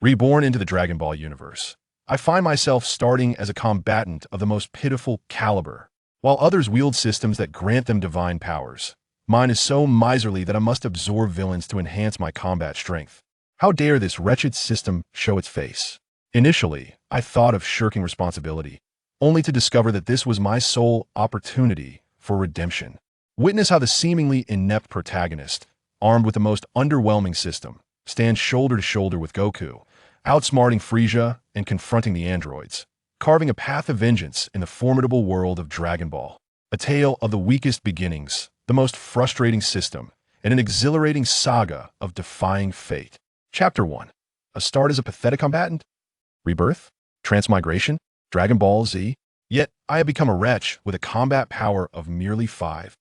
Reborn into the Dragon Ball universe, I find myself starting as a combatant of the most pitiful caliber. While others wield systems that grant them divine powers, mine is so miserly that I must absorb villains to enhance my combat strength. How dare this wretched system show its face? Initially, I thought of shirking responsibility, only to discover that this was my sole opportunity for redemption. Witness how the seemingly inept protagonist, armed with the most underwhelming system, stands shoulder to shoulder with Goku, outsmarting Frieza and confronting the androids, carving a path of vengeance in the formidable world of Dragon Ball. A tale of the weakest beginnings, the most frustrating system, and an exhilarating saga of defying fate. Chapter 1. A start as a pathetic combatant? Rebirth? Transmigration? Dragon Ball Z? Yet I have become a wretch with a combat power of merely 5.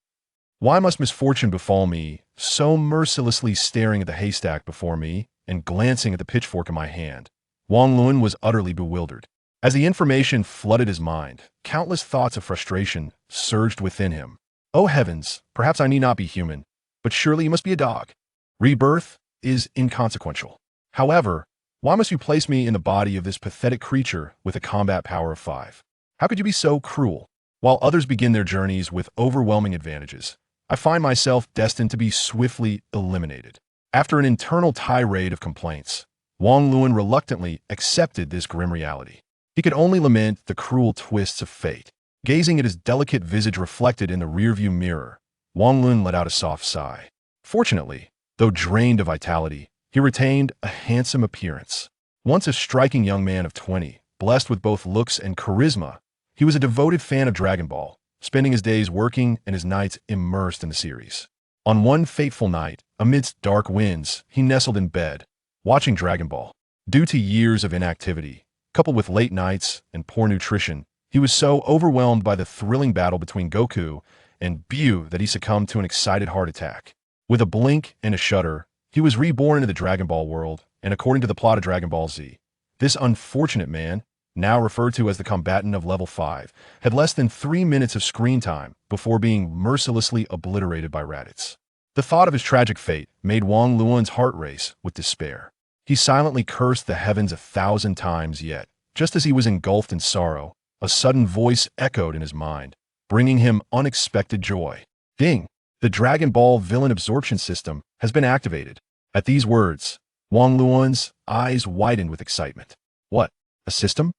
Why must misfortune befall me, so mercilessly staring at the haystack before me and glancing at the pitchfork in my hand? Wang Lun was utterly bewildered. As the information flooded his mind, countless thoughts of frustration surged within him. Oh heavens, perhaps I need not be human, but surely you must be a dog. Rebirth is inconsequential. However, why must you place me in the body of this pathetic creature with a combat power of 5? How could you be so cruel? While others begin their journeys with overwhelming advantages, I find myself destined to be swiftly eliminated. After an internal tirade of complaints, Wang Lun reluctantly accepted this grim reality. He could only lament the cruel twists of fate. Gazing at his delicate visage reflected in the rearview mirror, Wang Lun let out a soft sigh. Fortunately, though drained of vitality, he retained a handsome appearance. Once a striking young man of 20, blessed with both looks and charisma, he was a devoted fan of Dragon Ball, spending his days working and his nights immersed in the series. On one fateful night, amidst dark winds, he nestled in bed, watching Dragon Ball. Due to years of inactivity, coupled with late nights and poor nutrition, he was so overwhelmed by the thrilling battle between Goku and Buu that he succumbed to an excited heart attack. With a blink and a shudder, he was reborn into the Dragon Ball world, and according to the plot of Dragon Ball Z, this unfortunate man, now referred to as the combatant of level 5, had less than 3 minutes of screen time before being mercilessly obliterated by Raditz. The thought of his tragic fate made Wang Lun's heart race with despair. He silently cursed the heavens 1,000 times, yet, just as he was engulfed in sorrow, a sudden voice echoed in his mind, bringing him unexpected joy. Ding! The Dragon Ball villain absorption system has been activated. At these words, Wang Lun's eyes widened with excitement. What? A system?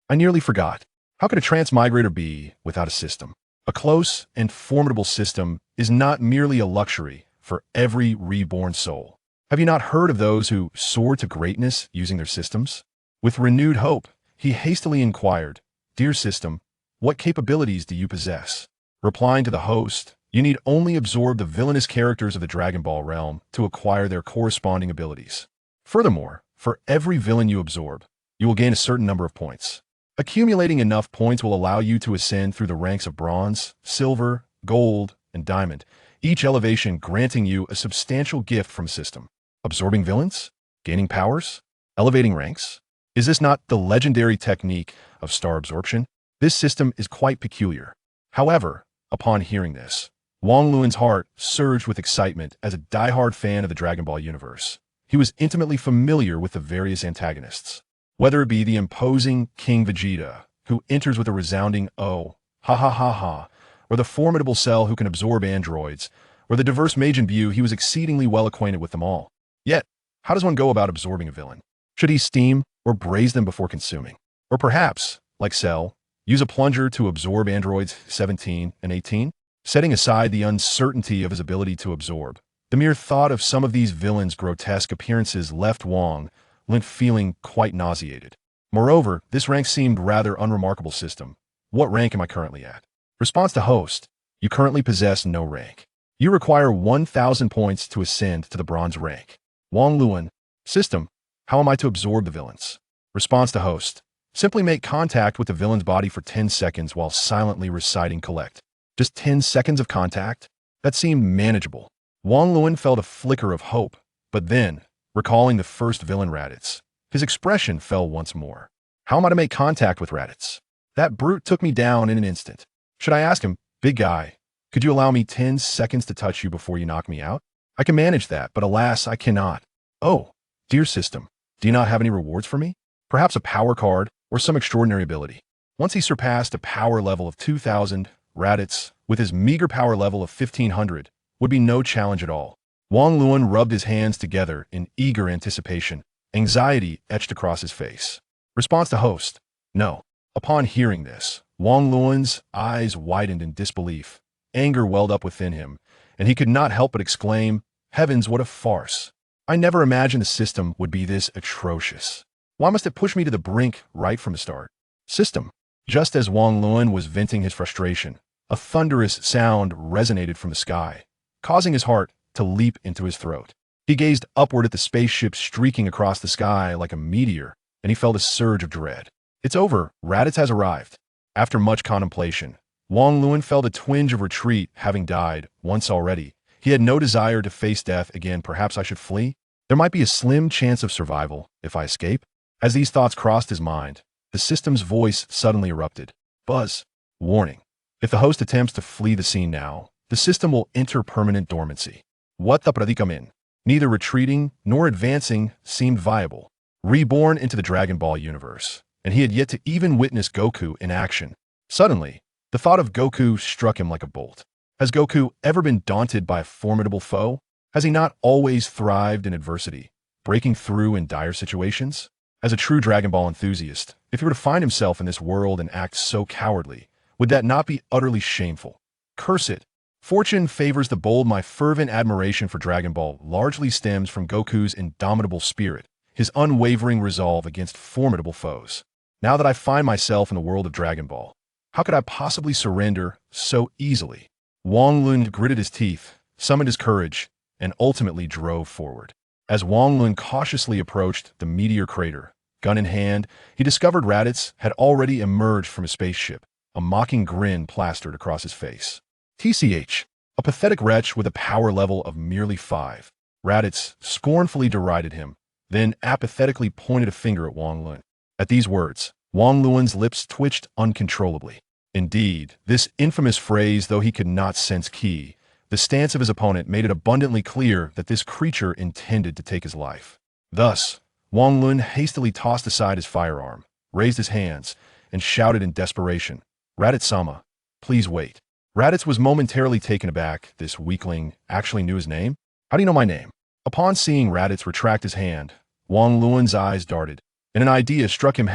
I nearly forgot. How could a transmigrator be without a system? A close and formidable system is not merely a luxury for every reborn soul. Have you not heard of those who soar to greatness using their systems? With renewed hope, he hastily inquired, Dear system, what capabilities do you possess? Replying to the host, you need only absorb the villainous characters of the Dragon Ball realm to acquire their corresponding abilities. Furthermore, for every villain you absorb, you will gain a certain number of points. Accumulating enough points will allow you to ascend through the ranks of bronze, silver, gold, and diamond, each elevation granting you a substantial gift from a system. Absorbing villains? Gaining powers? Elevating ranks? Is this not the legendary technique of star absorption? This system is quite peculiar. However, upon hearing this, Wang Lun's heart surged with excitement as a diehard fan of the Dragon Ball universe. He was intimately familiar with the various antagonists. Whether it be the imposing King Vegeta, who enters with a resounding "Oh, ha ha ha ha," or the formidable Cell who can absorb androids, or the diverse Majin Buu, he was exceedingly well acquainted with them all. Yet, how does one go about absorbing a villain? Should he steam or braise them before consuming? Or perhaps, like Cell, use a plunger to absorb androids 17 and 18? Setting aside the uncertainty of his ability to absorb, the mere thought of some of these villains' grotesque appearances left Wang Lun feeling quite nauseated. Moreover, this rank seemed rather unremarkable system. What rank am I currently at? Response to host, you currently possess no rank. You require 1,000 points to ascend to the bronze rank. Wang Lun, system, how am I to absorb the villains? Response to host, simply make contact with the villain's body for 10 seconds while silently reciting collect. Just 10 seconds of contact? That seemed manageable. Wang Lun felt a flicker of hope, but then, recalling the first villain Raditz, his expression fell once more. How am I to make contact with Raditz? That brute took me down in an instant. Should I ask him, big guy, could you allow me 10 seconds to touch you before you knock me out? I can manage that, but alas, I cannot. Oh, dear system, Do you not have any rewards for me? Perhaps a power card or some extraordinary ability. Once he surpassed a power level of 2,000, Raditz, with his meager power level of 1,500, would be no challenge at all. Wang Luan rubbed his hands together in eager anticipation. Anxiety etched across his face. Response to host: no. Upon hearing this, Wang Luan's eyes widened in disbelief. Anger welled up within him, and he could not help but exclaim, "Heavens, what a farce! I never imagined the system would be this atrocious. Why must it push me to the brink right from the start?" System. Just as Wang Luan was venting his frustration, a thunderous sound resonated from the sky, causing his heart to leap into his throat. He gazed upward at the spaceship streaking across the sky like a meteor, and he felt a surge of dread. It's over. Raditz has arrived. After much contemplation, Wang Luan felt a twinge of retreat, having died once already. He had no desire to face death again. Perhaps I should flee? There might be a slim chance of survival if I escape. As these thoughts crossed his mind, the system's voice suddenly erupted. Buzz. Warning. If the host attempts to flee the scene now, the system will enter permanent dormancy. What the predicament? Neither retreating nor advancing seemed viable. Reborn into the Dragon Ball universe, and he had yet to even witness Goku in action. Suddenly, the thought of Goku struck him like a bolt. Has Goku ever been daunted by a formidable foe? Has he not always thrived in adversity, breaking through in dire situations? As a true Dragon Ball enthusiast, if he were to find himself in this world and act so cowardly, would that not be utterly shameful? Curse it. Fortune favors the bold. My fervent admiration for Dragon Ball largely stems from Goku's indomitable spirit, his unwavering resolve against formidable foes. Now that I find myself in the world of Dragon Ball, how could I possibly surrender so easily? Wang Luan gritted his teeth, summoned his courage, and ultimately drove forward. As Wang Luan cautiously approached the meteor crater, gun in hand, he discovered Raditz had already emerged from his spaceship, a mocking grin plastered across his face. TCH, a pathetic wretch with a power level of merely 5. Raditz scornfully derided him, then apathetically pointed a finger at Wang Luan. At these words, Wang Luan's lips twitched uncontrollably. Indeed, this infamous phrase, though he could not sense ki, the stance of his opponent made it abundantly clear that this creature intended to take his life. Thus, Wang Luan hastily tossed aside his firearm, raised his hands, and shouted in desperation, "Raditz-sama, please wait." Raditz was momentarily taken aback. This weakling actually knew his name? How do you know my name? Upon seeing Raditz retract his hand, Wang Luan's eyes darted, and an idea struck him.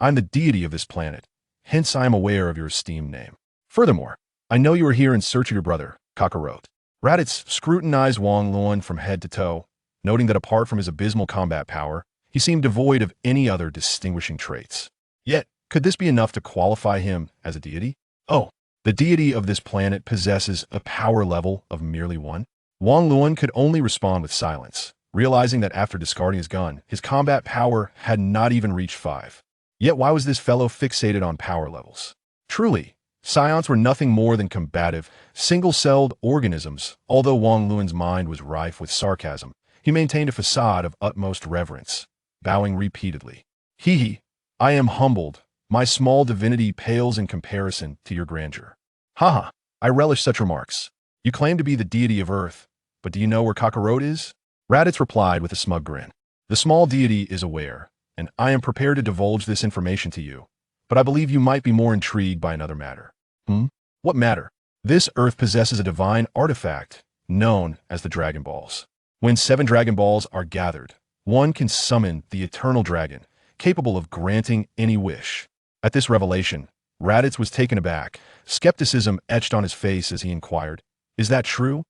I'm the deity of this planet. Hence I am aware of your esteemed name. Furthermore, I know you are here in search of your brother, Kakarot. Raditz scrutinized Wang Luan from head to toe, noting that apart from his abysmal combat power, he seemed devoid of any other distinguishing traits. Yet, could this be enough to qualify him as a deity? Oh, the deity of this planet possesses a power level of merely 1? Wang Luan could only respond with silence, realizing that after discarding his gun, his combat power had not even reached 5. Yet why was this fellow fixated on power levels? Truly, Scions were nothing more than combative, single-celled organisms. Although Wang Luan's mind was rife with sarcasm, he maintained a facade of utmost reverence, bowing repeatedly. Hee, I am humbled. My small divinity pales in comparison to your grandeur. Haha, I relish such remarks. You claim to be the deity of Earth, but do you know where Kakarot is? Raditz replied with a smug grin. The small deity is aware, and I am prepared to divulge this information to you, but I believe you might be more intrigued by another matter. What matter? This Earth possesses a divine artifact known as the Dragon Balls. When 7 Dragon Balls are gathered, one can summon the eternal dragon, capable of granting any wish. At this revelation, Raditz was taken aback. Skepticism etched on his face as he inquired, "Is that true?"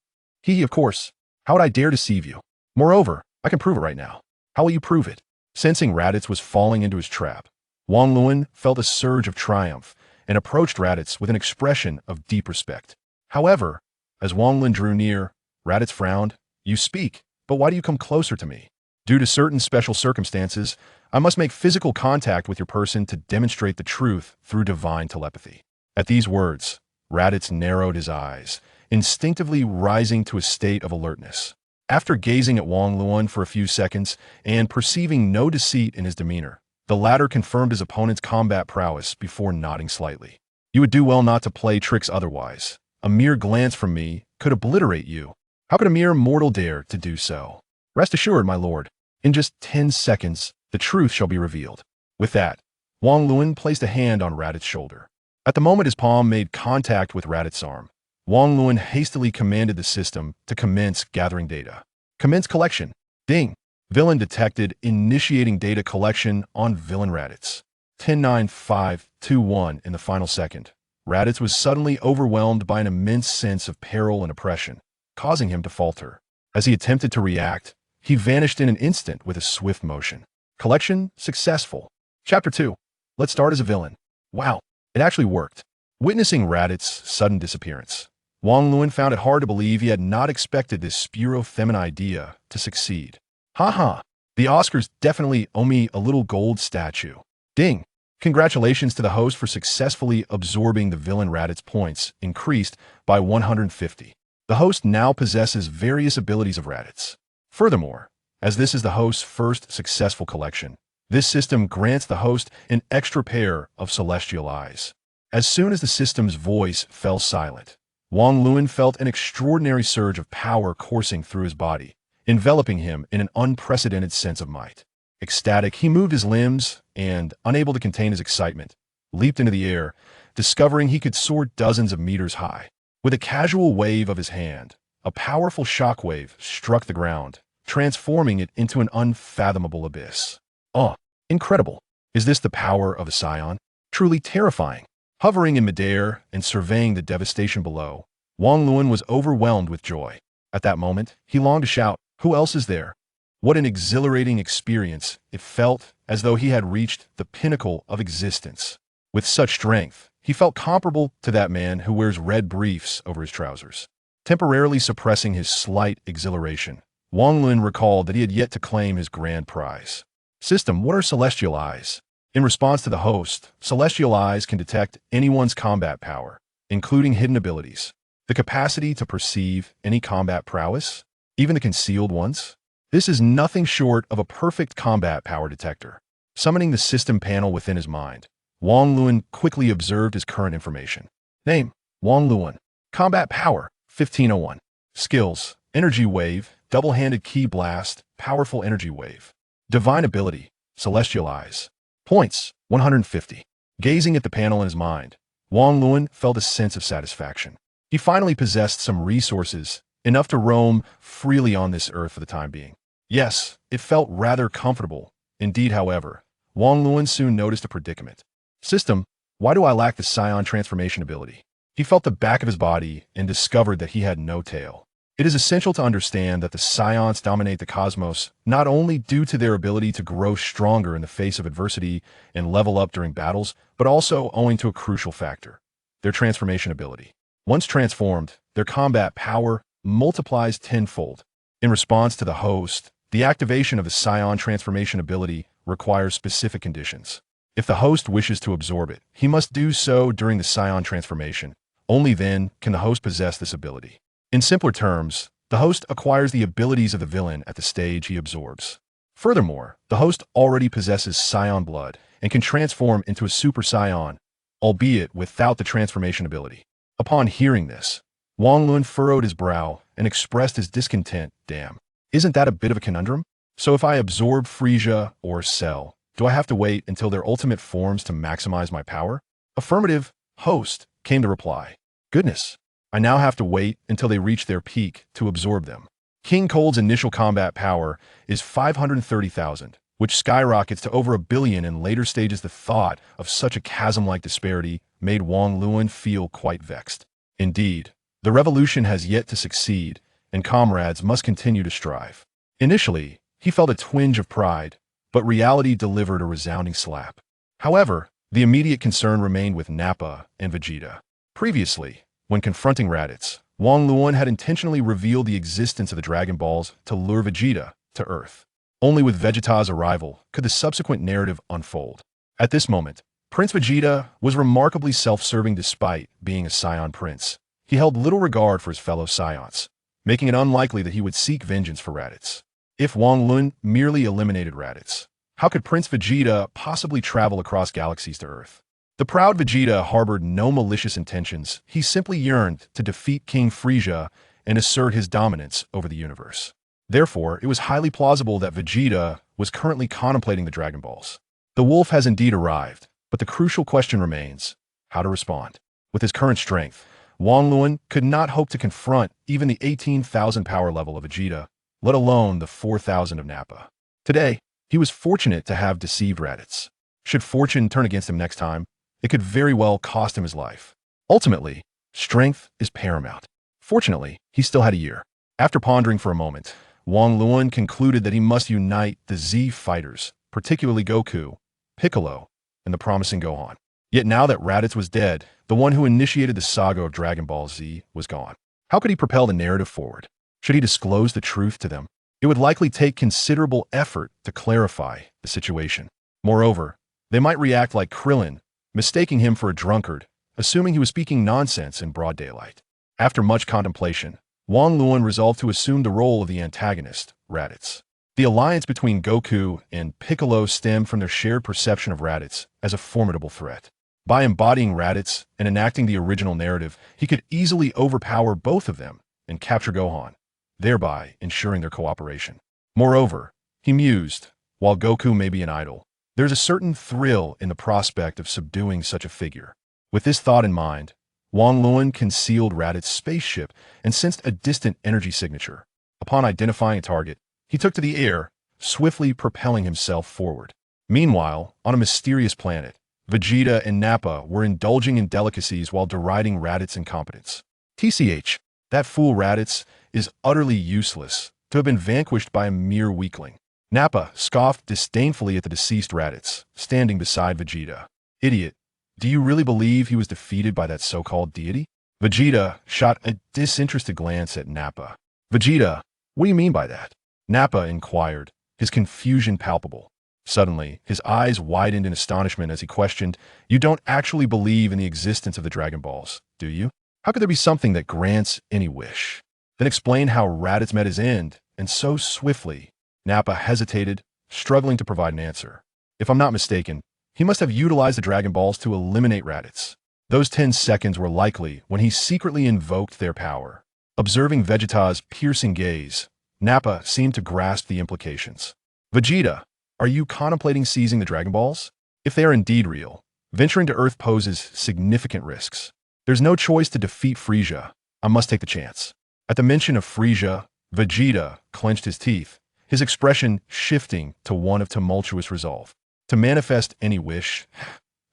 Of course. How would I dare deceive you? Moreover, I can prove it right now. How will you prove it? Sensing Raditz was falling into his trap, Wang Luan felt a surge of triumph and approached Raditz with an expression of deep respect. However, as Wang Luan drew near, Raditz frowned. "You speak, but why do you come closer to me?" "Due to certain special circumstances, I must make physical contact with your person to demonstrate the truth through divine telepathy." At these words, Raditz narrowed his eyes, instinctively rising to a state of alertness. After gazing at Wang Luan for a few seconds and perceiving no deceit in his demeanor, the latter confirmed his opponent's combat prowess before nodding slightly. "You would do well not to play tricks otherwise. A mere glance from me could obliterate you. How could a mere mortal dare to do so?" "Rest assured, my lord, In just 10 seconds, the truth shall be revealed. With that, Wang Luan placed a hand on Raditz' shoulder. At the moment his palm made contact with Raditz' arm, Wang Luan hastily commanded the system to commence gathering data. Commence collection. Ding. Villain detected. Initiating data collection on villain Raditz. 10-9-5-2-1 in the final second. Raditz was suddenly overwhelmed by an immense sense of peril and oppression, causing him to falter. As he attempted to react, he vanished in an instant with a swift motion. Collection successful. Chapter 2. Let's start as a villain. Wow, it actually worked. Witnessing Raditz's sudden disappearance, Wang Luan found it hard to believe he had not expected this spuro-themin idea to succeed. Haha, the Oscars definitely owe me a little gold statue. Ding! Congratulations to the host for successfully absorbing the villain. Raditz points increased by 150. The host now possesses various abilities of Raditz. Furthermore, as this is the host's first successful collection, this system grants the host an extra pair of celestial eyes. As soon as the system's voice fell silent, Wang Luan felt an extraordinary surge of power coursing through his body, enveloping him in an unprecedented sense of might. Ecstatic, he moved his limbs and, unable to contain his excitement, leaped into the air, discovering he could soar dozens of meters high. With a casual wave of his hand, a powerful shockwave struck the ground, transforming it into an unfathomable abyss. Oh, incredible! Is this the power of a scion? Truly terrifying. Hovering in midair and surveying the devastation below, Wang Luan was overwhelmed with joy. At that moment, he longed to shout, "Who else is there?" What an exhilarating experience. It felt as though he had reached the pinnacle of existence. With such strength, he felt comparable to that man who wears red briefs over his trousers. Temporarily suppressing his slight exhilaration, Wang Luan recalled that he had yet to claim his grand prize. System, what are celestial eyes? In response to the host, celestial eyes can detect anyone's combat power, including hidden abilities. The capacity to perceive any combat prowess, even the concealed ones. This is nothing short of a perfect combat power detector. Summoning the system panel within his mind, Wang Luan quickly observed his current information. Name, Wang Luan. Combat power, 1501. Skills, energy wave, double-handed ki blast, powerful energy wave. Divine ability, celestial eyes. Points, 150. Gazing at the panel in his mind, Wang Luan felt a sense of satisfaction. He finally possessed some resources, enough to roam freely on this earth for the time being. Yes, it felt rather comfortable. Indeed, however, Wang Luan soon noticed a predicament. System, why do I lack the scion transformation ability? He felt the back of his body and discovered that he had no tail. It is essential to understand that the scions dominate the cosmos not only due to their ability to grow stronger in the face of adversity and level up during battles, but also owing to a crucial factor, their transformation ability. Once transformed, their combat power multiplies tenfold. In response to the host, the activation of the scion transformation ability requires specific conditions. If the host wishes to absorb it, he must do so during the scion transformation. Only then can the host possess this ability. In simpler terms, the host acquires the abilities of the villain at the stage he absorbs. Furthermore, the host already possesses scion blood and can transform into a super scion, albeit without the transformation ability. Upon hearing this, Wang Luan furrowed his brow and expressed his discontent. Damn, isn't that a bit of a conundrum? So if I absorb Frieza or Cell, do I have to wait until their ultimate forms to maximize my power? Affirmative, host, came the reply. Goodness, I now have to wait until they reach their peak to absorb them. King Cold's initial combat power is 530,000, which skyrockets to over 1 billion in later stages. The thought of such a chasm-like disparity made Wang Luan feel quite vexed. Indeed, the revolution has yet to succeed, and comrades must continue to strive. Initially, he felt a twinge of pride, but reality delivered a resounding slap. However, the immediate concern remained with Nappa and Vegeta. Previously, when confronting Raditz, Wang Luan had intentionally revealed the existence of the Dragon Balls to lure Vegeta to Earth. Only with Vegeta's arrival could the subsequent narrative unfold. At this moment, Prince Vegeta was remarkably self-serving despite being a Scion Prince. He held little regard for his fellow Scions, making it unlikely that he would seek vengeance for Raditz. If Wang Luan merely eliminated Raditz, how could Prince Vegeta possibly travel across galaxies to Earth? The proud Vegeta harbored no malicious intentions. He simply yearned to defeat King Frieza and assert his dominance over the universe. Therefore, it was highly plausible that Vegeta was currently contemplating the Dragon Balls. The wolf has indeed arrived, but the crucial question remains: how to respond. With his current strength, Wang Luan could not hope to confront even the 18,000 power level of Vegeta, let alone the 4,000 of Nappa. Today, he was fortunate to have deceived Raditz. Should fortune turn against him next time, it could very well cost him his life. Ultimately, strength is paramount. Fortunately, he still had a year. After pondering for a moment, Wang Luan concluded that he must unite the Z fighters, particularly Goku, Piccolo, and the promising Gohan. Yet now that Raditz was dead, the one who initiated the saga of Dragon Ball Z was gone. How could he propel the narrative forward? Should he disclose the truth to them? It would likely take considerable effort to clarify the situation. Moreover, they might react like Krillin, mistaking him for a drunkard, assuming he was speaking nonsense in broad daylight. After much contemplation, Wang Luan resolved to assume the role of the antagonist, Raditz. The alliance between Goku and Piccolo stemmed from their shared perception of Raditz as a formidable threat. By embodying Raditz and enacting the original narrative, he could easily overpower both of them and capture Gohan, thereby ensuring their cooperation. Moreover, he mused, while Goku may be an idol, there's a certain thrill in the prospect of subduing such a figure. With this thought in mind, Wang Luan concealed Raditz's spaceship and sensed a distant energy signature. Upon identifying a target, he took to the air, swiftly propelling himself forward. Meanwhile, on a mysterious planet, Vegeta and Nappa were indulging in delicacies while deriding Raditz's incompetence. TCH, that fool Raditz is utterly useless to have been vanquished by a mere weakling. Nappa scoffed disdainfully at the deceased Raditz, standing beside Vegeta. Idiot, do you really believe he was defeated by that so-called deity? Vegeta shot a disinterested glance at Nappa. Vegeta, what do you mean by that? Nappa inquired, his confusion palpable. Suddenly, his eyes widened in astonishment as he questioned, you don't actually believe in the existence of the Dragon Balls, do you? How could there be something that grants any wish? Then explain how Raditz met his end, and so swiftly. Nappa hesitated, struggling to provide an answer. If I'm not mistaken, he must have utilized the Dragon Balls to eliminate Raditz. Those 10 seconds were likely when he secretly invoked their power. Observing Vegeta's piercing gaze, Nappa seemed to grasp the implications. Vegeta, are you contemplating seizing the Dragon Balls? If they are indeed real, venturing to Earth poses significant risks. There's no choice to defeat Frieza. I must take the chance. At the mention of Frieza, Vegeta clenched his teeth, his expression shifting to one of tumultuous resolve. To manifest any wish,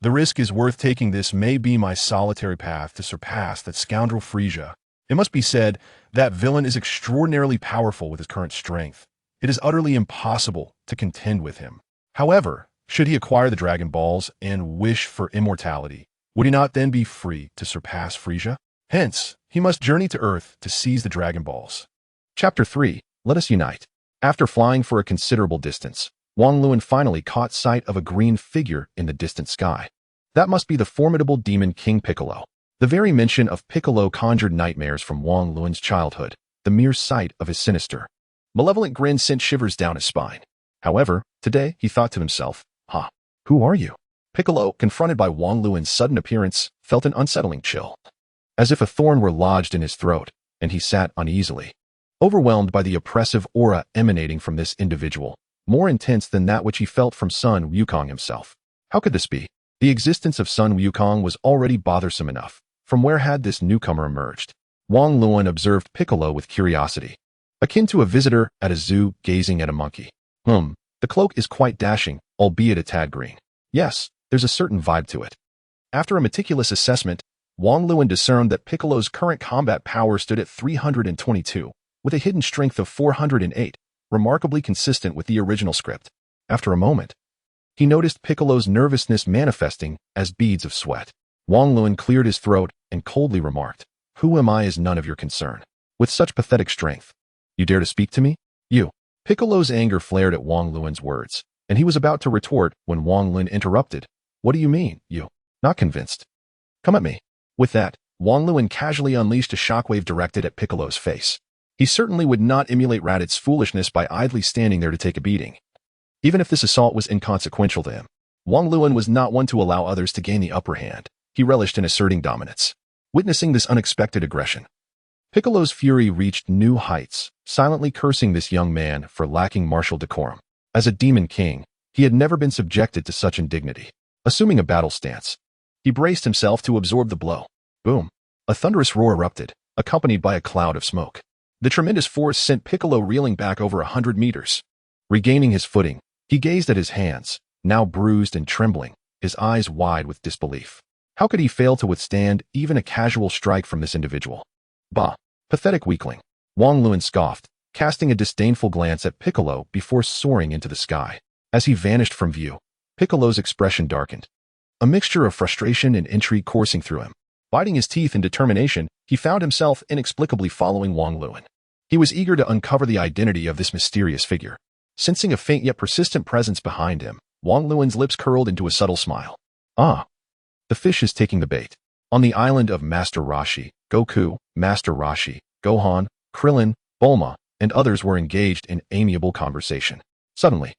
the risk is worth taking. This may be my solitary path to surpass that scoundrel Frieza. It must be said, that villain is extraordinarily powerful with his current strength. It is utterly impossible to contend with him. However, should he acquire the Dragon Balls and wish for immortality, would he not then be free to surpass Frieza? Hence, he must journey to Earth to seize the Dragon Balls. Chapter 3. Let us unite. After flying for a considerable distance, Wang Luan finally caught sight of a green figure in the distant sky. That must be the formidable demon King Piccolo. The very mention of Piccolo conjured nightmares from Wang Luan's childhood. The mere sight of his sinister, malevolent grin sent shivers down his spine. However, today he thought to himself, who are you? Piccolo, confronted by Wang Luan's sudden appearance, felt an unsettling chill, as if a thorn were lodged in his throat, and he sat uneasily, overwhelmed by the oppressive aura emanating from this individual, more intense than that which he felt from Sun Wukong himself. How could this be? The existence of Sun Wukong was already bothersome enough. From where had this newcomer emerged? Wang Luan observed Piccolo with curiosity, akin to a visitor at a zoo gazing at a monkey. The cloak is quite dashing, albeit a tad green. Yes, there's a certain vibe to it. After a meticulous assessment, Wang Luan discerned that Piccolo's current combat power stood at 322, with a hidden strength of 408, remarkably consistent with the original script. After a moment, he noticed Piccolo's nervousness manifesting as beads of sweat. Wang Luan cleared his throat and coldly remarked, "Who am I is none of your concern. With such pathetic strength, you dare to speak to me? You." Piccolo's anger flared at Wang Luan's words, and he was about to retort when Wang Luan interrupted. "What do you mean, you? Not convinced? Come at me." With that, Wang Luan casually unleashed a shockwave directed at Piccolo's face. He certainly would not emulate Raditz's foolishness by idly standing there to take a beating. Even if this assault was inconsequential to him, Wang Luan was not one to allow others to gain the upper hand. He relished in asserting dominance. Witnessing this unexpected aggression, Piccolo's fury reached new heights, silently cursing this young man for lacking martial decorum. As a demon king, he had never been subjected to such indignity. Assuming a battle stance, he braced himself to absorb the blow. Boom! A thunderous roar erupted, accompanied by a cloud of smoke. The tremendous force sent Piccolo reeling back over 100 meters. Regaining his footing, he gazed at his hands, now bruised and trembling, his eyes wide with disbelief. How could he fail to withstand even a casual strike from this individual? Bah! Pathetic weakling. Wang Luan scoffed, casting a disdainful glance at Piccolo before soaring into the sky. As he vanished from view, Piccolo's expression darkened. A mixture of frustration and intrigue coursing through him. Biting his teeth in determination, he found himself inexplicably following Wang Luan. He was eager to uncover the identity of this mysterious figure. Sensing a faint yet persistent presence behind him, Wang Luan's lips curled into a subtle smile. Ah! The fish is taking the bait. On the island of Master Roshi, Goku, Master Roshi, Gohan, Krillin, Bulma, and others were engaged in amiable conversation. Suddenly,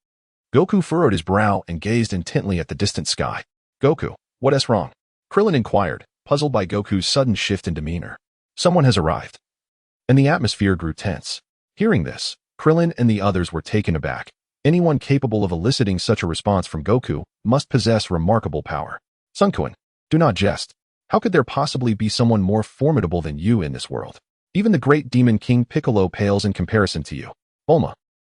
Goku furrowed his brow and gazed intently at the distant sky. Goku, what is wrong? Krillin inquired, puzzled by Goku's sudden shift in demeanor. Someone has arrived. And the atmosphere grew tense. Hearing this, Krillin and the others were taken aback. Anyone capable of eliciting such a response from Goku must possess remarkable power. Sunkuin, do not jest. How could there possibly be someone more formidable than you in this world? Even the great demon king Piccolo pales in comparison to you. Bulma,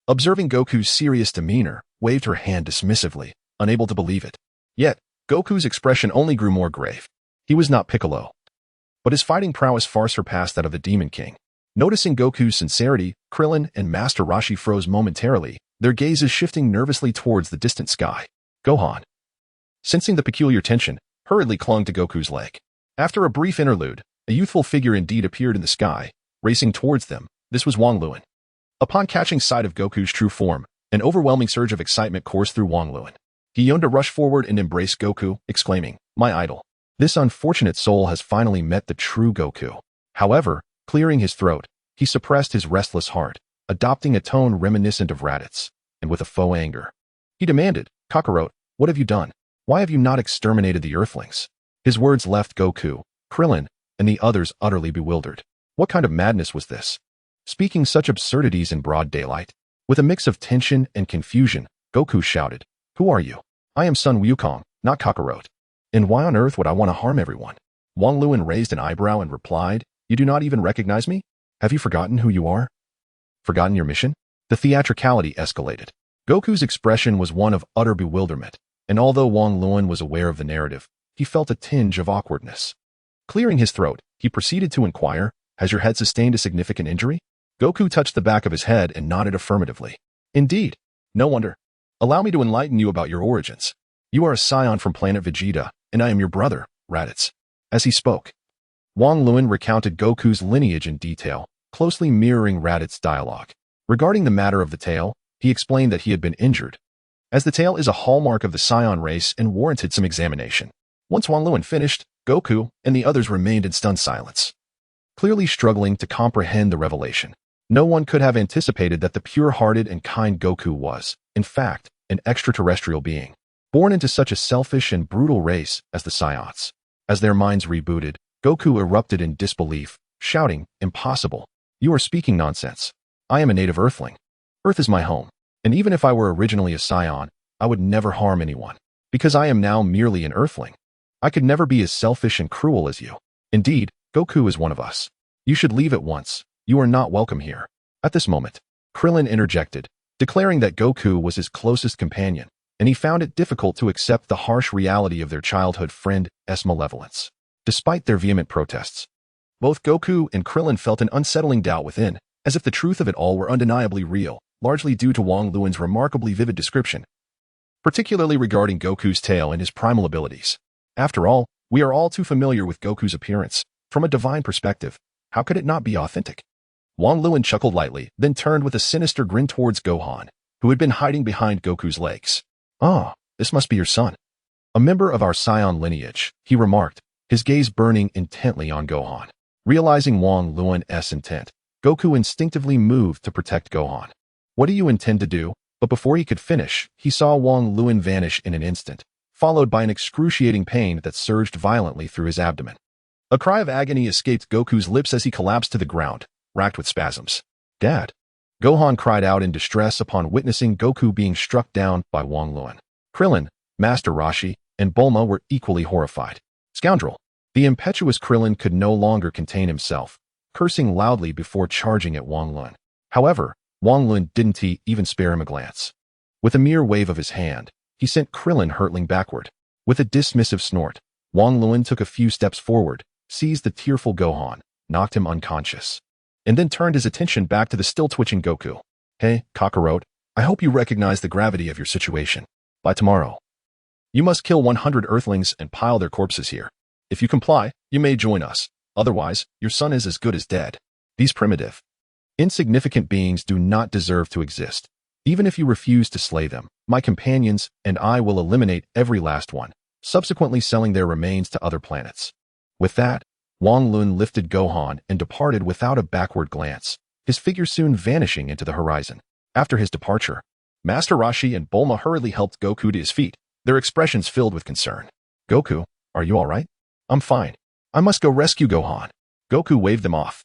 observing Goku's serious demeanor, waved her hand dismissively, unable to believe it. Yet, Goku's expression only grew more grave. He was not Piccolo, but his fighting prowess far surpassed that of the demon king. Noticing Goku's sincerity, Krillin and Master Roshi froze momentarily, their gazes shifting nervously towards the distant sky. Gohan, sensing the peculiar tension, hurriedly clung to Goku's leg. After a brief interlude, a youthful figure indeed appeared in the sky, racing towards them. This was Wang Luan. Upon catching sight of Goku's true form, an overwhelming surge of excitement coursed through Wang Luan. He yearned to rush forward and embrace Goku, exclaiming, "My idol! This unfortunate soul has finally met the true Goku." However, clearing his throat, he suppressed his restless heart, adopting a tone reminiscent of Raditz, and with a faux anger. He demanded, "Kakarot, what have you done? Why have you not exterminated the Earthlings?" His words left Goku, Krillin, and the others utterly bewildered. What kind of madness was this? Speaking such absurdities in broad daylight? With a mix of tension and confusion, Goku shouted, "Who are you? I am Sun Wukong, not Kakarot. And why on earth would I want to harm everyone?" Wang Luan raised an eyebrow and replied, "You do not even recognize me? Have you forgotten who you are? Forgotten your mission?" The theatricality escalated. Goku's expression was one of utter bewilderment, and although Wang Luan was aware of the narrative, he felt a tinge of awkwardness. Clearing his throat, he proceeded to inquire, "Has your head sustained a significant injury?" Goku touched the back of his head and nodded affirmatively. "Indeed. No wonder. Allow me to enlighten you about your origins. You are a scion from planet Vegeta, and I am your brother, Raditz." As he spoke, Wang Luan recounted Goku's lineage in detail, closely mirroring Raditz's dialogue. Regarding the matter of the tail, he explained that he had been injured, as the tail is a hallmark of the scion race and warranted some examination. Once Wang Luan finished, Goku and the others remained in stunned silence, clearly struggling to comprehend the revelation. No one could have anticipated that the pure-hearted and kind Goku was, in fact, an extraterrestrial being, born into such a selfish and brutal race as the Saiyans. As their minds rebooted, Goku erupted in disbelief, shouting, "Impossible! You are speaking nonsense. I am a native Earthling. Earth is my home, and even if I were originally a Scion, I would never harm anyone, because I am now merely an Earthling. I could never be as selfish and cruel as you. Indeed, Goku is one of us. You should leave at once. You are not welcome here." At this moment, Krillin interjected, declaring that Goku was his closest companion, and he found it difficult to accept the harsh reality of their childhood friend's malevolence. Despite their vehement protests, both Goku and Krillin felt an unsettling doubt within, as if the truth of it all were undeniably real, largely due to Wang Luan's remarkably vivid description, particularly regarding Goku's tail and his primal abilities. After all, we are all too familiar with Goku's appearance. From a divine perspective, how could it not be authentic? Wang Luan chuckled lightly, then turned with a sinister grin towards Gohan, who had been hiding behind Goku's legs. "Ah, this must be your son. A member of our Scion lineage," he remarked, his gaze burning intently on Gohan. Realizing Wang Luan's intent, Goku instinctively moved to protect Gohan. "What do you intend to do?" But before he could finish, he saw Wang Luan vanish in an instant, followed by an excruciating pain that surged violently through his abdomen. A cry of agony escaped Goku's lips as he collapsed to the ground, racked with spasms. Dad! Gohan cried out in distress upon witnessing Goku being struck down by Wang Luan. Krillin, Master Roshi, and Bulma were equally horrified. Scoundrel! The impetuous Krillin could no longer contain himself, cursing loudly before charging at Wang Luan. However, Wang Luan didn't even spare him a glance. With a mere wave of his hand, he sent Krillin hurtling backward. With a dismissive snort, Wang Luan took a few steps forward, seized the tearful Gohan, knocked him unconscious, and then turned his attention back to the still-twitching Goku. Hey, Kakarot, I hope you recognize the gravity of your situation. By tomorrow, you must kill 100 Earthlings and pile their corpses here. If you comply, you may join us. Otherwise, your son is as good as dead. These primitive, insignificant beings do not deserve to exist. Even if you refuse to slay them, my companions and I will eliminate every last one, subsequently selling their remains to other planets. With that, Wang Luan lifted Gohan and departed without a backward glance, his figure soon vanishing into the horizon. After his departure, Master Roshi and Bulma hurriedly helped Goku to his feet, their expressions filled with concern. Goku, are you all right? I'm fine. I must go rescue Gohan. Goku waved them off,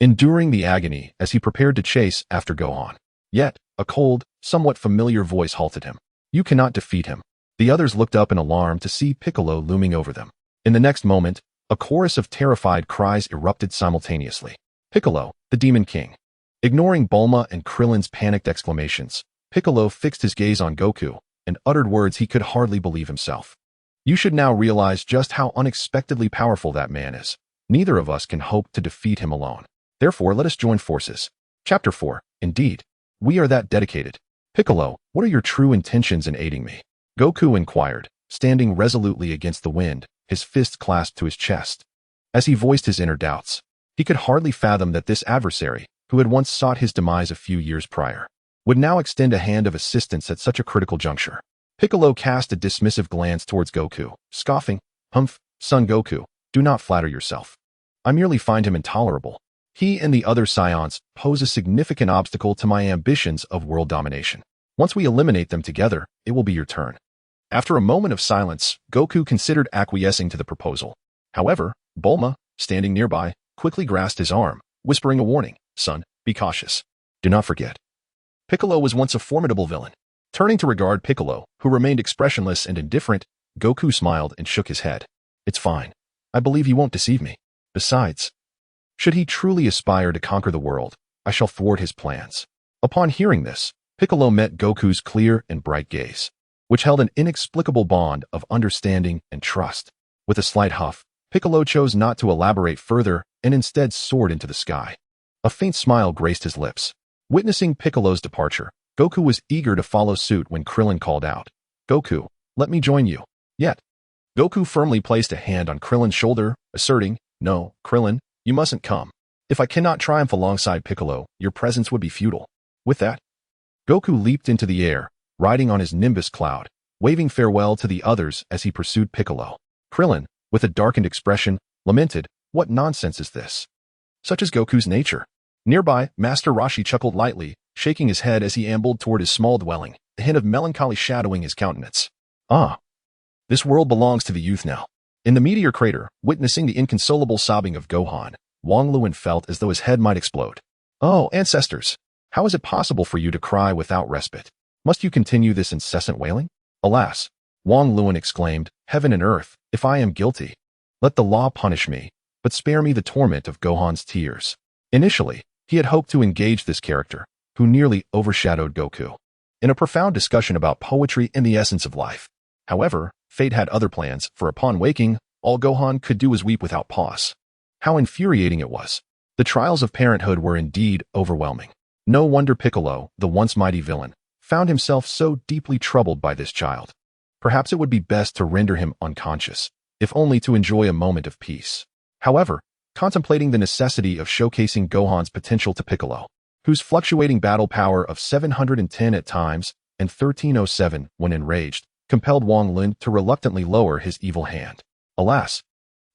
enduring the agony as he prepared to chase after Gohan. Yet, a cold, somewhat familiar voice halted him. You cannot defeat him. The others looked up in alarm to see Piccolo looming over them. In the next moment, a chorus of terrified cries erupted simultaneously. Piccolo, the Demon King. Ignoring Bulma and Krillin's panicked exclamations, Piccolo fixed his gaze on Goku and uttered words he could hardly believe himself. You should now realize just how unexpectedly powerful that man is. Neither of us can hope to defeat him alone. Therefore, let us join forces. Chapter 4. Indeed, we are that dedicated. Piccolo, what are your true intentions in aiding me? Goku inquired, standing resolutely against the wind, his fist clasped to his chest. As he voiced his inner doubts, he could hardly fathom that this adversary, who had once sought his demise a few years prior, would now extend a hand of assistance at such a critical juncture. Piccolo cast a dismissive glance towards Goku, scoffing, Humph, son Goku, do not flatter yourself. I merely find him intolerable. He and the other Scions pose a significant obstacle to my ambitions of world domination. Once we eliminate them together, it will be your turn. After a moment of silence, Goku considered acquiescing to the proposal. However, Bulma, standing nearby, quickly grasped his arm, whispering a warning. Son, be cautious. Do not forget. Piccolo was once a formidable villain. Turning to regard Piccolo, who remained expressionless and indifferent, Goku smiled and shook his head. It's fine. I believe he won't deceive me. Besides, should he truly aspire to conquer the world, I shall thwart his plans. Upon hearing this, Piccolo met Goku's clear and bright gaze, which held an inexplicable bond of understanding and trust. With a slight huff, Piccolo chose not to elaborate further and instead soared into the sky. A faint smile graced his lips. Witnessing Piccolo's departure, Goku was eager to follow suit when Krillin called out, Goku, let me join you. Yet, Goku firmly placed a hand on Krillin's shoulder, asserting, No, Krillin, you mustn't come. If I cannot triumph alongside Piccolo, your presence would be futile. With that, Goku leaped into the air, riding on his Nimbus cloud, waving farewell to the others as he pursued Piccolo. Krillin, with a darkened expression, lamented, What nonsense is this? Such is Goku's nature. Nearby, Master Roshi chuckled lightly, shaking his head as he ambled toward his small dwelling, a hint of melancholy shadowing his countenance. Ah, this world belongs to the youth now. In the meteor crater, witnessing the inconsolable sobbing of Gohan, Wang Luan felt as though his head might explode. Oh, ancestors, how is it possible for you to cry without respite? Must you continue this incessant wailing? Alas, Wang Luan exclaimed, Heaven and earth, if I am guilty, let the law punish me, but spare me the torment of Gohan's tears. Initially, he had hoped to engage this character, who nearly overshadowed Goku, in a profound discussion about poetry and the essence of life. However, fate had other plans, for upon waking, all Gohan could do was weep without pause. How infuriating it was. The trials of parenthood were indeed overwhelming. No wonder Piccolo, the once mighty villain, found himself so deeply troubled by this child. Perhaps it would be best to render him unconscious, if only to enjoy a moment of peace. However, contemplating the necessity of showcasing Gohan's potential to Piccolo, whose fluctuating battle power of 710 at times and 1307 when enraged, compelled Wang Luan to reluctantly lower his evil hand. Alas,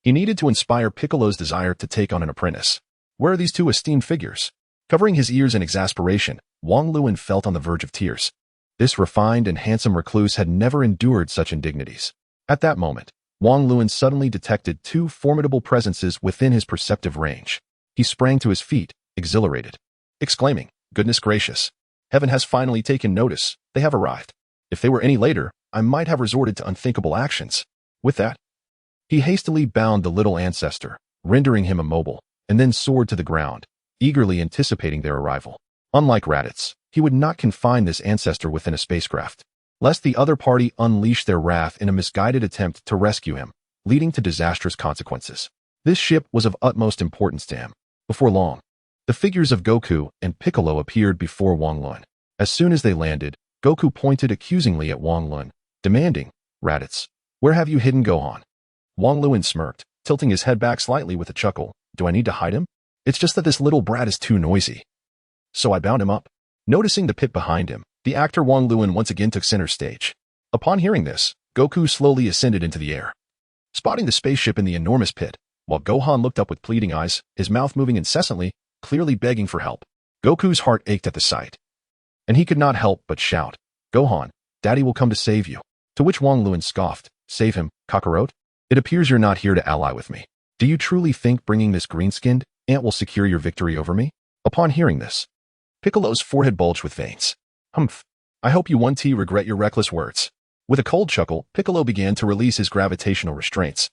he needed to inspire Piccolo's desire to take on an apprentice. Where are these two esteemed figures? Covering his ears in exasperation, Wang Luan felt on the verge of tears. This refined and handsome recluse had never endured such indignities. At that moment, Wang Luan suddenly detected two formidable presences within his perceptive range. He sprang to his feet, exhilarated, exclaiming, "Goodness gracious! Heaven has finally taken notice. They have arrived. If they were any later, I might have resorted to unthinkable actions." With that, he hastily bound the little ancestor, rendering him immobile, and then soared to the ground, eagerly anticipating their arrival. Unlike Raditz, he would not confine this ancestor within a spacecraft, lest the other party unleash their wrath in a misguided attempt to rescue him, leading to disastrous consequences. This ship was of utmost importance to him. Before long, the figures of Goku and Piccolo appeared before Wang Luan. As soon as they landed, Goku pointed accusingly at Wang Luan, demanding, "Raditz, where have you hidden Gohan?" Wang Luan smirked, tilting his head back slightly with a chuckle. "Do I need to hide him? It's just that this little brat is too noisy. So I bound him up." Noticing the pit behind him, the actor Wang Luan once again took center stage. Upon hearing this, Goku slowly ascended into the air, spotting the spaceship in the enormous pit, while Gohan looked up with pleading eyes, his mouth moving incessantly, clearly begging for help. Goku's heart ached at the sight, and he could not help but shout, "Gohan, Daddy will come to save you." To which Wang Luan scoffed, "Save him, Kakarot? It appears you're not here to ally with me. Do you truly think bringing this green-skinned ant will secure your victory over me?" Upon hearing this, Piccolo's forehead bulged with veins. "Humph. I hope you 1T regret your reckless words." With a cold chuckle, Piccolo began to release his gravitational restraints,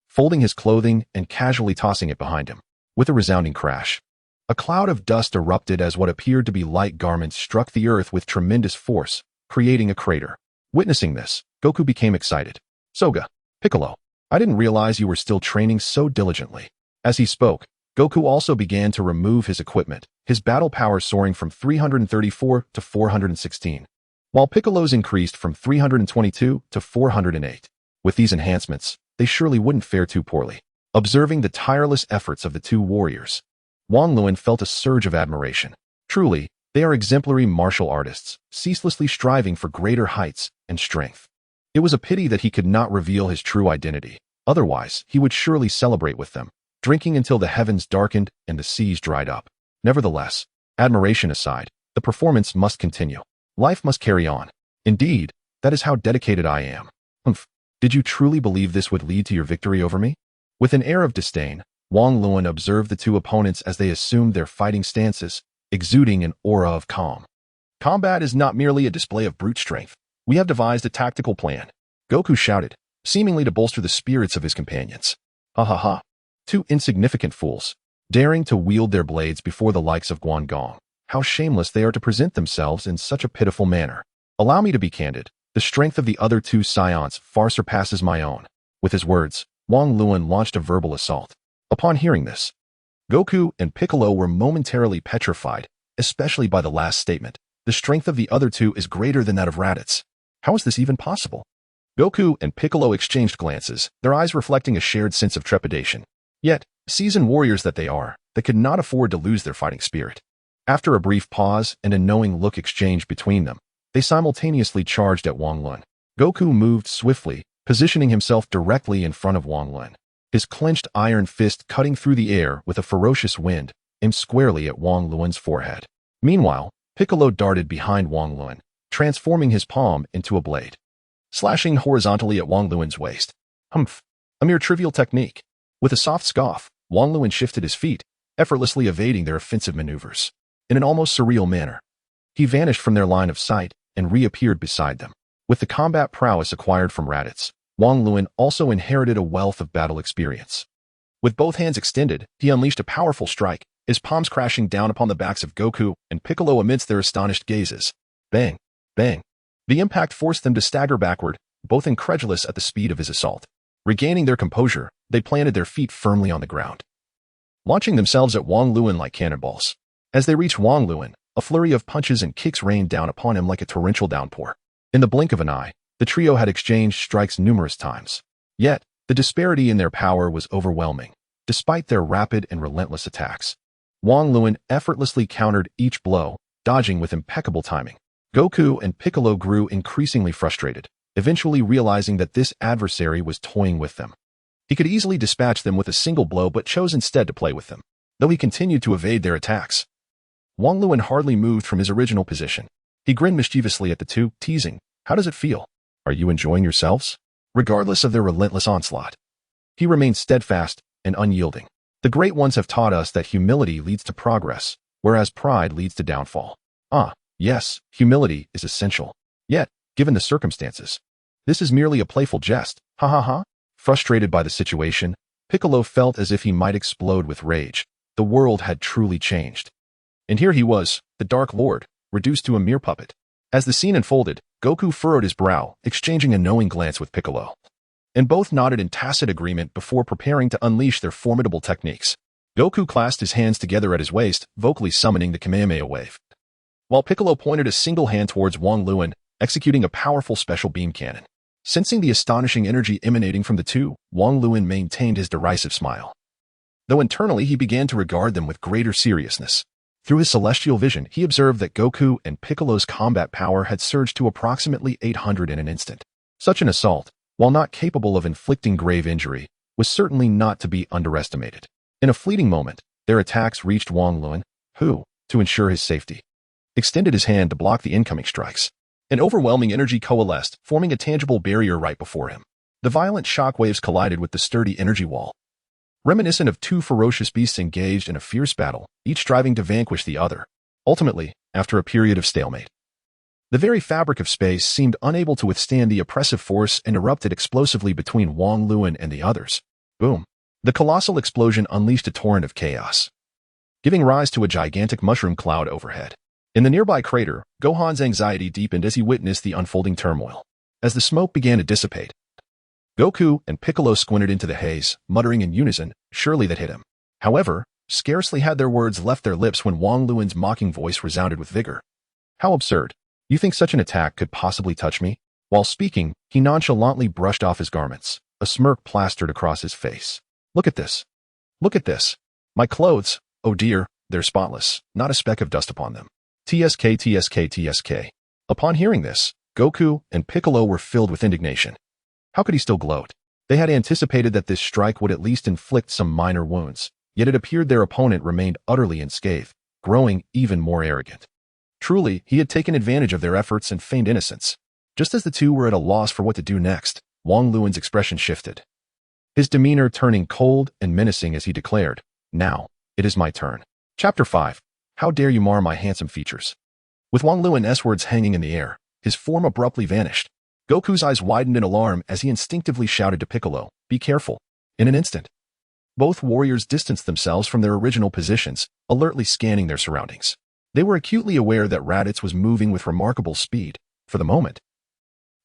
folding his clothing and casually tossing it behind him. With a resounding crash, a cloud of dust erupted as what appeared to be light garments struck the earth with tremendous force, creating a crater. Witnessing this, Goku became excited. "Soga, Piccolo, I didn't realize you were still training so diligently." As he spoke, Goku also began to remove his equipment, his battle power soaring from 334 to 416, while Piccolo's increased from 322 to 408. With these enhancements, they surely wouldn't fare too poorly. Observing the tireless efforts of the two warriors, Wang Luan felt a surge of admiration. Truly, they are exemplary martial artists, ceaselessly striving for greater heights and strength. It was a pity that he could not reveal his true identity. Otherwise, he would surely celebrate with them, drinking until the heavens darkened and the seas dried up. Nevertheless, admiration aside, the performance must continue. Life must carry on. Indeed, that is how dedicated I am. Humph. Did you truly believe this would lead to your victory over me? With an air of disdain, Wang Luan observed the two opponents as they assumed their fighting stances, exuding an aura of calm. "Combat is not merely a display of brute strength. We have devised a tactical plan," Goku shouted, seemingly to bolster the spirits of his companions. "Ha ha ha. Two insignificant fools, daring to wield their blades before the likes of Guangong. How shameless they are to present themselves in such a pitiful manner. Allow me to be candid. The strength of the other two scions far surpasses my own." With his words, Wang Luan launched a verbal assault. Upon hearing this, Goku and Piccolo were momentarily petrified, especially by the last statement. The strength of the other two is greater than that of Raditz. How is this even possible? Goku and Piccolo exchanged glances, their eyes reflecting a shared sense of trepidation. Yet, seasoned warriors that they are, they could not afford to lose their fighting spirit. After a brief pause and a knowing look exchanged between them, they simultaneously charged at Wang Luan. Goku moved swiftly, positioning himself directly in front of Wang Luan. His clenched iron fist cutting through the air with a ferocious wind, aimed squarely at Wang Luan's forehead. Meanwhile, Piccolo darted behind Wang Luan, transforming his palm into a blade, slashing horizontally at Wang Luan's waist. "Humph, a mere trivial technique." With a soft scoff, Wang Luan shifted his feet, effortlessly evading their offensive maneuvers. In an almost surreal manner, he vanished from their line of sight and reappeared beside them. With the combat prowess acquired from Raditz, Wang Luan also inherited a wealth of battle experience. With both hands extended, he unleashed a powerful strike, his palms crashing down upon the backs of Goku and Piccolo amidst their astonished gazes. Bang! Bang! The impact forced them to stagger backward, both incredulous at the speed of his assault. Regaining their composure, they planted their feet firmly on the ground, launching themselves at Wang Luan like cannonballs. As they reached Wang Luan, a flurry of punches and kicks rained down upon him like a torrential downpour. In the blink of an eye, the trio had exchanged strikes numerous times. Yet, the disparity in their power was overwhelming. Despite their rapid and relentless attacks, Wang Luan effortlessly countered each blow, dodging with impeccable timing. Goku and Piccolo grew increasingly frustrated, eventually realizing that this adversary was toying with them. He could easily dispatch them with a single blow but chose instead to play with them, though he continued to evade their attacks. Wang Luan hardly moved from his original position. He grinned mischievously at the two, teasing, "How does it feel? Are you enjoying yourselves?" regardless of their relentless onslaught. He remained steadfast and unyielding. The great ones have taught us that humility leads to progress, whereas pride leads to downfall. Yes, humility is essential. Yet, given the circumstances, this is merely a playful jest. Ha ha ha. Frustrated by the situation, Piccolo felt as if he might explode with rage. The world had truly changed. And here he was, the Dark Lord, reduced to a mere puppet. As the scene unfolded, Goku furrowed his brow, exchanging a knowing glance with Piccolo. And both nodded in tacit agreement before preparing to unleash their formidable techniques. Goku clasped his hands together at his waist, vocally summoning the Kamehameha wave, while Piccolo pointed a single hand towards Wang Luan, executing a powerful special beam cannon. Sensing the astonishing energy emanating from the two, Wang Luan maintained his derisive smile, though internally he began to regard them with greater seriousness. Through his celestial vision, he observed that Goku and Piccolo's combat power had surged to approximately 800 in an instant. Such an assault, while not capable of inflicting grave injury, was certainly not to be underestimated. In a fleeting moment, their attacks reached Wang Luan, who, to ensure his safety, extended his hand to block the incoming strikes. An overwhelming energy coalesced, forming a tangible barrier right before him. The violent shockwaves collided with the sturdy energy wall, reminiscent of two ferocious beasts engaged in a fierce battle, each striving to vanquish the other. Ultimately, after a period of stalemate, the very fabric of space seemed unable to withstand the oppressive force and erupted explosively between Wang Luan and the others. Boom! The colossal explosion unleashed a torrent of chaos, giving rise to a gigantic mushroom cloud overhead. In the nearby crater, Gohan's anxiety deepened as he witnessed the unfolding turmoil. As the smoke began to dissipate, Goku and Piccolo squinted into the haze, muttering in unison, "Surely that hit him." However, scarcely had their words left their lips when Wang Luan's mocking voice resounded with vigor. "How absurd. You think such an attack could possibly touch me?" While speaking, he nonchalantly brushed off his garments. A smirk plastered across his face. "Look at this. Look at this. My clothes, oh dear, they're spotless, not a speck of dust upon them. TSK, TSK, TSK. Upon hearing this, Goku and Piccolo were filled with indignation. How could he still gloat? They had anticipated that this strike would at least inflict some minor wounds, yet it appeared their opponent remained utterly unscathed, growing even more arrogant. Truly, he had taken advantage of their efforts and feigned innocence. Just as the two were at a loss for what to do next, Wang Luan's expression shifted, his demeanor turning cold and menacing as he declared, "Now, it is my turn." Chapter 5. How dare you mar my handsome features? With Wang Luan's words hanging in the air, his form abruptly vanished. Goku's eyes widened in alarm as he instinctively shouted to Piccolo, "Be careful." In an instant, both warriors distanced themselves from their original positions, alertly scanning their surroundings. They were acutely aware that Raditz was moving with remarkable speed. For the moment,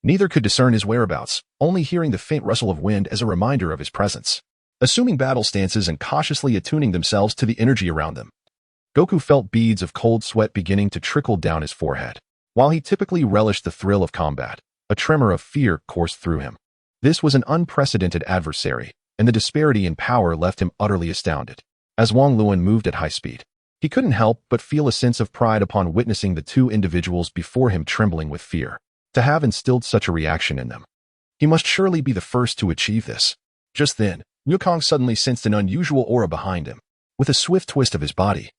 neither could discern his whereabouts, only hearing the faint rustle of wind as a reminder of his presence. Assuming battle stances and cautiously attuning themselves to the energy around them, Goku felt beads of cold sweat beginning to trickle down his forehead. While he typically relished the thrill of combat, a tremor of fear coursed through him. This was an unprecedented adversary, and the disparity in power left him utterly astounded. As Wang Luan moved at high speed, he couldn't help but feel a sense of pride upon witnessing the two individuals before him trembling with fear. To have instilled such a reaction in them, he must surely be the first to achieve this. Just then, Wukong suddenly sensed an unusual aura behind him. With a swift twist of his body,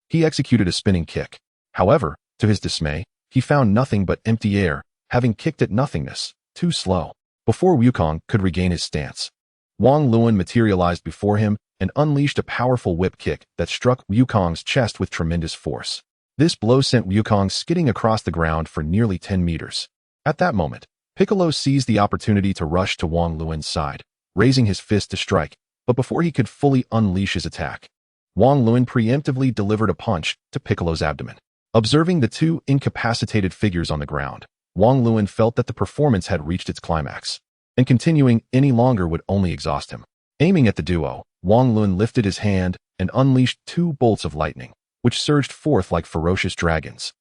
he executed a spinning kick. However, to his dismay, he found nothing but empty air, having kicked at nothingness, too slow. Before Wukong could regain his stance, Wang Luan materialized before him and unleashed a powerful whip kick that struck Wukong's chest with tremendous force. This blow sent Wukong skidding across the ground for nearly 10 meters. At that moment, Piccolo seized the opportunity to rush to Wang Luan's side, raising his fist to strike, but before he could fully unleash his attack, Wang Luan preemptively delivered a punch to Piccolo's abdomen. Observing the two incapacitated figures on the ground, Wang Luan felt that the performance had reached its climax, and continuing any longer would only exhaust him. Aiming at the duo, Wang Luan lifted his hand and unleashed two bolts of lightning, which surged forth like ferocious dragons,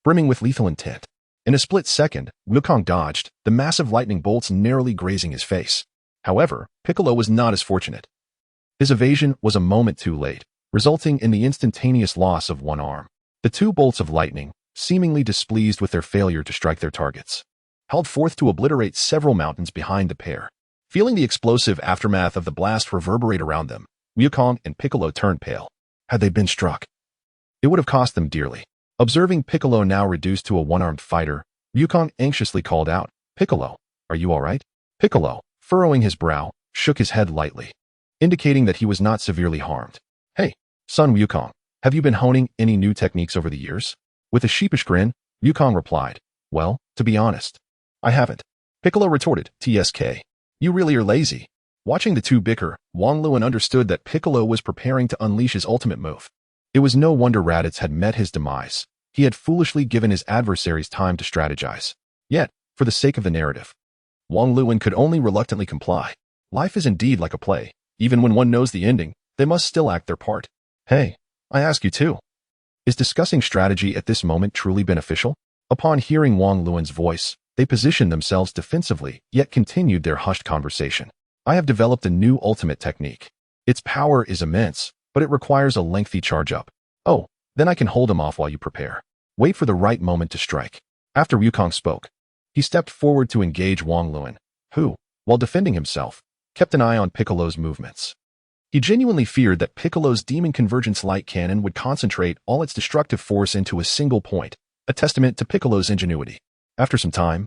brimming with lethal intent. In a split second, Wukong dodged, the massive lightning bolts narrowly grazing his face. However, Piccolo was not as fortunate. His evasion was a moment too late, resulting in the instantaneous loss of one arm. The two bolts of lightning, seemingly displeased with their failure to strike their targets, held forth to obliterate several mountains behind the pair. Feeling the explosive aftermath of the blast reverberate around them, Wukong and Piccolo turned pale. Had they been struck, it would have cost them dearly. Observing Piccolo now reduced to a one-armed fighter, Wukong anxiously called out, "Piccolo, are you all right?" Piccolo, furrowing his brow, shook his head lightly, indicating that he was not severely harmed. Hey, son Wukong, have you been honing any new techniques over the years? With a sheepish grin, Wukong replied, well, to be honest, I haven't. Piccolo retorted, TSK. You really are lazy. Watching the two bicker, Wang Luan understood that Piccolo was preparing to unleash his ultimate move. It was no wonder Raditz had met his demise. He had foolishly given his adversaries time to strategize. Yet, for the sake of the narrative, Wang Luan could only reluctantly comply. Life is indeed like a play. Even when one knows the ending, they must still act their part. Hey, I ask you too. Is discussing strategy at this moment truly beneficial? Upon hearing Wang Luan's voice, they positioned themselves defensively, yet continued their hushed conversation. I have developed a new ultimate technique. Its power is immense, but it requires a lengthy charge-up. Oh, then I can hold him off while you prepare. Wait for the right moment to strike. After Wukong spoke, he stepped forward to engage Wang Luan, who, while defending himself, kept an eye on Piccolo's movements. He genuinely feared that Piccolo's Demon Convergence light cannon would concentrate all its destructive force into a single point, a testament to Piccolo's ingenuity. After some time,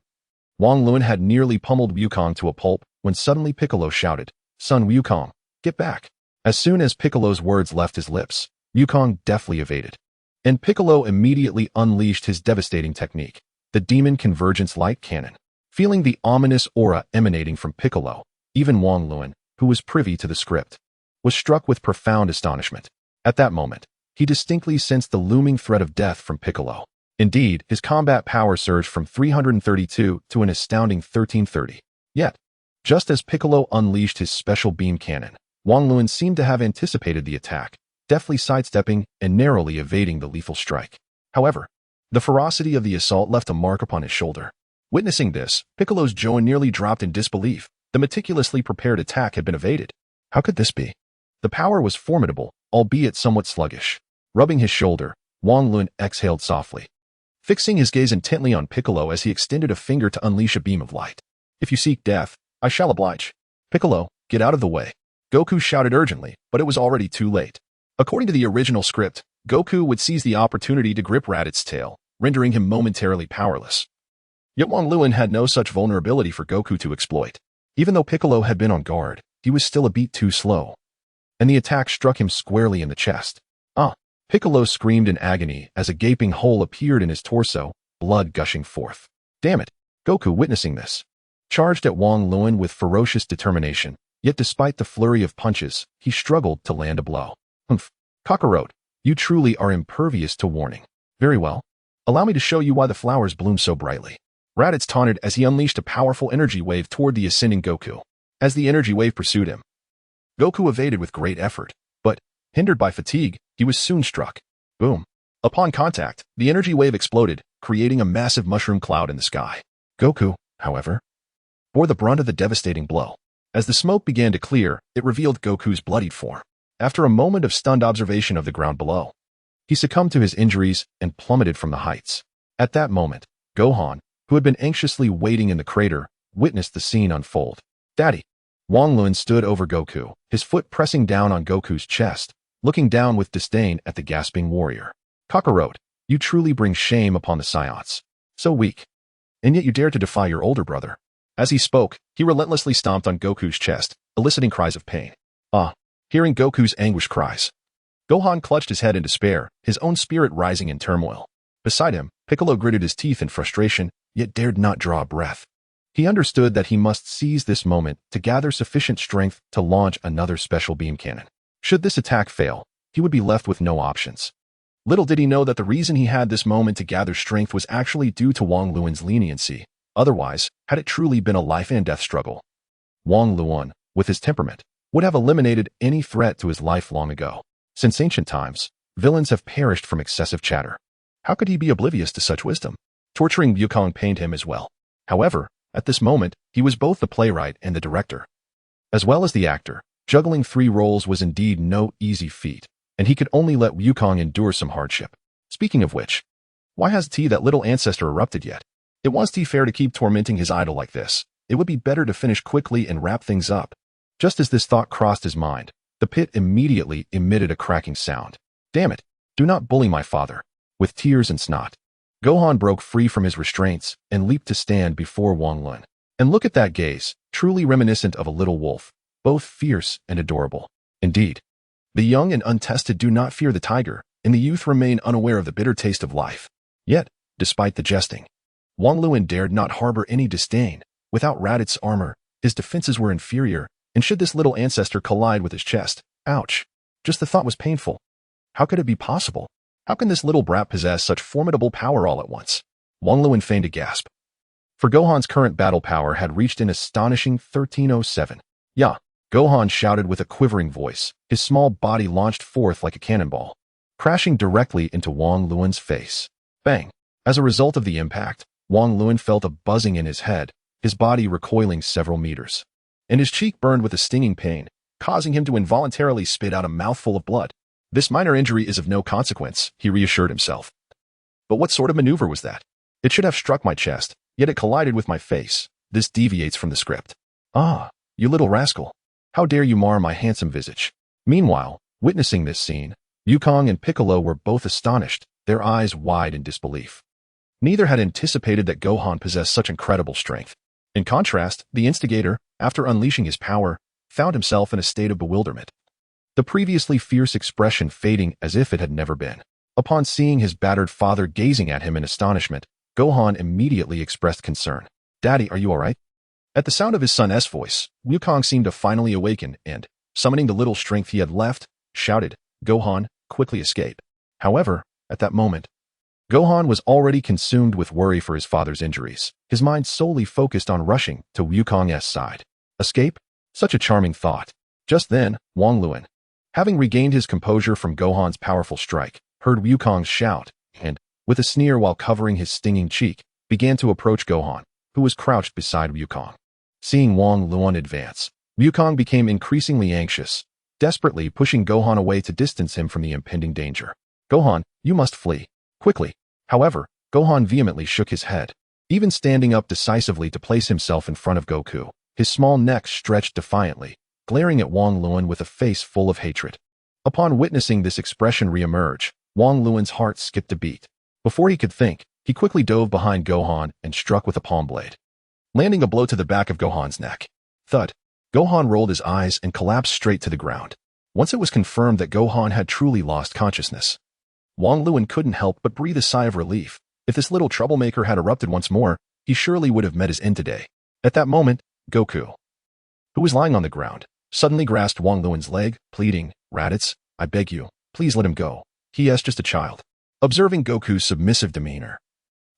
Wang Luan had nearly pummeled Wukong to a pulp when suddenly Piccolo shouted, Son Wukong, get back. As soon as Piccolo's words left his lips, Wukong deftly evaded. And Piccolo immediately unleashed his devastating technique, the Demon Convergence light cannon. Feeling the ominous aura emanating from Piccolo, even Wang Luan, who was privy to the script, was struck with profound astonishment. At that moment, he distinctly sensed the looming threat of death from Piccolo. Indeed, his combat power surged from 332 to an astounding 1330. Yet, just as Piccolo unleashed his special beam cannon, Wang Luan seemed to have anticipated the attack, deftly sidestepping and narrowly evading the lethal strike. However, the ferocity of the assault left a mark upon his shoulder. Witnessing this, Piccolo's jaw nearly dropped in disbelief. The meticulously prepared attack had been evaded. How could this be? The power was formidable, albeit somewhat sluggish. Rubbing his shoulder, Wang Luan exhaled softly, fixing his gaze intently on Piccolo as he extended a finger to unleash a beam of light. If you seek death, I shall oblige. Piccolo, get out of the way. Goku shouted urgently, but it was already too late. According to the original script, Goku would seize the opportunity to grip Raditz's tail, rendering him momentarily powerless. Yet Wang Luan had no such vulnerability for Goku to exploit. Even though Piccolo had been on guard, he was still a beat too slow, and the attack struck him squarely in the chest. Piccolo screamed in agony as a gaping hole appeared in his torso, blood gushing forth. Damn it! Goku, witnessing this, charged at Wang Luan with ferocious determination, yet despite the flurry of punches, he struggled to land a blow. Humph! Kakarot, you truly are impervious to warning. Very well. Allow me to show you why the flowers bloom so brightly. Raditz taunted as he unleashed a powerful energy wave toward the ascending Goku. As the energy wave pursued him, Goku evaded with great effort, but, hindered by fatigue, he was soon struck. Boom. Upon contact, the energy wave exploded, creating a massive mushroom cloud in the sky. Goku, however, bore the brunt of the devastating blow. As the smoke began to clear, it revealed Goku's bloodied form. After a moment of stunned observation of the ground below, he succumbed to his injuries and plummeted from the heights. At that moment, Gohan, who had been anxiously waiting in the crater, witnessed the scene unfold. Daddy! Wang Luan stood over Goku, his foot pressing down on Goku's chest, looking down with disdain at the gasping warrior. Kakarot, you truly bring shame upon the Saiyans. So weak. And yet you dare to defy your older brother. As he spoke, he relentlessly stomped on Goku's chest, eliciting cries of pain. Hearing Goku's anguished cries, Gohan clutched his head in despair, his own spirit rising in turmoil. Beside him, Piccolo gritted his teeth in frustration, yet dared not draw a breath. He understood that he must seize this moment to gather sufficient strength to launch another special beam cannon. Should this attack fail, he would be left with no options. Little did he know that the reason he had this moment to gather strength was actually due to Wang Luan's leniency. Otherwise, had it truly been a life-and-death struggle, Wang Luan, with his temperament, would have eliminated any threat to his life long ago. Since ancient times, villains have perished from excessive chatter. How could he be oblivious to such wisdom? Torturing Wukong pained him as well. However, at this moment, he was both the playwright and the director, as well as the actor. Juggling three roles was indeed no easy feat, and he could only let Wukong endure some hardship. Speaking of which, why hasn't that little ancestor erupted yet? It wasn't fair to keep tormenting his idol like this. It would be better to finish quickly and wrap things up. Just as this thought crossed his mind, the pit immediately emitted a cracking sound. Damn it! Do not bully my father. With tears and snot, Gohan broke free from his restraints and leaped to stand before Wang Luan. And look at that gaze, truly reminiscent of a little wolf, both fierce and adorable. Indeed, the young and untested do not fear the tiger, and the youth remain unaware of the bitter taste of life. Yet, despite the jesting, Wang Luan dared not harbor any disdain. Without Raditz armor, his defenses were inferior, and should this little ancestor collide with his chest, ouch. Just the thought was painful. How could it be possible? How can this little brat possess such formidable power all at once? Wang Luan feigned a gasp. For Gohan's current battle power had reached an astonishing 1307. Yeah, Gohan shouted with a quivering voice, his small body launched forth like a cannonball, crashing directly into Wang Luan's face. Bang! As a result of the impact, Wang Luan felt a buzzing in his head, his body recoiling several meters. And his cheek burned with a stinging pain, causing him to involuntarily spit out a mouthful of blood. This minor injury is of no consequence, he reassured himself. But what sort of maneuver was that? It should have struck my chest, yet it collided with my face. This deviates from the script. Ah, you little rascal. How dare you mar my handsome visage? Meanwhile, witnessing this scene, Wukong and Piccolo were both astonished, their eyes wide in disbelief. Neither had anticipated that Gohan possessed such incredible strength. In contrast, the instigator, after unleashing his power, found himself in a state of bewilderment, the previously fierce expression fading as if it had never been. Upon seeing his battered father gazing at him in astonishment, Gohan immediately expressed concern. Daddy, are you all right? At the sound of his son's voice, Wukong seemed to finally awaken and, summoning the little strength he had left, shouted, Gohan, quickly escape. However, at that moment, Gohan was already consumed with worry for his father's injuries, his mind solely focused on rushing to Wukong's side. Escape? Such a charming thought. Just then, Wang Luan, having regained his composure from Gohan's powerful strike, heard Wukong's shout, and, with a sneer while covering his stinging cheek, began to approach Gohan, who was crouched beside Wukong. Seeing Wang Luan advance, Wukong became increasingly anxious, desperately pushing Gohan away to distance him from the impending danger. Gohan, you must flee. Quickly. However, Gohan vehemently shook his head, even standing up decisively to place himself in front of Goku, his small neck stretched defiantly, glaring at Wang Luan with a face full of hatred. Upon witnessing this expression reemerge, Wang Luan's heart skipped a beat. Before he could think, he quickly dove behind Gohan and struck with a palm blade, landing a blow to the back of Gohan's neck. Thud. Gohan rolled his eyes and collapsed straight to the ground. Once it was confirmed that Gohan had truly lost consciousness, Wang Luan couldn't help but breathe a sigh of relief. If this little troublemaker had erupted once more, he surely would have met his end today. At that moment, Goku, who was lying on the ground, suddenly grasped Wang Luan's leg, pleading, Raditz, I beg you, please let him go. He is just a child. Observing Goku's submissive demeanor,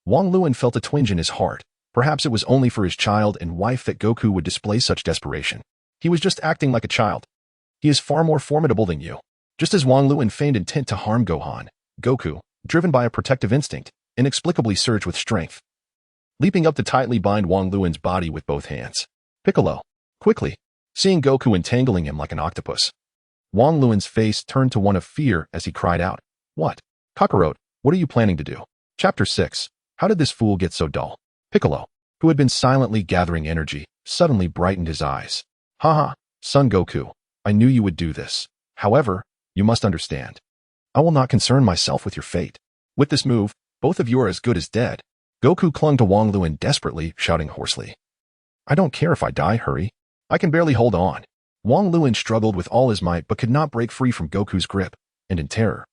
Wang Luan felt a twinge in his heart. Perhaps it was only for his child and wife that Goku would display such desperation. He was just acting like a child. He is far more formidable than you. Just as Wang Luan feigned intent to harm Gohan, Goku, driven by a protective instinct, inexplicably surged with strength, leaping up to tightly bind Wang Luan's body with both hands. Piccolo, quickly, seeing Goku entangling him like an octopus. Wang Luan's face turned to one of fear as he cried out, What? Kakarot, what are you planning to do? Chapter 6. How did this fool get so dull? Piccolo, who had been silently gathering energy, suddenly brightened his eyes. Haha, son Goku, I knew you would do this. However, you must understand. I will not concern myself with your fate. With this move, both of you are as good as dead. Goku clung to Wang Luan desperately, shouting hoarsely. I don't care if I die, hurry. I can barely hold on. Wang Luan struggled with all his might but could not break free from Goku's grip, and in terror,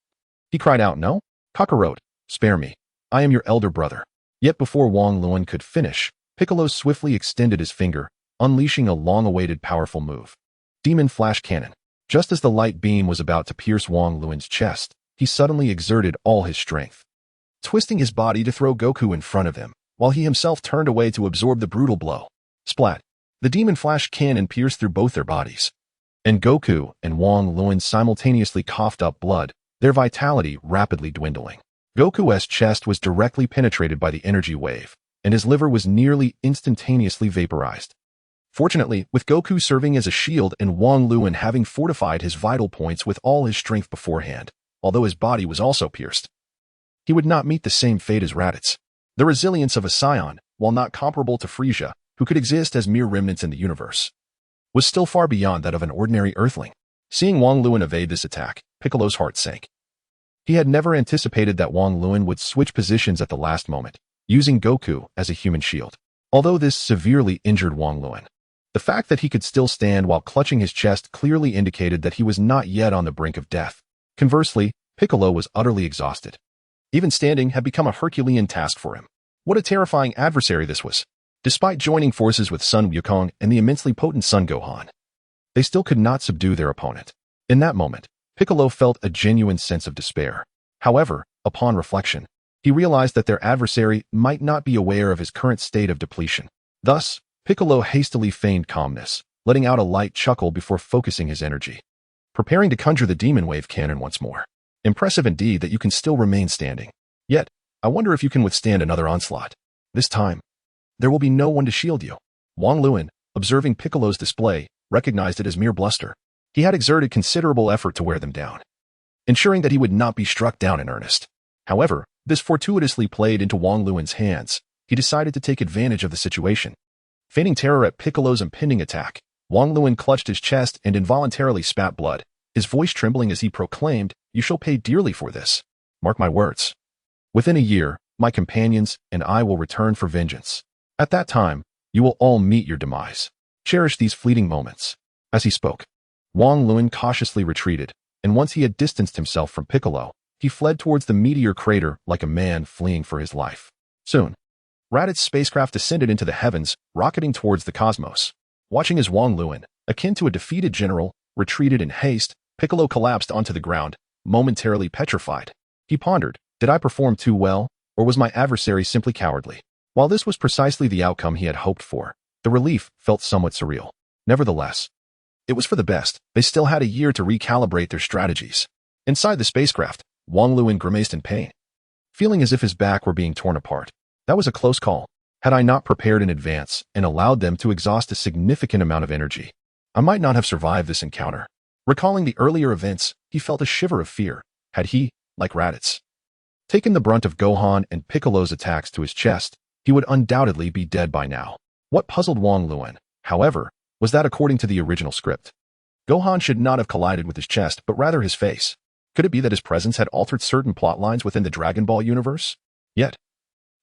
he cried out, No, Kakarot, spare me. I am your elder brother. Yet before Wang Luan could finish, Piccolo swiftly extended his finger, unleashing a long-awaited powerful move. Demon Flash Cannon. Just as the light beam was about to pierce Wang Luan's chest, he suddenly exerted all his strength, twisting his body to throw Goku in front of him, while he himself turned away to absorb the brutal blow. Splat. The Demon Flash Cannon pierced through both their bodies, and Goku and Wang Luan simultaneously coughed up blood, their vitality rapidly dwindling. Goku's chest was directly penetrated by the energy wave, and his liver was nearly instantaneously vaporized. Fortunately, with Goku serving as a shield and Wang Luan having fortified his vital points with all his strength beforehand, although his body was also pierced, he would not meet the same fate as Raditz. The resilience of a scion, while not comparable to Frieza, who could exist as mere remnants in the universe, was still far beyond that of an ordinary earthling. Seeing Wang Luan evade this attack, Piccolo's heart sank. He had never anticipated that Wang Luan would switch positions at the last moment, using Goku as a human shield. although this severely injured Wang Luan. The fact that he could still stand while clutching his chest clearly indicated that he was not yet on the brink of death. Conversely, Piccolo was utterly exhausted. Even standing had become a Herculean task for him. What a terrifying adversary this was. Despite joining forces with Sun Wukong and the immensely potent Sun Gohan, they still could not subdue their opponent. In that moment, Piccolo felt a genuine sense of despair. However, upon reflection, he realized that their adversary might not be aware of his current state of depletion. Thus, Piccolo hastily feigned calmness, letting out a light chuckle before focusing his energy, preparing to conjure the Demon Wave Cannon once more. Impressive indeed that you can still remain standing. Yet, I wonder if you can withstand another onslaught. This time, there will be no one to shield you. Wang Luan, observing Piccolo's display, recognized it as mere bluster. He had exerted considerable effort to wear them down, ensuring that he would not be struck down in earnest. However, this fortuitously played into Wang Luan's hands. He decided to take advantage of the situation. Feigning terror at Piccolo's impending attack, Wang Luan clutched his chest and involuntarily spat blood, his voice trembling as he proclaimed, "You shall pay dearly for this. Mark my words. Within a year, my companions and I will return for vengeance. At that time, you will all meet your demise. Cherish these fleeting moments." As he spoke, Wang Luan cautiously retreated, and once he had distanced himself from Piccolo, he fled towards the meteor crater like a man fleeing for his life. Soon, Raditz' spacecraft descended into the heavens, rocketing towards the cosmos. Watching as Wang Luan, akin to a defeated general, retreated in haste, Piccolo collapsed onto the ground, momentarily petrified. He pondered, did I perform too well, or was my adversary simply cowardly? While this was precisely the outcome he had hoped for, the relief felt somewhat surreal. Nevertheless, it was for the best. They still had a year to recalibrate their strategies. Inside the spacecraft, Wang Luan grimaced in pain, feeling as if his back were being torn apart. That was a close call. Had I not prepared in advance and allowed them to exhaust a significant amount of energy, I might not have survived this encounter. Recalling the earlier events, he felt a shiver of fear. Had he, like Raditz, taken the brunt of Gohan and Piccolo's attacks to his chest, he would undoubtedly be dead by now. What puzzled Wang Luan, however, was that according to the original script, Gohan should not have collided with his chest, but rather his face. Could it be that his presence had altered certain plot lines within the Dragon Ball universe? Yet,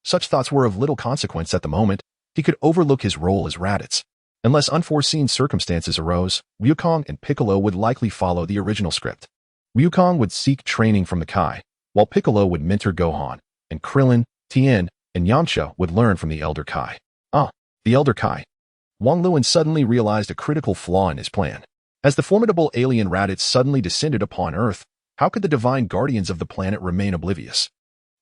such thoughts were of little consequence at the moment. He could overlook his role as Raditz. Unless unforeseen circumstances arose, Wukong and Piccolo would likely follow the original script. Wukong would seek training from the Kai, while Piccolo would mentor Gohan, and Krillin, Tien, and Yamcha would learn from the Elder Kai. The Elder Kai. Wang Luan suddenly realized a critical flaw in his plan. As the formidable alien Raditz suddenly descended upon Earth, how could the divine guardians of the planet remain oblivious?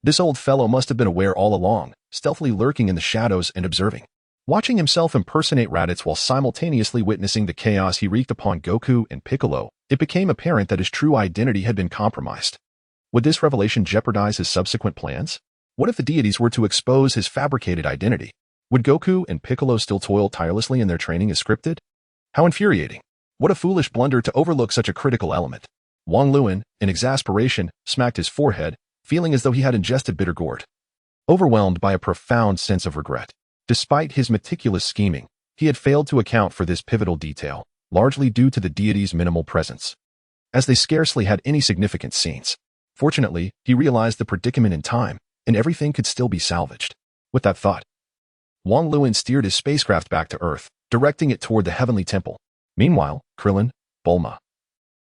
This old fellow must have been aware all along, stealthily lurking in the shadows and observing. Watching himself impersonate Raditz while simultaneously witnessing the chaos he wreaked upon Goku and Piccolo, it became apparent that his true identity had been compromised. Would this revelation jeopardize his subsequent plans? What if the deities were to expose his fabricated identity? Would Goku and Piccolo still toil tirelessly in their training as scripted? How infuriating. What a foolish blunder to overlook such a critical element. Wang Luan, in exasperation, smacked his forehead, feeling as though he had ingested bitter gourd. Overwhelmed by a profound sense of regret. Despite his meticulous scheming, he had failed to account for this pivotal detail, largely due to the deity's minimal presence, as they scarcely had any significant scenes. Fortunately, he realized the predicament in time, and everything could still be salvaged. With that thought, Wang Luan steered his spacecraft back to Earth, directing it toward the Heavenly Temple. Meanwhile, Krillin, Bulma,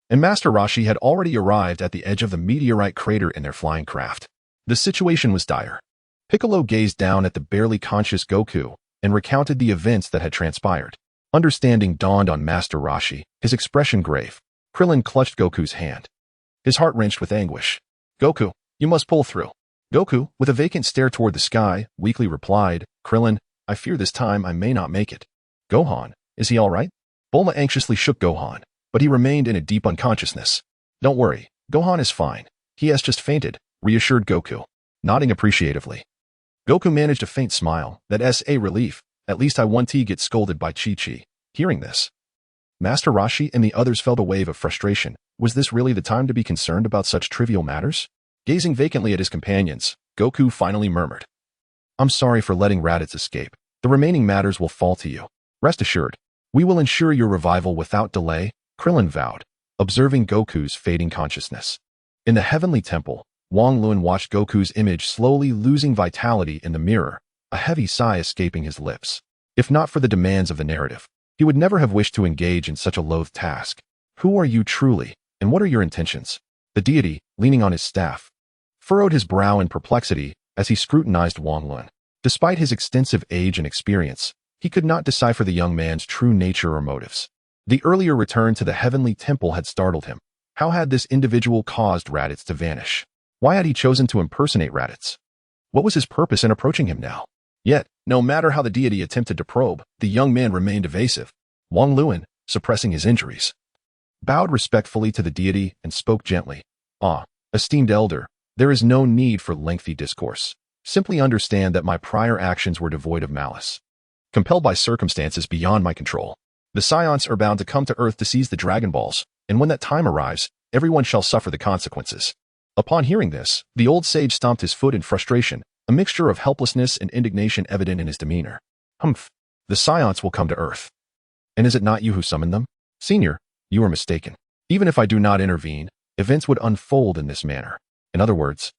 and Master Roshi had already arrived at the edge of the meteorite crater in their flying craft. The situation was dire. Piccolo gazed down at the barely conscious Goku and recounted the events that had transpired. Understanding dawned on Master Roshi, his expression grave. Krillin clutched Goku's hand, his heart wrenched with anguish. "Goku, you must pull through." Goku, with a vacant stare toward the sky, weakly replied, "Krillin, I fear this time I may not make it." "Gohan, is he all right?" Bulma anxiously shook Gohan, but he remained in a deep unconsciousness. "Don't worry, Gohan is fine. He has just fainted," reassured Goku, nodding appreciatively. Goku managed a faint smile, that's a relief. At least I won't get scolded by Chi-Chi. Hearing this, Master Roshi and the others felt a wave of frustration. Was this really the time to be concerned about such trivial matters? Gazing vacantly at his companions, Goku finally murmured, "I'm sorry for letting Raditz escape. The remaining matters will fall to you. Rest assured, we will ensure your revival without delay," Krillin vowed, observing Goku's fading consciousness. In the Heavenly Temple, Wang Luan watched Goku's image slowly losing vitality in the mirror, a heavy sigh escaping his lips. If not for the demands of the narrative, he would never have wished to engage in such a loathed task. Who are you truly, and what are your intentions? The deity, leaning on his staff, furrowed his brow in perplexity as he scrutinized Wang Lun. Despite his extensive age and experience, he could not decipher the young man's true nature or motives. The earlier return to the heavenly temple had startled him. How had this individual caused Raditz to vanish? Why had he chosen to impersonate Raditz? What was his purpose in approaching him now? Yet, no matter how the deity attempted to probe, the young man remained evasive. Wang Lun, suppressing his injuries, bowed respectfully to the deity and spoke gently. Esteemed elder, there is no need for lengthy discourse. Simply understand that my prior actions were devoid of malice, compelled by circumstances beyond my control. The Scions are bound to come to Earth to seize the Dragon Balls, and when that time arrives, everyone shall suffer the consequences. Upon hearing this, the old sage stomped his foot in frustration, a mixture of helplessness and indignation evident in his demeanor. Humph! The Scions will come to Earth. And is it not you who summoned them? Senior, you are mistaken. Even if I do not intervene, events would unfold in this manner. In other words,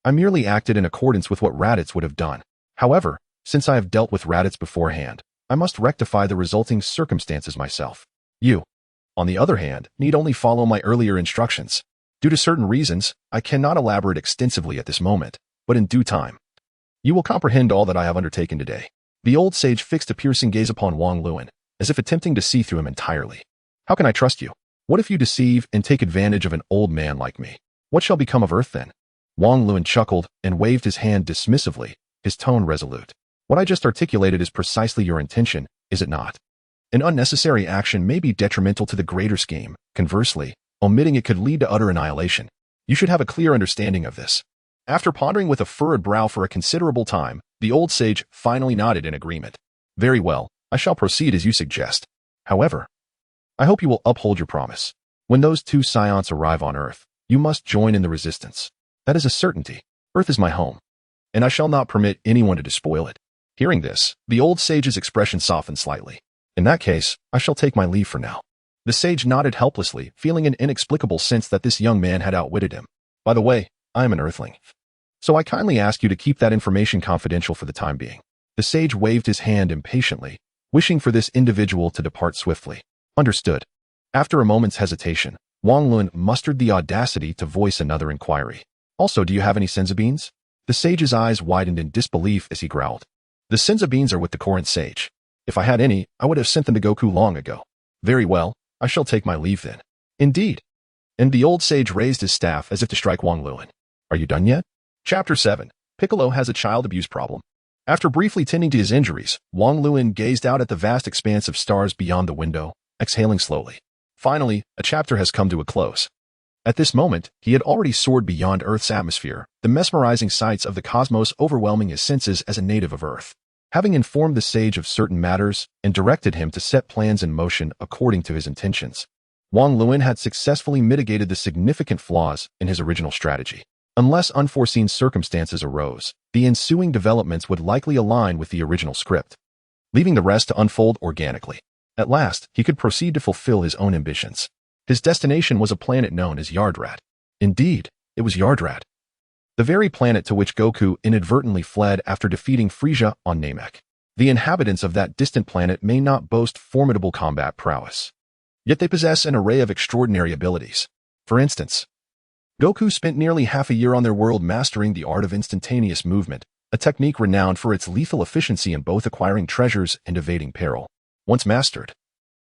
I merely acted in accordance with what Raditz would have done. However, since I have dealt with Raditz beforehand, I must rectify the resulting circumstances myself. You, on the other hand, need only follow my earlier instructions. Due to certain reasons, I cannot elaborate extensively at this moment, but in due time, you will comprehend all that I have undertaken today. The old sage fixed a piercing gaze upon Wang Lun, as if attempting to see through him entirely. How can I trust you? What if you deceive and take advantage of an old man like me? What shall become of Earth then? Wang Lun chuckled and waved his hand dismissively, his tone resolute. What I just articulated is precisely your intention, is it not? An unnecessary action may be detrimental to the greater scheme. Conversely, omitting it could lead to utter annihilation. You should have a clear understanding of this. After pondering with a furrowed brow for a considerable time, the old sage finally nodded in agreement. Very well, I shall proceed as you suggest. However, I hope you will uphold your promise. When those two Scions arrive on Earth, you must join in the resistance. That is a certainty. Earth is my home, and I shall not permit anyone to despoil it. Hearing this, the old sage's expression softened slightly. In that case, I shall take my leave for now. The sage nodded helplessly, feeling an inexplicable sense that this young man had outwitted him. By the way, I am an Earthling, so I kindly ask you to keep that information confidential for the time being. The sage waved his hand impatiently, wishing for this individual to depart swiftly. Understood. After a moment's hesitation, Wang Lun mustered the audacity to voice another inquiry. Also, do you have any senza beans? The sage's eyes widened in disbelief as he growled. The senza beans are with the current sage. If I had any, I would have sent them to Goku long ago. Very well, I shall take my leave then. Indeed. And the old sage raised his staff as if to strike Wang Lun. Are you done yet? Chapter 7. Piccolo has a child abuse problem. After briefly tending to his injuries, Wang Lun gazed out at the vast expanse of stars beyond the window, exhaling slowly. Finally, a chapter has come to a close. At this moment, he had already soared beyond Earth's atmosphere, the mesmerizing sights of the cosmos overwhelming his senses as a native of Earth. Having informed the sage of certain matters and directed him to set plans in motion according to his intentions, Wang Lun had successfully mitigated the significant flaws in his original strategy. Unless unforeseen circumstances arose, the ensuing developments would likely align with the original script, leaving the rest to unfold organically. At last, he could proceed to fulfill his own ambitions. His destination was a planet known as Yardrat. Indeed, it was Yardrat, the very planet to which Goku inadvertently fled after defeating Frieza on Namek. The inhabitants of that distant planet may not boast formidable combat prowess, yet they possess an array of extraordinary abilities. For instance, Goku spent nearly half a year on their world mastering the art of instantaneous movement, a technique renowned for its lethal efficiency in both acquiring treasures and evading peril. Once mastered,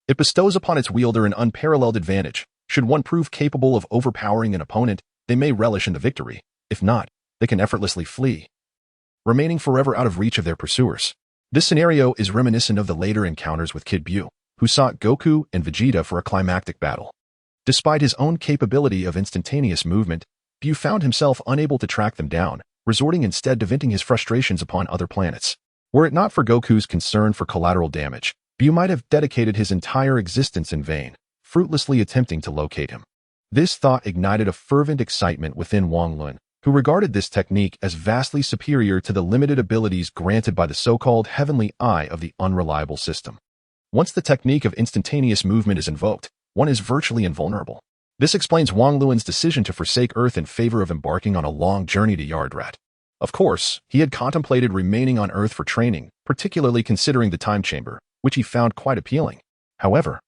it bestows upon its wielder an unparalleled advantage. Should one prove capable of overpowering an opponent, they may relish in the victory. If not, they can effortlessly flee, remaining forever out of reach of their pursuers. This scenario is reminiscent of the later encounters with Kid Buu, who sought Goku and Vegeta for a climactic battle. Despite his own capability of instantaneous movement, Buu found himself unable to track them down, resorting instead to venting his frustrations upon other planets. Were it not for Goku's concern for collateral damage, Buu might have dedicated his entire existence in vain, fruitlessly attempting to locate him. This thought ignited a fervent excitement within Wang Lun, who regarded this technique as vastly superior to the limited abilities granted by the so-called heavenly eye of the unreliable system. Once the technique of instantaneous movement is invoked, one is virtually invulnerable. This explains Wang Lun's decision to forsake Earth in favor of embarking on a long journey to Yardrat. Of course, he had contemplated remaining on Earth for training, particularly considering the time chamber, which he found quite appealing. However,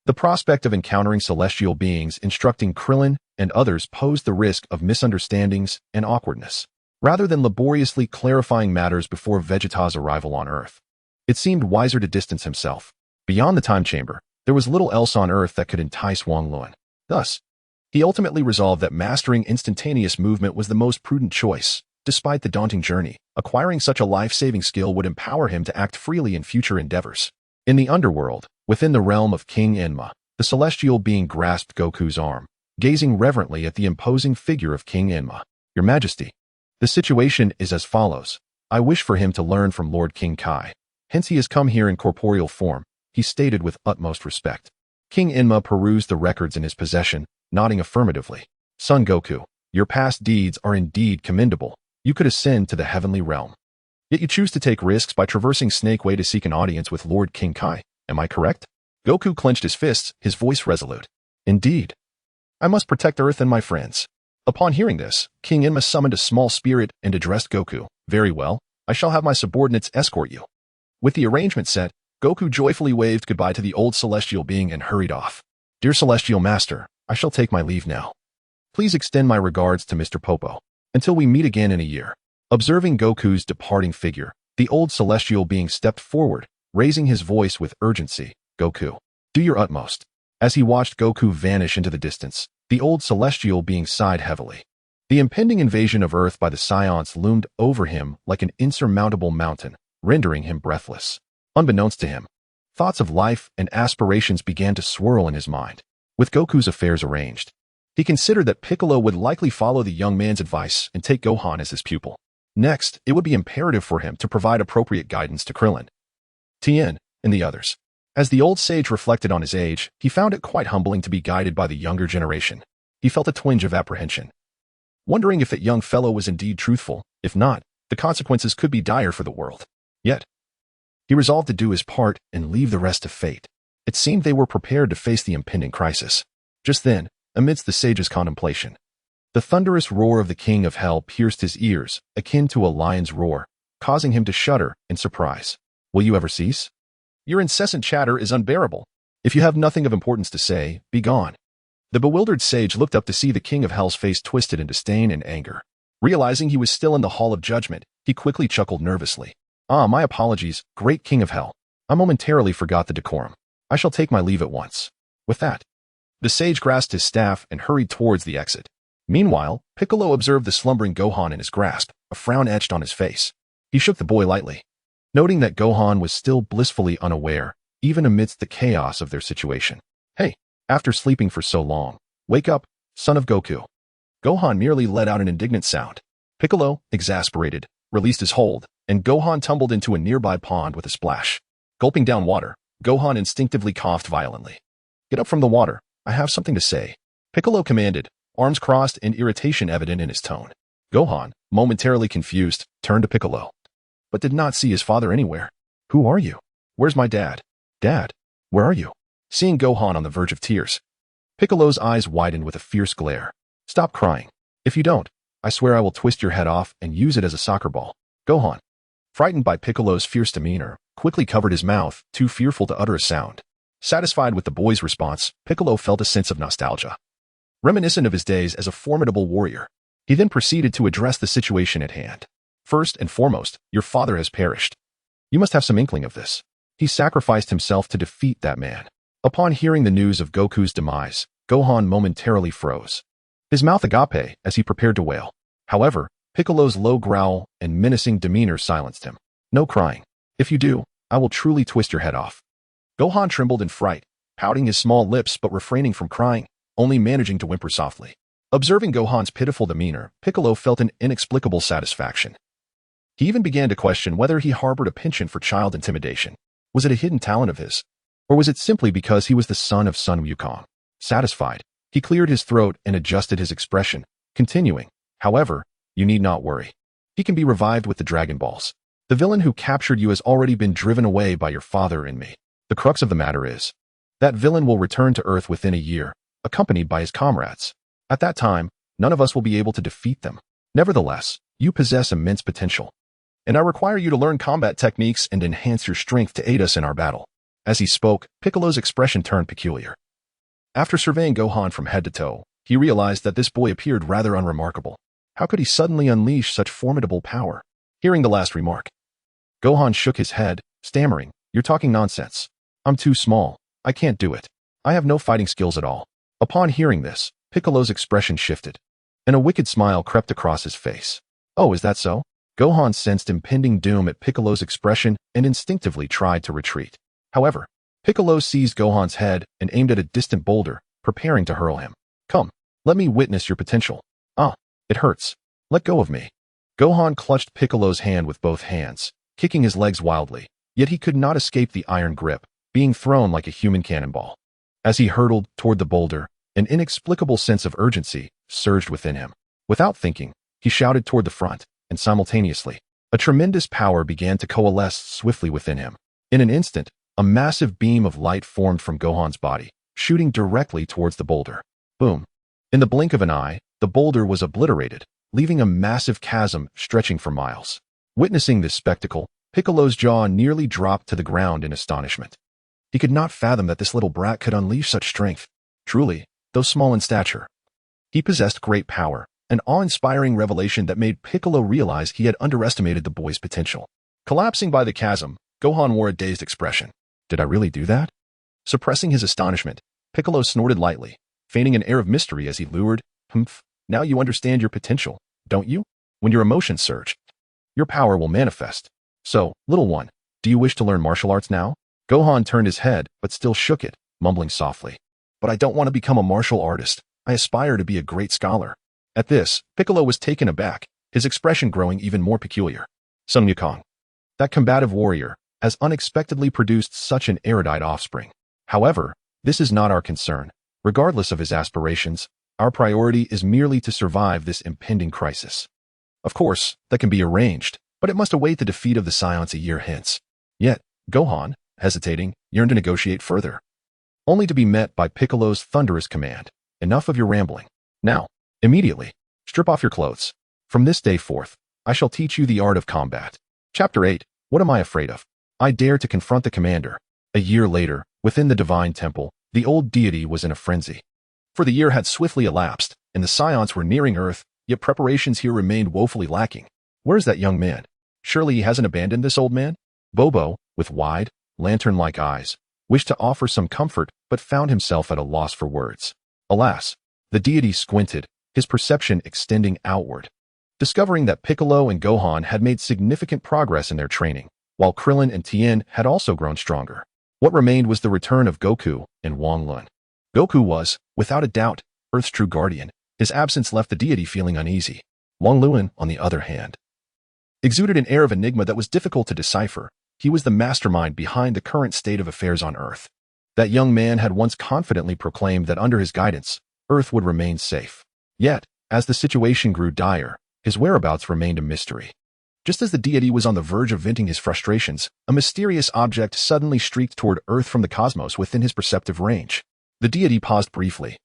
the prospect of encountering celestial beings instructing Krillin and others posed the risk of misunderstandings and awkwardness. Rather than laboriously clarifying matters before Vegeta's arrival on Earth, it seemed wiser to distance himself. Beyond the time chamber, there was little else on Earth that could entice Wang Luan. Thus, he ultimately resolved that mastering instantaneous movement was the most prudent choice. Despite the daunting journey, acquiring such a life-saving skill would empower him to act freely in future endeavors. In the underworld, within the realm of King Enma, the celestial being grasped Goku's arm, gazing reverently at the imposing figure of King Enma. Your Majesty, the situation is as follows. I wish for him to learn from Lord King Kai. Hence he has come here in corporeal form, he stated with utmost respect. King Enma perused the records in his possession, nodding affirmatively. Son Goku, your past deeds are indeed commendable. You could ascend to the heavenly realm. Yet you choose to take risks by traversing Snake Way to seek an audience with Lord King Kai. Am I correct? Goku clenched his fists, his voice resolute. Indeed. I must protect Earth and my friends. Upon hearing this, King Enma summoned a small spirit and addressed Goku. Very well, I shall have my subordinates escort you. With the arrangement set, Goku joyfully waved goodbye to the old celestial being and hurried off. Dear Celestial Master, I shall take my leave now. Please extend my regards to Mr. Popo. Until we meet again in a year. Observing Goku's departing figure, the old celestial being stepped forward, raising his voice with urgency. Goku, do your utmost. As he watched Goku vanish into the distance, the old celestial being sighed heavily. The impending invasion of Earth by the Scions loomed over him like an insurmountable mountain, rendering him breathless. Unbeknownst to him, thoughts of life and aspirations began to swirl in his mind. With Goku's affairs arranged, he considered that Piccolo would likely follow the young man's advice and take Gohan as his pupil. Next, it would be imperative for him to provide appropriate guidance to Krillin, Tien, and the others. As the old sage reflected on his age, he found it quite humbling to be guided by the younger generation. He felt a twinge of apprehension, wondering if that young fellow was indeed truthful. If not, the consequences could be dire for the world. Yet, he resolved to do his part and leave the rest to fate. It seemed they were prepared to face the impending crisis. Just then, amidst the sage's contemplation, the thunderous roar of the King of Hell pierced his ears, akin to a lion's roar, causing him to shudder in surprise. Will you ever cease? Your incessant chatter is unbearable. If you have nothing of importance to say, be gone. The bewildered sage looked up to see the King of Hell's face twisted in disdain and anger. Realizing he was still in the Hall of Judgment, he quickly chuckled nervously. My apologies, great King of Hell. I momentarily forgot the decorum. I shall take my leave at once. With that, the sage grasped his staff and hurried towards the exit. Meanwhile, Piccolo observed the slumbering Gohan in his grasp, a frown etched on his face. He shook the boy lightly, noting that Gohan was still blissfully unaware, even amidst the chaos of their situation. Hey, after sleeping for so long, wake up, son of Goku. Gohan merely let out an indignant sound. Piccolo, exasperated, released his hold, and Gohan tumbled into a nearby pond with a splash. Gulping down water, Gohan instinctively coughed violently. Get up from the water. I have something to say. Piccolo commanded, arms crossed and irritation evident in his tone. Gohan, momentarily confused, turned to Piccolo, but did not see his father anywhere. Who are you? Where's my dad? Dad, where are you? Seeing Gohan on the verge of tears, Piccolo's eyes widened with a fierce glare. Stop crying. If you don't, I swear I will twist your head off and use it as a soccer ball. Gohan, frightened by Piccolo's fierce demeanor, quickly covered his mouth, too fearful to utter a sound. Satisfied with the boy's response, Piccolo felt a sense of nostalgia, reminiscent of his days as a formidable warrior. He then proceeded to address the situation at hand. First and foremost, your father has perished. You must have some inkling of this. He sacrificed himself to defeat that man. Upon hearing the news of Goku's demise, Gohan momentarily froze, his mouth agape as he prepared to wail. However, Piccolo's low growl and menacing demeanor silenced him. No crying. If you do, I will truly twist your head off. Gohan trembled in fright, pouting his small lips but refraining from crying, only managing to whimper softly. Observing Gohan's pitiful demeanor, Piccolo felt an inexplicable satisfaction. He even began to question whether he harbored a penchant for child intimidation. Was it a hidden talent of his? Or was it simply because he was the son of Sun Wukong? Satisfied, he cleared his throat and adjusted his expression, continuing, however, you need not worry. He can be revived with the Dragon Balls. The villain who captured you has already been driven away by your father and me. The crux of the matter is, that villain will return to Earth within a year, accompanied by his comrades. At that time, none of us will be able to defeat them. Nevertheless, You possess immense potential, and I require you to learn combat techniques and enhance your strength to aid us in our battle." As he spoke, Piccolo's expression turned peculiar. After surveying Gohan from head to toe, he realized that this boy appeared rather unremarkable. How could he suddenly unleash such formidable power? Hearing the last remark, Gohan shook his head, stammering, "You're talking nonsense. I'm too small. I can't do it. I have no fighting skills at all." Upon hearing this, Piccolo's expression shifted, and a wicked smile crept across his face. "Oh, is that so?" Gohan sensed impending doom at Piccolo's expression and instinctively tried to retreat. However, Piccolo seized Gohan's head and aimed at a distant boulder, preparing to hurl him. "Come, let me witness your potential." "Ah, it hurts. Let go of me." Gohan clutched Piccolo's hand with both hands, kicking his legs wildly, yet he could not escape the iron grip, being thrown like a human cannonball. As he hurtled toward the boulder, an inexplicable sense of urgency surged within him. Without thinking, he shouted toward the front, and simultaneously, a tremendous power began to coalesce swiftly within him. In an instant, a massive beam of light formed from Gohan's body, shooting directly towards the boulder. Boom! In the blink of an eye, the boulder was obliterated, leaving a massive chasm stretching for miles. Witnessing this spectacle, Piccolo's jaw nearly dropped to the ground in astonishment. He could not fathom that this little brat could unleash such strength. Truly, though small in stature, he possessed great power, an awe-inspiring revelation that made Piccolo realize he had underestimated the boy's potential. Collapsing by the chasm, Gohan wore a dazed expression. "Did I really do that?" Suppressing his astonishment, Piccolo snorted lightly, feigning an air of mystery as he lured, "Humph, now you understand your potential, don't you? When your emotions surge, your power will manifest. So, little one, do you wish to learn martial arts now?" Gohan turned his head, but still shook it, mumbling softly, "But I don't want to become a martial artist. I aspire to be a great scholar." At this, Piccolo was taken aback, his expression growing even more peculiar. Sun Wukong, that combative warrior, has unexpectedly produced such an erudite offspring. However, this is not our concern. Regardless of his aspirations, our priority is merely to survive this impending crisis. Of course, that can be arranged, but it must await the defeat of the Scions a year hence. Yet, Gohan, hesitating, yearned to negotiate further, only to be met by Piccolo's thunderous command. "Enough of your rambling. Now, immediately, strip off your clothes. From this day forth, I shall teach you the art of combat." Chapter 8. What am I afraid of? I dare to confront the commander. A year later, within the divine temple, the old deity was in a frenzy. For the year had swiftly elapsed, and the Scions were nearing Earth, yet preparations here remained woefully lacking. Where's that young man? Surely he hasn't abandoned this old man? Bobo, with wide, lantern-like eyes, wished to offer some comfort, but found himself at a loss for words. Alas, the deity squinted, his perception extending outward, discovering that Piccolo and Gohan had made significant progress in their training, while Krillin and Tien had also grown stronger. What remained was the return of Goku and Wang Lun. Goku was, without a doubt, Earth's true guardian. His absence left the deity feeling uneasy. Wang Lun, on the other hand, exuded an air of enigma that was difficult to decipher. He was the mastermind behind the current state of affairs on Earth. That young man had once confidently proclaimed that under his guidance, Earth would remain safe. Yet, as the situation grew dire, his whereabouts remained a mystery. Just as the deity was on the verge of venting his frustrations, a mysterious object suddenly streaked toward Earth from the cosmos within his perceptive range. The deity paused briefly,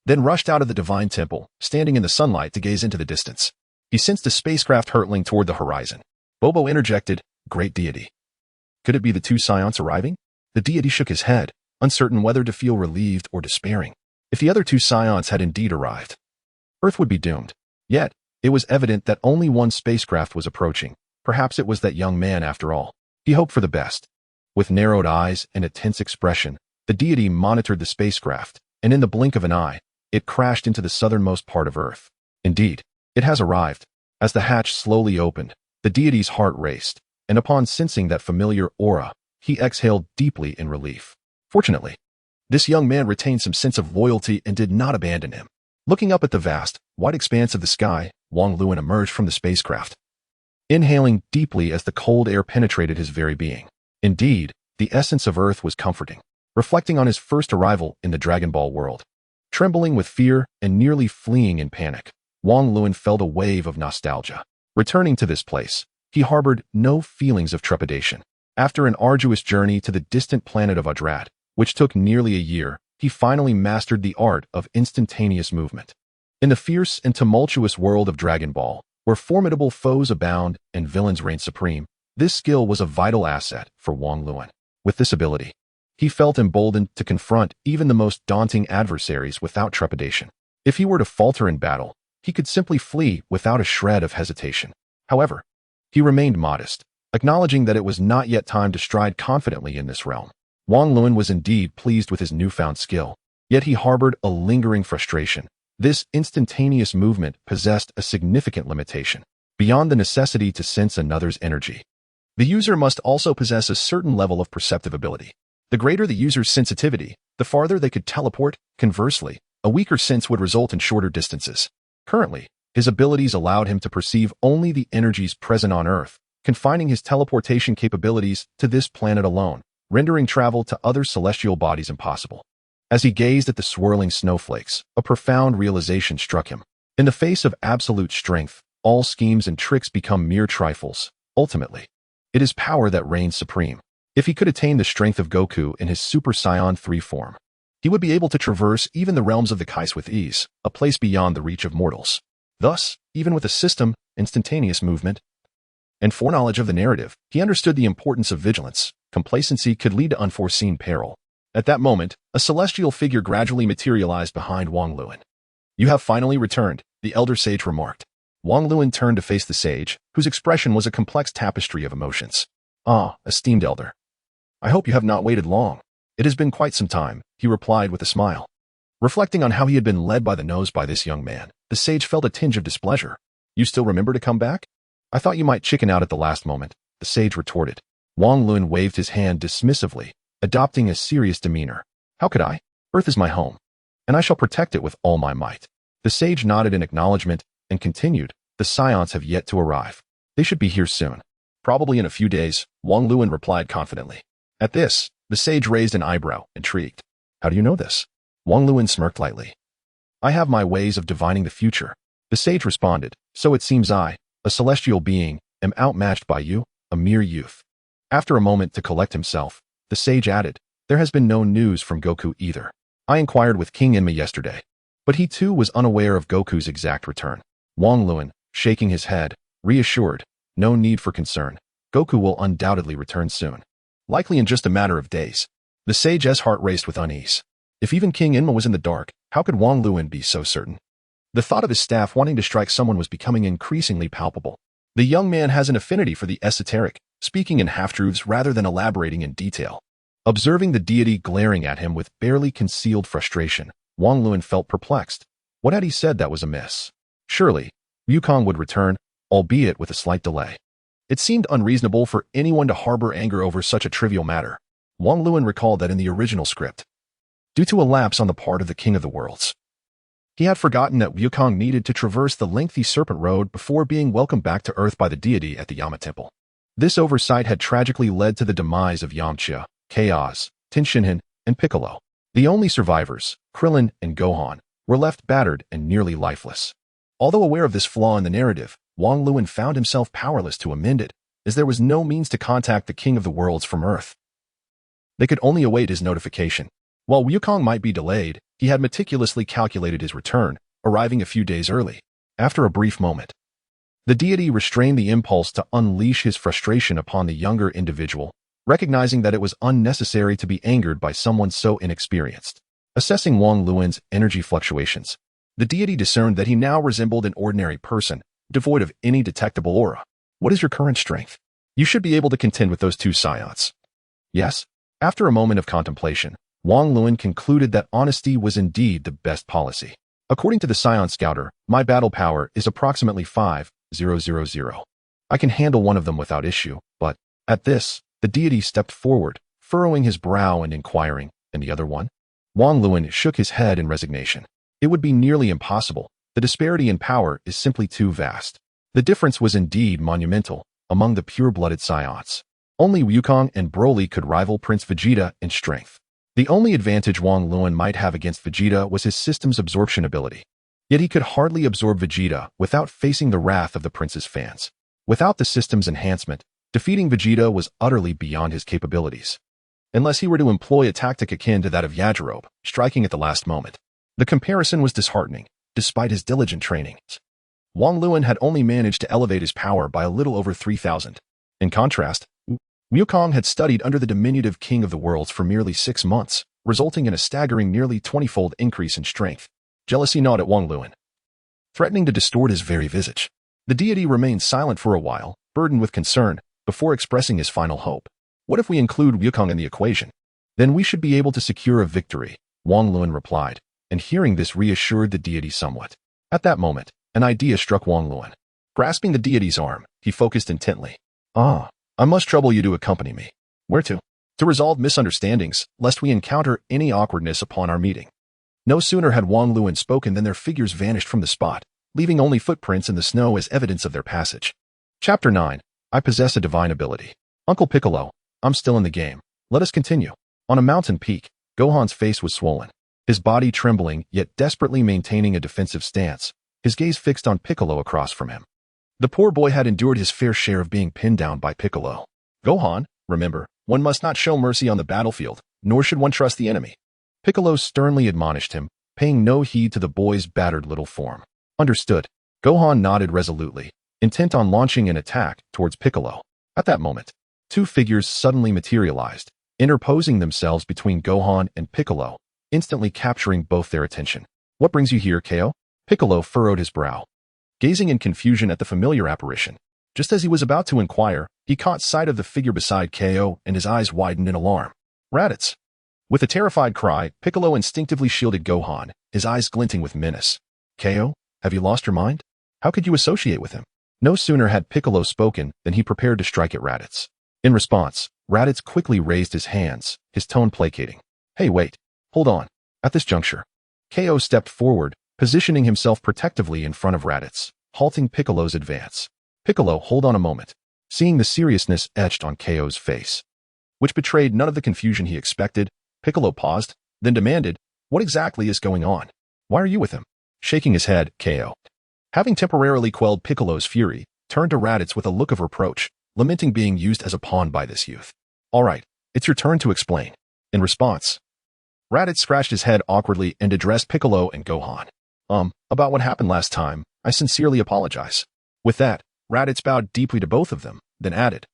then rushed out of the divine temple, standing in the sunlight to gaze into the distance. He sensed a spacecraft hurtling toward the horizon. Bobo interjected, "Great deity. Could it be the two Scions arriving?" The deity shook his head, uncertain whether to feel relieved or despairing. If the other two Scions had indeed arrived, Earth would be doomed. Yet, it was evident that only one spacecraft was approaching. Perhaps it was that young man after all. He hoped for the best. With narrowed eyes and a tense expression, the deity monitored the spacecraft, and in the blink of an eye, it crashed into the southernmost part of Earth. Indeed, it has arrived. As the hatch slowly opened, the deity's heart raced, and upon sensing that familiar aura, he exhaled deeply in relief. Fortunately, this young man retained some sense of loyalty and did not abandon him. Looking up at the vast, wide expanse of the sky, Wang Lun emerged from the spacecraft, inhaling deeply as the cold air penetrated his very being. Indeed, the essence of Earth was comforting. Reflecting on his first arrival in the Dragon Ball world, trembling with fear and nearly fleeing in panic, Wang Lun felt a wave of nostalgia. Returning to this place, he harbored no feelings of trepidation. After an arduous journey to the distant planet of Adrat, which took nearly a year, he finally mastered the art of instantaneous movement. In the fierce and tumultuous world of Dragon Ball, Where formidable foes abound and villains reign supreme, this skill was a vital asset for Wang Luan. With this ability, he felt emboldened to confront even the most daunting adversaries without trepidation. If he were to falter in battle, he could simply flee without a shred of hesitation. However, he remained modest, acknowledging that it was not yet time to stride confidently in this realm. Wang Luan was indeed pleased with his newfound skill, yet he harbored a lingering frustration. This instantaneous movement possessed a significant limitation. Beyond the necessity to sense another's energy, the user must also possess a certain level of perceptive ability. The greater the user's sensitivity, the farther they could teleport. Conversely, a weaker sense would result in shorter distances. Currently, his abilities allowed him to perceive only the energies present on Earth, confining his teleportation capabilities to this planet alone, rendering travel to other celestial bodies impossible. As he gazed at the swirling snowflakes, a profound realization struck him. In the face of absolute strength, all schemes and tricks become mere trifles. Ultimately, it is power that reigns supreme. If he could attain the strength of Goku in his Super Saiyan 3 form, he would be able to traverse even the realms of the Kais with ease, a place beyond the reach of mortals. Thus, even with a system, instantaneous movement, and foreknowledge of the narrative, he understood the importance of vigilance. Complacency could lead to unforeseen peril. At that moment, a celestial figure gradually materialized behind Wang Luan. "You have finally returned," the elder sage remarked. Wang Luan turned to face the sage, whose expression was a complex tapestry of emotions. "Ah, esteemed elder. I hope you have not waited long." "It has been quite some time," he replied with a smile. Reflecting on how he had been led by the nose by this young man, the sage felt a tinge of displeasure. "You still remember to come back? I thought you might chicken out at the last moment," the sage retorted. Wang Luan waved his hand dismissively, adopting a serious demeanor. "How could I? Earth is my home, and I shall protect it with all my might." The sage nodded in acknowledgement and continued, "The Scions have yet to arrive. They should be here soon." "Probably in a few days," Wang Luan replied confidently. At this, the sage raised an eyebrow, intrigued. "How do you know this?" Wang Luan smirked lightly. "I have my ways of divining the future," the sage responded. "So it seems I, a celestial being, am outmatched by you, a mere youth." After a moment to collect himself, the sage added, "There has been no news from Goku either. I inquired with King Enma yesterday, but he too was unaware of Goku's exact return." Wang Luan, shaking his head, reassured, "No need for concern. Goku will undoubtedly return soon. Likely in just a matter of days." The sage's heart raced with unease. If even King Enma was in the dark, how could Wang Luan be so certain? The thought of his staff wanting to strike someone was becoming increasingly palpable. The young man has an affinity for the esoteric, speaking in half-truths rather than elaborating in detail. Observing the deity glaring at him with barely concealed frustration, Wang Luan felt perplexed. What had he said that was amiss? Surely, Wukong would return, albeit with a slight delay. It seemed unreasonable for anyone to harbor anger over such a trivial matter. Wang Luan recalled that in the original script, due to a lapse on the part of the King of the Worlds, he had forgotten that Wukong needed to traverse the lengthy Serpent Road before being welcomed back to Earth by the deity at the Yama Temple. This oversight had tragically led to the demise of Yamcha, Chaos, Tenshinhan, and Piccolo. The only survivors, Krillin and Gohan, were left battered and nearly lifeless. Although aware of this flaw in the narrative, Wang Luan found himself powerless to amend it, as there was no means to contact the King of the Worlds from Earth. They could only await his notification. While Wukong might be delayed, he had meticulously calculated his return, arriving a few days early. After a brief moment, the deity restrained the impulse to unleash his frustration upon the younger individual, recognizing that it was unnecessary to be angered by someone so inexperienced. Assessing Wang Luan's energy fluctuations, the deity discerned that he now resembled an ordinary person, devoid of any detectable aura. "What is your current strength? You should be able to contend with those two Scions." "Yes." After a moment of contemplation, Wang Luan concluded that honesty was indeed the best policy. "According to the Scion Scouter, my battle power is approximately 5,000. I can handle one of them without issue, but..." At this, the deity stepped forward, furrowing his brow and inquiring, "And the other one?" Wang Luan shook his head in resignation. It would be nearly impossible. The disparity in power is simply too vast. The difference was indeed monumental among the pure-blooded Scions. Only Wukong and Broly could rival Prince Vegeta in strength. The only advantage Wang Luan might have against Vegeta was his system's absorption ability. Yet he could hardly absorb Vegeta without facing the wrath of the prince's fans. Without the system's enhancement, defeating Vegeta was utterly beyond his capabilities. Unless he were to employ a tactic akin to that of Yajirobe, striking at the last moment. The comparison was disheartening, despite his diligent training. Wang Luan had only managed to elevate his power by a little over 3,000. In contrast, Wukong had studied under the diminutive king of the worlds for merely 6 months, resulting in a staggering nearly 20-fold increase in strength. Jealousy gnawed at Wang Luan, threatening to distort his very visage. The deity remained silent for a while, burdened with concern, before expressing his final hope. What if we include Wukong in the equation? Then we should be able to secure a victory, Wang Luan replied, and hearing this reassured the deity somewhat. At that moment, an idea struck Wang Luan. Grasping the deity's arm, he focused intently. I must trouble you to accompany me. Where to? To resolve misunderstandings, lest we encounter any awkwardness upon our meeting. No sooner had Wang Luan spoken than their figures vanished from the spot, leaving only footprints in the snow as evidence of their passage. Chapter 9. I possess a divine ability. Uncle Piccolo, I'm still in the game. Let us continue. On a mountain peak, Gohan's face was swollen, his body trembling yet desperately maintaining a defensive stance, his gaze fixed on Piccolo across from him. The poor boy had endured his fair share of being pinned down by Piccolo. Gohan, remember, one must not show mercy on the battlefield, nor should one trust the enemy. Piccolo sternly admonished him, paying no heed to the boy's battered little form. Understood. Gohan nodded resolutely, intent on launching an attack towards Piccolo. At that moment, two figures suddenly materialized, interposing themselves between Gohan and Piccolo, instantly capturing both their attention. What brings you here, Ko? Piccolo furrowed his brow, gazing in confusion at the familiar apparition. Just as he was about to inquire, he caught sight of the figure beside Ko and his eyes widened in alarm. Raditz! With a terrified cry, Piccolo instinctively shielded Gohan, his eyes glinting with menace. Ko, have you lost your mind? How could you associate with him? No sooner had Piccolo spoken than he prepared to strike at Raditz. In response, Raditz quickly raised his hands, his tone placating. Hey, wait. Hold on. At this juncture, Ko stepped forward, positioning himself protectively in front of Raditz, halting Piccolo's advance. Piccolo, hold on a moment. Seeing the seriousness etched on Ko's face, which betrayed none of the confusion he expected, Piccolo paused, then demanded, what exactly is going on? Why are you with him? Shaking his head, Ko, having temporarily quelled Piccolo's fury, turned to Raditz with a look of reproach, lamenting being used as a pawn by this youth. All right, it's your turn to explain. In response, Raditz scratched his head awkwardly and addressed Piccolo and Gohan. About what happened last time, I sincerely apologize. With that, Raditz bowed deeply to both of them, then added,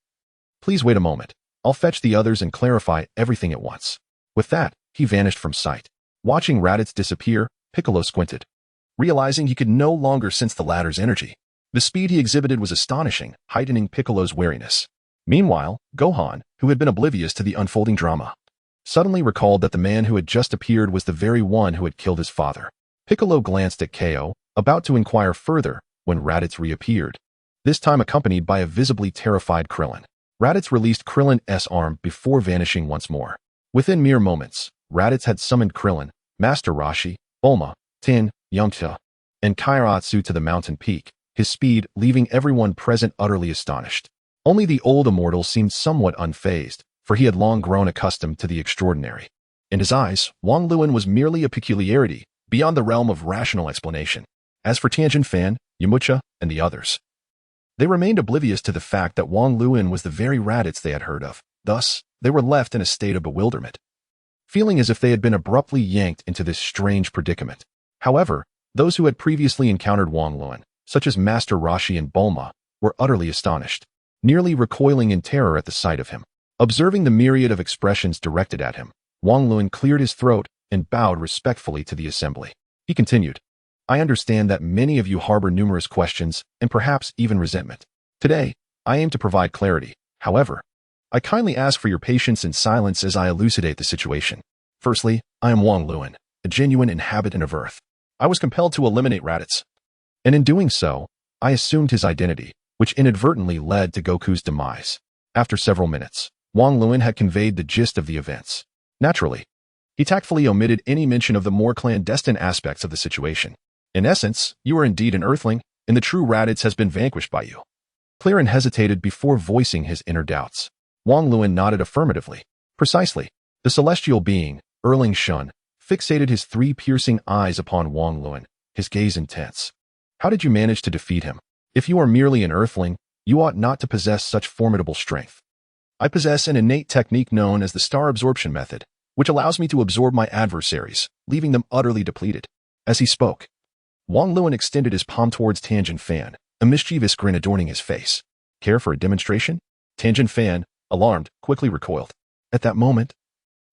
please wait a moment. I'll fetch the others and clarify everything at once. With that, he vanished from sight. Watching Raditz disappear, Piccolo squinted, realizing he could no longer sense the latter's energy. The speed he exhibited was astonishing, heightening Piccolo's wariness. Meanwhile, Gohan, who had been oblivious to the unfolding drama, suddenly recalled that the man who had just appeared was the very one who had killed his father. Piccolo glanced at Ko, about to inquire further, when Raditz reappeared, this time accompanied by a visibly terrified Krillin. Raditz released Krillin's arm before vanishing once more. Within mere moments, Raditz had summoned Krillin, Master Roshi, Bulma, Tin, Yamcha, and Kairatsu to the mountain peak, his speed leaving everyone present utterly astonished. Only the old immortal seemed somewhat unfazed, for he had long grown accustomed to the extraordinary. In his eyes, Wang Luan was merely a peculiarity, beyond the realm of rational explanation. As for Tianjin Fan, Yamcha, and the others, they remained oblivious to the fact that Wang Luan was the very Raditz they had heard of. Thus, they were left in a state of bewilderment, feeling as if they had been abruptly yanked into this strange predicament. However, those who had previously encountered Wang Luan, such as Master Roshi and Bulma, were utterly astonished, nearly recoiling in terror at the sight of him. Observing the myriad of expressions directed at him, Wang Luan cleared his throat and bowed respectfully to the assembly. He continued, I understand that many of you harbor numerous questions and perhaps even resentment. Today, I aim to provide clarity. However, I kindly ask for your patience and silence as I elucidate the situation. Firstly, I am Wang Luan, a genuine inhabitant of Earth. I was compelled to eliminate Raditz, and in doing so, I assumed his identity, which inadvertently led to Goku's demise. After several minutes, Wang Luan had conveyed the gist of the events. Naturally, he tactfully omitted any mention of the more clandestine aspects of the situation. In essence, you are indeed an Earthling, and the true Raditz has been vanquished by you. Krillin hesitated before voicing his inner doubts. Wang Luan nodded affirmatively. Precisely. The celestial being, Erling Shun, fixated his 3 piercing eyes upon Wang Luan, his gaze intense. How did you manage to defeat him? If you are merely an Earthling, you ought not to possess such formidable strength. I possess an innate technique known as the star absorption method, which allows me to absorb my adversaries, leaving them utterly depleted. As he spoke, Wang Luan extended his palm towards Tangent Fan, a mischievous grin adorning his face. Care for a demonstration? Tangent Fan, alarmed, quickly recoiled. At that moment,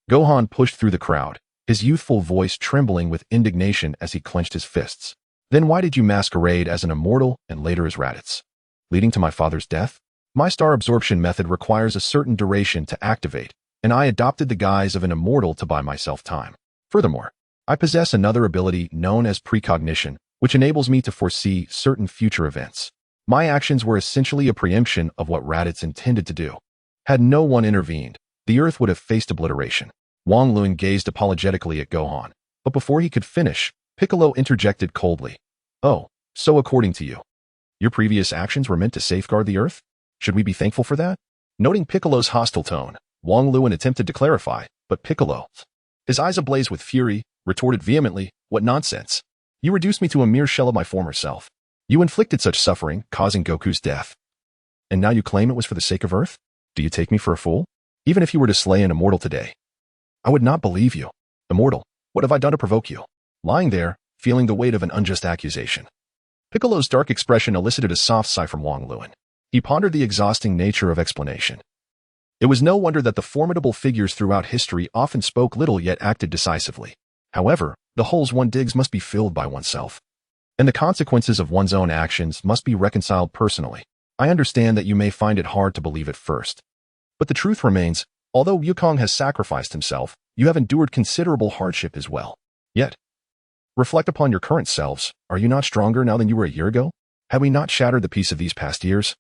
Gohan pushed through the crowd, his youthful voice trembling with indignation as he clenched his fists. Then why did you masquerade as an immortal and later as Raditz? Leading to my father's death? My star absorption method requires a certain duration to activate, and I adopted the guise of an immortal to buy myself time. Furthermore, I possess another ability known as precognition, which enables me to foresee certain future events. My actions were essentially a preemption of what Raditz intended to do. Had no one intervened, the Earth would have faced obliteration. Wang Luan gazed apologetically at Gohan, but before he could finish, Piccolo interjected coldly. Oh, so according to you, your previous actions were meant to safeguard the Earth? Should we be thankful for that? Noting Piccolo's hostile tone, Wang Luan attempted to clarify, but Piccolo, his eyes ablaze with fury, retorted vehemently, what nonsense. You reduced me to a mere shell of my former self. You inflicted such suffering, causing Goku's death. And now you claim it was for the sake of Earth? Do you take me for a fool? Even if you were to slay an immortal today, I would not believe you. Immortal, what have I done to provoke you? Lying there, feeling the weight of an unjust accusation. Piccolo's dark expression elicited a soft sigh from Wang Luan. He pondered the exhausting nature of explanation. It was no wonder that the formidable figures throughout history often spoke little yet acted decisively. However, the holes one digs must be filled by oneself, and the consequences of one's own actions must be reconciled personally. I understand that you may find it hard to believe at first, but the truth remains, although Wukong has sacrificed himself, you have endured considerable hardship as well. Yet, reflect upon your current selves. Are you not stronger now than you were a year ago? Had we not shattered the peace of these past years?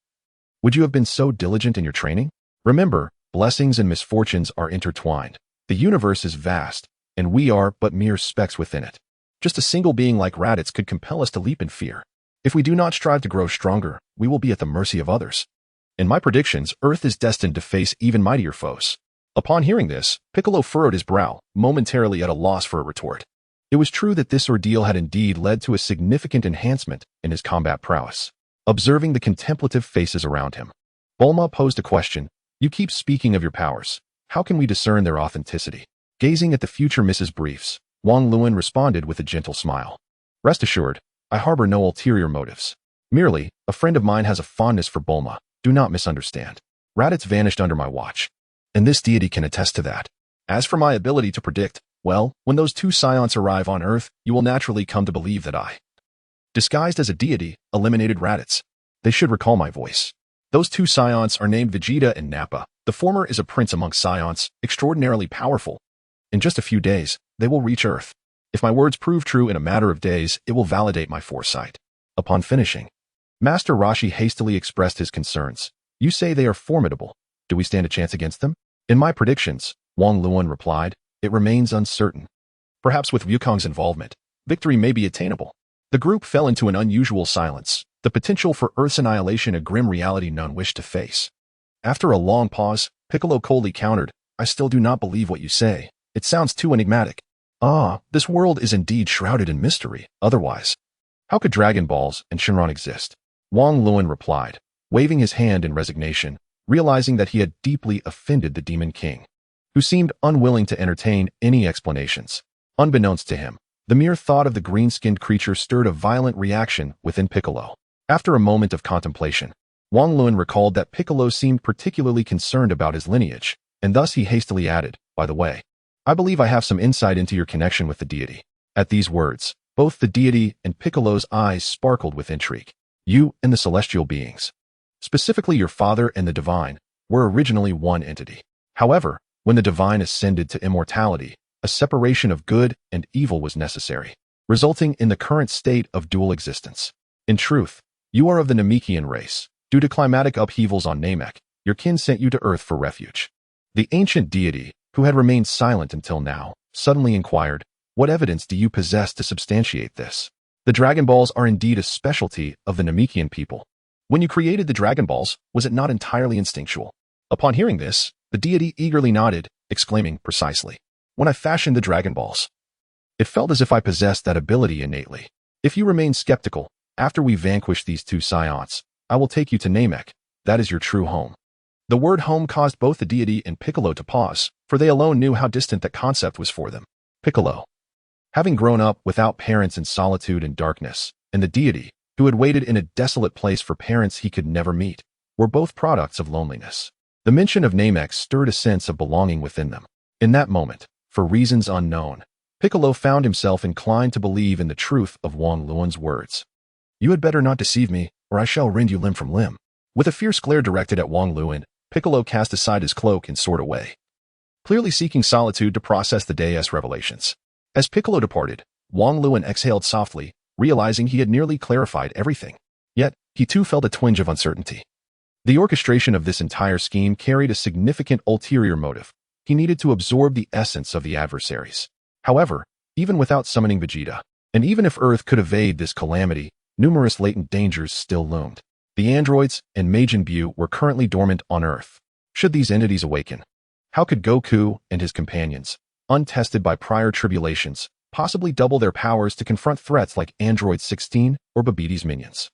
Would you have been so diligent in your training? Remember, blessings and misfortunes are intertwined. The universe is vast, and we are but mere specks within it. Just a single being like Raditz could compel us to leap in fear. If we do not strive to grow stronger, we will be at the mercy of others. In my predictions, Earth is destined to face even mightier foes. Upon hearing this, Piccolo furrowed his brow, momentarily at a loss for a retort. It was true that this ordeal had indeed led to a significant enhancement in his combat prowess. Observing the contemplative faces around him, Bulma posed a question. You keep speaking of your powers. How can we discern their authenticity? Gazing at the future Mrs. Briefs, Wang Luan responded with a gentle smile. Rest assured, I harbor no ulterior motives. Merely, a friend of mine has a fondness for Bulma. Do not misunderstand. Raditz vanished under my watch, and this deity can attest to that. As for my ability to predict, well, when those two scions arrive on Earth, you will naturally come to believe that I, disguised as a deity, eliminated Raditz. They should recall my voice. Those two scions are named Vegeta and Nappa. The former is a prince among scions, extraordinarily powerful. In just a few days, they will reach Earth. If my words prove true in a matter of days, it will validate my foresight. Upon finishing, Master Roshi hastily expressed his concerns. You say they are formidable. Do we stand a chance against them? In my predictions, Wang Luan replied, it remains uncertain. Perhaps with Wukong's involvement, victory may be attainable. The group fell into an unusual silence, the potential for Earth's annihilation a grim reality none wished to face. After a long pause, Piccolo coldly countered, I still do not believe what you say. It sounds too enigmatic. Ah, this world is indeed shrouded in mystery. Otherwise, how could Dragon Balls and Shenron exist? Wang Luan replied, waving his hand in resignation, realizing that he had deeply offended the Demon King, who seemed unwilling to entertain any explanations. Unbeknownst to him, the mere thought of the green-skinned creature stirred a violent reaction within Piccolo. After a moment of contemplation, Wang Luan recalled that Piccolo seemed particularly concerned about his lineage, and thus he hastily added, by the way, I believe I have some insight into your connection with the deity. At these words, both the deity and Piccolo's eyes sparkled with intrigue. You and the celestial beings, specifically your father and the divine, were originally one entity. However, when the divine ascended to immortality, a separation of good and evil was necessary, resulting in the current state of dual existence. In truth, you are of the Namekian race. Due to climatic upheavals on Namek, your kin sent you to Earth for refuge. The ancient deity, who had remained silent until now, suddenly inquired, what evidence do you possess to substantiate this? The Dragon Balls are indeed a specialty of the Namekian people. When you created the Dragon Balls, was it not entirely instinctual? Upon hearing this, the deity eagerly nodded, exclaiming precisely, when I fashioned the Dragon Balls, it felt as if I possessed that ability innately. If you remain skeptical, after we vanquish these two scions, I will take you to Namek. That is your true home. The word home caused both the deity and Piccolo to pause, for they alone knew how distant that concept was for them. Piccolo, Having grown up without parents in solitude and darkness, and the deity, who had waited in a desolate place for parents he could never meet, were both products of loneliness. The mention of Namek stirred a sense of belonging within them. In that moment, for reasons unknown, Piccolo found himself inclined to believe in the truth of Wang Luan's words. "You had better not deceive me, or I shall rend you limb from limb." With a fierce glare directed at Wang Luan, Piccolo cast aside his cloak and soared away, clearly seeking solitude to process the day's revelations. As Piccolo departed, Wang Luan exhaled softly, realizing he had nearly clarified everything. Yet, he too felt a twinge of uncertainty. The orchestration of this entire scheme carried a significant ulterior motive. He needed to absorb the essence of the adversaries. However, even without summoning Vegeta, and even if Earth could evade this calamity, numerous latent dangers still loomed. The androids and Majin Buu were currently dormant on Earth. Should these entities awaken, how could Goku and his companions, untested by prior tribulations, possibly double their powers to confront threats like Android 16 or Babbidi's minions?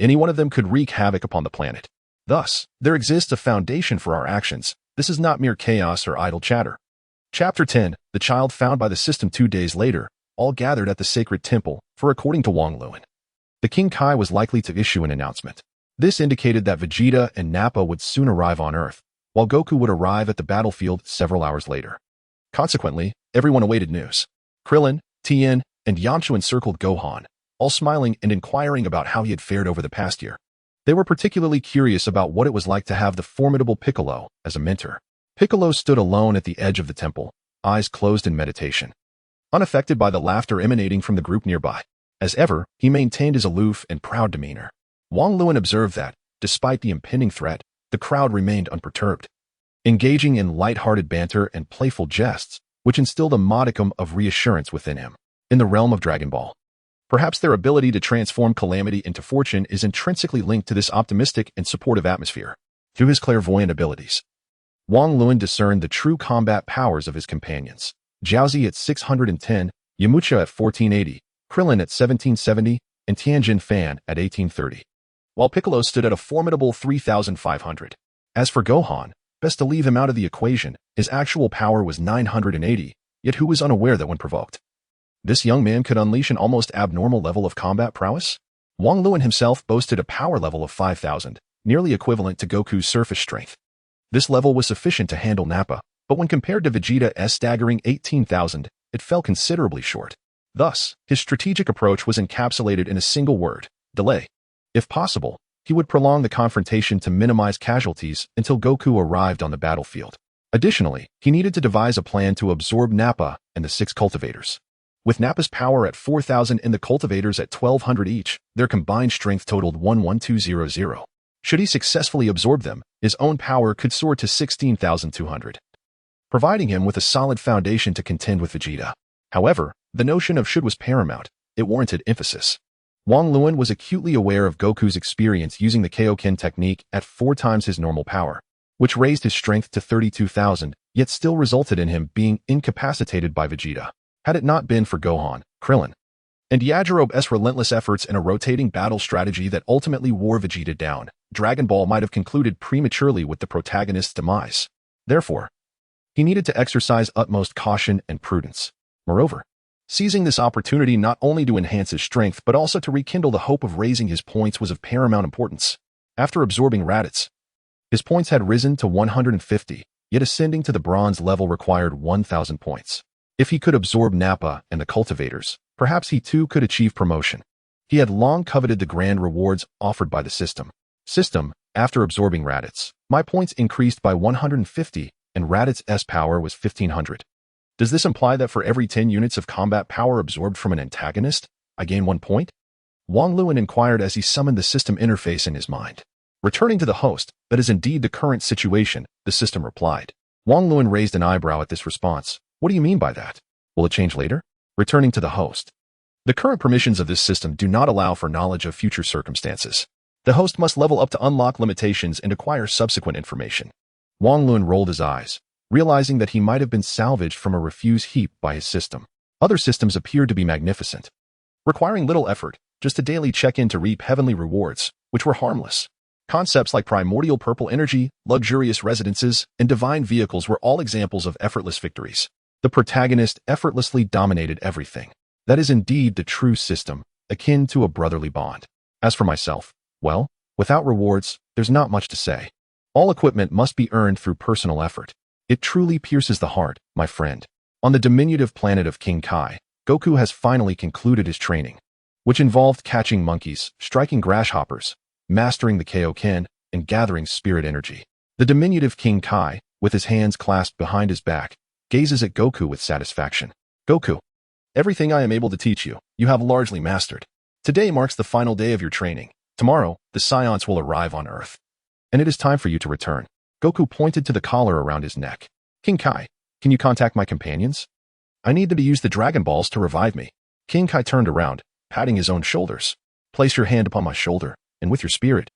Any one of them could wreak havoc upon the planet. Thus, there exists a foundation for our actions. This is not mere chaos or idle chatter. Chapter 10, The Child Found by the System. 2 days later, all gathered at the sacred temple, for according to Wang Luan, the King Kai was likely to issue an announcement. This indicated that Vegeta and Nappa would soon arrive on Earth, while Goku would arrive at the battlefield several hours later. Consequently, everyone awaited news. Krillin, Tien, and Yamcha encircled Gohan, all smiling and inquiring about how he had fared over the past year. They were particularly curious about what it was like to have the formidable Piccolo as a mentor. Piccolo stood alone at the edge of the temple, eyes closed in meditation, unaffected by the laughter emanating from the group nearby. As ever, he maintained his aloof and proud demeanor. Wang Luan observed that, despite the impending threat, the crowd remained unperturbed, engaging in light-hearted banter and playful jests, which instilled a modicum of reassurance within him. In the realm of Dragon Ball, perhaps their ability to transform calamity into fortune is intrinsically linked to this optimistic and supportive atmosphere. Through his clairvoyant abilities, Wang Luan discerned the true combat powers of his companions. Jiaozi at 610, Yamcha at 1480, Krillin at 1770, and Tianjin Fan at 1830. While Piccolo stood at a formidable 3,500. As for Gohan, best to leave him out of the equation. His actual power was 980, yet who was unaware that when provoked, this young man could unleash an almost abnormal level of combat prowess? Wang Luan himself boasted a power level of 5,000, nearly equivalent to Goku's surface strength. This level was sufficient to handle Nappa, but when compared to Vegeta's staggering 18,000, it fell considerably short. Thus, his strategic approach was encapsulated in a single word: delay. If possible, he would prolong the confrontation to minimize casualties until Goku arrived on the battlefield. Additionally, he needed to devise a plan to absorb Nappa and the 6 cultivators. With Nappa's power at 4,000 and the cultivators at 1,200 each, their combined strength totaled 11200. Should he successfully absorb them, his own power could soar to 16,200, providing him with a solid foundation to contend with Vegeta. However, the notion of should was paramount. It warranted emphasis. Wang Luan was acutely aware of Goku's experience using the Kaioken technique at 4 times his normal power, which raised his strength to 32,000, yet still resulted in him being incapacitated by Vegeta. Had it not been for Gohan, Krillin, and Yajirobe's relentless efforts in a rotating battle strategy that ultimately wore Vegeta down, Dragon Ball might have concluded prematurely with the protagonist's demise. Therefore, he needed to exercise utmost caution and prudence. Moreover, seizing this opportunity not only to enhance his strength but also to rekindle the hope of raising his points was of paramount importance. After absorbing Raditz, his points had risen to 150, yet ascending to the bronze level required 1,000 points. If he could absorb Nappa and the cultivators, perhaps he too could achieve promotion. He had long coveted the grand rewards offered by the system. After absorbing Raditz, my points increased by 150 and Raditz's power was 1,500. Does this imply that for every 10 units of combat power absorbed from an antagonist, I gain 1 point? Wang Luan inquired as he summoned the system interface in his mind. Returning to the host, that is indeed the current situation, the system replied. Wang Luan raised an eyebrow at this response. What do you mean by that? Will it change later? Returning to the host. The current permissions of this system do not allow for knowledge of future circumstances. The host must level up to unlock limitations and acquire subsequent information. Wang Luan rolled his eyes, realizing that he might have been salvaged from a refuse heap by his system. Other systems appeared to be magnificent, requiring little effort, just a daily check-in to reap heavenly rewards, which were harmless. Concepts like primordial purple energy, luxurious residences, and divine vehicles were all examples of effortless victories. The protagonist effortlessly dominated everything. That is indeed the true system, akin to a brotherly bond. As for myself, well, without rewards, there's not much to say. All equipment must be earned through personal effort. It truly pierces the heart, my friend. On the diminutive planet of King Kai, Goku has finally concluded his training, which involved catching monkeys, striking grasshoppers, mastering the Kaioken, and gathering spirit energy. The diminutive King Kai, with his hands clasped behind his back, gazes at Goku with satisfaction. Goku, everything I am able to teach you, you have largely mastered. Today marks the final day of your training. Tomorrow, the Scions will arrive on Earth, and it is time for you to return. Goku pointed to the collar around his neck. King Kai, can you contact my companions? I need them to use the Dragon Balls to revive me. King Kai turned around, patting his own shoulders. Place your hand upon my shoulder, and with your spirit,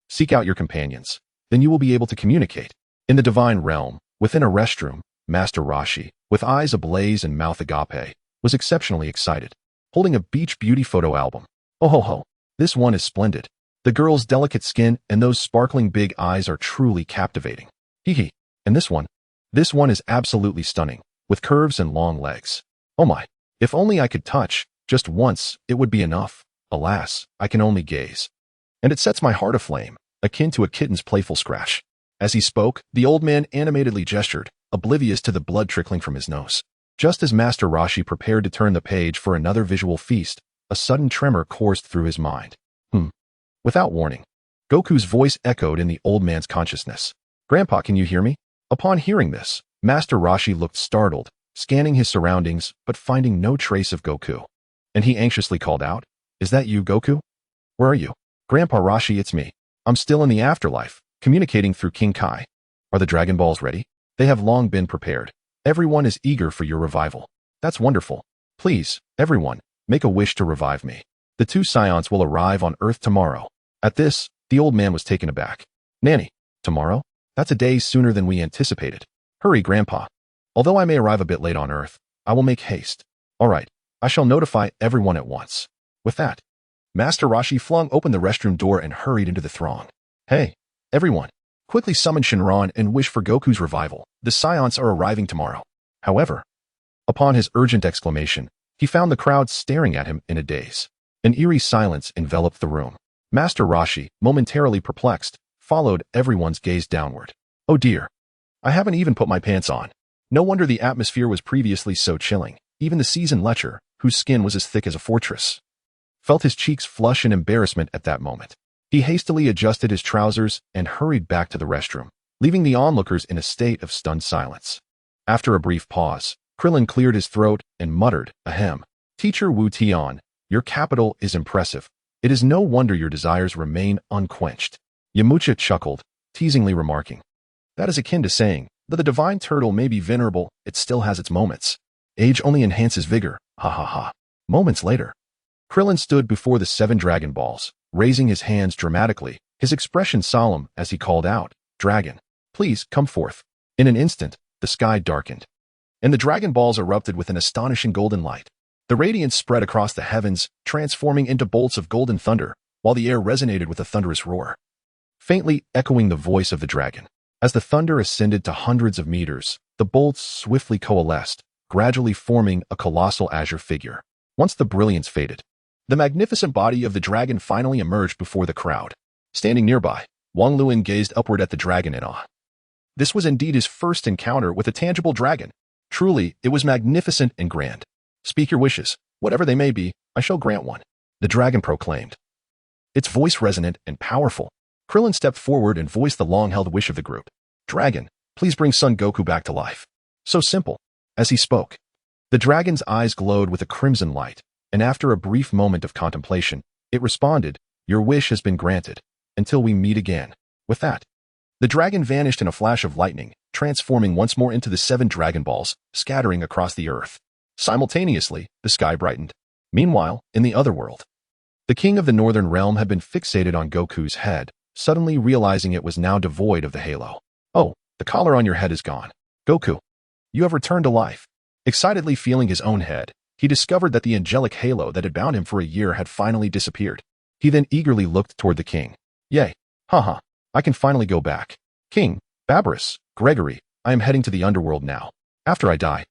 seek out your companions. Then you will be able to communicate. In the divine realm, within a restroom, Master Roshi, with eyes ablaze and mouth agape, was exceptionally excited, holding a beach beauty photo album. Oh ho ho, this one is splendid. The girl's delicate skin and those sparkling big eyes are truly captivating. Hee hee, and this one is absolutely stunning, with curves and long legs. Oh my, if only I could touch, just once, it would be enough. Alas, I can only gaze. And it sets my heart aflame, akin to a kitten's playful scratch. As he spoke, the old man animatedly gestured, oblivious to the blood trickling from his nose. Just as Master Roshi prepared to turn the page for another visual feast, a sudden tremor coursed through his mind. Without warning, Goku's voice echoed in the old man's consciousness. Grandpa, can you hear me? Upon hearing this, Master Roshi looked startled, scanning his surroundings but finding no trace of Goku. And he anxiously called out, Is that you, Goku? Where are you? Grandpa Roshi, it's me. I'm still in the afterlife, communicating through King Kai. Are the Dragon Balls ready? They have long been prepared. Everyone is eager for your revival. That's wonderful. Please, everyone, make a wish to revive me. The two Scions will arrive on Earth tomorrow. At this, the old man was taken aback. Nanny, tomorrow? That's a day sooner than we anticipated. Hurry, Grandpa. Although I may arrive a bit late on Earth, I will make haste. All right, I shall notify everyone at once. With that, Master Roshi flung open the restroom door and hurried into the throng. Hey, everyone, quickly summon Shinron and wish for Goku's revival. The Scions are arriving tomorrow. However, upon his urgent exclamation, he found the crowd staring at him in a daze. An eerie silence enveloped the room. Master Roshi, momentarily perplexed, followed everyone's gaze downward. Oh dear. I haven't even put my pants on. No wonder the atmosphere was previously so chilling. Even the seasoned lecher, whose skin was as thick as a fortress, felt his cheeks flush in embarrassment at that moment. He hastily adjusted his trousers and hurried back to the restroom, leaving the onlookers in a state of stunned silence. After a brief pause, Krillin cleared his throat and muttered, Ahem. Teacher Wu Tian, your capital is impressive. It is no wonder your desires remain unquenched. Yamcha chuckled, teasingly remarking, That is akin to saying, that the divine turtle may be venerable, it still has its moments. Age only enhances vigor, ha ha ha. Moments later, Krillin stood before the 7 Dragon Balls, raising his hands dramatically, his expression solemn as he called out, Dragon, please come forth. In an instant, the sky darkened, and the Dragon Balls erupted with an astonishing golden light. The radiance spread across the heavens, transforming into bolts of golden thunder, while the air resonated with a thunderous roar, faintly echoing the voice of the dragon. As the thunder ascended to hundreds of meters, the bolts swiftly coalesced, gradually forming a colossal azure figure. Once the brilliance faded, the magnificent body of the dragon finally emerged before the crowd. Standing nearby, Wang Luan gazed upward at the dragon in awe. This was indeed his first encounter with a tangible dragon. Truly, it was magnificent and grand. Speak your wishes, whatever they may be, I shall grant one, the dragon proclaimed. Its voice resonant and powerful. Krillin stepped forward and voiced the long-held wish of the group. Dragon, please bring Son Goku back to life. So simple. As he spoke, the dragon's eyes glowed with a crimson light, and after a brief moment of contemplation, it responded, Your wish has been granted, until we meet again. With that, the dragon vanished in a flash of lightning, transforming once more into the 7 Dragon Balls, scattering across the earth. Simultaneously, the sky brightened. Meanwhile, in the other world, the king of the northern realm had been fixated on Goku's head, suddenly realizing it was now devoid of the halo. Oh, the collar on your head is gone. Goku, you have returned to life. Excitedly feeling his own head, he discovered that the angelic halo that had bound him for a year had finally disappeared. He then eagerly looked toward the king. Yay, haha, I can finally go back. King, Barbarous, Gregory, I am heading to the underworld now. After I die,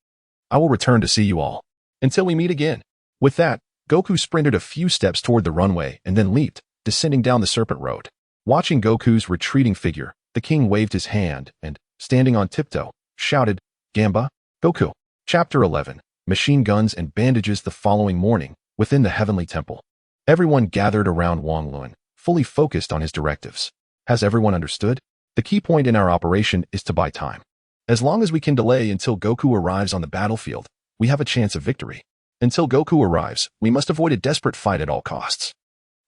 I will return to see you all. Until we meet again. With that, Goku sprinted a few steps toward the runway and then leaped, descending down the serpent road. Watching Goku's retreating figure, the king waved his hand and, standing on tiptoe, shouted, "Gamba, Goku." Chapter 11. Machine guns and bandages. The following morning, within the heavenly temple, everyone gathered around Wang Luan, fully focused on his directives. Has everyone understood? The key point in our operation is to buy time. As long as we can delay until Goku arrives on the battlefield, we have a chance of victory. Until Goku arrives, we must avoid a desperate fight at all costs.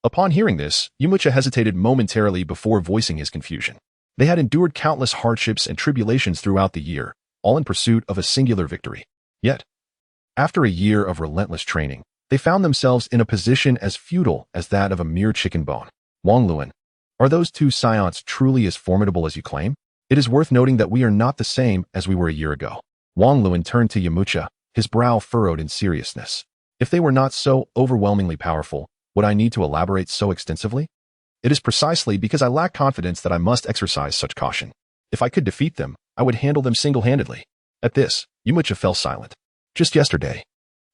Upon hearing this, Yamcha hesitated momentarily before voicing his confusion. They had endured countless hardships and tribulations throughout the year, all in pursuit of a singular victory. Yet, after a year of relentless training, they found themselves in a position as futile as that of a mere chicken bone. Wang Luan, are those two scions truly as formidable as you claim? It is worth noting that we are not the same as we were a year ago. Wang Luan turned to Yamcha, his brow furrowed in seriousness. If they were not so overwhelmingly powerful, would I need to elaborate so extensively? It is precisely because I lack confidence that I must exercise such caution. If I could defeat them, I would handle them single-handedly. At this, Yamcha fell silent. Just yesterday,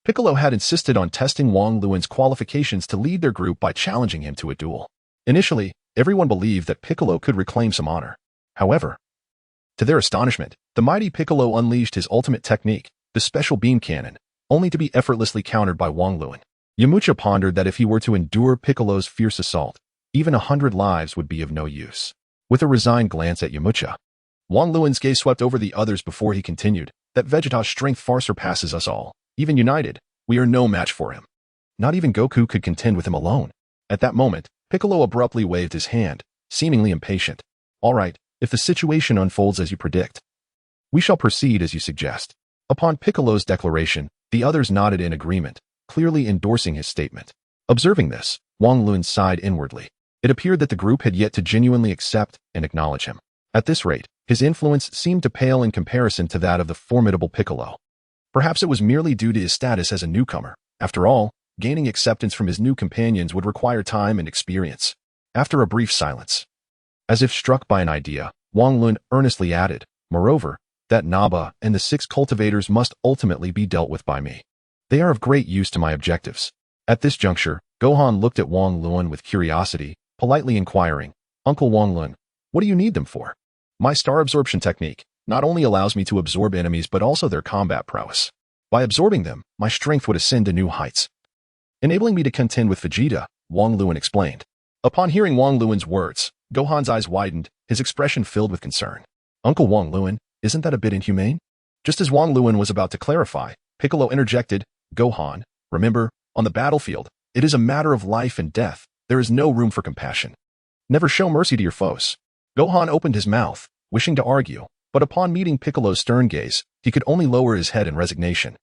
Piccolo had insisted on testing Wang Luan's qualifications to lead their group by challenging him to a duel. Initially, everyone believed that Piccolo could reclaim some honor. However, to their astonishment, the mighty Piccolo unleashed his ultimate technique, the special beam cannon, only to be effortlessly countered by Wang Luan. Yamcha pondered that if he were to endure Piccolo's fierce assault, even 100 lives would be of no use. With a resigned glance at Yamcha, Wang Luan's gaze swept over the others before he continued, that Vegeta's strength far surpasses us all. Even united, we are no match for him. Not even Goku could contend with him alone. At that moment, Piccolo abruptly waved his hand, seemingly impatient. All right, if the situation unfolds as you predict, we shall proceed as you suggest. Upon Piccolo's declaration, the others nodded in agreement, clearly endorsing his statement. Observing this, Wang Luan sighed inwardly. It appeared that the group had yet to genuinely accept and acknowledge him. At this rate, his influence seemed to pale in comparison to that of the formidable Piccolo. Perhaps it was merely due to his status as a newcomer. After all, gaining acceptance from his new companions would require time and experience. After a brief silence, as if struck by an idea, Wang Luan earnestly added, "Moreover, that Naba and the 6 cultivators must ultimately be dealt with by me. They are of great use to my objectives." At this juncture, Gohan looked at Wang Luan with curiosity, politely inquiring, "Uncle Wang Luan, what do you need them for?" "My star absorption technique not only allows me to absorb enemies but also their combat prowess. By absorbing them, my strength would ascend to new heights, enabling me to contend with Vegeta," Wang Luan explained. Upon hearing Wang Luan's words, Gohan's eyes widened, his expression filled with concern. "Uncle Wang Luan, isn't that a bit inhumane?" Just as Wang Luan was about to clarify, Piccolo interjected, "Gohan, remember, on the battlefield, it is a matter of life and death. There is no room for compassion. Never show mercy to your foes." Gohan opened his mouth, wishing to argue, but upon meeting Piccolo's stern gaze, he could only lower his head in resignation.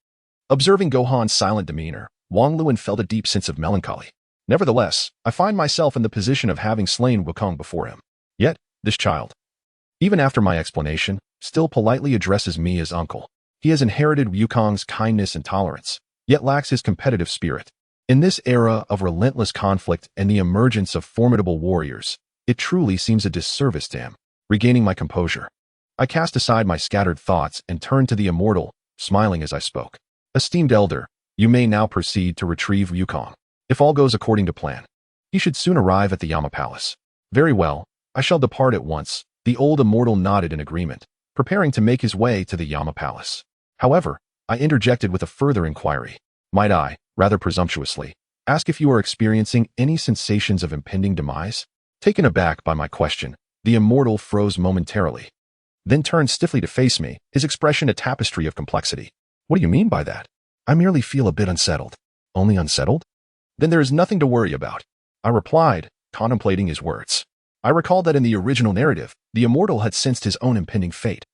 Observing Gohan's silent demeanor, Wang Luan felt a deep sense of melancholy. "Nevertheless, I find myself in the position of having slain Wukong before him. Yet, this child, even after my explanation, still politely addresses me as uncle. He has inherited Wukong's kindness and tolerance, yet lacks his competitive spirit. In this era of relentless conflict and the emergence of formidable warriors, it truly seems a disservice to him." Regaining my composure, I cast aside my scattered thoughts and turned to the immortal, smiling as I spoke. "Esteemed elder, you may now proceed to retrieve Wukong. If all goes according to plan, he should soon arrive at the Yama Palace." "Very well, I shall depart at once." The old immortal nodded in agreement, preparing to make his way to the Yama Palace. However, I interjected with a further inquiry. "Might I, rather presumptuously, ask if you are experiencing any sensations of impending demise?" Taken aback by my question, the immortal froze momentarily, then turned stiffly to face me, his expression a tapestry of complexity. "What do you mean by that?" "I merely feel a bit unsettled." "Only unsettled? Then there is nothing to worry about," I replied, contemplating his words. I recalled that in the original narrative, the immortal had sensed his own impending fate,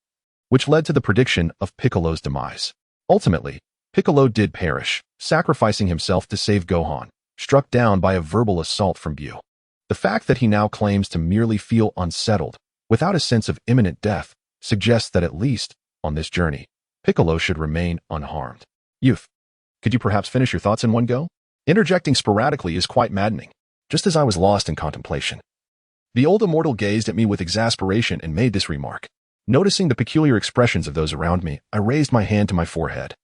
which led to the prediction of Piccolo's demise. Ultimately, Piccolo did perish, sacrificing himself to save Gohan, struck down by a verbal assault from Buu. The fact that he now claims to merely feel unsettled, without a sense of imminent death, suggests that at least, on this journey, Piccolo should remain unharmed. "Youth, could you perhaps finish your thoughts in one go?" Interjecting sporadically is quite maddening. Just as I was lost in contemplation, the old immortal gazed at me with exasperation and made this remark. Noticing the peculiar expressions of those around me, I raised my hand to my forehead.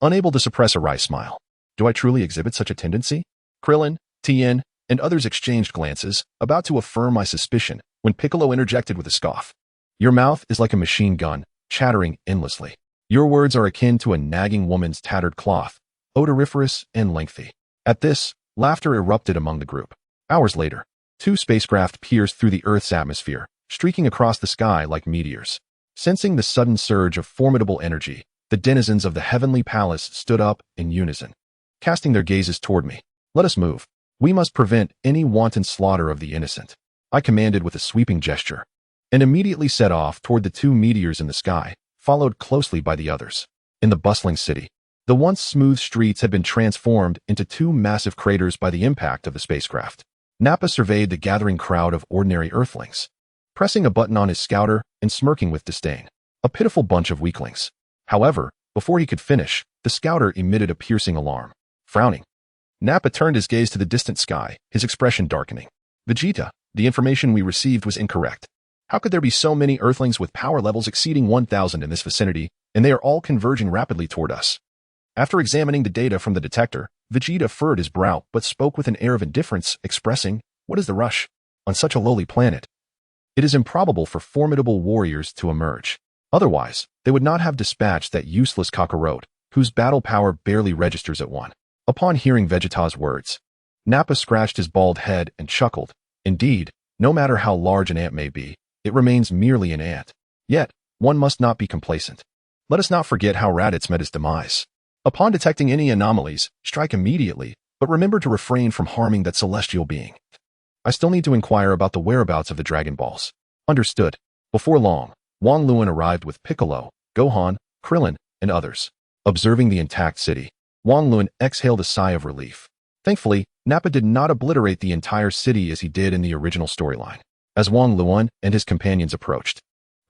unable to suppress a wry smile. Do I truly exhibit such a tendency? Krillin, Tien, and others exchanged glances, about to affirm my suspicion, when Piccolo interjected with a scoff. Your mouth is like a machine gun, chattering endlessly. Your words are akin to a nagging woman's tattered cloth, odoriferous and lengthy. At this, laughter erupted among the group. Hours later, 2 spacecraft pierced through the Earth's atmosphere, streaking across the sky like meteors. Sensing the sudden surge of formidable energy, the denizens of the heavenly palace stood up in unison, casting their gazes toward me. Let us move. We must prevent any wanton slaughter of the innocent, I commanded with a sweeping gesture, and immediately set off toward the 2 meteors in the sky, followed closely by the others. In the bustling city, the once smooth streets had been transformed into 2 massive craters by the impact of the spacecraft. Nappa surveyed the gathering crowd of ordinary Earthlings, pressing a button on his scouter and smirking with disdain. A pitiful bunch of weaklings. However, before he could finish, the scouter emitted a piercing alarm. Frowning, Nappa turned his gaze to the distant sky, his expression darkening. Vegeta, the information we received was incorrect. How could there be so many Earthlings with power levels exceeding 1,000 in this vicinity, and they are all converging rapidly toward us? After examining the data from the detector, Vegeta furrowed his brow but spoke with an air of indifference, expressing, "What is the rush? On such a lowly planet, it is improbable for formidable warriors to emerge. Otherwise, they would not have dispatched that useless Kakarot, whose battle power barely registers at 1. Upon hearing Vegeta's words, Nappa scratched his bald head and chuckled. Indeed, no matter how large an ant may be, it remains merely an ant. Yet, one must not be complacent. Let us not forget how Raditz met his demise. Upon detecting any anomalies, strike immediately, but remember to refrain from harming that celestial being. I still need to inquire about the whereabouts of the Dragon Balls. Understood. Before long, Wang Luan arrived with Piccolo, Gohan, Krillin, and others. Observing the intact city, Wang Luan exhaled a sigh of relief. Thankfully, Nappa did not obliterate the entire city as he did in the original storyline. As Wang Luan and his companions approached,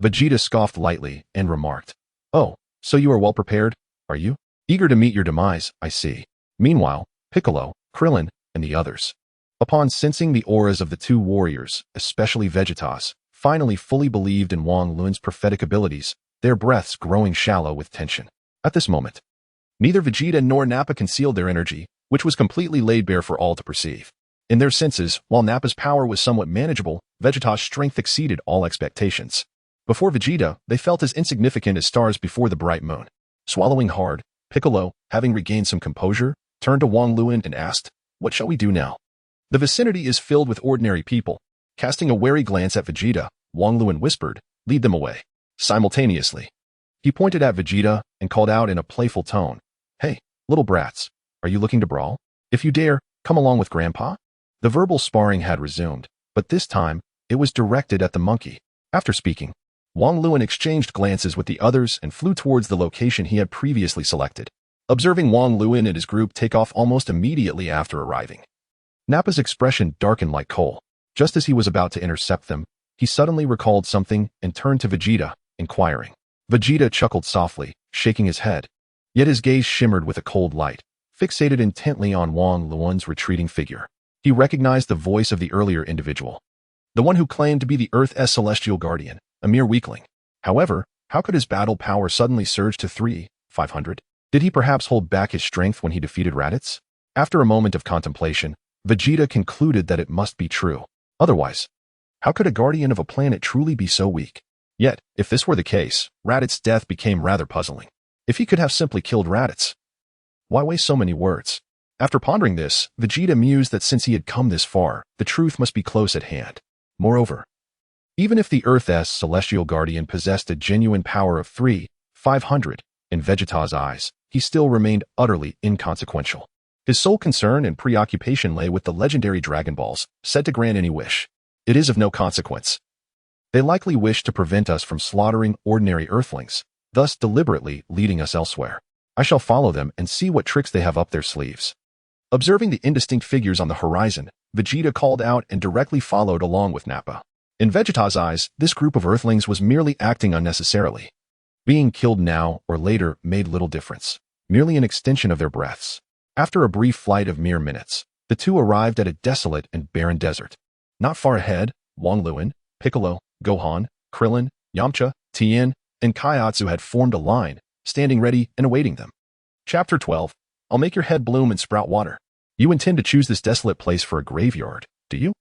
Vegeta scoffed lightly and remarked, "Oh, so you are well prepared, are you? Eager to meet your demise, I see." Meanwhile, Piccolo, Krillin, and the others, upon sensing the auras of the 2 warriors, especially Vegeta's, finally fully believed in Wang Luan's prophetic abilities, their breaths growing shallow with tension. At this moment, neither Vegeta nor Nappa concealed their energy, which was completely laid bare for all to perceive. In their senses, while Nappa's power was somewhat manageable, Vegeta's strength exceeded all expectations. Before Vegeta, they felt as insignificant as stars before the bright moon. Swallowing hard, Piccolo, having regained some composure, turned to Wang Luan and asked, "What shall we do now?" The vicinity is filled with ordinary people. Casting a wary glance at Vegeta, Wang Luan whispered, "Lead them away." Simultaneously, he pointed at Vegeta and called out in a playful tone, "Hey, little brats, are you looking to brawl? If you dare, come along with Grandpa." The verbal sparring had resumed, but this time, it was directed at the monkey. After speaking, Wang Luan exchanged glances with the others and flew towards the location he had previously selected. Observing Wang Luan and his group take off almost immediately after arriving, Nappa's expression darkened like coal. Just as he was about to intercept them, he suddenly recalled something and turned to Vegeta, inquiring. Vegeta chuckled softly, shaking his head. Yet his gaze shimmered with a cold light, fixated intently on Wang Luan's retreating figure. He recognized the voice of the earlier individual, the one who claimed to be the Earth's celestial guardian, a mere weakling. However, how could his battle power suddenly surge to 500? Did he perhaps hold back his strength when he defeated Raditz? After a moment of contemplation, Vegeta concluded that it must be true. Otherwise, how could a guardian of a planet truly be so weak? Yet, if this were the case, Raditz's death became rather puzzling. If he could have simply killed Raditz, why waste so many words? After pondering this, Vegeta mused that since he had come this far, the truth must be close at hand. Moreover, even if the Earth's celestial guardian possessed a genuine power of 500, in Vegeta's eyes, he still remained utterly inconsequential. His sole concern and preoccupation lay with the legendary Dragon Balls, said to grant any wish. It is of no consequence. They likely wish to prevent us from slaughtering ordinary Earthlings, thus deliberately leading us elsewhere. I shall follow them and see what tricks they have up their sleeves. Observing the indistinct figures on the horizon, Vegeta called out and directly followed along with Nappa. In Vegeta's eyes, this group of Earthlings was merely acting unnecessarily. Being killed now or later made little difference, merely an extension of their breaths. After a brief flight of mere minutes, the 2 arrived at a desolate and barren desert. Not far ahead, Wang Luan, Piccolo, Gohan, Krillin, Yamcha, Tien, and Kaiatsu had formed a line, standing ready and awaiting them. Chapter 12. I'll make your head bloom and sprout water. You intend to choose this desolate place for a graveyard, do you?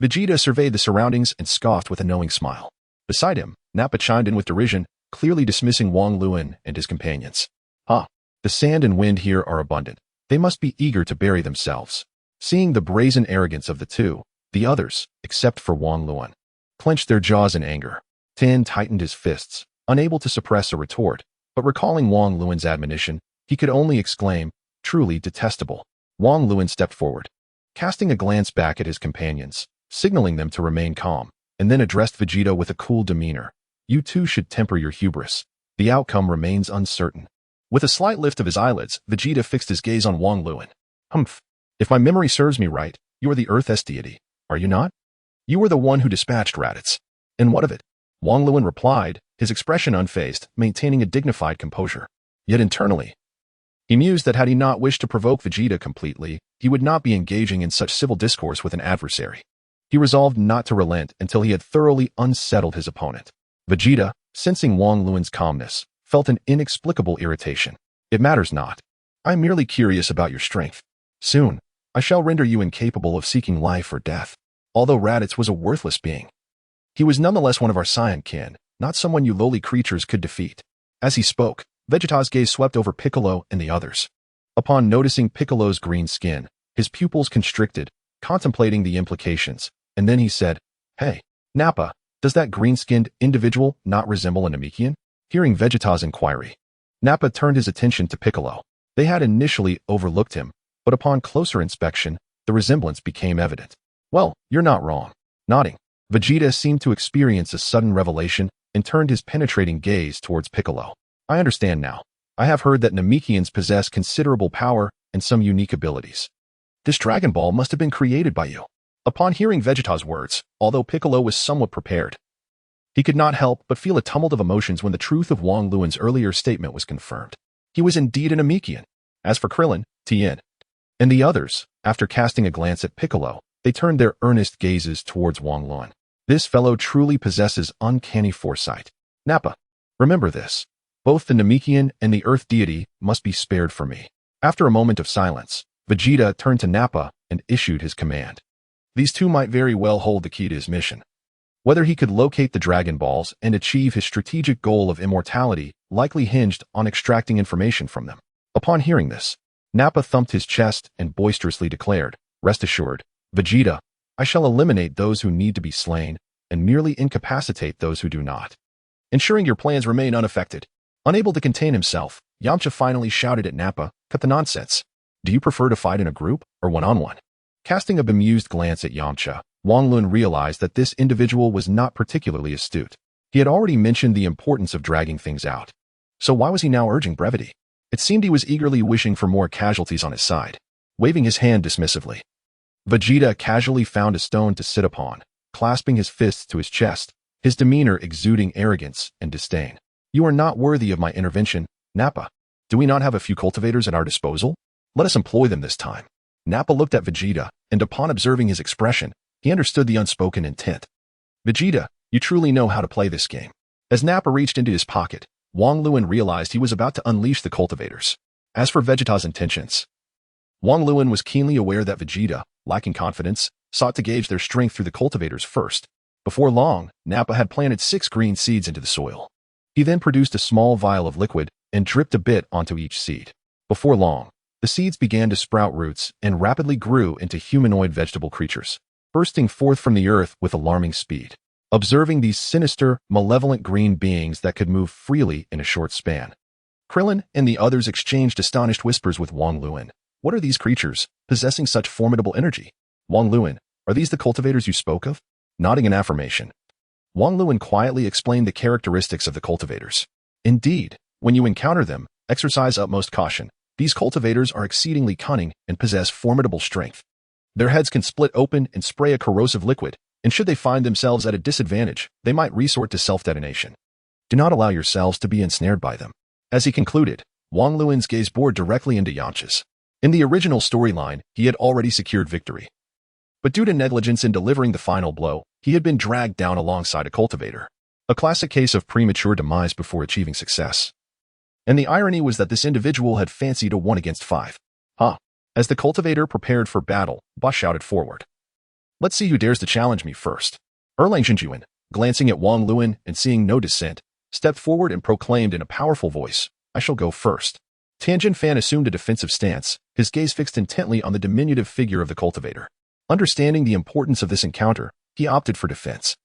Vegeta surveyed the surroundings and scoffed with a knowing smile. Beside him, Nappa chimed in with derision, clearly dismissing Wang Luan and his companions. The sand and wind here are abundant. They must be eager to bury themselves. Seeing the brazen arrogance of the two, the others, except for Wang Luan, clenched their jaws in anger. Tin tightened his fists, unable to suppress a retort, but recalling Wang Luan's admonition, he could only exclaim, truly detestable. Wang Luan stepped forward, casting a glance back at his companions, signaling them to remain calm, and then addressed Vegeta with a cool demeanor. You too should temper your hubris. The outcome remains uncertain. With a slight lift of his eyelids, Vegeta fixed his gaze on Wang Luan. Humph. If my memory serves me right, you are the Earth's deity, are you not? You were the one who dispatched Raditz. And what of it? Wang Luan replied, his expression unfazed, maintaining a dignified composure. Yet internally, he mused that had he not wished to provoke Vegeta completely, he would not be engaging in such civil discourse with an adversary. He resolved not to relent until he had thoroughly unsettled his opponent. Vegeta, sensing Wang Luan's calmness, felt an inexplicable irritation. It matters not. I am merely curious about your strength. Soon, I shall render you incapable of seeking life or death. Although Raditz was a worthless being, he was nonetheless one of our Saiyan kin, not someone you lowly creatures could defeat. As he spoke, Vegeta's gaze swept over Piccolo and the others. Upon noticing Piccolo's green skin, his pupils constricted, contemplating the implications, and then he said, Hey, Nappa, does that green-skinned individual not resemble a Namekian? Hearing Vegeta's inquiry, Nappa turned his attention to Piccolo. They had initially overlooked him, but upon closer inspection, the resemblance became evident. Well, you're not wrong. Nodding, Vegeta seemed to experience a sudden revelation and turned his penetrating gaze towards Piccolo. I understand now. I have heard that Namekians possess considerable power and some unique abilities. This Dragon Ball must have been created by you. Upon hearing Vegeta's words, although Piccolo was somewhat prepared, he could not help but feel a tumult of emotions when the truth of Wang Luan's earlier statement was confirmed. He was indeed a Namekian. As for Krillin, Tien, and the others, after casting a glance at Piccolo, they turned their earnest gazes towards Wang Luan. This fellow truly possesses uncanny foresight. Nappa, remember this. Both the Namekian and the Earth deity must be spared for me. After a moment of silence, Vegeta turned to Nappa and issued his command. These two might very well hold the key to his mission. Whether he could locate the Dragon Balls and achieve his strategic goal of immortality likely hinged on extracting information from them. Upon hearing this, Nappa thumped his chest and boisterously declared, Rest assured, Vegeta, I shall eliminate those who need to be slain and merely incapacitate those who do not. Ensuring your plans remain unaffected. Unable to contain himself, Yamcha finally shouted at Nappa, Cut the nonsense. Do you prefer to fight in a group or one-on-one? Casting a bemused glance at Yamcha, Wang Luan realized that this individual was not particularly astute. He had already mentioned the importance of dragging things out. So why was he now urging brevity? It seemed he was eagerly wishing for more casualties on his side. Waving his hand dismissively, Vegeta casually found a stone to sit upon, clasping his fists to his chest, his demeanor exuding arrogance and disdain. You are not worthy of my intervention, Nappa. Do we not have a few cultivators at our disposal? Let us employ them this time. Nappa looked at Vegeta, and upon observing his expression, he understood the unspoken intent. Vegeta, you truly know how to play this game. As Nappa reached into his pocket, Wang Luan realized he was about to unleash the cultivators. As for Vegeta's intentions, Wang Luan was keenly aware that Vegeta, lacking confidence, sought to gauge their strength through the cultivators first. Before long, Nappa had planted 6 green seeds into the soil. He then produced a small vial of liquid and dripped a bit onto each seed. Before long, the seeds began to sprout roots and rapidly grew into humanoid vegetable creatures, bursting forth from the earth with alarming speed. Observing these sinister, malevolent green beings that could move freely in a short span, Krillin and the others exchanged astonished whispers with Wang Luan. What are these creatures, possessing such formidable energy? Wang Luan, are these the cultivators you spoke of? Nodding in affirmation, Wang Luan quietly explained the characteristics of the cultivators. Indeed, when you encounter them, exercise utmost caution. These cultivators are exceedingly cunning and possess formidable strength. Their heads can split open and spray a corrosive liquid, and should they find themselves at a disadvantage, they might resort to self-detonation. Do not allow yourselves to be ensnared by them. As he concluded, Wang Luan's gaze bored directly into Yamcha's. In the original storyline, he had already secured victory. But due to negligence in delivering the final blow, he had been dragged down alongside a cultivator. A classic case of premature demise before achieving success. And the irony was that this individual had fancied a 1 against 5. Huh. As the cultivator prepared for battle, Ba shouted forward. Let's see who dares to challenge me first. Erlang Jinjuan, glancing at Wang Luan and seeing no dissent, stepped forward and proclaimed in a powerful voice, I shall go first. Tianjin Fan assumed a defensive stance, his gaze fixed intently on the diminutive figure of the cultivator. Understanding the importance of this encounter, he opted for defense.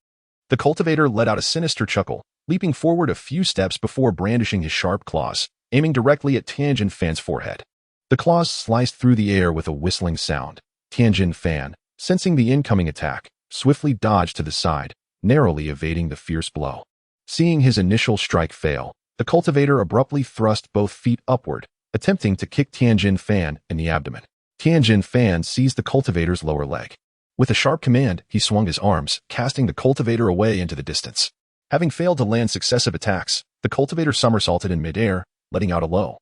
The cultivator let out a sinister chuckle, leaping forward a few steps before brandishing his sharp claws, aiming directly at Tianjin Fan's forehead. The claws sliced through the air with a whistling sound. Tianjin Fan, sensing the incoming attack, swiftly dodged to the side, narrowly evading the fierce blow. Seeing his initial strike fail, the cultivator abruptly thrust both feet upward, attempting to kick Tianjin Fan in the abdomen. Tianjin Fan seized the cultivator's lower leg. With a sharp command, he swung his arms, casting the cultivator away into the distance. Having failed to land successive attacks, the cultivator somersaulted in midair, letting out a low,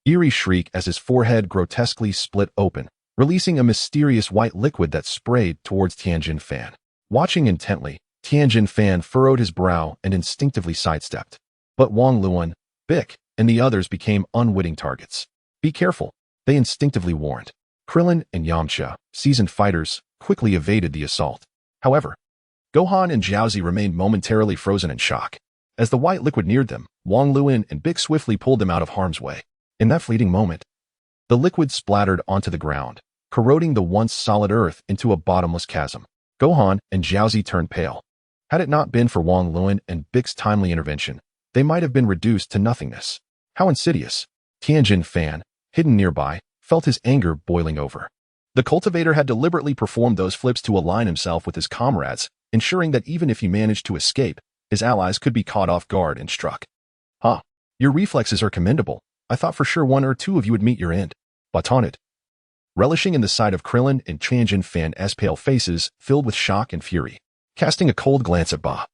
eerie shriek as his forehead grotesquely split open, releasing a mysterious white liquid that sprayed towards Tianjin Fan. Watching intently, Tianjin Fan furrowed his brow and instinctively sidestepped. But Wang Luan, Bick, and the others became unwitting targets. Be careful, they instinctively warned. Krillin and Yamcha, seasoned fighters, quickly evaded the assault. However, Gohan and Jiaozi remained momentarily frozen in shock. As the white liquid neared them, Wang Luan and Bick swiftly pulled them out of harm's way. In that fleeting moment, the liquid splattered onto the ground, corroding the once solid earth into a bottomless chasm. Gohan and Jiaozi turned pale. Had it not been for Wang Luan and Bick's timely intervention, they might have been reduced to nothingness. How insidious! Tianjin Fan, hidden nearby, felt his anger boiling over. The cultivator had deliberately performed those flips to align himself with his comrades, ensuring that even if he managed to escape, his allies could be caught off guard and struck. Huh. Your reflexes are commendable. I thought for sure one or two of you would meet your end. Ba taunted. Relishing in the sight of Krillin and Tianjin Fan's pale faces filled with shock and fury. Casting a cold glance at Ba,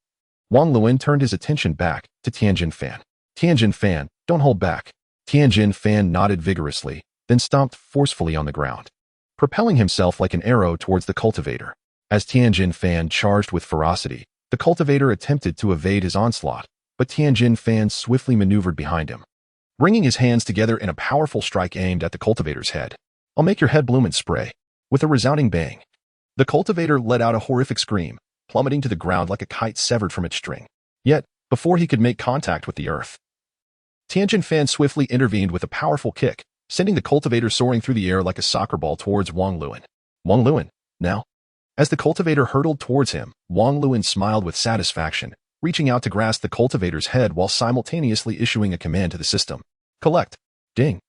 Wang Luan turned his attention back to Tianjin Fan. Tianjin Fan, don't hold back. Tianjin Fan nodded vigorously, then stomped forcefully on the ground, propelling himself like an arrow towards the cultivator. As Tianjin Fan charged with ferocity, the cultivator attempted to evade his onslaught, but Tianjin Fan swiftly maneuvered behind him, bringing his hands together in a powerful strike aimed at the cultivator's head. I'll make your head bloom and spray. With a resounding bang, the cultivator let out a horrific scream, plummeting to the ground like a kite severed from its string. Yet, before he could make contact with the earth, Tianjin Fan swiftly intervened with a powerful kick, sending the cultivator soaring through the air like a soccer ball towards Wang Luan. Wang Luan, now? As the cultivator hurtled towards him, Wang Luan smiled with satisfaction, reaching out to grasp the cultivator's head while simultaneously issuing a command to the system. Collect. Ding.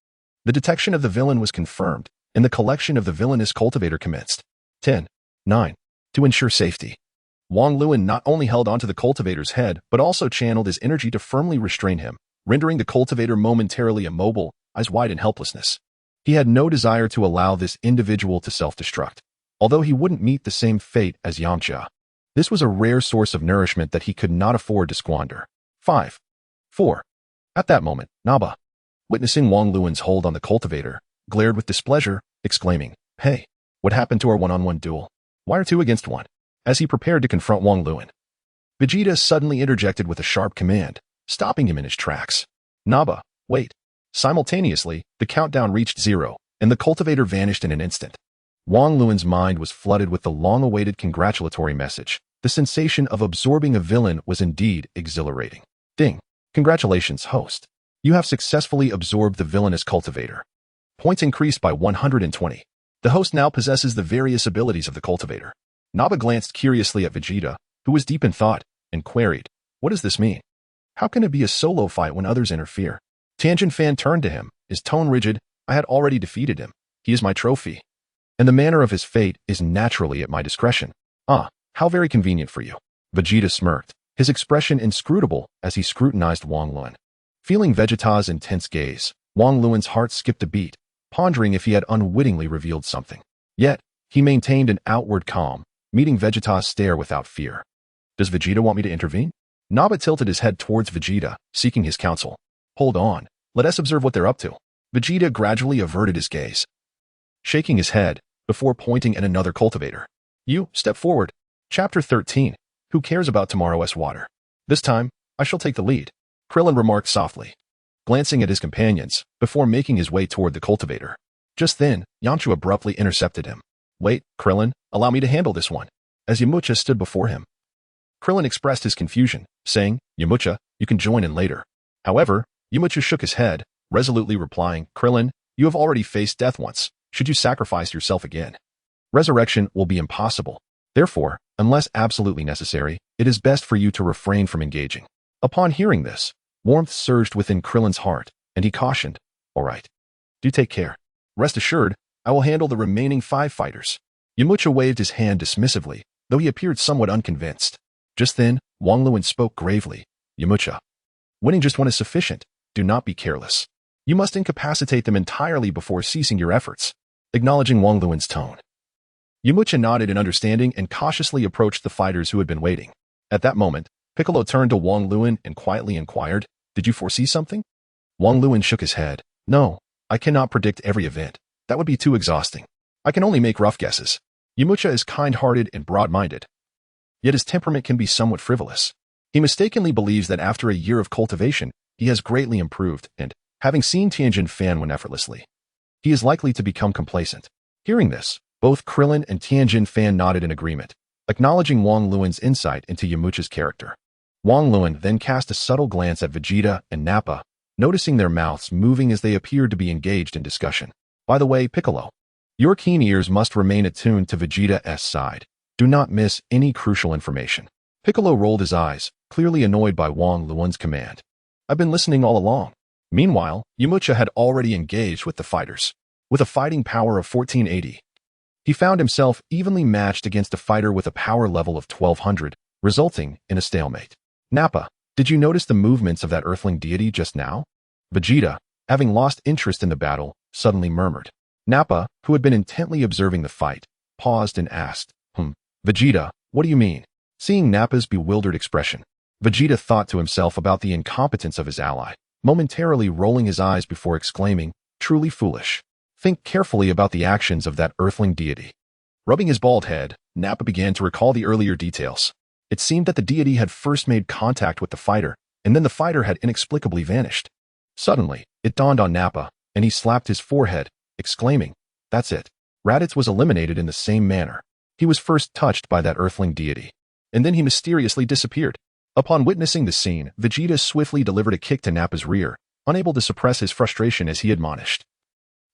The detection of the villain was confirmed, and the collection of the villainous cultivator commenced. 10. 9. To ensure safety, Wang Luan not only held onto the cultivator's head, but also channeled his energy to firmly restrain him, rendering the cultivator momentarily immobile, eyes wide in helplessness. He had no desire to allow this individual to self-destruct, although he wouldn't meet the same fate as Yamcha. This was a rare source of nourishment that he could not afford to squander. 5. 4. At that moment, Naba, witnessing Wang Luan's hold on the cultivator, glared with displeasure, exclaiming, Hey, what happened to our one-on-one duel? Why are 2 against 1? As he prepared to confront Wang Luan, Vegeta suddenly interjected with a sharp command, stopping him in his tracks. Naba, wait. Simultaneously, the countdown reached 0, and the cultivator vanished in an instant. Wang Luan's mind was flooded with the long-awaited congratulatory message. The sensation of absorbing a villain was indeed exhilarating. Ding. Congratulations, host. You have successfully absorbed the villainous cultivator. Points increased by 120. The host now possesses the various abilities of the cultivator. Naba glanced curiously at Vegeta, who was deep in thought, and queried, What does this mean? How can it be a solo fight when others interfere? Tianjin Fan turned to him, his tone rigid. I had already defeated him. He is my trophy. And the manner of his fate is naturally at my discretion. Ah, how very convenient for you. Vegeta smirked, his expression inscrutable as he scrutinized Wang Luan. Feeling Vegeta's intense gaze, Wang Luan's heart skipped a beat, pondering if he had unwittingly revealed something. Yet, he maintained an outward calm, meeting Vegeta's stare without fear. Does Vegeta want me to intervene? Naba tilted his head towards Vegeta, seeking his counsel. Hold on, let us observe what they're up to. Vegeta gradually averted his gaze, shaking his head, before pointing at another cultivator. You, step forward. Chapter 13. Who cares about tomorrow's water? This time, I shall take the lead. Krillin remarked softly. glancing at his companions before making his way toward the cultivator. Just then, Yamcha abruptly intercepted him. "Wait, Krillin, allow me to handle this one," as Yamcha stood before him. Krillin expressed his confusion, saying, "Yamcha, you can join in later." However, Yamcha shook his head, resolutely replying, "Krillin, you have already faced death once. Should you sacrifice yourself again? Resurrection will be impossible. Therefore, unless absolutely necessary, it is best for you to refrain from engaging." Upon hearing this, warmth surged within Krillin's heart, and he cautioned, "All right. Do take care. Rest assured, I will handle the remaining 5 fighters." Yamcha waved his hand dismissively, though he appeared somewhat unconvinced. Just then, Wang Luan spoke gravely, "Yamcha, winning just one is sufficient. Do not be careless. You must incapacitate them entirely before ceasing your efforts." Acknowledging Wang Luan's tone, Yamcha nodded in understanding and cautiously approached the fighters who had been waiting. At that moment, Piccolo turned to Wang Luan and quietly inquired, "Did you foresee something?" Wang Luan shook his head. "No, I cannot predict every event. That would be too exhausting. I can only make rough guesses." Yamcha is kind-hearted and broad-minded, yet his temperament can be somewhat frivolous. He mistakenly believes that after a year of cultivation, he has greatly improved and, having seen Tianjin fan win effortlessly, he is likely to become complacent. Hearing this, both Krillin and Tianjin fan nodded in agreement, acknowledging Wang Luan's insight into Yamcha's character. Wang Luan then cast a subtle glance at Vegeta and Nappa, noticing their mouths moving as they appeared to be engaged in discussion. "By the way, Piccolo, your keen ears must remain attuned to Vegeta's side. Do not miss any crucial information." Piccolo rolled his eyes, clearly annoyed by Wang Luan's command. "I've been listening all along." Meanwhile, Yamcha had already engaged with the fighters. With a fighting power of 1480, he found himself evenly matched against a fighter with a power level of 1200, resulting in a stalemate. "Nappa, did you notice the movements of that earthling deity just now?" Vegeta, having lost interest in the battle, suddenly murmured. Nappa, who had been intently observing the fight, paused and asked, Vegeta, what do you mean?" Seeing Nappa's bewildered expression, Vegeta thought to himself about the incompetence of his ally, momentarily rolling his eyes before exclaiming, "Truly foolish. Think carefully about the actions of that earthling deity." Rubbing his bald head, Nappa began to recall the earlier details. It seemed that the deity had first made contact with the fighter, and then the fighter had inexplicably vanished. Suddenly, it dawned on Nappa, and he slapped his forehead, exclaiming, "That's it. Raditz was eliminated in the same manner. He was first touched by that earthling deity, and then he mysteriously disappeared." Upon witnessing the scene, Vegeta swiftly delivered a kick to Nappa's rear, unable to suppress his frustration as he admonished,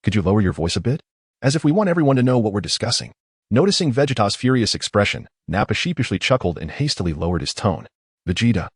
"Could you lower your voice a bit? As if we want everyone to know what we're discussing." Noticing Vegeta's furious expression, Nappa sheepishly chuckled and hastily lowered his tone. "Vegeta,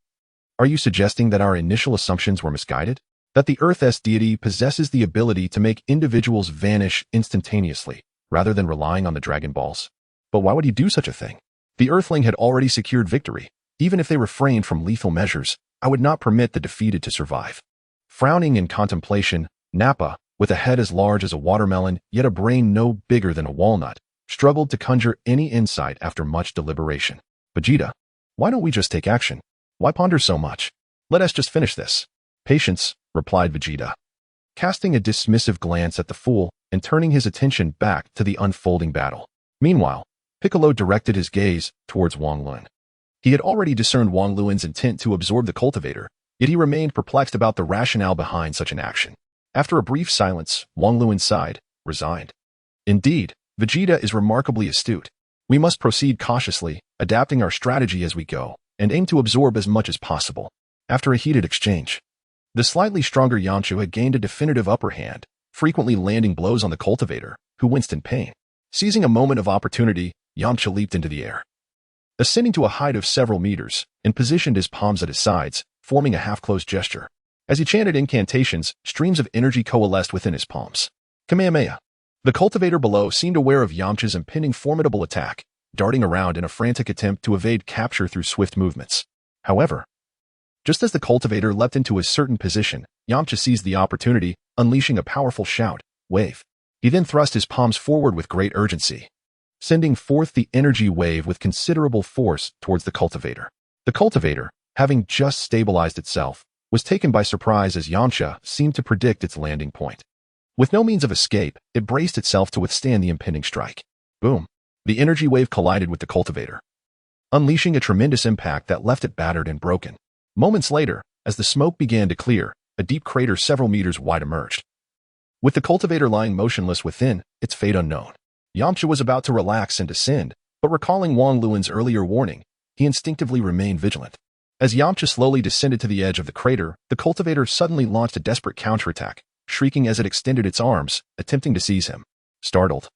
are you suggesting that our initial assumptions were misguided? That the Earth's deity possesses the ability to make individuals vanish instantaneously, rather than relying on the Dragon Balls? But why would he do such a thing? The Earthling had already secured victory. Even if they refrained from lethal measures, I would not permit the defeated to survive." Frowning in contemplation, Nappa, with a head as large as a watermelon, yet a brain no bigger than a walnut, struggled to conjure any insight after much deliberation. "Vegeta, why don't we just take action? Why ponder so much? Let us just finish this." "Patience," replied Vegeta, casting a dismissive glance at the fool and turning his attention back to the unfolding battle. Meanwhile, Piccolo directed his gaze towards Wang Luan. He had already discerned Wang Luan's intent to absorb the cultivator, yet he remained perplexed about the rationale behind such an action. After a brief silence, Wang Luan sighed, resigned. "Indeed, Vegeta is remarkably astute. We must proceed cautiously, adapting our strategy as we go, and aim to absorb as much as possible." After a heated exchange, the slightly stronger Yamcha had gained a definitive upper hand, frequently landing blows on the cultivator, who winced in pain. Seizing a moment of opportunity, Yamcha leaped into the air, ascending to a height of several meters, and positioned his palms at his sides, forming a half-closed gesture. As he chanted incantations, streams of energy coalesced within his palms. Kamehameha. The cultivator below seemed aware of Yamcha's impending formidable attack, darting around in a frantic attempt to evade capture through swift movements. However, just as the cultivator leapt into a certain position, Yamcha seized the opportunity, unleashing a powerful shout, wave. He then thrust his palms forward with great urgency, sending forth the energy wave with considerable force towards the cultivator. The cultivator, having just stabilized itself, was taken by surprise as Yamcha seemed to predict its landing point. With no means of escape, it braced itself to withstand the impending strike. Boom! The energy wave collided with the cultivator, unleashing a tremendous impact that left it battered and broken. Moments later, as the smoke began to clear, a deep crater several meters wide emerged. With the cultivator lying motionless within, its fate unknown. Yamcha was about to relax and descend, but recalling Wang Luan's earlier warning, he instinctively remained vigilant. As Yamcha slowly descended to the edge of the crater, the cultivator suddenly launched a desperate counterattack, shrieking as it extended its arms, attempting to seize him. Startled,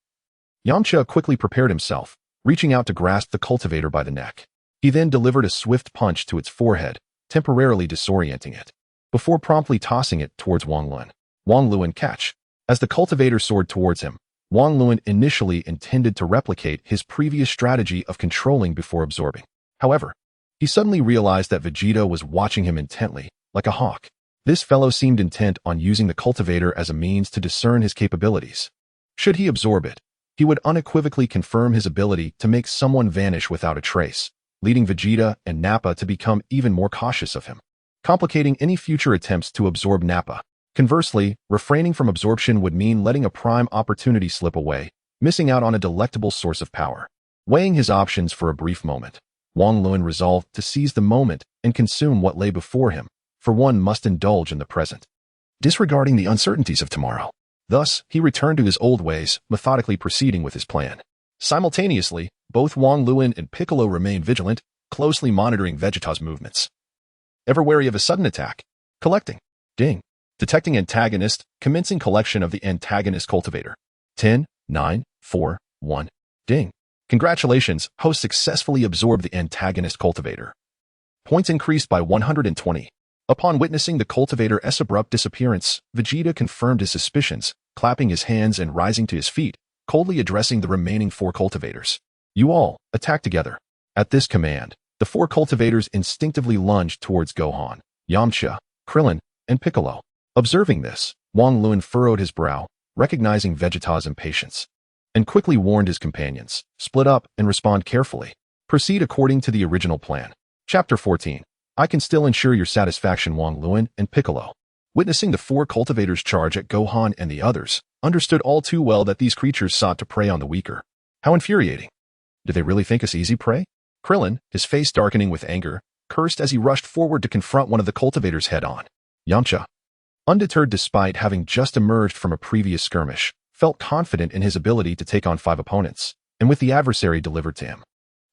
Yamcha quickly prepared himself, reaching out to grasp the cultivator by the neck. He then delivered a swift punch to its forehead, temporarily disorienting it, before promptly tossing it towards Wang Luan. Wang Luan catch. As the cultivator soared towards him, Wang Luan initially intended to replicate his previous strategy of controlling before absorbing. However, he suddenly realized that Vegeta was watching him intently, like a hawk. This fellow seemed intent on using the cultivator as a means to discern his capabilities. Should he absorb it, he would unequivocally confirm his ability to make someone vanish without a trace, leading Vegeta and Nappa to become even more cautious of him, complicating any future attempts to absorb Nappa. Conversely, refraining from absorption would mean letting a prime opportunity slip away, missing out on a delectable source of power. Weighing his options for a brief moment, Wang Luan resolved to seize the moment and consume what lay before him, for one must indulge in the present, disregarding the uncertainties of tomorrow. Thus, he returned to his old ways, methodically proceeding with his plan. Simultaneously, both Wang Luan and Piccolo remained vigilant, closely monitoring Vegeta's movements. Ever wary of a sudden attack? Collecting. Ding. Detecting antagonist, commencing collection of the antagonist cultivator. 10, 9, 4, 1. Ding. Congratulations, host successfully absorbed the antagonist cultivator. Points increased by 120. Upon witnessing the cultivator's abrupt disappearance, Vegeta confirmed his suspicions, clapping his hands and rising to his feet, coldly addressing the remaining 4 cultivators. You all, attack together. At this command, the 4 cultivators instinctively lunged towards Gohan, Yamcha, Krillin, and Piccolo. Observing this, Wang Luan furrowed his brow, recognizing Vegeta's impatience, and quickly warned his companions, split up and respond carefully. Proceed according to the original plan. Chapter 14. I can still ensure your satisfaction. Wang Luan and Piccolo, witnessing the 4 cultivators charge at Gohan and the others, understood all too well that these creatures sought to prey on the weaker. How infuriating. Did they really think us easy prey? Krillin, his face darkening with anger, cursed as he rushed forward to confront one of the cultivators head-on. Yamcha, undeterred despite having just emerged from a previous skirmish, felt confident in his ability to take on 5 opponents, and with the adversary delivered to him,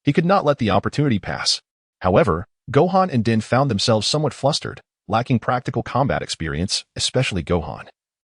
he could not let the opportunity pass. However, Gohan and Din found themselves somewhat flustered, lacking practical combat experience, especially Gohan,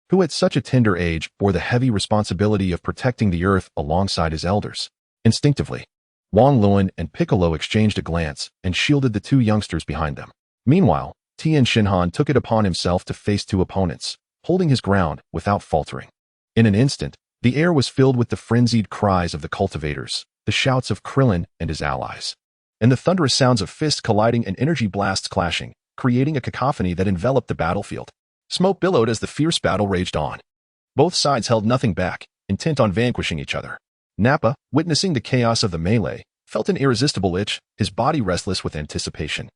who at such a tender age bore the heavy responsibility of protecting the earth alongside his elders. Instinctively, Wang Luan and Piccolo exchanged a glance and shielded the 2 youngsters behind them. Meanwhile, Tien Shinhan took it upon himself to face 2 opponents, holding his ground without faltering. In an instant, the air was filled with the frenzied cries of the cultivators, the shouts of Krillin and his allies, and the thunderous sounds of fists colliding and energy blasts clashing, creating a cacophony that enveloped the battlefield. Smoke billowed as the fierce battle raged on. Both sides held nothing back, intent on vanquishing each other. Nappa, witnessing the chaos of the melee, felt an irresistible itch, his body restless with anticipation.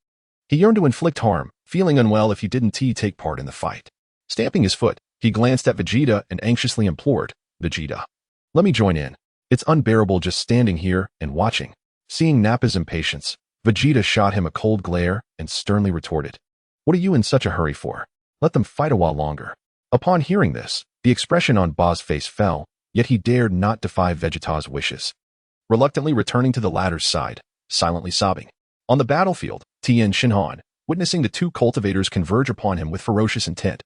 He yearned to inflict harm, feeling unwell if he didn't take part in the fight. Stamping his foot, he glanced at Vegeta and anxiously implored, Vegeta, let me join in. It's unbearable just standing here and watching. Seeing Nappa's impatience, Vegeta shot him a cold glare and sternly retorted, what are you in such a hurry for? Let them fight a while longer. Upon hearing this, the expression on Ba's face fell, yet he dared not defy Vegeta's wishes. Reluctantly returning to the latter's side, silently sobbing. On the battlefield, Tien Shinhan, witnessing the 2 cultivators converge upon him with ferocious intent,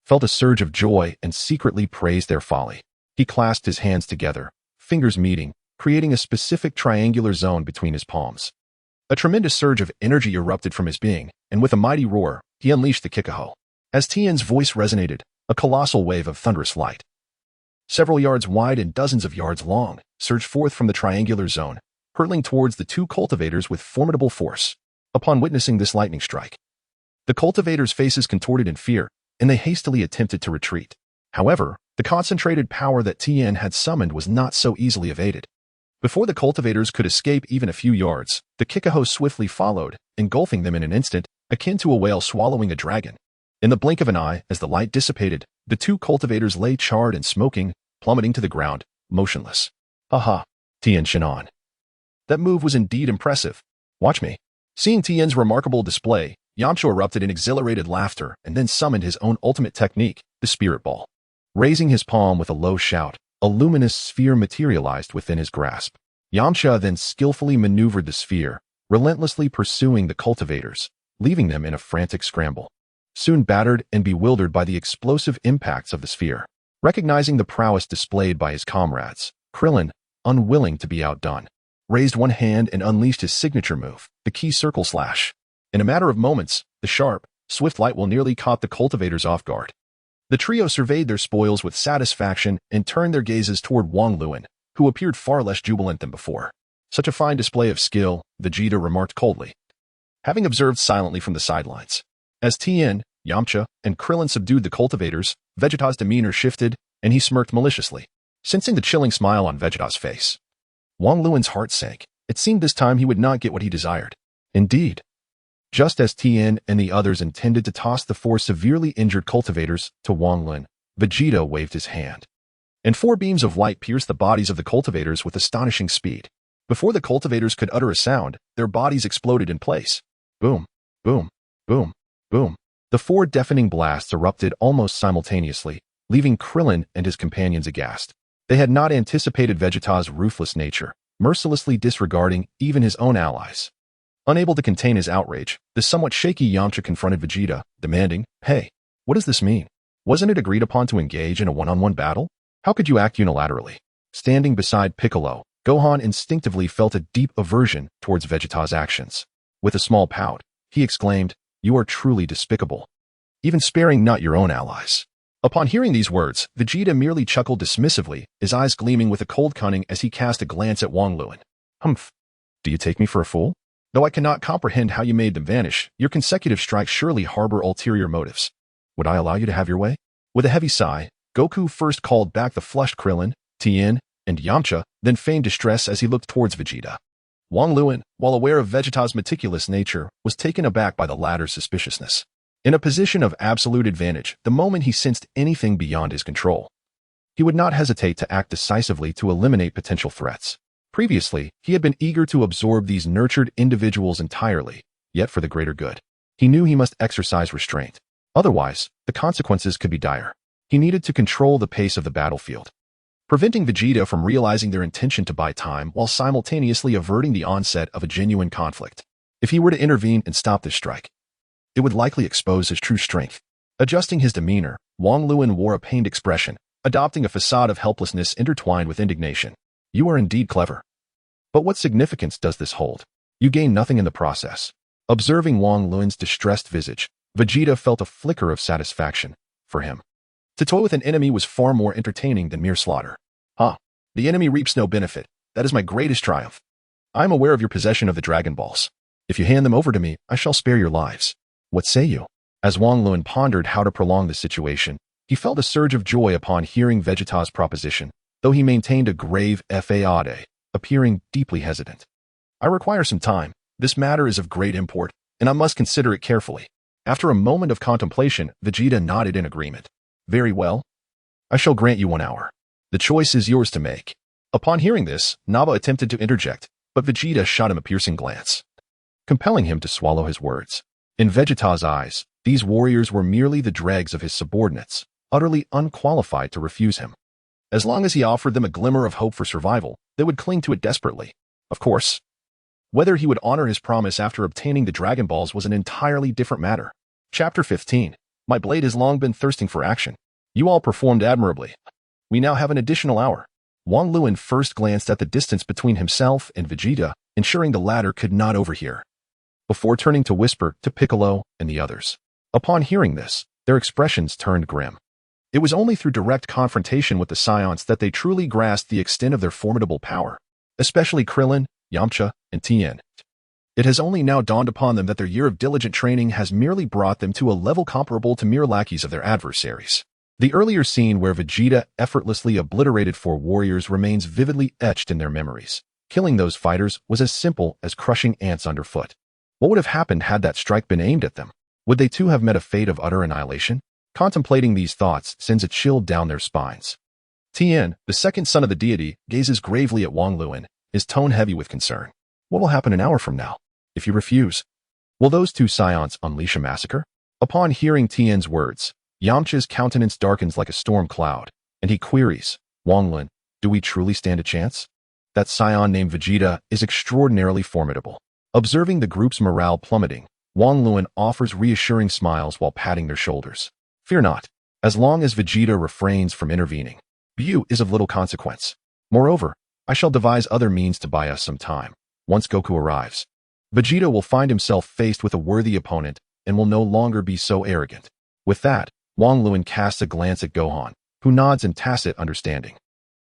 felt a surge of joy and secretly praised their folly. He clasped his hands together, fingers meeting, creating a specific triangular zone between his palms. A tremendous surge of energy erupted from his being, and with a mighty roar, he unleashed the Kikaho. As Tien's voice resonated, a colossal wave of thunderous light, several yards wide and dozens of yards long, surged forth from the triangular zone, hurtling towards the 2 cultivators with formidable force. Upon witnessing this lightning strike, the cultivators' faces contorted in fear, and they hastily attempted to retreat. However, the concentrated power that Tien had summoned was not so easily evaded. Before the cultivators could escape even a few yards, the Kikaho swiftly followed, engulfing them in an instant, akin to a whale swallowing a dragon. In the blink of an eye, as the light dissipated, the 2 cultivators lay charred and smoking, plummeting to the ground, motionless. Aha, Tien Shinhan. That move was indeed impressive. Watch me. Seeing Tien's remarkable display, Yamcha erupted in exhilarated laughter and then summoned his own ultimate technique, the Spirit Ball. Raising his palm with a low shout, a luminous sphere materialized within his grasp. Yamcha then skillfully maneuvered the sphere, relentlessly pursuing the cultivators, leaving them in a frantic scramble. Soon battered and bewildered by the explosive impacts of the sphere. Recognizing the prowess displayed by his comrades, Krillin, unwilling to be outdone, raised one hand and unleashed his signature move, the Key Circle Slash. In a matter of moments, the sharp, swift light will nearly caught the cultivators off guard. The trio surveyed their spoils with satisfaction and turned their gazes toward Wang Luan, who appeared far less jubilant than before. Such a fine display of skill, Vegeta remarked coldly, having observed silently from the sidelines. As Tien, Yamcha, and Krillin subdued the cultivators, Vegeta's demeanor shifted, and he smirked maliciously, sensing the chilling smile on Vegeta's face. Wang Luan's heart sank. It seemed this time he would not get what he desired. Indeed. Just as Tien and the others intended to toss the four severely injured cultivators to Wang Luan, Vegeta waved his hand. And four beams of light pierced the bodies of the cultivators with astonishing speed. Before the cultivators could utter a sound, their bodies exploded in place. Boom, boom, boom, boom. The four deafening blasts erupted almost simultaneously, leaving Krillin and his companions aghast. They had not anticipated Vegeta's ruthless nature, mercilessly disregarding even his own allies. Unable to contain his outrage, the somewhat shaky Yamcha confronted Vegeta, demanding, "Hey, what does this mean? Wasn't it agreed upon to engage in a one-on-one battle? How could you act unilaterally?" Standing beside Piccolo, Gohan instinctively felt a deep aversion towards Vegeta's actions. With a small pout, he exclaimed, "You are truly despicable, even sparing not your own allies." Upon hearing these words, Vegeta merely chuckled dismissively, his eyes gleaming with a cold cunning as he cast a glance at Wang Luan. "Humph. Do you take me for a fool? Though I cannot comprehend how you made them vanish, your consecutive strikes surely harbor ulterior motives. Would I allow you to have your way?" With a heavy sigh, Goku first called back the flushed Krillin, Tien, and Yamcha, then feigned distress as he looked towards Vegeta. Wang Luan, while aware of Vegeta's meticulous nature, was taken aback by the latter's suspiciousness. In a position of absolute advantage, the moment he sensed anything beyond his control, he would not hesitate to act decisively to eliminate potential threats. Previously, he had been eager to absorb these nurtured individuals entirely, yet for the greater good. He knew he must exercise restraint. Otherwise, the consequences could be dire. He needed to control the pace of the battlefield, preventing Vegeta from realizing their intention to buy time while simultaneously averting the onset of a genuine conflict. If he were to intervene and stop this strike, it would likely expose his true strength. Adjusting his demeanor, Wang Luan wore a pained expression, adopting a facade of helplessness intertwined with indignation. "You are indeed clever. But what significance does this hold? You gain nothing in the process." Observing Wang Luan's distressed visage, Vegeta felt a flicker of satisfaction. For him, to toy with an enemy was far more entertaining than mere slaughter. The enemy reaps no benefit. That is my greatest triumph. I am aware of your possession of the Dragon Balls. If you hand them over to me, I shall spare your lives. What say you?" As Wang Luan pondered how to prolong the situation, he felt a surge of joy upon hearing Vegeta's proposition, though he maintained a grave faade, appearing deeply hesitant. "I require some time. This matter is of great import, and I must consider it carefully." After a moment of contemplation, Vegeta nodded in agreement. "Very well. I shall grant you 1 hour. The choice is yours to make." Upon hearing this, Naba attempted to interject, but Vegeta shot him a piercing glance, compelling him to swallow his words. In Vegeta's eyes, these warriors were merely the dregs of his subordinates, utterly unqualified to refuse him. As long as he offered them a glimmer of hope for survival, they would cling to it desperately. Of course, whether he would honor his promise after obtaining the Dragon Balls was an entirely different matter. Chapter 15. My blade has long been thirsting for action. You all performed admirably. We now have an additional hour. Wang Luan first glanced at the distance between himself and Vegeta, ensuring the latter could not overhear, before turning to whisper to Piccolo and the others. Upon hearing this, their expressions turned grim. It was only through direct confrontation with the Scions that they truly grasped the extent of their formidable power, especially Krillin, Yamcha, and Tien. It has only now dawned upon them that their year of diligent training has merely brought them to a level comparable to mere lackeys of their adversaries. The earlier scene where Vegeta effortlessly obliterated 4 warriors remains vividly etched in their memories. Killing those fighters was as simple as crushing ants underfoot. What would have happened had that strike been aimed at them? Would they too have met a fate of utter annihilation? Contemplating these thoughts sends a chill down their spines. Tien, the second son of the deity, gazes gravely at Wang Luan, his tone heavy with concern. "What will happen an hour from now? If you refuse, Will those two scions unleash a massacre? Upon hearing Tien's words, Yamcha's countenance darkens like a storm cloud, and he queries, Wanglun, do we truly stand a chance? That scion named Vegeta is extraordinarily formidable. Observing the group's morale plummeting, Wanglun offers reassuring smiles while patting their shoulders. Fear not. As long as Vegeta refrains from intervening, Buu is of little consequence. Moreover, I shall devise other means to buy us some time. Once Goku arrives, Vegeta will find himself faced with a worthy opponent and will no longer be so arrogant. With that, Wanglun casts a glance at Gohan, who nods in tacit understanding.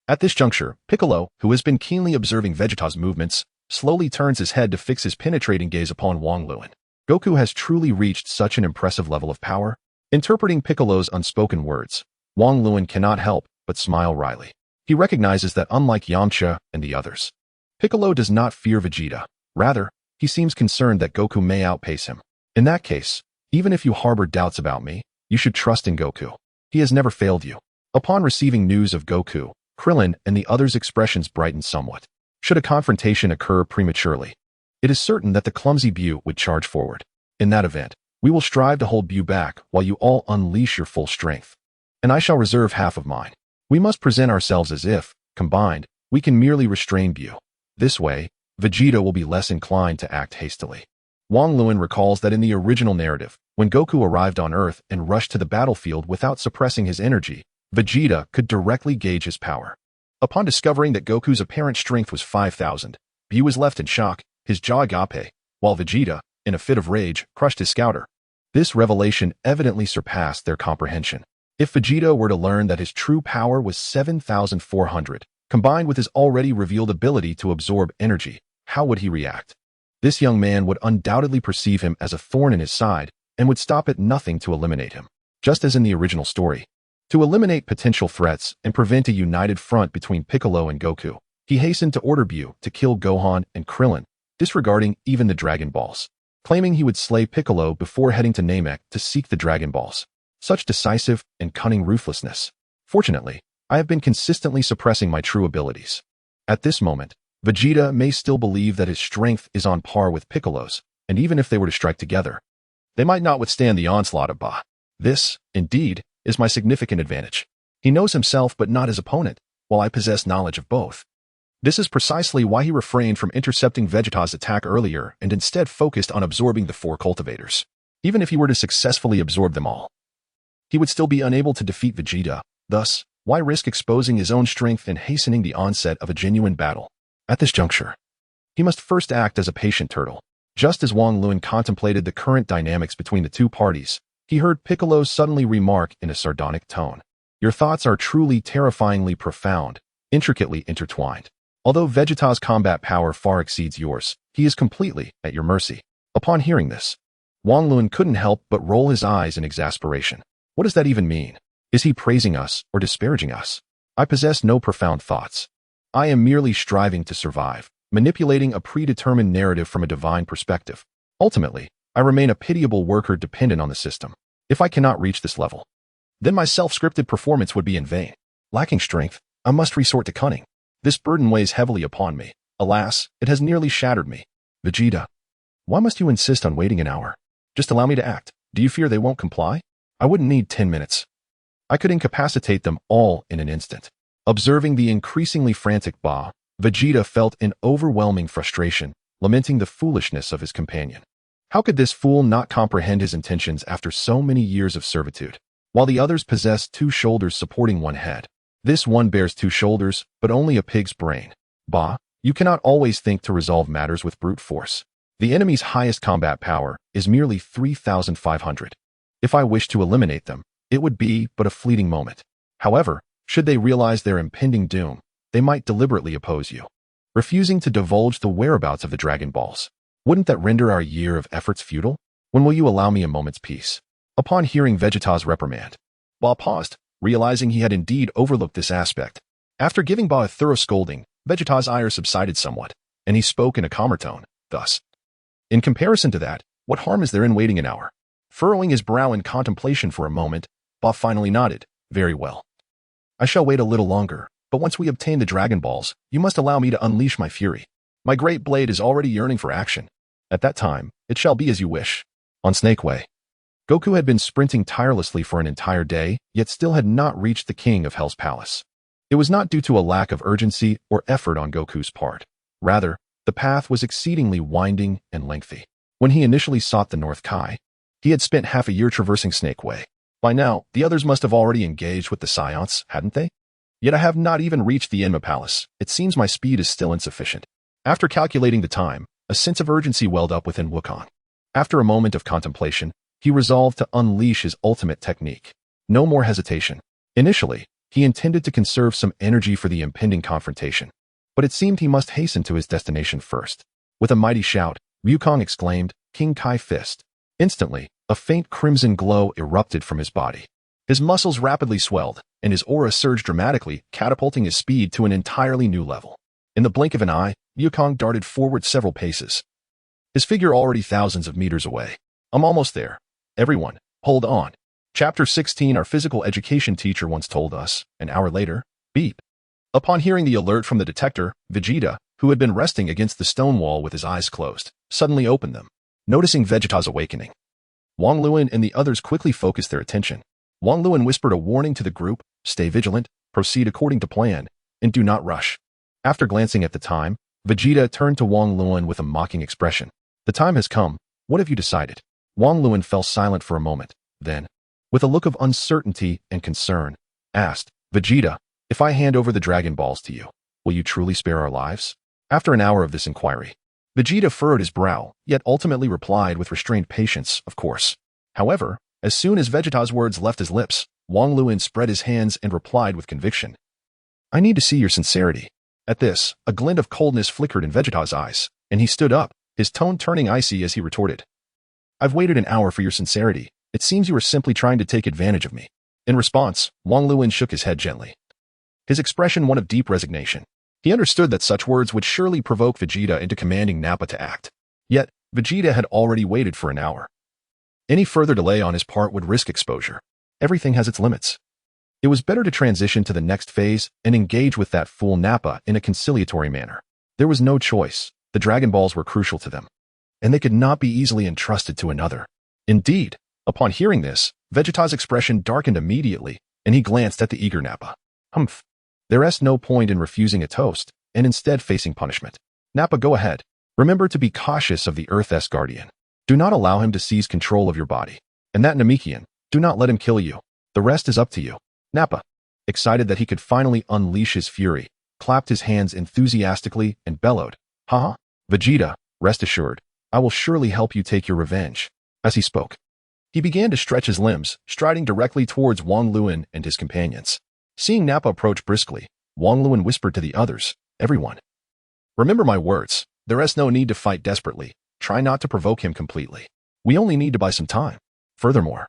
At this juncture, Piccolo, who has been keenly observing Vegeta's movements, slowly turns his head to fix his penetrating gaze upon Wanglun. Goku has truly reached such an impressive level of power. Interpreting Piccolo's unspoken words, Wanglun cannot help but smile wryly. He recognizes that unlike Yamcha and the others, Piccolo does not fear Vegeta. Rather, he seems concerned that Goku may outpace him. In that case, even if you harbor doubts about me, you should trust in Goku. He has never failed you. Upon receiving news of Goku, Krillin and the others' expressions brighten somewhat. Should a confrontation occur prematurely, it is certain that the clumsy Buu would charge forward. In that event, we will strive to hold Buu back while you all unleash your full strength. And I shall reserve half of mine. We must present ourselves as if, combined, we can merely restrain Buu. This way, Vegeta will be less inclined to act hastily. Wanglun recalls that in the original narrative, when Goku arrived on Earth and rushed to the battlefield without suppressing his energy, Vegeta could directly gauge his power. Upon discovering that Goku's apparent strength was 5,000, Buu was left in shock, his jaw agape, while Vegeta, in a fit of rage, crushed his scouter. This revelation evidently surpassed their comprehension. If Vegeta were to learn that his true power was 7,400, combined with his already revealed ability to absorb energy, how would he react? This young man would undoubtedly perceive him as a thorn in his side and would stop at nothing to eliminate him, just as in the original story. To eliminate potential threats and prevent a united front between Piccolo and Goku, he hastened to order Buu to kill Gohan and Krillin, disregarding even the Dragon Balls, claiming he would slay Piccolo before heading to Namek to seek the Dragon Balls. Such decisive and cunning ruthlessness. Fortunately, I have been consistently suppressing my true abilities. At this moment, Vegeta may still believe that his strength is on par with Piccolo's, and even if they were to strike together, they might not withstand the onslaught of Buu. This, indeed, is my significant advantage. He knows himself but not his opponent, while I possess knowledge of both. This is precisely why he refrained from intercepting Vegeta's attack earlier and instead focused on absorbing the 4 cultivators. Even if he were to successfully absorb them all, he would still be unable to defeat Vegeta. Thus, why risk exposing his own strength and hastening the onset of a genuine battle? At this juncture, he must first act as a patient turtle. Just as Wanglun contemplated the current dynamics between the two parties, he heard Piccolo suddenly remark in a sardonic tone, "Your thoughts are truly terrifyingly profound, intricately intertwined. Although Vegeta's combat power far exceeds yours, he is completely at your mercy." Upon hearing this, Wanglun couldn't help but roll his eyes in exasperation. What does that even mean? Is he praising us or disparaging us? I possess no profound thoughts. I am merely striving to survive, manipulating a predetermined narrative from a divine perspective. Ultimately, I remain a pitiable worker dependent on the system. If I cannot reach this level, then my self-scripted performance would be in vain. Lacking strength, I must resort to cunning. This burden weighs heavily upon me. Alas, it has nearly shattered me. Vegeta, why must you insist on waiting an hour? Just allow me to act. Do you fear they won't comply? I wouldn't need 10 minutes. I could incapacitate them all in an instant. Observing the increasingly frantic Buu, Vegeta felt an overwhelming frustration, lamenting the foolishness of his companion. How could this fool not comprehend his intentions after so many years of servitude? While the others possess 2 shoulders supporting one head, this one bears 2 shoulders, but only a pig's brain. Buu, you cannot always think to resolve matters with brute force. The enemy's highest combat power is merely 3,500. If I wish to eliminate them, it would be but a fleeting moment. However, should they realize their impending doom, they might deliberately oppose you, refusing to divulge the whereabouts of the Dragon Balls. Wouldn't that render our year of efforts futile? When will you allow me a moment's peace? Upon hearing Vegeta's reprimand, Buu paused, realizing he had indeed overlooked this aspect. After giving Buu a thorough scolding, Vegeta's ire subsided somewhat, and he spoke in a calmer tone, thus. In comparison to that, what harm is there in waiting an hour? Furrowing his brow in contemplation for a moment, Buu finally nodded, very well. I shall wait a little longer, but once we obtain the Dragon Balls, you must allow me to unleash my fury. My great blade is already yearning for action. At that time, it shall be as you wish. On Snake Way. Goku had been sprinting tirelessly for an entire day, yet still had not reached the king of Hell's palace. It was not due to a lack of urgency or effort on Goku's part. Rather, the path was exceedingly winding and lengthy. When he initially sought the North Kai, he had spent half a year traversing Snake Way. By now, the others must have already engaged with the Scions, hadn't they? Yet I have not even reached the Enma Palace. It seems my speed is still insufficient. After calculating the time, a sense of urgency welled up within Wukong. After a moment of contemplation, he resolved to unleash his ultimate technique. No more hesitation. Initially, he intended to conserve some energy for the impending confrontation, but it seemed he must hasten to his destination first. With a mighty shout, Wukong exclaimed, "King Kai Fist." Instantly, a faint crimson glow erupted from his body. His muscles rapidly swelled, and his aura surged dramatically, catapulting his speed to an entirely new level. In the blink of an eye, Wukong darted forward several paces, his figure already thousands of meters away. "I'm almost there. Everyone, hold on." Chapter 16. Our physical education teacher once told us, an hour later, beep. Upon hearing the alert from the detector, Vegeta, who had been resting against the stone wall with his eyes closed, suddenly opened them. Noticing Vegeta's awakening, Wang Luan and the others quickly focused their attention. Wang Luan whispered a warning to the group: "Stay vigilant, proceed according to plan, and do not rush." After glancing at the time, Vegeta turned to Wang Luan with a mocking expression. "The time has come. What have you decided?" Wang Luan fell silent for a moment, then, with a look of uncertainty and concern, asked, "Vegeta, if I hand over the Dragon Balls to you, will you truly spare our lives?" After an hour of this inquiry, Vegeta furrowed his brow, yet ultimately replied with restrained patience, "Of course." However, as soon as Vegeta's words left his lips, Wang Luan spread his hands and replied with conviction, "I need to see your sincerity." At this, a glint of coldness flickered in Vegeta's eyes, and he stood up, his tone turning icy as he retorted, "I've waited an hour for your sincerity. It seems you are simply trying to take advantage of me." In response, Wang Luan shook his head gently, his expression one of deep resignation. He understood that such words would surely provoke Vegeta into commanding Nappa to act. Yet, Vegeta had already waited for an hour. Any further delay on his part would risk exposure. Everything has its limits. It was better to transition to the next phase and engage with that fool Nappa in a conciliatory manner. There was no choice. The Dragon Balls were crucial to them, and they could not be easily entrusted to another. Indeed, upon hearing this, Vegeta's expression darkened immediately, and he glanced at the eager Nappa. "Humph. There is no point in refusing a toast, and instead facing punishment. Nappa, go ahead. Remember to be cautious of the Earth's guardian. Do not allow him to seize control of your body. And that Namekian, do not let him kill you. The rest is up to you." Nappa, excited that he could finally unleash his fury, clapped his hands enthusiastically and bellowed, "Ha! Vegeta, rest assured, I will surely help you take your revenge." As he spoke, he began to stretch his limbs, striding directly towards Wang Luan and his companions. Seeing Nappa approach briskly, Wang Luan whispered to the others, "Everyone, remember my words. There is no need to fight desperately. Try not to provoke him completely. We only need to buy some time. Furthermore,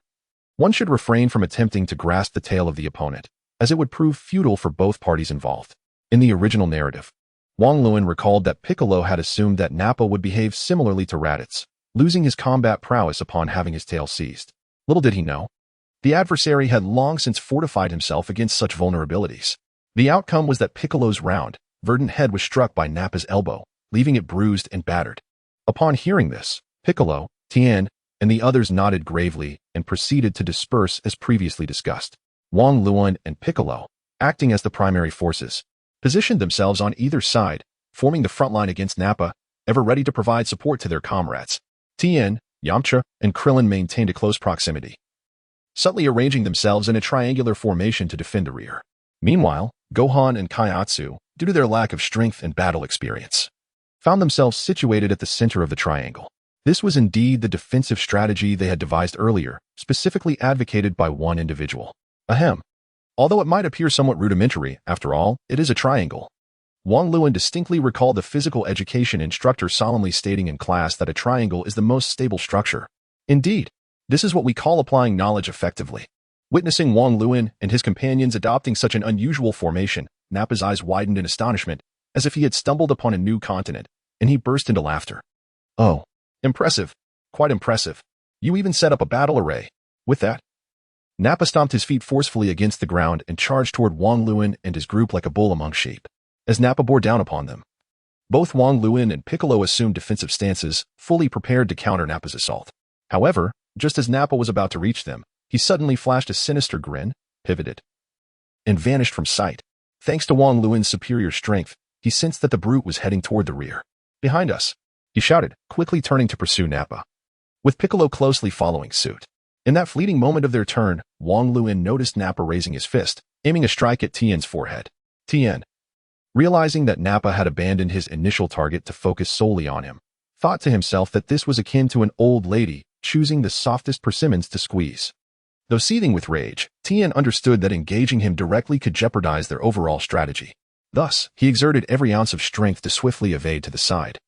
one should refrain from attempting to grasp the tail of the opponent, as it would prove futile for both parties involved." In the original narrative, Wang Luan recalled that Piccolo had assumed that Nappa would behave similarly to Raditz, losing his combat prowess upon having his tail seized. Little did he know, the adversary had long since fortified himself against such vulnerabilities. The outcome was that Piccolo's round, verdant head was struck by Nappa's elbow, leaving it bruised and battered. Upon hearing this, Piccolo, Tien, and the others nodded gravely and proceeded to disperse as previously discussed. Wang Luan and Piccolo, acting as the primary forces, positioned themselves on either side, forming the front line against Nappa, ever ready to provide support to their comrades. Tien, Yamcha, and Krillin maintained a close proximity, subtly arranging themselves in a triangular formation to defend the rear. Meanwhile, Gohan and Kaiatsu, due to their lack of strength and battle experience, found themselves situated at the center of the triangle. This was indeed the defensive strategy they had devised earlier, specifically advocated by one individual. Ahem. Although it might appear somewhat rudimentary, after all, it is a triangle. Wang Luan distinctly recalled the physical education instructor solemnly stating in class that a triangle is the most stable structure. Indeed, this is what we call applying knowledge effectively. Witnessing Wang Luan and his companions adopting such an unusual formation, Nappa's eyes widened in astonishment, as if he had stumbled upon a new continent, and he burst into laughter. "Oh, impressive. Quite impressive. You even set up a battle array." With that, Nappa stomped his feet forcefully against the ground and charged toward Wang Luan and his group like a bull among sheep. As Nappa bore down upon them, Both Wang Luin and Piccolo assumed defensive stances, fully prepared to counter Nappa's assault. However, just as Nappa was about to reach them, he suddenly flashed a sinister grin, pivoted, and vanished from sight. Thanks to Wang Luin's superior strength, he sensed that the brute was heading toward the rear. "Behind us," he shouted, quickly turning to pursue Nappa, with Piccolo closely following suit. In that fleeting moment of their turn, Wang Luin noticed Nappa raising his fist, aiming a strike at Tien's forehead. Tien, realizing that Nappa had abandoned his initial target to focus solely on him, thought to himself that this was akin to an old lady choosing the softest persimmons to squeeze. Though seething with rage, Tien understood that engaging him directly could jeopardize their overall strategy. Thus, he exerted every ounce of strength to swiftly evade to the side,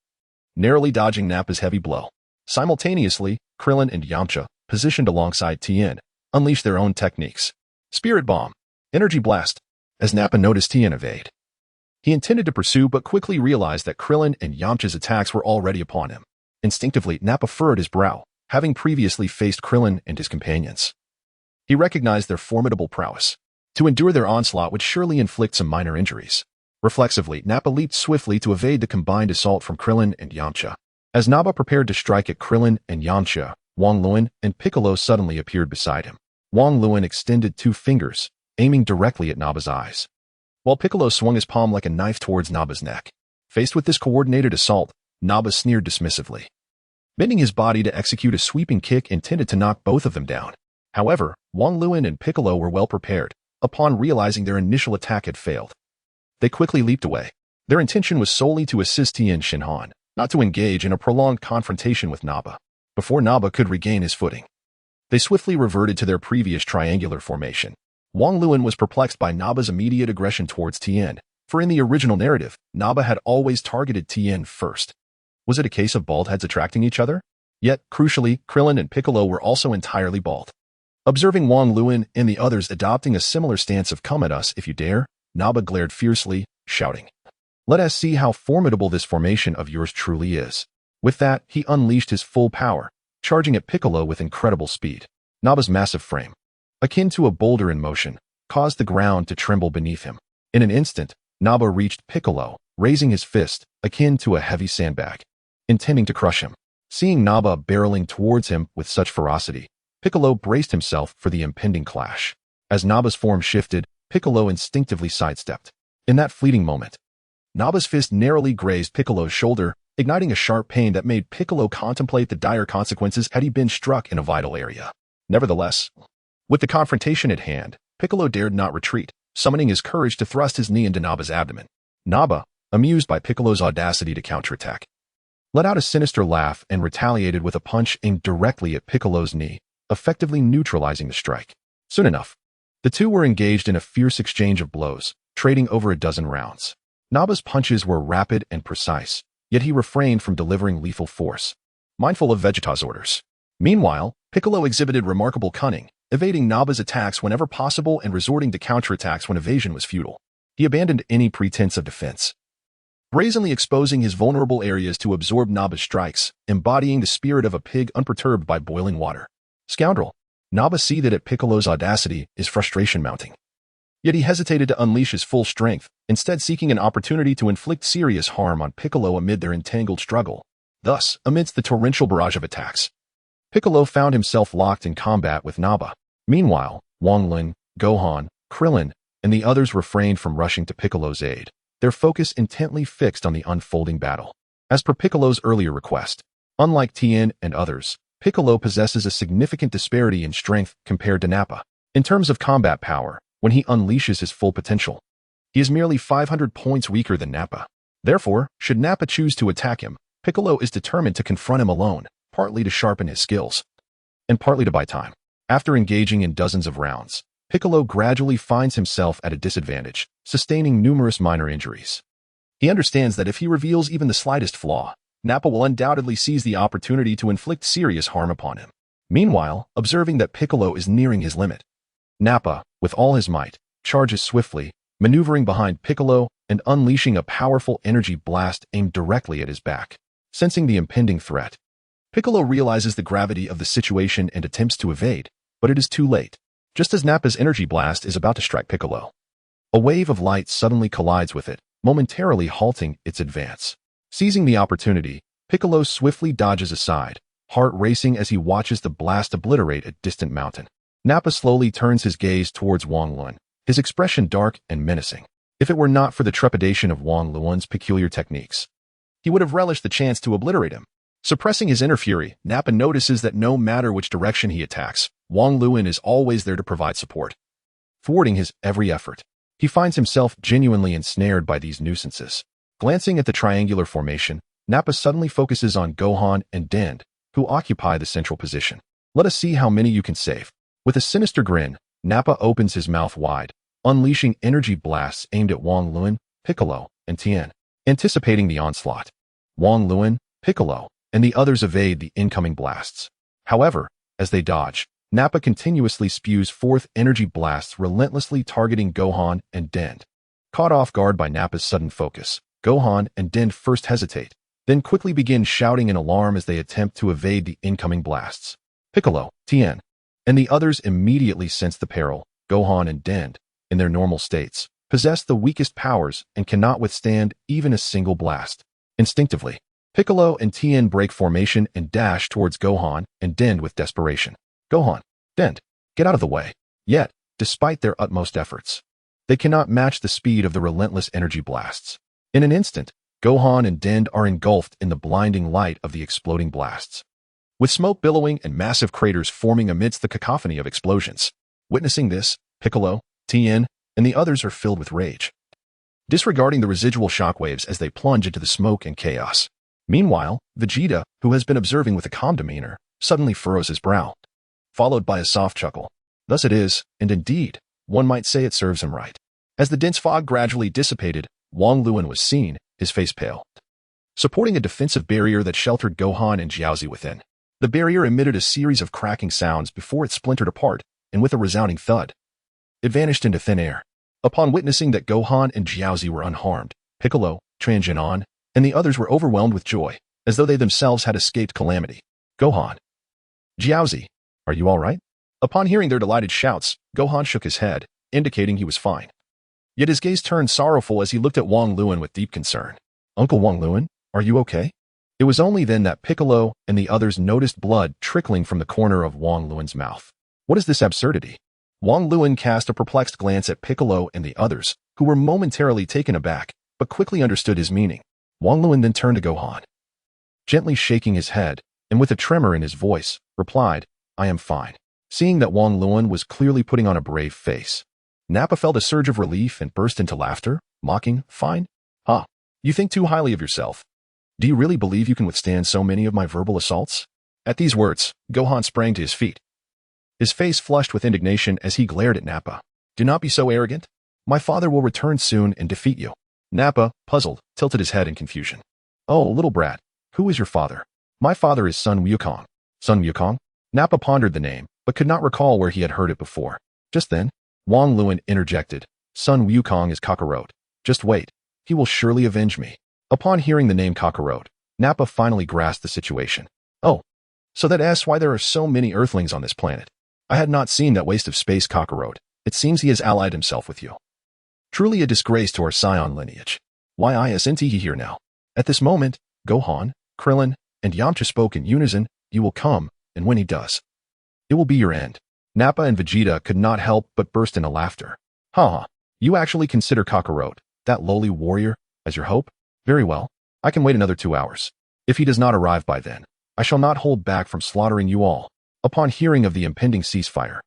narrowly dodging Nappa's heavy blow. Simultaneously, Krillin and Yamcha, positioned alongside Tien, unleashed their own techniques. Spirit Bomb, Energy Blast. As Nappa noticed Tien evade, he intended to pursue but quickly realized that Krillin and Yamcha's attacks were already upon him. Instinctively, Nappa furrowed his brow, having previously faced Krillin and his companions. He recognized their formidable prowess. To endure their onslaught would surely inflict some minor injuries. Reflexively, Nappa leaped swiftly to evade the combined assault from Krillin and Yamcha. As Nappa prepared to strike at Krillin and Yamcha, Wang Luin and Piccolo suddenly appeared beside him. Wang Luin extended 2 fingers, aiming directly at Nappa's eyes, while Piccolo swung his palm like a knife towards Nappa's neck. Faced with this coordinated assault, Nappa sneered dismissively, bending his body to execute a sweeping kick intended to knock both of them down. However, Wang Luin and Piccolo were well prepared. Upon realizing their initial attack had failed, they quickly leaped away. Their intention was solely to assist Tien Shinhan, not to engage in a prolonged confrontation with Nappa. Before Nappa could regain his footing, they swiftly reverted to their previous triangular formation. Wang Luin was perplexed by Nappa's immediate aggression towards Tien, for in the original narrative, Nappa had always targeted Tien first. Was it a case of bald heads attracting each other? Yet, crucially, Krillin and Piccolo were also entirely bald. Observing Wang Luin and the others adopting a similar stance of "come at us if you dare," Nappa glared fiercely, shouting, "Let us see how formidable this formation of yours truly is." With that, he unleashed his full power, charging at Piccolo with incredible speed. Nappa's massive frame, akin to a boulder in motion, caused the ground to tremble beneath him. In an instant, Nappa reached Piccolo, raising his fist, akin to a heavy sandbag, intending to crush him. Seeing Nappa barreling towards him with such ferocity, Piccolo braced himself for the impending clash. As Nappa's form shifted, Piccolo instinctively sidestepped. In that fleeting moment, Nappa's fist narrowly grazed Piccolo's shoulder, igniting a sharp pain that made Piccolo contemplate the dire consequences had he been struck in a vital area. Nevertheless, with the confrontation at hand, Piccolo dared not retreat, summoning his courage to thrust his knee into Nappa's abdomen. Nappa, amused by Piccolo's audacity to counterattack, let out a sinister laugh and retaliated with a punch aimed directly at Piccolo's knee, effectively neutralizing the strike. Soon enough, the two were engaged in a fierce exchange of blows, trading over a dozen rounds. Nappa's punches were rapid and precise, yet he refrained from delivering lethal force, mindful of Vegeta's orders. Meanwhile, Piccolo exhibited remarkable cunning, evading Nappa's attacks whenever possible and resorting to counterattacks when evasion was futile. He abandoned any pretense of defense, brazenly exposing his vulnerable areas to absorb Nappa's strikes, embodying the spirit of a pig unperturbed by boiling water. Scoundrel! Nappa seethed at Piccolo's audacity, his frustration mounting. Yet he hesitated to unleash his full strength, instead seeking an opportunity to inflict serious harm on Piccolo amid their entangled struggle. Thus, amidst the torrential barrage of attacks, Piccolo found himself locked in combat with Nappa. Meanwhile, Wang Luin, Gohan, Krillin, and the others refrained from rushing to Piccolo's aid, their focus intently fixed on the unfolding battle. As per Piccolo's earlier request, unlike Tien and others, Piccolo possesses a significant disparity in strength compared to Nappa. In terms of combat power, when he unleashes his full potential, he is merely 500 points weaker than Nappa. Therefore, should Nappa choose to attack him, Piccolo is determined to confront him alone, partly to sharpen his skills, and partly to buy time. After engaging in dozens of rounds, Piccolo gradually finds himself at a disadvantage, sustaining numerous minor injuries. He understands that if he reveals even the slightest flaw, Nappa will undoubtedly seize the opportunity to inflict serious harm upon him. Meanwhile, observing that Piccolo is nearing his limit, Nappa, with all his might, charges swiftly, maneuvering behind Piccolo and unleashing a powerful energy blast aimed directly at his back. Sensing the impending threat, Piccolo realizes the gravity of the situation and attempts to evade, but it is too late. Just as Nappa's energy blast is about to strike Piccolo, a wave of light suddenly collides with it, momentarily halting its advance. Seizing the opportunity, Piccolo swiftly dodges aside, heart racing as he watches the blast obliterate a distant mountain. Nappa slowly turns his gaze towards Wang Lun, his expression dark and menacing. If it were not for the trepidation of Wang Lun's peculiar techniques, he would have relished the chance to obliterate him. Suppressing his inner fury, Nappa notices that no matter which direction he attacks, Wang Lun is always there to provide support, thwarting his every effort. He finds himself genuinely ensnared by these nuisances. Glancing at the triangular formation, Nappa suddenly focuses on Gohan and Dend, who occupy the central position. Let us see how many you can save. With a sinister grin, Nappa opens his mouth wide, unleashing energy blasts aimed at Wang Lun, Piccolo, and Tien. Anticipating the onslaught, Wang Lun, Piccolo, and the others evade the incoming blasts. However, as they dodge, Nappa continuously spews forth energy blasts relentlessly targeting Gohan and Dend. Caught off guard by Nappa's sudden focus, Gohan and Dend first hesitate, then quickly begin shouting in alarm as they attempt to evade the incoming blasts. Piccolo, Tien, and the others immediately sense the peril. Gohan and Dend, in their normal states, possess the weakest powers and cannot withstand even a single blast. Instinctively, Piccolo and Tien break formation and dash towards Gohan and Dend with desperation. Gohan, Dend, get out of the way. Yet, despite their utmost efforts, they cannot match the speed of the relentless energy blasts. In an instant, Gohan and Dend are engulfed in the blinding light of the exploding blasts, with smoke billowing and massive craters forming amidst the cacophony of explosions. Witnessing this, Piccolo, Tien, and the others are filled with rage, disregarding the residual shockwaves as they plunge into the smoke and chaos. Meanwhile, Vegeta, who has been observing with a calm demeanor, suddenly furrows his brow, followed by a soft chuckle. Thus it is, and indeed, one might say it serves him right. As the dense fog gradually dissipated, Wang Lun was seen, his face pale, supporting a defensive barrier that sheltered Gohan and Jiaozi within. The barrier emitted a series of cracking sounds before it splintered apart, and with a resounding thud, it vanished into thin air. Upon witnessing that Gohan and Jiaozi were unharmed, Piccolo, Tranjinan, and the others were overwhelmed with joy, as though they themselves had escaped calamity. Gohan, Jiaozi, are you all right? Upon hearing their delighted shouts, Gohan shook his head, indicating he was fine. Yet his gaze turned sorrowful as he looked at Wang Lun with deep concern. Uncle Wang Lun, are you okay? It was only then that Piccolo and the others noticed blood trickling from the corner of Wang Lun's mouth. What is this absurdity? Wang Lun cast a perplexed glance at Piccolo and the others, who were momentarily taken aback, but quickly understood his meaning. Wang Lun then turned to Gohan, gently shaking his head, and with a tremor in his voice, replied, I am fine. Seeing that Wang Lun was clearly putting on a brave face, Nappa felt a surge of relief and burst into laughter, mocking, fine? Huh, you think too highly of yourself. Do you really believe you can withstand so many of my verbal assaults? At these words, Gohan sprang to his feet, his face flushed with indignation as he glared at Nappa. Do not be so arrogant. My father will return soon and defeat you. Nappa, puzzled, tilted his head in confusion. Oh, little brat, who is your father? My father is Sun Wukong. Sun Wukong? Nappa pondered the name, but could not recall where he had heard it before. Just then, Wang Lun interjected, Sun Wukong is Kakarot. Just wait, he will surely avenge me. Upon hearing the name Kakarot, Nappa finally grasped the situation. Oh, so that's why there are so many Earthlings on this planet. I had not seen that waste of space Kakarot. It seems he has allied himself with you. Truly a disgrace to our scion lineage. Why isn't he here now? At this moment, Gohan, Krillin, and Yamcha spoke in unison, you will come, and when he does, it will be your end. Nappa and Vegeta could not help but burst into laughter. Ha! You actually consider Kakarot, that lowly warrior, as your hope? Very well, I can wait another 2 hours. If he does not arrive by then, I shall not hold back from slaughtering you all. Upon hearing of the impending ceasefire,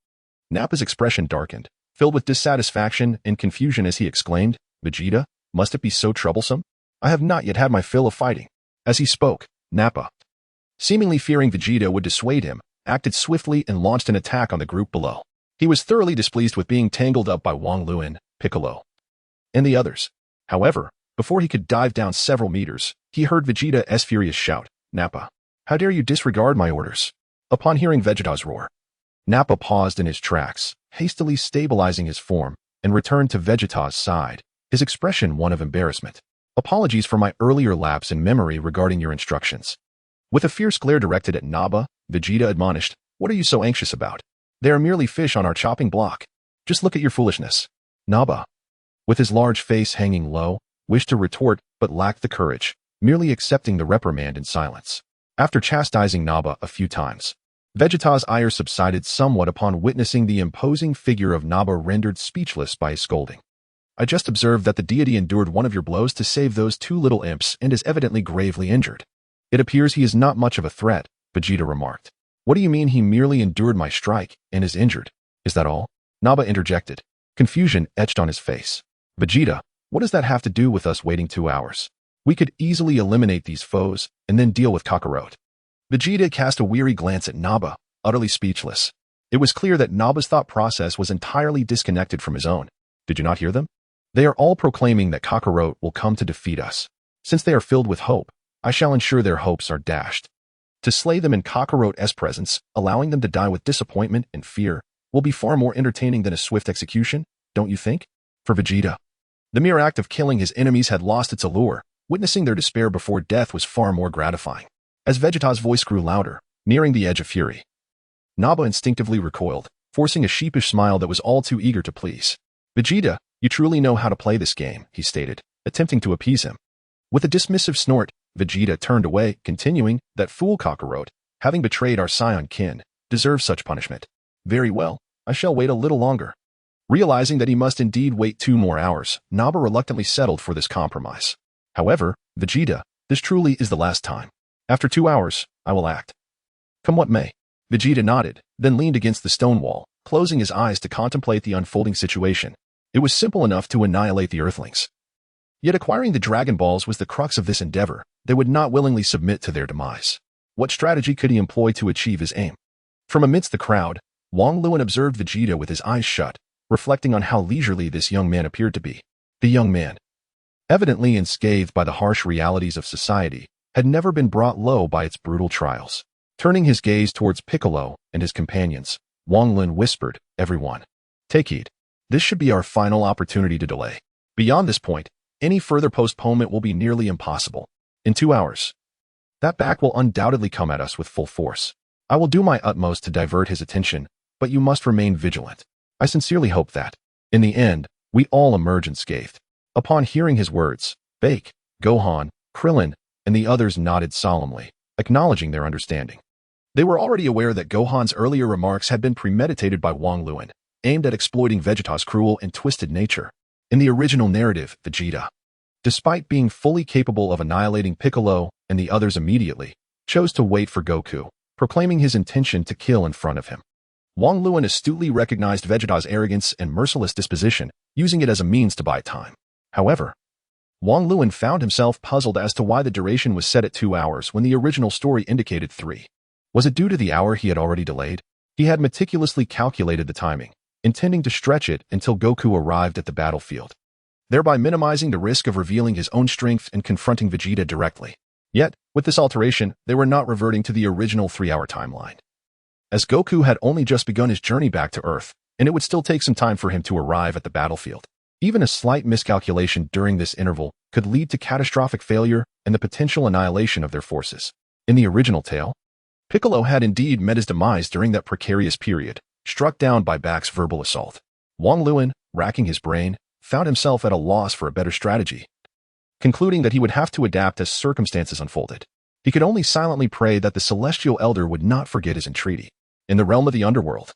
Nappa's expression darkened, filled with dissatisfaction and confusion as he exclaimed, Vegeta, must it be so troublesome? I have not yet had my fill of fighting. As he spoke, Nappa, seemingly fearing Vegeta would dissuade him, acted swiftly and launched an attack on the group below. He was thoroughly displeased with being tangled up by Wang Lun, Piccolo, and the others. However, before he could dive down several meters, he heard Vegeta's furious shout, Nappa, how dare you disregard my orders? Upon hearing Vegeta's roar, Nappa paused in his tracks, hastily stabilizing his form, and returned to Vegeta's side, his expression one of embarrassment. Apologies for my earlier lapse in memory regarding your instructions. With a fierce glare directed at Nappa, Vegeta admonished, what are you so anxious about? They are merely fish on our chopping block. Just look at your foolishness. Nappa, with his large face hanging low, wished to retort but lacked the courage. merely accepting the reprimand in silence. After chastising Nappa a few times, Vegeta's ire subsided somewhat upon witnessing the imposing figure of Nappa rendered speechless by his scolding. I just observed that the deity endured one of your blows to save those two little imps and is evidently gravely injured. It appears he is not much of a threat, Vegeta remarked. What do you mean he merely endured my strike and is injured? Is that all? Nappa interjected. Confusion etched on his face. Vegeta, what does that have to do with us waiting 2 hours? We could easily eliminate these foes and then deal with Kakarot. Vegeta cast a weary glance at Nappa, utterly speechless. It was clear that Nappa's thought process was entirely disconnected from his own. Did you not hear them? They are all proclaiming that Kakarot will come to defeat us. Since they are filled with hope, I shall ensure their hopes are dashed. To slay them in Kakarot's presence, allowing them to die with disappointment and fear, will be far more entertaining than a swift execution, don't you think? For Vegeta, the mere act of killing his enemies had lost its allure. Witnessing their despair before death was far more gratifying. As Vegeta's voice grew louder, nearing the edge of fury, Nappa instinctively recoiled, forcing a sheepish smile that was all too eager to please. Vegeta, you truly know how to play this game, he stated, attempting to appease him. With a dismissive snort, Vegeta turned away, continuing, that fool Kakarot, having betrayed our scion kin, deserves such punishment. Very well, I shall wait a little longer. Realizing that he must indeed wait 2 more hours, Nappa reluctantly settled for this compromise. However, Vegeta, this truly is the last time. After 2 hours, I will act. Come what may. Vegeta nodded, then leaned against the stone wall, closing his eyes to contemplate the unfolding situation. It was simple enough to annihilate the Earthlings. Yet acquiring the Dragon Balls was the crux of this endeavor. They would not willingly submit to their demise. What strategy could he employ to achieve his aim? From amidst the crowd, Wang Luan observed Vegeta with his eyes shut, reflecting on how leisurely this young man appeared to be. The young man, evidently unscathed by the harsh realities of society, had never been brought low by its brutal trials. Turning his gaze towards Piccolo and his companions, Wang Lun whispered, everyone, take heed. This should be our final opportunity to delay. Beyond this point, any further postponement will be nearly impossible. In 2 hours, that back will undoubtedly come at us with full force. I will do my utmost to divert his attention, but you must remain vigilant. I sincerely hope that, in the end, we all emerge unscathed. Upon hearing his words, Bake, Gohan, Krillin, and the others nodded solemnly, acknowledging their understanding. They were already aware that Gohan's earlier remarks had been premeditated by Wang Luan, aimed at exploiting Vegeta's cruel and twisted nature. In the original narrative, Vegeta, despite being fully capable of annihilating Piccolo and the others immediately, chose to wait for Goku, proclaiming his intention to kill in front of him. Wang Luan astutely recognized Vegeta's arrogance and merciless disposition, using it as a means to buy time. However, Wang Luan found himself puzzled as to why the duration was set at 2 hours when the original story indicated 3. Was it due to the hour he had already delayed? He had meticulously calculated the timing, intending to stretch it until Goku arrived at the battlefield, thereby minimizing the risk of revealing his own strength and confronting Vegeta directly. Yet, with this alteration, they were not reverting to the original 3-hour timeline, as Goku had only just begun his journey back to Earth, and it would still take some time for him to arrive at the battlefield. Even a slight miscalculation during this interval could lead to catastrophic failure and the potential annihilation of their forces. In the original tale, Piccolo had indeed met his demise during that precarious period, struck down by Bak's verbal assault. Wang Luan, racking his brain, found himself at a loss for a better strategy, concluding that he would have to adapt as circumstances unfolded. He could only silently pray that the Celestial Elder would not forget his entreaty. In the realm of the underworld,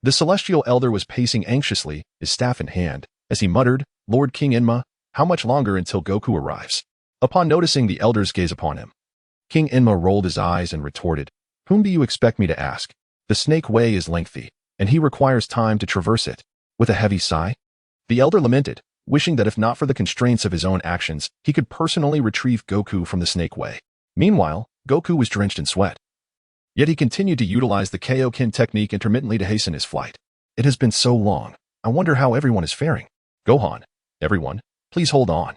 the Celestial Elder was pacing anxiously, his staff in hand, as he muttered, Lord King Enma, how much longer until Goku arrives? Upon noticing the Elder's gaze upon him, King Enma rolled his eyes and retorted, whom do you expect me to ask? The snake way is lengthy, and he requires time to traverse it. With a heavy sigh, the Elder lamented, wishing that if not for the constraints of his own actions, he could personally retrieve Goku from the snake way. Meanwhile, Goku was drenched in sweat. Yet he continued to utilize the Kaioken technique intermittently to hasten his flight. It has been so long. I wonder how everyone is faring. Gohan, everyone, please hold on.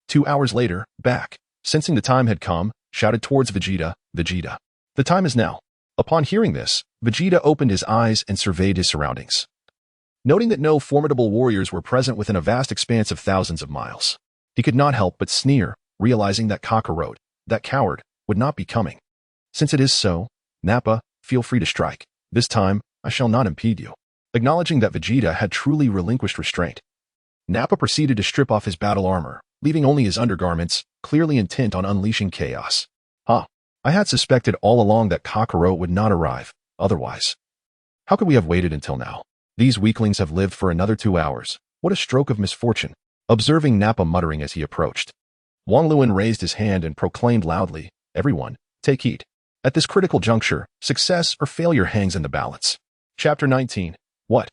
2 hours later, Bak, sensing the time had come, shouted towards Vegeta, Vegeta, the time is now. Upon hearing this, Vegeta opened his eyes and surveyed his surroundings, noting that no formidable warriors were present within a vast expanse of thousands of miles. He could not help but sneer, realizing that Kakarot, that coward, would not be coming. Since it is so, Nappa, feel free to strike. This time, I shall not impede you. Acknowledging that Vegeta had truly relinquished restraint, Nappa proceeded to strip off his battle armor, leaving only his undergarments, clearly intent on unleashing chaos. I had suspected all along that Kakarot would not arrive, otherwise. How could we have waited until now? These weaklings have lived for another 2 hours. What a stroke of misfortune. Observing Nappa muttering as he approached. Wang Luan raised his hand and proclaimed loudly, "Everyone, take heed. At this critical juncture, success or failure hangs in the balance." Chapter 19. What?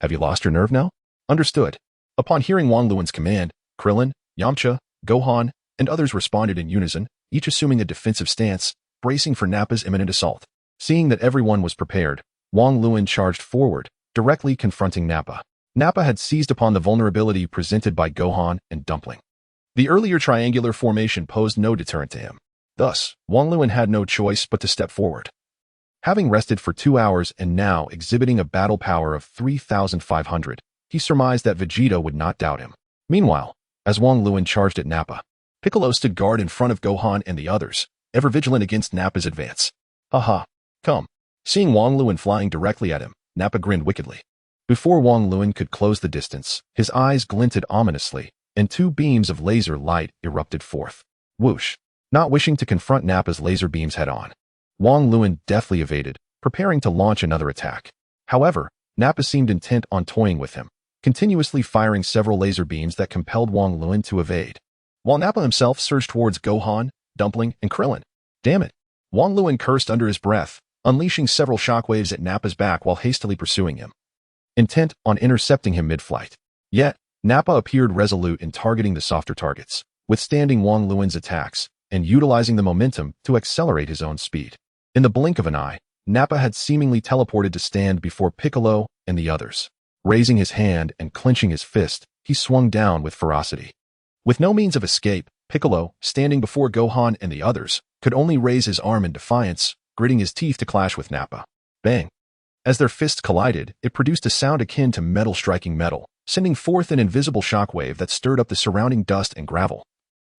Have you lost your nerve now? Understood. Upon hearing Wang Luan's command, Krillin, Yamcha, Gohan, and others responded in unison, each assuming a defensive stance, bracing for Nappa's imminent assault. Seeing that everyone was prepared, Wang Luan charged forward, directly confronting Nappa. Nappa had seized upon the vulnerability presented by Gohan and Dumpling. The earlier triangular formation posed no deterrent to him. Thus, Wang Luan had no choice but to step forward. Having rested for 2 hours and now exhibiting a battle power of 3,500, he surmised that Vegeta would not doubt him. Meanwhile, as Wang Luan charged at Nappa, Piccolo stood guard in front of Gohan and the others, ever vigilant against Nappa's advance. Haha, come. Seeing Wang Luan flying directly at him, Nappa grinned wickedly. Before Wang Luan could close the distance, his eyes glinted ominously, and 2 beams of laser light erupted forth. Whoosh! Not wishing to confront Nappa's laser beams head-on, Wang Luan deftly evaded, preparing to launch another attack. However, Nappa seemed intent on toying with him, continuously firing several laser beams that compelled Wang Luan to evade, while Nappa himself surged towards Gohan, Dumpling, and Krillin. Damn it! Wang Luan cursed under his breath, unleashing several shockwaves at Nappa's back while hastily pursuing him, intent on intercepting him mid-flight. Yet, Nappa appeared resolute in targeting the softer targets, withstanding Wang Luan's attacks, and utilizing the momentum to accelerate his own speed. In the blink of an eye, Nappa had seemingly teleported to stand before Piccolo and the others. Raising his hand and clenching his fist, he swung down with ferocity. With no means of escape, Piccolo, standing before Gohan and the others, could only raise his arm in defiance, gritting his teeth to clash with Nappa. Bang! As their fists collided, it produced a sound akin to metal striking metal, sending forth an invisible shockwave that stirred up the surrounding dust and gravel,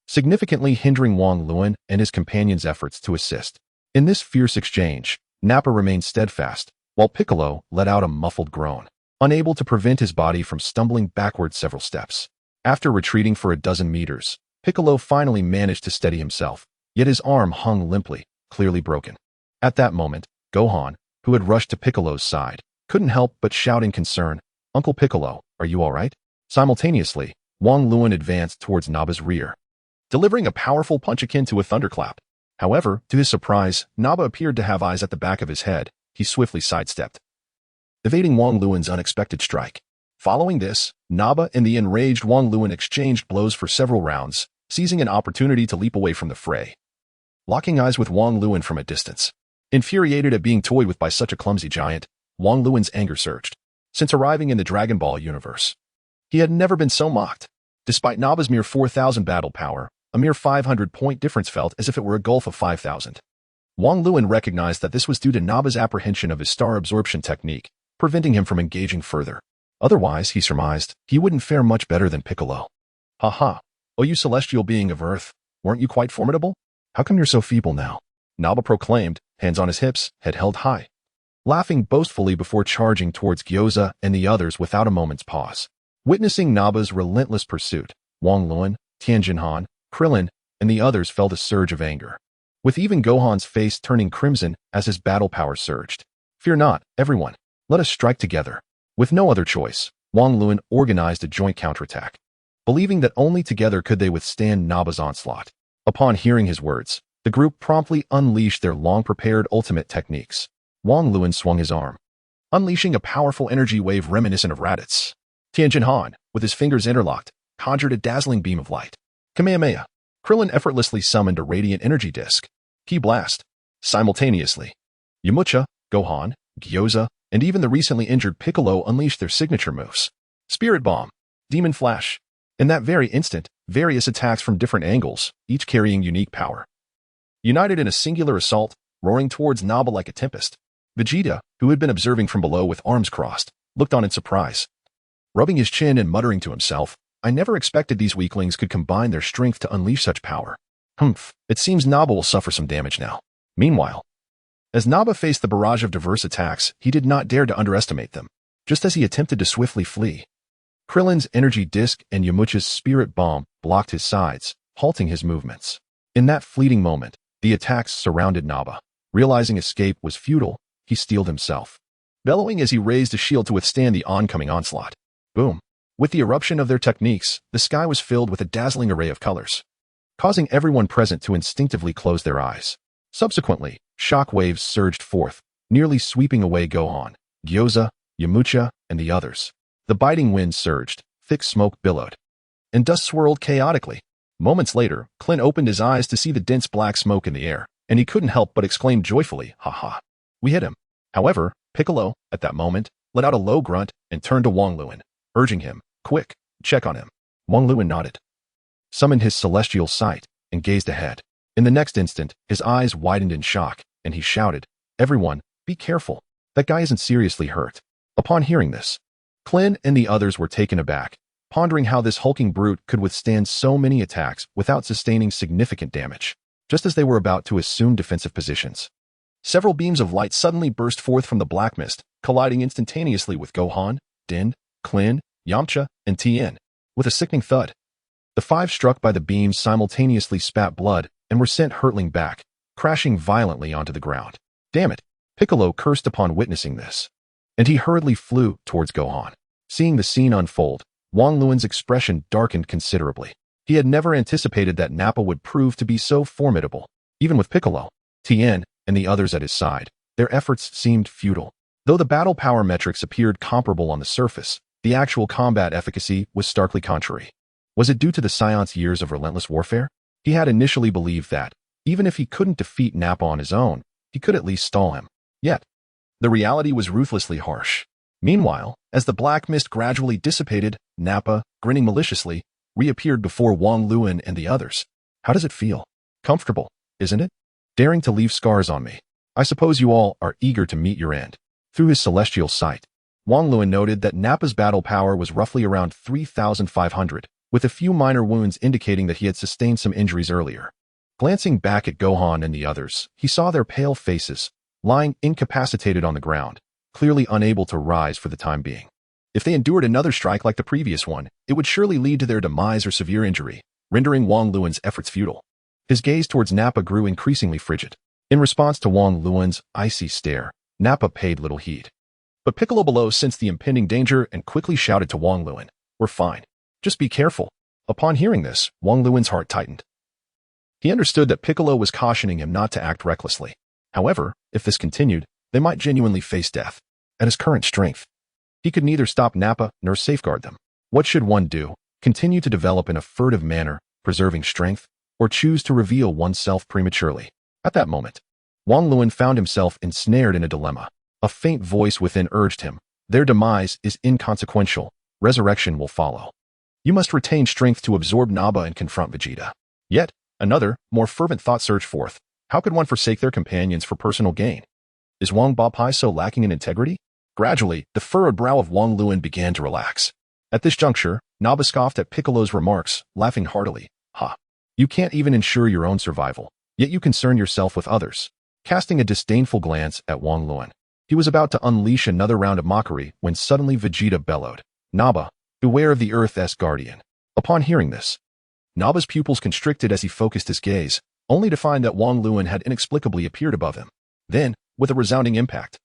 significantly hindering Wang Luan and his companions' efforts to assist. In this fierce exchange, Nappa remained steadfast, while Piccolo let out a muffled groan, unable to prevent his body from stumbling backward several steps. After retreating for a dozen meters, Piccolo finally managed to steady himself, yet his arm hung limply, clearly broken. At that moment, Gohan, who had rushed to Piccolo's side, couldn't help but shout in concern, "Uncle Piccolo, are you all right?" Simultaneously, Wang Luan advanced towards Nappa's rear, delivering a powerful punch akin to a thunderclap. However, to his surprise, Nappa appeared to have eyes at the back of his head. He swiftly sidestepped, evading Wang Luan's unexpected strike. Following this, Nappa and the enraged Wang Luan exchanged blows for several rounds, seizing an opportunity to leap away from the fray. Locking eyes with Wang Luan from a distance, infuriated at being toyed with by such a clumsy giant, Wang Luan's anger surged. Since arriving in the Dragon Ball universe, he had never been so mocked. Despite Nappa's mere 4,000 battle power, a mere 500-point difference felt as if it were a gulf of 5,000. Wang Luan recognized that this was due to Nappa's apprehension of his star absorption technique, preventing him from engaging further. Otherwise, he surmised, he wouldn't fare much better than Piccolo. "Ha! Oh, you celestial being of Earth, weren't you quite formidable? How come you're so feeble now?" Nappa proclaimed, hands on his hips, head held high, laughing boastfully before charging towards Gyoza and the others without a moment's pause. Witnessing Nappa's relentless pursuit, Wang Luan, Tianjin, Krillin, and the others felt a surge of anger, with even Gohan's face turning crimson as his battle power surged. "Fear not, everyone. Let us strike together." With no other choice, Wang Luan organized a joint counterattack, believing that only together could they withstand Nappa's onslaught. Upon hearing his words, the group promptly unleashed their long-prepared ultimate techniques. Wang Luan swung his arm, unleashing a powerful energy wave reminiscent of Raditz. Tianjin, with his fingers interlocked, conjured a dazzling beam of light. Kamehameha. Krillin effortlessly summoned a radiant energy disk. Ki blast. Simultaneously, Yamcha, Gohan, Gyoza, and even the recently injured Piccolo unleashed their signature moves. Spirit Bomb, Demon Flash. In that very instant, various attacks from different angles, each carrying unique power, united in a singular assault, roaring towards Nappa like a tempest. Vegeta, who had been observing from below with arms crossed, looked on in surprise, rubbing his chin and muttering to himself, "I never expected these weaklings could combine their strength to unleash such power. It seems Nappa will suffer some damage now." Meanwhile, as Nappa faced the barrage of diverse attacks, he did not dare to underestimate them. Just as he attempted to swiftly flee, Krillin's energy disc and Yamcha's spirit bomb blocked his sides, halting his movements. In that fleeting moment, the attacks surrounded Nappa. Realizing escape was futile, he steeled himself, bellowing as he raised a shield to withstand the oncoming onslaught. Boom! With the eruption of their techniques, the sky was filled with a dazzling array of colors, causing everyone present to instinctively close their eyes. Subsequently, shock waves surged forth, nearly sweeping away Gohan, Gyoza, Yamcha, and the others. The biting wind surged, thick smoke billowed, and dust swirled chaotically. Moments later, Clint opened his eyes to see the dense black smoke in the air, and he couldn't help but exclaim joyfully, "Ha ha! We hit him." However, Piccolo, at that moment, let out a low grunt and turned to Wang Luan, urging him, "Quick, check on him." Wang Luan nodded, summoned his celestial sight, and gazed ahead. In the next instant, his eyes widened in shock, and he shouted, "Everyone, be careful. That guy isn't seriously hurt." Upon hearing this, Clint and the others were taken aback, pondering how this hulking brute could withstand so many attacks without sustaining significant damage. Just as they were about to assume defensive positions, several beams of light suddenly burst forth from the black mist, colliding instantaneously with Gohan, Din, Clint, Yamcha, and Tien. With a sickening thud, the five struck by the beams simultaneously spat blood and were sent hurtling back, crashing violently onto the ground. Damn it! Piccolo cursed upon witnessing this, and he hurriedly flew towards Gohan. Seeing the scene unfold, Wang Luan's expression darkened considerably. He had never anticipated that Nappa would prove to be so formidable. Even with Piccolo, Tien, and the others at his side, their efforts seemed futile. Though the battle power metrics appeared comparable on the surface, the actual combat efficacy was starkly contrary. Was it due to the Scion's years of relentless warfare? He had initially believed that, even if he couldn't defeat Nappa on his own, he could at least stall him. Yet, the reality was ruthlessly harsh. Meanwhile, as the black mist gradually dissipated, Nappa, grinning maliciously, reappeared before Wang Luan and the others. "How does it feel? Comfortable, isn't it? Daring to leave scars on me. I suppose you all are eager to meet your end." Through his celestial sight, Wang Luan noted that Nappa's battle power was roughly around 3,500, with a few minor wounds indicating that he had sustained some injuries earlier. Glancing back at Gohan and the others, he saw their pale faces, lying incapacitated on the ground, clearly unable to rise for the time being. If they endured another strike like the previous one, it would surely lead to their demise or severe injury, rendering Wang Luan's efforts futile. His gaze towards Nappa grew increasingly frigid. In response to Wang Luan's icy stare, Nappa paid little heed. But Piccolo below sensed the impending danger and quickly shouted to Wang Luan, "We're fine. Just be careful." Upon hearing this, Wang Luan's heart tightened. He understood that Piccolo was cautioning him not to act recklessly. However, if this continued, they might genuinely face death. At his current strength, he could neither stop Nappa nor safeguard them. What should one do? Continue to develop in a furtive manner, preserving strength, or choose to reveal oneself prematurely? At that moment, Wang Luan found himself ensnared in a dilemma. A faint voice within urged him, "Their demise is inconsequential. Resurrection will follow. You must retain strength to absorb Nappa and confront Vegeta." Yet, another, more fervent thought surged forth. How could one forsake their companions for personal gain? Is Wang Bai so lacking in integrity? Gradually, the furrowed brow of Wang Luan began to relax. At this juncture, Nappa scoffed at Piccolo's remarks, laughing heartily. "Ha! You can't even ensure your own survival, yet you concern yourself with others." Casting a disdainful glance at Wang Luan, he was about to unleash another round of mockery when suddenly Vegeta bellowed, "Nappa, beware of the Earth's guardian." Upon hearing this, Nappa's pupils constricted as he focused his gaze, only to find that Wang Luan had inexplicably appeared above him. Then, with a resounding impact,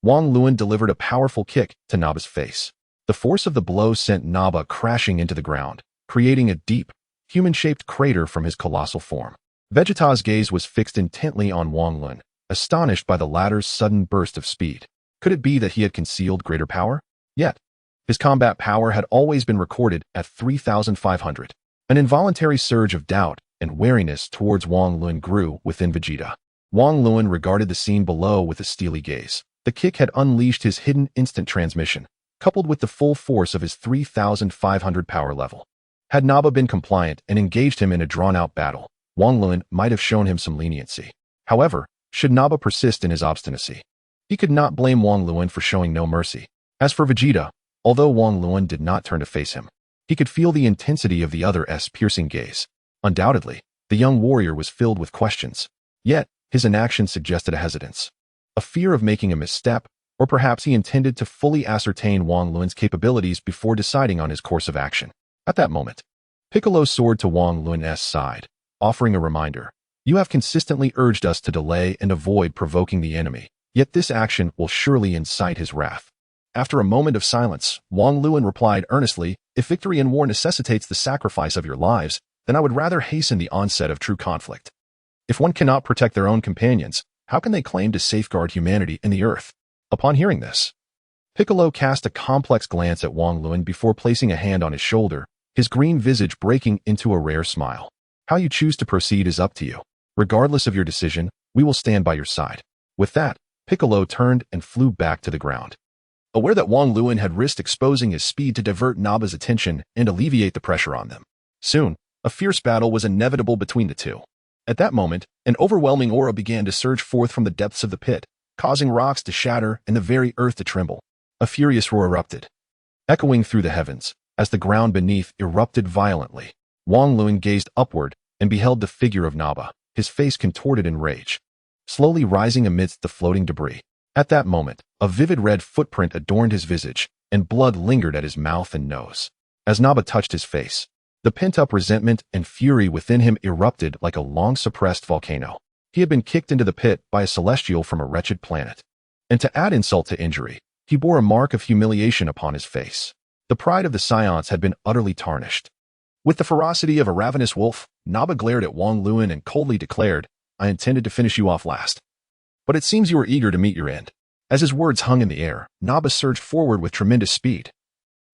Wang Luan delivered a powerful kick to Nappa's face. The force of the blow sent Nappa crashing into the ground, creating a deep, human-shaped crater from his colossal form. Vegeta's gaze was fixed intently on Wang Luan, astonished by the latter's sudden burst of speed. Could it be that he had concealed greater power? Yet, his combat power had always been recorded at 3,500. An involuntary surge of doubt and wariness towards Wang Luan grew within Vegeta. Wang Luan regarded the scene below with a steely gaze. The kick had unleashed his hidden instant transmission, coupled with the full force of his 3,500 power level. Had Nappa been compliant and engaged him in a drawn-out battle, Wang Luan might have shown him some leniency. However, should Nappa persist in his obstinacy, he could not blame Wang Luan for showing no mercy. As for Vegeta, although Wang Luan did not turn to face him, he could feel the intensity of the other's piercing gaze. Undoubtedly, the young warrior was filled with questions. Yet, his inaction suggested a hesitance, a fear of making a misstep, Or perhaps he intended to fully ascertain Wang Luan's capabilities before deciding on his course of action. At that moment, Piccolo soared to Wang Luan's side, offering a reminder. You have consistently urged us to delay and avoid provoking the enemy, yet this action will surely incite his wrath. After a moment of silence, Wang Luan replied earnestly, if victory in war necessitates the sacrifice of your lives, then I would rather hasten the onset of true conflict. If one cannot protect their own companions, how can they claim to safeguard humanity and the earth? Upon hearing this, Piccolo cast a complex glance at Wang Luan before placing a hand on his shoulder, his green visage breaking into a rare smile. How you choose to proceed is up to you. Regardless of your decision, we will stand by your side. With that, Piccolo turned and flew back to the ground. Aware that Wang Luan had risked exposing his speed to divert Naba's attention and alleviate the pressure on them. Soon, a fierce battle was inevitable between the two. At that moment, an overwhelming aura began to surge forth from the depths of the pit, causing rocks to shatter and the very earth to tremble. A furious roar erupted, echoing through the heavens. As the ground beneath erupted violently, Wang Luan gazed upward and beheld the figure of Naba, his face contorted in rage, slowly rising amidst the floating debris. At that moment, a vivid red footprint adorned his visage, and blood lingered at his mouth and nose. As Naba touched his face, the pent-up resentment and fury within him erupted like a long-suppressed volcano. He had been kicked into the pit by a celestial from a wretched planet. And to add insult to injury, he bore a mark of humiliation upon his face. The pride of the Scions had been utterly tarnished. With the ferocity of a ravenous wolf, Naba glared at Wang Luan and coldly declared, I intended to finish you off last. But it seems you are eager to meet your end. As his words hung in the air, Naba surged forward with tremendous speed,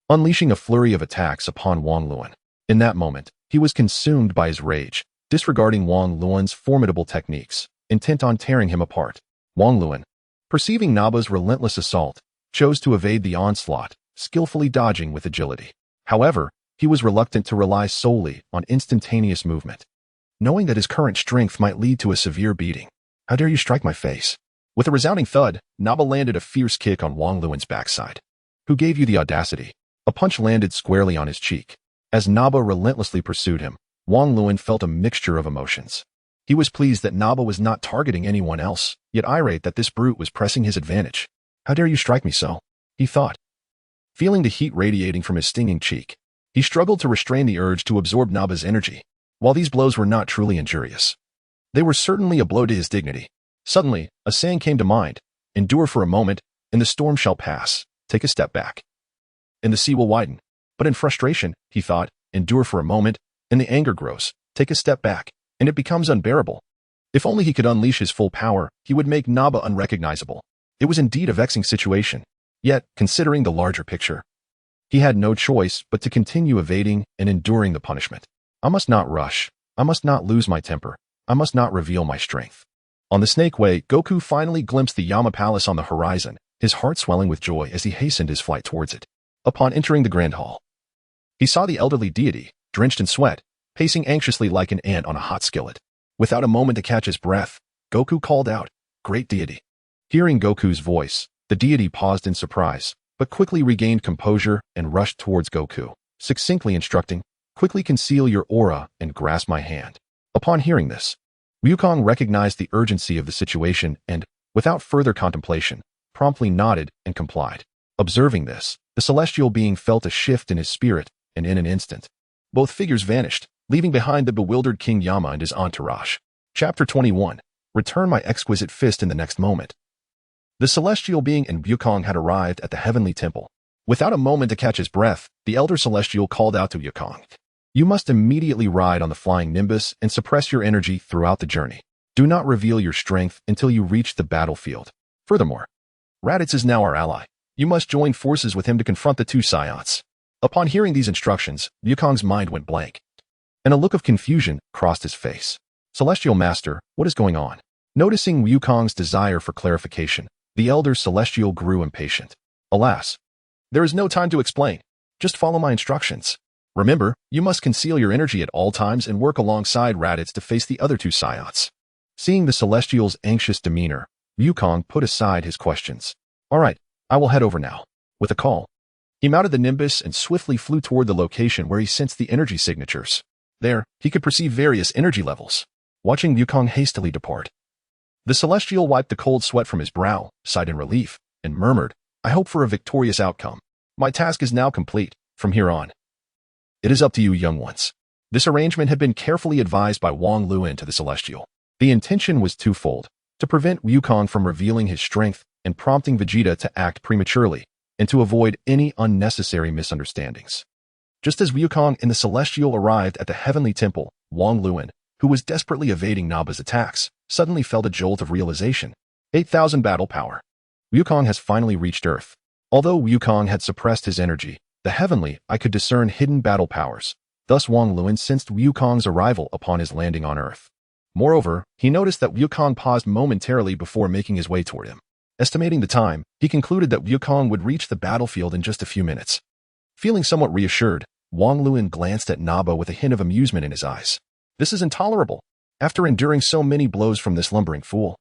unleashing a flurry of attacks upon Wang Luan. In that moment, he was consumed by his rage, disregarding Wang Luan's formidable techniques, intent on tearing him apart. Wang Luan, perceiving Naba's relentless assault, chose to evade the onslaught, skillfully dodging with agility. However, he was reluctant to rely solely on instantaneous movement, knowing that his current strength might lead to a severe beating. How dare you strike my face? With a resounding thud, Naba landed a fierce kick on Wang Luan's backside. Who gave you the audacity? A punch landed squarely on his cheek. As Naba relentlessly pursued him, Wang Luan felt a mixture of emotions. He was pleased that Naba was not targeting anyone else, yet irate that this brute was pressing his advantage. How dare you strike me so? He thought. Feeling the heat radiating from his stinging cheek, he struggled to restrain the urge to absorb Naba's energy. While these blows were not truly injurious, they were certainly a blow to his dignity. Suddenly, a saying came to mind, endure for a moment, and the storm shall pass. Take a step back, and the sea will widen. But in frustration, he thought, endure for a moment, and the anger grows. Take a step back, and it becomes unbearable. If only he could unleash his full power, he would make Naba unrecognizable. It was indeed a vexing situation. Yet, considering the larger picture, he had no choice but to continue evading and enduring the punishment. I must not rush. I must not lose my temper. I must not reveal my strength. On the Snake Way, Goku finally glimpsed the Yama Palace on the horizon, his heart swelling with joy as he hastened his flight towards it. Upon entering the Grand Hall, he saw the elderly deity, drenched in sweat, pacing anxiously like an ant on a hot skillet. Without a moment to catch his breath, Goku called out, Great deity. Hearing Goku's voice, the deity paused in surprise, but quickly regained composure and rushed towards Goku, succinctly instructing, quickly conceal your aura and grasp my hand. Upon hearing this, Wukong recognized the urgency of the situation and, without further contemplation, promptly nodded and complied. Observing this, the celestial being felt a shift in his spirit, and in an instant, both figures vanished, leaving behind the bewildered King Yama and his entourage. Chapter 21. Return my exquisite fist in the next moment. The celestial being and Wukong had arrived at the heavenly temple. Without a moment to catch his breath, the elder celestial called out to Wukong. You must immediately ride on the flying Nimbus and suppress your energy throughout the journey. Do not reveal your strength until you reach the battlefield. Furthermore, Raditz is now our ally. You must join forces with him to confront the two Scions. Upon hearing these instructions, Wukong's mind went blank, and a look of confusion crossed his face. Celestial Master, what is going on? Noticing Wukong's desire for clarification, the elder celestial grew impatient. Alas, there is no time to explain. Just follow my instructions. Remember, you must conceal your energy at all times and work alongside Raditz to face the other two Scions. Seeing the celestial's anxious demeanor, Wukong put aside his questions. All right, I will head over now. With a call, he mounted the Nimbus and swiftly flew toward the location where he sensed the energy signatures. There, he could perceive various energy levels. Watching Wukong hastily depart, the celestial wiped the cold sweat from his brow, sighed in relief, and murmured, "I hope for a victorious outcome. My task is now complete. From here on, it is up to you, young ones." This arrangement had been carefully advised by Wang Luin to the Celestial. The intention was twofold: to prevent Wukong from revealing his strength and prompting Vegeta to act prematurely, and to avoid any unnecessary misunderstandings. Just as Wukong and the Celestial arrived at the Heavenly Temple, Wang Luin, who was desperately evading Nappa's attacks, suddenly felt a jolt of realization. 8,000 battle power. Wukong has finally reached Earth. Although Wukong had suppressed his energy, the Heavenly Eye could discern hidden battle powers. Thus Wang Luin sensed Wukong's arrival upon his landing on Earth. Moreover, he noticed that Wukong paused momentarily before making his way toward him. Estimating the time, he concluded that Wukong would reach the battlefield in just a few minutes. Feeling somewhat reassured, Wang Luin glanced at Nappa with a hint of amusement in his eyes. This is intolerable. After enduring so many blows from this lumbering fool,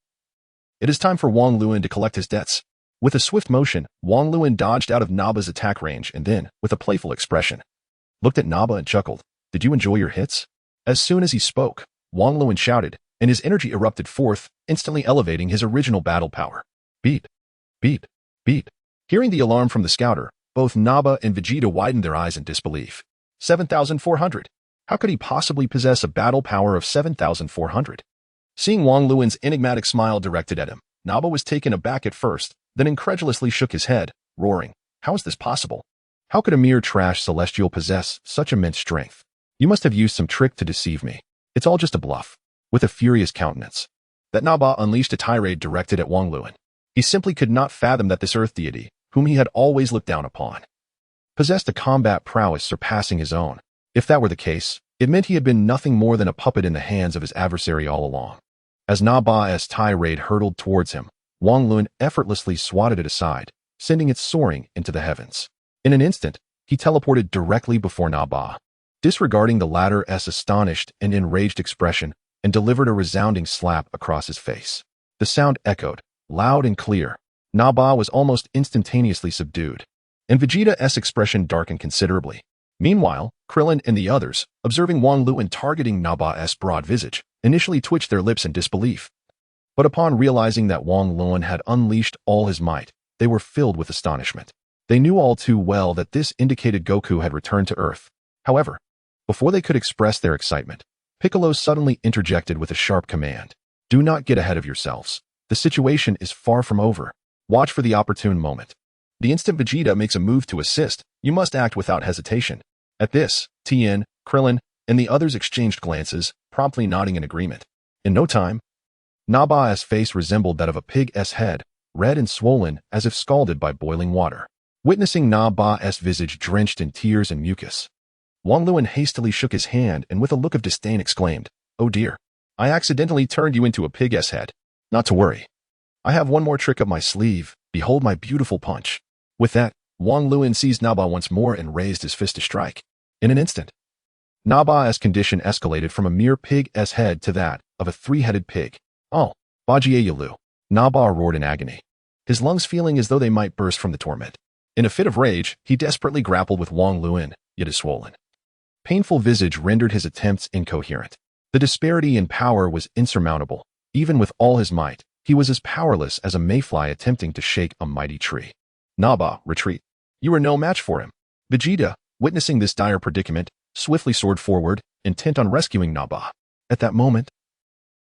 it is time for Wang Luin to collect his debts. With a swift motion, Wang Luin dodged out of Nappa's attack range and then, with a playful expression, looked at Nappa and chuckled. "Did you enjoy your hits?" As soon as he spoke, Wang Luin shouted, and his energy erupted forth, instantly elevating his original battle power. Beep, beep, beep. Hearing the alarm from the scouter, both Nappa and Vegeta widened their eyes in disbelief. 7,400. How could he possibly possess a battle power of 7,400? Seeing Wang Luin's enigmatic smile directed at him, Nappa was taken aback at first, then incredulously shook his head, roaring, "How is this possible? How could a mere trash celestial possess such immense strength? You must have used some trick to deceive me. It's all just a bluff." With a furious countenance, that Nappa unleashed a tirade directed at Wang Luin. He simply could not fathom that this earth deity, whom he had always looked down upon, possessed a combat prowess surpassing his own. If that were the case, it meant he had been nothing more than a puppet in the hands of his adversary all along. As Nappa's tirade hurtled towards him, Wang Luin effortlessly swatted it aside, sending it soaring into the heavens. In an instant, he teleported directly before Nappa, disregarding the latter's astonished and enraged expression, and delivered a resounding slap across his face. The sound echoed, loud and clear. Nappa was almost instantaneously subdued, and Vegeta's expression darkened considerably. Meanwhile, Krillin and the others, observing Wang Luin targeting Nappa's broad visage, initially twitched their lips in disbelief. But upon realizing that Wang Luin had unleashed all his might, they were filled with astonishment. They knew all too well that this indicated Goku had returned to Earth. However, before they could express their excitement, Piccolo suddenly interjected with a sharp command. "Do not get ahead of yourselves. The situation is far from over. Watch for the opportune moment. The instant Vegeta makes a move to assist, you must act without hesitation." At this, Tien, Krillin, and the others exchanged glances, promptly nodding in agreement. In no time, Nappa's face resembled that of a pig's head, red and swollen as if scalded by boiling water. Witnessing Nappa's visage drenched in tears and mucus, Wang Luin hastily shook his hand and with a look of disdain exclaimed, "Oh dear, I accidentally turned you into a pig's head. Not to worry. I have one more trick up my sleeve. Behold my beautiful punch." With that, Wang Luin seized Nappa once more and raised his fist to strike. In an instant, Nappa's condition escalated from a mere pig's head to that of a three-headed pig. "Oh, Bajie Yalu," Nappa roared in agony, his lungs feeling as though they might burst from the torment. In a fit of rage, he desperately grappled with Wang Luin, yet his swollen, painful visage rendered his attempts incoherent. The disparity in power was insurmountable. Even with all his might, he was as powerless as a mayfly attempting to shake a mighty tree. "Nappa, retreat. You are no match for him." Vegeta, witnessing this dire predicament, swiftly soared forward, intent on rescuing Nappa. At that moment,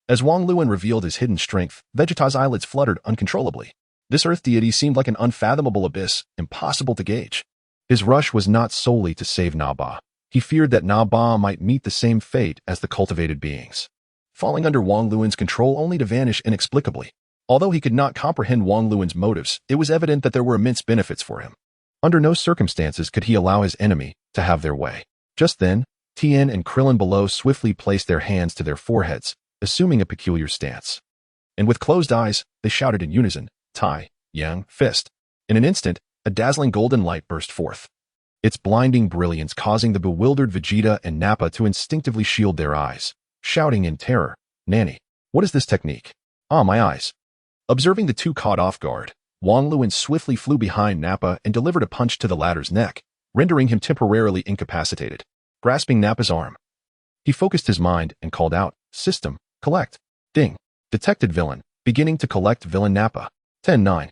as Wang Luin revealed his hidden strength, Vegeta's eyelids fluttered uncontrollably. This earth deity seemed like an unfathomable abyss, impossible to gauge. His rush was not solely to save Nappa. He feared that Nappa might meet the same fate as the cultivated beings, falling under Wang Luin's control only to vanish inexplicably. Although he could not comprehend Wang Luin's motives, it was evident that there were immense benefits for him. Under no circumstances could he allow his enemy to have their way. Just then, Tien and Krillin below swiftly placed their hands to their foreheads, assuming a peculiar stance. And with closed eyes, they shouted in unison, "Tai, Yang, Fist." In an instant, a dazzling golden light burst forth, its blinding brilliance causing the bewildered Vegeta and Nappa to instinctively shield their eyes, shouting in terror, "Nanny, what is this technique? Ah, my eyes." Observing the two caught off guard, Wang Luin swiftly flew behind Nappa and delivered a punch to the latter's neck, rendering him temporarily incapacitated. Grasping Nappa's arm, he focused his mind and called out, "System, collect." Ding. Detected villain, beginning to collect villain Nappa. 10-9.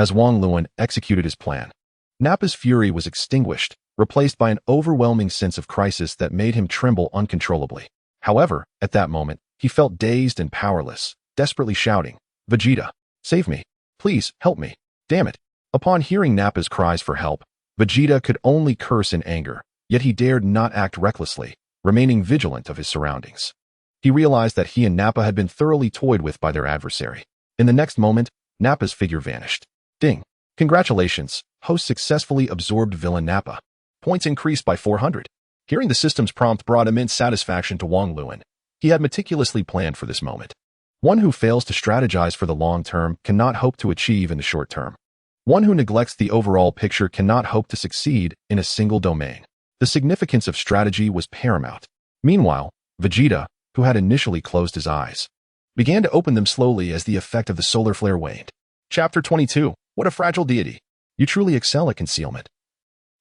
as Wang Luan executed his plan. Nappa's fury was extinguished, replaced by an overwhelming sense of crisis that made him tremble uncontrollably. However, at that moment, he felt dazed and powerless, desperately shouting, "Vegeta, save me! Please, help me! Damn it!" Upon hearing Nappa's cries for help, Vegeta could only curse in anger, yet he dared not act recklessly, remaining vigilant of his surroundings. He realized that he and Nappa had been thoroughly toyed with by their adversary. In the next moment, Nappa's figure vanished. Ding! Congratulations, host successfully absorbed villain Nappa. Points increased by 400. Hearing the system's prompt brought immense satisfaction to Wang Luan. He had meticulously planned for this moment. One who fails to strategize for the long term cannot hope to achieve in the short term. One who neglects the overall picture cannot hope to succeed in a single domain. The significance of strategy was paramount. Meanwhile, Vegeta, who had initially closed his eyes, began to open them slowly as the effect of the solar flare waned. Chapter 22. What a fragile deity. You truly excel at concealment.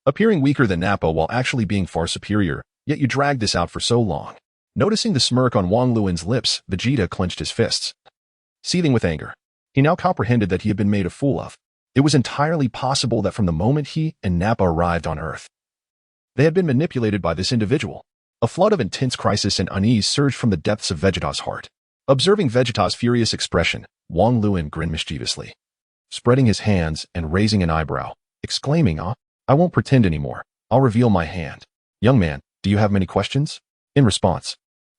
Appearing weaker than Nappa while actually being far superior, yet you dragged this out for so long. Noticing the smirk on Wang Luan's lips, Vegeta clenched his fists. Seething with anger, he now comprehended that he had been made a fool of. It was entirely possible that from the moment he and Nappa arrived on Earth, they had been manipulated by this individual. A flood of intense crisis and unease surged from the depths of Vegeta's heart. Observing Vegeta's furious expression, Wang Luan grinned mischievously, spreading his hands and raising an eyebrow, exclaiming, I won't pretend anymore. I'll reveal my hand. Young man, do you have many questions? In response,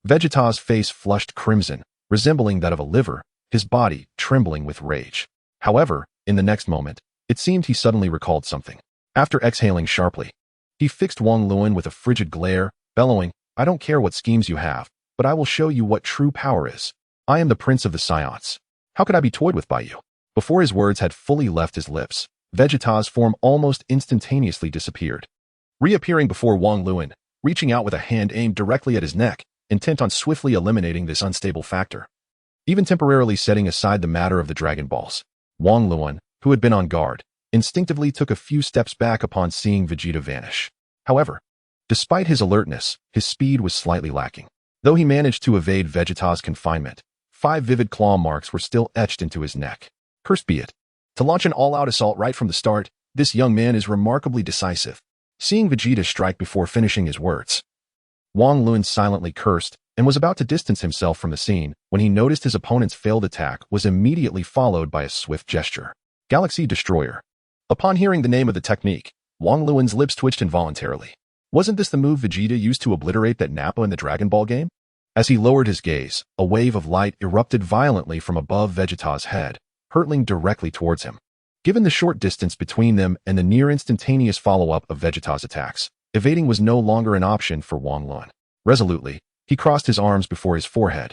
Vegeta's face flushed crimson, resembling that of a liver, his body trembling with rage. However, in the next moment, it seemed he suddenly recalled something. After exhaling sharply, he fixed Wang Luan with a frigid glare, bellowing, I don't care what schemes you have, but I will show you what true power is. I am the Prince of the Scions. How could I be toyed with by you? Before his words had fully left his lips, Vegeta's form almost instantaneously disappeared. Reappearing before Wang Luan, reaching out with a hand aimed directly at his neck, intent on swiftly eliminating this unstable factor. Even temporarily setting aside the matter of the Dragon Balls, Wang Luan, who had been on guard, instinctively took a few steps back upon seeing Vegeta vanish. However, despite his alertness, his speed was slightly lacking. Though he managed to evade Vegeta's confinement, 5 vivid claw marks were still etched into his neck. Cursed be it. To launch an all-out assault right from the start, this young man is remarkably decisive. Seeing Vegeta strike before finishing his words, Wang Luan silently cursed and was about to distance himself from the scene when he noticed his opponent's failed attack was immediately followed by a swift gesture. Galaxy Destroyer. Upon hearing the name of the technique, Wang Luan's lips twitched involuntarily. Wasn't this the move Vegeta used to obliterate that Nappa in the Dragon Ball game? As he lowered his gaze, a wave of light erupted violently from above Vegeta's head, hurtling directly towards him. Given the short distance between them and the near-instantaneous follow-up of Vegeta's attacks, evading was no longer an option for Wang Luan. Resolutely, he crossed his arms before his forehead,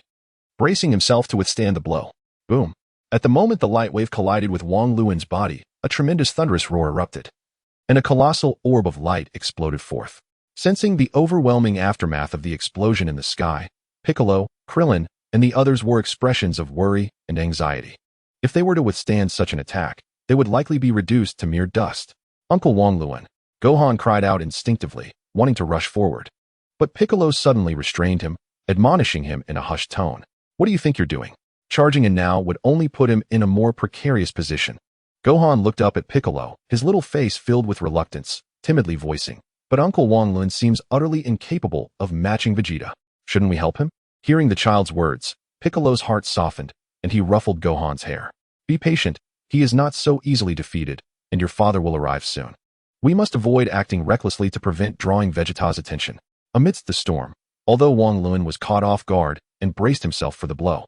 bracing himself to withstand the blow. Boom! At the moment the light wave collided with Wang Luan's body, a tremendous thunderous roar erupted, and a colossal orb of light exploded forth. Sensing the overwhelming aftermath of the explosion in the sky, Piccolo, Krillin, and the others wore expressions of worry and anxiety. If they were to withstand such an attack, they would likely be reduced to mere dust. Uncle Wang Luan, Gohan cried out instinctively, wanting to rush forward. But Piccolo suddenly restrained him, admonishing him in a hushed tone. What do you think you're doing? Charging in now would only put him in a more precarious position. Gohan looked up at Piccolo, his little face filled with reluctance, timidly voicing, but Uncle Wang Luan seems utterly incapable of matching Vegeta. Shouldn't we help him? Hearing the child's words, Piccolo's heart softened, and he ruffled Gohan's hair. Be patient, he is not so easily defeated, and your father will arrive soon. We must avoid acting recklessly to prevent drawing Vegeta's attention. Amidst the storm, although Wang Luan was caught off guard and braced himself for the blow,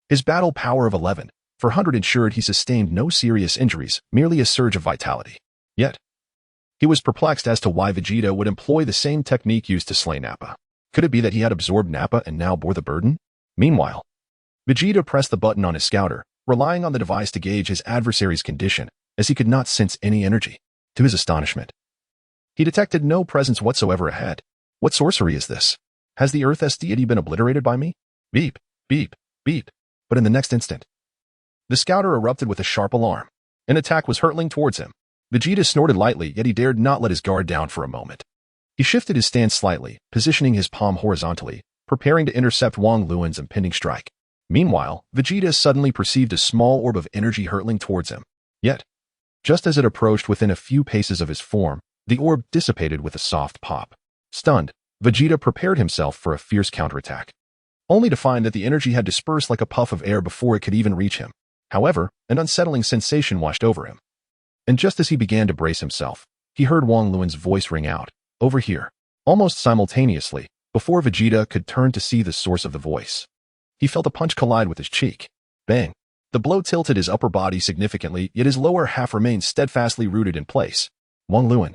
his battle power of 11,400 ensured he sustained no serious injuries, merely a surge of vitality. Yet, he was perplexed as to why Vegeta would employ the same technique used to slay Nappa. Could it be that he had absorbed Nappa and now bore the burden? Meanwhile, Vegeta pressed the button on his scouter, relying on the device to gauge his adversary's condition, as he could not sense any energy. To his astonishment, he detected no presence whatsoever ahead. What sorcery is this? Has the Earth's deity been obliterated by me? Beep, beep, beep. But in the next instant, the scouter erupted with a sharp alarm. An attack was hurtling towards him. Vegeta snorted lightly, yet he dared not let his guard down for a moment. He shifted his stance slightly, positioning his palm horizontally, preparing to intercept Wang Luan's impending strike. Meanwhile, Vegeta suddenly perceived a small orb of energy hurtling towards him. Yet, Just as it approached within a few paces of his form, the orb dissipated with a soft pop. Stunned, Vegeta prepared himself for a fierce counterattack, only to find that the energy had dispersed like a puff of air before it could even reach him. However, an unsettling sensation washed over him. And just as he began to brace himself, he heard Wang Luan's voice ring out, "Over here," almost simultaneously, before Vegeta could turn to see the source of the voice. He felt a punch collide with his cheek. Bang! The blow tilted his upper body significantly, yet his lower half remained steadfastly rooted in place. Wang Luan,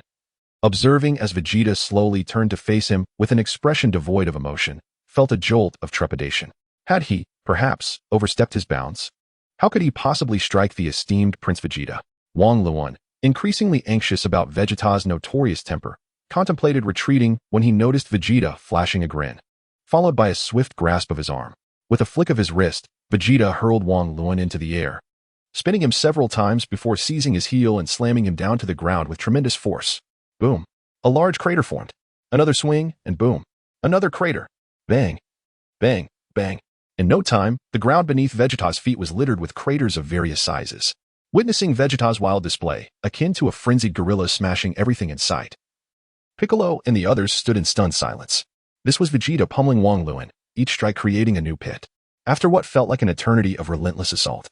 observing as Vegeta slowly turned to face him with an expression devoid of emotion, felt a jolt of trepidation. Had he, perhaps, overstepped his bounds? How could he possibly strike the esteemed Prince Vegeta? Wang Luan, increasingly anxious about Vegeta's notorious temper, contemplated retreating when he noticed Vegeta flashing a grin, followed by a swift grasp of his arm. With a flick of his wrist, Vegeta hurled Wang Luan into the air, spinning him several times before seizing his heel and slamming him down to the ground with tremendous force. Boom! A large crater formed. Another swing, and boom! Another crater. Bang! Bang! Bang! In no time, the ground beneath Vegeta's feet was littered with craters of various sizes. Witnessing Vegeta's wild display, akin to a frenzied gorilla smashing everything in sight, Piccolo and the others stood in stunned silence. This was Vegeta pummeling Wang Luan, each strike creating a new pit. After what felt like an eternity of relentless assault,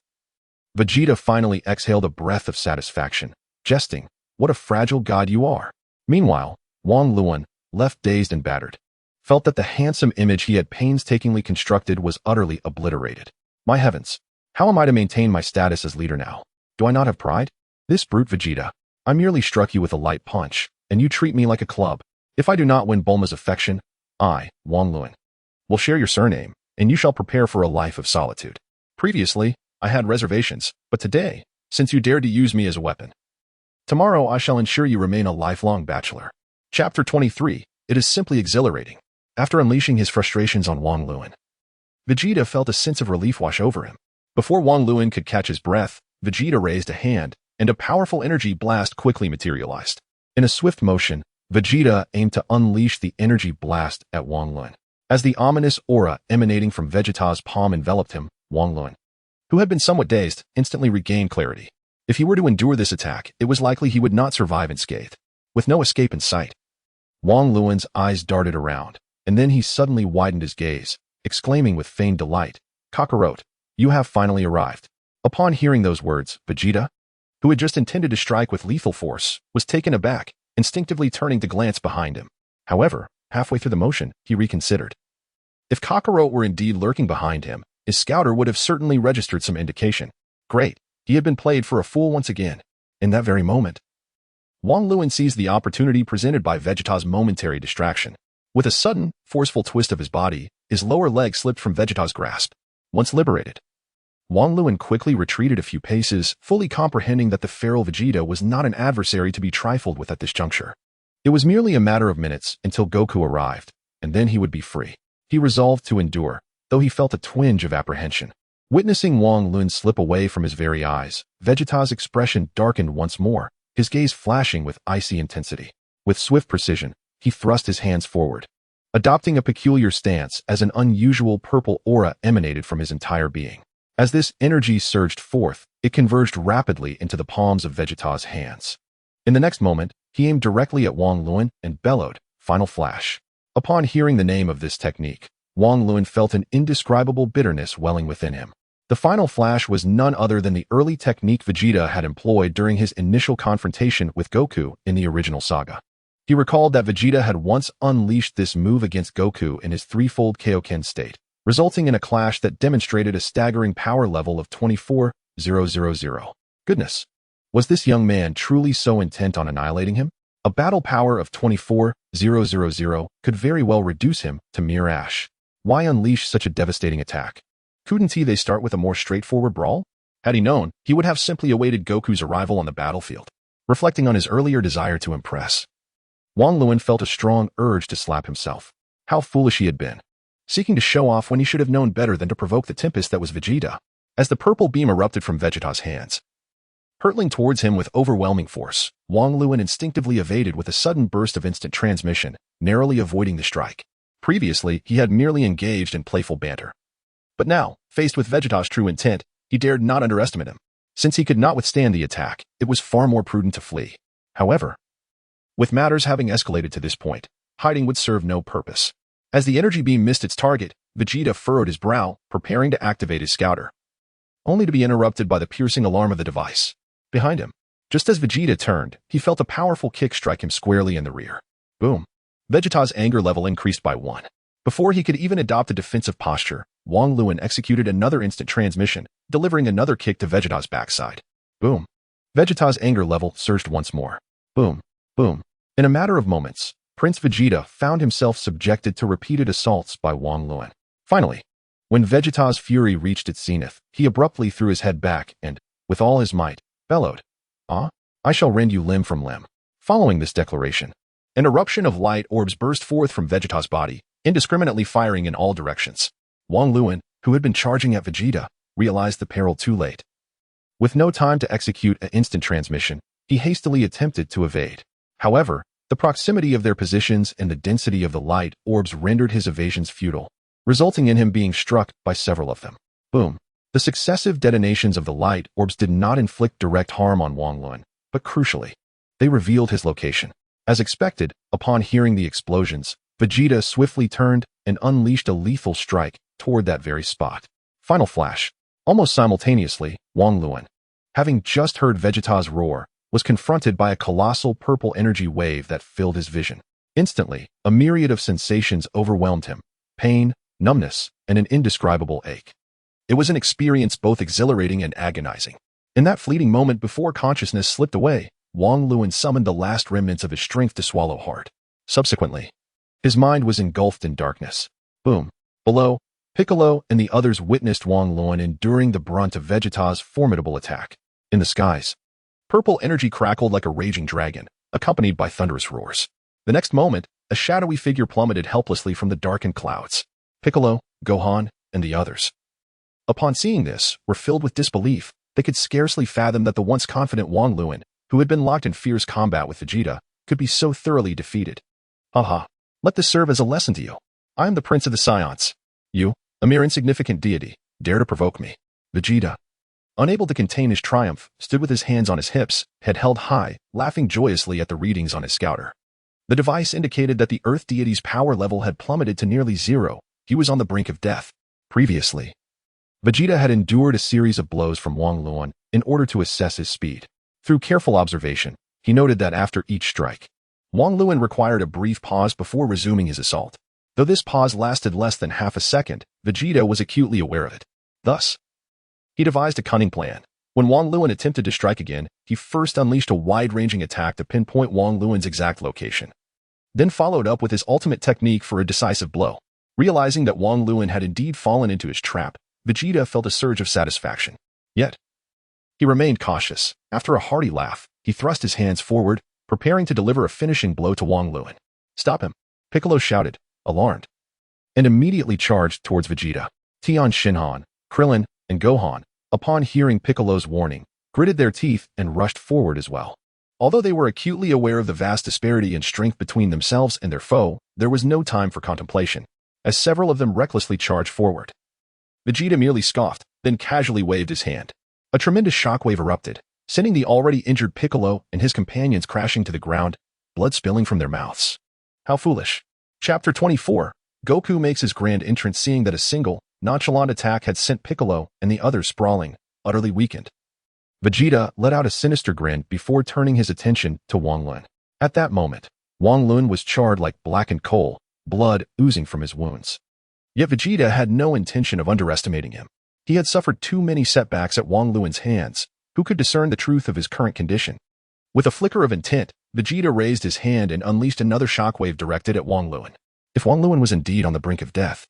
Vegeta finally exhaled a breath of satisfaction, jesting, "What a fragile god you are." Meanwhile, Wang Luan, left dazed and battered, felt that the handsome image he had painstakingly constructed was utterly obliterated. My heavens, how am I to maintain my status as leader now? Do I not have pride? This brute Vegeta, I merely struck you with a light punch, and you treat me like a club. If I do not win Bulma's affection, I, Wang Luan, will share your surname, and you shall prepare for a life of solitude. Previously, I had reservations, but today, since you dared to use me as a weapon, tomorrow I shall ensure you remain a lifelong bachelor. Chapter 23. It is simply exhilarating. After unleashing his frustrations on Wang Luan, Vegeta felt a sense of relief wash over him. Before Wang Luan could catch his breath, Vegeta raised a hand, and a powerful energy blast quickly materialized. In a swift motion, Vegeta aimed to unleash the energy blast at Wang Luan. As the ominous aura emanating from Vegeta's palm enveloped him, Wang Luan, who had been somewhat dazed, instantly regained clarity. If he were to endure this attack, it was likely he would not survive unscathed. With no escape in sight, Wang Luan's eyes darted around, and then he suddenly widened his gaze, exclaiming with feigned delight, "Kakarot, you have finally arrived." Upon hearing those words, Vegeta, who had just intended to strike with lethal force, was taken aback, instinctively turning to glance behind him. However, halfway through the motion, he reconsidered. If Kakarot were indeed lurking behind him, his scouter would have certainly registered some indication. Great, he had been played for a fool once again. In that very moment, Wang Luan seized the opportunity presented by Vegeta's momentary distraction. With a sudden, forceful twist of his body, his lower leg slipped from Vegeta's grasp. Once liberated, Wang Luan quickly retreated a few paces, fully comprehending that the feral Vegeta was not an adversary to be trifled with at this juncture. It was merely a matter of minutes until Goku arrived, and then he would be free. He resolved to endure, though he felt a twinge of apprehension. Witnessing Wang Luan slip away from his very eyes, Vegeta's expression darkened once more, his gaze flashing with icy intensity. With swift precision, he thrust his hands forward, adopting a peculiar stance as an unusual purple aura emanated from his entire being. As this energy surged forth, it converged rapidly into the palms of Vegeta's hands. In the next moment, he aimed directly at Wang Luan and bellowed, "Final flash." Upon hearing the name of this technique, Wang Luan felt an indescribable bitterness welling within him. The final flash was none other than the early technique Vegeta had employed during his initial confrontation with Goku in the original saga. He recalled that Vegeta had once unleashed this move against Goku in his threefold Kaioken state, resulting in a clash that demonstrated a staggering power level of 24,000. Goodness! Was this young man truly so intent on annihilating him? A battle power of 24,000 could very well reduce him to mere ash. Why unleash such a devastating attack? Couldn't they start with a more straightforward brawl? Had he known, he would have simply awaited Goku's arrival on the battlefield. Reflecting on his earlier desire to impress, Wang Luan felt a strong urge to slap himself. How foolish he had been, seeking to show off when he should have known better than to provoke the tempest that was Vegeta. As the purple beam erupted from Vegeta's hands, hurtling towards him with overwhelming force, Wang Luan instinctively evaded with a sudden burst of instant transmission, narrowly avoiding the strike. Previously, he had merely engaged in playful banter. But now, faced with Vegeta's true intent, he dared not underestimate him. Since he could not withstand the attack, it was far more prudent to flee. However, with matters having escalated to this point, hiding would serve no purpose. As the energy beam missed its target, Vegeta furrowed his brow, preparing to activate his scouter, only to be interrupted by the piercing alarm of the device. Behind him, just as Vegeta turned, he felt a powerful kick strike him squarely in the rear. Boom. Vegeta's anger level increased by 1. Before he could even adopt a defensive posture, Wang Luan executed another instant transmission, delivering another kick to Vegeta's backside. Boom. Vegeta's anger level surged once more. Boom. Boom. In a matter of moments, Prince Vegeta found himself subjected to repeated assaults by Wang Luan. Finally, when Vegeta's fury reached its zenith, he abruptly threw his head back and, with all his might, bellowed, "Ah, I shall rend you limb from limb." Following this declaration, an eruption of light orbs burst forth from Vegeta's body, indiscriminately firing in all directions. Wang Luan, who had been charging at Vegeta, realized the peril too late. With no time to execute an instant transmission, he hastily attempted to evade. However, the proximity of their positions and the density of the light orbs rendered his evasions futile, resulting in him being struck by several of them. Boom. The successive detonations of the light orbs did not inflict direct harm on Wang Luan, but crucially, they revealed his location. As expected, upon hearing the explosions, Vegeta swiftly turned and unleashed a lethal strike toward that very spot. Final flash. Almost simultaneously, Wang Luan, having just heard Vegeta's roar, was confronted by a colossal purple energy wave that filled his vision. Instantly, a myriad of sensations overwhelmed him: pain, numbness, and an indescribable ache. It was an experience both exhilarating and agonizing. In that fleeting moment before consciousness slipped away, Wang Luan summoned the last remnants of his strength to swallow hard. Subsequently, his mind was engulfed in darkness. Boom. Below, Piccolo and the others witnessed Wang Luan enduring the brunt of Vegeta's formidable attack. In the skies, purple energy crackled like a raging dragon, accompanied by thunderous roars. The next moment, a shadowy figure plummeted helplessly from the darkened clouds. Piccolo, Gohan, and the others, upon seeing this, were filled with disbelief. They could scarcely fathom that the once confident Wang Luan, who had been locked in fierce combat with Vegeta, could be so thoroughly defeated. Haha, let this serve as a lesson to you. I am the Prince of the Scions. You, a mere insignificant deity, dare to provoke me. Vegeta, unable to contain his triumph, stood with his hands on his hips, head held high, laughing joyously at the readings on his scouter. The device indicated that the Earth deity's power level had plummeted to nearly 0. He was on the brink of death. Previously, Vegeta had endured a series of blows from Wang Luan in order to assess his speed. Through careful observation, he noted that after each strike, Wang Luan required a brief pause before resuming his assault. Though this pause lasted less than half a second, Vegeta was acutely aware of it. Thus, he devised a cunning plan. When Wang Luan attempted to strike again, he first unleashed a wide-ranging attack to pinpoint Wang Luan's exact location, then followed up with his ultimate technique for a decisive blow. Realizing that Wang Luan had indeed fallen into his trap, Vegeta felt a surge of satisfaction. Yet, he remained cautious. After a hearty laugh, he thrust his hands forward, preparing to deliver a finishing blow to Wang Luan. "Stop him!" Piccolo shouted, alarmed, and immediately charged towards Vegeta. Tian Shinhan, Krillin, and Gohan, upon hearing Piccolo's warning, gritted their teeth and rushed forward as well. Although they were acutely aware of the vast disparity in strength between themselves and their foe, there was no time for contemplation, as several of them recklessly charged forward. Vegeta merely scoffed, then casually waved his hand. A tremendous shockwave erupted, sending the already injured Piccolo and his companions crashing to the ground, blood spilling from their mouths. How foolish. Chapter 24. Goku makes his grand entrance, seeing that a single, nonchalant attack had sent Piccolo and the others sprawling, utterly weakened. Vegeta let out a sinister grin before turning his attention to Wang Luan. At that moment, Wang Luan was charred like blackened coal, blood oozing from his wounds. Yet Vegeta had no intention of underestimating him. He had suffered too many setbacks at Wang Luan's hands. Who could discern the truth of his current condition? With a flicker of intent, Vegeta raised his hand and unleashed another shockwave directed at Wang Luan. If Wang Luan was indeed on the brink of death,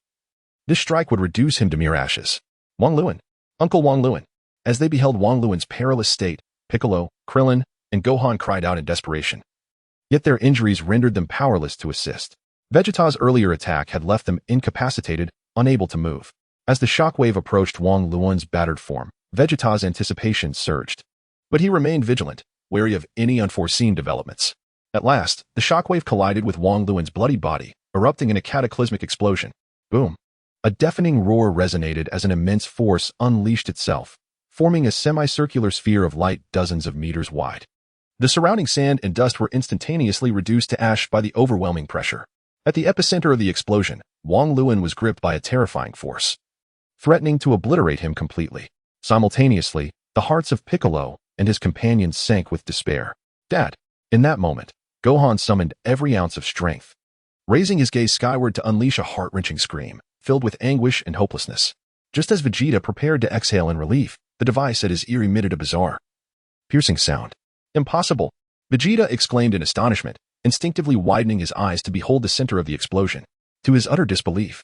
this strike would reduce him to mere ashes. Wang Luan, Uncle Wang Luan. As they beheld Wang Luan's perilous state, Piccolo, Krillin, and Gohan cried out in desperation. Yet their injuries rendered them powerless to assist. Vegeta's earlier attack had left them incapacitated, unable to move. As the shockwave approached Wang Luan's battered form, Vegeta's anticipation surged. But he remained vigilant, wary of any unforeseen developments. At last, the shockwave collided with Wang Luan's bloody body, erupting in a cataclysmic explosion. Boom. A deafening roar resonated as an immense force unleashed itself, forming a semicircular sphere of light dozens of meters wide. The surrounding sand and dust were instantaneously reduced to ash by the overwhelming pressure. At the epicenter of the explosion, Wang Luan was gripped by a terrifying force, threatening to obliterate him completely. Simultaneously, the hearts of Piccolo and his companions sank with despair. Dad! In that moment, Gohan summoned every ounce of strength, raising his gaze skyward to unleash a heart-wrenching scream, filled with anguish and hopelessness. Just as Vegeta prepared to exhale in relief, the device at his ear emitted a bizarre, piercing sound. Impossible! Vegeta exclaimed in astonishment, instinctively widening his eyes to behold the center of the explosion. To his utter disbelief,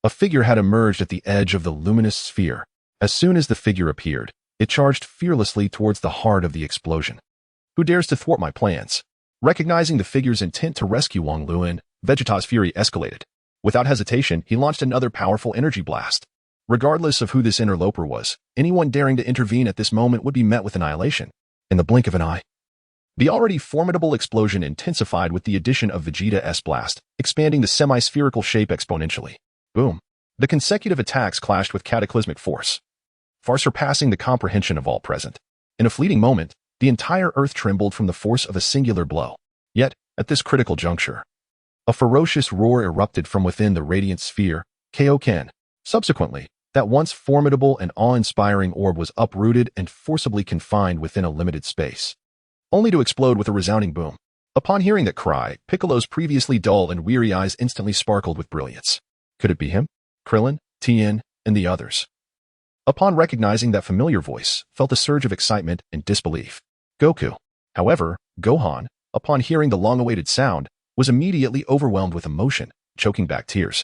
a figure had emerged at the edge of the luminous sphere. As soon as the figure appeared, it charged fearlessly towards the heart of the explosion. Who dares to thwart my plans? Recognizing the figure's intent to rescue Wang Luan, Vegeta's fury escalated. Without hesitation, he launched another powerful energy blast. Regardless of who this interloper was, anyone daring to intervene at this moment would be met with annihilation. In the blink of an eye, the already formidable explosion intensified with the addition of Vegeta's blast, expanding the semi-spherical shape exponentially. Boom! The consecutive attacks clashed with cataclysmic force, far surpassing the comprehension of all present. In a fleeting moment, the entire Earth trembled from the force of a singular blow. Yet, at this critical juncture, a ferocious roar erupted from within the radiant sphere, Kaioken. Subsequently, that once formidable and awe-inspiring orb was uprooted and forcibly confined within a limited space, only to explode with a resounding boom. Upon hearing that cry, Piccolo's previously dull and weary eyes instantly sparkled with brilliance. Could it be him? Krillin, Tien, and the others? Upon recognizing that familiar voice, felt a surge of excitement and disbelief. Goku. However, Gohan, upon hearing the long-awaited sound, was immediately overwhelmed with emotion, choking back tears.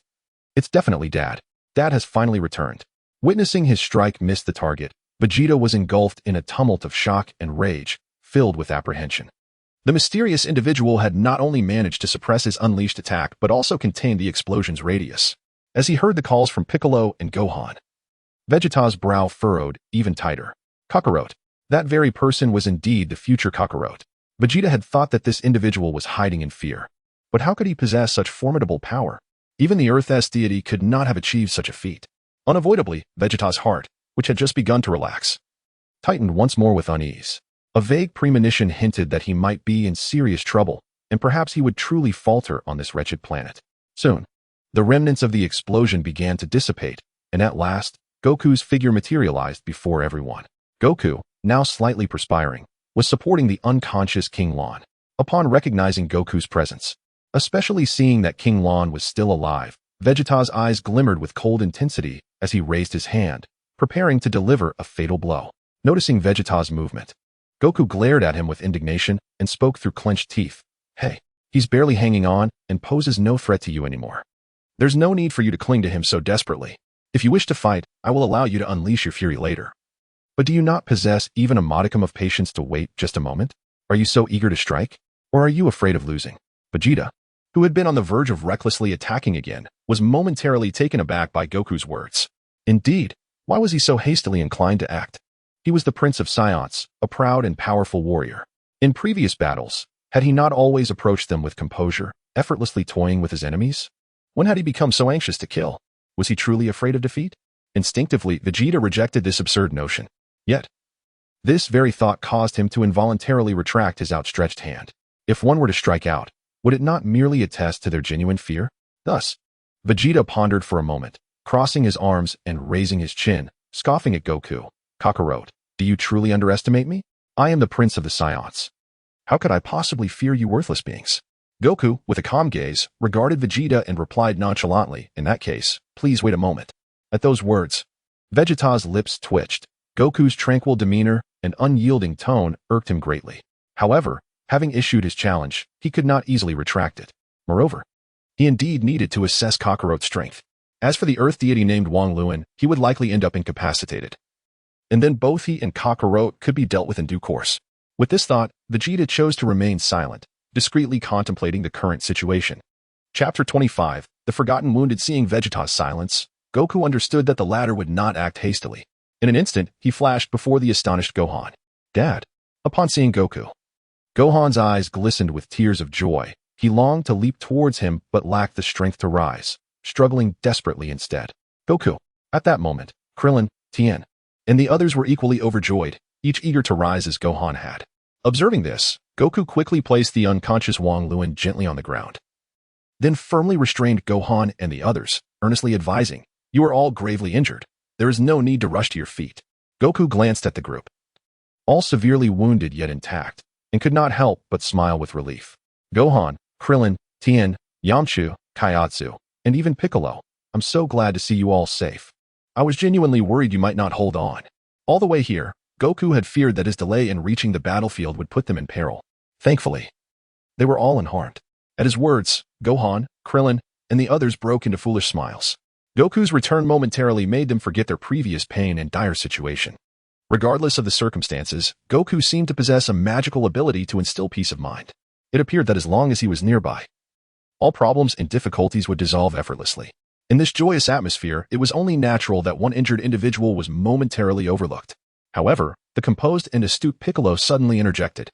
It's definitely Dad. Dad has finally returned. Witnessing his strike miss the target, Vegeta was engulfed in a tumult of shock and rage, filled with apprehension. The mysterious individual had not only managed to suppress his unleashed attack but also contained the explosion's radius. As he heard the calls from Piccolo and Gohan, Vegeta's brow furrowed even tighter. Kakarot. That very person was indeed the future Kakarot. Vegeta had thought that this individual was hiding in fear. But how could he possess such formidable power? Even the Earth's deity could not have achieved such a feat. Unavoidably, Vegeta's heart, which had just begun to relax, tightened once more with unease. A vague premonition hinted that he might be in serious trouble, and perhaps he would truly falter on this wretched planet. Soon, the remnants of the explosion began to dissipate, and at last, Goku's figure materialized before everyone. Goku, now slightly perspiring, was supporting the unconscious King Lan. Upon recognizing Goku's presence, especially seeing that King Lan was still alive, Vegeta's eyes glimmered with cold intensity as he raised his hand, preparing to deliver a fatal blow. Noticing Vegeta's movement, Goku glared at him with indignation and spoke through clenched teeth. Hey, he's barely hanging on and poses no threat to you anymore. There's no need for you to cling to him so desperately. If you wish to fight, I will allow you to unleash your fury later. But do you not possess even a modicum of patience to wait just a moment? Are you so eager to strike? Or are you afraid of losing? Vegeta, who had been on the verge of recklessly attacking again, was momentarily taken aback by Goku's words. Indeed, why was he so hastily inclined to act? He was the Prince of Science, a proud and powerful warrior. In previous battles, had he not always approached them with composure, effortlessly toying with his enemies? When had he become so anxious to kill? Was he truly afraid of defeat? Instinctively, Vegeta rejected this absurd notion. Yet, this very thought caused him to involuntarily retract his outstretched hand. If one were to strike out, would it not merely attest to their genuine fear? Thus, Vegeta pondered for a moment, crossing his arms and raising his chin, scoffing at Goku. Kakarot, do you truly underestimate me? I am the Prince of the Science. How could I possibly fear you worthless beings? Goku, with a calm gaze, regarded Vegeta and replied nonchalantly, in that case, please wait a moment. At those words, Vegeta's lips twitched. Goku's tranquil demeanor and unyielding tone irked him greatly. However, having issued his challenge, he could not easily retract it. Moreover, he indeed needed to assess Kakarot's strength. As for the Earth deity named Wang Luan, he would likely end up incapacitated. And then both he and Kakarot could be dealt with in due course. With this thought, Vegeta chose to remain silent, discreetly contemplating the current situation. Chapter 25, The Forgotten Wounded. Seeing Vegeta's silence, Goku understood that the latter would not act hastily. In an instant, he flashed before the astonished Gohan. Dad. Upon seeing Goku, Gohan's eyes glistened with tears of joy. He longed to leap towards him but lacked the strength to rise, struggling desperately instead. Goku. At that moment, Krillin, Tien, and the others were equally overjoyed, each eager to rise as Gohan had. Observing this, Goku quickly placed the unconscious Wang Luan gently on the ground, then firmly restrained Gohan and the others, earnestly advising, "You are all gravely injured. There is no need to rush to your feet." Goku glanced at the group, all severely wounded yet intact, and could not help but smile with relief. "Gohan, Krillin, Tien, Yamchu, Kaiotsu, and even Piccolo, I'm so glad to see you all safe. I was genuinely worried you might not hold on." All the way here, Goku had feared that his delay in reaching the battlefield would put them in peril. Thankfully, they were all unharmed. At his words, Gohan, Krillin, and the others broke into foolish smiles. Goku's return momentarily made them forget their previous pain and dire situation. Regardless of the circumstances, Goku seemed to possess a magical ability to instill peace of mind. It appeared that as long as he was nearby, all problems and difficulties would dissolve effortlessly. In this joyous atmosphere, it was only natural that one injured individual was momentarily overlooked. However, the composed and astute Piccolo suddenly interjected,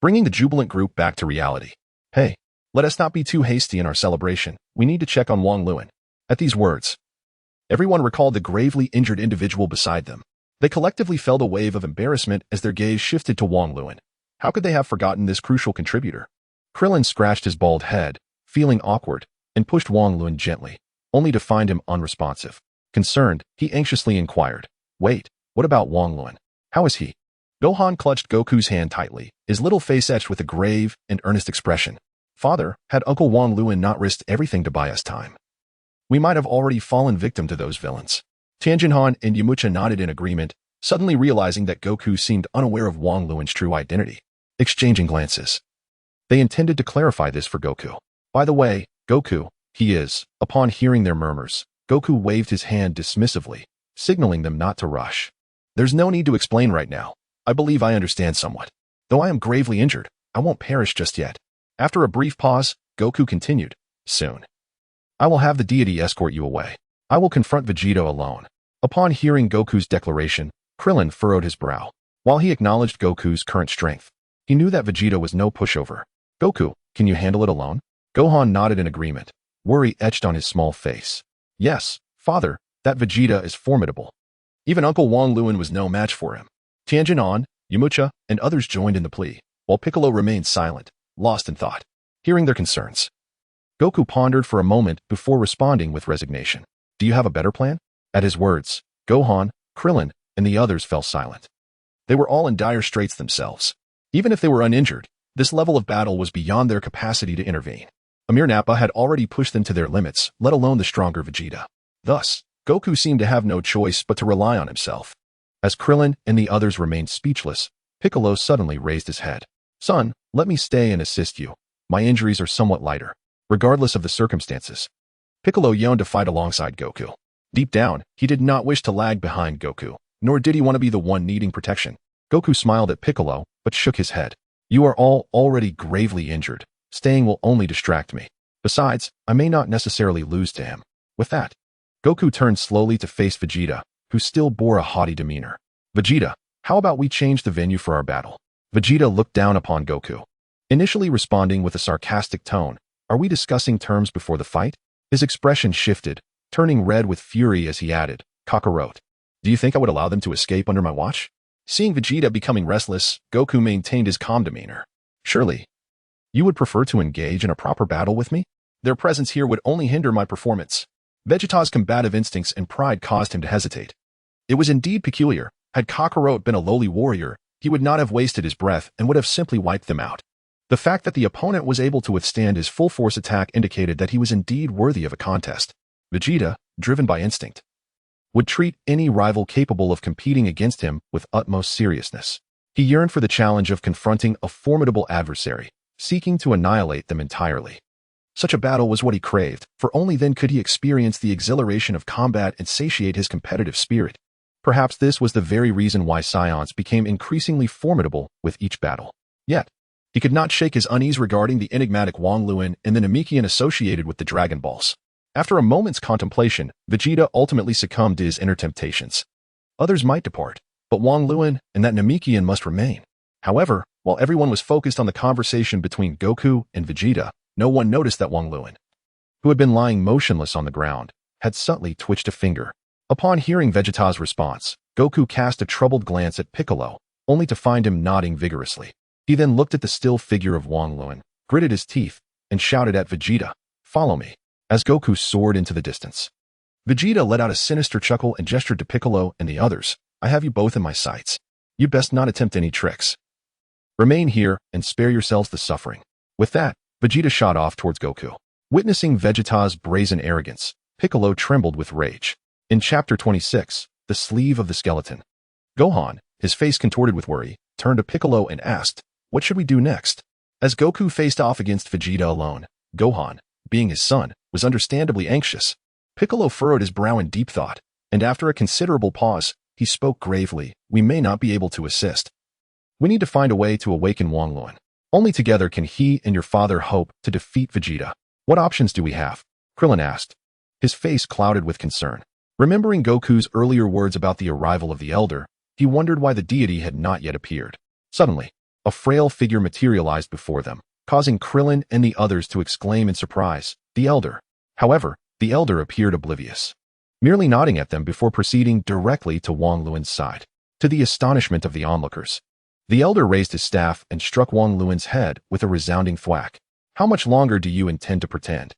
bringing the jubilant group back to reality. "Hey, let us not be too hasty in our celebration. We need to check on Wang Luan." At these words, everyone recalled the gravely injured individual beside them. They collectively felt a wave of embarrassment as their gaze shifted to Wang Luan. How could they have forgotten this crucial contributor? Krillin scratched his bald head, feeling awkward, and pushed Wang Luan gently, only to find him unresponsive. Concerned, he anxiously inquired, "Wait, what about Wang Luan? How is he?" Gohan clutched Goku's hand tightly, his little face etched with a grave and earnest expression. "Father, had Uncle Wang Luan not risked everything to buy us time, we might have already fallen victim to those villains." Tianjinhan and Yamcha nodded in agreement, suddenly realizing that Goku seemed unaware of Wang Luan's true identity. Exchanging glances, they intended to clarify this for Goku. "By the way, Goku, he is." Upon hearing their murmurs, Goku waved his hand dismissively, signaling them not to rush. "There's no need to explain right now. I believe I understand somewhat. Though I am gravely injured, I won't perish just yet." After a brief pause, Goku continued, "Soon, I will have the deity escort you away. I will confront Vegeta alone." Upon hearing Goku's declaration, Krillin furrowed his brow. While he acknowledged Goku's current strength, he knew that Vegeta was no pushover. "Goku, can you handle it alone?" Gohan nodded in agreement, worry etched on his small face. "Yes, father, that Vegeta is formidable. Even Uncle Wang Luan was no match for him." Tianjinhan, Yamcha, and others joined in the plea, while Piccolo remained silent, lost in thought. Hearing their concerns, Goku pondered for a moment before responding with resignation. "Do you have a better plan?" At his words, Gohan, Krillin, and the others fell silent. They were all in dire straits themselves. Even if they were uninjured, this level of battle was beyond their capacity to intervene. Amir Nappa had already pushed them to their limits, let alone the stronger Vegeta. Thus, Goku seemed to have no choice but to rely on himself. As Krillin and the others remained speechless, Piccolo suddenly raised his head. "Son, let me stay and assist you. My injuries are somewhat lighter." Regardless of the circumstances, Piccolo yearned to fight alongside Goku. Deep down, he did not wish to lag behind Goku, nor did he want to be the one needing protection. Goku smiled at Piccolo, but shook his head. "You are all already gravely injured. Staying will only distract me. Besides, I may not necessarily lose to him." With that, Goku turned slowly to face Vegeta, who still bore a haughty demeanor. "Vegeta, how about we change the venue for our battle?" Vegeta looked down upon Goku, initially responding with a sarcastic tone. "Are we discussing terms before the fight?" His expression shifted, turning red with fury as he added, "Kakarot, do you think I would allow them to escape under my watch?" Seeing Vegeta becoming restless, Goku maintained his calm demeanor. "Surely, you would prefer to engage in a proper battle with me? Their presence here would only hinder my performance." Vegeta's combative instincts and pride caused him to hesitate. It was indeed peculiar. Had Kakarot been a lowly warrior, he would not have wasted his breath and would have simply wiped them out. The fact that the opponent was able to withstand his full-force attack indicated that he was indeed worthy of a contest. Vegeta, driven by instinct, would treat any rival capable of competing against him with utmost seriousness. He yearned for the challenge of confronting a formidable adversary, seeking to annihilate them entirely. Such a battle was what he craved, for only then could he experience the exhilaration of combat and satiate his competitive spirit. Perhaps this was the very reason why Scions became increasingly formidable with each battle. Yet, he could not shake his unease regarding the enigmatic Wang Luan and the Namekian associated with the Dragon Balls. After a moment's contemplation, Vegeta ultimately succumbed to his inner temptations. Others might depart, but Wang Luan and that Namekian must remain. However, while everyone was focused on the conversation between Goku and Vegeta, no one noticed that Wang Luan, who had been lying motionless on the ground, had subtly twitched a finger. Upon hearing Vegeta's response, Goku cast a troubled glance at Piccolo, only to find him nodding vigorously. He then looked at the still figure of Wang Luan, gritted his teeth, and shouted at Vegeta, "Follow me," as Goku soared into the distance. Vegeta let out a sinister chuckle and gestured to Piccolo and the others, "I have you both in my sights. You'd best not attempt any tricks. Remain here and spare yourselves the suffering." With that, Vegeta shot off towards Goku. Witnessing Vegeta's brazen arrogance, Piccolo trembled with rage. In Chapter 26, The Sleeve of the Skeleton, Gohan, his face contorted with worry, turned to Piccolo and asked, "What should we do next?" As Goku faced off against Vegeta alone, Gohan, being his son, was understandably anxious. Piccolo furrowed his brow in deep thought, and after a considerable pause, he spoke gravely, "We may not be able to assist. We need to find a way to awaken Wang Luan. Only together can he and your father hope to defeat Vegeta." "What options do we have?" Krillin asked. His face clouded with concern. Remembering Goku's earlier words about the arrival of the Elder, he wondered why the deity had not yet appeared. Suddenly, a frail figure materialized before them, causing Krillin and the others to exclaim in surprise, "The Elder." However, the Elder appeared oblivious, merely nodding at them before proceeding directly to Wang Luan's side. To the astonishment of the onlookers, the Elder raised his staff and struck Wang Luan's head with a resounding thwack. "How much longer do you intend to pretend?"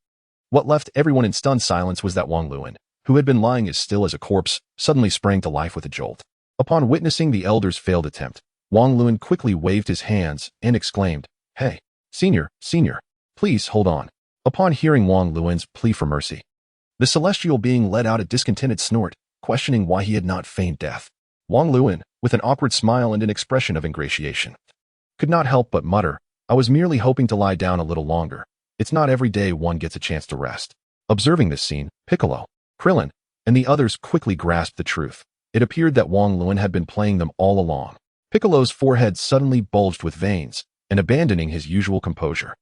What left everyone in stunned silence was that Wang Luan, who had been lying as still as a corpse, suddenly sprang to life with a jolt. Upon witnessing the Elder's failed attempt, Wang Luan quickly waved his hands and exclaimed, "Hey, Senior, please hold on." Upon hearing Wang Luan's plea for mercy, the celestial being let out a discontented snort, questioning why he had not feigned death. Wang Luan, with an awkward smile and an expression of ingratiation, could not help but mutter, "I was merely hoping to lie down a little longer. It's not every day one gets a chance to rest." Observing this scene, Piccolo, Krillin, and the others quickly grasped the truth. It appeared that Wang Luan had been playing them all along. Piccolo's forehead suddenly bulged with veins, and abandoning his usual composure,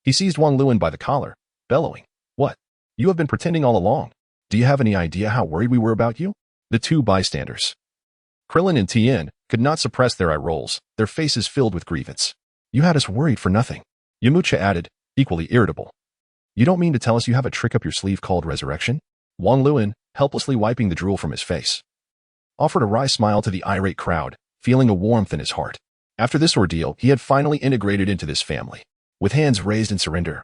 he seized Wang Luan by the collar, bellowing, "What? You have been pretending all along. Do you have any idea how worried we were about you?" The two bystanders, Krillin and Tien, could not suppress their eye rolls, their faces filled with grievance. "You had us worried for nothing," Yamcha added, equally irritable. "You don't mean to tell us you have a trick up your sleeve called resurrection?" Wang Luan, helplessly wiping the drool from his face, offered a wry smile to the irate crowd, feeling a warmth in his heart. After this ordeal, he had finally integrated into this family. With hands raised in surrender,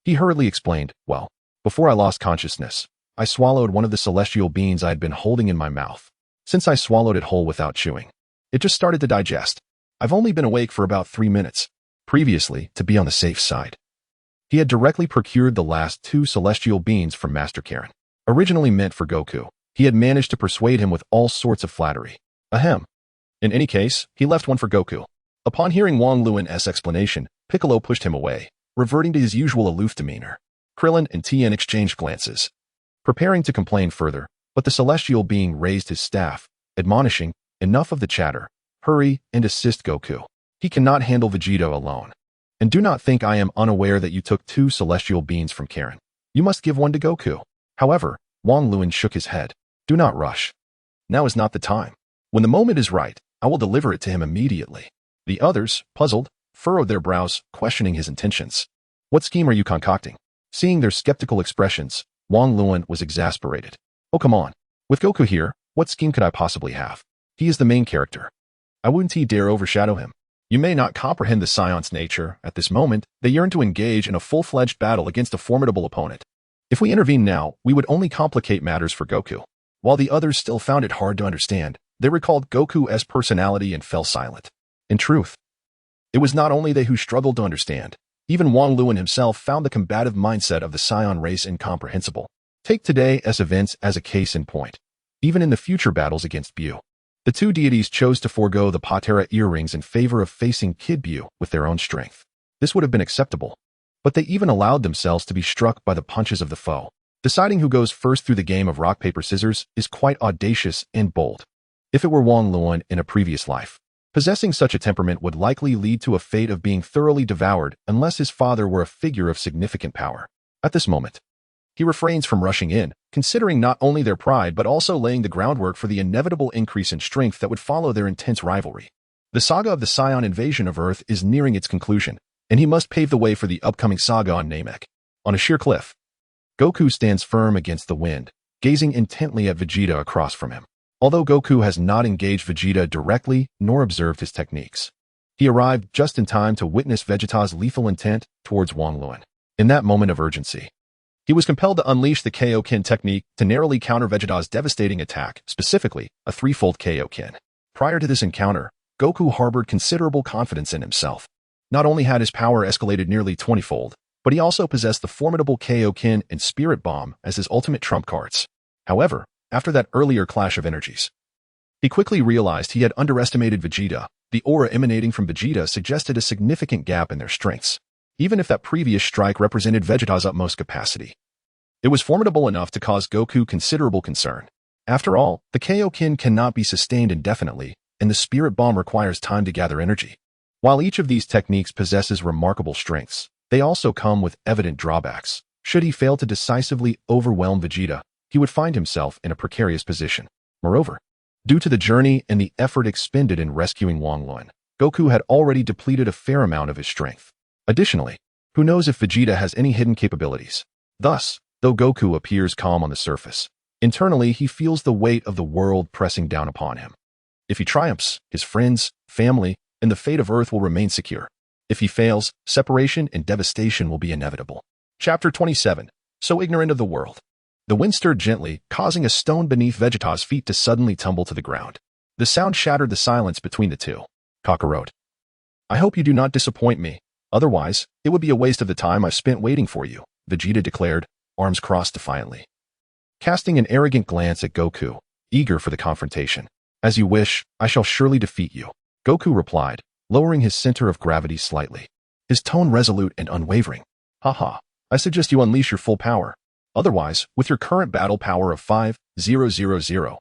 he hurriedly explained, "Well, before I lost consciousness, I swallowed one of the celestial beans I had been holding in my mouth. Since I swallowed it whole without chewing, it just started to digest. I've only been awake for about 3 minutes. Previously, to be on the safe side, he had directly procured the last 2 celestial beans from Master Karen. Originally meant for Goku, he had managed to persuade him with all sorts of flattery. Ahem. In any case, he left one for Goku." Upon hearing Wang Luan's explanation, Piccolo pushed him away, reverting to his usual aloof demeanor. Krillin and Tien exchanged glances, preparing to complain further, but the celestial being raised his staff, admonishing, "Enough of the chatter. Hurry and assist Goku. He cannot handle Vegeta alone. And do not think I am unaware that you took 2 celestial beans from Karen. You must give one to Goku." However, Wang Luan shook his head. "Do not rush. Now is not the time. When the moment is right, I will deliver it to him immediately." The others, puzzled, furrowed their brows, questioning his intentions. "What scheme are you concocting?" Seeing their skeptical expressions, Wang Luan was exasperated. "Oh, come on. With Goku here, what scheme could I possibly have? He is the main character. I wouldn't dare overshadow him. You may not comprehend the Scion's nature. At this moment, they yearn to engage in a full-fledged battle against a formidable opponent. If we intervene now, we would only complicate matters for Goku." While the others still found it hard to understand, they recalled Goku's personality and fell silent. In truth, it was not only they who struggled to understand. Even Wang Luan himself found the combative mindset of the Scion race incomprehensible. Take today's events as a case in point. Even in the future battles against Buu, the 2 deities chose to forego the Patera earrings in favor of facing Kid Buu with their own strength. This would have been acceptable, but they even allowed themselves to be struck by the punches of the foe. Deciding who goes first through the game of rock, paper, scissors is quite audacious and bold. If it were Wang Luan in a previous life, possessing such a temperament would likely lead to a fate of being thoroughly devoured unless his father were a figure of significant power. At this moment, he refrains from rushing in, considering not only their pride but also laying the groundwork for the inevitable increase in strength that would follow their intense rivalry. The saga of the Scion invasion of Earth is nearing its conclusion, and he must pave the way for the upcoming saga on Namek. On a sheer cliff, Goku stands firm against the wind, gazing intently at Vegeta across from him. Although Goku has not engaged Vegeta directly nor observed his techniques, he arrived just in time to witness Vegeta's lethal intent towards Wang Luan. In that moment of urgency, he was compelled to unleash the Kaioken technique to narrowly counter Vegeta's devastating attack, specifically a threefold Kaioken. Prior to this encounter, Goku harbored considerable confidence in himself. Not only had his power escalated nearly 20-fold, but he also possessed the formidable Kaioken and Spirit Bomb as his ultimate trump cards. However, after that earlier clash of energies, he quickly realized he had underestimated Vegeta. The aura emanating from Vegeta suggested a significant gap in their strengths, even if that previous strike represented Vegeta's utmost capacity. It was formidable enough to cause Goku considerable concern. After all, the Kaioken cannot be sustained indefinitely, and the Spirit Bomb requires time to gather energy. While each of these techniques possesses remarkable strengths, they also come with evident drawbacks. Should he fail to decisively overwhelm Vegeta, he would find himself in a precarious position. Moreover, due to the journey and the effort expended in rescuing Wang Luan, Goku had already depleted a fair amount of his strength. Additionally, who knows if Vegeta has any hidden capabilities? Thus, though Goku appears calm on the surface, internally he feels the weight of the world pressing down upon him. If he triumphs, his friends, family, and the fate of Earth will remain secure. If he fails, separation and devastation will be inevitable. Chapter 27. So ignorant of the world. The wind stirred gently, causing a stone beneath Vegeta's feet to suddenly tumble to the ground. The sound shattered the silence between the two. Kakarot. I hope you do not disappoint me. Otherwise, it would be a waste of the time I've spent waiting for you, Vegeta declared, arms crossed defiantly. Casting an arrogant glance at Goku, eager for the confrontation. As you wish, I shall surely defeat you, Goku replied, lowering his center of gravity slightly. His tone resolute and unwavering. Haha, I suggest you unleash your full power. Otherwise, with your current battle power of 5,000,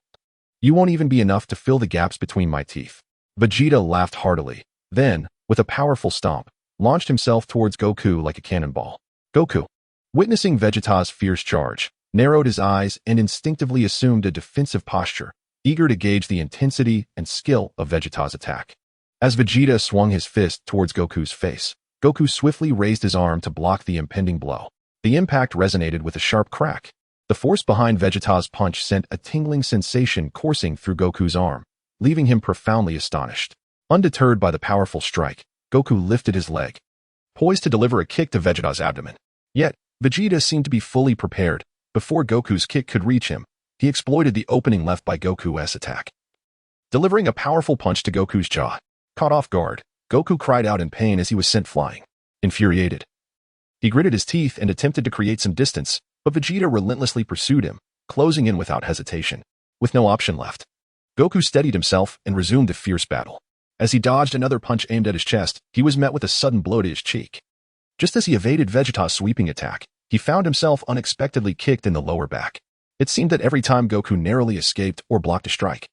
you won't even be enough to fill the gaps between my teeth. Vegeta laughed heartily, then, with a powerful stomp, launched himself towards Goku like a cannonball. Goku, witnessing Vegeta's fierce charge, narrowed his eyes and instinctively assumed a defensive posture, eager to gauge the intensity and skill of Vegeta's attack. As Vegeta swung his fist towards Goku's face, Goku swiftly raised his arm to block the impending blow. The impact resonated with a sharp crack. The force behind Vegeta's punch sent a tingling sensation coursing through Goku's arm, leaving him profoundly astonished. Undeterred by the powerful strike, Goku lifted his leg, poised to deliver a kick to Vegeta's abdomen. Yet, Vegeta seemed to be fully prepared. Before Goku's kick could reach him, he exploited the opening left by Goku's attack, delivering a powerful punch to Goku's jaw. Caught off guard, Goku cried out in pain as he was sent flying. Infuriated, he gritted his teeth and attempted to create some distance, but Vegeta relentlessly pursued him, closing in without hesitation. With no option left, Goku steadied himself and resumed a fierce battle. As he dodged another punch aimed at his chest, he was met with a sudden blow to his cheek. Just as he evaded Vegeta's sweeping attack, he found himself unexpectedly kicked in the lower back. It seemed that every time Goku narrowly escaped or blocked a strike,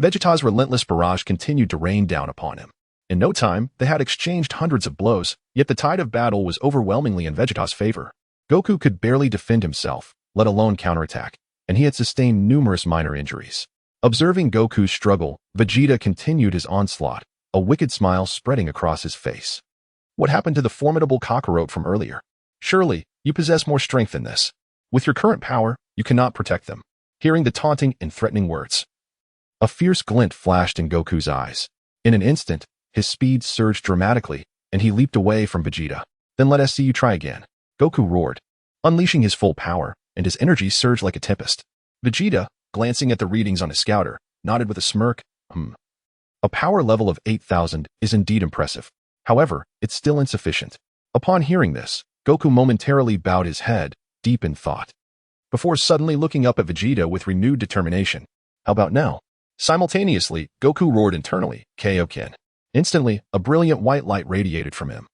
Vegeta's relentless barrage continued to rain down upon him. In no time, they had exchanged hundreds of blows, yet the tide of battle was overwhelmingly in Vegeta's favor. Goku could barely defend himself, let alone counterattack, and he had sustained numerous minor injuries. Observing Goku's struggle, Vegeta continued his onslaught, a wicked smile spreading across his face. What happened to the formidable Kakarot from earlier? Surely, you possess more strength than this. With your current power, you cannot protect them. Hearing the taunting and threatening words, a fierce glint flashed in Goku's eyes. In an instant, his speed surged dramatically, and he leaped away from Vegeta. Then let us see you try again, Goku roared, unleashing his full power, and his energy surged like a tempest. Vegeta, glancing at the readings on his scouter, nodded with a smirk. A power level of 8,000 is indeed impressive. However, it's still insufficient. Upon hearing this, Goku momentarily bowed his head, deep in thought, before suddenly looking up at Vegeta with renewed determination. How about now? Simultaneously, Goku roared internally, Kaioken. Instantly, a brilliant white light radiated from him,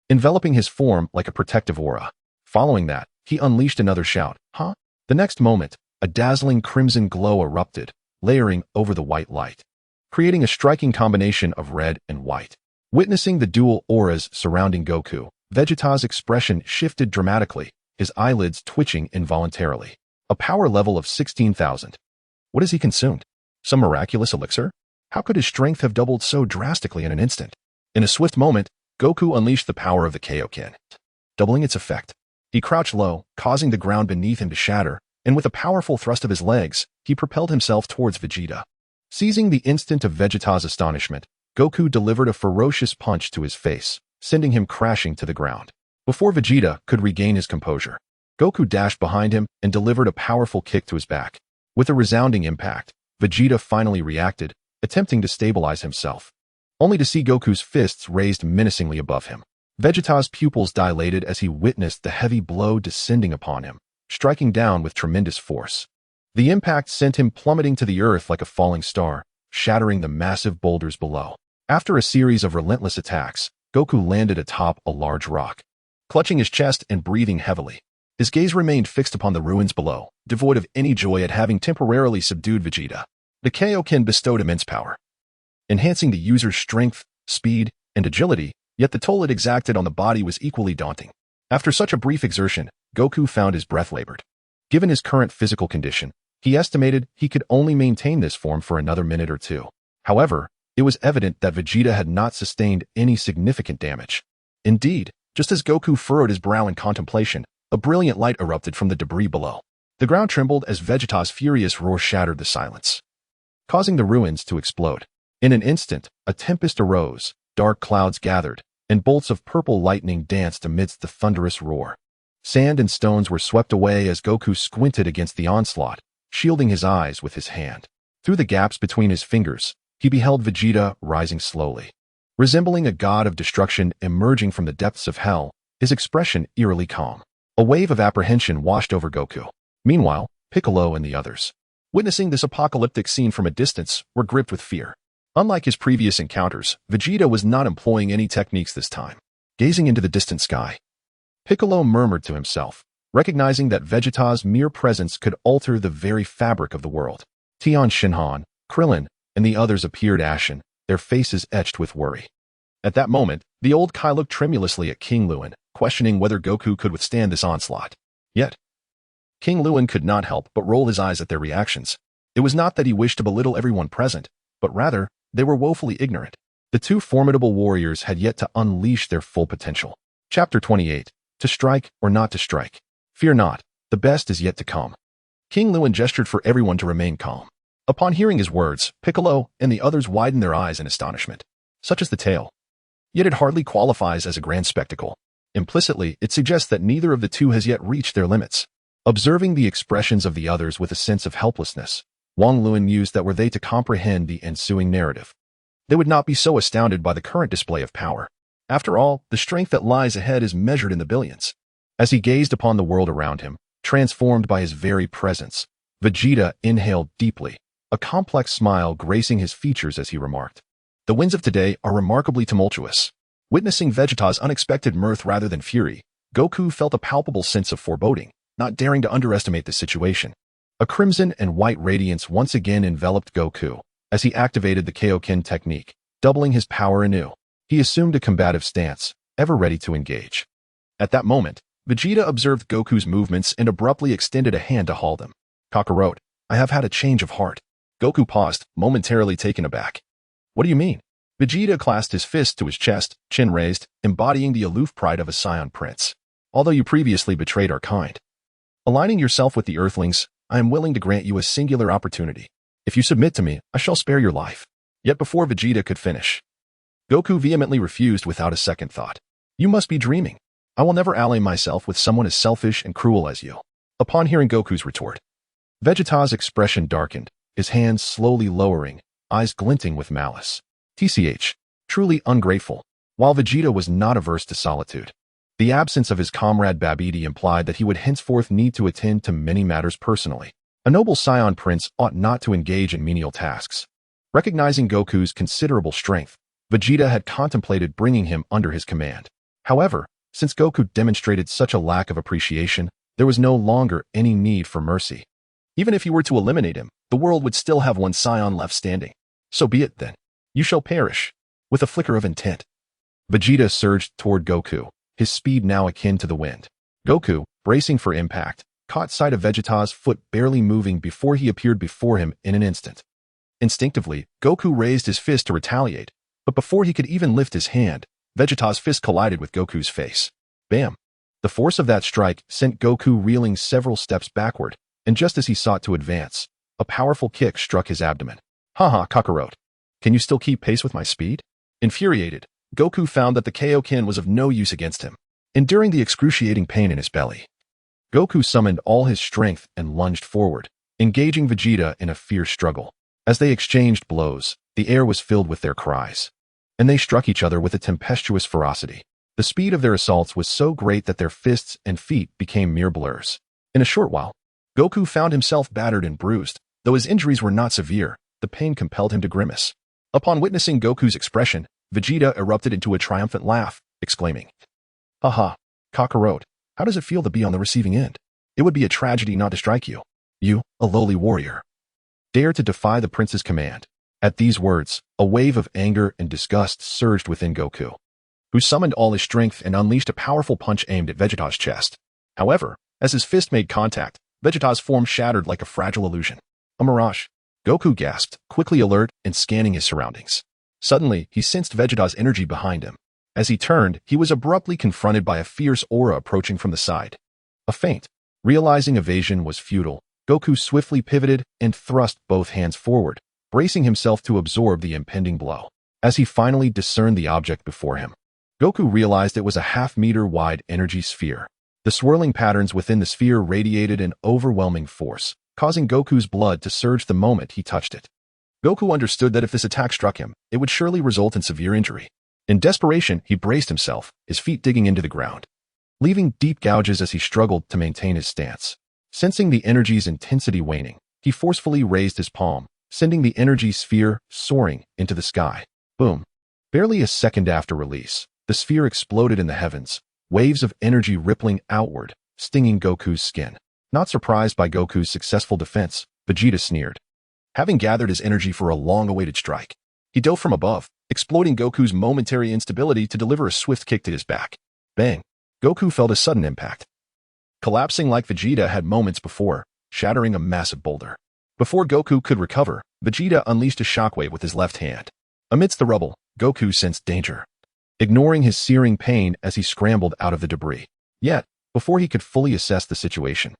enveloping his form like a protective aura. Following that, he unleashed another shout. Huh? The next moment, a dazzling crimson glow erupted, layering over the white light, creating a striking combination of red and white. Witnessing the dual auras surrounding Goku, Vegeta's expression shifted dramatically, his eyelids twitching involuntarily. A power level of 16,000. What has he consumed? Some miraculous elixir? How could his strength have doubled so drastically in an instant? In a swift moment, Goku unleashed the power of the Kaioken, doubling its effect. He crouched low, causing the ground beneath him to shatter, and with a powerful thrust of his legs, he propelled himself towards Vegeta. Seizing the instant of Vegeta's astonishment, Goku delivered a ferocious punch to his face, sending him crashing to the ground. Before Vegeta could regain his composure, Goku dashed behind him and delivered a powerful kick to his back. With a resounding impact, Vegeta finally reacted, attempting to stabilize himself, only to see Goku's fists raised menacingly above him. Vegeta's pupils dilated as he witnessed the heavy blow descending upon him, striking down with tremendous force. The impact sent him plummeting to the earth like a falling star, shattering the massive boulders below. After a series of relentless attacks, Goku landed atop a large rock. Clutching his chest and breathing heavily, his gaze remained fixed upon the ruins below, devoid of any joy at having temporarily subdued Vegeta. The Kaioken bestowed immense power, enhancing the user's strength, speed, and agility, yet the toll it exacted on the body was equally daunting. After such a brief exertion, Goku found his breath labored. Given his current physical condition, he estimated he could only maintain this form for another minute or two. However, it was evident that Vegeta had not sustained any significant damage. Indeed, just as Goku furrowed his brow in contemplation, a brilliant light erupted from the debris below. The ground trembled as Vegeta's furious roar shattered the silence, causing the ruins to explode. In an instant, a tempest arose, dark clouds gathered, and bolts of purple lightning danced amidst the thunderous roar. Sand and stones were swept away as Goku squinted against the onslaught, shielding his eyes with his hand. Through the gaps between his fingers, he beheld Vegeta rising slowly. Resembling a god of destruction emerging from the depths of hell, his expression eerily calm. A wave of apprehension washed over Goku. Meanwhile, Piccolo and the others, witnessing this apocalyptic scene from a distance, were gripped with fear. Unlike his previous encounters, Vegeta was not employing any techniques this time. Gazing into the distant sky, Piccolo murmured to himself, recognizing that Vegeta's mere presence could alter the very fabric of the world. Tien Shinhan, Krillin, and the others appeared ashen, their faces etched with worry. At that moment, the old Kai looked tremulously at King Luen, questioning whether Goku could withstand this onslaught. Yet, King Luen could not help but roll his eyes at their reactions. It was not that he wished to belittle everyone present, but rather, they were woefully ignorant. The two formidable warriors had yet to unleash their full potential. Chapter 28. To strike or not to strike. Fear not, the best is yet to come. King Luen gestured for everyone to remain calm. Upon hearing his words, Piccolo and the others widened their eyes in astonishment. Such is the tale. Yet it hardly qualifies as a grand spectacle. Implicitly, it suggests that neither of the two has yet reached their limits. Observing the expressions of the others with a sense of helplessness, Wang Luen mused that were they to comprehend the ensuing narrative, they would not be so astounded by the current display of power. After all, the strength that lies ahead is measured in the billions. As he gazed upon the world around him, transformed by his very presence, Vegeta inhaled deeply, a complex smile gracing his features as he remarked, "The winds of today are remarkably tumultuous." Witnessing Vegeta's unexpected mirth rather than fury, Goku felt a palpable sense of foreboding, not daring to underestimate the situation. A crimson and white radiance once again enveloped Goku as he activated the Kaioken technique, doubling his power anew. He assumed a combative stance, ever ready to engage. At that moment, Vegeta observed Goku's movements and abruptly extended a hand to halt them. "Kakarot, I have had a change of heart." Goku paused, momentarily taken aback. "What do you mean?" Vegeta clasped his fist to his chest, chin raised, embodying the aloof pride of a scion prince. "Although you previously betrayed our kind, aligning yourself with the Earthlings, I am willing to grant you a singular opportunity. If you submit to me, I shall spare your life." Yet before Vegeta could finish, Goku vehemently refused without a second thought. "You must be dreaming. I will never ally myself with someone as selfish and cruel as you." Upon hearing Goku's retort, Vegeta's expression darkened, his hands slowly lowering, eyes glinting with malice. TCH, truly ungrateful. While Vegeta was not averse to solitude, the absence of his comrade Babidi implied that he would henceforth need to attend to many matters personally. A noble scion prince ought not to engage in menial tasks. Recognizing Goku's considerable strength, Vegeta had contemplated bringing him under his command. However, since Goku demonstrated such a lack of appreciation, there was no longer any need for mercy. Even if he were to eliminate him, the world would still have one scion left standing. So be it then. You shall perish. With a flicker of intent, Vegeta surged toward Goku, his speed now akin to the wind. Goku, bracing for impact, caught sight of Vegeta's foot barely moving before he appeared before him in an instant. Instinctively, Goku raised his fist to retaliate, but before he could even lift his hand, Vegeta's fist collided with Goku's face. Bam! The force of that strike sent Goku reeling several steps backward, and just as he sought to advance, a powerful kick struck his abdomen. Haha, Kakarot. Can you still keep pace with my speed? Infuriated, Goku found that the Kaioken was of no use against him. Enduring the excruciating pain in his belly, Goku summoned all his strength and lunged forward, engaging Vegeta in a fierce struggle. As they exchanged blows, the air was filled with their cries, and they struck each other with a tempestuous ferocity. The speed of their assaults was so great that their fists and feet became mere blurs. In a short while, Goku found himself battered and bruised. Though his injuries were not severe, the pain compelled him to grimace. Upon witnessing Goku's expression, Vegeta erupted into a triumphant laugh, exclaiming, "Haha, Kakarot, how does it feel to be on the receiving end? It would be a tragedy not to strike you. You, a lowly warrior, dare to defy the prince's command." At these words, a wave of anger and disgust surged within Goku, who summoned all his strength and unleashed a powerful punch aimed at Vegeta's chest. However, as his fist made contact, Vegeta's form shattered like a fragile illusion. A mirage, Goku gasped, quickly alert and scanning his surroundings. Suddenly, he sensed Vegeta's energy behind him. As he turned, he was abruptly confronted by a fierce aura approaching from the side. A feint. Realizing evasion was futile, Goku swiftly pivoted and thrust both hands forward, bracing himself to absorb the impending blow. As he finally discerned the object before him, Goku realized it was a half-meter wide energy sphere. The swirling patterns within the sphere radiated an overwhelming force, causing Goku's blood to surge the moment he touched it. Goku understood that if this attack struck him, it would surely result in severe injury. In desperation, he braced himself, his feet digging into the ground, leaving deep gouges as he struggled to maintain his stance. Sensing the energy's intensity waning, he forcefully raised his palm, sending the energy sphere soaring into the sky. Boom. Barely a second after release, the sphere exploded in the heavens, waves of energy rippling outward, stinging Goku's skin. Not surprised by Goku's successful defense, Vegeta sneered. Having gathered his energy for a long-awaited strike, he dove from above, exploiting Goku's momentary instability to deliver a swift kick to his back. Bang! Goku felt a sudden impact, collapsing like Vegeta had moments before, shattering a massive boulder. Before Goku could recover, Vegeta unleashed a shockwave with his left hand. Amidst the rubble, Goku sensed danger, ignoring his searing pain as he scrambled out of the debris. Yet, before he could fully assess the situation,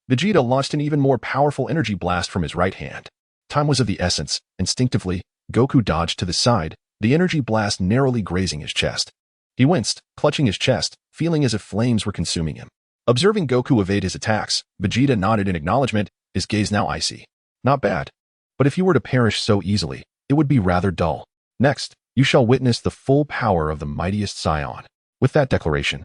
Vegeta launched an even more powerful energy blast from his right hand. Time was of the essence. Instinctively, Goku dodged to the side, the energy blast narrowly grazing his chest. He winced, clutching his chest, feeling as if flames were consuming him. Observing Goku evade his attacks, Vegeta nodded in acknowledgement, his gaze now icy. Not bad. But if you were to perish so easily, it would be rather dull. Next, you shall witness the full power of the mightiest Scion. With that declaration,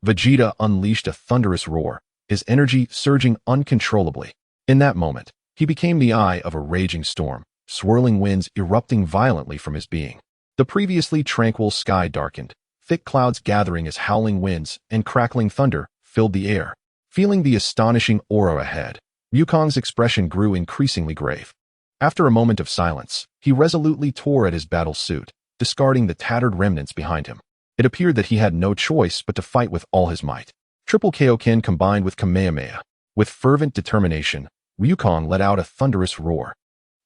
Vegeta unleashed a thunderous roar, his energy surging uncontrollably. In that moment, he became the eye of a raging storm, swirling winds erupting violently from his being. The previously tranquil sky darkened, thick clouds gathering as howling winds and crackling thunder filled the air. Feeling the astonishing aura ahead, Wukong's expression grew increasingly grave. After a moment of silence, he resolutely tore at his battle suit, discarding the tattered remnants behind him. It appeared that he had no choice but to fight with all his might. Triple Kaioken combined with Kamehameha. With fervent determination, Wukong let out a thunderous roar,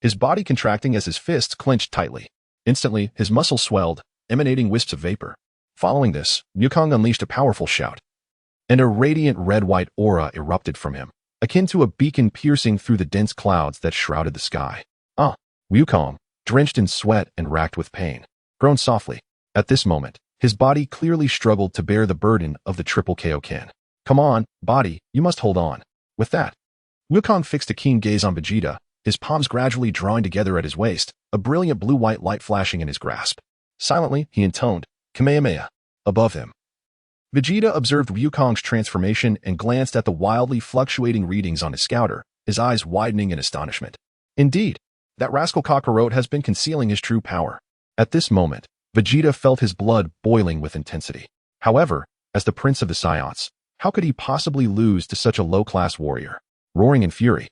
his body contracting as his fists clenched tightly. Instantly, his muscles swelled, emanating wisps of vapor. Following this, Wukong unleashed a powerful shout, and a radiant red-white aura erupted from him, akin to a beacon piercing through the dense clouds that shrouded the sky. Wukong, drenched in sweat and racked with pain, groaned softly. At this moment, his body clearly struggled to bear the burden of the triple Kaioken. Come on, body, you must hold on. With that, Wukong fixed a keen gaze on Vegeta, his palms gradually drawing together at his waist, a brilliant blue-white light flashing in his grasp. Silently, he intoned, Kamehameha. Above him, Vegeta observed Wukong's transformation and glanced at the wildly fluctuating readings on his scouter, his eyes widening in astonishment. Indeed, that rascal Kakarot has been concealing his true power. At this moment, Vegeta felt his blood boiling with intensity. However, as the prince of the Scions, how could he possibly lose to such a low-class warrior? Roaring in fury,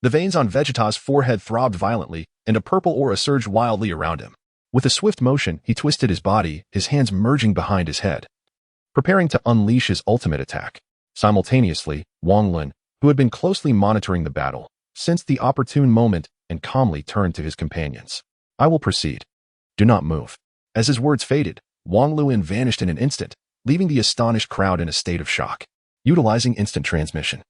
the veins on Vegeta's forehead throbbed violently, and a purple aura surged wildly around him. With a swift motion, he twisted his body, his hands merging behind his head, preparing to unleash his ultimate attack. Simultaneously, Wang Lun, who had been closely monitoring the battle, sensed the opportune moment and calmly turned to his companions. I will proceed. Do not move. As his words faded, Wang Lun vanished in an instant, leaving the astonished crowd in a state of shock. Utilizing instant transmission,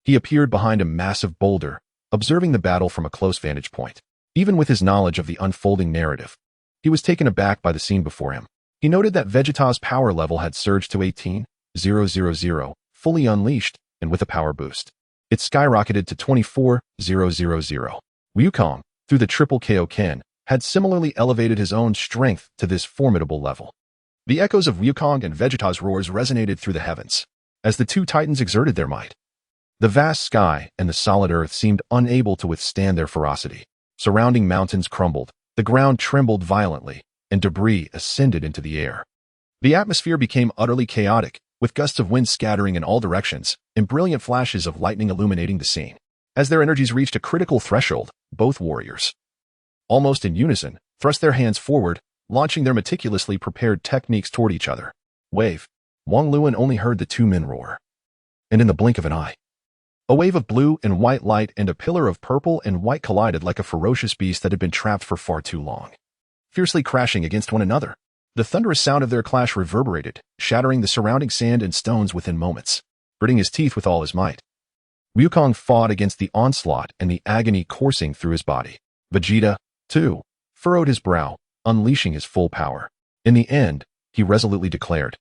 He appeared behind a massive boulder, observing the battle from a close vantage point. Even with his knowledge of the unfolding narrative, he was taken aback by the scene before him. He noted that Vegeta's power level had surged to 18,000, fully unleashed, and with a power boost. It skyrocketed to 24,000. Wukong, through the triple Kaioken, had similarly elevated his own strength to this formidable level. The echoes of Wukong and Vegeta's roars resonated through the heavens as the two titans exerted their might. The vast sky and the solid earth seemed unable to withstand their ferocity. Surrounding mountains crumbled, the ground trembled violently, and debris ascended into the air. The atmosphere became utterly chaotic, with gusts of wind scattering in all directions and brilliant flashes of lightning illuminating the scene. As their energies reached a critical threshold, both warriors, almost in unison, thrust their hands forward, launching their meticulously prepared techniques toward each other. Wave. Wang Luan only heard the two men roar. And in the blink of an eye, a wave of blue and white light and a pillar of purple and white collided like a ferocious beast that had been trapped for far too long, fiercely crashing against one another. The thunderous sound of their clash reverberated, shattering the surrounding sand and stones within moments, gritting his teeth with all his might. Wukong fought against the onslaught and the agony coursing through his body. Vegeta, too, furrowed his brow, unleashing his full power. In the end, he resolutely declared,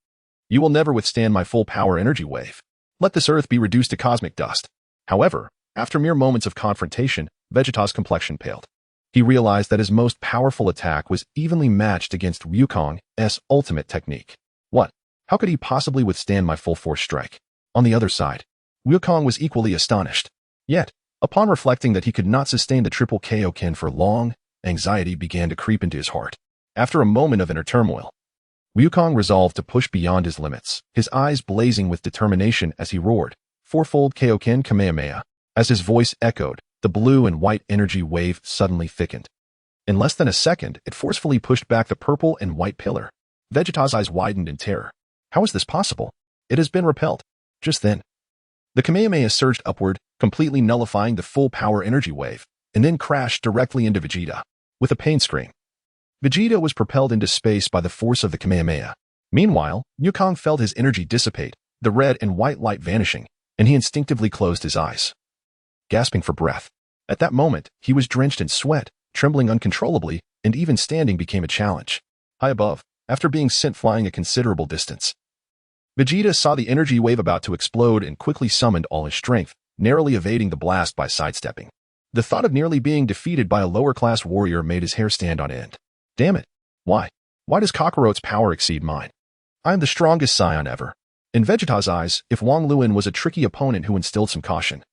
"You will never withstand my full power energy wave. Let this earth be reduced to cosmic dust." However, after mere moments of confrontation, Vegeta's complexion paled. He realized that his most powerful attack was evenly matched against Wukong's ultimate technique. What? How could he possibly withstand my full force strike? On the other side, Wukong was equally astonished. Yet, upon reflecting that he could not sustain the triple Kaioken for long, anxiety began to creep into his heart. After a moment of inner turmoil, Wukong resolved to push beyond his limits, his eyes blazing with determination as he roared, "Fourfold Kaioken Kamehameha." As his voice echoed, the blue and white energy wave suddenly thickened. In less than a second, it forcefully pushed back the purple and white pillar. Vegeta's eyes widened in terror. How is this possible? It has been repelled. Just then, the Kamehameha surged upward, completely nullifying the full power energy wave, and then crashed directly into Vegeta. With a pain scream, Vegeta was propelled into space by the force of the Kamehameha. Meanwhile, Wukong felt his energy dissipate, the red and white light vanishing, and he instinctively closed his eyes, gasping for breath. At that moment, he was drenched in sweat, trembling uncontrollably, and even standing became a challenge. High above, after being sent flying a considerable distance, Vegeta saw the energy wave about to explode and quickly summoned all his strength, narrowly evading the blast by sidestepping. The thought of nearly being defeated by a lower-class warrior made his hair stand on end. Damn it. Why? Why does Kakarot's power exceed mine? I am the strongest scion ever. In Vegeta's eyes, if Wang Luan was a tricky opponent who instilled some caution,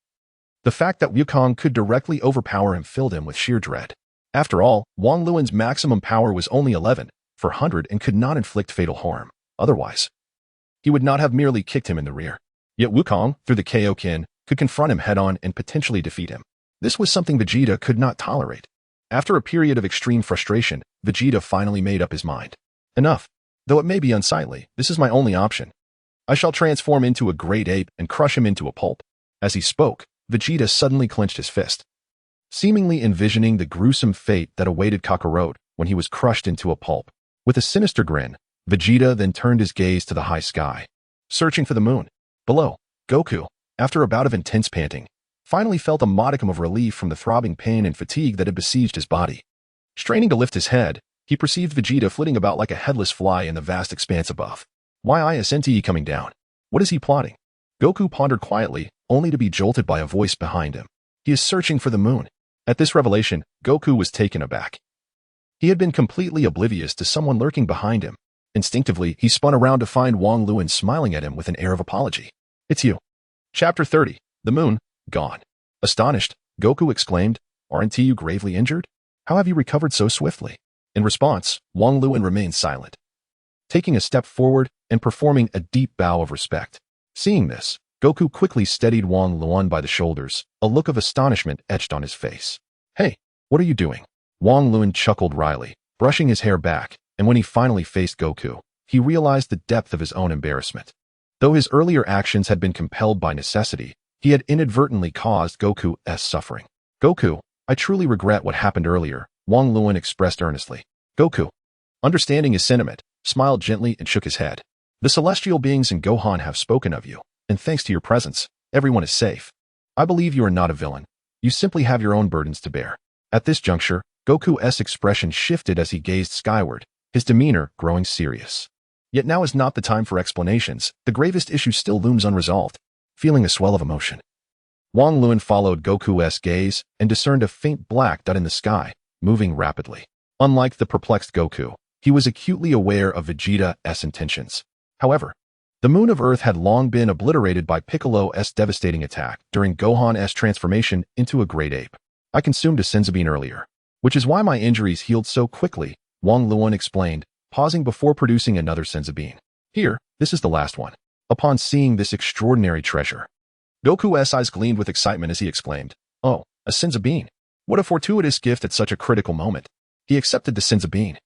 the fact that Wukong could directly overpower him filled him with sheer dread. After all, Wang Luan's maximum power was only 11/100 and could not inflict fatal harm. Otherwise, he would not have merely kicked him in the rear. Yet Wukong, through the Kaioken, could confront him head-on and potentially defeat him. This was something Vegeta could not tolerate. After a period of extreme frustration, Vegeta finally made up his mind. Enough. Though it may be unsightly, this is my only option. I shall transform into a great ape and crush him into a pulp. As he spoke, Vegeta suddenly clenched his fist, seemingly envisioning the gruesome fate that awaited Kakarot when he was crushed into a pulp. With a sinister grin, Vegeta then turned his gaze to the high sky, searching for the moon. Below, Goku, after a bout of intense panting, finally felt a modicum of relief from the throbbing pain and fatigue that had besieged his body. Straining to lift his head, he perceived Vegeta flitting about like a headless fly in the vast expanse above. Why isn't he coming down? What is he plotting? Goku pondered quietly, only to be jolted by a voice behind him. He is searching for the moon. At this revelation, Goku was taken aback. He had been completely oblivious to someone lurking behind him. Instinctively, he spun around to find Wang Luan smiling at him with an air of apology. "It's you." Chapter 30. The moon, gone. Astonished, Goku exclaimed, "Aren't you gravely injured? How have you recovered so swiftly?" In response, Wang Luan remained silent, taking a step forward and performing a deep bow of respect. Seeing this, Goku quickly steadied Wang Luan by the shoulders, a look of astonishment etched on his face. "Hey, what are you doing?" Wang Luan chuckled wryly, brushing his hair back, and when he finally faced Goku, he realized the depth of his own embarrassment. Though his earlier actions had been compelled by necessity, he had inadvertently caused Goku's suffering. "Goku, I truly regret what happened earlier," Wang Luan expressed earnestly. Goku, understanding his sentiment, smiled gently and shook his head. "The celestial beings and Gohan have spoken of you, and thanks to your presence, everyone is safe." I believe you are not a villain. You simply have your own burdens to bear. At this juncture, Goku's expression shifted as he gazed skyward, his demeanor growing serious. Yet now is not the time for explanations. The gravest issue still looms unresolved. Feeling a swell of emotion, Wang Luan followed Goku's gaze and discerned a faint black dot in the sky, moving rapidly. Unlike the perplexed Goku, he was acutely aware of Vegeta's intentions. However, the moon of Earth had long been obliterated by Piccolo's devastating attack during Gohan's transformation into a great ape. I consumed a senzu earlier, which is why my injuries healed so quickly, Wang Luan explained, pausing before producing another senzu. Here, this is the last one. Upon seeing this extraordinary treasure, Goku's eyes gleamed with excitement as he exclaimed, "Oh, a senzu. What a fortuitous gift at such a critical moment." He accepted the senzu,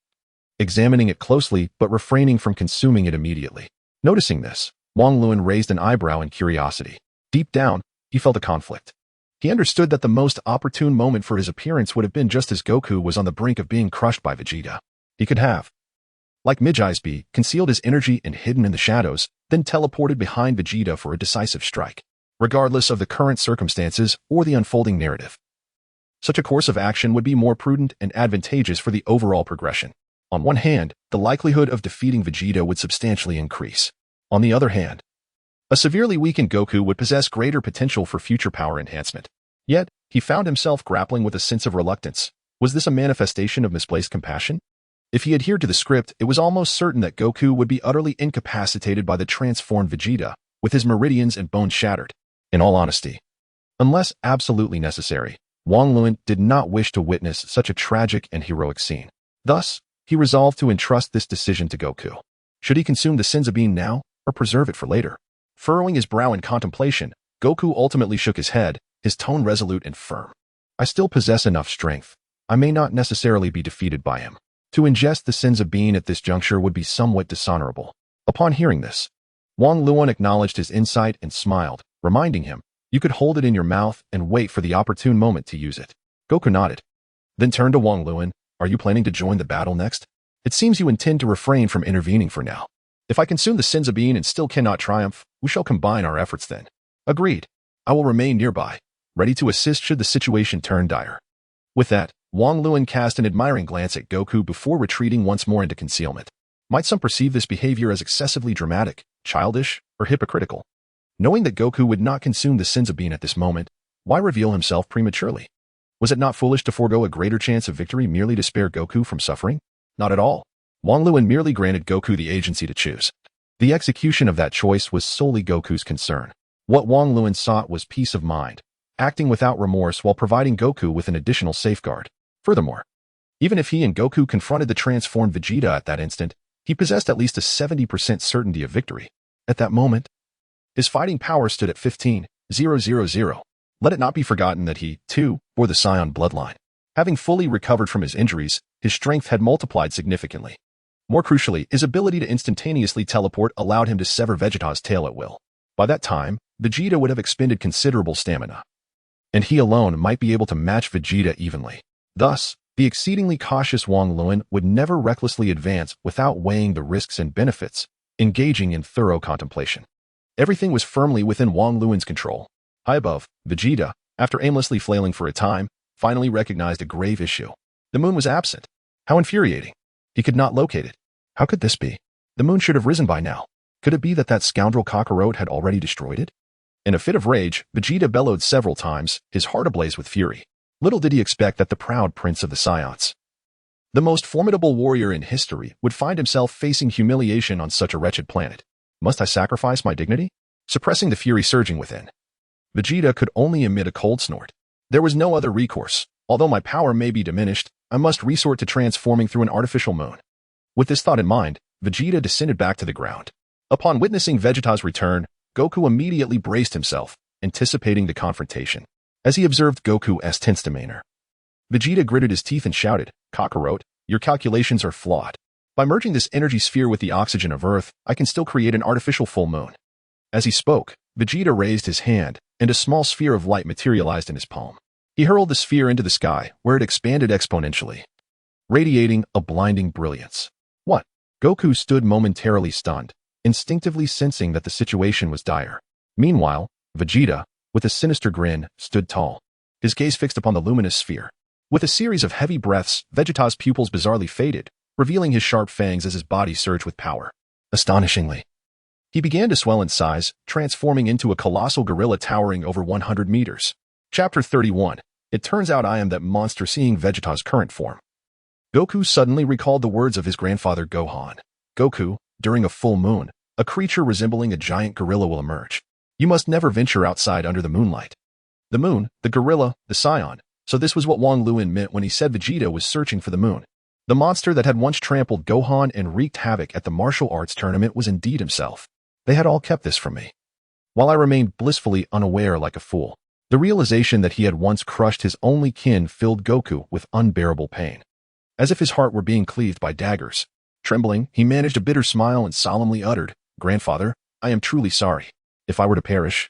examining it closely but refraining from consuming it immediately. Noticing this, Wang Luan raised an eyebrow in curiosity. Deep down, he felt a conflict. He understood that the most opportune moment for his appearance would have been just as Goku was on the brink of being crushed by Vegeta. He could have, like Midgeisby, concealed his energy and hidden in the shadows, then teleported behind Vegeta for a decisive strike, regardless of the current circumstances or the unfolding narrative. Such a course of action would be more prudent and advantageous for the overall progression. On one hand, the likelihood of defeating Vegeta would substantially increase. On the other hand, a severely weakened Goku would possess greater potential for future power enhancement. Yet, he found himself grappling with a sense of reluctance. Was this a manifestation of misplaced compassion? If he adhered to the script, it was almost certain that Goku would be utterly incapacitated by the transformed Vegeta, with his meridians and bones shattered. In all honesty, unless absolutely necessary, Wang Luan did not wish to witness such a tragic and heroic scene. Thus, he resolved to entrust this decision to Goku. Should he consume the senzu now, or preserve it for later? Furrowing his brow in contemplation, Goku ultimately shook his head, his tone resolute and firm. I still possess enough strength. I may not necessarily be defeated by him. To ingest the senzu at this juncture would be somewhat dishonorable. Upon hearing this, Wang Luan acknowledged his insight and smiled, reminding him, "You could hold it in your mouth and wait for the opportune moment to use it." Goku nodded, then turned to Wang Luan. "Are you planning to join the battle next? It seems you intend to refrain from intervening for now. If I consume the senzu and still cannot triumph, we shall combine our efforts then." "Agreed. I will remain nearby, ready to assist should the situation turn dire." With that, Wang Luan cast an admiring glance at Goku before retreating once more into concealment. Might some perceive this behavior as excessively dramatic, childish, or hypocritical? Knowing that Goku would not consume the senzu at this moment, why reveal himself prematurely? Was it not foolish to forego a greater chance of victory merely to spare Goku from suffering? Not at all. Wang Luan merely granted Goku the agency to choose. The execution of that choice was solely Goku's concern. What Wang Luan sought was peace of mind, acting without remorse while providing Goku with an additional safeguard. Furthermore, even if he and Goku confronted the transformed Vegeta at that instant, he possessed at least a 70% certainty of victory. At that moment, his fighting power stood at 15,000. Let it not be forgotten that he, too, bore the Scion bloodline. Having fully recovered from his injuries, his strength had multiplied significantly. More crucially, his ability to instantaneously teleport allowed him to sever Vegeta's tail at will. By that time, Vegeta would have expended considerable stamina, and he alone might be able to match Vegeta evenly. Thus, the exceedingly cautious Wang Luan would never recklessly advance without weighing the risks and benefits, engaging in thorough contemplation. Everything was firmly within Wang Luan's control. High above, Vegeta, after aimlessly flailing for a time, finally recognized a grave issue. The moon was absent. How infuriating. He could not locate it. How could this be? The moon should have risen by now. Could it be that that scoundrel Kakarot had already destroyed it? In a fit of rage, Vegeta bellowed several times, his heart ablaze with fury. Little did he expect that the proud prince of the Scions, the most formidable warrior in history, would find himself facing humiliation on such a wretched planet. Must I sacrifice my dignity? Suppressing the fury surging within, Vegeta could only emit a cold snort. There was no other recourse. Although my power may be diminished, I must resort to transforming through an artificial moon. With this thought in mind, Vegeta descended back to the ground. Upon witnessing Vegeta's return, Goku immediately braced himself, anticipating the confrontation. As he observed Goku's tense demeanor, Vegeta gritted his teeth and shouted, "Kakarot, your calculations are flawed. By merging this energy sphere with the oxygen of Earth, I can still create an artificial full moon." As he spoke, Vegeta raised his hand, and a small sphere of light materialized in his palm. He hurled the sphere into the sky, where it expanded exponentially, radiating a blinding brilliance. What? Goku stood momentarily stunned, instinctively sensing that the situation was dire. Meanwhile, Vegeta, with a sinister grin, stood tall, his gaze fixed upon the luminous sphere. With a series of heavy breaths, Vegeta's pupils bizarrely faded, revealing his sharp fangs as his body surged with power. Astonishingly, he began to swell in size, transforming into a colossal gorilla towering over 100 meters. Chapter 31. It turns out I am that monster. Seeing Vegeta's current form, Goku suddenly recalled the words of his grandfather Gohan. Goku, during a full moon, a creature resembling a giant gorilla will emerge. You must never venture outside under the moonlight. The moon, the gorilla, the scion. So this was what Wang Luin meant when he said Vegeta was searching for the moon. The monster that had once trampled Gohan and wreaked havoc at the martial arts tournament was indeed himself. They had all kept this from me, while I remained blissfully unaware like a fool. The realization that he had once crushed his only kin filled Goku with unbearable pain, as if his heart were being cleaved by daggers. Trembling, he managed a bitter smile and solemnly uttered, "Grandfather, I am truly sorry. If I were to perish,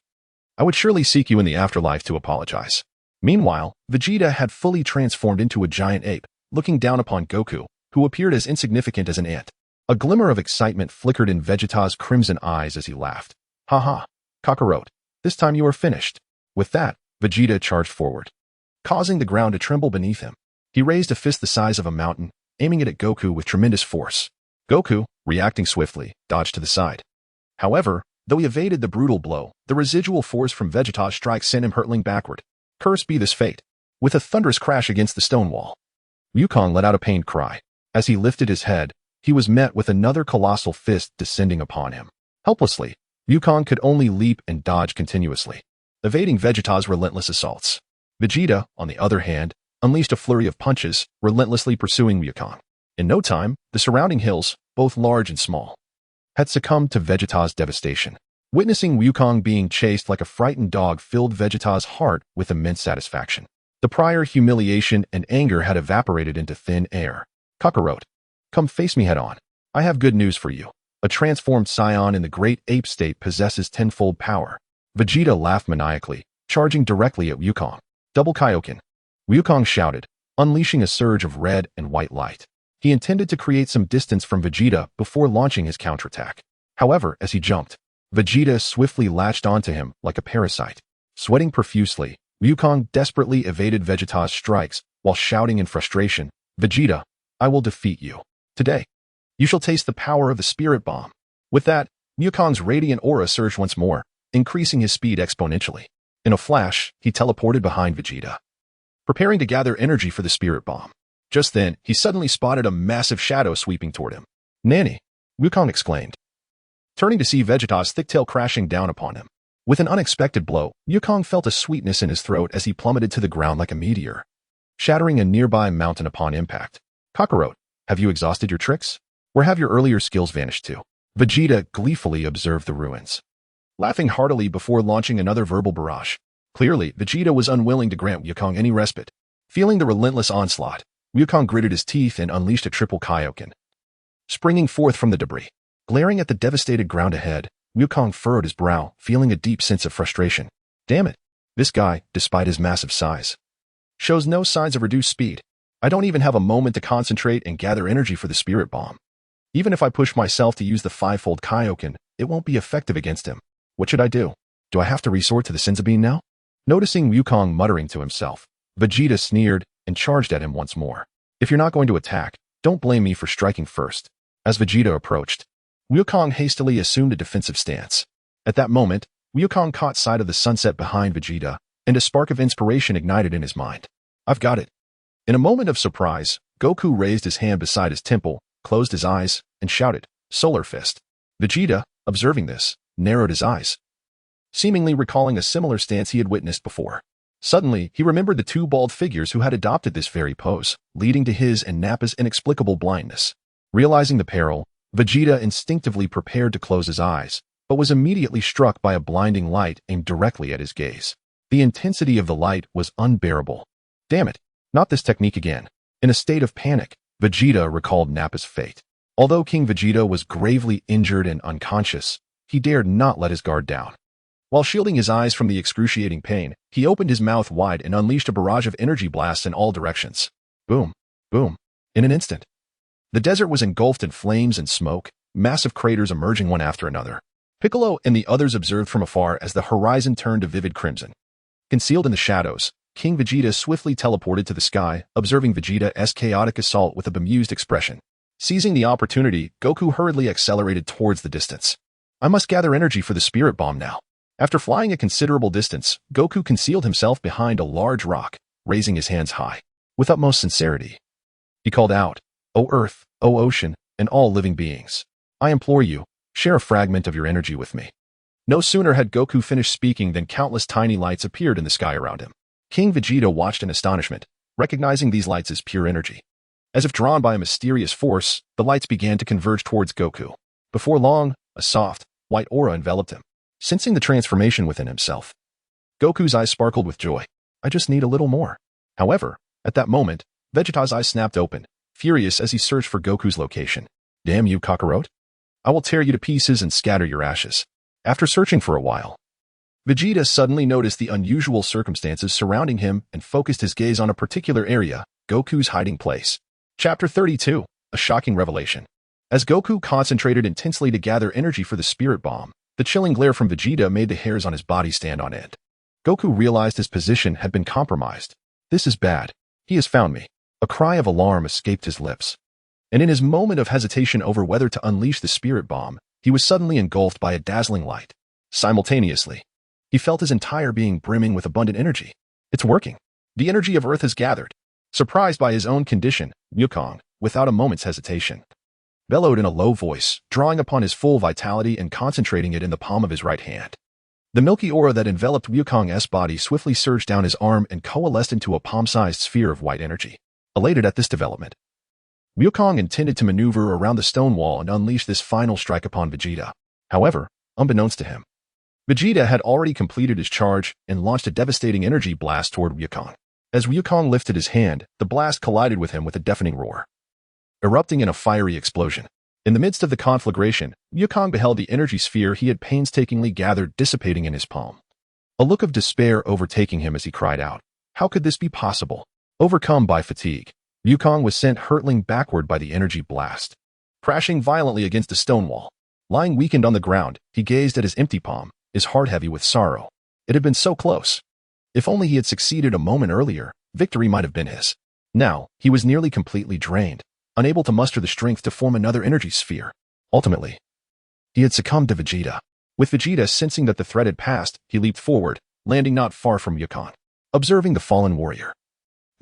I would surely seek you in the afterlife to apologize." Meanwhile, Vegeta had fully transformed into a giant ape, looking down upon Goku, who appeared as insignificant as an ant. A glimmer of excitement flickered in Vegeta's crimson eyes as he laughed. "Ha ha, Kakarot, this time you are finished." With that, Vegeta charged forward, causing the ground to tremble beneath him. He raised a fist the size of a mountain, aiming it at Goku with tremendous force. Goku, reacting swiftly, dodged to the side. However, though he evaded the brutal blow, the residual force from Vegeta's strike sent him hurtling backward. Cursed be this fate. With a thunderous crash against the stone wall, Wukong let out a pained cry. As he lifted his head, he was met with another colossal fist descending upon him. Helplessly, Wukong could only leap and dodge continuously, evading Vegeta's relentless assaults. Vegeta, on the other hand, unleashed a flurry of punches, relentlessly pursuing Wukong. In no time, the surrounding hills, both large and small, had succumbed to Vegeta's devastation. Witnessing Wukong being chased like a frightened dog filled Vegeta's heart with immense satisfaction. The prior humiliation and anger had evaporated into thin air. "Kakarot, come face me head on. I have good news for you. A transformed scion in the great ape state possesses tenfold power." Vegeta laughed maniacally, charging directly at Wukong. "Double Kaioken!" Wukong shouted, unleashing a surge of red and white light. He intended to create some distance from Vegeta before launching his counterattack. However, as he jumped, Vegeta swiftly latched onto him like a parasite. Sweating profusely, Wukong desperately evaded Vegeta's strikes while shouting in frustration, "Vegeta, I will defeat you. Today, you shall taste the power of the spirit bomb." With that, Wukong's radiant aura surged once more, increasing his speed exponentially. In a flash, he teleported behind Vegeta, preparing to gather energy for the spirit bomb. Just then, he suddenly spotted a massive shadow sweeping toward him. "Nanny!" Wukong exclaimed, turning to see Vegeta's thick tail crashing down upon him. With an unexpected blow, Wukong felt a sweetness in his throat as he plummeted to the ground like a meteor, shattering a nearby mountain upon impact. "Kakarot, have you exhausted your tricks? Where have your earlier skills vanished to?" Vegeta gleefully observed the ruins, laughing heartily before launching another verbal barrage. Clearly, Vegeta was unwilling to grant Wukong any respite. Feeling the relentless onslaught, Wukong gritted his teeth and unleashed a triple Kaioken, springing forth from the debris. Glaring at the devastated ground ahead, Wukong furrowed his brow, feeling a deep sense of frustration. Damn it, this guy, despite his massive size, shows no signs of reduced speed. I don't even have a moment to concentrate and gather energy for the spirit bomb. Even if I push myself to use the fivefold Kaioken, it won't be effective against him. What should I do? Do I have to resort to the Senzu Bean now? Noticing Wukong muttering to himself, Vegeta sneered and charged at him once more. "If you're not going to attack, don't blame me for striking first." As Vegeta approached, Wukong hastily assumed a defensive stance. At that moment, Wukong caught sight of the sunset behind Vegeta, and a spark of inspiration ignited in his mind. "I've got it." In a moment of surprise, Goku raised his hand beside his temple, closed his eyes, and shouted, "Solar Fist." Vegeta, observing this, narrowed his eyes, seemingly recalling a similar stance he had witnessed before. Suddenly, he remembered the two bald figures who had adopted this very pose, leading to his and Nappa's inexplicable blindness. Realizing the peril, Vegeta instinctively prepared to close his eyes, but was immediately struck by a blinding light aimed directly at his gaze. The intensity of the light was unbearable. Damn it, not this technique again. In a state of panic, Vegeta recalled Nappa's fate. Although King Vegeta was gravely injured and unconscious, he dared not let his guard down. While shielding his eyes from the excruciating pain, he opened his mouth wide and unleashed a barrage of energy blasts in all directions. Boom, boom. In an instant, the desert was engulfed in flames and smoke, massive craters emerging one after another. Piccolo and the others observed from afar as the horizon turned to vivid crimson. Concealed in the shadows, King Vegeta swiftly teleported to the sky, observing Vegeta's chaotic assault with a bemused expression. Seizing the opportunity, Goku hurriedly accelerated towards the distance. I must gather energy for the spirit bomb now. After flying a considerable distance, Goku concealed himself behind a large rock, raising his hands high. With utmost sincerity, he called out, "O Earth, O Ocean, and all living beings, I implore you, share a fragment of your energy with me." No sooner had Goku finished speaking than countless tiny lights appeared in the sky around him. King Vegeta watched in astonishment, recognizing these lights as pure energy. As if drawn by a mysterious force, the lights began to converge towards Goku. Before long, a soft, white aura enveloped him. Sensing the transformation within himself, Goku's eyes sparkled with joy. I just need a little more. However, at that moment, Vegeta's eyes snapped open, furious as he searched for Goku's location. Damn you, Kakarot! I will tear you to pieces and scatter your ashes. After searching for a while, Vegeta suddenly noticed the unusual circumstances surrounding him and focused his gaze on a particular area, Goku's hiding place. Chapter 32, A Shocking Revelation. As Goku concentrated intensely to gather energy for the spirit bomb, the chilling glare from Vegeta made the hairs on his body stand on end. Goku realized his position had been compromised. This is bad. He has found me. A cry of alarm escaped his lips. And in his moment of hesitation over whether to unleash the spirit bomb, he was suddenly engulfed by a dazzling light. Simultaneously, he felt his entire being brimming with abundant energy. It's working. The energy of Earth has gathered. Surprised by his own condition, Wukong, without a moment's hesitation, bellowed in a low voice, drawing upon his full vitality and concentrating it in the palm of his right hand. The milky aura that enveloped Wukong's body swiftly surged down his arm and coalesced into a palm-sized sphere of white energy. Elated at this development, Wukong intended to maneuver around the stone wall and unleash this final strike upon Vegeta. However, unbeknownst to him, Vegeta had already completed his charge and launched a devastating energy blast toward Wukong. As Wukong lifted his hand, the blast collided with him with a deafening roar, erupting in a fiery explosion. In the midst of the conflagration, Wukong beheld the energy sphere he had painstakingly gathered dissipating in his palm. A look of despair overtaking him as he cried out, "How could this be possible?" Overcome by fatigue, Wukong was sent hurtling backward by the energy blast. Crashing violently against a stone wall, lying weakened on the ground, he gazed at his empty palm, his heart heavy with sorrow. It had been so close. If only he had succeeded a moment earlier, victory might have been his. Now, he was nearly completely drained, unable to muster the strength to form another energy sphere. Ultimately, he had succumbed to Vegeta. With Vegeta sensing that the threat had passed, he leaped forward, landing not far from Wukong. Observing the fallen warrior,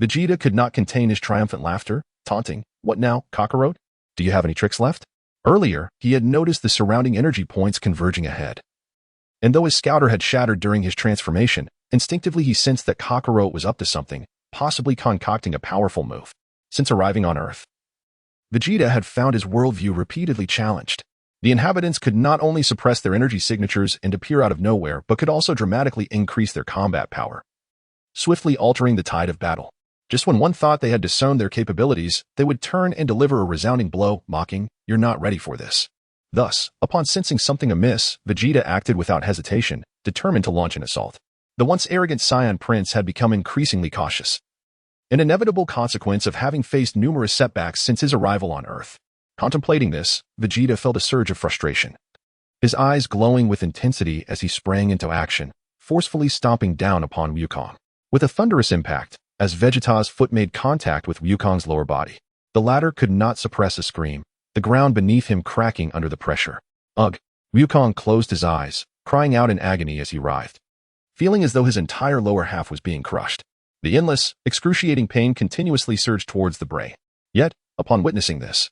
Vegeta could not contain his triumphant laughter, taunting, "What now, Kakarot? Do you have any tricks left?" Earlier, he had noticed the surrounding energy points converging ahead. And though his scouter had shattered during his transformation, instinctively he sensed that Kakarot was up to something, possibly concocting a powerful move. Since arriving on Earth, Vegeta had found his worldview repeatedly challenged. The inhabitants could not only suppress their energy signatures and appear out of nowhere, but could also dramatically increase their combat power, swiftly altering the tide of battle. Just when one thought they had disowned their capabilities, they would turn and deliver a resounding blow, mocking, "You're not ready for this." Thus, upon sensing something amiss, Vegeta acted without hesitation, determined to launch an assault. The once arrogant Saiyan Prince had become increasingly cautious, an inevitable consequence of having faced numerous setbacks since his arrival on Earth. Contemplating this, Vegeta felt a surge of frustration, his eyes glowing with intensity as he sprang into action, forcefully stomping down upon Wukong. With a thunderous impact, as Vegeta's foot made contact with Wukong's lower body, the latter could not suppress a scream, the ground beneath him cracking under the pressure. Ugh! Wukong closed his eyes, crying out in agony as he writhed, feeling as though his entire lower half was being crushed. The endless, excruciating pain continuously surged towards the brain. Yet, upon witnessing this,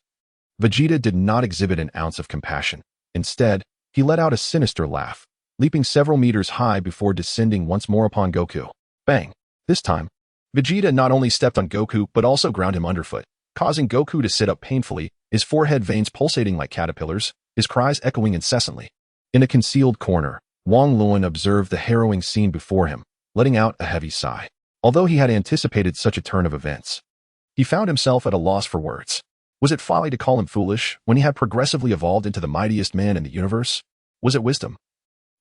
Vegeta did not exhibit an ounce of compassion. Instead, he let out a sinister laugh, leaping several meters high before descending once more upon Goku. Bang! This time, Vegeta not only stepped on Goku but also ground him underfoot, causing Goku to sit up painfully, his forehead veins pulsating like caterpillars, his cries echoing incessantly. In a concealed corner, Wang Luan observed the harrowing scene before him, letting out a heavy sigh. Although he had anticipated such a turn of events, he found himself at a loss for words. Was it folly to call him foolish when he had progressively evolved into the mightiest man in the universe? Was it wisdom?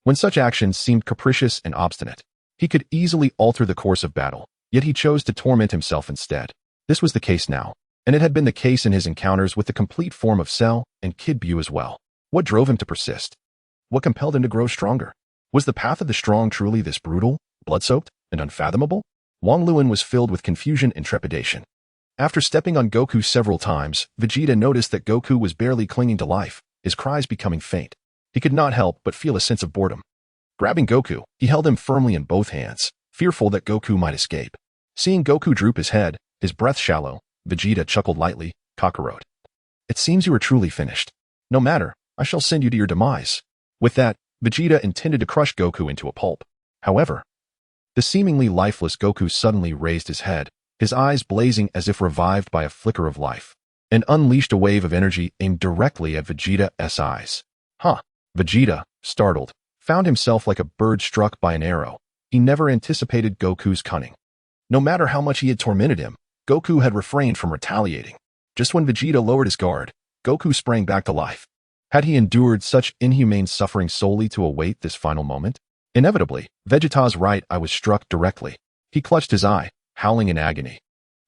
When such actions seemed capricious and obstinate, he could easily alter the course of battle, yet he chose to torment himself instead. This was the case now, and it had been the case in his encounters with the complete form of Cell and Kid Buu as well. What drove him to persist? What compelled him to grow stronger? Was the path of the strong truly this brutal, blood-soaked, and unfathomable? Wang Luan was filled with confusion and trepidation. After stepping on Goku several times, Vegeta noticed that Goku was barely clinging to life, his cries becoming faint. He could not help but feel a sense of boredom. Grabbing Goku, he held him firmly in both hands, fearful that Goku might escape. Seeing Goku droop his head, his breath shallow, Vegeta chuckled lightly, Kakarot. It seems you are truly finished. No matter, I shall send you to your demise. With that, Vegeta intended to crush Goku into a pulp. However, the seemingly lifeless Goku suddenly raised his head, his eyes blazing as if revived by a flicker of life, and unleashed a wave of energy aimed directly at Vegeta's eyes. Huh! Vegeta, startled, found himself like a bird struck by an arrow. He never anticipated Goku's cunning. No matter how much he had tormented him, Goku had refrained from retaliating. Just when Vegeta lowered his guard, Goku sprang back to life. Had he endured such inhumane suffering solely to await this final moment? Inevitably, Vegeta's right eye was struck directly. He clutched his eye, howling in agony.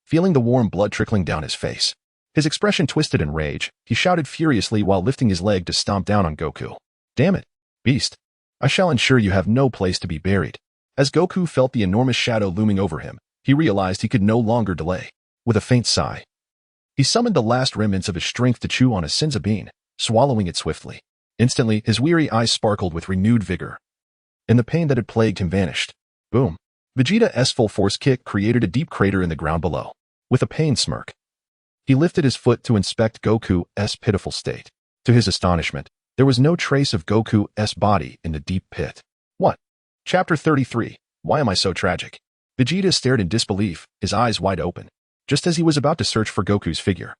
Feeling the warm blood trickling down his face, his expression twisted in rage, he shouted furiously while lifting his leg to stomp down on Goku. Damn it, beast. I shall ensure you have no place to be buried. As Goku felt the enormous shadow looming over him, he realized he could no longer delay. With a faint sigh, he summoned the last remnants of his strength to chew on a senzu bean, swallowing it swiftly. Instantly, his weary eyes sparkled with renewed vigor, and the pain that had plagued him vanished. Boom! Vegeta's full force kick created a deep crater in the ground below. With a pained smirk, he lifted his foot to inspect Goku's pitiful state. To his astonishment, there was no trace of Goku's body in the deep pit. What? Chapter 33. Why am I so tragic? Vegeta stared in disbelief, his eyes wide open. Just as he was about to search for Goku's figure,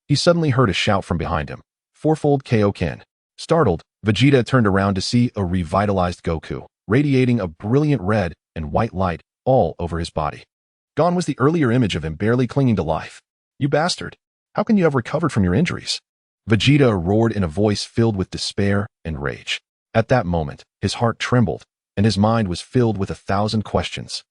he suddenly heard a shout from behind him. Fourfold Kaioken. Startled, Vegeta turned around to see a revitalized Goku, radiating a brilliant red and white light all over his body. Gone was the earlier image of him barely clinging to life. You bastard! How can you have recovered from your injuries? Vegeta roared in a voice filled with despair and rage. At that moment, his heart trembled, and his mind was filled with 1,000 questions.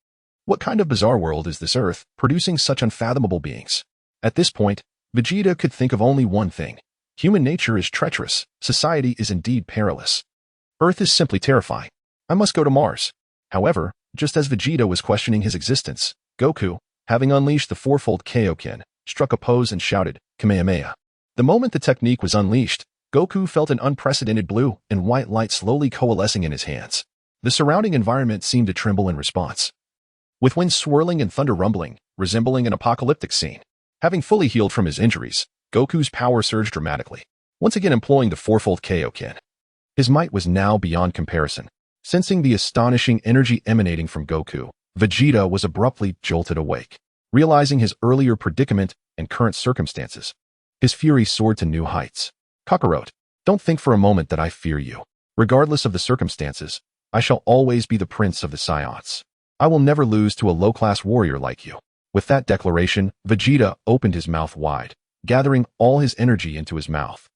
What kind of bizarre world is this Earth, producing such unfathomable beings? At this point, Vegeta could think of only one thing. Human nature is treacherous, society is indeed perilous. Earth is simply terrifying. I must go to Mars. However, just as Vegeta was questioning his existence, Goku, having unleashed the fourfold Kaioken, struck a pose and shouted, Kamehameha. The moment the technique was unleashed, Goku felt an unprecedented blue and white light slowly coalescing in his hands. The surrounding environment seemed to tremble in response, with wind swirling and thunder rumbling, resembling an apocalyptic scene. Having fully healed from his injuries, Goku's power surged dramatically, once again employing the fourfold Kaioken. His might was now beyond comparison. Sensing the astonishing energy emanating from Goku, Vegeta was abruptly jolted awake. Realizing his earlier predicament and current circumstances, his fury soared to new heights. Kakarot, don't think for a moment that I fear you. Regardless of the circumstances, I shall always be the prince of the Saiyans. I will never lose to a low-class warrior like you. With that declaration, Vegeta opened his mouth wide, gathering all his energy into his mouth,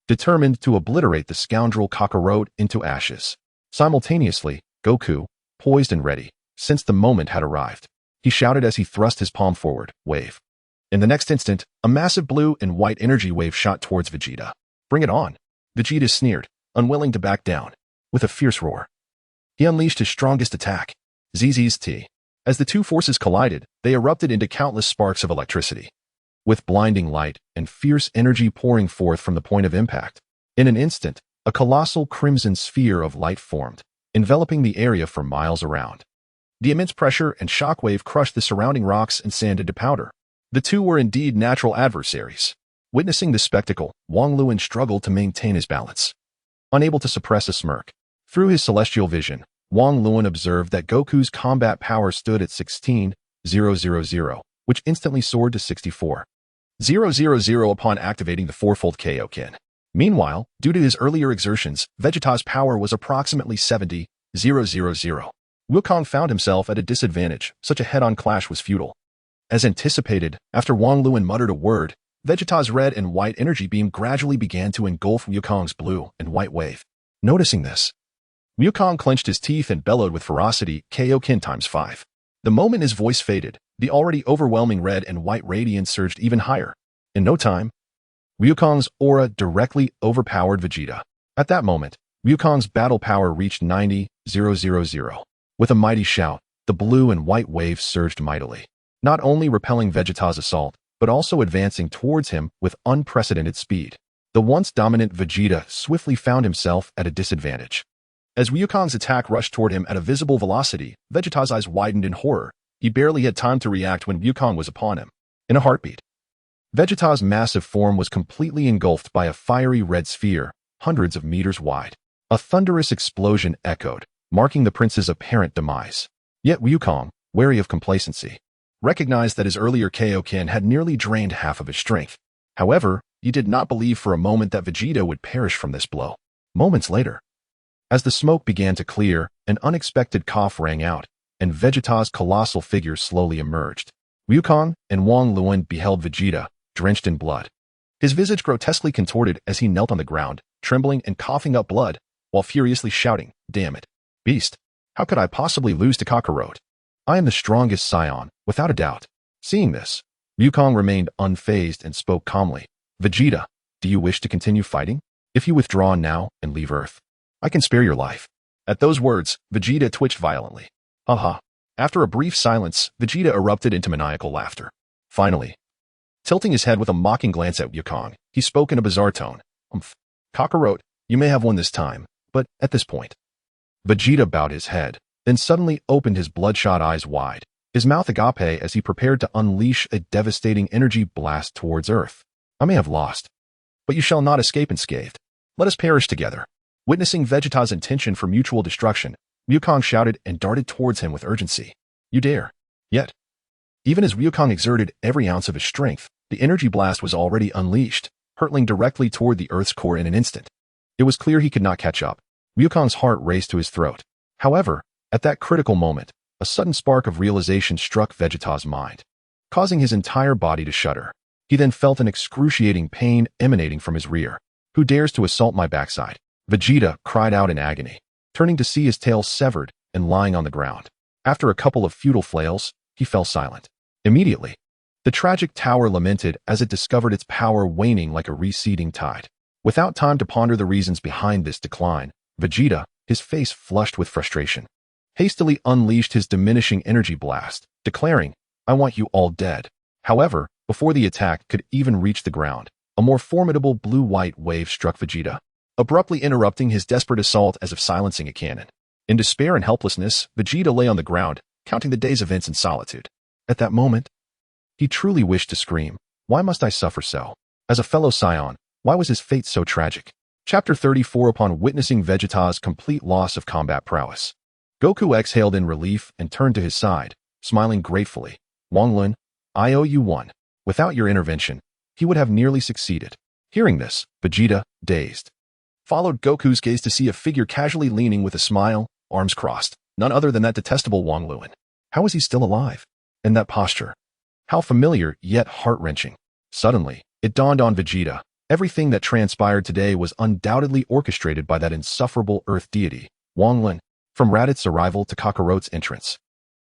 determined to obliterate the scoundrel Kakarot into ashes. Simultaneously, Goku, poised and ready, since the moment had arrived. He shouted as he thrust his palm forward, wave. In the next instant, a massive blue and white energy wave shot towards Vegeta. Bring it on. Vegeta sneered, unwilling to back down. With a fierce roar, he unleashed his strongest attack, ZZT. As the two forces collided, they erupted into countless sparks of electricity, with blinding light and fierce energy pouring forth from the point of impact. In an instant, a colossal crimson sphere of light formed, enveloping the area for miles around. The immense pressure and shockwave crushed the surrounding rocks and sand into powder. The two were indeed natural adversaries. Witnessing this spectacle, Wang Luan struggled to maintain his balance, unable to suppress a smirk. Through his celestial vision, Wang Luan observed that Goku's combat power stood at 16,000, which instantly soared to 64,000 upon activating the fourfold Kaioken. Meanwhile, due to his earlier exertions, Vegeta's power was approximately 70,000. Wukong found himself at a disadvantage. Such a head-on clash was futile. As anticipated, after Wang Luan muttered a word, Vegeta's red and white energy beam gradually began to engulf Wukong's blue and white wave. Noticing this, Wukong clenched his teeth and bellowed with ferocity, Kaioken times 5. The moment his voice faded, the already overwhelming red and white radiance surged even higher. In no time, Wukong's aura directly overpowered Vegeta. At that moment, Wukong's battle power reached 90,000. With a mighty shout, the blue and white waves surged mightily, not only repelling Vegeta's assault, but also advancing towards him with unprecedented speed. The once dominant Vegeta swiftly found himself at a disadvantage. As Wukong's attack rushed toward him at a visible velocity, Vegeta's eyes widened in horror. He barely had time to react when Wukong was upon him. In a heartbeat, Vegeta's massive form was completely engulfed by a fiery red sphere, hundreds of meters wide. A thunderous explosion echoed, marking the prince's apparent demise. Yet Wukong, wary of complacency, recognized that his earlier Kaioken had nearly drained half of his strength. However, he did not believe for a moment that Vegeta would perish from this blow. Moments later, as the smoke began to clear, an unexpected cough rang out, and Vegeta's colossal figure slowly emerged. Wukong and Wang Luan beheld Vegeta, drenched in blood. His visage grotesquely contorted as he knelt on the ground, trembling and coughing up blood, while furiously shouting, "Damn it, beast! How could I possibly lose to Kakarot? I am the strongest scion, without a doubt." Seeing this, Wukong remained unfazed and spoke calmly. "Vegeta, do you wish to continue fighting? If you withdraw now and leave Earth, I can spare your life." At those words, Vegeta twitched violently. Haha. After a brief silence, Vegeta erupted into maniacal laughter. Finally, tilting his head with a mocking glance at Wukong, he spoke in a bizarre tone. Kakarot, you may have won this time, but at this point." Vegeta bowed his head, then suddenly opened his bloodshot eyes wide, his mouth agape as he prepared to unleash a devastating energy blast towards Earth. "I may have lost, but you shall not escape unscathed. Let us perish together." Witnessing Vegeta's intention for mutual destruction, Wukong shouted and darted towards him with urgency. "You dare!" Yet, even as Wukong exerted every ounce of his strength, the energy blast was already unleashed, hurtling directly toward the Earth's core in an instant. It was clear he could not catch up. Wukong's heart raced to his throat. However, at that critical moment, a sudden spark of realization struck Vegeta's mind, causing his entire body to shudder. He then felt an excruciating pain emanating from his rear. "Who dares to assault my backside?" Vegeta cried out in agony, turning to see his tail severed and lying on the ground. After a couple of futile flails, he fell silent. Immediately, the tragic tower lamented as it discovered its power waning like a receding tide. Without time to ponder the reasons behind this decline, Vegeta, his face flushed with frustration, hastily unleashed his diminishing energy blast, declaring, "I want you all dead." However, before the attack could even reach the ground, a more formidable blue-white wave struck Vegeta, abruptly interrupting his desperate assault as if silencing a cannon. In despair and helplessness, Vegeta lay on the ground, counting the day's events in solitude. At that moment, he truly wished to scream, "Why must I suffer so?" As a fellow scion, why was his fate so tragic? Chapter 34. Upon witnessing Vegeta's complete loss of combat prowess, Goku exhaled in relief and turned to his side, smiling gratefully. "Wang Lun, I owe you one. Without your intervention, he would have nearly succeeded." Hearing this, Vegeta, dazed, followed Goku's gaze to see a figure casually leaning with a smile, arms crossed, none other than that detestable Wang Lun. How was he still alive? In that posture. How familiar, yet heart-wrenching. Suddenly, it dawned on Vegeta. Everything that transpired today was undoubtedly orchestrated by that insufferable Earth deity, Wang Lun, from Raditz' arrival to Kakarot's entrance.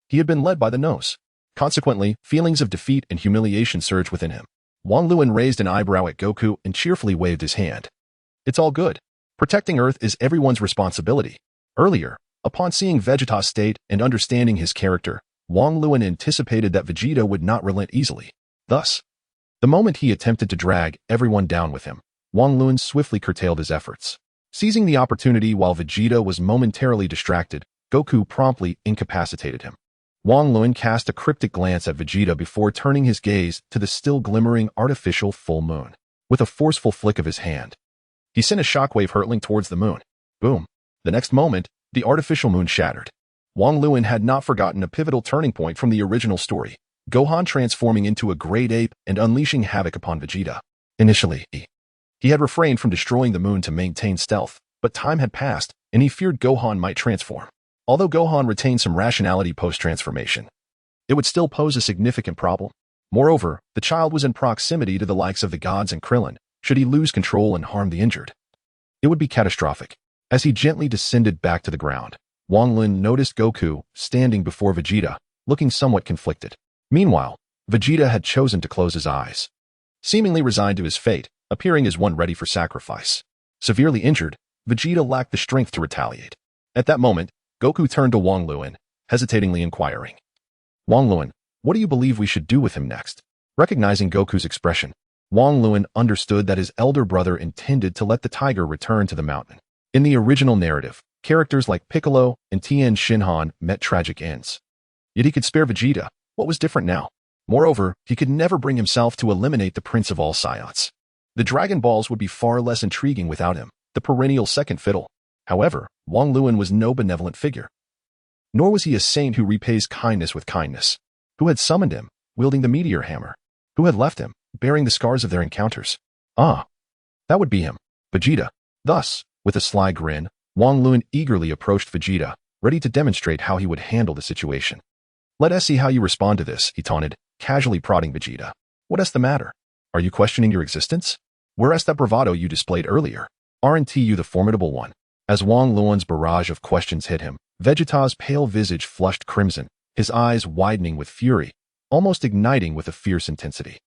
He had been led by the nose. Consequently, feelings of defeat and humiliation surged within him. Wang Lun raised an eyebrow at Goku and cheerfully waved his hand. "It's all good. Protecting Earth is everyone's responsibility." Earlier, upon seeing Vegeta's state and understanding his character, Wang Lun anticipated that Vegeta would not relent easily. Thus, the moment he attempted to drag everyone down with him, Wang Lun swiftly curtailed his efforts. Seizing the opportunity while Vegeta was momentarily distracted, Goku promptly incapacitated him. Wang Lun cast a cryptic glance at Vegeta before turning his gaze to the still glimmering artificial full moon. With a forceful flick of his hand, he sent a shockwave hurtling towards the moon. Boom. The next moment, the artificial moon shattered. Wang Lun had not forgotten a pivotal turning point from the original story, Gohan transforming into a great ape and unleashing havoc upon Vegeta. Initially, he had refrained from destroying the moon to maintain stealth, but time had passed, and he feared Gohan might transform. Although Gohan retained some rationality post-transformation, it would still pose a significant problem. Moreover, the child was in proximity to the likes of the gods and Krillin. Should he lose control and harm the injured, it would be catastrophic. As he gently descended back to the ground, Wang Lun noticed Goku standing before Vegeta, looking somewhat conflicted. Meanwhile, Vegeta had chosen to close his eyes, seemingly resigned to his fate, appearing as one ready for sacrifice. Severely injured, Vegeta lacked the strength to retaliate. At that moment, Goku turned to Wang Luan, hesitatingly inquiring, Wang Luan, what do you believe we should do with him next? Recognizing Goku's expression, Wang Luan understood that his elder brother intended to let the tiger return to the mountain. In the original narrative, characters like Piccolo and Tien Shinhan met tragic ends. Yet he could spare Vegeta. What was different now? Moreover, he could never bring himself to eliminate the Prince of all Saiyans. The Dragon Balls would be far less intriguing without him, the perennial second fiddle. However, Wang Luan was no benevolent figure. Nor was he a saint who repays kindness with kindness. Who had summoned him, wielding the meteor hammer? Who had left him, bearing the scars of their encounters? Ah, that would be him, Vegeta. Thus, with a sly grin, Wang Luan eagerly approached Vegeta, ready to demonstrate how he would handle the situation. Let us see how you respond to this, he taunted, casually prodding Vegeta. What's the matter? Are you questioning your existence? Whereas that bravado you displayed earlier? Aren't you the formidable one? As Wang Luan's barrage of questions hit him, Vegeta's pale visage flushed crimson, his eyes widening with fury, almost igniting with a fierce intensity.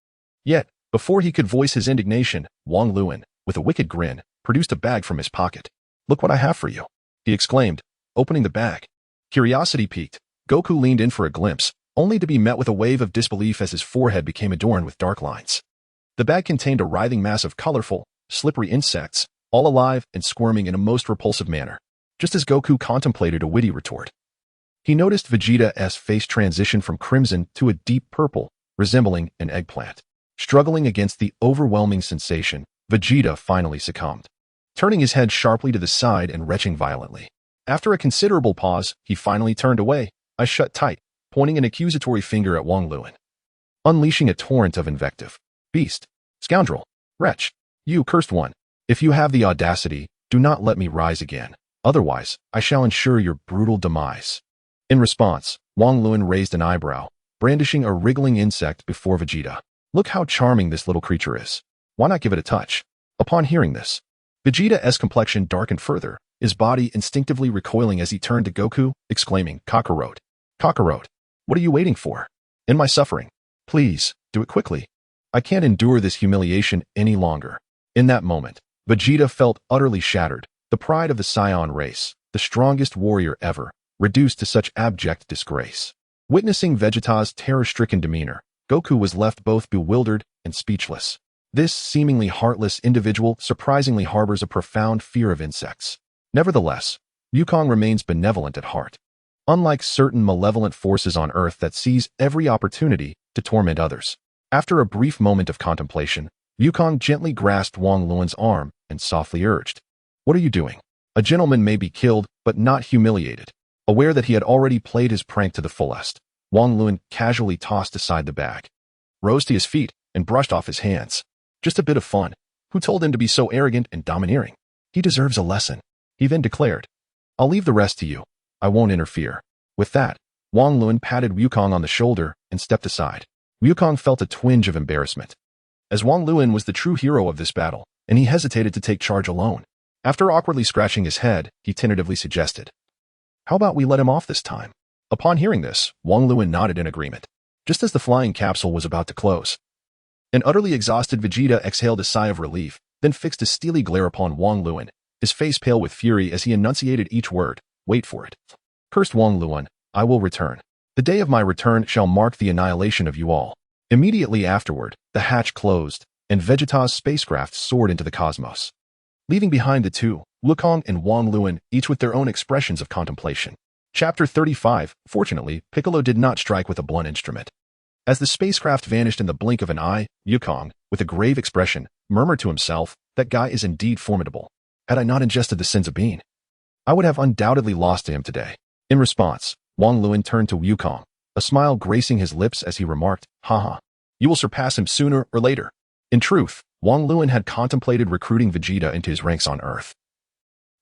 Yet, before he could voice his indignation, Wang Luan, with a wicked grin, produced a bag from his pocket. Look what I have for you, he exclaimed, opening the bag. Curiosity piqued, Goku leaned in for a glimpse, only to be met with a wave of disbelief as his forehead became adorned with dark lines. The bag contained a writhing mass of colorful, slippery insects, all alive and squirming in a most repulsive manner, just as Goku contemplated a witty retort. He noticed Vegeta's face transition from crimson to a deep purple, resembling an eggplant. Struggling against the overwhelming sensation, Vegeta finally succumbed. Turning his head sharply to the side and retching violently. After a considerable pause, he finally turned away, eyes shut tight, pointing an accusatory finger at Wang Luan. Unleashing a torrent of invective. Beast, scoundrel, wretch, you cursed one. If you have the audacity, do not let me rise again. Otherwise, I shall ensure your brutal demise. In response, Wang Luan raised an eyebrow, brandishing a wriggling insect before Vegeta. Look how charming this little creature is. Why not give it a touch? Upon hearing this, Vegeta's complexion darkened further, his body instinctively recoiling as he turned to Goku, exclaiming, Kakarot. Kakarot, what are you waiting for? In my suffering. Please, do it quickly. I can't endure this humiliation any longer. In that moment, Vegeta felt utterly shattered, the pride of the Saiyan race, the strongest warrior ever, reduced to such abject disgrace. Witnessing Vegeta's terror-stricken demeanor, Goku was left both bewildered and speechless. This seemingly heartless individual surprisingly harbors a profound fear of insects. Nevertheless, Wukong remains benevolent at heart. Unlike certain malevolent forces on Earth that seize every opportunity to torment others. After a brief moment of contemplation, Wukong gently grasped Wang Luan's arm and softly urged, What are you doing? A gentleman may be killed, but not humiliated. Aware that he had already played his prank to the fullest, Wang Luan casually tossed aside the bag, rose to his feet, and brushed off his hands. Just a bit of fun. Who told him to be so arrogant and domineering? He deserves a lesson. He then declared, I'll leave the rest to you. I won't interfere. With that, Wang Luan patted Wukong on the shoulder and stepped aside. Wukong felt a twinge of embarrassment, as Wang Luan was the true hero of this battle, and he hesitated to take charge alone. After awkwardly scratching his head, he tentatively suggested, How about we let him off this time? Upon hearing this, Wang Luan nodded in agreement, just as the flying capsule was about to close. An utterly exhausted Vegeta exhaled a sigh of relief, then fixed a steely glare upon Wang Luan, his face pale with fury as he enunciated each word. Wait for it. Cursed Wang Luan, I will return. The day of my return shall mark the annihilation of you all. Immediately afterward, the hatch closed, and Vegeta's spacecraft soared into the cosmos, leaving behind the two, Wukong and Wang Luan, each with their own expressions of contemplation. Chapter 35. Fortunately, Piccolo did not strike with a blunt instrument. As the spacecraft vanished in the blink of an eye, Wukong, with a grave expression, murmured to himself, That guy is indeed formidable. Had I not ingested the senzu bean, I would have undoubtedly lost to him today. In response, Wang Luan turned to Wukong, a smile gracing his lips as he remarked, Haha, you will surpass him sooner or later. In truth, Wang Luan had contemplated recruiting Vegeta into his ranks on Earth,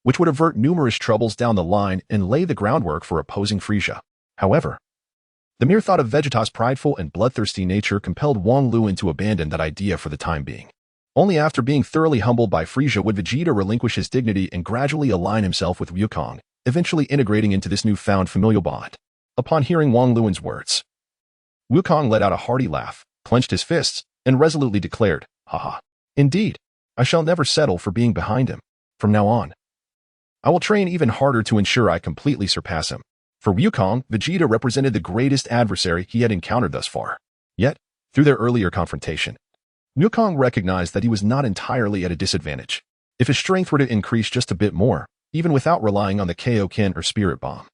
which would avert numerous troubles down the line and lay the groundwork for opposing Frieza. However, the mere thought of Vegeta's prideful and bloodthirsty nature compelled Wang Luan to abandon that idea for the time being. Only after being thoroughly humbled by Frieza would Vegeta relinquish his dignity and gradually align himself with Wukong, eventually integrating into this newfound familial bond. Upon hearing Wang Luan's words, Wukong let out a hearty laugh, clenched his fists, and resolutely declared, Haha. Indeed, I shall never settle for being behind him. From now on, I will train even harder to ensure I completely surpass him. For Wukong, Vegeta represented the greatest adversary he had encountered thus far. Yet, through their earlier confrontation, Wukong recognized that he was not entirely at a disadvantage. If his strength were to increase just a bit more, even without relying on the Kaioken or Spirit Bomb,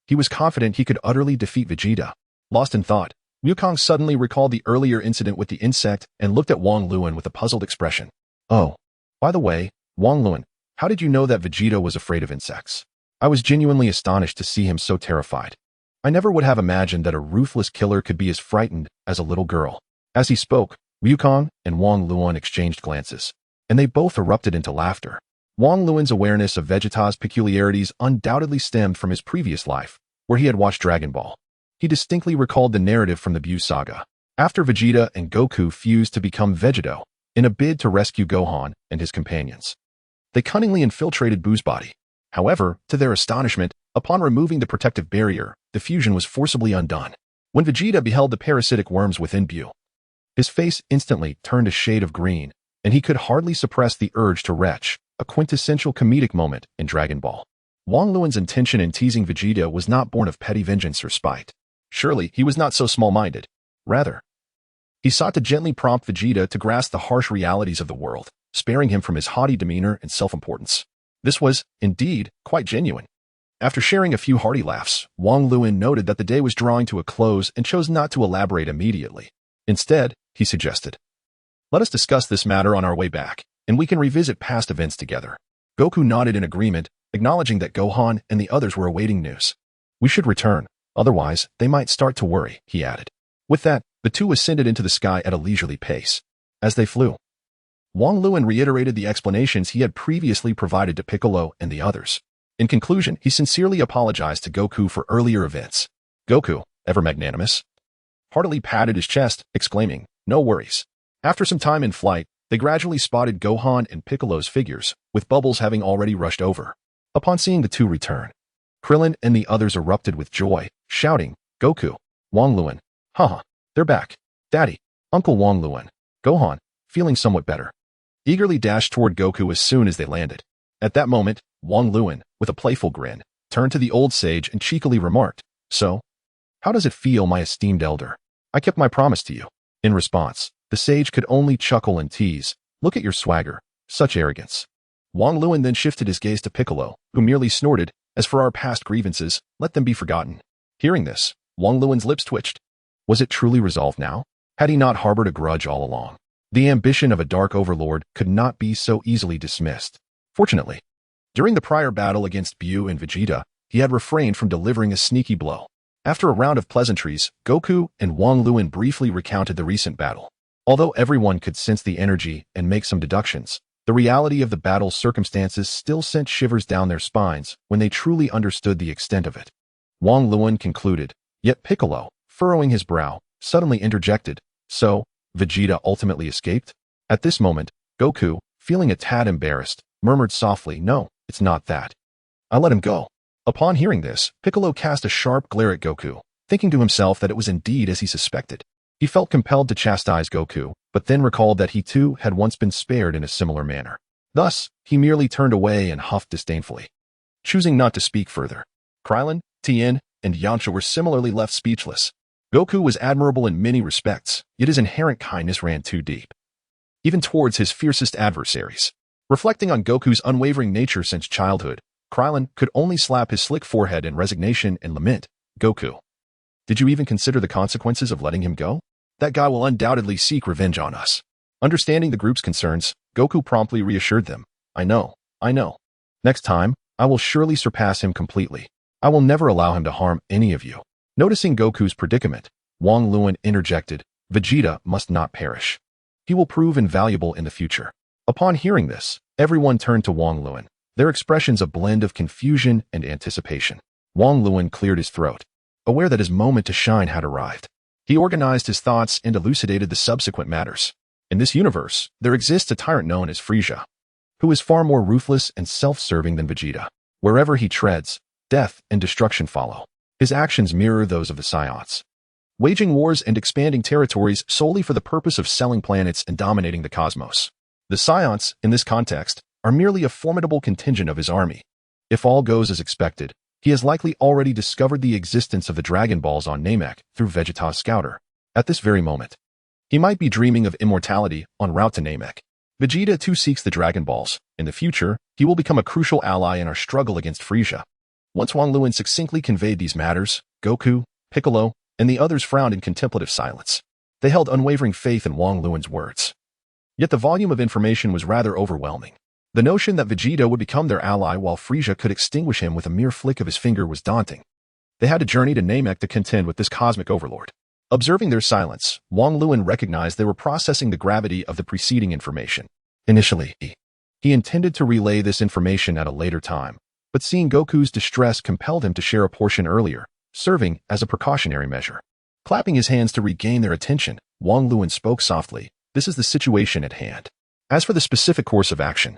he was confident he could utterly defeat Vegeta. Lost in thought, Wukong suddenly recalled the earlier incident with the insect and looked at Wang Luan with a puzzled expression. Oh, by the way, Wang Luan, how did you know that Vegeta was afraid of insects? I was genuinely astonished to see him so terrified. I never would have imagined that a ruthless killer could be as frightened as a little girl. As he spoke, Wukong and Wang Luan exchanged glances, and they both erupted into laughter. Wang Luan's awareness of Vegeta's peculiarities undoubtedly stemmed from his previous life, where he had watched Dragon Ball. He distinctly recalled the narrative from the Buu Saga, after Vegeta and Goku fused to become Vegeta, in a bid to rescue Gohan and his companions. They cunningly infiltrated Buu's body. However, to their astonishment, upon removing the protective barrier, the fusion was forcibly undone. When Vegeta beheld the parasitic worms within Buu, his face instantly turned a shade of green, and he could hardly suppress the urge to retch, a quintessential comedic moment in Dragon Ball. Wang Luan's intention in teasing Vegeta was not born of petty vengeance or spite. Surely, he was not so small-minded. Rather, he sought to gently prompt Vegeta to grasp the harsh realities of the world, sparing him from his haughty demeanor and self-importance. This was, indeed, quite genuine. After sharing a few hearty laughs, Wang Luan noted that the day was drawing to a close and chose not to elaborate immediately. Instead, he suggested, "Let us discuss this matter on our way back, and we can revisit past events together." Goku nodded in agreement, acknowledging that Gohan and the others were awaiting news. "We should return, otherwise they might start to worry," he added. With that, the two ascended into the sky at a leisurely pace. As they flew, Wang Luan reiterated the explanations he had previously provided to Piccolo and the others. In conclusion, he sincerely apologized to Goku for earlier events. Goku, ever magnanimous, heartily patted his chest, exclaiming, "No worries." After some time in flight, they gradually spotted Gohan and Piccolo's figures, with Bubbles having already rushed over. Upon seeing the two return, Krillin and the others erupted with joy, shouting, "Goku, Wang Luan, haha, they're back. Daddy, Uncle Wang Luan." Gohan, feeling somewhat better, eagerly dashed toward Goku as soon as they landed. At that moment, Wang Luan, with a playful grin, turned to the old sage and cheekily remarked, "So, how does it feel, my esteemed elder? I kept my promise to you." In response, the sage could only chuckle and tease, "Look at your swagger, such arrogance." Wang Luan then shifted his gaze to Piccolo, who merely snorted, "As for our past grievances, let them be forgotten." Hearing this, Wang Luan's lips twitched. Was it truly resolved now? Had he not harbored a grudge all along? The ambition of a dark overlord could not be so easily dismissed. Fortunately, during the prior battle against Buu and Vegeta, he had refrained from delivering a sneaky blow. After a round of pleasantries, Goku and Wang Luan briefly recounted the recent battle. Although everyone could sense the energy and make some deductions, the reality of the battle's circumstances still sent shivers down their spines when they truly understood the extent of it. Wang Luan concluded, yet Piccolo, furrowing his brow, suddenly interjected, "So, Vegeta ultimately escaped?" At this moment, Goku, feeling a tad embarrassed, murmured softly, "No, it's not that. I let him go." Upon hearing this, Piccolo cast a sharp glare at Goku, thinking to himself that it was indeed as he suspected. He felt compelled to chastise Goku, but then recalled that he too had once been spared in a similar manner. Thus, he merely turned away and huffed disdainfully, choosing not to speak further. Krillin, Tien, and Yamcha were similarly left speechless. Goku was admirable in many respects, yet his inherent kindness ran too deep, even towards his fiercest adversaries. Reflecting on Goku's unwavering nature since childhood, Krillin could only slap his slick forehead in resignation and lament, "Goku, did you even consider the consequences of letting him go? That guy will undoubtedly seek revenge on us." Understanding the group's concerns, Goku promptly reassured them, I know. Next time, I will surely surpass him completely. I will never allow him to harm any of you." Noticing Goku's predicament, Wang Luan interjected, "Vegeta must not perish. He will prove invaluable in the future." Upon hearing this, everyone turned to Wang Luan, their expressions a blend of confusion and anticipation. Wang Luan cleared his throat, aware that his moment to shine had arrived. He organized his thoughts and elucidated the subsequent matters. In this universe, there exists a tyrant known as Frieza, who is far more ruthless and self-serving than Vegeta. Wherever he treads, death and destruction follow. His actions mirror those of the Scions, waging wars and expanding territories solely for the purpose of selling planets and dominating the cosmos. The Scions, in this context, are merely a formidable contingent of his army, If all goes as expected, he has likely already discovered the existence of the Dragon Balls on Namek through Vegeta's scouter. At this very moment, he might be dreaming of immortality en route to Namek. Vegeta too seeks the Dragon Balls. In the future, he will become a crucial ally in our struggle against Frieza. Once Wang Luan succinctly conveyed these matters, Goku, Piccolo, and the others frowned in contemplative silence. They held unwavering faith in Wang Luan's words. Yet the volume of information was rather overwhelming. The notion that Vegeta would become their ally while Frieza could extinguish him with a mere flick of his finger was daunting. They had to journey to Namek to contend with this cosmic overlord. Observing their silence, Wang Luan recognized they were processing the gravity of the preceding information. Initially, he intended to relay this information at a later time, but seeing Goku's distress compelled him to share a portion earlier, serving as a precautionary measure. Clapping his hands to regain their attention, Wang Luan spoke softly, "This is the situation at hand. As for the specific course of action,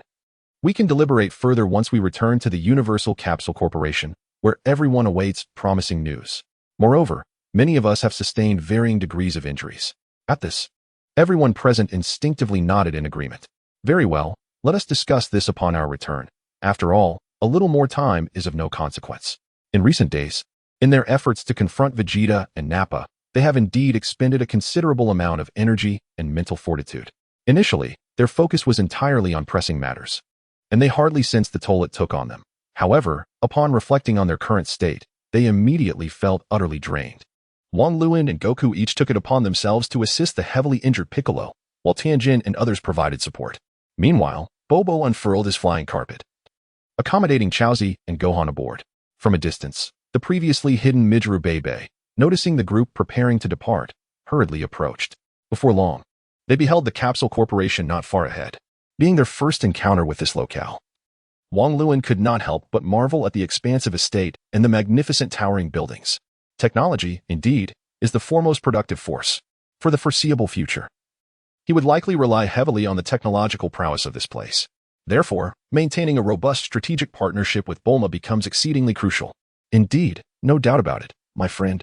we can deliberate further once we return to the Universal Capsule Corporation, where everyone awaits promising news. Moreover, many of us have sustained varying degrees of injuries." At this, everyone present instinctively nodded in agreement. "Very well, let us discuss this upon our return. After all, a little more time is of no consequence." In recent days, in their efforts to confront Vegeta and Nappa, they have indeed expended a considerable amount of energy and mental fortitude. Initially, their focus was entirely on pressing matters, and they hardly sensed the toll it took on them. However, upon reflecting on their current state, they immediately felt utterly drained. Wang Luan and Goku each took it upon themselves to assist the heavily injured Piccolo, while Tianjin and others provided support. Meanwhile, Bobo unfurled his flying carpet, accommodating Chaozi and Gohan aboard. From a distance, the previously hidden Midru Bebe, noticing the group preparing to depart, hurriedly approached. Before long, they beheld the Capsule Corporation not far ahead, being their first encounter with this locale. Wang Luan could not help but marvel at the expansive estate and the magnificent towering buildings. Technology, indeed, is the foremost productive force for the foreseeable future. He would likely rely heavily on the technological prowess of this place. Therefore, maintaining a robust strategic partnership with Bulma becomes exceedingly crucial. Indeed, no doubt about it, my friend.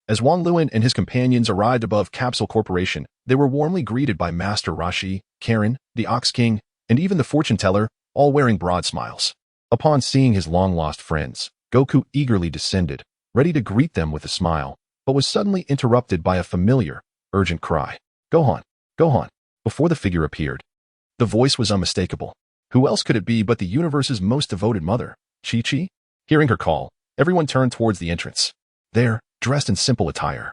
As Wang Luan and his companions arrived above Capsule Corporation, they were warmly greeted by Master Rashi, Karen, the Ox King, and even the fortune teller, all wearing broad smiles. Upon seeing his long-lost friends, Goku eagerly descended, ready to greet them with a smile, but was suddenly interrupted by a familiar, urgent cry. "Gohan! Gohan!" Before the figure appeared, the voice was unmistakable. Who else could it be but the universe's most devoted mother, Chi-Chi? Hearing her call, everyone turned towards the entrance. There, dressed in simple attire,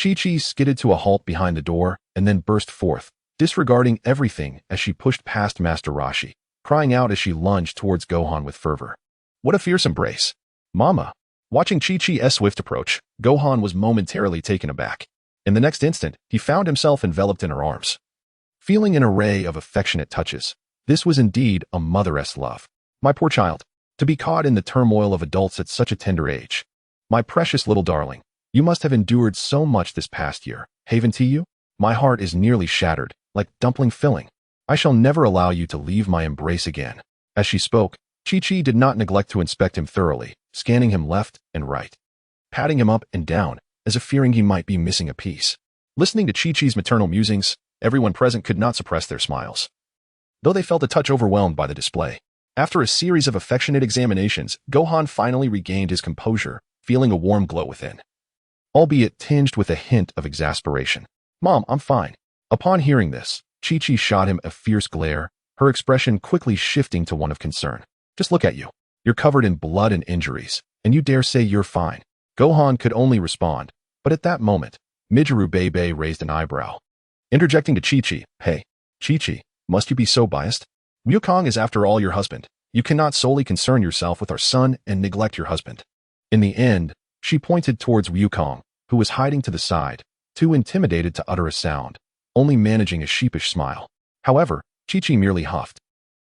Chi-Chi skidded to a halt behind the door and then burst forth, disregarding everything as she pushed past Master Rashi, crying out as she lunged towards Gohan with fervor. What a fierce embrace! Mama! Watching Chi-Chi's swift approach, Gohan was momentarily taken aback. In the next instant, he found himself enveloped in her arms. Feeling an array of affectionate touches, this was indeed a mother's love. My poor child, to be caught in the turmoil of adults at such a tender age. My precious little darling, you must have endured so much this past year. Haven't you? My heart is nearly shattered, like dumpling filling. I shall never allow you to leave my embrace again. As she spoke, Chi-Chi did not neglect to inspect him thoroughly, scanning him left and right, patting him up and down, as if fearing he might be missing a piece. Listening to Chi-Chi's maternal musings, everyone present could not suppress their smiles, though they felt a touch overwhelmed by the display. After a series of affectionate examinations, Gohan finally regained his composure, feeling a warm glow within, albeit tinged with a hint of exasperation. "Mom, I'm fine." Upon hearing this, Chi-Chi shot him a fierce glare, her expression quickly shifting to one of concern. "Just look at you. You're covered in blood and injuries, and you dare say you're fine." Gohan could only respond, but at that moment, Midru Bebe raised an eyebrow, interjecting to Chi-Chi, "Hey, Chi-Chi, must you be so biased? Wukong is after all your husband. You cannot solely concern yourself with our son and neglect your husband." In the end, she pointed towards Wukong, who was hiding to the side, too intimidated to utter a sound, only managing a sheepish smile. However, Chi-Chi merely huffed,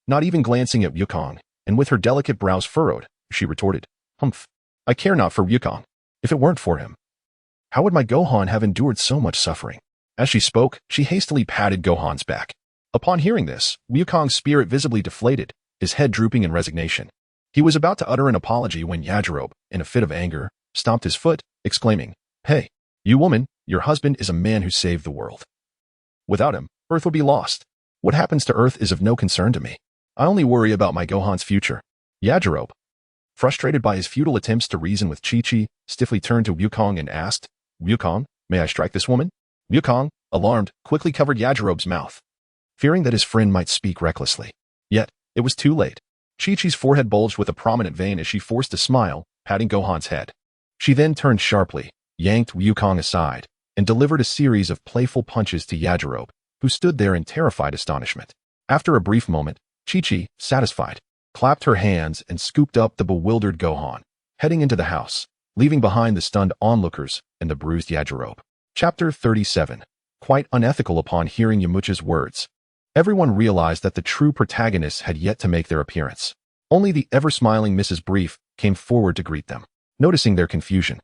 not even glancing at Wukong, and with her delicate brows furrowed, she retorted, "Humph, I care not for Wukong. If it weren't for him, how would my Gohan have endured so much suffering?" As she spoke, she hastily patted Gohan's back. Upon hearing this, Wukong's spirit visibly deflated, his head drooping in resignation. He was about to utter an apology when Yajirobe, in a fit of anger, stomped his foot, exclaiming, "Hey, you woman, your husband is a man who saved the world. Without him, Earth would be lost. What happens to Earth is of no concern to me. I only worry about my Gohan's future." Yajirobe, Frustrated by his futile attempts to reason with Chi-Chi, stiffly turned to Wukong and asked, "Wukong, may I strike this woman?" Wukong, alarmed, quickly covered Yajirobe's mouth, fearing that his friend might speak recklessly. Yet, it was too late. Chi-Chi's forehead bulged with a prominent vein as she forced a smile, patting Gohan's head. She then turned sharply, yanked Wukong aside, and delivered a series of playful punches to Yajirobe, who stood there in terrified astonishment. After a brief moment, Chi-Chi, satisfied, clapped her hands and scooped up the bewildered Gohan, heading into the house, leaving behind the stunned onlookers and the bruised Yajirobe. Chapter 37. Quite unethical. Upon hearing Yamcha's words, everyone realized that the true protagonists had yet to make their appearance. Only the ever-smiling Mrs. Brief came forward to greet them. Noticing their confusion,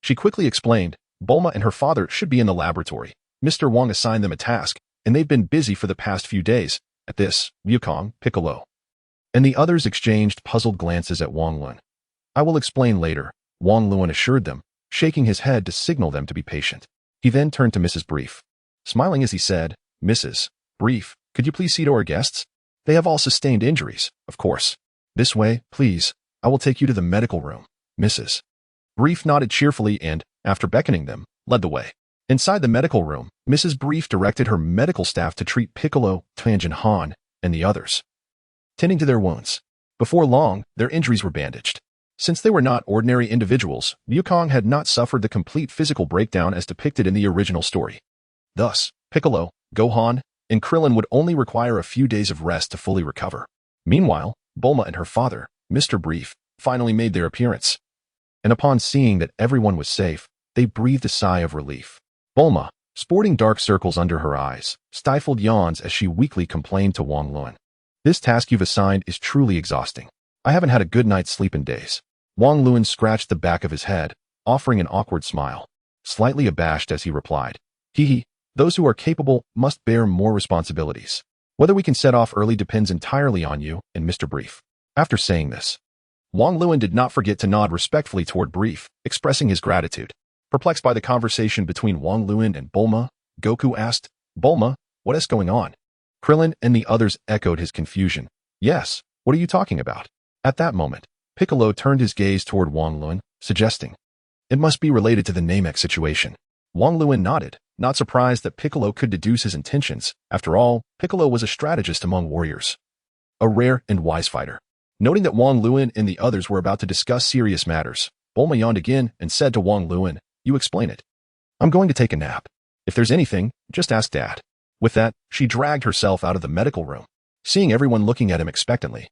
she quickly explained, Bulma and her father should be in the laboratory. Mr. Wong assigned them a task, and they've been busy for the past few days. At this, Wukong, Piccolo, and the others exchanged puzzled glances at Wang Lun. I will explain later, Wang Lun assured them, shaking his head to signal them to be patient. He then turned to Mrs. Brief, smiling as he said, Mrs. Brief, could you please see to our guests? They have all sustained injuries, of course. This way, please. I will take you to the medical room. Mrs. Brief nodded cheerfully and, after beckoning them, led the way. Inside the medical room, Mrs. Brief directed her medical staff to treat Piccolo, Tangent Han, and the others, tending to their wounds. Before long, their injuries were bandaged. Since they were not ordinary individuals, Wukong had not suffered the complete physical breakdown as depicted in the original story. Thus, Piccolo, Gohan, and Krillin would only require a few days of rest to fully recover. Meanwhile, Bulma and her father, Mr. Brief, finally made their appearance. And upon seeing that everyone was safe, they breathed a sigh of relief. Bulma, sporting dark circles under her eyes, stifled yawns as she weakly complained to Wang Lun. This task you've assigned is truly exhausting. I haven't had a good night's sleep in days. Wang Lun scratched the back of his head, offering an awkward smile, slightly abashed as he replied, Hee, those who are capable must bear more responsibilities. Whether we can set off early depends entirely on you and Mr. Brief. After saying this, Wang Lun did not forget to nod respectfully toward Brief, expressing his gratitude. Perplexed by the conversation between Wang Lun and Bulma, Goku asked, Bulma, what is going on? Krillin and the others echoed his confusion. Yes, what are you talking about? At that moment, Piccolo turned his gaze toward Wang Lun, suggesting, it must be related to the Namek situation. Wang Lun nodded, not surprised that Piccolo could deduce his intentions. After all, Piccolo was a strategist among warriors, a rare and wise fighter. Noting that Wang Lun and the others were about to discuss serious matters, Bulma yawned again and said to Wang Lun, you explain it. I'm going to take a nap. If there's anything, just ask Dad. With that, she dragged herself out of the medical room. Seeing everyone looking at him expectantly,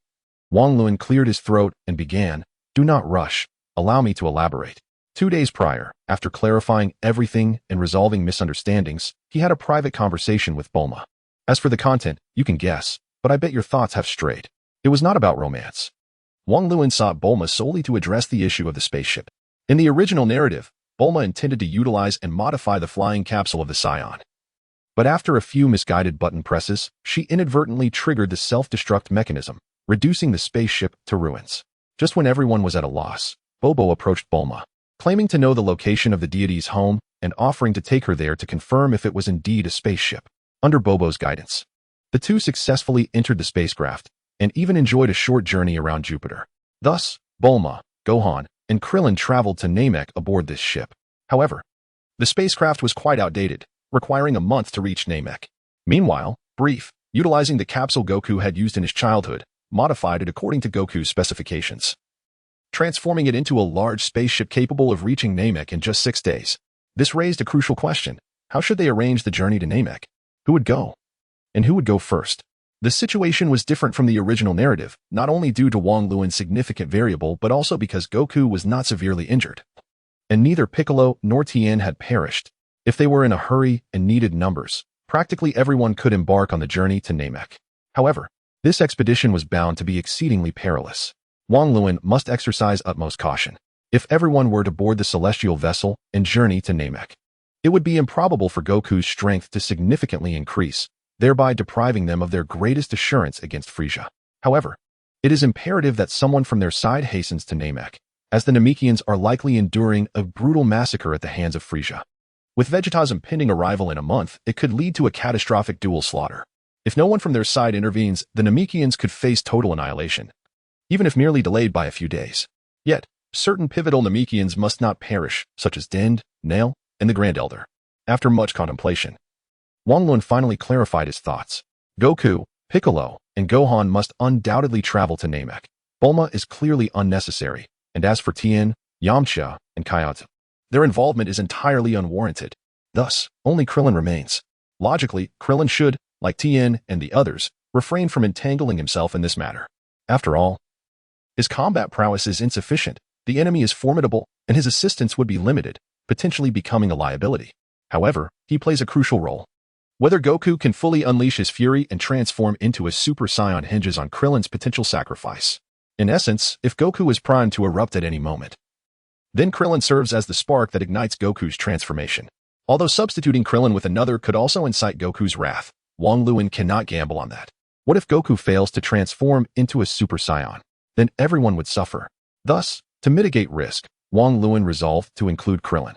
Wang Lun cleared his throat and began, do not rush, allow me to elaborate. 2 days prior, after clarifying everything and resolving misunderstandings, he had a private conversation with Bulma. As for the content, you can guess, but I bet your thoughts have strayed. It was not about romance. Wang Lun sought Bulma solely to address the issue of the spaceship. In the original narrative, Bulma intended to utilize and modify the flying capsule of the Scion. But after a few misguided button presses, she inadvertently triggered the self-destruct mechanism, reducing the spaceship to ruins. Just when everyone was at a loss, Bobo approached Bulma, claiming to know the location of the deity's home and offering to take her there to confirm if it was indeed a spaceship. Under Bobo's guidance, the two successfully entered the spacecraft and even enjoyed a short journey around Jupiter. Thus, Bulma, Gohan, and Krillin traveled to Namek aboard this ship. However, the spacecraft was quite outdated, requiring a month to reach Namek. Meanwhile, Brief, utilizing the capsule Goku had used in his childhood, modified it according to Goku's specifications, transforming it into a large spaceship capable of reaching Namek in just 6 days. This raised a crucial question. How should they arrange the journey to Namek? Who would go? And who would go first? The situation was different from the original narrative, not only due to Wang Lun's significant variable but also because Goku was not severely injured. And neither Piccolo nor Tien had perished. If they were in a hurry and needed numbers, practically everyone could embark on the journey to Namek. However, this expedition was bound to be exceedingly perilous. Wang Lun must exercise utmost caution. If everyone were to board the celestial vessel and journey to Namek, it would be improbable for Goku's strength to significantly increase, thereby depriving them of their greatest assurance against Frieza. However, it is imperative that someone from their side hastens to Namek, as the Namekians are likely enduring a brutal massacre at the hands of Frieza. With Vegeta's impending arrival in a month, it could lead to a catastrophic dual slaughter. If no one from their side intervenes, the Namekians could face total annihilation, even if merely delayed by a few days. Yet, certain pivotal Namekians must not perish, such as Dend, Nail, and the Grand Elder. After much contemplation, Wang Lun finally clarified his thoughts. Goku, Piccolo, and Gohan must undoubtedly travel to Namek. Bulma is clearly unnecessary, and as for Tien, Yamcha, and Kaioken, their involvement is entirely unwarranted. Thus, only Krillin remains. Logically, Krillin should, like Tien and the others, refrain from entangling himself in this matter. After all, his combat prowess is insufficient, the enemy is formidable, and his assistance would be limited, potentially becoming a liability. However, he plays a crucial role. Whether Goku can fully unleash his fury and transform into a Super Saiyan hinges on Krillin's potential sacrifice. In essence, if Goku is primed to erupt at any moment, then Krillin serves as the spark that ignites Goku's transformation. Although substituting Krillin with another could also incite Goku's wrath, Wang Lun cannot gamble on that. What if Goku fails to transform into a Super Saiyan? Then everyone would suffer. Thus, to mitigate risk, Wang Lun resolved to include Krillin.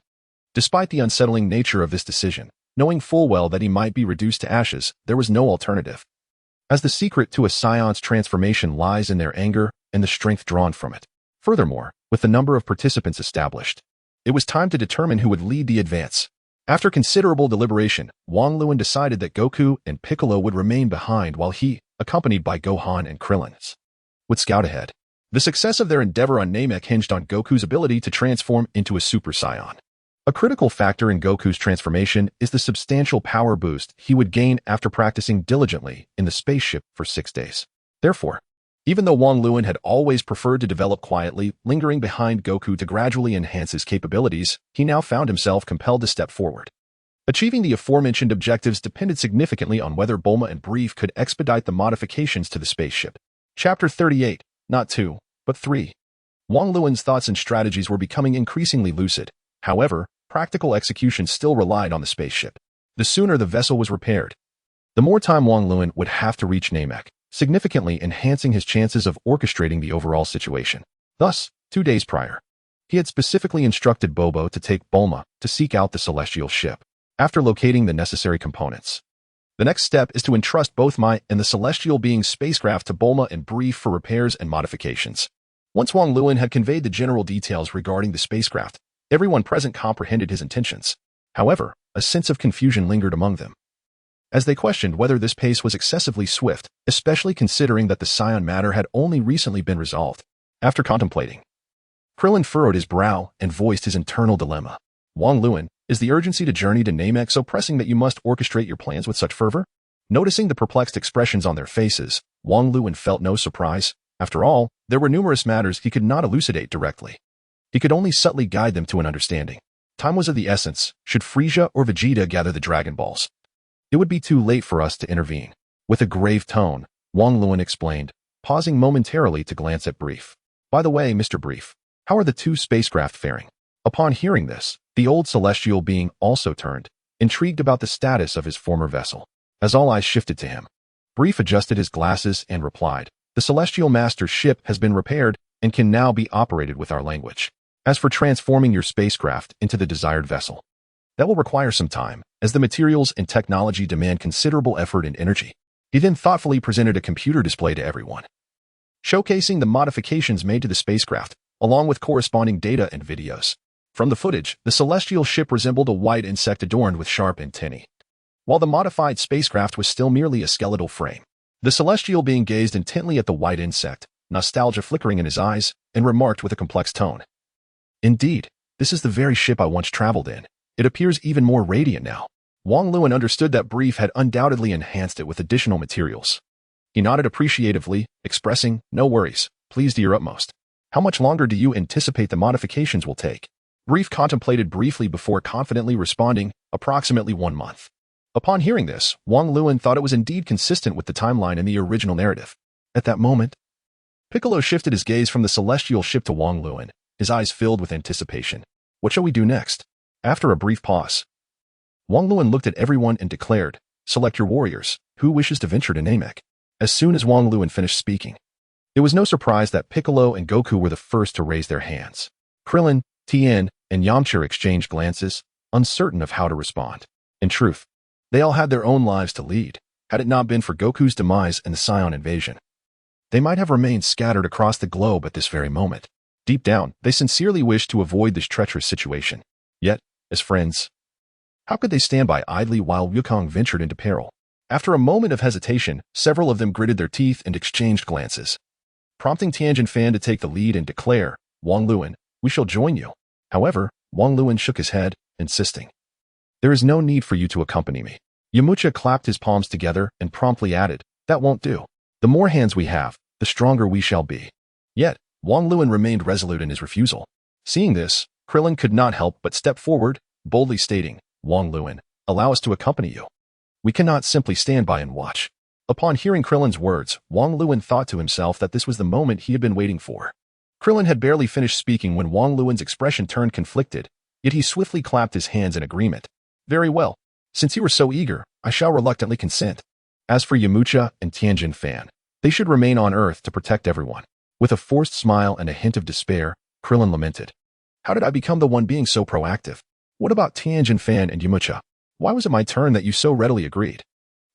Despite the unsettling nature of this decision, knowing full well that he might be reduced to ashes, there was no alternative. As the secret to a Saiyan's transformation lies in their anger and the strength drawn from it. Furthermore, with the number of participants established, it was time to determine who would lead the advance. After considerable deliberation, Wang Lun decided that Goku and Piccolo would remain behind while he, accompanied by Gohan and Krillin, would scout ahead. The success of their endeavor on Namek hinged on Goku's ability to transform into a Super Saiyan. A critical factor in Goku's transformation is the substantial power boost he would gain after practicing diligently in the spaceship for 6 days. Therefore, even though Wang Lun had always preferred to develop quietly, lingering behind Goku to gradually enhance his capabilities, he now found himself compelled to step forward. Achieving the aforementioned objectives depended significantly on whether Bulma and Brief could expedite the modifications to the spaceship. Chapter 38, not 2, but 3. Wang Lun's thoughts and strategies were becoming increasingly lucid. However, practical execution still relied on the spaceship. The sooner the vessel was repaired, the more time Wang Lun would have to reach Namek, significantly enhancing his chances of orchestrating the overall situation. Thus, 2 days prior, he had specifically instructed Bobo to take Bulma to seek out the celestial ship. After locating the necessary components, the next step is to entrust both Mai and the celestial being's spacecraft to Bulma and Brief for repairs and modifications. Once Wang Lun had conveyed the general details regarding the spacecraft, everyone present comprehended his intentions. However, a sense of confusion lingered among them, as they questioned whether this pace was excessively swift, especially considering that the Saiyan matter had only recently been resolved. After contemplating, Krillin furrowed his brow and voiced his internal dilemma. Wang Lun, is the urgency to journey to Namek so pressing that you must orchestrate your plans with such fervor? Noticing the perplexed expressions on their faces, Wang Lun felt no surprise. After all, there were numerous matters he could not elucidate directly. He could only subtly guide them to an understanding. Time was of the essence. Should Frieza or Vegeta gather the Dragon Balls, it would be too late for us to intervene. With a grave tone, Wang Lun explained, pausing momentarily to glance at Brief. By the way, Mr. Brief, how are the 2 spacecraft faring? Upon hearing this, the old celestial being also turned, intrigued about the status of his former vessel. As all eyes shifted to him, Brief adjusted his glasses and replied, the celestial master's ship has been repaired and can now be operated with our language. As for transforming your spacecraft into the desired vessel, that will require some time, as the materials and technology demand considerable effort and energy. He then thoughtfully presented a computer display to everyone, showcasing the modifications made to the spacecraft, along with corresponding data and videos. From the footage, the celestial ship resembled a white insect adorned with sharp antennae, while the modified spacecraft was still merely a skeletal frame. The celestial being gazed intently at the white insect, nostalgia flickering in his eyes, and remarked with a complex tone, indeed, this is the very ship I once traveled in. It appears even more radiant now. Wang Lun understood that Brief had undoubtedly enhanced it with additional materials. He nodded appreciatively, expressing, no worries, please do your utmost. How much longer do you anticipate the modifications will take? Brief contemplated briefly before confidently responding, approximately 1 month. Upon hearing this, Wang Lun thought it was indeed consistent with the timeline in the original narrative. At that moment, Piccolo shifted his gaze from the celestial ship to Wang Lun, his eyes filled with anticipation. What shall we do next? After a brief pause, Wang Lun looked at everyone and declared, select your warriors. Who wishes to venture to Namek? As soon as Wang Lun finished speaking, it was no surprise that Piccolo and Goku were the first to raise their hands. Krillin, Tien, and Yamcha exchanged glances, uncertain of how to respond. In truth, they all had their own lives to lead. Had it not been for Goku's demise and the Saiyan invasion, they might have remained scattered across the globe at this very moment. Deep down, they sincerely wished to avoid this treacherous situation. Yet, as friends, how could they stand by idly while Wukong ventured into peril? After a moment of hesitation, several of them gritted their teeth and exchanged glances, prompting Tianjin Fan to take the lead and declare, "Wang Luan, we shall join you." However, Wang Luan shook his head, insisting, "There is no need for you to accompany me." Yamucha clapped his palms together and promptly added, "That won't do. The more hands we have, the stronger we shall be." Yet, Wang Luan remained resolute in his refusal. Seeing this, Krillin could not help but step forward, boldly stating, "Wang Luan, allow us to accompany you. We cannot simply stand by and watch." Upon hearing Krillin's words, Wang Luan thought to himself that this was the moment he had been waiting for. Krillin had barely finished speaking when Wang Luan's expression turned conflicted, yet he swiftly clapped his hands in agreement. "Very well. Since you were so eager, I shall reluctantly consent. As for Yamucha and Tianjin Fan, they should remain on Earth to protect everyone." With a forced smile and a hint of despair, Krillin lamented, "How did I become the one being so proactive? What about Tianjin Fan and Yamucha? Why was it my turn that you so readily agreed?"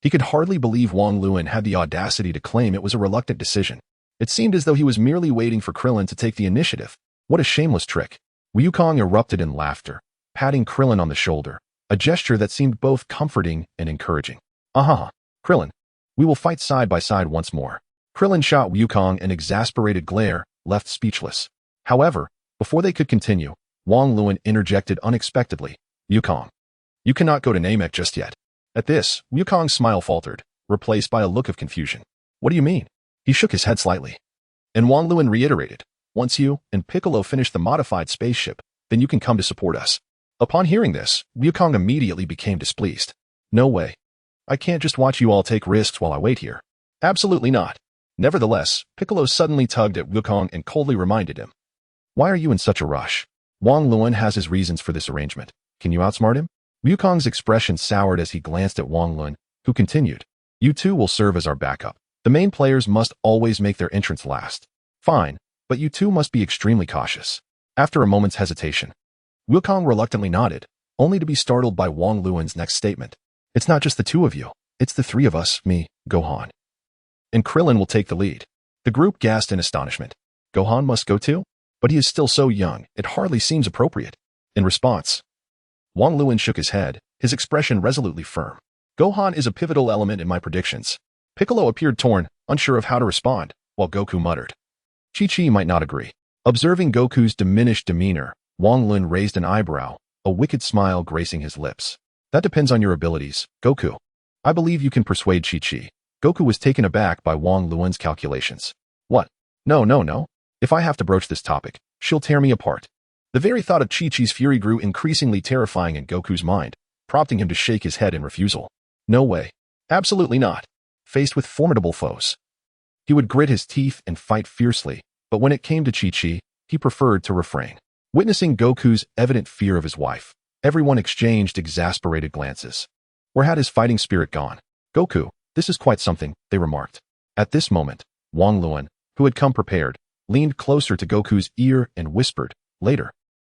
He could hardly believe Wang Luan had the audacity to claim it was a reluctant decision. It seemed as though he was merely waiting for Krillin to take the initiative. What a shameless trick. Wukong erupted in laughter, patting Krillin on the shoulder, a gesture that seemed both comforting and encouraging. Krillin, we will fight side by side once more." Krillin shot Wukong an exasperated glare, left speechless. However, before they could continue, Wang Luan interjected unexpectedly, "Wukong, you cannot go to Namek just yet." At this, Wukong's smile faltered, replaced by a look of confusion. "What do you mean?" He shook his head slightly. And Wang Luan reiterated, "Once you and Piccolo finish the modified spaceship, then you can come to support us." Upon hearing this, Wukong immediately became displeased. "No way. I can't just watch you all take risks while I wait here." "Absolutely not." Nevertheless, Piccolo suddenly tugged at Wukong and coldly reminded him, "Why are you in such a rush? Wang Luan has his reasons for this arrangement. Can you outsmart him?" Wukong's expression soured as he glanced at Wang Luan, who continued, "You two will serve as our backup. The main players must always make their entrance last." "Fine, but you two must be extremely cautious." After a moment's hesitation, Wukong reluctantly nodded, only to be startled by Wang Luan's next statement. "It's not just the two of you. It's the three of us, me, Gohan. And Krillin will take the lead." The group gasped in astonishment. "Gohan must go too? But he is still so young, it hardly seems appropriate." In response, Wang Luan shook his head, his expression resolutely firm. "Gohan is a pivotal element in my predictions." Piccolo appeared torn, unsure of how to respond, while Goku muttered. Chi-Chi might not agree. Observing Goku's diminished demeanor, Wang Luan raised an eyebrow, a wicked smile gracing his lips. "That depends on your abilities, Goku. I believe you can persuade Chi-Chi." Goku was taken aback by Wang Luan's calculations. "What? No. If I have to broach this topic, she'll tear me apart." The very thought of Chi-Chi's fury grew increasingly terrifying in Goku's mind, prompting him to shake his head in refusal. No way. Absolutely not. Faced with formidable foes, he would grit his teeth and fight fiercely, but when it came to Chi-Chi, he preferred to refrain. Witnessing Goku's evident fear of his wife, everyone exchanged exasperated glances. Where had his fighting spirit gone? "Goku, this is quite something," they remarked. At this moment, Wang Luan, who had come prepared, leaned closer to Goku's ear and whispered, "Later.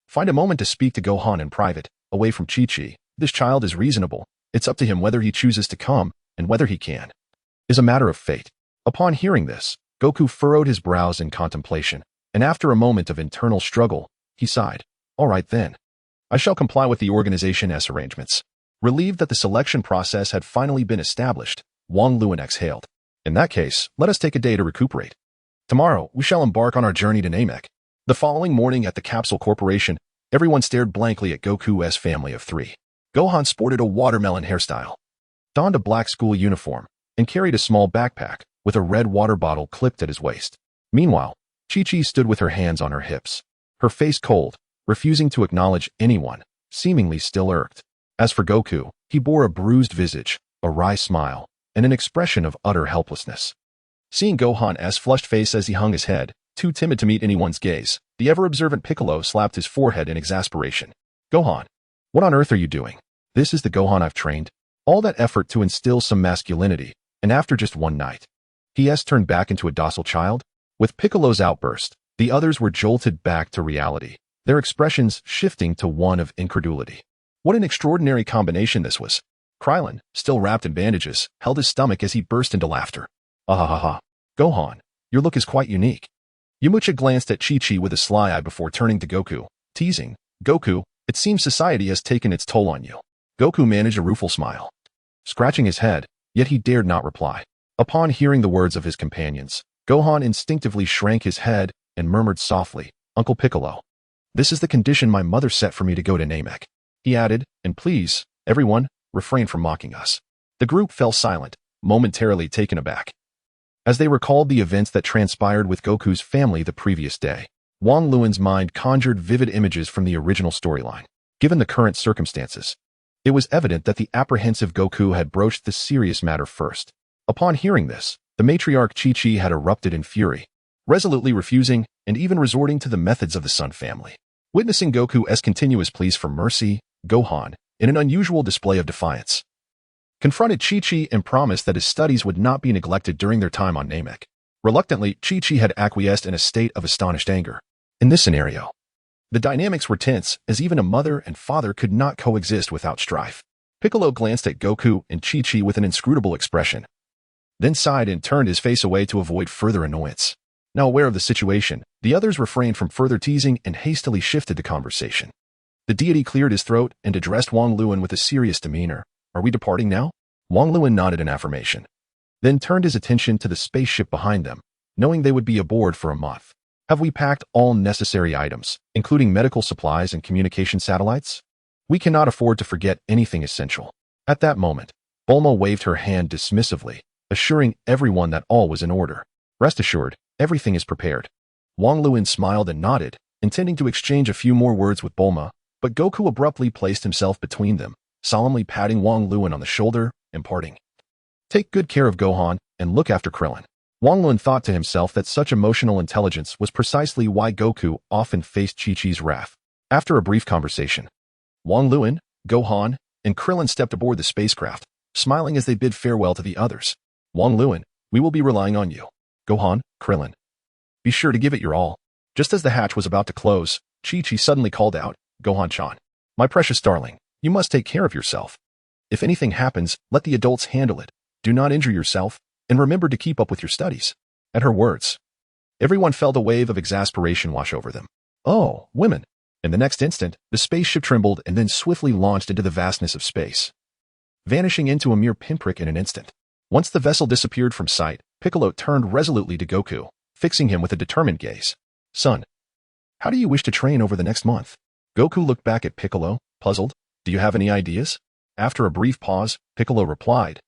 Find a moment to speak to Gohan in private, away from Chi-Chi. This child is reasonable. It's up to him whether he chooses to come, and whether he can is a matter of fate." Upon hearing this, Goku furrowed his brows in contemplation, and after a moment of internal struggle, he sighed. "All right then. I shall comply with the organization's arrangements." Relieved that the selection process had finally been established, Wang Luan exhaled. "In that case, let us take a day to recuperate. Tomorrow, we shall embark on our journey to Namek." The following morning at the Capsule Corporation, everyone stared blankly at Goku's family of three. Gohan sported a watermelon hairstyle, donned a black school uniform, and carried a small backpack with a red water bottle clipped at his waist. Meanwhile, Chi-Chi stood with her hands on her hips, her face cold, refusing to acknowledge anyone, seemingly still irked. As for Goku, he bore a bruised visage, a wry smile, and an expression of utter helplessness. Seeing Gohan's flushed face as he hung his head, too timid to meet anyone's gaze, the ever-observant Piccolo slapped his forehead in exasperation. "Gohan, what on earth are you doing? This is the Gohan I've trained? All that effort to instill some masculinity, and after just one night, he has turned back into a docile child?" With Piccolo's outburst, the others were jolted back to reality, their expressions shifting to one of incredulity. What an extraordinary combination this was. Krillin, still wrapped in bandages, held his stomach as he burst into laughter. "Ahahaha. Gohan, your look is quite unique. Yamcha glanced at Chi-Chi with a sly eye before turning to Goku, teasing, "Goku, it seems society has taken its toll on you." Goku managed a rueful smile, scratching his head, yet he dared not reply. Upon hearing the words of his companions, Gohan instinctively shrank his head and murmured softly, "Uncle Piccolo, this is the condition my mother set for me to go to Namek." He added, "And please, everyone, refrain from mocking us." The group fell silent, momentarily taken aback, as they recalled the events that transpired with Goku's family the previous day. Wang Luan's mind conjured vivid images from the original storyline. Given the current circumstances, it was evident that the apprehensive Goku had broached the serious matter first. Upon hearing this, the matriarch Chi-Chi had erupted in fury, resolutely refusing and even resorting to the methods of the Sun family. Witnessing Goku's continuous pleas for mercy, Gohan, in an unusual display of defiance, confronted Chi-Chi and promised that his studies would not be neglected during their time on Namek. Reluctantly, Chi-Chi had acquiesced in a state of astonished anger. In this scenario, the dynamics were tense, as even a mother and father could not coexist without strife. Piccolo glanced at Goku and Chi-Chi with an inscrutable expression, then sighed and turned his face away to avoid further annoyance. Now aware of the situation, the others refrained from further teasing and hastily shifted the conversation. The deity cleared his throat and addressed Wang Luan with a serious demeanor. "Are we departing now?" Wang Luan nodded in affirmation, then turned his attention to the spaceship behind them, knowing they would be aboard for a month. "Have we packed all necessary items, including medical supplies and communication satellites? We cannot afford to forget anything essential." At that moment, Bulma waved her hand dismissively, assuring everyone that all was in order. "Rest assured, everything is prepared." Wang Luan smiled and nodded, intending to exchange a few more words with Bulma, but Goku abruptly placed himself between them, solemnly patting Wang Luan on the shoulder, imparting, "Take good care of Gohan and look after Krillin." Wang Luan thought to himself that such emotional intelligence was precisely why Goku often faced Chi-Chi's wrath. After a brief conversation, Wang Luan, Gohan, and Krillin stepped aboard the spacecraft, smiling as they bid farewell to the others. "Wang Luan, we will be relying on you. Gohan, Krillin, be sure to give it your all." Just as the hatch was about to close, Chi-Chi suddenly called out, "Gohan-chan, my precious darling, you must take care of yourself. If anything happens, let the adults handle it. Do not injure yourself, and remember to keep up with your studies." At her words, everyone felt a wave of exasperation wash over them. "Oh, women." In the next instant, the spaceship trembled and then swiftly launched into the vastness of space, vanishing into a mere pinprick in an instant. Once the vessel disappeared from sight, Piccolo turned resolutely to Goku, fixing him with a determined gaze. "Son, how do you wish to train over the next month?" Goku looked back at Piccolo, puzzled. "Do you have any ideas?" After a brief pause, Piccolo replied,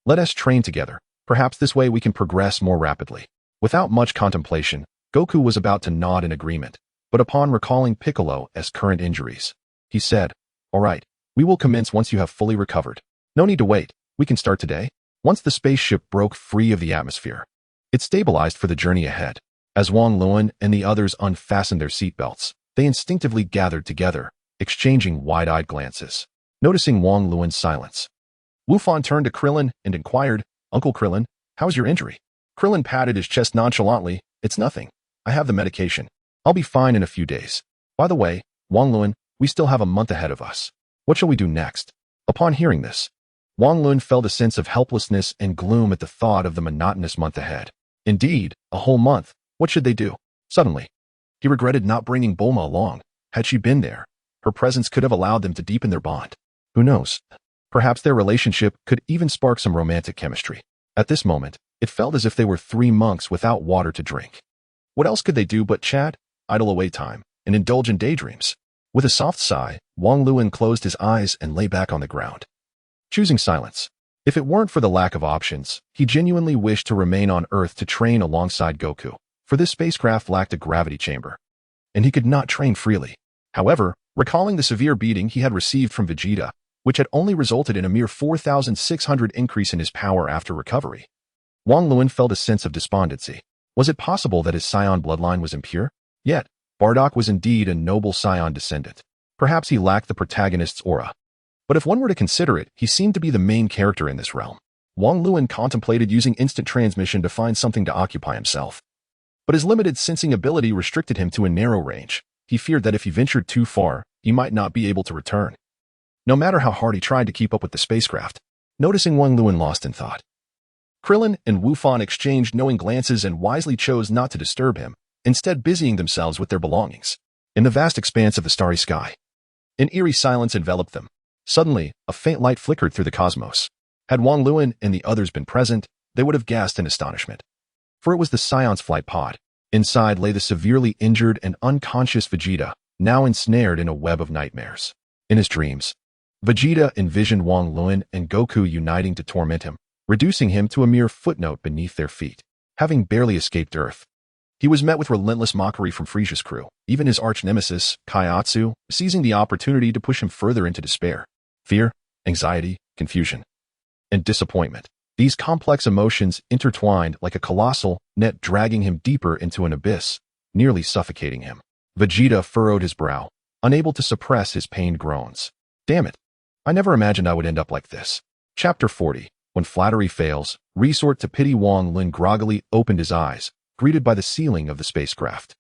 "Let us train together. Perhaps this way we can progress more rapidly." Without much contemplation, Goku was about to nod in agreement, but upon recalling Piccolo's current injuries, he said, "All right, we will commence once you have fully recovered. No need to wait, we can start today." Once the spaceship broke free of the atmosphere, it stabilized for the journey ahead. As Wang Luan and the others unfastened their seatbelts, they instinctively gathered together, exchanging wide-eyed glances. Noticing Wang Luan's silence, Wu Fan turned to Krillin and inquired, "Uncle Krillin, how's your injury?" Krillin patted his chest nonchalantly. "It's nothing. I have the medication. I'll be fine in a few days. By the way, Wang Luan, we still have a month ahead of us. What shall we do next?" Upon hearing this, Wang Luan felt a sense of helplessness and gloom at the thought of the monotonous month ahead. Indeed, a whole month. What should they do? Suddenly, he regretted not bringing Bulma along. Had she been there, her presence could have allowed them to deepen their bond. Who knows? Perhaps their relationship could even spark some romantic chemistry. At this moment, it felt as if they were three monks without water to drink. What else could they do but chat, idle away time, and indulge in daydreams? With a soft sigh, Wang Luan closed his eyes and lay back on the ground, choosing silence. If it weren't for the lack of options, he genuinely wished to remain on Earth to train alongside Goku, for this spacecraft lacked a gravity chamber, and he could not train freely. However, recalling the severe beating he had received from Vegeta, which had only resulted in a mere 4,600 increase in his power after recovery, Wang Luan felt a sense of despondency. Was it possible that his Scion bloodline was impure? Yet, Bardock was indeed a noble Scion descendant. Perhaps he lacked the protagonist's aura. But if one were to consider it, he seemed to be the main character in this realm. Wang Luan contemplated using instant transmission to find something to occupy himself. But his limited sensing ability restricted him to a narrow range. He feared that if he ventured too far, he might not be able to return, no matter how hard he tried to keep up with the spacecraft. Noticing Wang Luan lost in thought, Krillin and Wu Fan exchanged knowing glances and wisely chose not to disturb him, instead busying themselves with their belongings. In the vast expanse of the starry sky, an eerie silence enveloped them. Suddenly, a faint light flickered through the cosmos. Had Wang Luan and the others been present, they would have gasped in astonishment. For it was the Scion's flight pod. Inside lay the severely injured and unconscious Vegeta, now ensnared in a web of nightmares. In his dreams, Vegeta envisioned Wang Luan and Goku uniting to torment him, reducing him to a mere footnote beneath their feet. Having barely escaped Earth, he was met with relentless mockery from Frieza's crew, even his arch-nemesis, Kaiotsu, seizing the opportunity to push him further into despair. Fear, anxiety, confusion, and disappointment. These complex emotions intertwined like a colossal net, dragging him deeper into an abyss, nearly suffocating him. Vegeta furrowed his brow, unable to suppress his pained groans. Damn it. I never imagined I would end up like this. Chapter 40. When flattery fails, resort to pity. Wang Luan groggily opened his eyes, greeted by the ceiling of the spacecraft.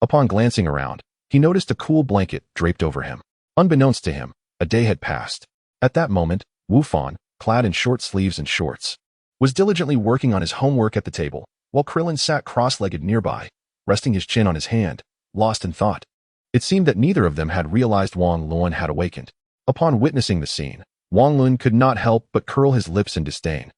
Upon glancing around, he noticed a cool blanket draped over him. Unbeknownst to him, a day had passed. At that moment, Wu Fan, clad in short sleeves and shorts, was diligently working on his homework at the table, while Krillin sat cross-legged nearby, resting his chin on his hand, lost in thought. It seemed that neither of them had realized Wang Luan had awakened. Upon witnessing the scene, Wang Luan could not help but curl his lips in disdain,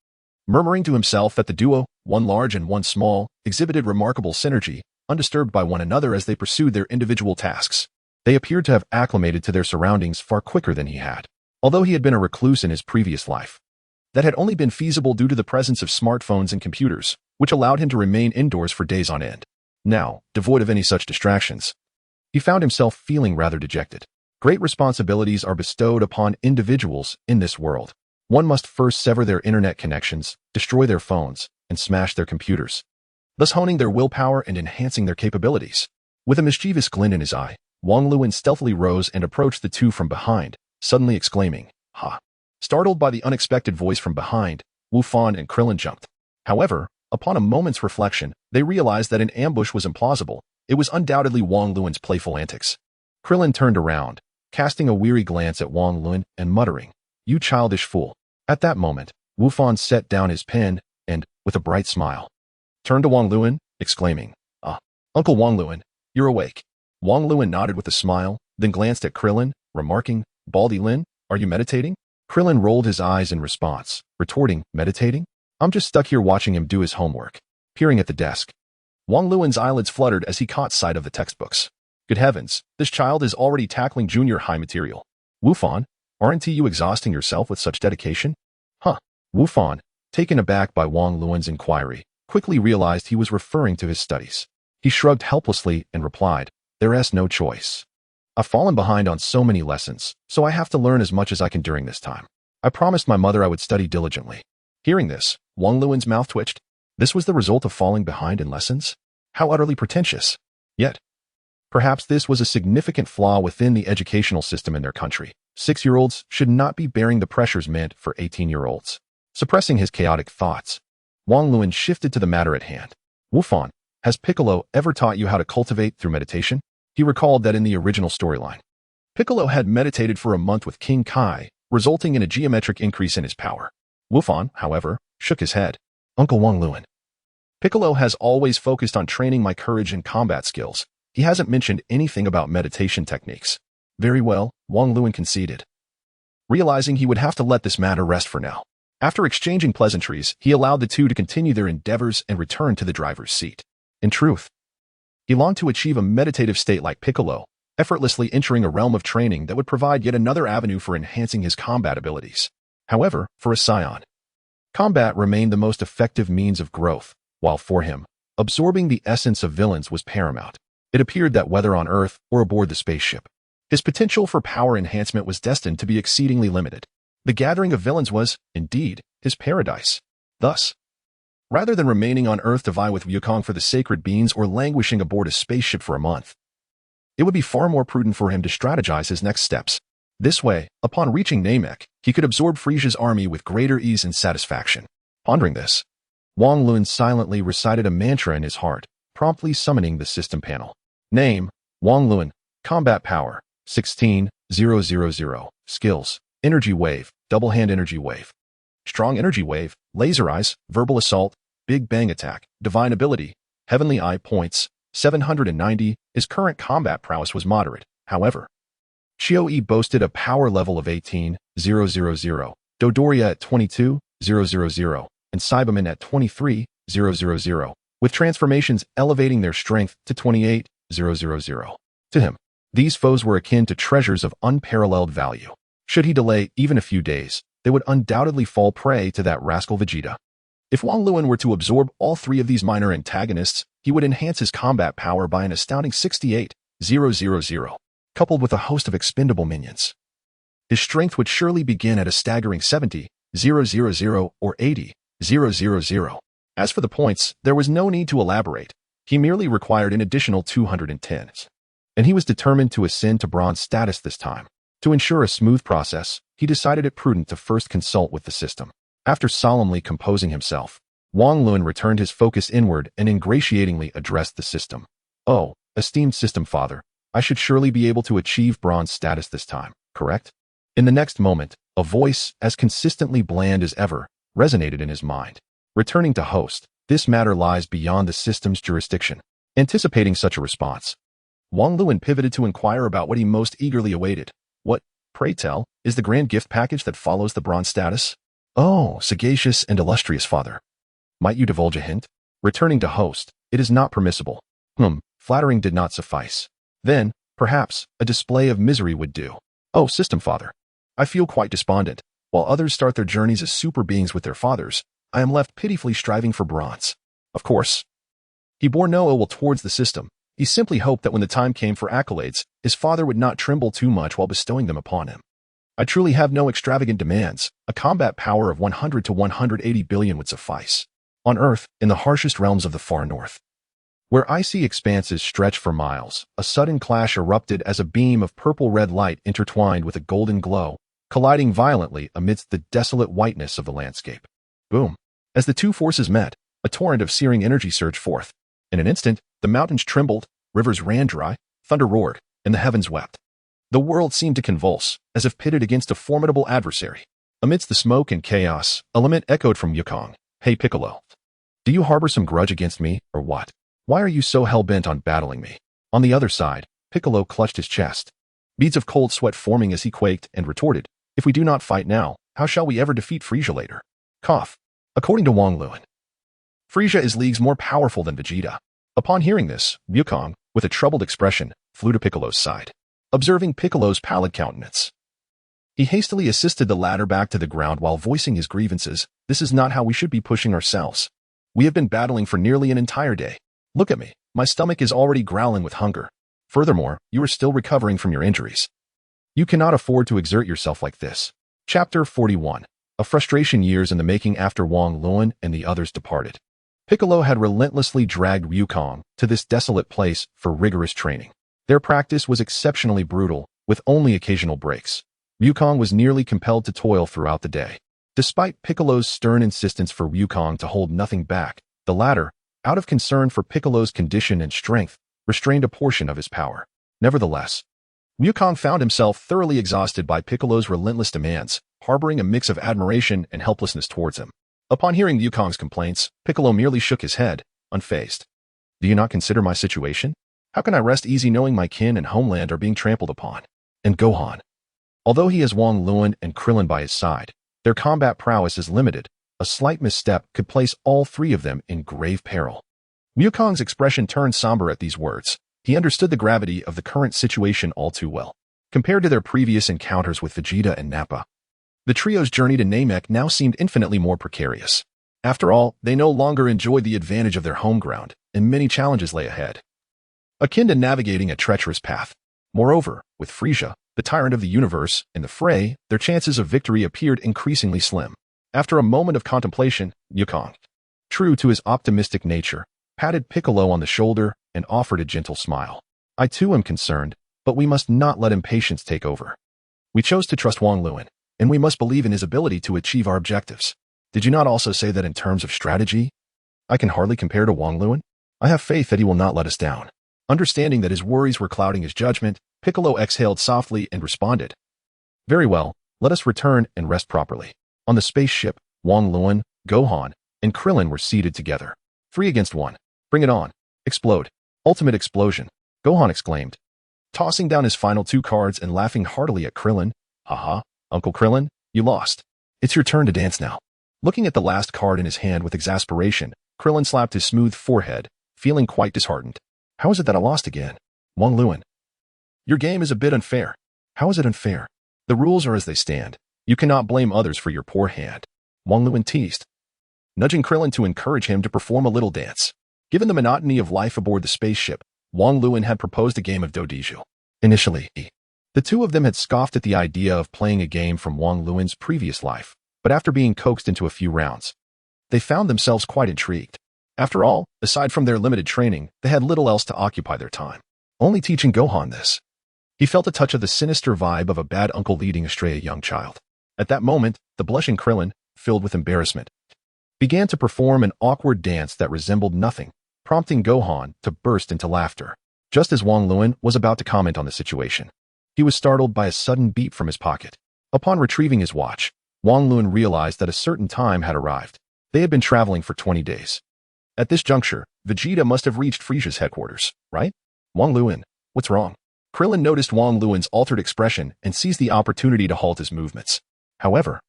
murmuring to himself that the duo, one large and one small, exhibited remarkable synergy, undisturbed by one another as they pursued their individual tasks. They appeared to have acclimated to their surroundings far quicker than he had. Although he had been a recluse in his previous life, that had only been feasible due to the presence of smartphones and computers, which allowed him to remain indoors for days on end. Now, devoid of any such distractions, he found himself feeling rather dejected. Great responsibilities are bestowed upon individuals in this world. One must first sever their internet connections, destroy their phones, and smash their computers, thus honing their willpower and enhancing their capabilities. With a mischievous glint in his eye, Wang Luan stealthily rose and approached the two from behind, suddenly exclaiming, "Ha!" Startled by the unexpected voice from behind, Wu Fan and Krillin jumped. However, upon a moment's reflection, they realized that an ambush was implausible. It was undoubtedly Wang Luan's playful antics. Krillin turned around, casting a weary glance at Wang Luan and muttering, "You childish fool." At that moment, Wu Fan set down his pen and, with a bright smile, turned to Wang Luan, exclaiming, "Ah, Uncle Wang Luan, you're awake." Wang Luan nodded with a smile, then glanced at Krillin, remarking, "Baldy Lin, are you meditating?" Krillin rolled his eyes in response, retorting, "Meditating? I'm just stuck here watching him do his homework." Peering at the desk, Wang Luan's eyelids fluttered as he caught sight of the textbooks. Good heavens, this child is already tackling junior high material. Wu Fan, aren't you exhausting yourself with such dedication? Huh. Wu Fan, taken aback by Wang Luan's inquiry, quickly realized he was referring to his studies. He shrugged helplessly and replied, "There's no choice. I've fallen behind on so many lessons, so I have to learn as much as I can during this time. I promised my mother I would study diligently." Hearing this, Wang Luan's mouth twitched. This was the result of falling behind in lessons? How utterly pretentious. Yet, perhaps this was a significant flaw within the educational system in their country. 6-year-olds should not be bearing the pressures meant for 18-year-olds. Suppressing his chaotic thoughts, Wang Luan shifted to the matter at hand. "Wu Fan, has Piccolo ever taught you how to cultivate through meditation?" He recalled that in the original storyline, Piccolo had meditated for a month with King Kai, resulting in a geometric increase in his power. Wu Fan, however, shook his head. "Uncle Wang Luan, Piccolo has always focused on training my courage and combat skills. He hasn't mentioned anything about meditation techniques." "Very well," Wang Luan conceded, realizing he would have to let this matter rest for now. After exchanging pleasantries, he allowed the two to continue their endeavors and return to the driver's seat. In truth, he longed to achieve a meditative state like Piccolo, effortlessly entering a realm of training that would provide yet another avenue for enhancing his combat abilities. However, for a Scion, combat remained the most effective means of growth, while for him, absorbing the essence of villains was paramount. It appeared that whether on Earth or aboard the spaceship, his potential for power enhancement was destined to be exceedingly limited. The gathering of villains was, indeed, his paradise. Thus, rather than remaining on Earth to vie with Wukong for the sacred beans or languishing aboard a spaceship for a month, it would be far more prudent for him to strategize his next steps. This way, upon reaching Namek, he could absorb Frieza's army with greater ease and satisfaction. Pondering this, Wang Luan silently recited a mantra in his heart, promptly summoning the system panel. Name, Wang Luan. Combat power, 16,000. Skills, energy wave, double hand energy wave, strong energy wave, laser eyes, verbal assault, big bang attack, divine ability, heavenly eye points, 790, his current combat prowess was moderate. However, Chioi boasted a power level of 18,000, Dodoria at 22,000, and Cyberman at 23,000, with transformations elevating their strength to 28,000. To him, these foes were akin to treasures of unparalleled value. Should he delay even a few days, they would undoubtedly fall prey to that rascal Vegeta. If Wang Luan were to absorb all three of these minor antagonists, he would enhance his combat power by an astounding 68,000, coupled with a host of expendable minions. His strength would surely begin at a staggering 70,000 or 80,000. As for the points, there was no need to elaborate. He merely required an additional 210. And he was determined to ascend to bronze status this time. To ensure a smooth process, he decided it prudent to first consult with the system. After solemnly composing himself, Wang Luan returned his focus inward and ingratiatingly addressed the system. "Oh, esteemed system father, I should surely be able to achieve bronze status this time, correct?" In the next moment, a voice, as consistently bland as ever, resonated in his mind. Returning to host, this matter lies beyond the system's jurisdiction. Anticipating such a response, Wang Luan pivoted to inquire about what he most eagerly awaited. "What, pray tell, is the grand gift package that follows the bronze status?" "Oh, sagacious and illustrious father. Might you divulge a hint?" Returning to host, "It is not permissible." Flattering did not suffice. Then, perhaps, a display of misery would do. "Oh, system father, I feel quite despondent. While others start their journeys as super beings with their fathers, I am left pitifully striving for bronze." Of course, he bore no ill will towards the system. He simply hoped that when the time came for accolades, his father would not tremble too much while bestowing them upon him. "I truly have no extravagant demands. A combat power of 100 to 180 billion would suffice. On Earth, in the harshest realms of the far north, where icy expanses stretch for miles, a sudden clash erupted as a beam of purple-red light intertwined with a golden glow, colliding violently amidst the desolate whiteness of the landscape. Boom! As the two forces met, a torrent of searing energy surged forth. In an instant, the mountains trembled, rivers ran dry, thunder roared, and the heavens wept. The world seemed to convulse, as if pitted against a formidable adversary. Amidst the smoke and chaos, a lament echoed from Yukong. "Hey Piccolo, do you harbor some grudge against me, or what? Why are you so hell-bent on battling me?" On the other side, Piccolo clutched his chest, beads of cold sweat forming as he quaked, and retorted, "If we do not fight now, how shall we ever defeat Frieza later?" Cough. According to Wang Luan, Frieza is leagues more powerful than Vegeta. Upon hearing this, Yukong, with a troubled expression, flew to Piccolo's side. Observing Piccolo's pallid countenance, he hastily assisted the latter back to the ground while voicing his grievances. "This is not how we should be pushing ourselves. We have been battling for nearly an entire day. Look at me. My stomach is already growling with hunger. Furthermore, you are still recovering from your injuries. You cannot afford to exert yourself like this." Chapter 41. A frustration years in the making after Wang Luan and the others departed. Piccolo had relentlessly dragged Yukong to this desolate place for rigorous training. Their practice was exceptionally brutal, with only occasional breaks. Yukong was nearly compelled to toil throughout the day. Despite Piccolo's stern insistence for Yukong to hold nothing back, the latter, out of concern for Piccolo's condition and strength, restrained a portion of his power. Nevertheless, Yukong found himself thoroughly exhausted by Piccolo's relentless demands, harboring a mix of admiration and helplessness towards him. Upon hearing Yukong's complaints, Piccolo merely shook his head, unfazed. "Do you not consider my situation? How can I rest easy knowing my kin and homeland are being trampled upon?" And Gohan, although he has Wang Luan and Krillin by his side, their combat prowess is limited. A slight misstep could place all three of them in grave peril. Yukong's expression turned somber at these words. He understood the gravity of the current situation all too well. Compared to their previous encounters with Vegeta and Nappa, the trio's journey to Namek now seemed infinitely more precarious. After all, they no longer enjoyed the advantage of their home ground, and many challenges lay ahead, akin to navigating a treacherous path. Moreover, with Frieza, the tyrant of the universe, in the fray, their chances of victory appeared increasingly slim. After a moment of contemplation, Yukong, true to his optimistic nature, patted Piccolo on the shoulder and offered a gentle smile. "I too am concerned, but we must not let impatience take over. We chose to trust Wang Luan, and we must believe in his ability to achieve our objectives. Did you not also say that in terms of strategy, I can hardly compare to Wang Luan? I have faith that he will not let us down." Understanding that his worries were clouding his judgment, Piccolo exhaled softly and responded, "Very well, let us return and rest properly." On the spaceship, Wang Luan, Gohan, and Krillin were seated together. 3 against 1. Bring it on. Explode. Ultimate explosion, Gohan exclaimed, tossing down his final 2 cards and laughing heartily at Krillin. Haha, Uncle Krillin, you lost. It's your turn to dance now. Looking at the last card in his hand with exasperation, Krillin slapped his smooth forehead, feeling quite disheartened. How is it that I lost again? Wang Luan. Your game is a bit unfair. How is it unfair? The rules are as they stand. You cannot blame others for your poor hand. Wang Luan teased, nudging Krillin to encourage him to perform a little dance. Given the monotony of life aboard the spaceship, Wang Luan had proposed a game of dodiju. Initially, the two of them had scoffed at the idea of playing a game from Wang Luan's previous life, but after being coaxed into a few rounds, they found themselves quite intrigued. After all, aside from their limited training, they had little else to occupy their time. Only teaching Gohan this. He felt a touch of the sinister vibe of a bad uncle leading astray a young child. At that moment, the blushing Krillin, filled with embarrassment, began to perform an awkward dance that resembled nothing, prompting Gohan to burst into laughter. Just as Wang Luan was about to comment on the situation, he was startled by a sudden beep from his pocket. Upon retrieving his watch, Wang Luan realized that a certain time had arrived. They had been traveling for 20 days. At this juncture, Vegeta must have reached Frieza's headquarters, right? Wang Luan, what's wrong? Krillin noticed Wang Luan's altered expression and seized the opportunity to halt his movements. However,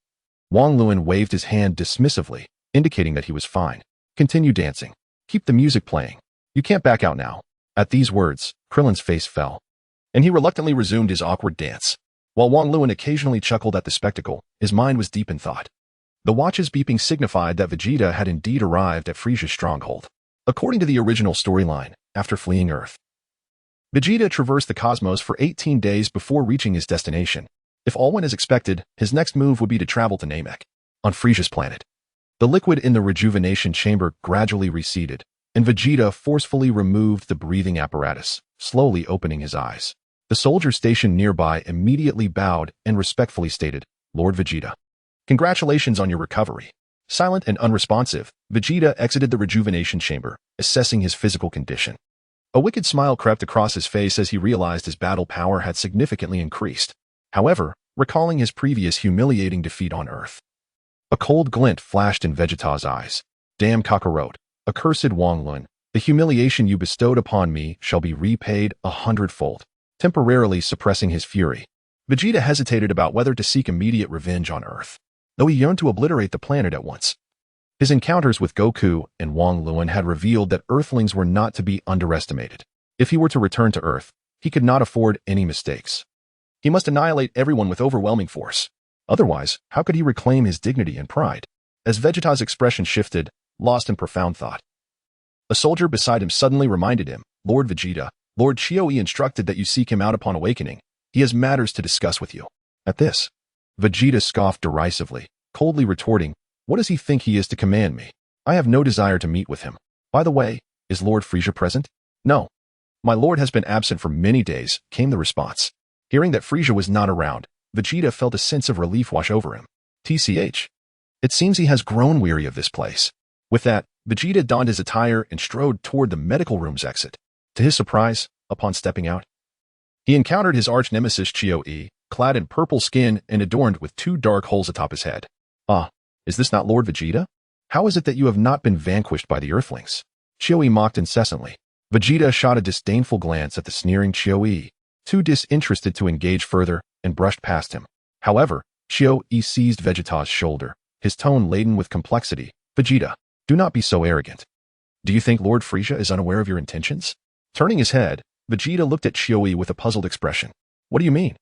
Wang Luan waved his hand dismissively, indicating that he was fine. Continue dancing. Keep the music playing. You can't back out now. At these words, Krillin's face fell, and he reluctantly resumed his awkward dance. While Wang Luan occasionally chuckled at the spectacle, his mind was deep in thought. The watch's beeping signified that Vegeta had indeed arrived at Frieza's stronghold. According to the original storyline, after fleeing Earth, Vegeta traversed the cosmos for 18 days before reaching his destination. If all went as expected, his next move would be to travel to Namek, on Frieza's planet. The liquid in the rejuvenation chamber gradually receded, and Vegeta forcefully removed the breathing apparatus, slowly opening his eyes. The soldier stationed nearby immediately bowed and respectfully stated, Lord Vegeta, congratulations on your recovery. Silent and unresponsive, Vegeta exited the rejuvenation chamber, assessing his physical condition. A wicked smile crept across his face as he realized his battle power had significantly increased. However, recalling his previous humiliating defeat on Earth, a cold glint flashed in Vegeta's eyes. Damn Kakarot, accursed Wang Luan, the humiliation you bestowed upon me shall be repaid 100-fold. Temporarily suppressing his fury, Vegeta hesitated about whether to seek immediate revenge on Earth, though he yearned to obliterate the planet at once. His encounters with Goku and Wang Luan had revealed that Earthlings were not to be underestimated. If he were to return to Earth, he could not afford any mistakes. He must annihilate everyone with overwhelming force. Otherwise, how could he reclaim his dignity and pride? As Vegeta's expression shifted, lost in profound thought, a soldier beside him suddenly reminded him, Lord Vegeta, Lord Chioe instructed that you seek him out upon awakening. He has matters to discuss with you. At this, Vegeta scoffed derisively, coldly retorting, what does he think he is to command me? I have no desire to meet with him. By the way, is Lord Frieza present? No. My lord has been absent for many days, came the response. Hearing that Frieza was not around, Vegeta felt a sense of relief wash over him. TCH. It seems he has grown weary of this place. With that, Vegeta donned his attire and strode toward the medical room's exit. To his surprise, upon stepping out, he encountered his arch-nemesis Chioe, clad in purple skin and adorned with 2 dark holes atop his head. Ah, is this not Lord Vegeta? How is it that you have not been vanquished by the Earthlings? Chioe mocked incessantly. Vegeta shot a disdainful glance at the sneering Chioe, too disinterested to engage further, and brushed past him. However, Chioe seized Vegeta's shoulder, his tone laden with complexity. Vegeta, do not be so arrogant. Do you think Lord Frieza is unaware of your intentions? Turning his head, Vegeta looked at Chioe with a puzzled expression. What do you mean?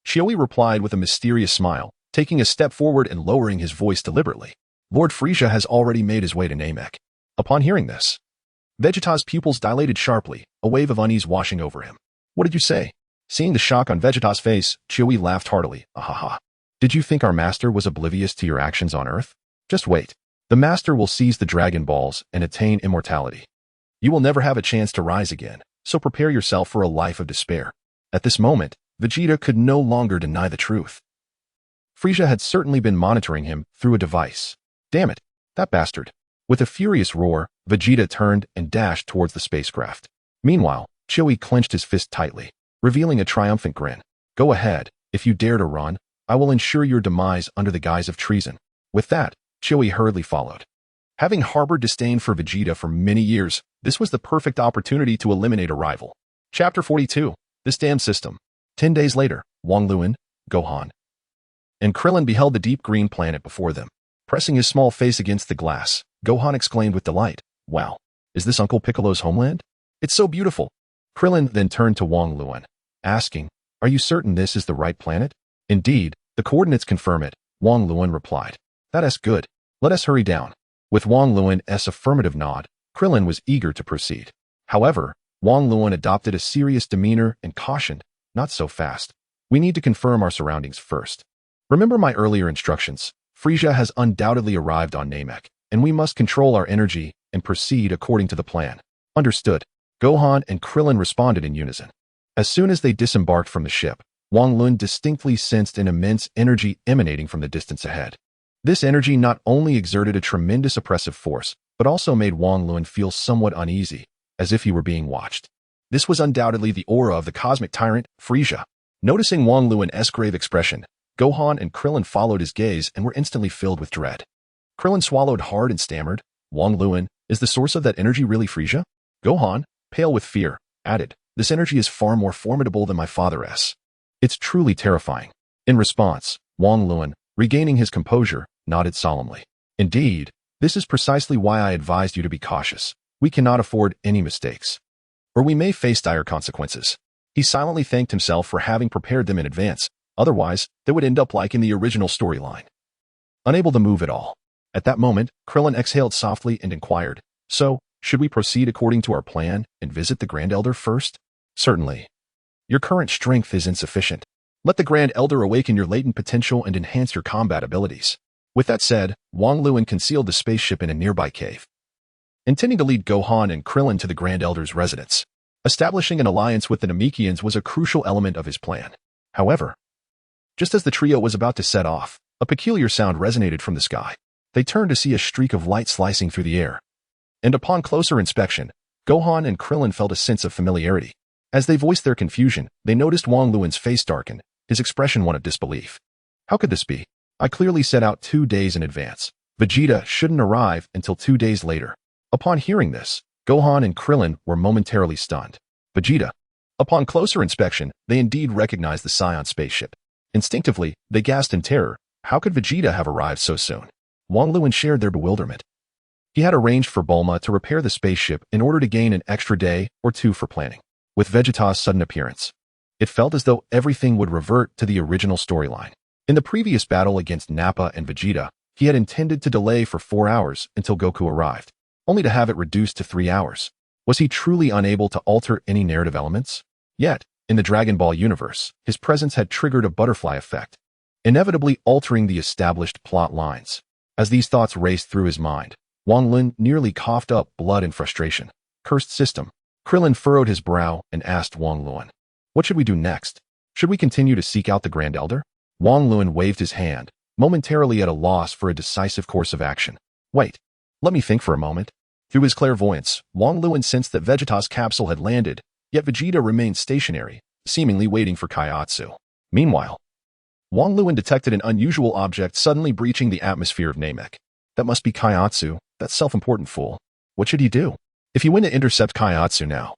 Chioe replied with a mysterious smile, taking a step forward and lowering his voice deliberately. Lord Frieza has already made his way to Namek. Upon hearing this, Vegeta's pupils dilated sharply, a wave of unease washing over him. What did you say? Seeing the shock on Vegeta's face, Chioe laughed heartily. Ahaha. Did you think our master was oblivious to your actions on Earth? Just wait. The master will seize the Dragon Balls and attain immortality. You will never have a chance to rise again, so prepare yourself for a life of despair. At this moment, Vegeta could no longer deny the truth. Frieza had certainly been monitoring him through a device. Damn it, that bastard. With a furious roar, Vegeta turned and dashed towards the spacecraft. Meanwhile, Chioe clenched his fist tightly, revealing a triumphant grin. Go ahead, if you dare to run, I will ensure your demise under the guise of treason. With that, Chioe hurriedly followed. Having harbored disdain for Vegeta for many years, This was the perfect opportunity to eliminate a rival. Chapter 42. This damn system. 10 days later, Wang Luan, Gohan, and Krillin beheld the deep green planet before them. Pressing his small face against the glass, Gohan exclaimed with delight, "Wow, is this Uncle Piccolo's homeland? It's so beautiful." Krillin then turned to Wang Luan, asking, "Are you certain this is the right planet?" "Indeed, the coordinates confirm it," Wang Luan replied. "That's good. Let us hurry down." With Wang Luan's affirmative nod, Krillin was eager to proceed. However, Wang Luan adopted a serious demeanor and cautioned, "Not so fast. We need to confirm our surroundings first. Remember my earlier instructions. Frieza has undoubtedly arrived on Namek, and we must control our energy and proceed according to the plan." "Understood." Gohan and Krillin responded in unison. As soon as they disembarked from the ship, Wang Luan distinctly sensed an immense energy emanating from the distance ahead. This energy not only exerted a tremendous oppressive force, but also made Wang Luan feel somewhat uneasy, as if he were being watched. This was undoubtedly the aura of the cosmic tyrant, Frieza. Noticing Wang Luan's grave expression, Gohan and Krillin followed his gaze and were instantly filled with dread. Krillin swallowed hard and stammered, "Wang Luan, is the source of that energy really Frieza?" Gohan, pale with fear, added, "This energy is far more formidable than my father's. It's truly terrifying." In response, Wang Luan, regaining his composure, nodded solemnly. "Indeed, this is precisely why I advised you to be cautious. We cannot afford any mistakes, or we may face dire consequences." He silently thanked himself for having prepared them in advance. Otherwise, they would end up like in the original storyline, unable to move at all. At that moment, Krillin exhaled softly and inquired, "So, should we proceed according to our plan and visit the Grand Elder first?" "Certainly. Your current strength is insufficient. Let the Grand Elder awaken your latent potential and enhance your combat abilities." With that said, Wang Luan concealed the spaceship in a nearby cave, intending to lead Gohan and Krillin to the Grand Elder's residence. Establishing an alliance with the Namekians was a crucial element of his plan. However, just as the trio was about to set off, a peculiar sound resonated from the sky. They turned to see a streak of light slicing through the air. And upon closer inspection, Gohan and Krillin felt a sense of familiarity. As they voiced their confusion, they noticed Wang Luan's face darken, his expression one of disbelief. "How could this be? I clearly set out 2 days in advance. Vegeta shouldn't arrive until 2 days later." Upon hearing this, Gohan and Krillin were momentarily stunned. Vegeta. Upon closer inspection, they indeed recognized the Scion spaceship. Instinctively, they gasped in terror. How could Vegeta have arrived so soon? Wang Luan shared their bewilderment. He had arranged for Bulma to repair the spaceship in order to gain an extra day or two for planning. With Vegeta's sudden appearance, it felt as though everything would revert to the original storyline. In the previous battle against Nappa and Vegeta, he had intended to delay for 4 hours until Goku arrived, only to have it reduced to 3 hours. Was he truly unable to alter any narrative elements? Yet, in the Dragon Ball universe, his presence had triggered a butterfly effect, inevitably altering the established plot lines. As these thoughts raced through his mind, Wang Luan nearly coughed up blood in frustration. Cursed system. Krillin furrowed his brow and asked Wang Luan, "What should we do next? Should we continue to seek out the Grand Elder?" Wang Luan waved his hand, momentarily at a loss for a decisive course of action. "Wait. Let me think for a moment." Through his clairvoyance, Wang Luan sensed that Vegeta's capsule had landed, yet Vegeta remained stationary, seemingly waiting for Kaiotsu. Meanwhile, Wang Luan detected an unusual object suddenly breaching the atmosphere of Namek. That must be Kaiotsu, that self-important fool. What should he do? If he went to intercept Kaiotsu now,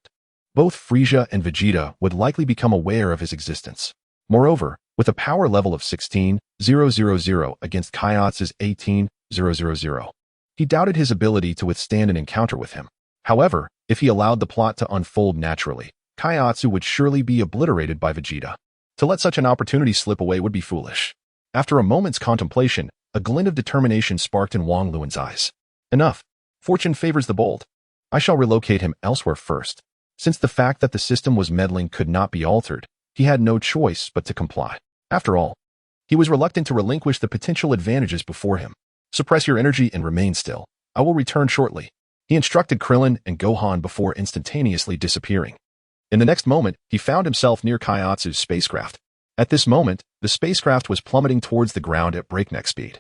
both Frieza and Vegeta would likely become aware of his existence. Moreover, with a power level of 16,000 against Kaiotsu's 18,000, he doubted his ability to withstand an encounter with him. However, if he allowed the plot to unfold naturally, Kaiotsu would surely be obliterated by Vegeta. To let such an opportunity slip away would be foolish. After a moment's contemplation, a glint of determination sparked in Wang Luan's eyes. Enough. Fortune favors the bold. I shall relocate him elsewhere first. Since the fact that the system was meddling could not be altered, he had no choice but to comply. After all, he was reluctant to relinquish the potential advantages before him. Suppress your energy and remain still. I will return shortly. He instructed Krillin and Gohan before instantaneously disappearing. In the next moment, he found himself near Kaiotsu's spacecraft. At this moment, the spacecraft was plummeting towards the ground at breakneck speed,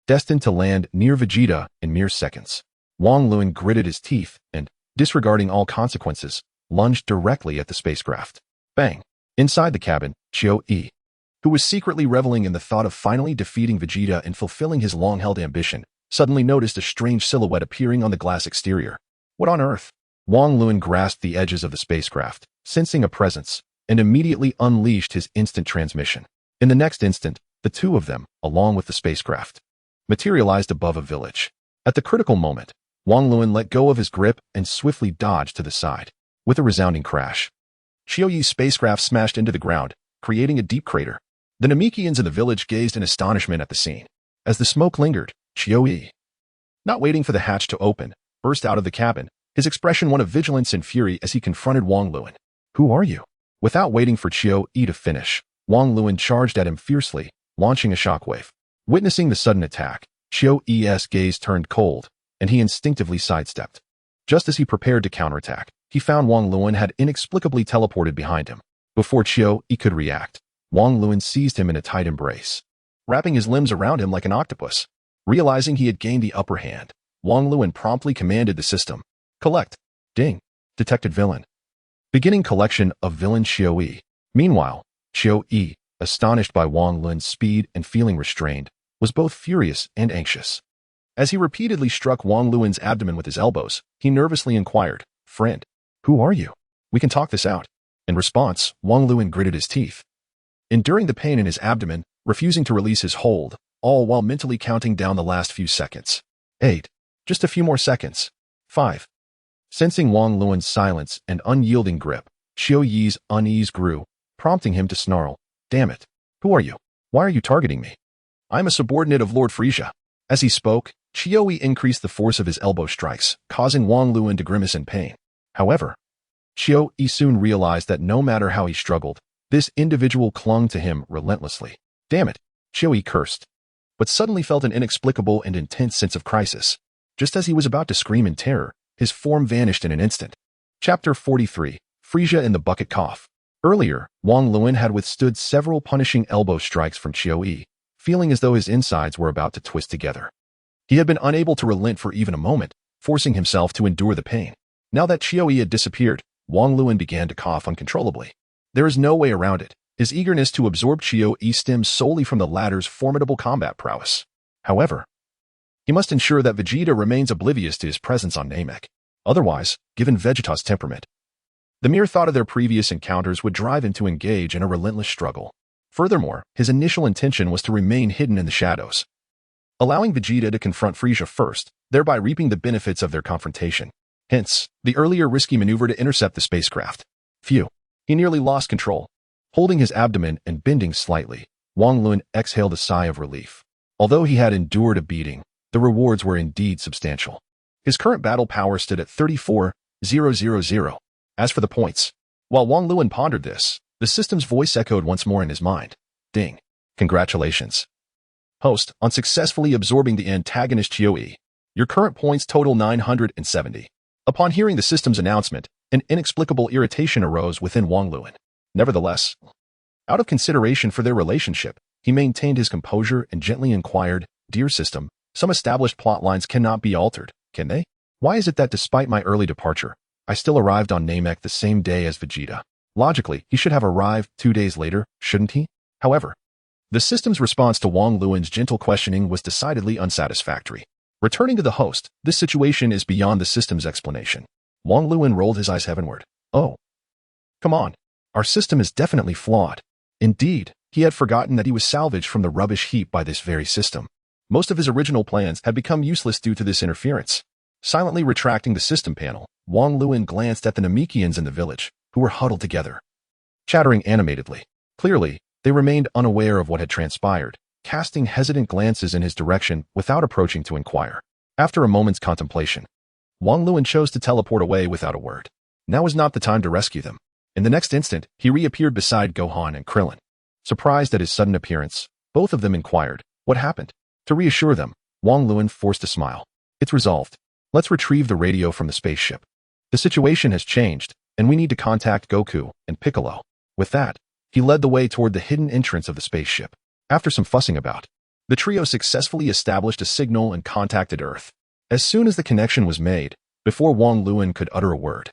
destined to land near Vegeta in mere seconds. Wang Luan gritted his teeth and, disregarding all consequences, lunged directly at the spacecraft. Bang! Inside the cabin, Chio-E, who was secretly reveling in the thought of finally defeating Vegeta and fulfilling his long-held ambition, suddenly noticed a strange silhouette appearing on the glass exterior. What on earth? Wang Luan grasped the edges of the spacecraft, sensing a presence, and immediately unleashed his instant transmission. In the next instant, the two of them, along with the spacecraft, materialized above a village. At the critical moment, Wang Luan let go of his grip and swiftly dodged to the side. With a resounding crash, Xiaoyi's spacecraft smashed into the ground, creating a deep crater. The Namekians in the village gazed in astonishment at the scene. As the smoke lingered, Xiaoyi, not waiting for the hatch to open, burst out of the cabin, his expression one of vigilance and fury as he confronted Wang Luan. "Who are you?" Without waiting for Xiaoyi to finish, Wang Luan charged at him fiercely, launching a shockwave. Witnessing the sudden attack, Xiaoyi's gaze turned cold, and he instinctively sidestepped. Just as he prepared to counterattack, he found Wang Luan had inexplicably teleported behind him. Before Xiaoyi could react, Wang Luan seized him in a tight embrace, wrapping his limbs around him like an octopus. Realizing he had gained the upper hand, Wang Luan promptly commanded the system, "Collect." Ding. Detected villain. Beginning collection of villain Xiaoyi. Meanwhile, Xiaoyi, astonished by Wang Luan's speed and feeling restrained, was both furious and anxious. As he repeatedly struck Wang Luan's abdomen with his elbows, he nervously inquired, "Friend, who are you? We can talk this out." In response, Wang Luan gritted his teeth, enduring the pain in his abdomen, refusing to release his hold, all while mentally counting down the last few seconds. 8. Just a few more seconds. 5. Sensing Wang Luan's silence and unyielding grip, Xiaoyi's unease grew, prompting him to snarl, "Damn it. Who are you? Why are you targeting me? I'm a subordinate of Lord Frieza." As he spoke, Xiaoyi increased the force of his elbow strikes, causing Wang Luan to grimace in pain. However, Xiaoyi soon realized that no matter how he struggled, this individual clung to him relentlessly. "Damn it," Xiaoyi cursed, but suddenly felt an inexplicable and intense sense of crisis. Just as he was about to scream in terror, his form vanished in an instant. Chapter 43. Frieza in the Bucket Cough. Earlier, Wang Luan had withstood several punishing elbow strikes from Xiaoyi, feeling as though his insides were about to twist together. He had been unable to relent for even a moment, forcing himself to endure the pain. Now that Xiaoyi had disappeared, Wang Luan began to cough uncontrollably. There is no way around it. His eagerness to absorb Xiaoyi stems solely from the latter's formidable combat prowess. However, he must ensure that Vegeta remains oblivious to his presence on Namek. Otherwise, given Vegeta's temperament, the mere thought of their previous encounters would drive him to engage in a relentless struggle. Furthermore, his initial intention was to remain hidden in the shadows, allowing Vegeta to confront Frieza first, thereby reaping the benefits of their confrontation. Hence, the earlier risky maneuver to intercept the spacecraft. Phew. He nearly lost control. Holding his abdomen and bending slightly, Wang Luan exhaled a sigh of relief. Although he had endured a beating, the rewards were indeed substantial. His current battle power stood at 34,000. As for the points, while Wang Luan pondered this, the system's voice echoed once more in his mind. "Ding. Congratulations, host, on successfully absorbing the antagonist Xiaoyi. Your current points total 970. Upon hearing the system's announcement, an inexplicable irritation arose within Wang Luan. Nevertheless, out of consideration for their relationship, he maintained his composure and gently inquired, "Dear system, some established plot lines cannot be altered, can they? Why is it that despite my early departure, I still arrived on Namek the same day as Vegeta? Logically, he should have arrived 2 days later, shouldn't he?" However, the system's response to Wang Luan's gentle questioning was decidedly unsatisfactory. Returning to the host, this situation is beyond the system's explanation. Wang Luan rolled his eyes heavenward. "Oh. Come on. Our system is definitely flawed." Indeed, he had forgotten that he was salvaged from the rubbish heap by this very system. Most of his original plans had become useless due to this interference. Silently retracting the system panel, Wang Luan glanced at the Namekians in the village, who were huddled together, chattering animatedly. Clearly, they remained unaware of what had transpired, casting hesitant glances in his direction without approaching to inquire. After a moment's contemplation, Wang Luan chose to teleport away without a word. Now was not the time to rescue them. In the next instant, he reappeared beside Gohan and Krillin. Surprised at his sudden appearance, both of them inquired, "What happened?" To reassure them, Wang Luan forced a smile. "It's resolved. Let's retrieve the radio from the spaceship. The situation has changed, and we need to contact Goku and Piccolo." With that, he led the way toward the hidden entrance of the spaceship. After some fussing about, the trio successfully established a signal and contacted Earth. As soon as the connection was made, before Wang Luan could utter a word,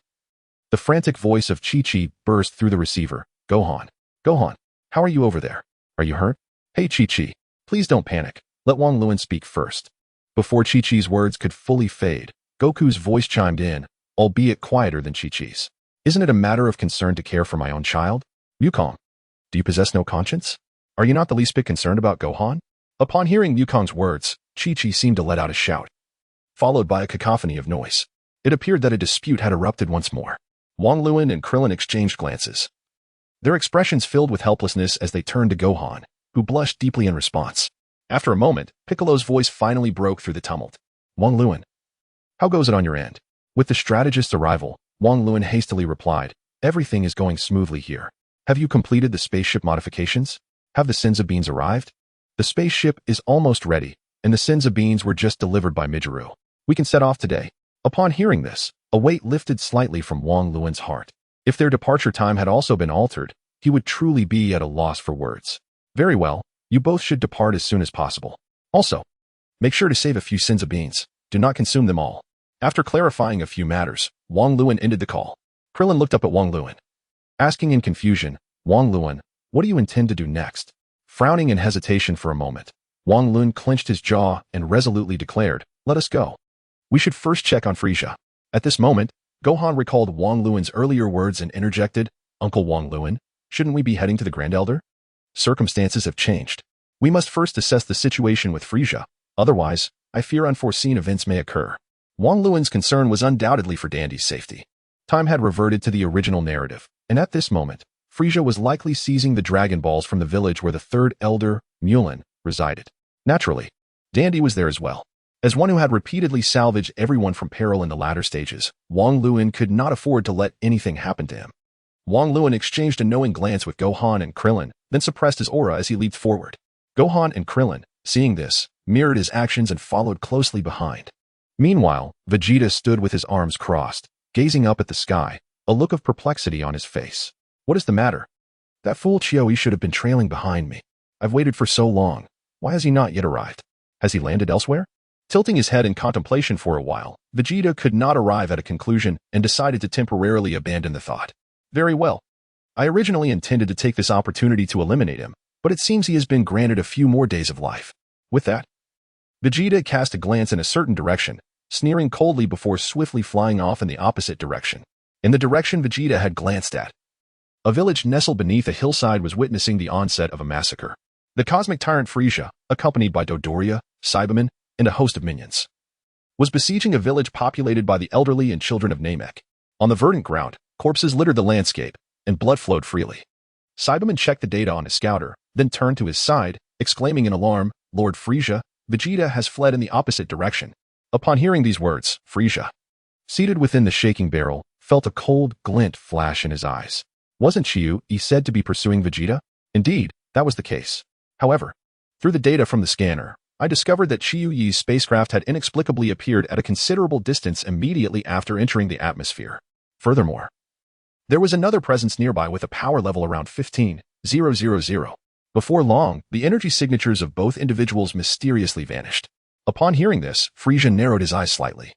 the frantic voice of Chi-Chi burst through the receiver. "Gohan. Gohan, how are you over there? Are you hurt? Hey Chi-Chi, please don't panic. Let Wang Luan speak first." Before Chi-Chi's words could fully fade, Goku's voice chimed in, albeit quieter than Chi-Chi's. Isn't it a matter of concern to care for my own child? Wukong, do you possess no conscience? Are you not the least bit concerned about Gohan? Upon hearing Wukong's words, Chi-Chi seemed to let out a shout, followed by a cacophony of noise. It appeared that a dispute had erupted once more. Wang Luan and Krillin exchanged glances, their expressions filled with helplessness as they turned to Gohan, who blushed deeply in response. After a moment, Piccolo's voice finally broke through the tumult. Wang Luan, how goes it on your end? With the strategist's arrival, Wang Luan hastily replied, everything is going smoothly here. Have you completed the spaceship modifications? Have the Senzu beans arrived? The spaceship is almost ready, and the Senzu beans were just delivered by Mijiru. We can set off today. Upon hearing this, a weight lifted slightly from Wang Luan's heart. If their departure time had also been altered, he would truly be at a loss for words. Very well, you both should depart as soon as possible. Also, make sure to save a few Senzu beans. Do not consume them all. After clarifying a few matters, Wang Luan ended the call. Krillin looked up at Wang Luan, asking in confusion, Wang Luan, what do you intend to do next? Frowning in hesitation for a moment, Wang Luan clenched his jaw and resolutely declared, let us go. We should first check on Frieza. At this moment, Gohan recalled Wang Luan's earlier words and interjected, Uncle Wang Luan, shouldn't we be heading to the Grand Elder? Circumstances have changed. We must first assess the situation with Frieza, otherwise, I fear unforeseen events may occur. Wang Luan's concern was undoubtedly for Dandy's safety. Time had reverted to the original narrative, and at this moment, Frieza was likely seizing the Dragon Balls from the village where the third elder, Mulin, resided. Naturally, Dandy was there as well. As one who had repeatedly salvaged everyone from peril in the latter stages, Wang Luan could not afford to let anything happen to him. Wang Luan exchanged a knowing glance with Gohan and Krillin, then suppressed his aura as he leaped forward. Gohan and Krillin, seeing this, mirrored his actions and followed closely behind. Meanwhile, Vegeta stood with his arms crossed, gazing up at the sky, a look of perplexity on his face. What is the matter? That fool Chioi should have been trailing behind me. I've waited for so long. Why has he not yet arrived? Has he landed elsewhere? Tilting his head in contemplation for a while, Vegeta could not arrive at a conclusion and decided to temporarily abandon the thought. Very well. I originally intended to take this opportunity to eliminate him, but it seems he has been granted a few more days of life. With that, Vegeta cast a glance in a certain direction, sneering coldly before swiftly flying off in the opposite direction. In the direction Vegeta had glanced at, a village nestled beneath a hillside was witnessing the onset of a massacre. The cosmic tyrant Frieza, accompanied by Dodoria, Saibaman, and a host of minions, was besieging a village populated by the elderly and children of Namek. On the verdant ground, corpses littered the landscape, and blood flowed freely. Saibaman checked the data on his scouter, then turned to his side, exclaiming in alarm, Lord Frieza, Vegeta has fled in the opposite direction. Upon hearing these words, Frieza, seated within the shaking barrel, felt a cold glint flash in his eyes. Wasn't Chiu said to be pursuing Vegeta? Indeed, that was the case. However, through the data from the scanner, I discovered that Chiu Yi's spacecraft had inexplicably appeared at a considerable distance immediately after entering the atmosphere. Furthermore, there was another presence nearby with a power level around 15,000. Before long, the energy signatures of both individuals mysteriously vanished. Upon hearing this, Frieza narrowed his eyes slightly,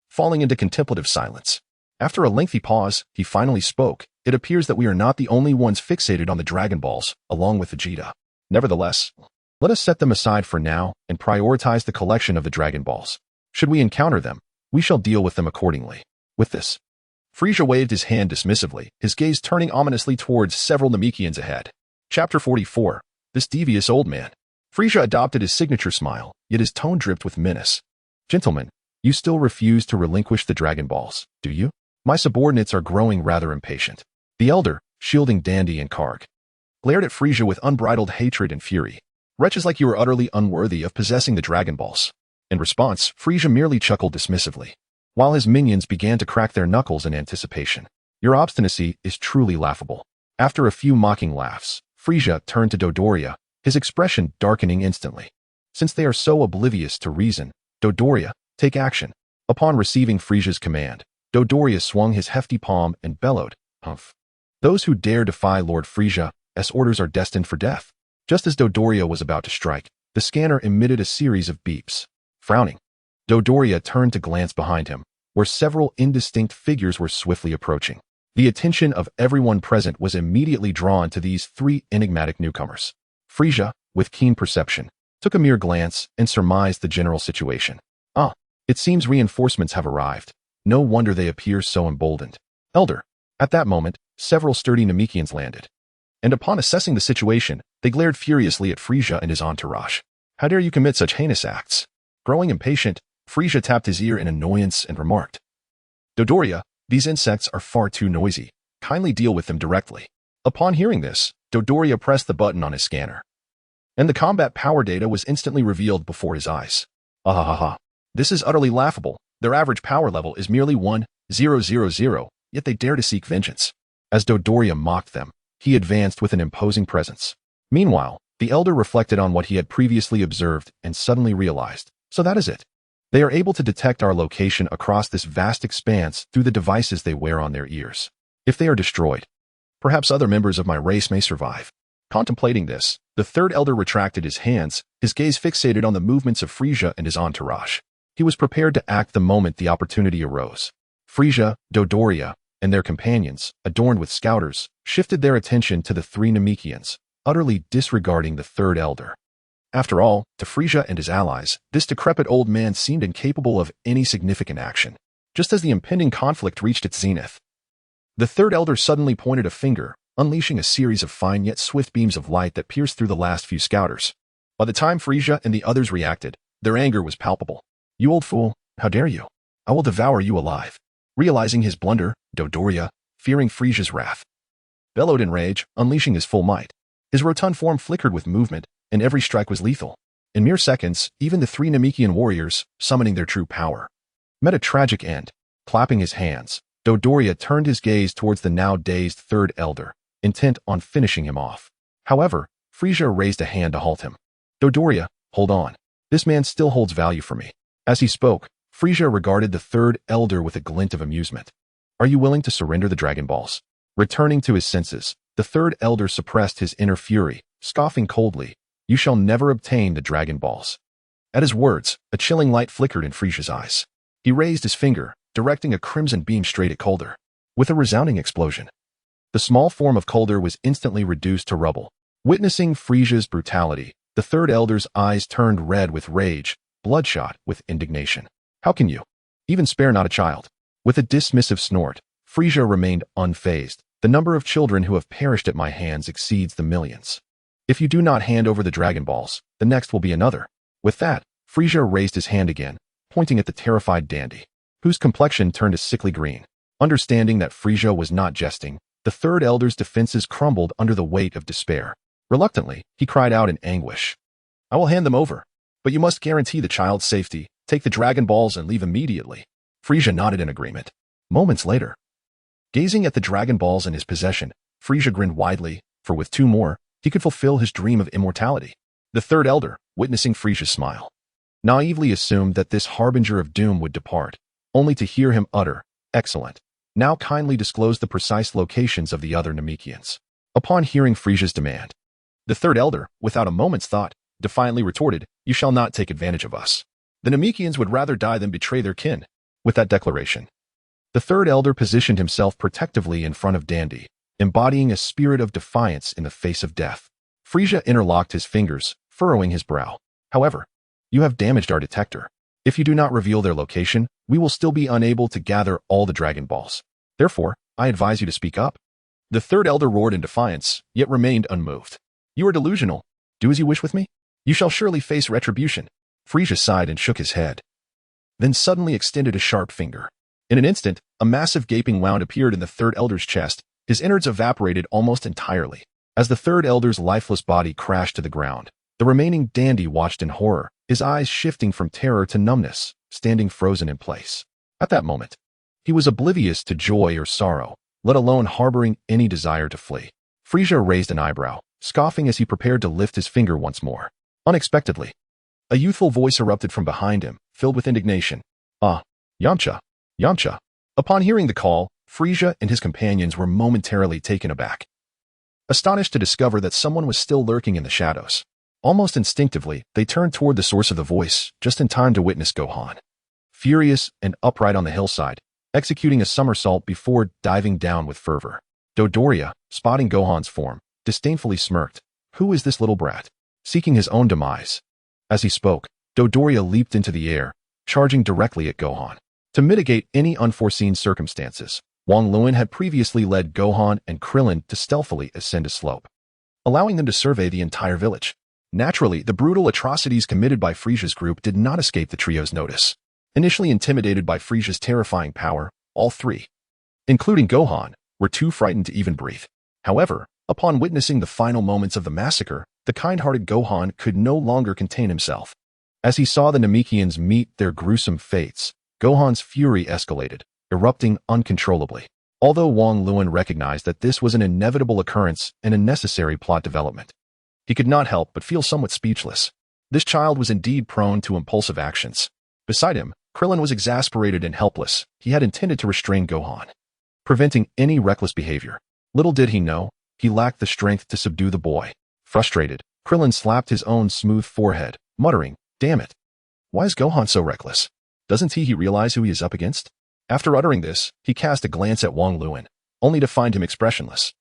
falling into contemplative silence. After a lengthy pause, he finally spoke. It appears that we are not the only ones fixated on the Dragon Balls, along with Vegeta. Nevertheless, let us set them aside for now and prioritize the collection of the Dragon Balls. Should we encounter them, we shall deal with them accordingly. With this, Frieza waved his hand dismissively, his gaze turning ominously towards several Namekians ahead. Chapter 44. This devious old man. Frieza adopted his signature smile, yet his tone dripped with menace. Gentlemen, you still refuse to relinquish the Dragon Balls, do you? My subordinates are growing rather impatient. The elder, shielding Dandy and Karg, glared at Frieza with unbridled hatred and fury. Wretches like you are utterly unworthy of possessing the Dragon Balls. In response, Frieza merely chuckled dismissively, while his minions began to crack their knuckles in anticipation. Your obstinacy is truly laughable. After a few mocking laughs, Frieza turned to Dodoria, his expression darkening instantly. Since they are so oblivious to reason, Dodoria, take action. Upon receiving Frieza's command, Dodoria swung his hefty palm and bellowed, humph. Those who dare defy Lord Frieza's orders are destined for death. Just as Dodoria was about to strike, the scanner emitted a series of beeps. Frowning, Dodoria turned to glance behind him, where several indistinct figures were swiftly approaching. The attention of everyone present was immediately drawn to these three enigmatic newcomers. Frieza, with keen perception, took a mere glance and surmised the general situation. It seems reinforcements have arrived. No wonder they appear so emboldened. Elder. At that moment, several sturdy Namekians landed. And upon assessing the situation, they glared furiously at Frieza and his entourage. How dare you commit such heinous acts? Growing impatient, Frieza tapped his ear in annoyance and remarked, Dodoria, these insects are far too noisy. Kindly deal with them directly. Upon hearing this, Dodoria pressed the button on his scanner. And the combat power data was instantly revealed before his eyes. Ahahaha. This is utterly laughable. Their average power level is merely 1,000, yet they dare to seek vengeance. As Dodoria mocked them, he advanced with an imposing presence. Meanwhile, the elder reflected on what he had previously observed and suddenly realized. So that is it. They are able to detect our location across this vast expanse through the devices they wear on their ears. If they are destroyed, perhaps other members of my race may survive. Contemplating this, the third elder retracted his hands, his gaze fixated on the movements of Frieza and his entourage. He was prepared to act the moment the opportunity arose. Frieza, Dodoria, and their companions, adorned with scouters, shifted their attention to the three Namekians, utterly disregarding the third elder. After all, to Frieza and his allies, this decrepit old man seemed incapable of any significant action. Just as the impending conflict reached its zenith, the third elder suddenly pointed a finger, unleashing a series of fine yet swift beams of light that pierced through the last few scouters. By the time Frieza and the others reacted, their anger was palpable. You old fool, how dare you? I will devour you alive. Realizing his blunder, Dodoria, fearing Frieza's wrath, bellowed in rage, unleashing his full might. His rotund form flickered with movement, and every strike was lethal. In mere seconds, even the three Namekian warriors, summoning their true power, met a tragic end. Clapping his hands, Dodoria turned his gaze towards the now dazed third elder, intent on finishing him off. However, Frieza raised a hand to halt him. Dodoria, hold on. This man still holds value for me. As he spoke, Frieza regarded the third elder with a glint of amusement. Are you willing to surrender the Dragon Balls? Returning to his senses, the third elder suppressed his inner fury, scoffing coldly. You shall never obtain the Dragon Balls. At his words, a chilling light flickered in Frieza's eyes. He raised his finger, directing a crimson beam straight at Calder. With a resounding explosion, the small form of Calder was instantly reduced to rubble. Witnessing Frieza's brutality, the third elder's eyes turned red with rage, bloodshot with indignation. How can you even spare not a child? With a dismissive snort, Frieza remained unfazed. The number of children who have perished at my hands exceeds the millions. If you do not hand over the Dragon Balls, the next will be another. With that, Frieza raised his hand again, pointing at the terrified dandy, whose complexion turned a sickly green. Understanding that Frieza was not jesting, the third elder's defenses crumbled under the weight of despair. Reluctantly, he cried out in anguish. I will hand them over, but you must guarantee the child's safety. Take the Dragon Balls and leave immediately. Frieza nodded in agreement. Moments later, gazing at the Dragon Balls in his possession, Frieza grinned widely, for with 2 more, he could fulfill his dream of immortality. The third elder, witnessing Frieza's smile, naively assumed that this harbinger of doom would depart, only to hear him utter, excellent. Now kindly disclose the precise locations of the other Namekians. Upon hearing Frieza's demand, the third elder, without a moment's thought, defiantly retorted, you shall not take advantage of us. The Namekians would rather die than betray their kin. With that declaration, the third elder positioned himself protectively in front of Dandy, embodying a spirit of defiance in the face of death. Frieza interlocked his fingers, furrowing his brow. However, you have damaged our detector. If you do not reveal their location, we will still be unable to gather all the Dragon Balls. Therefore, I advise you to speak up. The third elder roared in defiance, yet remained unmoved. You are delusional. Do as you wish with me. You shall surely face retribution. Frieza sighed and shook his head, then suddenly extended a sharp finger. In an instant, a massive gaping wound appeared in the third elder's chest. His innards evaporated almost entirely. As the third elder's lifeless body crashed to the ground, the remaining dandy watched in horror, his eyes shifting from terror to numbness, standing frozen in place. At that moment, he was oblivious to joy or sorrow, let alone harboring any desire to flee. Frieza raised an eyebrow, scoffing as he prepared to lift his finger once more. Unexpectedly, a youthful voice erupted from behind him, filled with indignation. Ah, Yamcha, Yamcha. Upon hearing the call, Frieza and his companions were momentarily taken aback, astonished to discover that someone was still lurking in the shadows. Almost instinctively, they turned toward the source of the voice, just in time to witness Gohan, furious and upright on the hillside, executing a somersault before diving down with fervor. Dodoria, spotting Gohan's form, disdainfully smirked. Who is this little brat? Seeking his own demise. As he spoke, Dodoria leaped into the air, charging directly at Gohan. To mitigate any unforeseen circumstances, Wang Luan had previously led Gohan and Krillin to stealthily ascend a slope, allowing them to survey the entire village. Naturally, the brutal atrocities committed by Frieza's group did not escape the trio's notice. Initially intimidated by Frieza's terrifying power, all three, including Gohan, were too frightened to even breathe. However, upon witnessing the final moments of the massacre, the kind-hearted Gohan could no longer contain himself. As he saw the Namekians meet their gruesome fates, Gohan's fury escalated, erupting uncontrollably. Although Wang Luan recognized that this was an inevitable occurrence and a necessary plot development, he could not help but feel somewhat speechless. This child was indeed prone to impulsive actions. Beside him, Krillin was exasperated and helpless. He had intended to restrain Gohan, preventing any reckless behavior. Little did he know, he lacked the strength to subdue the boy. Frustrated, Krillin slapped his own smooth forehead, muttering, "Damn it! Why is Gohan so reckless? Doesn't he realize who he is up against?" After uttering this, he cast a glance at Wang Luan, only to find him expressionless,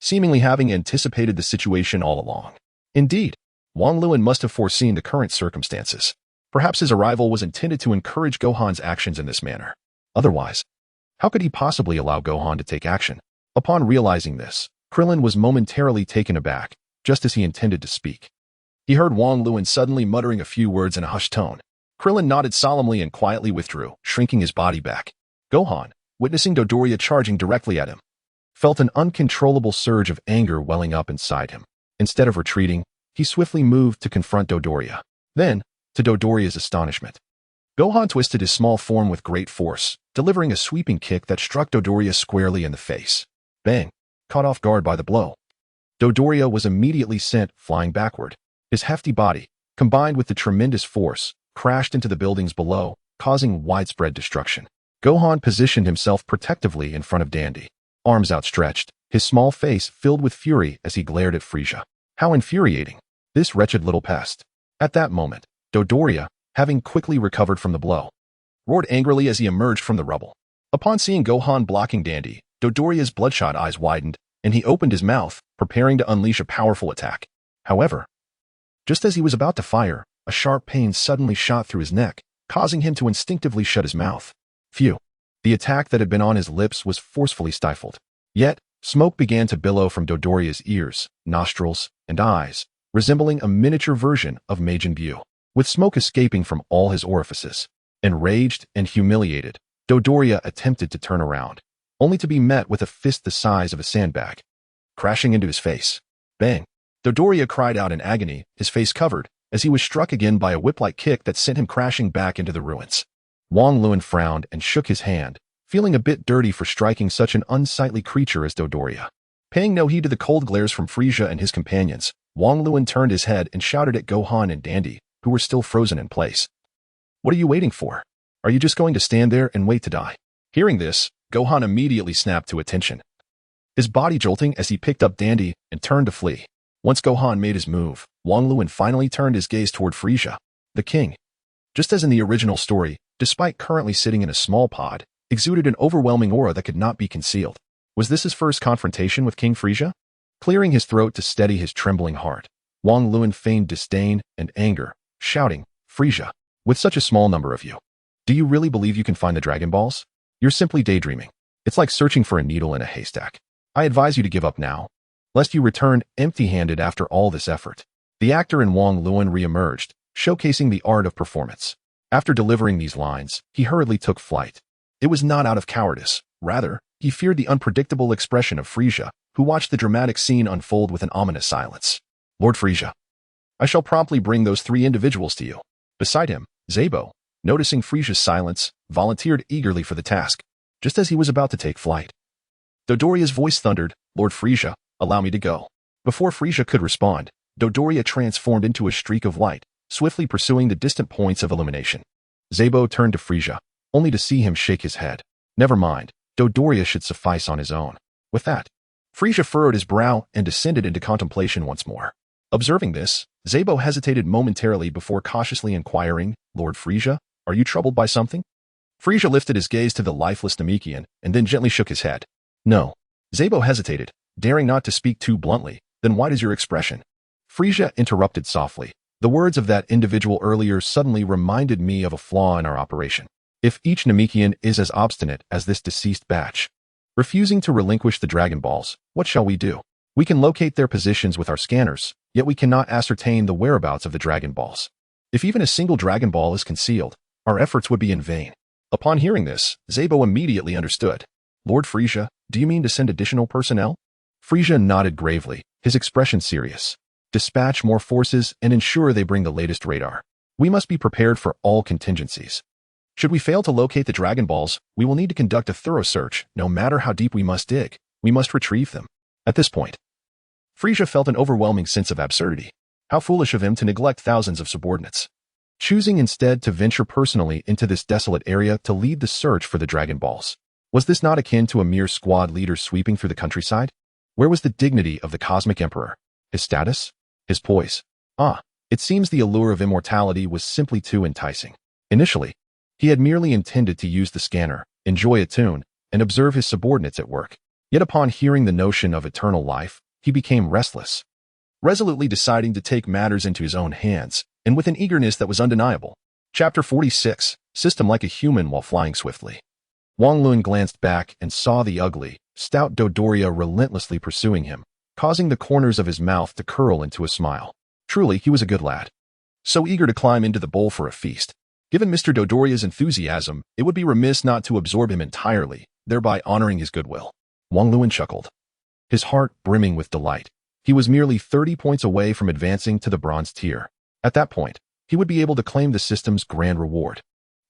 seemingly having anticipated the situation all along. Indeed, Wang Luan must have foreseen the current circumstances. Perhaps his arrival was intended to encourage Gohan's actions in this manner. Otherwise, how could he possibly allow Gohan to take action? Upon realizing this, Krillin was momentarily taken aback, just as he intended to speak. He heard Wang Luan suddenly muttering a few words in a hushed tone. Krillin nodded solemnly and quietly withdrew, shrinking his body back. Gohan, witnessing Dodoria charging directly at him, felt an uncontrollable surge of anger welling up inside him. Instead of retreating, he swiftly moved to confront Dodoria. Then, to Dodoria's astonishment, Gohan twisted his small form with great force, delivering a sweeping kick that struck Dodoria squarely in the face. Bang! Caught off guard by the blow, Dodoria was immediately sent flying backward. His hefty body, combined with the tremendous force, crashed into the buildings below, causing widespread destruction. Gohan positioned himself protectively in front of Dandy, arms outstretched, his small face filled with fury as he glared at Frieza. How infuriating! This wretched little pest. At that moment, Dodoria, having quickly recovered from the blow, roared angrily as he emerged from the rubble. Upon seeing Gohan blocking Dandy, Dodoria's bloodshot eyes widened, and he opened his mouth, preparing to unleash a powerful attack. However, just as he was about to fire, a sharp pain suddenly shot through his neck, causing him to instinctively shut his mouth. Phew! The attack that had been on his lips was forcefully stifled. Yet, smoke began to billow from Dodoria's ears, nostrils, and eyes, resembling a miniature version of Majin Buu. With smoke escaping from all his orifices, enraged and humiliated, Dodoria attempted to turn around, only to be met with a fist the size of a sandbag, crashing into his face. Bang! Dodoria cried out in agony, his face covered, as he was struck again by a whip-like kick that sent him crashing back into the ruins. Wang Luan frowned and shook his hand, feeling a bit dirty for striking such an unsightly creature as Dodoria. Paying no heed to the cold glares from Frieza and his companions, Wang Luan turned his head and shouted at Gohan and Dandy, who were still frozen in place. "What are you waiting for? Are you just going to stand there and wait to die?" Hearing this, Gohan immediately snapped to attention, his body jolting as he picked up Dandy and turned to flee. Once Gohan made his move, Wang Luan finally turned his gaze toward Frieza, the king. Just as in the original story, despite currently sitting in a small pod, exuded an overwhelming aura that could not be concealed. Was this his first confrontation with King Frieza? Clearing his throat to steady his trembling heart, Wang Luan feigned disdain and anger, shouting, "Frieza, with such a small number of you, do you really believe you can find the Dragon Balls? You're simply daydreaming. It's like searching for a needle in a haystack. I advise you to give up now, lest you return empty-handed after all this effort." The actor in Wang Luan re-emerged, showcasing the art of performance. After delivering these lines, he hurriedly took flight. It was not out of cowardice. Rather, he feared the unpredictable expression of Frieza, who watched the dramatic scene unfold with an ominous silence. "Lord Frieza, I shall promptly bring those three individuals to you." Beside him, Zabo, noticing Frieza's silence, volunteered eagerly for the task, just as he was about to take flight. Dodoria's voice thundered, "Lord Frieza, allow me to go." Before Frieza could respond, Dodoria transformed into a streak of light, swiftly pursuing the distant points of illumination. Zabo turned to Frieza, only to see him shake his head. Never mind, Dodoria should suffice on his own. With that, Frieza furrowed his brow and descended into contemplation once more. Observing this, Zabo hesitated momentarily before cautiously inquiring, "Lord Frieza, are you troubled by something?" Frieza lifted his gaze to the lifeless Namekian and then gently shook his head. "No." Zabo hesitated, daring not to speak too bluntly. "Then why does your expression?" Frieza interrupted softly. "The words of that individual earlier suddenly reminded me of a flaw in our operation. if each Namekian is as obstinate as this deceased batch, refusing to relinquish the Dragon Balls, what shall we do? We can locate their positions with our scanners, yet we cannot ascertain the whereabouts of the Dragon Balls. If even a single Dragon Ball is concealed, our efforts would be in vain. Upon hearing this, Zabo immediately understood. Lord Frieza, do you mean to send additional personnel? Frieza nodded gravely, his expression serious. Dispatch more forces and ensure they bring the latest radar. We must be prepared for all contingencies. Should we fail to locate the Dragon Balls, we will need to conduct a thorough search. No matter how deep we must dig, we must retrieve them. At this point, Frieza felt an overwhelming sense of absurdity. How foolish of him to neglect thousands of subordinates. Choosing instead to venture personally into this desolate area to lead the search for the Dragon Balls. Was this not akin to a mere squad leader sweeping through the countryside? Where was the dignity of the Cosmic Emperor? His status? His poise? It seems the allure of immortality was simply too enticing. Initially, he had merely intended to use the scanner, enjoy a tune, and observe his subordinates at work. Yet upon hearing the notion of eternal life, he became restless, resolutely deciding to take matters into his own hands, and with an eagerness that was undeniable. Chapter 46, System like a human while flying swiftly. Wang Lun glanced back and saw the ugly, stout Dodoria relentlessly pursuing him, causing the corners of his mouth to curl into a smile. Truly, he was a good lad. So eager to climb into the bowl for a feast. Given Mr. Dodoria's enthusiasm, it would be remiss not to absorb him entirely, thereby honoring his goodwill. Wang Lun chuckled, his heart brimming with delight. He was merely 30 points away from advancing to the bronze tier. At that point, he would be able to claim the system's grand reward.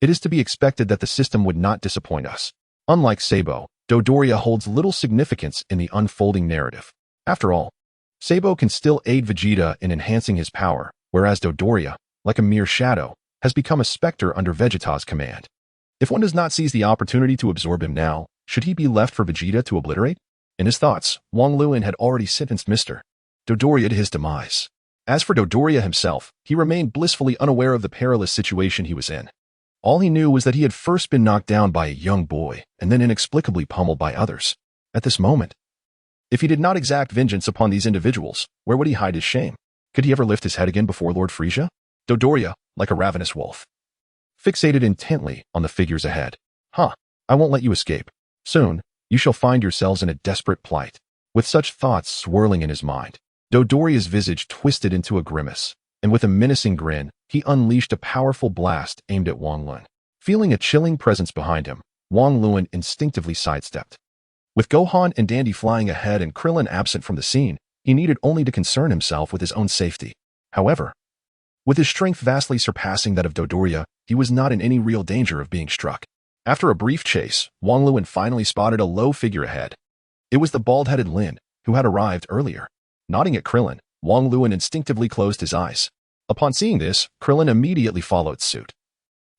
It is to be expected that the system would not disappoint us. Unlike Sabo, Dodoria holds little significance in the unfolding narrative. After all, Sabo can still aid Vegeta in enhancing his power, whereas Dodoria, like a mere shadow, has become a specter under Vegeta's command. If one does not seize the opportunity to absorb him now, should he be left for Vegeta to obliterate? In his thoughts, Wang Lun had already sentenced Mr. Dodoria to his demise. As for Dodoria himself, he remained blissfully unaware of the perilous situation he was in. All he knew was that he had first been knocked down by a young boy and then inexplicably pummeled by others. At this moment, if he did not exact vengeance upon these individuals, where would he hide his shame? Could he ever lift his head again before Lord Frieza? Dodoria, like a ravenous wolf, fixated intently on the figures ahead. I won't let you escape. Soon, you shall find yourselves in a desperate plight. With such thoughts swirling in his mind, Dodoria's visage twisted into a grimace, and with a menacing grin, he unleashed a powerful blast aimed at Wang Lun. Feeling a chilling presence behind him, Wang Lun instinctively sidestepped. With Gohan and Dandy flying ahead and Krillin absent from the scene, he needed only to concern himself with his own safety. However, with his strength vastly surpassing that of Dodoria, he was not in any real danger of being struck. After a brief chase, Wang Lun finally spotted a low figure ahead. It was the bald-headed Lin, who had arrived earlier. Nodding at Krillin, Wang Lun instinctively closed his eyes. Upon seeing this, Krillin immediately followed suit.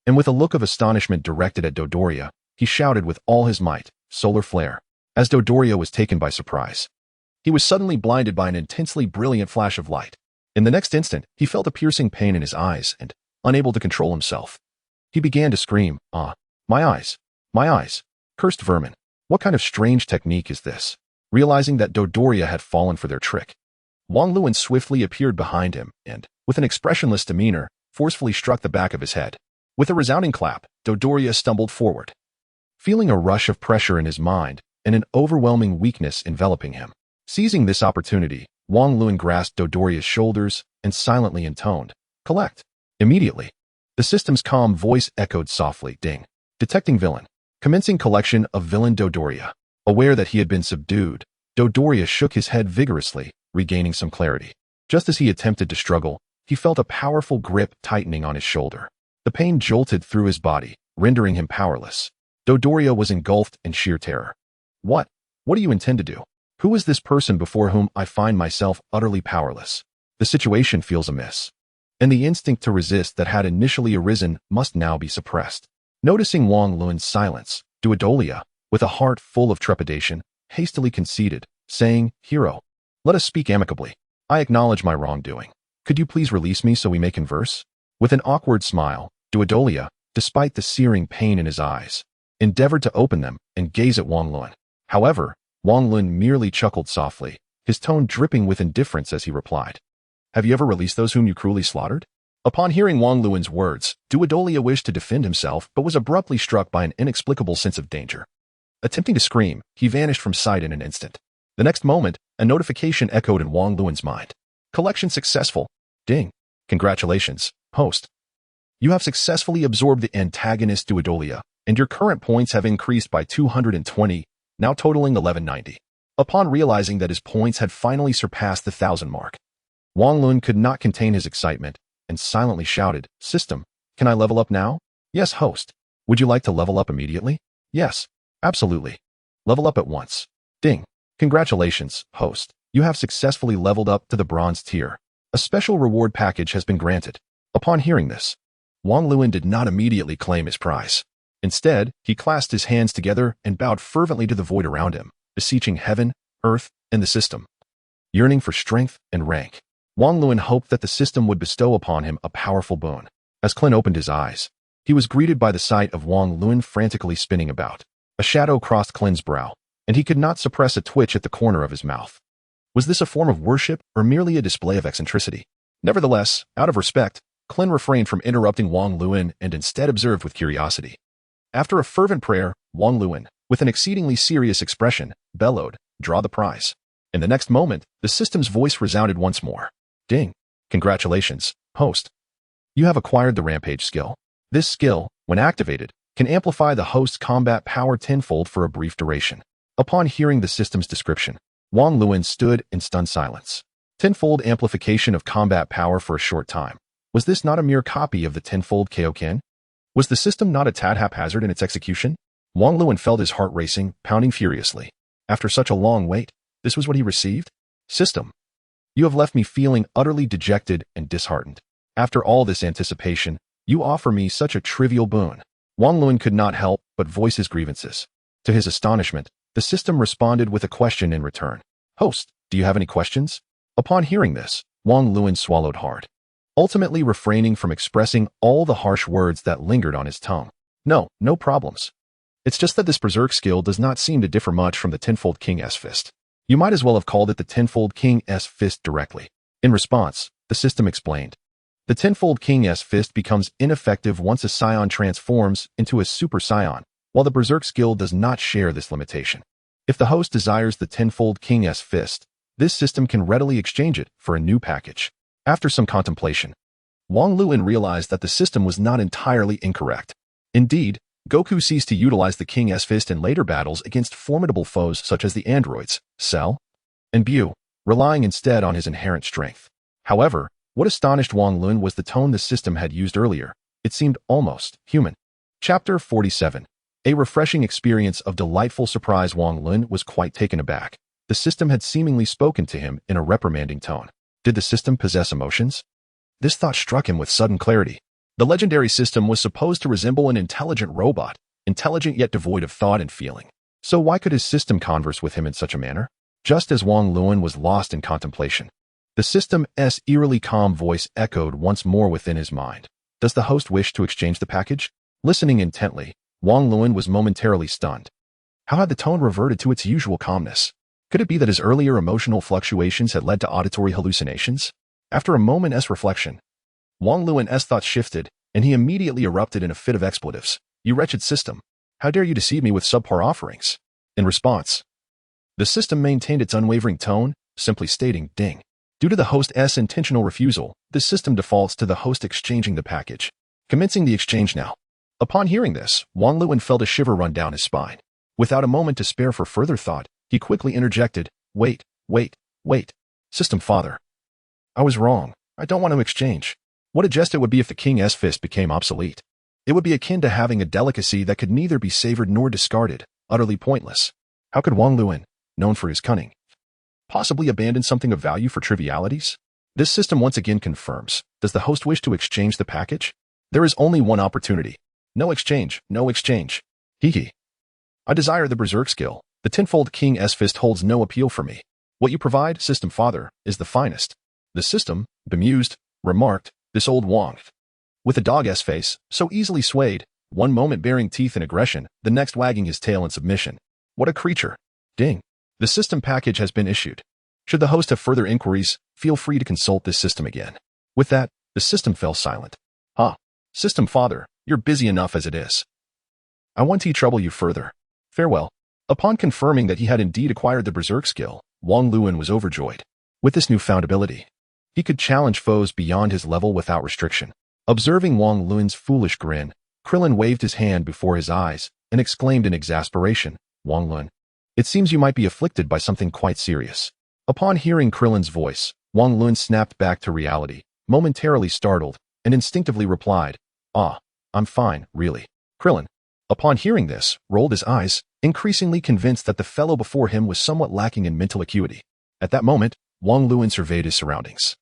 And with a look of astonishment directed at Dodoria, he shouted with all his might, "Solar Flare!" as Dodoria was taken by surprise. He was suddenly blinded by an intensely brilliant flash of light. In the next instant, he felt a piercing pain in his eyes and, unable to control himself, he began to scream, My eyes! My eyes! Cursed vermin! What kind of strange technique is this?" Realizing that Dodoria had fallen for their trick, Wang Lun swiftly appeared behind him and, with an expressionless demeanor, forcefully struck the back of his head. With a resounding clap, Dodoria stumbled forward, feeling a rush of pressure in his mind and an overwhelming weakness enveloping him. Seizing this opportunity, Wang Lun grasped Dodoria's shoulders and silently intoned, "Collect." Immediately, the system's calm voice echoed softly, "Ding. Detecting villain. Commencing collection of villain Dodoria." Aware that he had been subdued, Dodoria shook his head vigorously, regaining some clarity. Just as he attempted to struggle, he felt a powerful grip tightening on his shoulder. The pain jolted through his body, rendering him powerless. Dodoria was engulfed in sheer terror. What do you intend to do? Who is this person before whom I find myself utterly powerless? The situation feels amiss, and the instinct to resist that had initially arisen must now be suppressed. Noticing Wang Lun's silence, Dodoria, with a heart full of trepidation, hastily conceded, saying, "Hero, let us speak amicably. I acknowledge my wrongdoing. Could you please release me so we may converse?" With an awkward smile, Dodoria, despite the searing pain in his eyes, endeavored to open them and gaze at Wang Lun. However, Wang Lun merely chuckled softly, his tone dripping with indifference as he replied, "Have you ever released those whom you cruelly slaughtered? Upon hearing Wang Luan's words, Duodolia wished to defend himself but was abruptly struck by an inexplicable sense of danger. Attempting to scream, he vanished from sight in an instant. The next moment, a notification echoed in Wang Luan's mind. Collection successful. Ding. Congratulations, host. You have successfully absorbed the antagonist Duodolia, and your current points have increased by 220, now totaling 1190. Upon realizing that his points had finally surpassed the 1,000 mark, Wang Luan could not contain his excitement and silently shouted, "System, can I level up now?" "Yes, host. Would you like to level up immediately?" "Yes, absolutely. Level up at once." Ding. Congratulations, host. You have successfully leveled up to the bronze tier. A special reward package has been granted. Upon hearing this, Wang Luan did not immediately claim his prize. Instead, he clasped his hands together and bowed fervently to the void around him, beseeching heaven, earth, and the system. Yearning for strength and rank, Wang Luan hoped that the system would bestow upon him a powerful boon. As Krillin opened his eyes, he was greeted by the sight of Wang Luan frantically spinning about. A shadow crossed Klin's brow, and he could not suppress a twitch at the corner of his mouth. Was this a form of worship or merely a display of eccentricity? Nevertheless, out of respect, Krillin refrained from interrupting Wang Luan and instead observed with curiosity. After a fervent prayer, Wang Luan, with an exceedingly serious expression, bellowed, "Draw the prize." In the next moment, the system's voice resounded once more. Ding. Congratulations, host. You have acquired the Rampage skill. This skill, when activated, can amplify the host's combat power tenfold for a brief duration. Upon hearing the system's description, Wang Luan stood in stunned silence. Tenfold amplification of combat power for a short time. Was this not a mere copy of the tenfold Kaioken? Was the system not a tad haphazard in its execution? Wang Luan felt his heart racing, pounding furiously. After such a long wait, this was what he received? System. You have left me feeling utterly dejected and disheartened. After all this anticipation, you offer me such a trivial boon. Wang Luan could not help but voice his grievances. To his astonishment, the system responded with a question in return. Host, do you have any questions? Upon hearing this, Wang Luan swallowed hard, ultimately refraining from expressing all the harsh words that lingered on his tongue. No problems. It's just that this berserk skill does not seem to differ much from the tenfold King's Fist. You might as well have called it the tenfold King's Fist directly. In response, the system explained. The tenfold King's Fist becomes ineffective once a scion transforms into a super scion, while the berserk skill does not share this limitation. If the host desires the tenfold King's Fist, this system can readily exchange it for a new package. After some contemplation, Wang Luan realized that the system was not entirely incorrect. Indeed, Goku ceased to utilize the King's Fist in later battles against formidable foes such as the androids, Cell, and Buu, relying instead on his inherent strength. However, what astonished Wang Luan was the tone the system had used earlier. It seemed almost human. Chapter 47. A refreshing experience of delightful surprise. Wang Luan was quite taken aback. The system had seemingly spoken to him in a reprimanding tone. Did the system possess emotions? This thought struck him with sudden clarity. The legendary system was supposed to resemble an intelligent robot, intelligent yet devoid of thought and feeling. So why could his system converse with him in such a manner? Just as Wang Luan was lost in contemplation, the system's eerily calm voice echoed once more within his mind. Does the host wish to exchange the package? Listening intently, Wang Luan was momentarily stunned. How had the tone reverted to its usual calmness? Could it be that his earlier emotional fluctuations had led to auditory hallucinations? After a moment's reflection, Wang Luan's thoughts shifted, and he immediately erupted in a fit of expletives. You wretched system! How dare you deceive me with subpar offerings? In response, the system maintained its unwavering tone, simply stating, Ding. Due to the host's intentional refusal, the system defaults to the host exchanging the package. Commencing the exchange now. Upon hearing this, Wang Luan felt a shiver run down his spine. Without a moment to spare for further thought, he quickly interjected, Wait. System father. I was wrong. I don't want to exchange. What a jest it would be if the King's Fist became obsolete. It would be akin to having a delicacy that could neither be savored nor discarded, utterly pointless. How could Wang Luan, known for his cunning, possibly abandon something of value for trivialities? This system once again confirms. Does the host wish to exchange the package? There is only one opportunity. No exchange. Hee. I desire the berserk skill. The tenfold King's Fist holds no appeal for me. What you provide, system father, is the finest. The system, bemused, remarked, this old Wang, with a dog's face, so easily swayed, one moment baring teeth in aggression, the next wagging his tail in submission. What a creature. Ding. The system package has been issued. Should the host have further inquiries, feel free to consult this system again. With that, The system fell silent. Ah, system father, you're busy enough as it is. I won't trouble you further. Farewell. Upon confirming that he had indeed acquired the berserk skill, Wang Luan was overjoyed. With this newfound ability, he could challenge foes beyond his level without restriction. Observing Wang Luan's foolish grin, Krillin waved his hand before his eyes and exclaimed in exasperation, Wang Luan, it seems you might be afflicted by something quite serious. Upon hearing Krillin's voice, Wang Luan snapped back to reality, momentarily startled, and instinctively replied, Ah, I'm fine, really. Krillin, upon hearing this, rolled his eyes, increasingly convinced that the fellow before him was somewhat lacking in mental acuity. At that moment, Wang Luan surveyed his surroundings.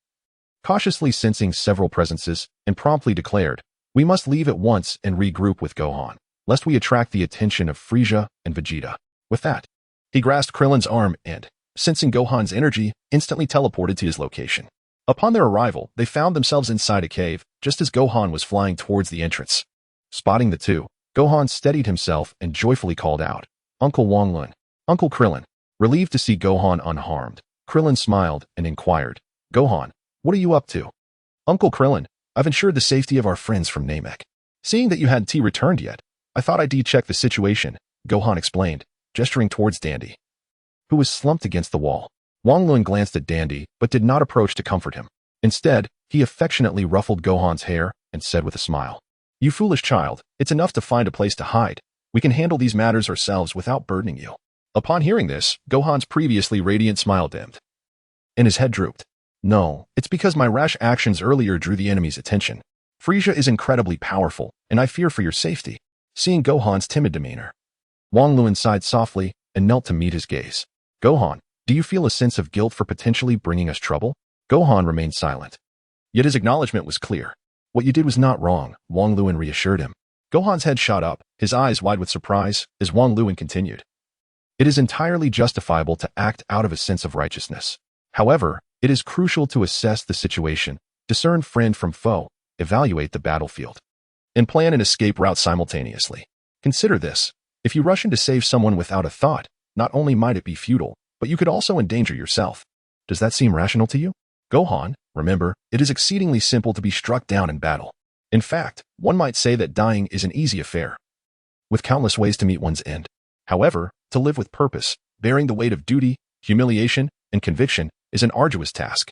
Cautiously sensing several presences, and promptly declared, we must leave at once and regroup with Gohan, lest we attract the attention of Frieza and Vegeta. With that, he grasped Krillin's arm and, sensing Gohan's energy, instantly teleported to his location. Upon their arrival, they found themselves inside a cave, just as Gohan was flying towards the entrance. Spotting the two, Gohan steadied himself and joyfully called out, Uncle Wang Luan, Uncle Krillin. Relieved to see Gohan unharmed, Krillin smiled and inquired, Gohan, what are you up to? Uncle Krillin, I've ensured the safety of our friends from Namek. Seeing that you hadn't returned yet, I thought I'd check the situation, Gohan explained, gesturing towards Dandy, who was slumped against the wall. Wang Luan glanced at Dandy, but did not approach to comfort him. Instead, he affectionately ruffled Gohan's hair and said with a smile, You foolish child, it's enough to find a place to hide. We can handle these matters ourselves without burdening you. Upon hearing this, Gohan's previously radiant smile dimmed, and his head drooped. No, it's because my rash actions earlier drew the enemy's attention. Frieza is incredibly powerful, and I fear for your safety. Seeing Gohan's timid demeanor, Wang Luan sighed softly and knelt to meet his gaze. Gohan, do you feel a sense of guilt for potentially bringing us trouble? Gohan remained silent. Yet his acknowledgement was clear. What you did was not wrong, Wang Luan reassured him. Gohan's head shot up, his eyes wide with surprise, as Wang Luan continued. It is entirely justifiable to act out of a sense of righteousness. However, it is crucial to assess the situation, discern friend from foe, evaluate the battlefield, and plan an escape route simultaneously. Consider this. If you rush in to save someone without a thought, not only might it be futile, but you could also endanger yourself. Does that seem rational to you? Gohan, remember, it is exceedingly simple to be struck down in battle. In fact, one might say that dying is an easy affair, with countless ways to meet one's end. However, to live with purpose, bearing the weight of duty, humiliation, and conviction, is an arduous task.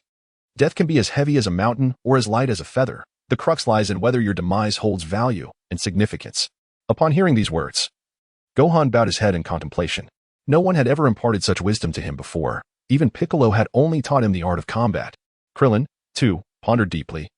Death can be as heavy as a mountain or as light as a feather. The crux lies in whether your demise holds value and significance. Upon hearing these words, Gohan bowed his head in contemplation. No one had ever imparted such wisdom to him before. Even Piccolo had only taught him the art of combat. Krillin, too, pondered deeply,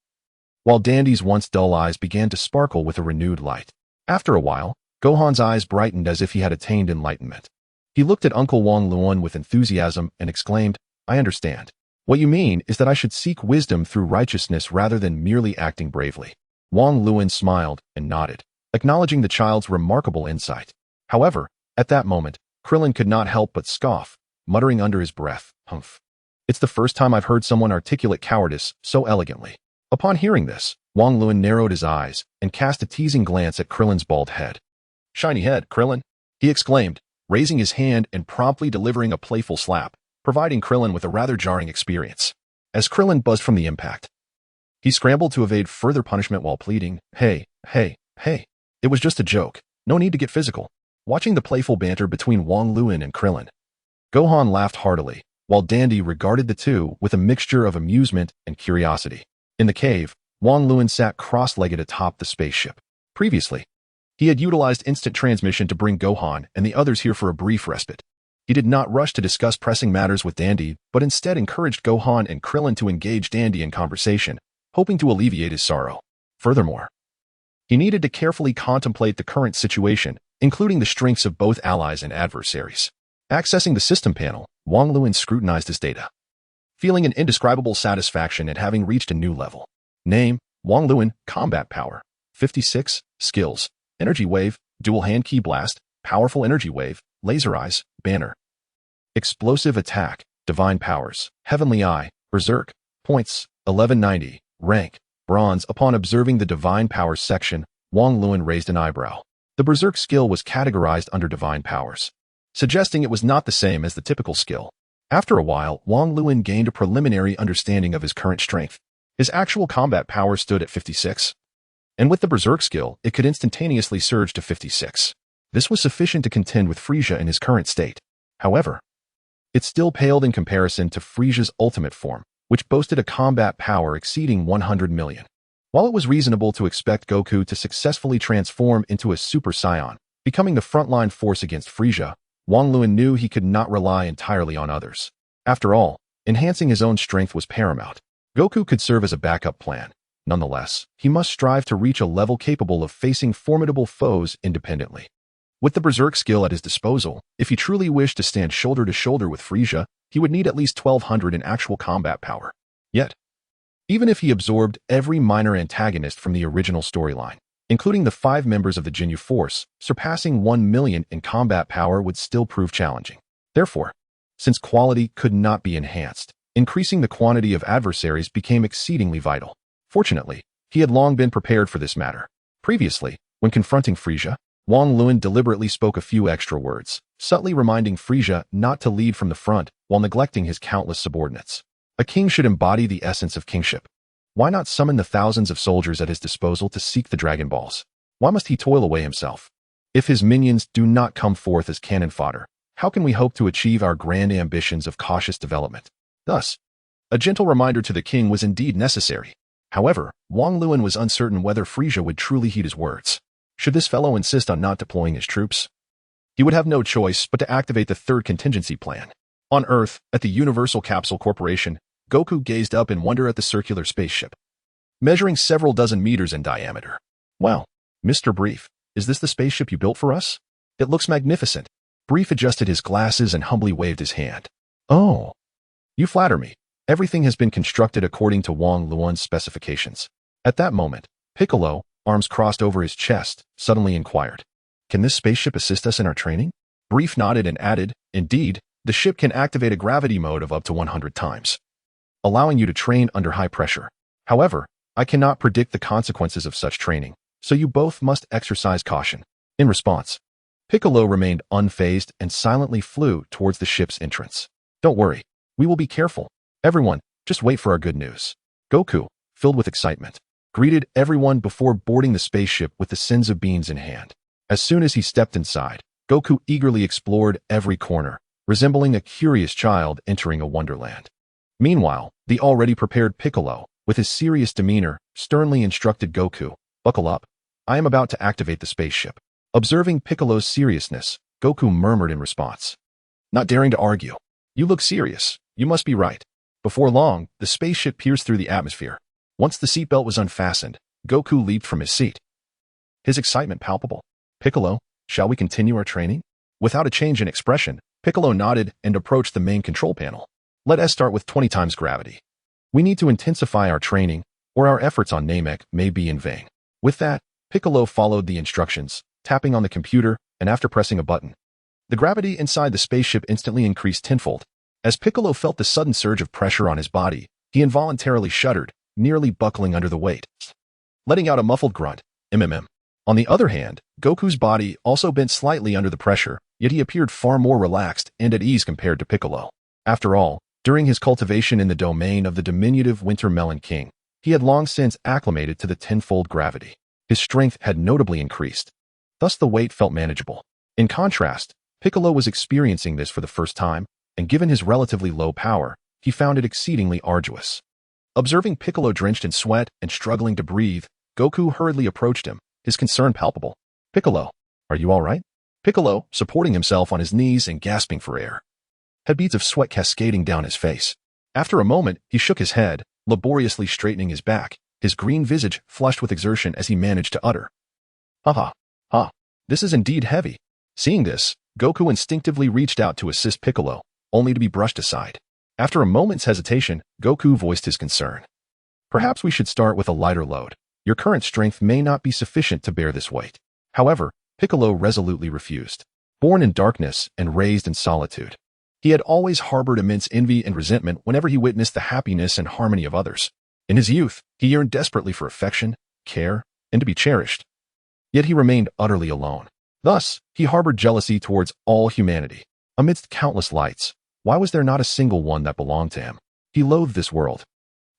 while Dandy's once dull eyes began to sparkle with a renewed light. After a while, Gohan's eyes brightened as if he had attained enlightenment. He looked at Uncle Wang Luan with enthusiasm and exclaimed, I understand. What you mean is that I should seek wisdom through righteousness rather than merely acting bravely. Wang Luan smiled and nodded, acknowledging the child's remarkable insight. However, at that moment, Krillin could not help but scoff, muttering under his breath, Humph. It's the first time I've heard someone articulate cowardice so elegantly. Upon hearing this, Wang Luan narrowed his eyes and cast a teasing glance at Krillin's bald head. Shiny head, Krillin, he exclaimed, raising his hand and promptly delivering a playful slap, providing Krillin with a rather jarring experience. As Krillin buzzed from the impact, he scrambled to evade further punishment while pleading, Hey, it was just a joke. No need to get physical. Watching the playful banter between Wang Luan and Krillin, Gohan laughed heartily, while Dandy regarded the two with a mixture of amusement and curiosity. In the cave, Wang Luan sat cross-legged atop the spaceship. Previously, he had utilized instant transmission to bring Gohan and the others here for a brief respite. He did not rush to discuss pressing matters with Dandy, but instead encouraged Gohan and Krillin to engage Dandy in conversation, hoping to alleviate his sorrow. Furthermore, he needed to carefully contemplate the current situation, including the strengths of both allies and adversaries. Accessing the system panel, Wang Luan scrutinized his data, feeling an indescribable satisfaction at having reached a new level. Name, Wang Luan, combat power, 56, skills, energy wave, dual hand key blast, powerful energy wave, laser eyes, banner, explosive attack, divine powers, heavenly eye, berserk, points, 1190, rank, bronze. Upon observing the divine powers section, Wang Luan raised an eyebrow. The berserk skill was categorized under divine powers, suggesting it was not the same as the typical skill. After a while, Wang Luan gained a preliminary understanding of his current strength. His actual combat power stood at 56. And with the Berserk skill, it could instantaneously surge to 56. This was sufficient to contend with Frieza in his current state. However, it still paled in comparison to Frieza's ultimate form, which boasted a combat power exceeding 100 million. While it was reasonable to expect Goku to successfully transform into a Super Saiyan, becoming the frontline force against Frieza, Wang Luan knew he could not rely entirely on others. After all, enhancing his own strength was paramount. Goku could serve as a backup plan. Nonetheless, he must strive to reach a level capable of facing formidable foes independently. With the Berserk skill at his disposal, if he truly wished to stand shoulder to shoulder with Frieza, he would need at least 1200 in actual combat power. Yet, even if he absorbed every minor antagonist from the original storyline, including the 5 members of the Ginyu Force, surpassing 1 million in combat power would still prove challenging. Therefore, since quality could not be enhanced, increasing the quantity of adversaries became exceedingly vital. Fortunately, he had long been prepared for this matter. Previously, when confronting Frieza, Wang Luan deliberately spoke a few extra words, subtly reminding Frieza not to lead from the front while neglecting his countless subordinates. A king should embody the essence of kingship. Why not summon the thousands of soldiers at his disposal to seek the Dragon Balls? Why must he toil away himself? If his minions do not come forth as cannon fodder, how can we hope to achieve our grand ambitions of cautious development? Thus, a gentle reminder to the king was indeed necessary. However, Wang Luan was uncertain whether Frieza would truly heed his words. Should this fellow insist on not deploying his troops? He would have no choice but to activate the third contingency plan. On Earth, at the Universal Capsule Corporation, Goku gazed up in wonder at the circular spaceship, measuring several dozen meters in diameter. Well, Mr. Brief, is this the spaceship you built for us? It looks magnificent. Brief adjusted his glasses and humbly waved his hand. Oh, you flatter me. Everything has been constructed according to Wang Luan's specifications. At that moment, Piccolo, arms crossed over his chest, suddenly inquired, "Can this spaceship assist us in our training?" Brief nodded and added, "Indeed, the ship can activate a gravity mode of up to 100 times, allowing you to train under high pressure. However, I cannot predict the consequences of such training, so you both must exercise caution." In response, Piccolo remained unfazed and silently flew towards the ship's entrance. "Don't worry, we will be careful. Everyone, just wait for our good news." Goku, filled with excitement, greeted everyone before boarding the spaceship with the senzu beans in hand. As soon as he stepped inside, Goku eagerly explored every corner, resembling a curious child entering a wonderland. Meanwhile, the already prepared Piccolo, with his serious demeanor, sternly instructed Goku, "Buckle up. I am about to activate the spaceship." Observing Piccolo's seriousness, Goku murmured in response, not daring to argue, "You look serious. You must be right." Before long, the spaceship pierced through the atmosphere. Once the seatbelt was unfastened, Goku leaped from his seat, his excitement palpable. "Piccolo, shall we continue our training?" Without a change in expression, Piccolo nodded and approached the main control panel. "Let us start with 20 times gravity. We need to intensify our training, or our efforts on Namek may be in vain." With that, Piccolo followed the instructions, tapping on the computer, and after pressing a button, the gravity inside the spaceship instantly increased tenfold. As Piccolo felt the sudden surge of pressure on his body, he involuntarily shuddered, nearly buckling under the weight, letting out a muffled grunt, "MMM." On the other hand, Goku's body also bent slightly under the pressure, yet he appeared far more relaxed and at ease compared to Piccolo. After all, during his cultivation in the domain of the diminutive Winter Melon King, he had long since acclimated to the tenfold gravity. His strength had notably increased. Thus the weight felt manageable. In contrast, Piccolo was experiencing this for the first time, and given his relatively low power, he found it exceedingly arduous. Observing Piccolo drenched in sweat and struggling to breathe, Goku hurriedly approached him, his concern palpable. "Piccolo, are you all right?" Piccolo, supporting himself on his knees and gasping for air, had beads of sweat cascading down his face. After a moment, he shook his head, laboriously straightening his back, his green visage flushed with exertion as he managed to utter, "Ha ha, this is indeed heavy." Seeing this, Goku instinctively reached out to assist Piccolo, only to be brushed aside. After a moment's hesitation, Goku voiced his concern. "Perhaps we should start with a lighter load. Your current strength may not be sufficient to bear this weight." However, Piccolo resolutely refused. Born in darkness and raised in solitude, he had always harbored immense envy and resentment whenever he witnessed the happiness and harmony of others. In his youth, he yearned desperately for affection, care, and to be cherished. Yet he remained utterly alone. Thus, he harbored jealousy towards all humanity. Amidst countless lights, why was there not a single one that belonged to him? He loathed this world.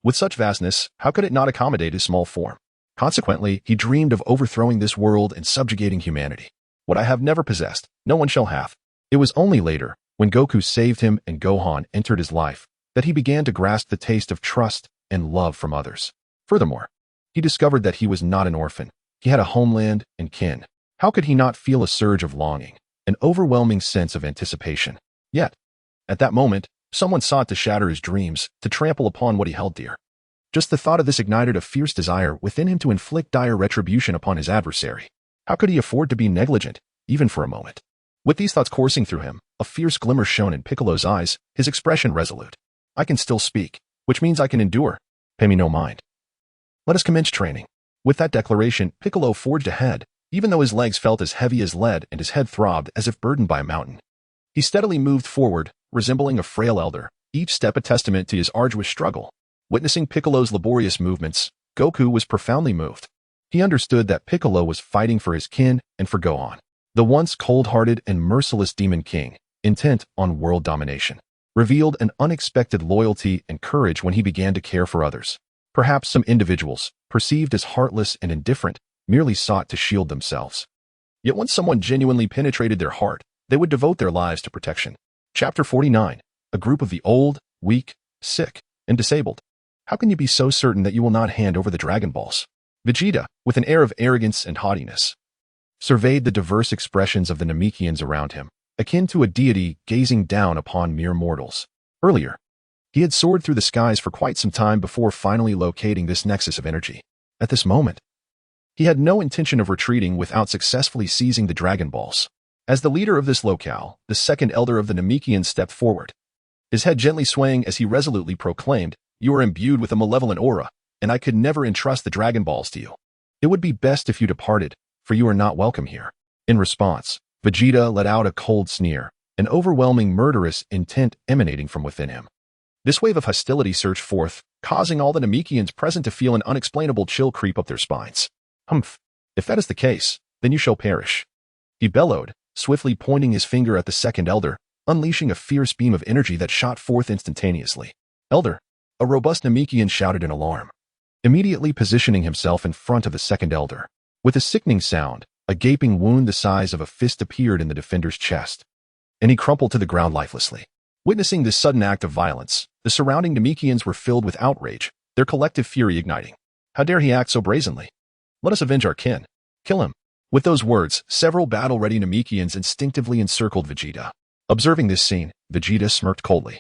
With such vastness, how could it not accommodate his small form? Consequently, he dreamed of overthrowing this world and subjugating humanity. What I have never possessed, no one shall have. It was only later, when Goku saved him and Gohan entered his life, that he began to grasp the taste of trust and love from others. Furthermore, he discovered that he was not an orphan. He had a homeland and kin. How could he not feel a surge of longing, an overwhelming sense of anticipation? Yet, at that moment, someone sought to shatter his dreams, to trample upon what he held dear. Just the thought of this ignited a fierce desire within him to inflict dire retribution upon his adversary. How could he afford to be negligent, even for a moment? With these thoughts coursing through him, a fierce glimmer shone in Piccolo's eyes, his expression resolute. I can still speak, which means I can endure. Pay me no mind. Let us commence training. With that declaration, Piccolo forged ahead, even though his legs felt as heavy as lead and his head throbbed as if burdened by a mountain. He steadily moved forward, resembling a frail elder, each step a testament to his arduous struggle. Witnessing Piccolo's laborious movements, Goku was profoundly moved. He understood that Piccolo was fighting for his kin and for Gohan, the once cold-hearted and merciless Demon King, intent on world domination, revealed an unexpected loyalty and courage when he began to care for others. Perhaps some individuals, perceived as heartless and indifferent, merely sought to shield themselves. Yet once someone genuinely penetrated their heart, they would devote their lives to protection. Chapter 49. A group of the old, weak, sick, and disabled. How can you be so certain that you will not hand over the Dragon Balls? Vegeta, with an air of arrogance and haughtiness, surveyed the diverse expressions of the Namekians around him, akin to a deity gazing down upon mere mortals. Earlier, he had soared through the skies for quite some time before finally locating this nexus of energy. At this moment, he had no intention of retreating without successfully seizing the Dragon Balls. As the leader of this locale, the second elder of the Namekians stepped forward, his head gently swaying as he resolutely proclaimed, "You are imbued with a malevolent aura, and I could never entrust the Dragon Balls to you. It would be best if you departed, for you are not welcome here." In response, Vegeta let out a cold sneer, an overwhelming murderous intent emanating from within him. This wave of hostility surged forth, causing all the Namekians present to feel an unexplainable chill creep up their spines. "Humph! If that is the case, then you shall perish," he bellowed, swiftly pointing his finger at the second elder, unleashing a fierce beam of energy that shot forth instantaneously. "Elder!" A robust Namekian shouted in alarm, immediately positioning himself in front of the second elder. With a sickening sound, a gaping wound the size of a fist appeared in the defender's chest, and he crumpled to the ground lifelessly. Witnessing this sudden act of violence, the surrounding Namekians were filled with outrage, their collective fury igniting. How dare he act so brazenly? Let us avenge our kin. Kill him. With those words, several battle-ready Namekians instinctively encircled Vegeta. Observing this scene, Vegeta smirked coldly,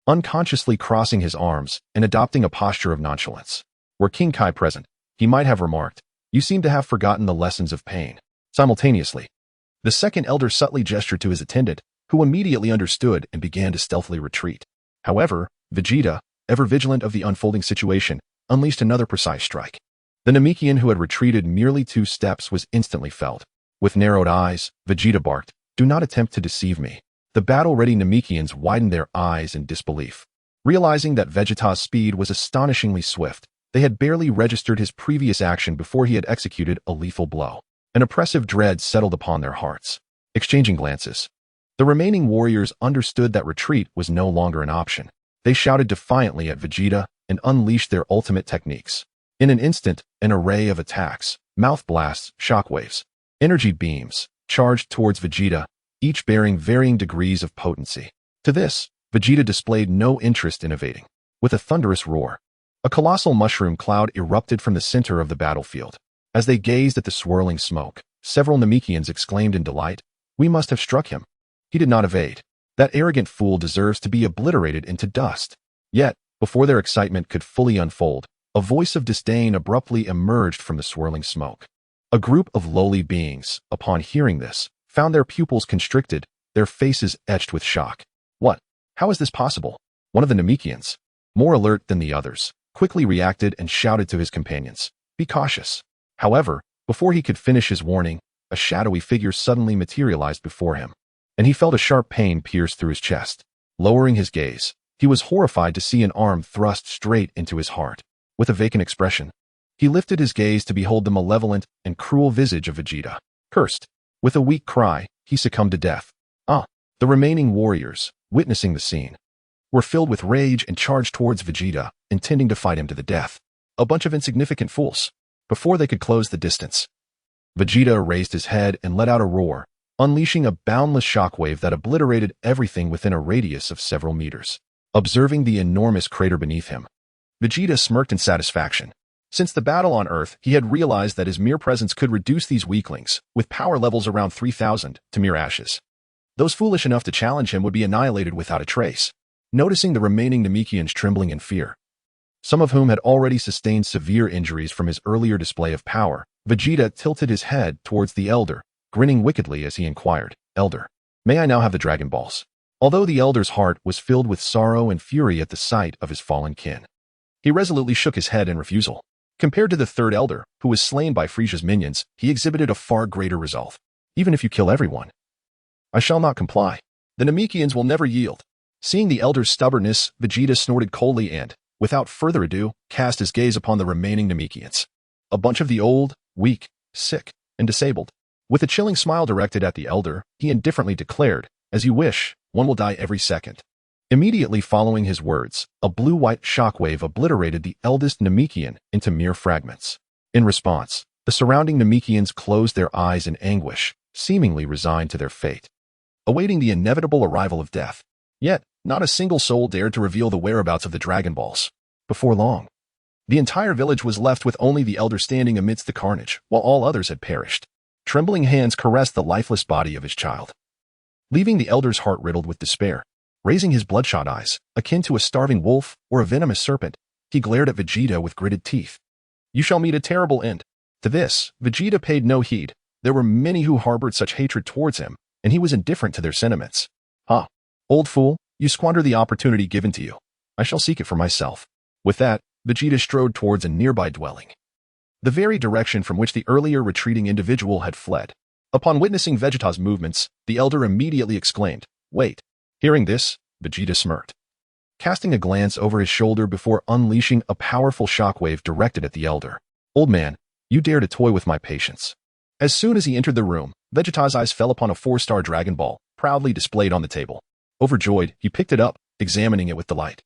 unconsciously crossing his arms and adopting a posture of nonchalance. Were King Kai present, he might have remarked, "You seem to have forgotten the lessons of pain." Simultaneously, the second elder subtly gestured to his attendant, who immediately understood and began to stealthily retreat. However, Vegeta, ever vigilant of the unfolding situation, unleashed another precise strike. The Namekian who had retreated merely 2 steps was instantly felled. With narrowed eyes, Vegeta barked, "Do not attempt to deceive me." The battle-ready Namekians widened their eyes in disbelief. Realizing that Vegeta's speed was astonishingly swift, they had barely registered his previous action before he had executed a lethal blow. An oppressive dread settled upon their hearts. Exchanging glances, the remaining warriors understood that retreat was no longer an option. They shouted defiantly at Vegeta and unleashed their ultimate techniques. In an instant, an array of attacks, mouth blasts, shockwaves, energy beams, charged towards Vegeta, each bearing varying degrees of potency. To this, Vegeta displayed no interest in evading. With a thunderous roar, a colossal mushroom cloud erupted from the center of the battlefield. As they gazed at the swirling smoke, several Namekians exclaimed in delight, "We must have struck him. He did not evade. That arrogant fool deserves to be obliterated into dust." Yet, before their excitement could fully unfold, a voice of disdain abruptly emerged from the swirling smoke. A group of lowly beings, upon hearing this, found their pupils constricted, their faces etched with shock. "What? How is this possible?" One of the Namekians, more alert than the others, quickly reacted and shouted to his companions, "Be cautious." However, before he could finish his warning, a shadowy figure suddenly materialized before him, and he felt a sharp pain pierce through his chest. Lowering his gaze, he was horrified to see an arm thrust straight into his heart. With a vacant expression, he lifted his gaze to behold the malevolent and cruel visage of Vegeta. Cursed. With a weak cry, he succumbed to death. The remaining warriors, witnessing the scene, were filled with rage and charged towards Vegeta, intending to fight him to the death. A bunch of insignificant fools. Before they could close the distance, Vegeta raised his head and let out a roar, unleashing a boundless shockwave that obliterated everything within a radius of several meters. Observing the enormous crater beneath him, Vegeta smirked in satisfaction. Since the battle on Earth, he had realized that his mere presence could reduce these weaklings, with power levels around 3,000, to mere ashes. Those foolish enough to challenge him would be annihilated without a trace. Noticing the remaining Namekians trembling in fear, some of whom had already sustained severe injuries from his earlier display of power, Vegeta tilted his head towards the Elder, grinning wickedly as he inquired, "Elder, may I now have the Dragon Balls?" Although the Elder's heart was filled with sorrow and fury at the sight of his fallen kin, he resolutely shook his head in refusal. Compared to the third Elder, who was slain by Frieza's minions, he exhibited a far greater resolve. "Even if you kill everyone, I shall not comply. The Namekians will never yield." Seeing the Elder's stubbornness, Vegeta snorted coldly and, without further ado, cast his gaze upon the remaining Namekians. A bunch of the old, weak, sick, and disabled. With a chilling smile directed at the Elder, he indifferently declared, "As you wish, one will die every second." Immediately following his words, a blue-white shockwave obliterated the eldest Namekian into mere fragments. In response, the surrounding Namekians closed their eyes in anguish, seemingly resigned to their fate, awaiting the inevitable arrival of death. Yet, not a single soul dared to reveal the whereabouts of the Dragon Balls. Before long, the entire village was left with only the Elder standing amidst the carnage, while all others had perished. Trembling hands caressed the lifeless body of his child, leaving the Elder's heart riddled with despair. Raising his bloodshot eyes, akin to a starving wolf or a venomous serpent, he glared at Vegeta with gritted teeth. "You shall meet a terrible end." To this, Vegeta paid no heed. There were many who harbored such hatred towards him, and he was indifferent to their sentiments. "Ha! Old fool, you squander the opportunity given to you. I shall seek it for myself." With that, Vegeta strode towards a nearby dwelling, the very direction from which the earlier retreating individual had fled. Upon witnessing Vegeta's movements, the Elder immediately exclaimed, "Wait." Hearing this, Vegeta smirked, casting a glance over his shoulder before unleashing a powerful shockwave directed at the Elder. "Old man, you dare to toy with my patience." As soon as he entered the room, Vegeta's eyes fell upon a 4-star Dragon Ball, proudly displayed on the table. Overjoyed, he picked it up, examining it with delight.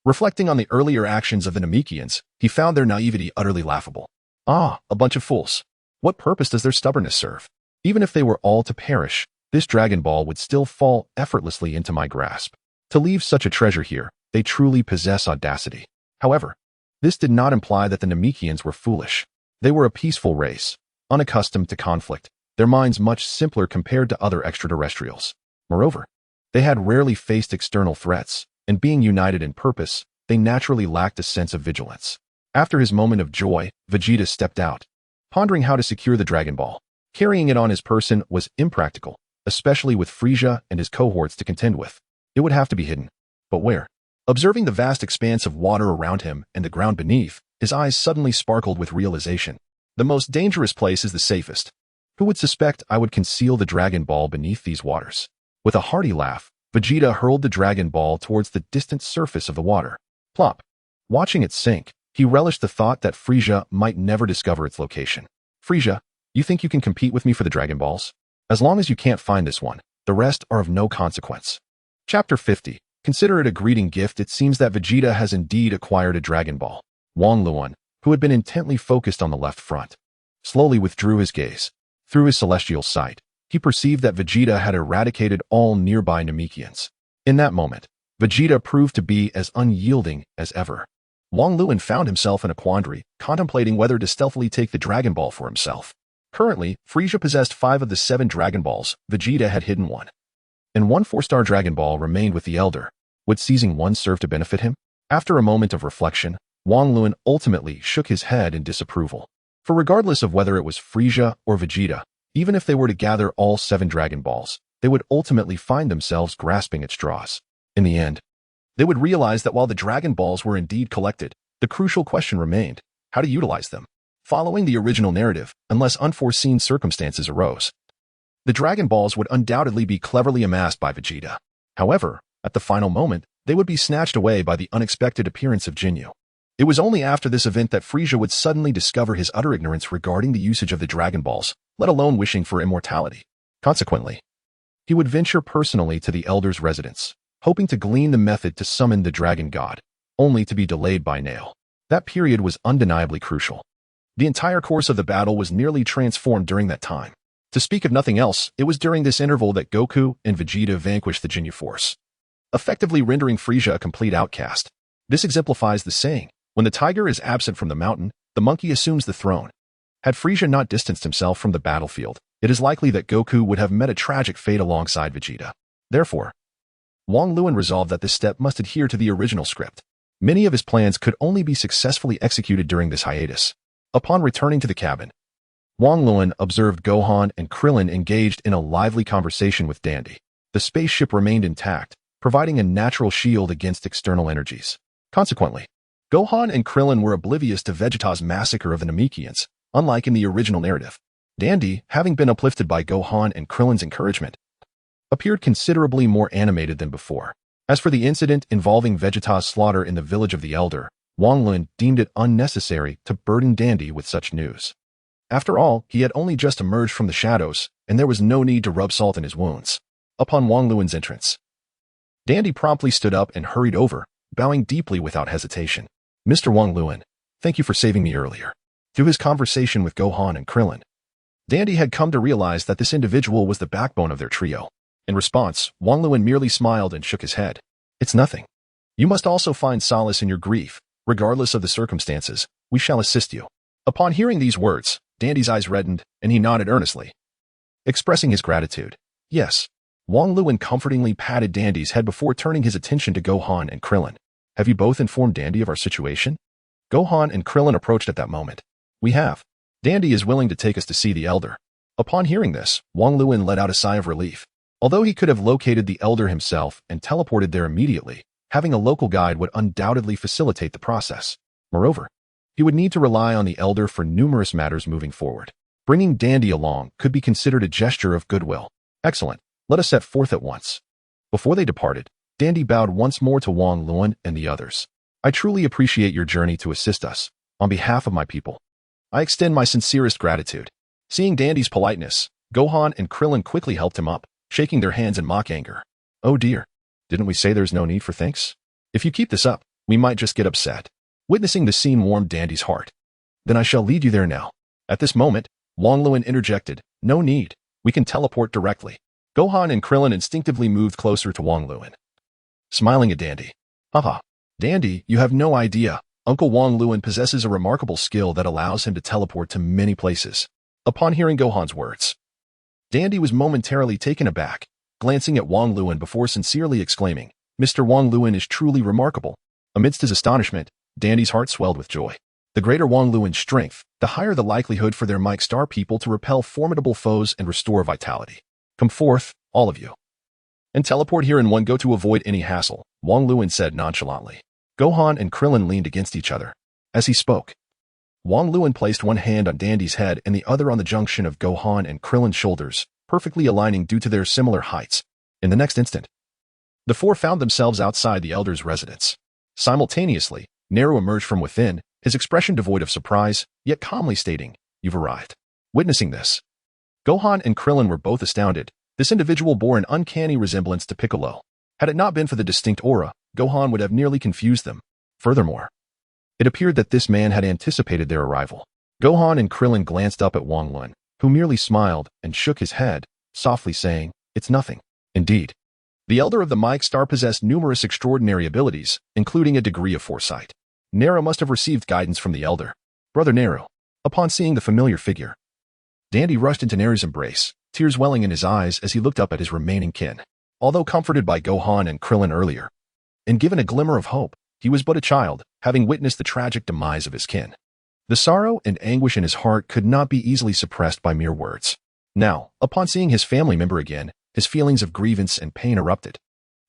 Reflecting on the earlier actions of the Namekians, he found their naivety utterly laughable. "Ah, a bunch of fools. What purpose does their stubbornness serve? Even if they were all to perish, this Dragon Ball would still fall effortlessly into my grasp. To leave such a treasure here, they truly possess audacity." However, this did not imply that the Namekians were foolish. They were a peaceful race, unaccustomed to conflict, their minds much simpler compared to other extraterrestrials. Moreover, they had rarely faced external threats, and being united in purpose, they naturally lacked a sense of vigilance. After his moment of joy, Vegeta stepped out, pondering how to secure the Dragon Ball. Carrying it on his person was impractical, especially with Frieza and his cohorts to contend with. It would have to be hidden. But where? Observing the vast expanse of water around him and the ground beneath, his eyes suddenly sparkled with realization. The most dangerous place is the safest. Who would suspect I would conceal the Dragon Ball beneath these waters? With a hearty laugh, Vegeta hurled the Dragon Ball towards the distant surface of the water. Plop. Watching it sink, he relished the thought that Frieza might never discover its location. "Frieza, you think you can compete with me for the Dragon Balls? As long as you can't find this one, the rest are of no consequence." Chapter 50. Consider it a greeting gift. It seems that Vegeta has indeed acquired a Dragon Ball. Wang Luan, who had been intently focused on the left front, slowly withdrew his gaze. Through his celestial sight, he perceived that Vegeta had eradicated all nearby Namekians. In that moment, Vegeta proved to be as unyielding as ever. Wang Luan found himself in a quandary, contemplating whether to stealthily take the Dragon Ball for himself. Currently, Frieza possessed 5 of the 7 Dragon Balls. Vegeta had hidden one, and one 4-star Dragon Ball remained with the Elder. Would seizing one serve to benefit him? After a moment of reflection, Wang Luan ultimately shook his head in disapproval. For regardless of whether it was Frieza or Vegeta, even if they were to gather all 7 Dragon Balls, they would ultimately find themselves grasping at straws. In the end, they would realize that while the Dragon Balls were indeed collected, the crucial question remained: how to utilize them. Following the original narrative, unless unforeseen circumstances arose, the Dragon Balls would undoubtedly be cleverly amassed by Vegeta. However, at the final moment, they would be snatched away by the unexpected appearance of Jinyu. It was only after this event that Frieza would suddenly discover his utter ignorance regarding the usage of the Dragon Balls, let alone wishing for immortality. Consequently, he would venture personally to the Elder's residence, hoping to glean the method to summon the dragon god, only to be delayed by Nail. That period was undeniably crucial. The entire course of the battle was nearly transformed during that time. To speak of nothing else, it was during this interval that Goku and Vegeta vanquished the Ginyu Force, effectively rendering Frieza a complete outcast. This exemplifies the saying, when the tiger is absent from the mountain, the monkey assumes the throne. Had Frieza not distanced himself from the battlefield, it is likely that Goku would have met a tragic fate alongside Vegeta. Therefore, Wang Luan resolved that this step must adhere to the original script. Many of his plans could only be successfully executed during this hiatus. Upon returning to the cabin, Wang Luan observed Gohan and Krillin engaged in a lively conversation with Dandy. The spaceship remained intact, providing a natural shield against external energies. Consequently, Gohan and Krillin were oblivious to Vegeta's massacre of the Namekians, unlike in the original narrative. Dandy, having been uplifted by Gohan and Krillin's encouragement, appeared considerably more animated than before. As for the incident involving Vegeta's slaughter in the village of the Elder, Wang Luan deemed it unnecessary to burden Dandy with such news. After all, he had only just emerged from the shadows, and there was no need to rub salt in his wounds. Upon Wang Luan's entrance, Dandy promptly stood up and hurried over, bowing deeply without hesitation. "Mr. Wang Luan, thank you for saving me earlier." Through his conversation with Gohan and Krillin, Dandy had come to realize that this individual was the backbone of their trio. In response, Wang Luan merely smiled and shook his head. "It's nothing. You must also find solace in your grief. Regardless of the circumstances, we shall assist you." Upon hearing these words, Dandy's eyes reddened, and he nodded earnestly, expressing his gratitude. "Yes." Wang Luan comfortingly patted Dandy's head before turning his attention to Gohan and Krillin. "Have you both informed Dandy of our situation?" Gohan and Krillin approached at that moment. "We have. Dandy is willing to take us to see the Elder." Upon hearing this, Wang Luan let out a sigh of relief. Although he could have located the Elder himself and teleported there immediately, having a local guide would undoubtedly facilitate the process. Moreover, he would need to rely on the Elder for numerous matters moving forward. Bringing Dandy along could be considered a gesture of goodwill. "Excellent. Let us set forth at once." Before they departed, Dandy bowed once more to Wang Luan and the others. "I truly appreciate your journey to assist us. On behalf of my people, I extend my sincerest gratitude." Seeing Dandy's politeness, Gohan and Krillin quickly helped him up, shaking their hands in mock anger. "Oh dear. Didn't we say there's no need for thanks? If you keep this up, we might just get upset." Witnessing the scene warmed Dandy's heart. "Then I shall lead you there now." At this moment, Wang Luan interjected, "No need. We can teleport directly." Gohan and Krillin instinctively moved closer to Wang Luan, smiling at Dandy. "Haha. Dandy, you have no idea. Uncle Wang Luan possesses a remarkable skill that allows him to teleport to many places." Upon hearing Gohan's words, Dandy was momentarily taken aback, glancing at Wang Luan before sincerely exclaiming, "Mr. Wang Luan is truly remarkable." Amidst his astonishment, Dandy's heart swelled with joy. The greater Wang Luan's strength, the higher the likelihood for their Mike Star people to repel formidable foes and restore vitality. "Come forth, all of you, and teleport here in one go to avoid any hassle," Wang Luan said nonchalantly. Gohan and Krillin leaned against each other. As he spoke, Wang Luan placed one hand on Dandy's head and the other on the junction of Gohan and Krillin's shoulders, perfectly aligning due to their similar heights. In the next instant, the four found themselves outside the Elder's residence. Simultaneously, Nero emerged from within, his expression devoid of surprise, yet calmly stating, "You've arrived." Witnessing this, Gohan and Krillin were both astounded. This individual bore an uncanny resemblance to Piccolo. Had it not been for the distinct aura, Gohan would have nearly confused them. Furthermore, it appeared that this man had anticipated their arrival. Gohan and Krillin glanced up at Wang Luan, who merely smiled and shook his head, softly saying, "It's nothing." Indeed, the Elder of the Mike Star possessed numerous extraordinary abilities, including a degree of foresight. Nero must have received guidance from the Elder. "Brother Nero." Upon seeing the familiar figure, Dandy rushed into Nero's embrace, tears welling in his eyes as he looked up at his remaining kin. Although comforted by Gohan and Krillin earlier, and given a glimmer of hope, he was but a child, having witnessed the tragic demise of his kin. The sorrow and anguish in his heart could not be easily suppressed by mere words. Now, upon seeing his family member again, his feelings of grievance and pain erupted.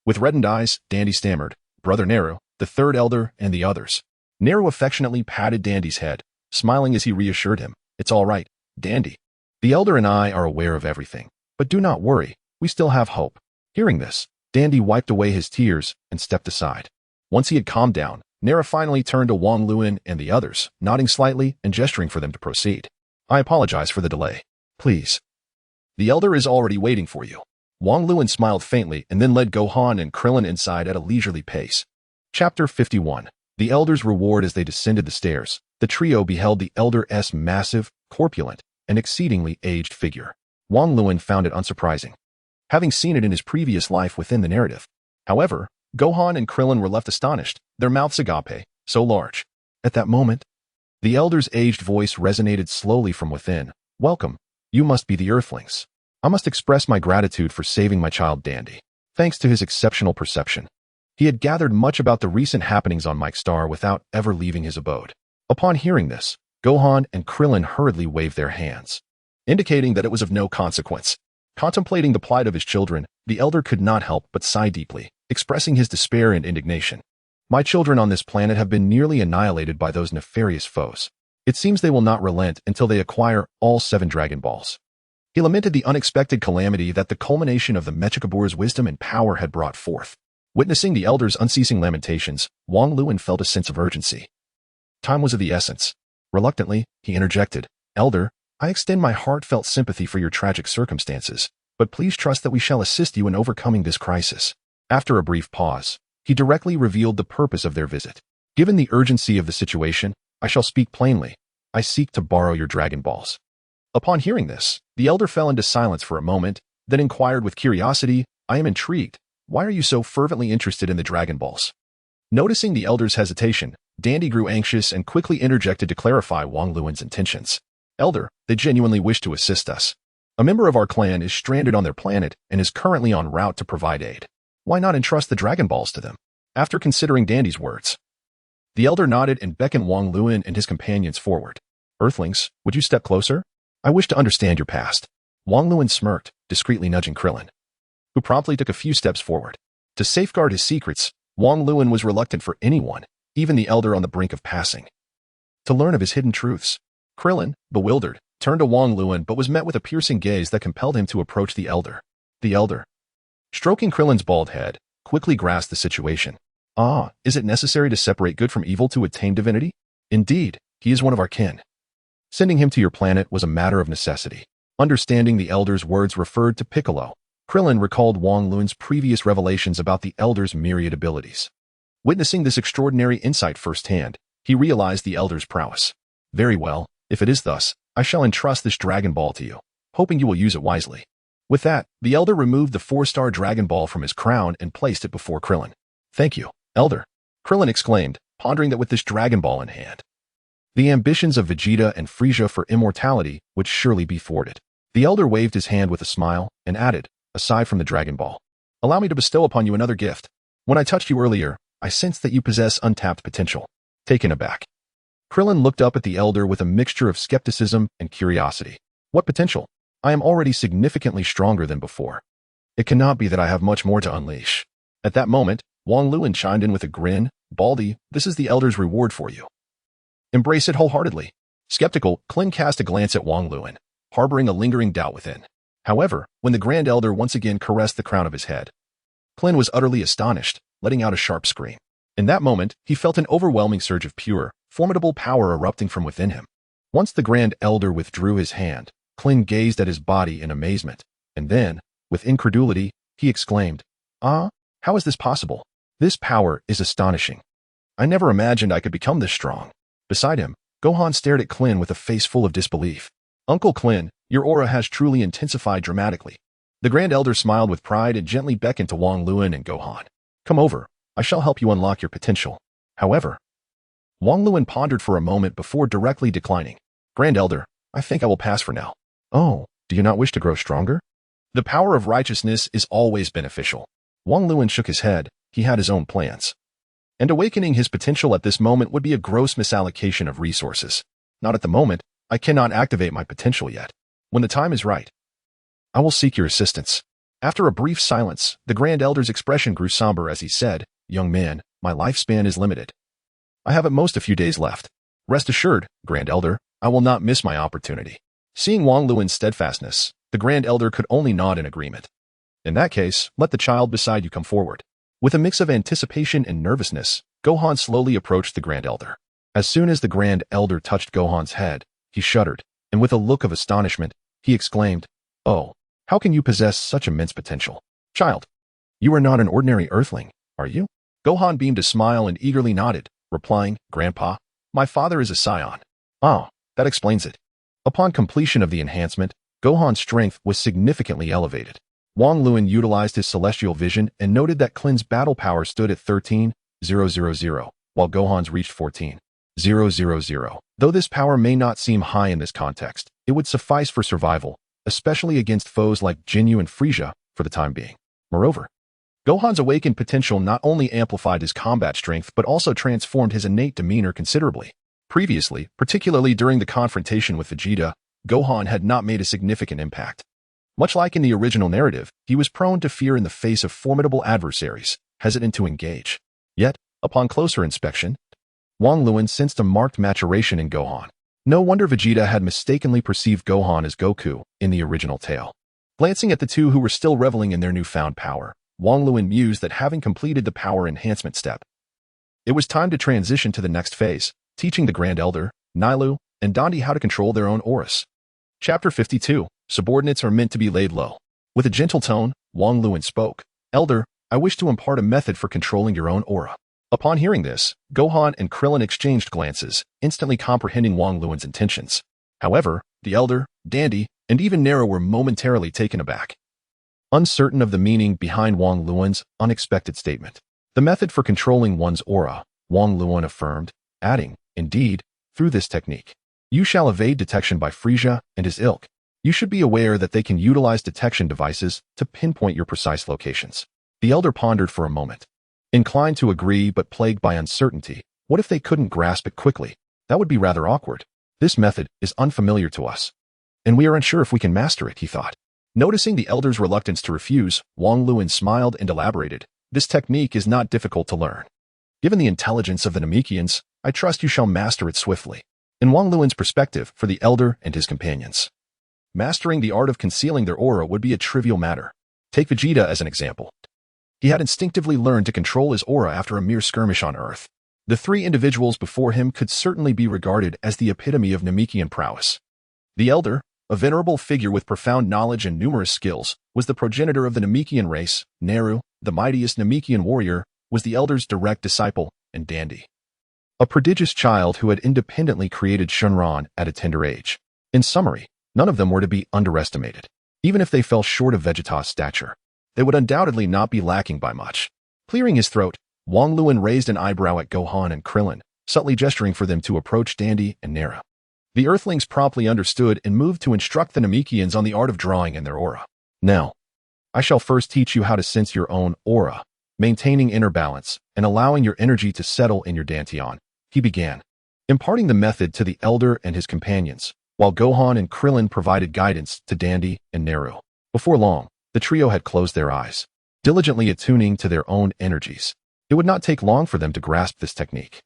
With reddened eyes, Dandy stammered, "Brother Nero, the third Elder, and the others." Nero affectionately patted Dandy's head, smiling as he reassured him, "It's all right, Dandy. The Elder and I are aware of everything, but do not worry, we still have hope." Hearing this, Dandy wiped away his tears and stepped aside. Once he had calmed down, Nero finally turned to Wang Luan and the others, nodding slightly and gesturing for them to proceed. "I apologize for the delay. Please. The Elder is already waiting for you." Wang Luan smiled faintly and then led Gohan and Krillin inside at a leisurely pace. Chapter 51. The Elder's Reward. As they descended the stairs, the trio beheld the Elder's massive, corpulent, and exceedingly aged figure. Wang Luan found it unsurprising, having seen it in his previous life within the narrative. However, Gohan and Krillin were left astonished, their mouths agape, so large. At that moment, the Elder's aged voice resonated slowly from within. Welcome, you must be the Earthlings. I must express my gratitude for saving my child Dandy. Thanks to his exceptional perception, he had gathered much about the recent happenings on Mike Star without ever leaving his abode. Upon hearing this, Gohan and Krillin hurriedly waved their hands, indicating that it was of no consequence. Contemplating the plight of his children, the Elder could not help but sigh deeply, expressing his despair and indignation. My children on this planet have been nearly annihilated by those nefarious foes. It seems they will not relent until they acquire all 7 Dragon Balls. He lamented the unexpected calamity that the culmination of the Mechagoku's wisdom and power had brought forth. Witnessing the Elder's unceasing lamentations, Wang Luan felt a sense of urgency. Time was of the essence. Reluctantly, he interjected, Elder, I extend my heartfelt sympathy for your tragic circumstances, but please trust that we shall assist you in overcoming this crisis. After a brief pause, he directly revealed the purpose of their visit. Given the urgency of the situation, I shall speak plainly. I seek to borrow your Dragon Balls. Upon hearing this, the Elder fell into silence for a moment, then inquired with curiosity, I am intrigued. Why are you so fervently interested in the Dragon Balls? Noticing the Elder's hesitation, Dandy grew anxious and quickly interjected to clarify Wang Luan's intentions. Elder, they genuinely wish to assist us. A member of our clan is stranded on their planet and is currently en route to provide aid. Why not entrust the Dragon Balls to them? After considering Dandy's words, the Elder nodded and beckoned Wang Luan and his companions forward. Earthlings, would you step closer? I wish to understand your past. Wang Luan smirked, discreetly nudging Krillin, who promptly took a few steps forward. To safeguard his secrets, Wang Luan was reluctant for anyone, even the Elder on the brink of passing, to learn of his hidden truths. Krillin, bewildered, turned to Wang Luan but was met with a piercing gaze that compelled him to approach the Elder. The Elder, stroking Krillin's bald head, quickly grasped the situation. Ah, is it necessary to separate good from evil to attain divinity? Indeed, he is one of our kin. Sending him to your planet was a matter of necessity. Understanding the Elder's words referred to Piccolo, Krillin recalled Wang Luan's previous revelations about the Elder's myriad abilities. Witnessing this extraordinary insight firsthand, he realized the Elder's prowess. Very well, if it is thus, I shall entrust this Dragon Ball to you, hoping you will use it wisely. With that, the Elder removed the 4-star Dragon Ball from his crown and placed it before Krillin. Thank you, Elder, Krillin exclaimed, pondering that with this Dragon Ball in hand, the ambitions of Vegeta and Frieza for immortality would surely be thwarted. The Elder waved his hand with a smile and added, aside from the Dragon Ball, allow me to bestow upon you another gift. When I touched you earlier, I sensed that you possess untapped potential. Taken aback, Krillin looked up at the Elder with a mixture of skepticism and curiosity. What potential? I am already significantly stronger than before. It cannot be that I have much more to unleash. At that moment, Wang Luan chimed in with a grin. Baldy, this is the Elder's reward for you. Embrace it wholeheartedly. Skeptical, Krillin cast a glance at Wang Luan, harboring a lingering doubt within. However, when the Grand Elder once again caressed the crown of his head, Krillin was utterly astonished, letting out a sharp scream. In that moment, he felt an overwhelming surge of pure, formidable power erupting from within him. Once the Grand Elder withdrew his hand, Krillin gazed at his body in amazement, and then, with incredulity, he exclaimed, Ah, how is this possible? This power is astonishing. I never imagined I could become this strong. Beside him, Gohan stared at Krillin with a face full of disbelief. Uncle Krillin, your aura has truly intensified dramatically. The Grand Elder smiled with pride and gently beckoned to Wang Luan and Gohan. Come over, I shall help you unlock your potential. However, Wang Luan pondered for a moment before directly declining. Grand Elder, I think I will pass for now. Oh, do you not wish to grow stronger? The power of righteousness is always beneficial. Wang Luan shook his head. He had his own plans, and awakening his potential at this moment would be a gross misallocation of resources. Not at the moment. I cannot activate my potential yet. When the time is right, I will seek your assistance. After a brief silence, the Grand Elder's expression grew somber as he said, Young man, my lifespan is limited. I have at most a few days left. Rest assured, Grand Elder, I will not miss my opportunity. Seeing Wang Luan's steadfastness, the Grand Elder could only nod in agreement. In that case, let the child beside you come forward. With a mix of anticipation and nervousness, Gohan slowly approached the Grand Elder. As soon as the Grand Elder touched Gohan's head, he shuddered, and with a look of astonishment, he exclaimed, Oh, How can you possess such immense potential? Child, you are not an ordinary earthling, are you? Gohan beamed a smile and eagerly nodded, replying, Grandpa, my father is a scion. Oh, that explains it. Upon completion of the enhancement, Gohan's strength was significantly elevated. Wang Luan utilized his celestial vision and noted that Klin's battle power stood at 13,000, while Gohan's reached 14,000. Though this power may not seem high in this context, it would suffice for survival, especially against foes like Jinyu and Frieza for the time being. Moreover, Gohan's awakened potential not only amplified his combat strength but also transformed his innate demeanor considerably. Previously, particularly during the confrontation with Vegeta, Gohan had not made a significant impact. Much like in the original narrative, he was prone to fear in the face of formidable adversaries, hesitant to engage. Yet, upon closer inspection, Wang Luan sensed a marked maturation in Gohan. No wonder Vegeta had mistakenly perceived Gohan as Goku in the original tale. Glancing at the two who were still reveling in their newfound power, Wang Luan mused that having completed the power enhancement step, it was time to transition to the next phase, teaching the Grand Elder, Nailu, and Dandi how to control their own auras. Chapter 52. Subordinates are meant to be laid low. With a gentle tone, Wang Luan spoke. Elder, I wish to impart a method for controlling your own aura. Upon hearing this, Gohan and Krillin exchanged glances, instantly comprehending Wang Luan's intentions. However, the Elder, Dandi, and even Nero were momentarily taken aback, uncertain of the meaning behind Wang Luan's unexpected statement. The method for controlling one's aura, Wang Luan affirmed, adding, indeed, through this technique, you shall evade detection by Frieza and his ilk. You should be aware that they can utilize detection devices to pinpoint your precise locations. The Elder pondered for a moment, inclined to agree but plagued by uncertainty. What if they couldn't grasp it quickly? That would be rather awkward. This method is unfamiliar to us, and we are unsure if we can master it, he thought. Noticing the Elder's reluctance to refuse, Wang Luan smiled and elaborated. This technique is not difficult to learn. Given the intelligence of the Namekians, I trust you shall master it swiftly. In Wang Luan's perspective, for the Elder and his companions, mastering the art of concealing their aura would be a trivial matter. Take Vegeta as an example. He had instinctively learned to control his aura after a mere skirmish on Earth. The three individuals before him could certainly be regarded as the epitome of Namekian prowess. The Elder, a venerable figure with profound knowledge and numerous skills, was the progenitor of the Namekian race. Neru, the mightiest Namekian warrior, was the Elder's direct disciple, and Dandi, a prodigious child who had independently created Shenron at a tender age. In summary, none of them were to be underestimated. Even if they fell short of Vegeta's stature, they would undoubtedly not be lacking by much. Clearing his throat, Wang Luan raised an eyebrow at Gohan and Krillin, subtly gesturing for them to approach Dandi and Nero. The Earthlings promptly understood and moved to instruct the Namekians on the art of drawing in their aura. Now, I shall first teach you how to sense your own aura, maintaining inner balance and allowing your energy to settle in your dantian, he began, imparting the method to the Elder and his companions, while Gohan and Krillin provided guidance to Dandi and Nero. Before long, the trio had closed their eyes, diligently attuning to their own energies. It would not take long for them to grasp this technique.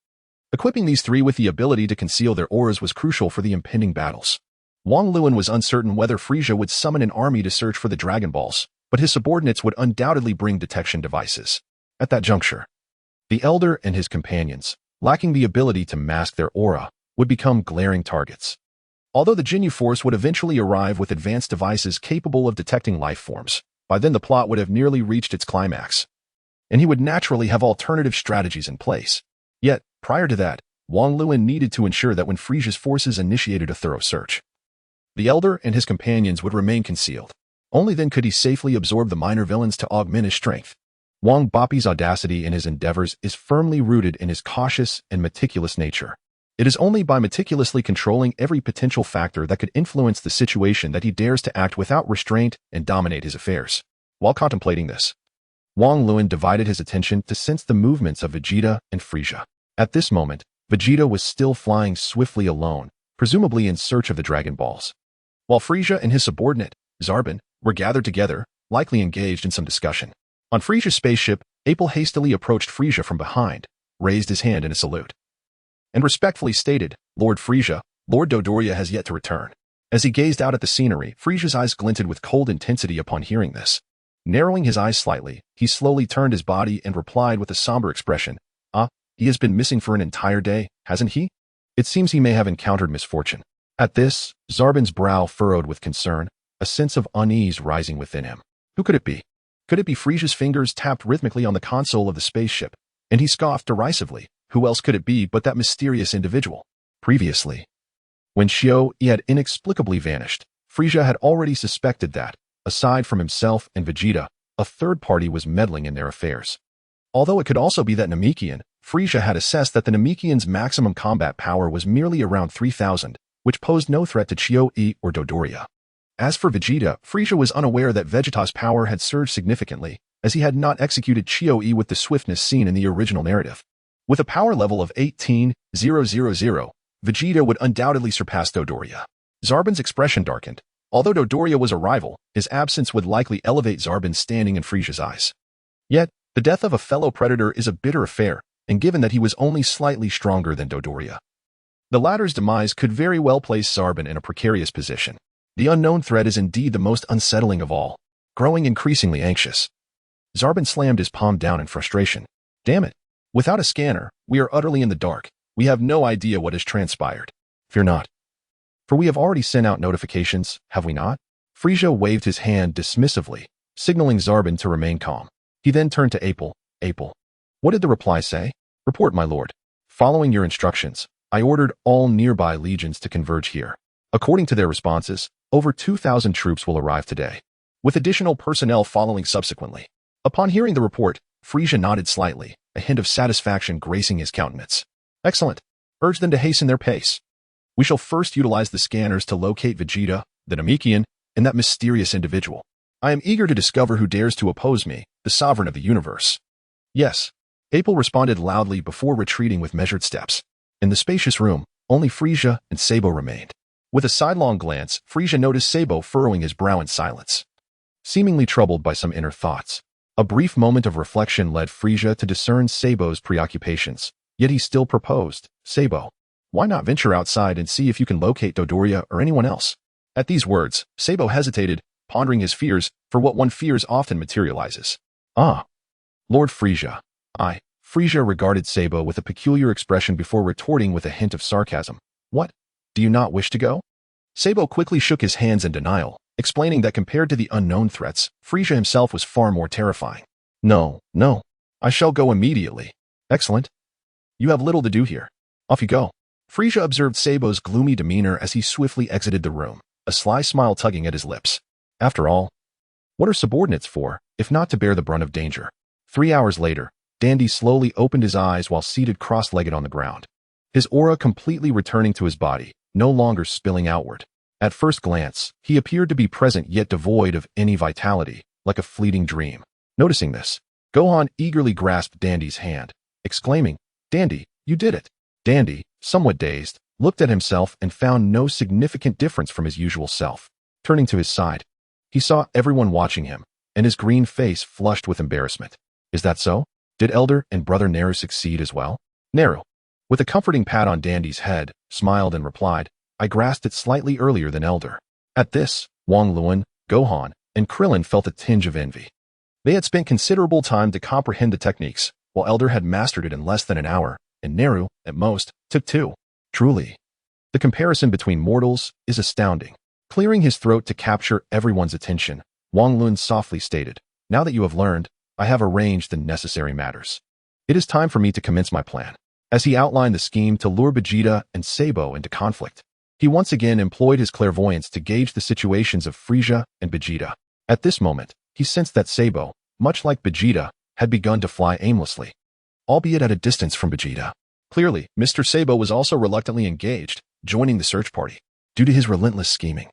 Equipping these three with the ability to conceal their auras was crucial for the impending battles. Wang Luan was uncertain whether Frieza would summon an army to search for the Dragon Balls, but his subordinates would undoubtedly bring detection devices. At that juncture, the Elder and his companions, lacking the ability to mask their aura, would become glaring targets. Although the Jinyu force would eventually arrive with advanced devices capable of detecting life forms, by then the plot would have nearly reached its climax, and he would naturally have alternative strategies in place. Yet, prior to that, Wang Luan needed to ensure that when Frieza's forces initiated a thorough search, the Elder and his companions would remain concealed. Only then could he safely absorb the minor villains to augment his strength. Wang Bappi's audacity in his endeavors is firmly rooted in his cautious and meticulous nature. It is only by meticulously controlling every potential factor that could influence the situation that he dares to act without restraint and dominate his affairs. While contemplating this, Wang Luan divided his attention to sense the movements of Vegeta and Frieza. At this moment, Vegeta was still flying swiftly alone, presumably in search of the Dragon Balls, while Frieza and his subordinate, Zarbin, were gathered together, likely engaged in some discussion. On Frieza's spaceship, Apple hastily approached Frieza from behind, raised his hand in a salute, and respectfully stated, Lord Frieza, Lord Dodoria has yet to return. As he gazed out at the scenery, Frieza's eyes glinted with cold intensity upon hearing this. Narrowing his eyes slightly, he slowly turned his body and replied with a somber expression, he has been missing for an entire day, hasn't he? It seems he may have encountered misfortune. At this, Zarbin's brow furrowed with concern, a sense of unease rising within him. Who could it be? Could it be Frieza's fingers tapped rhythmically on the console of the spaceship? And he scoffed derisively. Who else could it be but that mysterious individual? Previously, when Xiao-Yi had inexplicably vanished, Frieza had already suspected that, aside from himself and Vegeta, a third party was meddling in their affairs. Although it could also be that Namekian, Frieza had assessed that the Namekian's maximum combat power was merely around 3,000, which posed no threat to Xiao-Yi or Dodoria. As for Vegeta, Frieza was unaware that Vegeta's power had surged significantly, as he had not executed Xiao-Yi with the swiftness seen in the original narrative. With a power level of 18,000, Vegeta would undoubtedly surpass Dodoria. Zarbon's expression darkened. Although Dodoria was a rival, his absence would likely elevate Zarbon's standing in Frieza's eyes. Yet, the death of a fellow predator is a bitter affair, and given that he was only slightly stronger than Dodoria, the latter's demise could very well place Zarbon in a precarious position. The unknown threat is indeed the most unsettling of all. Growing increasingly anxious, Zarbon slammed his palm down in frustration. Damn it! Without a scanner, we are utterly in the dark. We have no idea what has transpired. Fear not. For we have already sent out notifications, have we not? Frieza waved his hand dismissively, signaling Zarbon to remain calm. He then turned to Apple. Apple. What did the reply say? Report, my lord. Following your instructions, I ordered all nearby legions to converge here. According to their responses, over 2,000 troops will arrive today, with additional personnel following subsequently. Upon hearing the report, Frieza nodded slightly, a hint of satisfaction gracing his countenance. Excellent. Urge them to hasten their pace. We shall first utilize the scanners to locate Vegeta, the Namekian, and that mysterious individual. I am eager to discover who dares to oppose me, the sovereign of the universe. Yes. Apple responded loudly before retreating with measured steps. In the spacious room, only Frieza and Sabo remained. With a sidelong glance, Frieza noticed Sabo furrowing his brow in silence, seemingly troubled by some inner thoughts. A brief moment of reflection led Frieza to discern Sabo's preoccupations, yet he still proposed, Sabo, why not venture outside and see if you can locate Dodoria or anyone else? At these words, Sabo hesitated, pondering his fears, for what one fears often materializes. Ah, Lord Frieza. Frieza regarded Sabo with a peculiar expression before retorting with a hint of sarcasm. What? Do you not wish to go? Sabo quickly shook his hands in denial, explaining that compared to the unknown threats, Frieza himself was far more terrifying. No. I shall go immediately. Excellent. You have little to do here. Off you go. Frieza observed Sabo's gloomy demeanor as he swiftly exited the room, a sly smile tugging at his lips. After all, what are subordinates for, if not to bear the brunt of danger? 3 hours later, Dandy slowly opened his eyes while seated cross-legged on the ground, his aura completely returning to his body, no longer spilling outward. At first glance, he appeared to be present yet devoid of any vitality, like a fleeting dream. Noticing this, Gohan eagerly grasped Dandy's hand, exclaiming, Dandy, you did it. Dandy, somewhat dazed, looked at himself and found no significant difference from his usual self. Turning to his side, he saw everyone watching him, and his green face flushed with embarrassment. Is that so? Did Elder and Brother Naru succeed as well? Naru, with a comforting pat on Dandy's head, smiled and replied, I grasped it slightly earlier than Elder. At this, Wang Luan, Gohan, and Krillin felt a tinge of envy. They had spent considerable time to comprehend the techniques, while Elder had mastered it in less than an hour, and Naru, at most, took 2. Truly, the comparison between mortals is astounding. Clearing his throat to capture everyone's attention, Wang Luan softly stated, Now that you have learned, I have arranged the necessary matters. It is time for me to commence my plan. As he outlined the scheme to lure Vegeta and Sabo into conflict, he once again employed his clairvoyance to gauge the situations of Frieza and Vegeta. At this moment, he sensed that Sabo, much like Vegeta, had begun to fly aimlessly, albeit at a distance from Vegeta. Clearly, Mr. Sabo was also reluctantly engaged, joining the search party, due to his relentless scheming.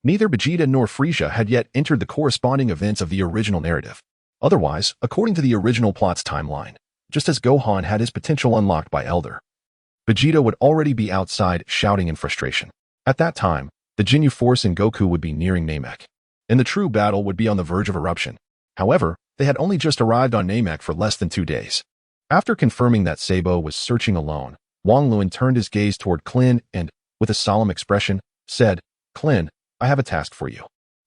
Neither Vegeta nor Frieza had yet entered the corresponding events of the original narrative. Otherwise, according to the original plot's timeline, just as Gohan had his potential unlocked by Elder, Vegeta would already be outside shouting in frustration. At that time, the Ginyu Force and Goku would be nearing Namek, and the true battle would be on the verge of eruption. However, they had only just arrived on Namek for less than 2 days. After confirming that Sabo was searching alone, Wang Luan turned his gaze toward Klin and, with a solemn expression, said, Klin, I have a task for you.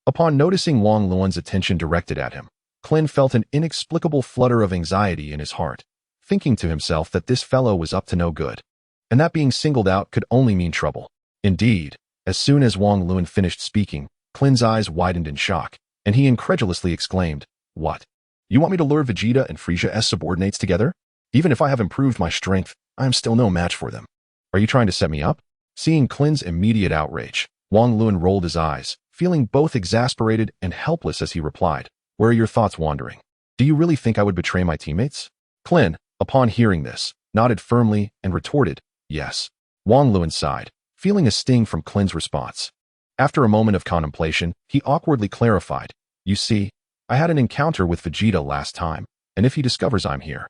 Upon noticing Wang Luan's attention directed at him, Klin felt an inexplicable flutter of anxiety in his heart, thinking to himself that this fellow was up to no good, and that being singled out could only mean trouble. Indeed, as soon as Wang Luan finished speaking, Klin's eyes widened in shock, and he incredulously exclaimed, "What? You want me to lure Vegeta and Frieza's subordinates together? Even if I have improved my strength, I am still no match for them. Are you trying to set me up?" Seeing Klin's immediate outrage, Wang Luan rolled his eyes, feeling both exasperated and helpless as he replied, "Where are your thoughts wandering? Do you really think I would betray my teammates?" Klin, upon hearing this, nodded firmly and retorted, "Yes." Wang Luan sighed, feeling a sting from Klin's response. After a moment of contemplation, he awkwardly clarified, "You see, I had an encounter with Vegeta last time, and if he discovers I'm here,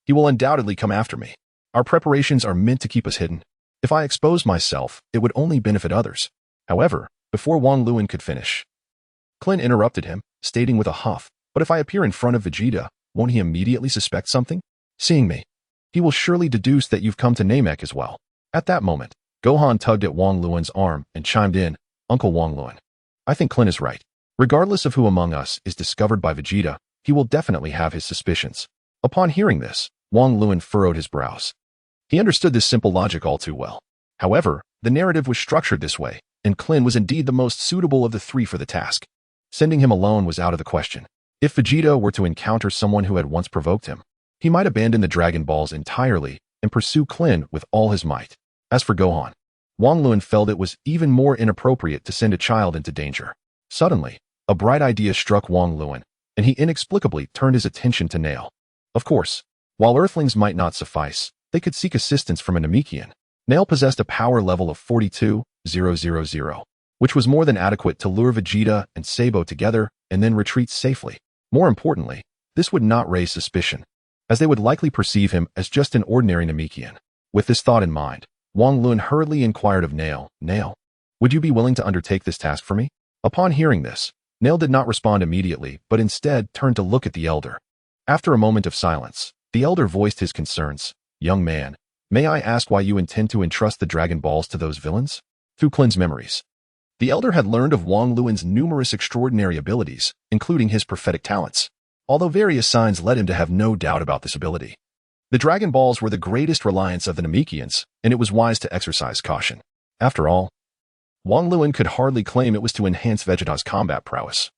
he will undoubtedly come after me. Our preparations are meant to keep us hidden. If I expose myself, it would only benefit others." However, before Wang Luan could finish, Klin interrupted him, stating with a huff, "But if I appear in front of Vegeta, won't he immediately suspect something? Seeing me, he will surely deduce that you've come to Namek as well." At that moment, Gohan tugged at Wang Luan's arm and chimed in, "Uncle Wang Luan, I think Klin is right. Regardless of who among us is discovered by Vegeta, he will definitely have his suspicions." Upon hearing this, Wang Luan furrowed his brows. He understood this simple logic all too well. However, the narrative was structured this way, and Klin was indeed the most suitable of the three for the task. Sending him alone was out of the question. If Vegeta were to encounter someone who had once provoked him, he might abandon the Dragon Balls entirely and pursue Klin with all his might. As for Gohan, Wang Luan felt it was even more inappropriate to send a child into danger. Suddenly, a bright idea struck Wang Luan, and he inexplicably turned his attention to Nail. Of course, while Earthlings might not suffice, they could seek assistance from a Namekian. Nail possessed a power level of 42,000, which was more than adequate to lure Vegeta and Sabo together and then retreat safely. More importantly, this would not raise suspicion, as they would likely perceive him as just an ordinary Namekian. With this thought in mind, Wang Luan hurriedly inquired of Nail, "Nail, would you be willing to undertake this task for me?" Upon hearing this, Nail did not respond immediately, but instead turned to look at the elder. After a moment of silence, the elder voiced his concerns. "Young man, may I ask why you intend to entrust the Dragon Balls to those villains?" Through Klin's memories, the elder had learned of Wang Luan's numerous extraordinary abilities, including his prophetic talents, although various signs led him to have no doubt about this ability. The Dragon Balls were the greatest reliance of the Namekians, and it was wise to exercise caution. After all, Wang Luan could hardly claim it was to enhance Vegeta's combat prowess.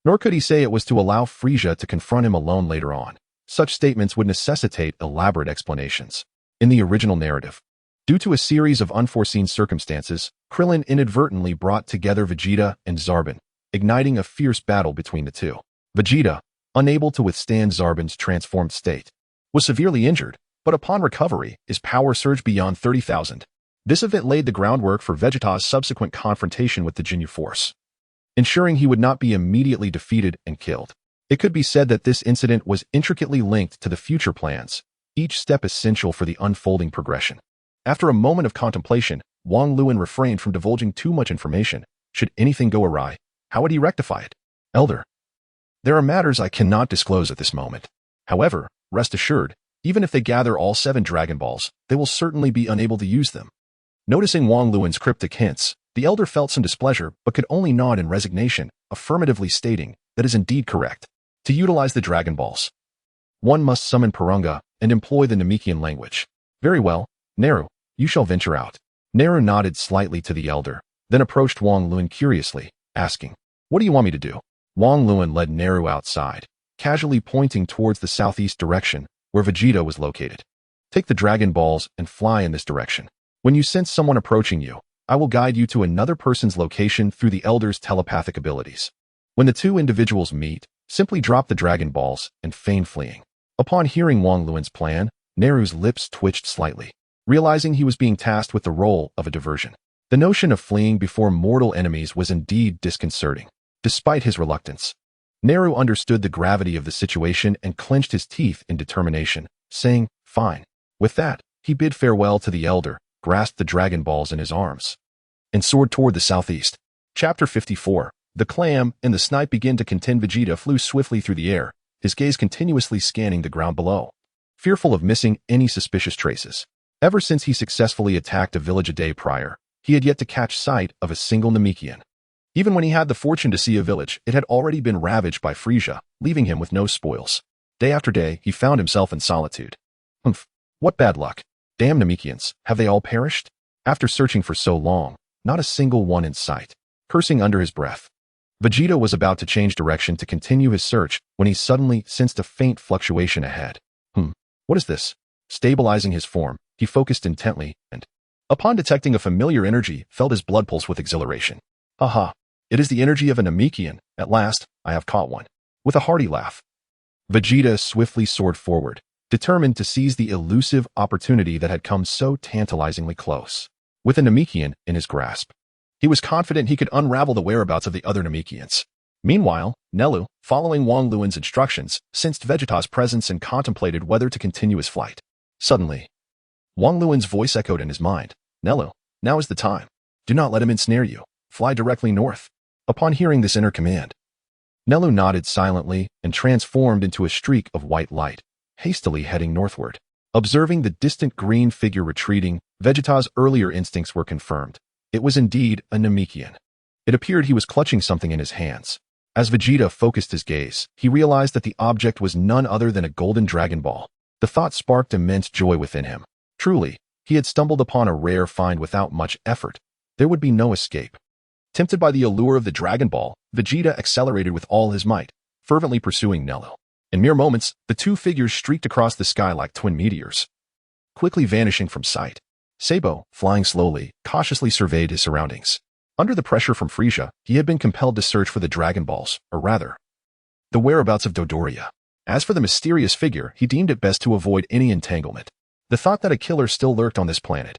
Nor could he say it was to allow Frieza to confront him alone later on. Such statements would necessitate elaborate explanations. In the original narrative, due to a series of unforeseen circumstances, Krillin inadvertently brought together Vegeta and Zarbon, igniting a fierce battle between the two. Vegeta, unable to withstand Zarbon's transformed state, was severely injured, but upon recovery, his power surged beyond 30,000. This event laid the groundwork for Vegeta's subsequent confrontation with the Ginyu Force, ensuring he would not be immediately defeated and killed. It could be said that this incident was intricately linked to the future plans, each step essential for the unfolding progression. After a moment of contemplation, Wang Luan refrained from divulging too much information. Should anything go awry, how would he rectify it? "Elder, there are matters I cannot disclose at this moment. However, rest assured, even if they gather all 7 Dragon Balls, they will certainly be unable to use them." Noticing Wang Luan's cryptic hints, the elder felt some displeasure but could only nod in resignation, affirmatively stating, "That is indeed correct. To utilize the Dragon Balls, one must summon Purunga and employ the Namekian language." "Very well, Naru, you shall venture out." Naru nodded slightly to the elder, then approached Wang Luan curiously, asking, "What do you want me to do?" Wang Luan led Naru outside, casually pointing towards the southeast direction, where Vegeta was located. "Take the Dragon Balls and fly in this direction. When you sense someone approaching you, I will guide you to another person's location through the elder's telepathic abilities. When the two individuals meet, simply drop the Dragon Balls and feign fleeing." Upon hearing Wang Luan's plan, Naru's lips twitched slightly, realizing he was being tasked with the role of a diversion. The notion of fleeing before mortal enemies was indeed disconcerting. Despite his reluctance, Naru understood the gravity of the situation and clenched his teeth in determination, saying, "Fine." With that, he bid farewell to the elder, grasped the Dragon Balls in his arms, and soared toward the southeast. Chapter 54. The Clam and the Snipe begin to contend. Vegeta flew swiftly through the air, his gaze continuously scanning the ground below, fearful of missing any suspicious traces. Ever since he successfully attacked a village a day prior, he had yet to catch sight of a single Namekian. Even when he had the fortune to see a village, it had already been ravaged by Frieza, leaving him with no spoils. Day after day, he found himself in solitude. Humph, what bad luck. Damn Namekians, have they all perished? After searching for so long, not a single one in sight. Cursing under his breath, Vegeta was about to change direction to continue his search when he suddenly sensed a faint fluctuation ahead. What is this? Stabilizing his form, he focused intently and, upon detecting a familiar energy, felt his blood pulse with exhilaration. Aha! It is the energy of a Namekian. At last, I have caught one. With a hearty laugh, Vegeta swiftly soared forward, determined to seize the elusive opportunity that had come so tantalizingly close. With a Namekian in his grasp, he was confident he could unravel the whereabouts of the other Namekians. Meanwhile, Nelu, following Wang Luan's instructions, sensed Vegeta's presence and contemplated whether to continue his flight. Suddenly, Wang Luan's voice echoed in his mind. Nelu, now is the time. Do not let him ensnare you. Fly directly north. Upon hearing this inner command, Nelu nodded silently and transformed into a streak of white light, hastily heading northward. Observing the distant green figure retreating, Vegeta's earlier instincts were confirmed. It was indeed a Namekian. It appeared he was clutching something in his hands. As Vegeta focused his gaze, he realized that the object was none other than a golden Dragon Ball. The thought sparked immense joy within him. Truly, he had stumbled upon a rare find without much effort. There would be no escape. Tempted by the allure of the Dragon Ball, Vegeta accelerated with all his might, fervently pursuing Nelu. In mere moments, the two figures streaked across the sky like twin meteors, quickly vanishing from sight. Sabo, flying slowly, cautiously surveyed his surroundings. Under the pressure from Frieza, he had been compelled to search for the Dragon Balls, or rather, the whereabouts of Dodoria. As for the mysterious figure, he deemed it best to avoid any entanglement. The thought that a killer still lurked on this planet,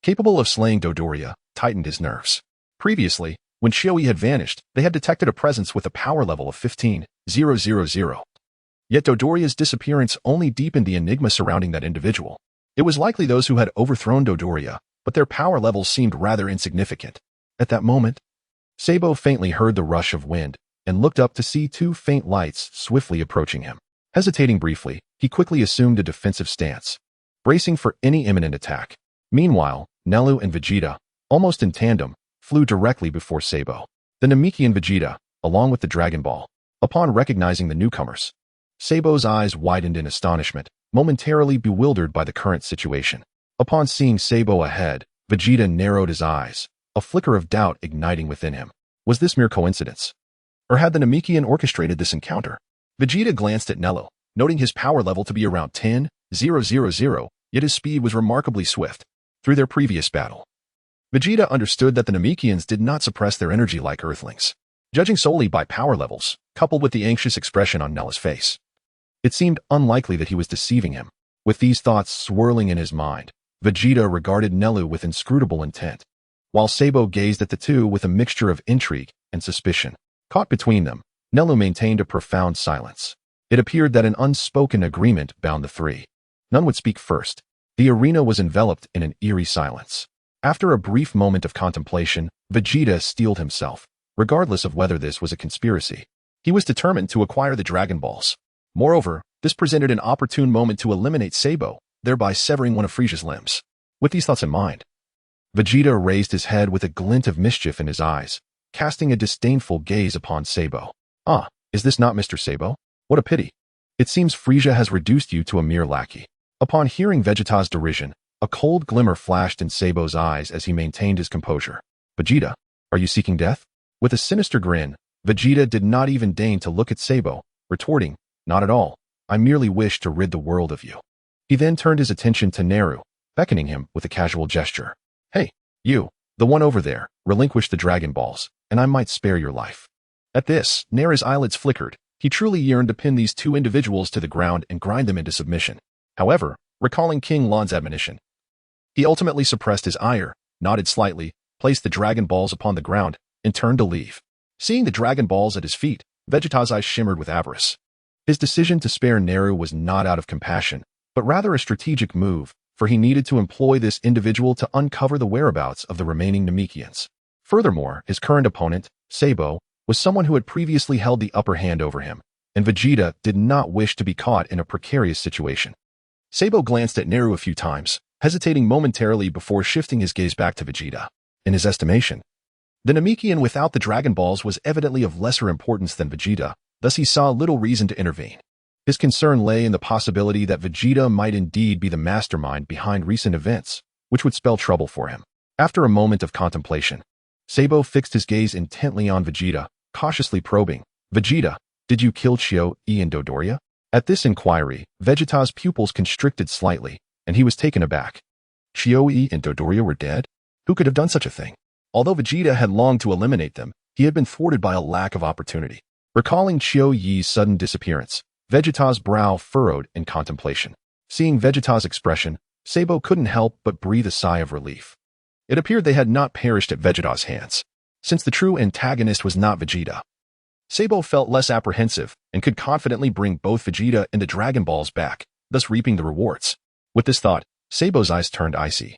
capable of slaying Dodoria, tightened his nerves. Previously, when Shioi had vanished, they had detected a presence with a power level of 15,000. Yet Dodoria's disappearance only deepened the enigma surrounding that individual. It was likely those who had overthrown Dodoria, but their power levels seemed rather insignificant. At that moment, Sabo faintly heard the rush of wind and looked up to see two faint lights swiftly approaching him. Hesitating briefly, he quickly assumed a defensive stance, bracing for any imminent attack. Meanwhile, Nelu and Vegeta, almost in tandem, flew directly before Sabo. The Namekian Vegeta, along with the Dragon Ball. Upon recognizing the newcomers, Sabo's eyes widened in astonishment, momentarily bewildered by the current situation. Upon seeing Sabo ahead, Vegeta narrowed his eyes, a flicker of doubt igniting within him. Was this mere coincidence? Or had the Namekian orchestrated this encounter? Vegeta glanced at Nelu, noting his power level to be around 10,000, yet his speed was remarkably swift. Through their previous battle, Vegeta understood that the Namekians did not suppress their energy like Earthlings. Judging solely by power levels, coupled with the anxious expression on Nelu's face, it seemed unlikely that he was deceiving him. With these thoughts swirling in his mind, Vegeta regarded Nelu with inscrutable intent, while Sabo gazed at the two with a mixture of intrigue and suspicion. Caught between them, Nelu maintained a profound silence. It appeared that an unspoken agreement bound the three. None would speak first. The arena was enveloped in an eerie silence. After a brief moment of contemplation, Vegeta steeled himself, regardless of whether this was a conspiracy. He was determined to acquire the Dragon Balls. Moreover, this presented an opportune moment to eliminate Sabo, thereby severing one of Frieza's limbs. With these thoughts in mind, Vegeta raised his head with a glint of mischief in his eyes, casting a disdainful gaze upon Sabo. Ah, is this not Mr. Sabo? What a pity. It seems Frieza has reduced you to a mere lackey. Upon hearing Vegeta's derision, a cold glimmer flashed in Sabo's eyes as he maintained his composure. Vegeta, are you seeking death? With a sinister grin, Vegeta did not even deign to look at Sabo, retorting, not at all. I merely wish to rid the world of you. He then turned his attention to Naru, beckoning him with a casual gesture. Hey, you, the one over there, relinquish the Dragon Balls, and I might spare your life. At this, Naru's eyelids flickered. He truly yearned to pin these two individuals to the ground and grind them into submission. However, recalling King Lan's admonition, he ultimately suppressed his ire, nodded slightly, placed the Dragon Balls upon the ground, and turned to leave. Seeing the Dragon Balls at his feet, Vegeta's eyes shimmered with avarice. His decision to spare Naru was not out of compassion, but rather a strategic move, for he needed to employ this individual to uncover the whereabouts of the remaining Namekians. Furthermore, his current opponent, Sabo, was someone who had previously held the upper hand over him, and Vegeta did not wish to be caught in a precarious situation. Sabo glanced at Naru a few times, hesitating momentarily before shifting his gaze back to Vegeta. In his estimation, the Namekian without the Dragon Balls was evidently of lesser importance than Vegeta, thus he saw little reason to intervene. His concern lay in the possibility that Vegeta might indeed be the mastermind behind recent events, which would spell trouble for him. After a moment of contemplation, Sabo fixed his gaze intently on Vegeta, cautiously probing, "Vegeta, did you kill Chio-E and Dodoria?" At this inquiry, Vegeta's pupils constricted slightly, and he was taken aback. Chio-E and Dodoria were dead? Who could have done such a thing? Although Vegeta had longed to eliminate them, he had been thwarted by a lack of opportunity. Recalling Chio-Yi's sudden disappearance, Vegeta's brow furrowed in contemplation. Seeing Vegeta's expression, Sabo couldn't help but breathe a sigh of relief. It appeared they had not perished at Vegeta's hands, since the true antagonist was not Vegeta. Sabo felt less apprehensive and could confidently bring both Vegeta and the Dragon Balls back, thus reaping the rewards. With this thought, Sabo's eyes turned icy,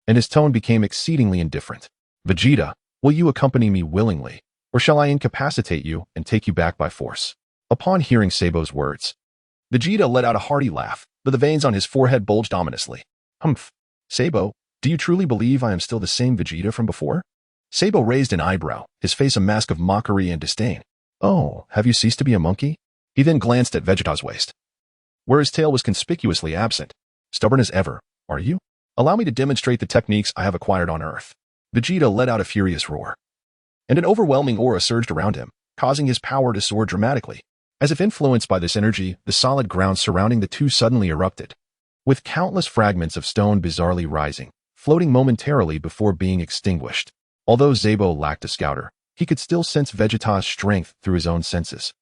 and his tone became exceedingly indifferent. "Vegeta, will you accompany me willingly, or shall I incapacitate you and take you back by force?" Upon hearing Sabo's words, Vegeta let out a hearty laugh, but the veins on his forehead bulged ominously. "Humph. Sabo, do you truly believe I am still the same Vegeta from before?" Sabo raised an eyebrow, his face a mask of mockery and disdain. "Oh, have you ceased to be a monkey?" He then glanced at Vegeta's waist, where his tail was conspicuously absent. "Stubborn as ever, are you? Allow me to demonstrate the techniques I have acquired on Earth." Vegeta let out a furious roar, and an overwhelming aura surged around him, causing his power to soar dramatically. As if influenced by this energy, the solid ground surrounding the two suddenly erupted, with countless fragments of stone bizarrely rising, floating momentarily before being extinguished. Although Sabo lacked a scouter, he could still sense Vegeta's strength through his own senses,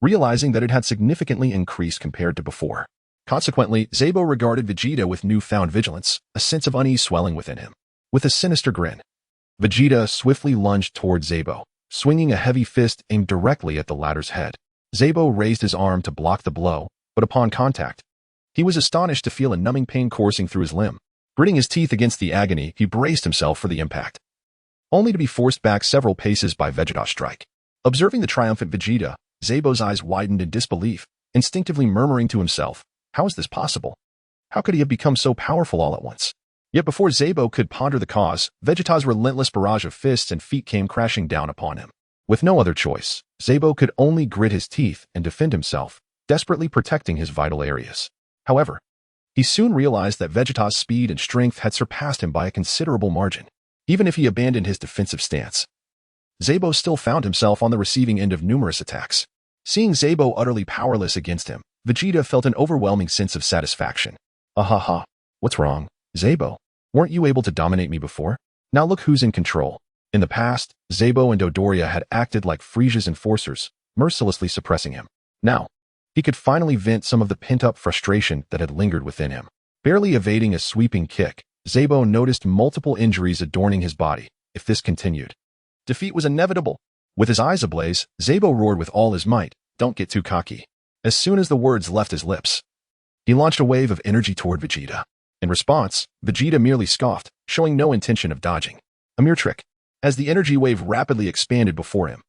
realizing that it had significantly increased compared to before. Consequently, Sabo regarded Vegeta with newfound vigilance, a sense of unease swelling within him. With a sinister grin, Vegeta swiftly lunged towards Sabo, swinging a heavy fist aimed directly at the latter's head. Sabo raised his arm to block the blow, but upon contact, he was astonished to feel a numbing pain coursing through his limb. Gritting his teeth against the agony, he braced himself for the impact, only to be forced back several paces by Vegeta's strike. Observing the triumphant Vegeta, Sabo's eyes widened in disbelief, instinctively murmuring to himself, "How is this possible? How could he have become so powerful all at once?" Yet before Sabo could ponder the cause, Vegeta's relentless barrage of fists and feet came crashing down upon him. With no other choice, Sabo could only grit his teeth and defend himself, desperately protecting his vital areas. However, he soon realized that Vegeta's speed and strength had surpassed him by a considerable margin. Even if he abandoned his defensive stance, Sabo still found himself on the receiving end of numerous attacks. Seeing Sabo utterly powerless against him, Vegeta felt an overwhelming sense of satisfaction. "Ahaha, what's wrong, Sabo? Weren't you able to dominate me before? Now look who's in control." In the past, Sabo and Dodoria had acted like Frieza's enforcers, mercilessly suppressing him. Now, he could finally vent some of the pent-up frustration that had lingered within him. Barely evading a sweeping kick, Sabo noticed multiple injuries adorning his body. If this continued, defeat was inevitable. With his eyes ablaze, Sabo roared with all his might, "Don't get too cocky." As soon as the words left his lips, he launched a wave of energy toward Vegeta. In response, Vegeta merely scoffed, showing no intention of dodging. A mere trick. As the energy wave rapidly expanded before him,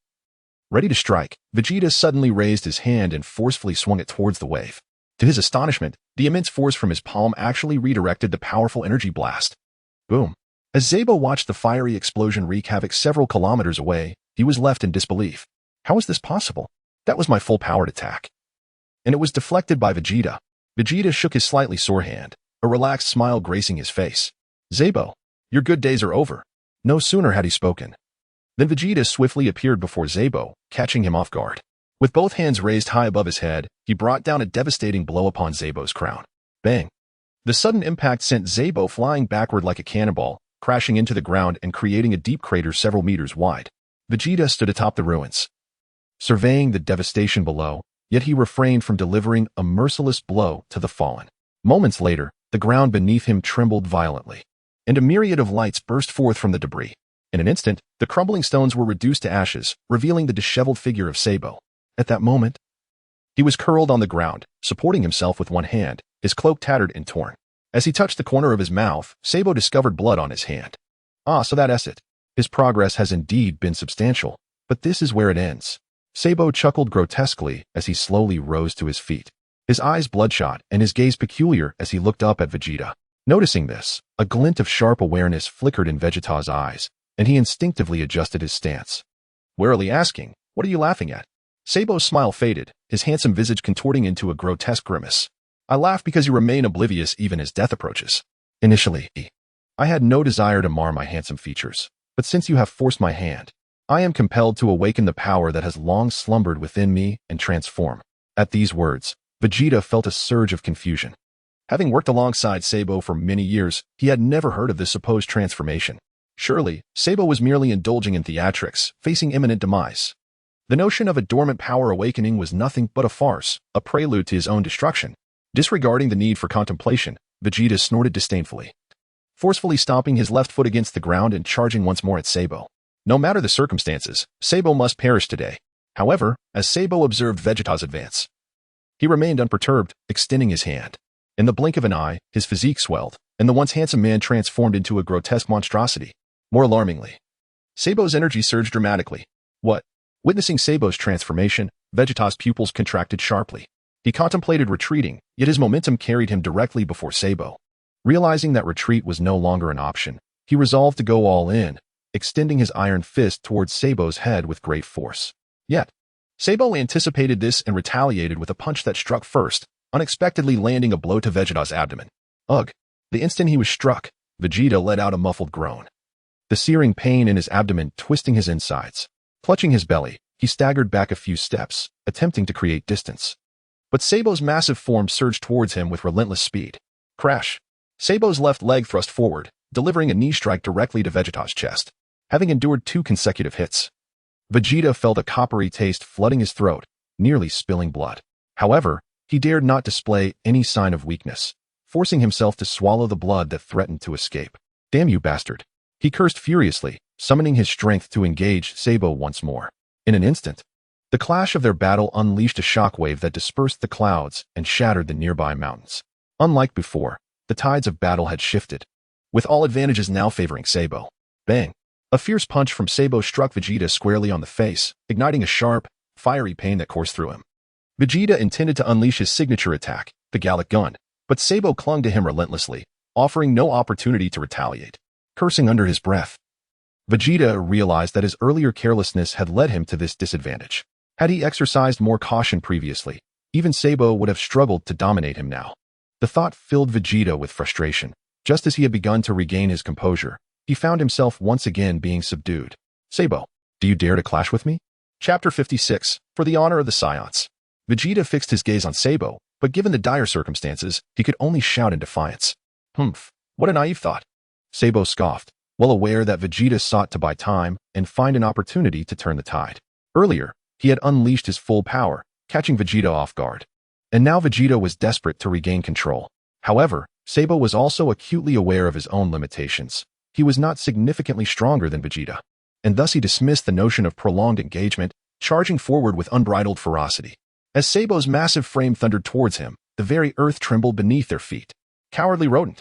ready to strike, Vegeta suddenly raised his hand and forcefully swung it towards the wave. To his astonishment, the immense force from his palm actually redirected the powerful energy blast. Boom. As Sabo watched the fiery explosion wreak havoc several kilometers away, he was left in disbelief. How is this possible? That was my full-powered attack, and it was deflected by Vegeta. Vegeta shook his slightly sore hand, a relaxed smile gracing his face. "Sabo, your good days are over." No sooner had he spoken than Vegeta swiftly appeared before Sabo, catching him off guard. With both hands raised high above his head, he brought down a devastating blow upon Sabo's crown. Bang! The sudden impact sent Sabo flying backward like a cannonball, crashing into the ground and creating a deep crater several meters wide. Vegeta stood atop the ruins, surveying the devastation below, yet he refrained from delivering a merciless blow to the fallen. Moments later, the ground beneath him trembled violently, and a myriad of lights burst forth from the debris. In an instant, the crumbling stones were reduced to ashes, revealing the disheveled figure of Sabo. At that moment, he was curled on the ground, supporting himself with one hand, his cloak tattered and torn. As he touched the corner of his mouth, Sabo discovered blood on his hand. "Ah, so that's it. His progress has indeed been substantial, but this is where it ends." Sabo chuckled grotesquely as he slowly rose to his feet, his eyes bloodshot and his gaze peculiar as he looked up at Vegeta. Noticing this, a glint of sharp awareness flickered in Vegeta's eyes, and he instinctively adjusted his stance, warily asking, "What are you laughing at?" Sabo's smile faded, his handsome visage contorting into a grotesque grimace. "I laugh because you remain oblivious even as death approaches. Initially, I had no desire to mar my handsome features, but since you have forced my hand, I am compelled to awaken the power that has long slumbered within me and transform. At these words, Vegeta felt a surge of confusion. Having worked alongside Sabo for many years, he had never heard of this supposed transformation. Surely, Sabo was merely indulging in theatrics, facing imminent demise. The notion of a dormant power awakening was nothing but a farce, a prelude to his own destruction. Disregarding the need for contemplation, Vegeta snorted disdainfully, forcefully stomping his left foot against the ground and charging once more at Sabo. No matter the circumstances, Sabo must perish today. However, as Sabo observed Vegeta's advance, he remained unperturbed, extending his hand. In the blink of an eye, his physique swelled, and the once handsome man transformed into a grotesque monstrosity. More alarmingly, Sabo's energy surged dramatically. What? Witnessing Sabo's transformation, Vegeta's pupils contracted sharply. He contemplated retreating, yet his momentum carried him directly before Sabo. Realizing that retreat was no longer an option, he resolved to go all in, extending his iron fist towards Sabo's head with great force. Yet, Sabo anticipated this and retaliated with a punch that struck first, unexpectedly landing a blow to Vegeta's abdomen. Ugh! The instant he was struck, Vegeta let out a muffled groan. The searing pain in his abdomen twisting his insides. Clutching his belly, he staggered back a few steps, attempting to create distance. But Sabo's massive form surged towards him with relentless speed. Crash! Sabo's left leg thrust forward, delivering a knee strike directly to Vegeta's chest. Having endured 2 consecutive hits, Vegeta felt a coppery taste flooding his throat, nearly spilling blood. However, he dared not display any sign of weakness, forcing himself to swallow the blood that threatened to escape. Damn you, bastard! He cursed furiously, summoning his strength to engage Sabo once more. In an instant, the clash of their battle unleashed a shockwave that dispersed the clouds and shattered the nearby mountains. Unlike before, the tides of battle had shifted, with all advantages now favoring Sabo. Bang! A fierce punch from Sabo struck Vegeta squarely on the face, igniting a sharp, fiery pain that coursed through him. Vegeta intended to unleash his signature attack, the Gallic Gun, but Sabo clung to him relentlessly, offering no opportunity to retaliate. Cursing under his breath, Vegeta realized that his earlier carelessness had led him to this disadvantage. Had he exercised more caution previously, even Sabo would have struggled to dominate him now. The thought filled Vegeta with frustration. Just as he had begun to regain his composure, he found himself once again being subdued. Sabo, do you dare to clash with me? Chapter 56, For the Honor of the Science. Vegeta fixed his gaze on Sabo, but given the dire circumstances, he could only shout in defiance. Humph, what a naive thought. Sabo scoffed, well aware that Vegeta sought to buy time and find an opportunity to turn the tide. Earlier, he had unleashed his full power, catching Vegeta off guard. And now Vegeta was desperate to regain control. However, Sabo was also acutely aware of his own limitations. He was not significantly stronger than Vegeta, and thus he dismissed the notion of prolonged engagement, charging forward with unbridled ferocity. As Sabo's massive frame thundered towards him, the very earth trembled beneath their feet. Cowardly rodent!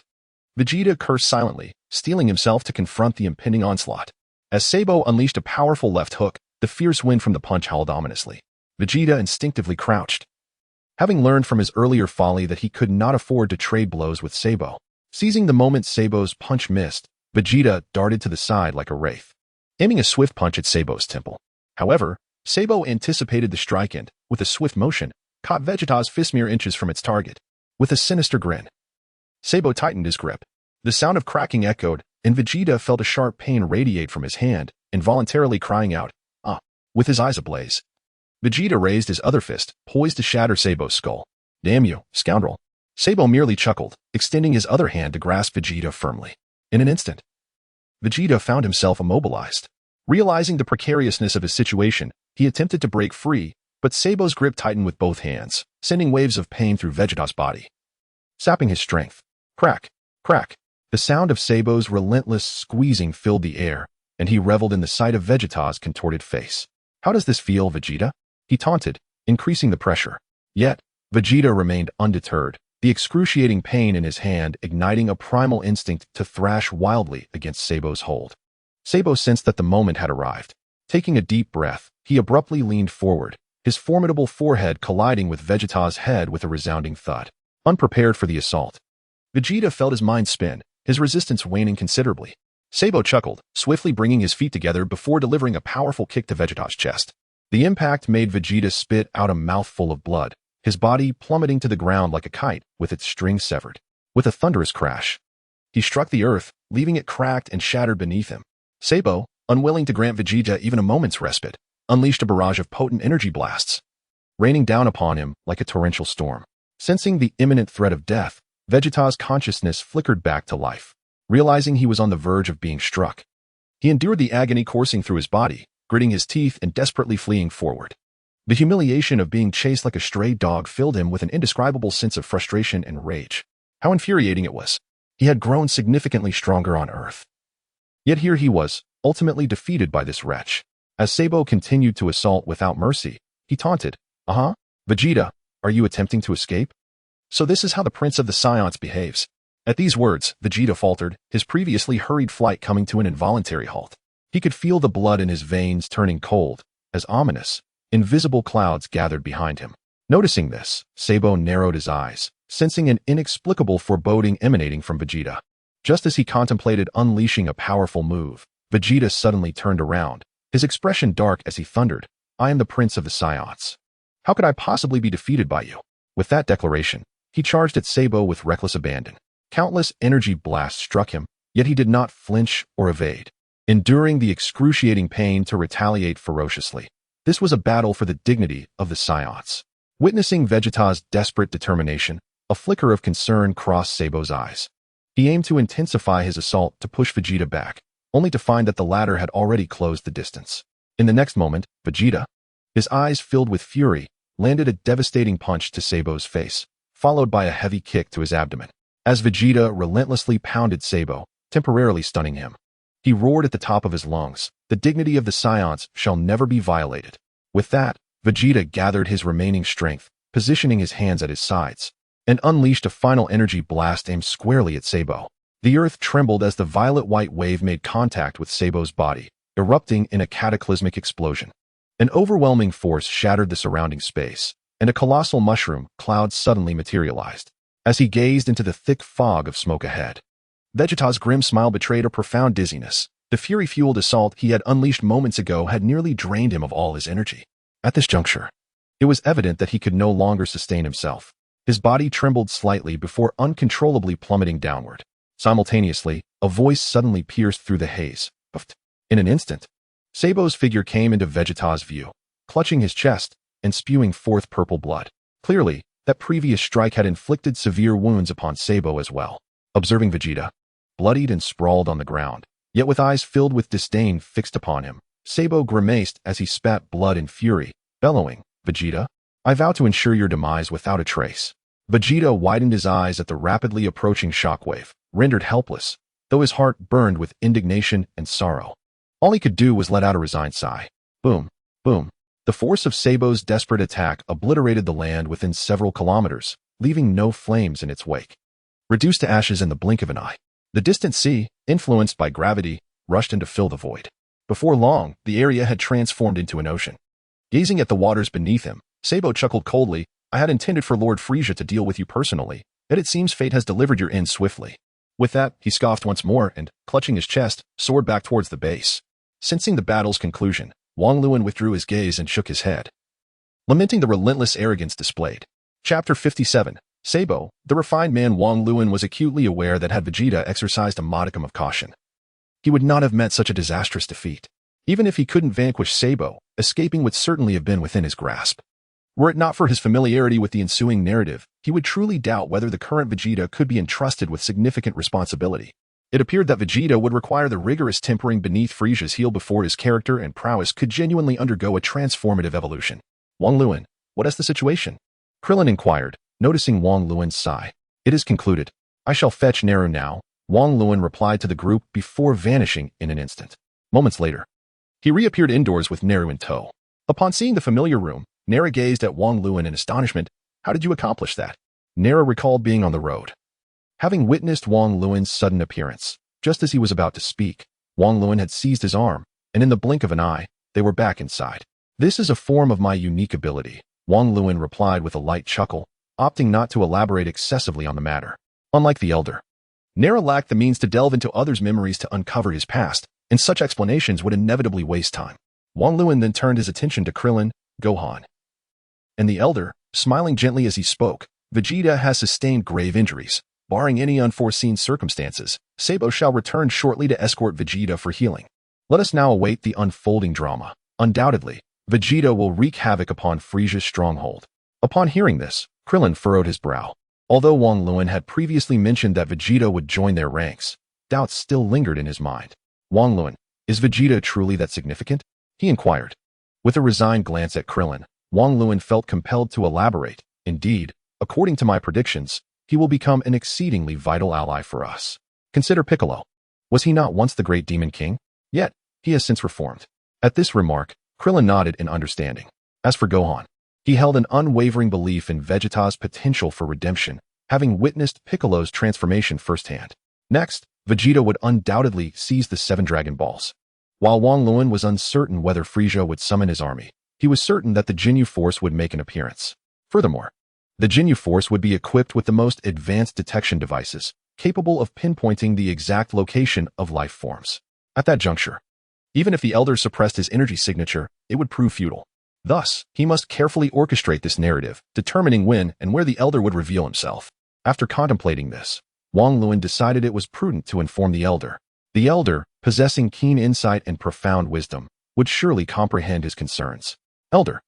Vegeta cursed silently, steeling himself to confront the impending onslaught. As Sabo unleashed a powerful left hook, the fierce wind from the punch howled ominously. Vegeta instinctively crouched, having learned from his earlier folly that he could not afford to trade blows with Sabo. Seizing the moment Sabo's punch missed, Vegeta darted to the side like a wraith, aiming a swift punch at Sabo's temple. However, Sabo anticipated the strike and, with a swift motion, caught Vegeta's fist mere inches from its target. With a sinister grin, Sabo tightened his grip. The sound of cracking echoed, and Vegeta felt a sharp pain radiate from his hand, involuntarily crying out, "Ah!" with his eyes ablaze. Vegeta raised his other fist, poised to shatter Sabo's skull. "Damn you, scoundrel." Sabo merely chuckled, extending his other hand to grasp Vegeta firmly. In an instant, Vegeta found himself immobilized. Realizing the precariousness of his situation, he attempted to break free, but Sabo's grip tightened with both hands, sending waves of pain through Vegeta's body, sapping his strength. Crack! Crack! The sound of Sabo's relentless squeezing filled the air, and he reveled in the sight of Vegeta's contorted face. "How does this feel, Vegeta?" he taunted, increasing the pressure. Yet, Vegeta remained undeterred, the excruciating pain in his hand igniting a primal instinct to thrash wildly against Sabo's hold. Sabo sensed that the moment had arrived. Taking a deep breath, he abruptly leaned forward, his formidable forehead colliding with Vegeta's head with a resounding thud. Unprepared for the assault, Vegeta felt his mind spin, his resistance waning considerably. Sabo chuckled, swiftly bringing his feet together before delivering a powerful kick to Vegeta's chest. The impact made Vegeta spit out a mouthful of blood, his body plummeting to the ground like a kite with its string severed. With a thunderous crash, he struck the earth, leaving it cracked and shattered beneath him. Sabo, unwilling to grant Vegeta even a moment's respite, unleashed a barrage of potent energy blasts, raining down upon him like a torrential storm. Sensing the imminent threat of death, Vegeta's consciousness flickered back to life. Realizing he was on the verge of being struck, he endured the agony coursing through his body, gritting his teeth and desperately fleeing forward. The humiliation of being chased like a stray dog filled him with an indescribable sense of frustration and rage. How infuriating it was. He had grown significantly stronger on Earth. Yet here he was, ultimately defeated by this wretch. As Sabo continued to assault without mercy, he taunted, Vegeta, are you attempting to escape? So this is how the Prince of the Saiyans behaves. At these words, Vegeta faltered, his previously hurried flight coming to an involuntary halt. He could feel the blood in his veins turning cold, as ominous, invisible clouds gathered behind him. Noticing this, Sabo narrowed his eyes, sensing an inexplicable foreboding emanating from Vegeta. Just as he contemplated unleashing a powerful move, Vegeta suddenly turned around, his expression dark as he thundered, I am the Prince of the Saiyans. How could I possibly be defeated by you? With that declaration, he charged at Sabo with reckless abandon. Countless energy blasts struck him, yet he did not flinch or evade, enduring the excruciating pain to retaliate ferociously. This was a battle for the dignity of the Saiyans. Witnessing Vegeta's desperate determination, a flicker of concern crossed Sabo's eyes. He aimed to intensify his assault to push Vegeta back, only to find that the latter had already closed the distance. In the next moment, Vegeta, his eyes filled with fury, landed a devastating punch to Sabo's face, followed by a heavy kick to his abdomen. As Vegeta relentlessly pounded Sabo, temporarily stunning him, he roared at the top of his lungs, the dignity of the Saiyans shall never be violated. With that, Vegeta gathered his remaining strength, positioning his hands at his sides, and unleashed a final energy blast aimed squarely at Sabo. The earth trembled as the violet-white wave made contact with Sabo's body, erupting in a cataclysmic explosion. An overwhelming force shattered the surrounding space, and a colossal mushroom cloud suddenly materialized. As he gazed into the thick fog of smoke ahead, Vegeta's grim smile betrayed a profound dizziness. The fury-fueled assault he had unleashed moments ago had nearly drained him of all his energy. At this juncture, it was evident that he could no longer sustain himself. His body trembled slightly before uncontrollably plummeting downward. Simultaneously, a voice suddenly pierced through the haze. In an instant, Sabo's figure came into Vegeta's view, clutching his chest and spewing forth purple blood. Clearly, that previous strike had inflicted severe wounds upon Sabo as well. Observing Vegeta, bloodied and sprawled on the ground, yet with eyes filled with disdain fixed upon him, Sabo grimaced as he spat blood in fury, bellowing, Vegeta, I vow to ensure your demise without a trace. Vegeta widened his eyes at the rapidly approaching shockwave, rendered helpless, though his heart burned with indignation and sorrow. All he could do was let out a resigned sigh. Boom, boom. The force of Sabo's desperate attack obliterated the land within several kilometers, leaving no flames in its wake. Reduced to ashes in the blink of an eye, the distant sea, influenced by gravity, rushed in to fill the void. Before long, the area had transformed into an ocean. Gazing at the waters beneath him, Sabo chuckled coldly, I had intended for Lord Frieza to deal with you personally, yet it seems fate has delivered your end swiftly. With that, he scoffed once more and, clutching his chest, soared back towards the base. Sensing the battle's conclusion, Wang Luan withdrew his gaze and shook his head, lamenting the relentless arrogance displayed. Chapter 57. Sabo, the refined man Wang Luan was acutely aware that had Vegeta exercised a modicum of caution, he would not have met such a disastrous defeat. Even if he couldn't vanquish Sabo, escaping would certainly have been within his grasp. Were it not for his familiarity with the ensuing narrative, he would truly doubt whether the current Vegeta could be entrusted with significant responsibility. It appeared that Vegeta would require the rigorous tempering beneath Frieza's heel before his character and prowess could genuinely undergo a transformative evolution. Wang Luan, what is the situation? Krillin inquired, noticing Wang Luan's sigh. It is concluded. I shall fetch Naru now, Wang Luan replied to the group before vanishing in an instant. Moments later, he reappeared indoors with Naru in tow. Upon seeing the familiar room, Naru gazed at Wang Luan in astonishment. How did you accomplish that? Naru recalled being on the road. Having witnessed Wang Luan's sudden appearance, just as he was about to speak, Wang Luan had seized his arm, and in the blink of an eye, they were back inside. This is a form of my unique ability, Wang Luan replied with a light chuckle, opting not to elaborate excessively on the matter. Unlike the elder, Naru lacked the means to delve into others' memories to uncover his past, and such explanations would inevitably waste time. Wang Luan then turned his attention to Krillin, Gohan, and the elder, smiling gently as he spoke. Vegeta has sustained grave injuries. Barring any unforeseen circumstances, Sabo shall return shortly to escort Vegeta for healing. Let us now await the unfolding drama. Undoubtedly, Vegeta will wreak havoc upon Frieza's stronghold. Upon hearing this, Krillin furrowed his brow. Although Wang Luan had previously mentioned that Vegeta would join their ranks, doubts still lingered in his mind. Wang Luan, is Vegeta truly that significant? He inquired. With a resigned glance at Krillin, Wang Luan felt compelled to elaborate. Indeed, according to my predictions, he will become an exceedingly vital ally for us. Consider Piccolo. Was he not once the great demon king? Yet, he has since reformed. At this remark, Krillin nodded in understanding. As for Gohan, he held an unwavering belief in Vegeta's potential for redemption, having witnessed Piccolo's transformation firsthand. Next, Vegeta would undoubtedly seize the 7 Dragon Balls. While Wang Luan was uncertain whether Frieza would summon his army, he was certain that the Ginyu Force would make an appearance. Furthermore, the Ginyu Force would be equipped with the most advanced detection devices, capable of pinpointing the exact location of life forms. At that juncture, even if the Elder suppressed his energy signature, it would prove futile. Thus, he must carefully orchestrate this narrative, determining when and where the Elder would reveal himself. After contemplating this, Wang Luan decided it was prudent to inform the Elder. The Elder, possessing keen insight and profound wisdom, would surely comprehend his concerns. Elder,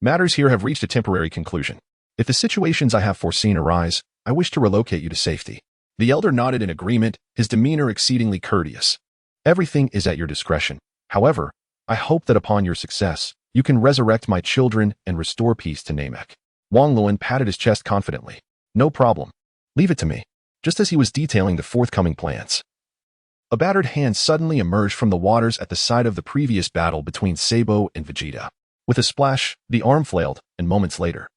matters here have reached a temporary conclusion. If the situations I have foreseen arise, I wish to relocate you to safety. The Elder nodded in agreement, his demeanor exceedingly courteous. Everything is at your discretion. However, I hope that upon your success, you can resurrect my children and restore peace to Namek. Wang Luan patted his chest confidently. No problem. Leave it to me. Just as he was detailing the forthcoming plans, a battered hand suddenly emerged from the waters at the site of the previous battle between Sabo and Vegeta. With a splash, the arm flailed, and moments later,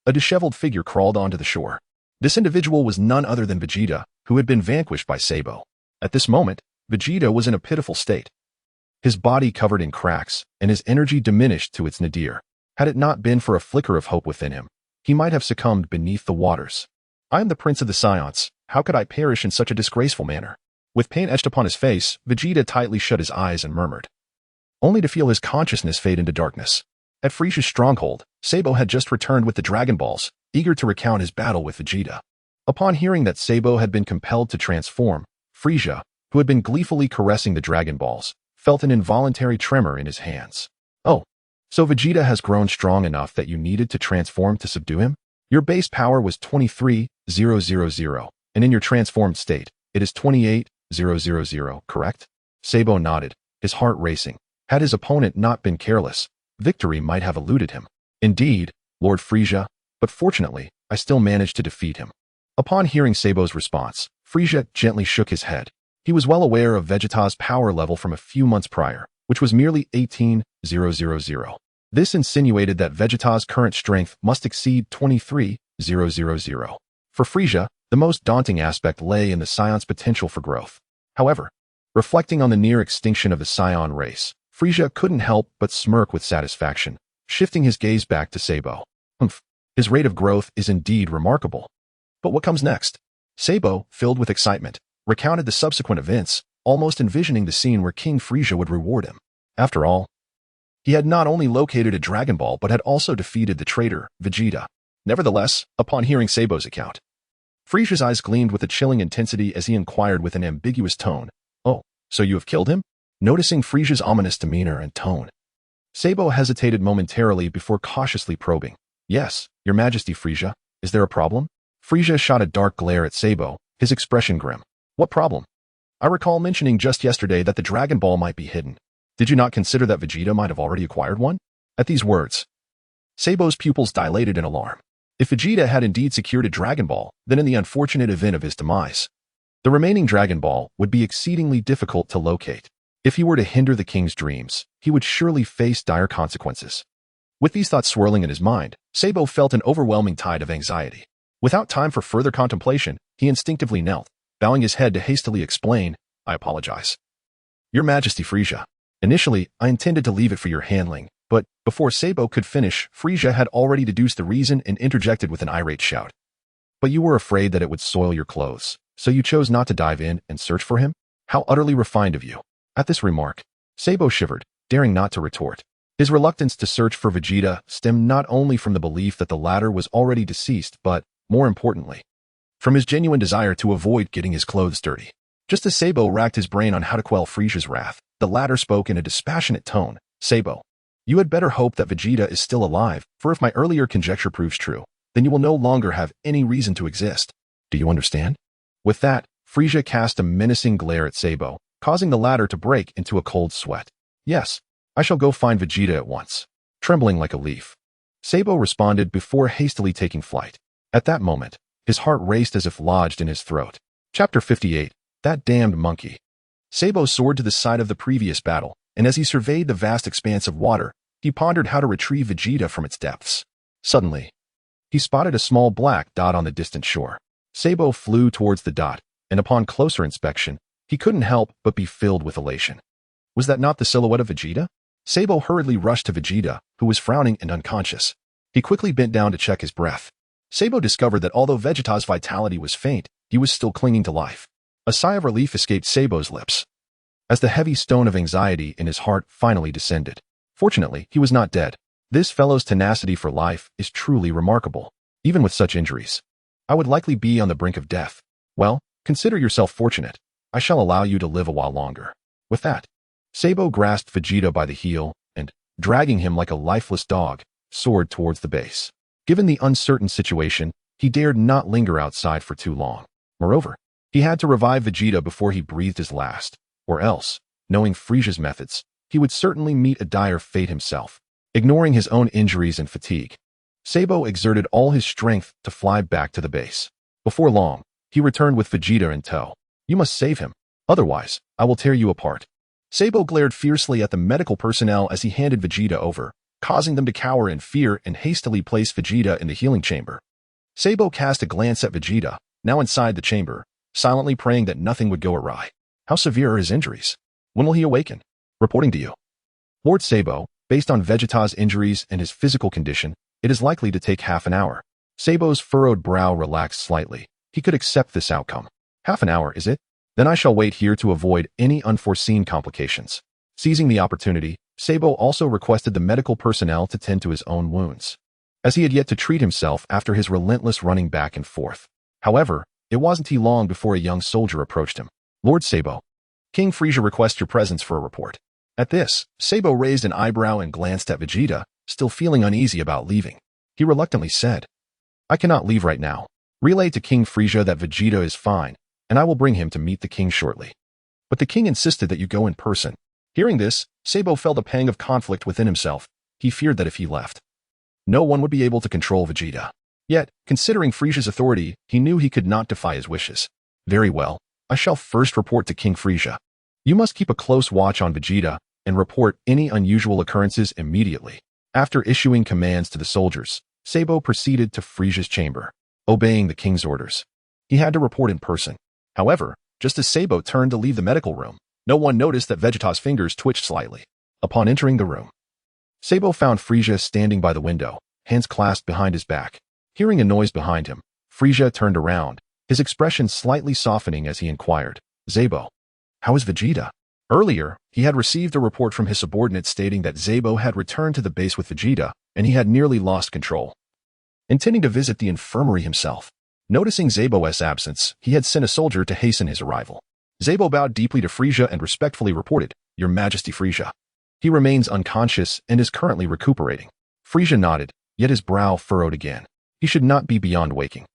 a disheveled figure crawled onto the shore. This individual was none other than Vegeta, who had been vanquished by Sabo. At this moment, Vegeta was in a pitiful state. His body covered in cracks, and his energy diminished to its nadir. Had it not been for a flicker of hope within him, he might have succumbed beneath the waters. I am the Prince of the Scions. How could I perish in such a disgraceful manner? With pain etched upon his face, Vegeta tightly shut his eyes and murmured, only to feel his consciousness fade into darkness. At Frieza's stronghold, Sabo had just returned with the Dragon Balls, eager to recount his battle with Vegeta. Upon hearing that Sabo had been compelled to transform, Frieza, who had been gleefully caressing the Dragon Balls, felt an involuntary tremor in his hands. Oh, so Vegeta has grown strong enough that you needed to transform to subdue him? Your base power was 23,000, and in your transformed state, it is 28,000, correct? Sabo nodded, his heart racing. Had his opponent not been careless, victory might have eluded him. Indeed, Lord Frieza, but fortunately, I still managed to defeat him. Upon hearing Sabo's response, Frieza gently shook his head. He was well aware of Vegeta's power level from a few months prior, which was merely 18,000. This insinuated that Vegeta's current strength must exceed 23,000. For Frieza, the most daunting aspect lay in the Scion's potential for growth. However, reflecting on the near extinction of the Scion race, Frieza couldn't help but smirk with satisfaction, shifting his gaze back to Sabo. His rate of growth is indeed remarkable. But what comes next? Sabo, filled with excitement, recounted the subsequent events, almost envisioning the scene where King Frieza would reward him. After all, he had not only located a Dragon Ball but had also defeated the traitor, Vegeta. Nevertheless, upon hearing Sabo's account, Frieza's eyes gleamed with a chilling intensity as he inquired with an ambiguous tone, "Oh, so you have killed him?" Noticing Frieza's ominous demeanor and tone, Sabo hesitated momentarily before cautiously probing. "Yes, Your Majesty Frieza, is there a problem?" Frieza shot a dark glare at Sabo, his expression grim. "What problem? I recall mentioning just yesterday that the Dragon Ball might be hidden. Did you not consider that Vegeta might have already acquired one?" At these words, Sabo's pupils dilated in alarm. If Vegeta had indeed secured a Dragon Ball, then in the unfortunate event of his demise, the remaining Dragon Ball would be exceedingly difficult to locate. If he were to hinder the king's dreams, he would surely face dire consequences. With these thoughts swirling in his mind, Sabo felt an overwhelming tide of anxiety. Without time for further contemplation, he instinctively knelt, bowing his head to hastily explain, "I apologize. Your Majesty Frieza, initially, I intended to leave it for your handling, but before Sabo could finish, Frieza had already deduced the reason and interjected with an irate shout. But you were afraid that it would soil your clothes, so you chose not to dive in and search for him? How utterly refined of you." At this remark, Sabo shivered, daring not to retort. His reluctance to search for Vegeta stemmed not only from the belief that the latter was already deceased, but, more importantly, from his genuine desire to avoid getting his clothes dirty. Just as Sabo racked his brain on how to quell Frieza's wrath, The latter spoke in a dispassionate tone. Sabo, you had better hope that Vegeta is still alive, for if my earlier conjecture proves true, then you will no longer have any reason to exist. Do you understand? With that, Frieza cast a menacing glare at Sabo, causing the latter to break into a cold sweat. Yes, I shall go find Vegeta at once. Trembling like a leaf, Sabo responded before hastily taking flight. At that moment, his heart raced as if lodged in his throat. Chapter 58. That damned monkey. Sabo soared to the site of the previous battle, and as he surveyed the vast expanse of water, he pondered how to retrieve Vegeta from its depths. Suddenly, he spotted a small black dot on the distant shore. Sabo flew towards the dot, and upon closer inspection, he couldn't help but be filled with elation. Was that not the silhouette of Vegeta? Sabo hurriedly rushed to Vegeta, who was frowning and unconscious. He quickly bent down to check his breath. Sabo discovered that although Vegeta's vitality was faint, he was still clinging to life. A sigh of relief escaped Sabo's lips, as the heavy stone of anxiety in his heart finally descended. Fortunately, he was not dead. This fellow's tenacity for life is truly remarkable, even with such injuries. I would likely be on the brink of death. Well, consider yourself fortunate. I shall allow you to live a while longer. With that, Sabo grasped Vegeta by the heel and, dragging him like a lifeless dog, soared towards the base. Given the uncertain situation, he dared not linger outside for too long. Moreover, he had to revive Vegeta before he breathed his last, or else, knowing Frieza's methods, he would certainly meet a dire fate himself. Ignoring his own injuries and fatigue, Sabo exerted all his strength to fly back to the base. Before long, he returned with Vegeta in tow. You must save him, otherwise, I will tear you apart. Sabo glared fiercely at the medical personnel as he handed Vegeta over, causing them to cower in fear and hastily place Vegeta in the healing chamber. Sabo cast a glance at Vegeta, now inside the chamber, silently praying that nothing would go awry. How severe are his injuries? When will he awaken? Reporting to you. Lord Sabo, based on Vegeta's injuries and his physical condition, it is likely to take half an hour. Sabo's furrowed brow relaxed slightly. He could accept this outcome. Half an hour, is it? Then I shall wait here to avoid any unforeseen complications. Seizing the opportunity, Sabo also requested the medical personnel to tend to his own wounds, as he had yet to treat himself after his relentless running back and forth. However, it wasn't too long before a young soldier approached him. Lord Sabo, King Frieza requests your presence for a report. At this, Sabo raised an eyebrow and glanced at Vegeta, still feeling uneasy about leaving. He reluctantly said, I cannot leave right now. Relay to King Frieza that Vegeta is fine, and I will bring him to meet the king shortly. But the king insisted that you go in person. Hearing this, Sabo felt a pang of conflict within himself. He feared that if he left, no one would be able to control Vegeta. Yet, considering Frieza's authority, he knew he could not defy his wishes. Very well, I shall first report to King Frieza. You must keep a close watch on Vegeta and report any unusual occurrences immediately. After issuing commands to the soldiers, Sabo proceeded to Frieza's chamber, obeying the king's orders. He had to report in person. However, just as Sabo turned to leave the medical room, no one noticed that Vegeta's fingers twitched slightly. Upon entering the room, Sabo found Frieza standing by the window, hands clasped behind his back. Hearing a noise behind him, Frieza turned around, his expression slightly softening as he inquired, Sabo, how is Vegeta? Earlier, he had received a report from his subordinate stating that Sabo had returned to the base with Vegeta, and he had nearly lost control. Intending to visit the infirmary himself, noticing Sabo's absence, he had sent a soldier to hasten his arrival. Sabo bowed deeply to Frieza and respectfully reported, Your Majesty Frieza. He remains unconscious and is currently recuperating. Frieza nodded, yet his brow furrowed again. He should not be beyond waking.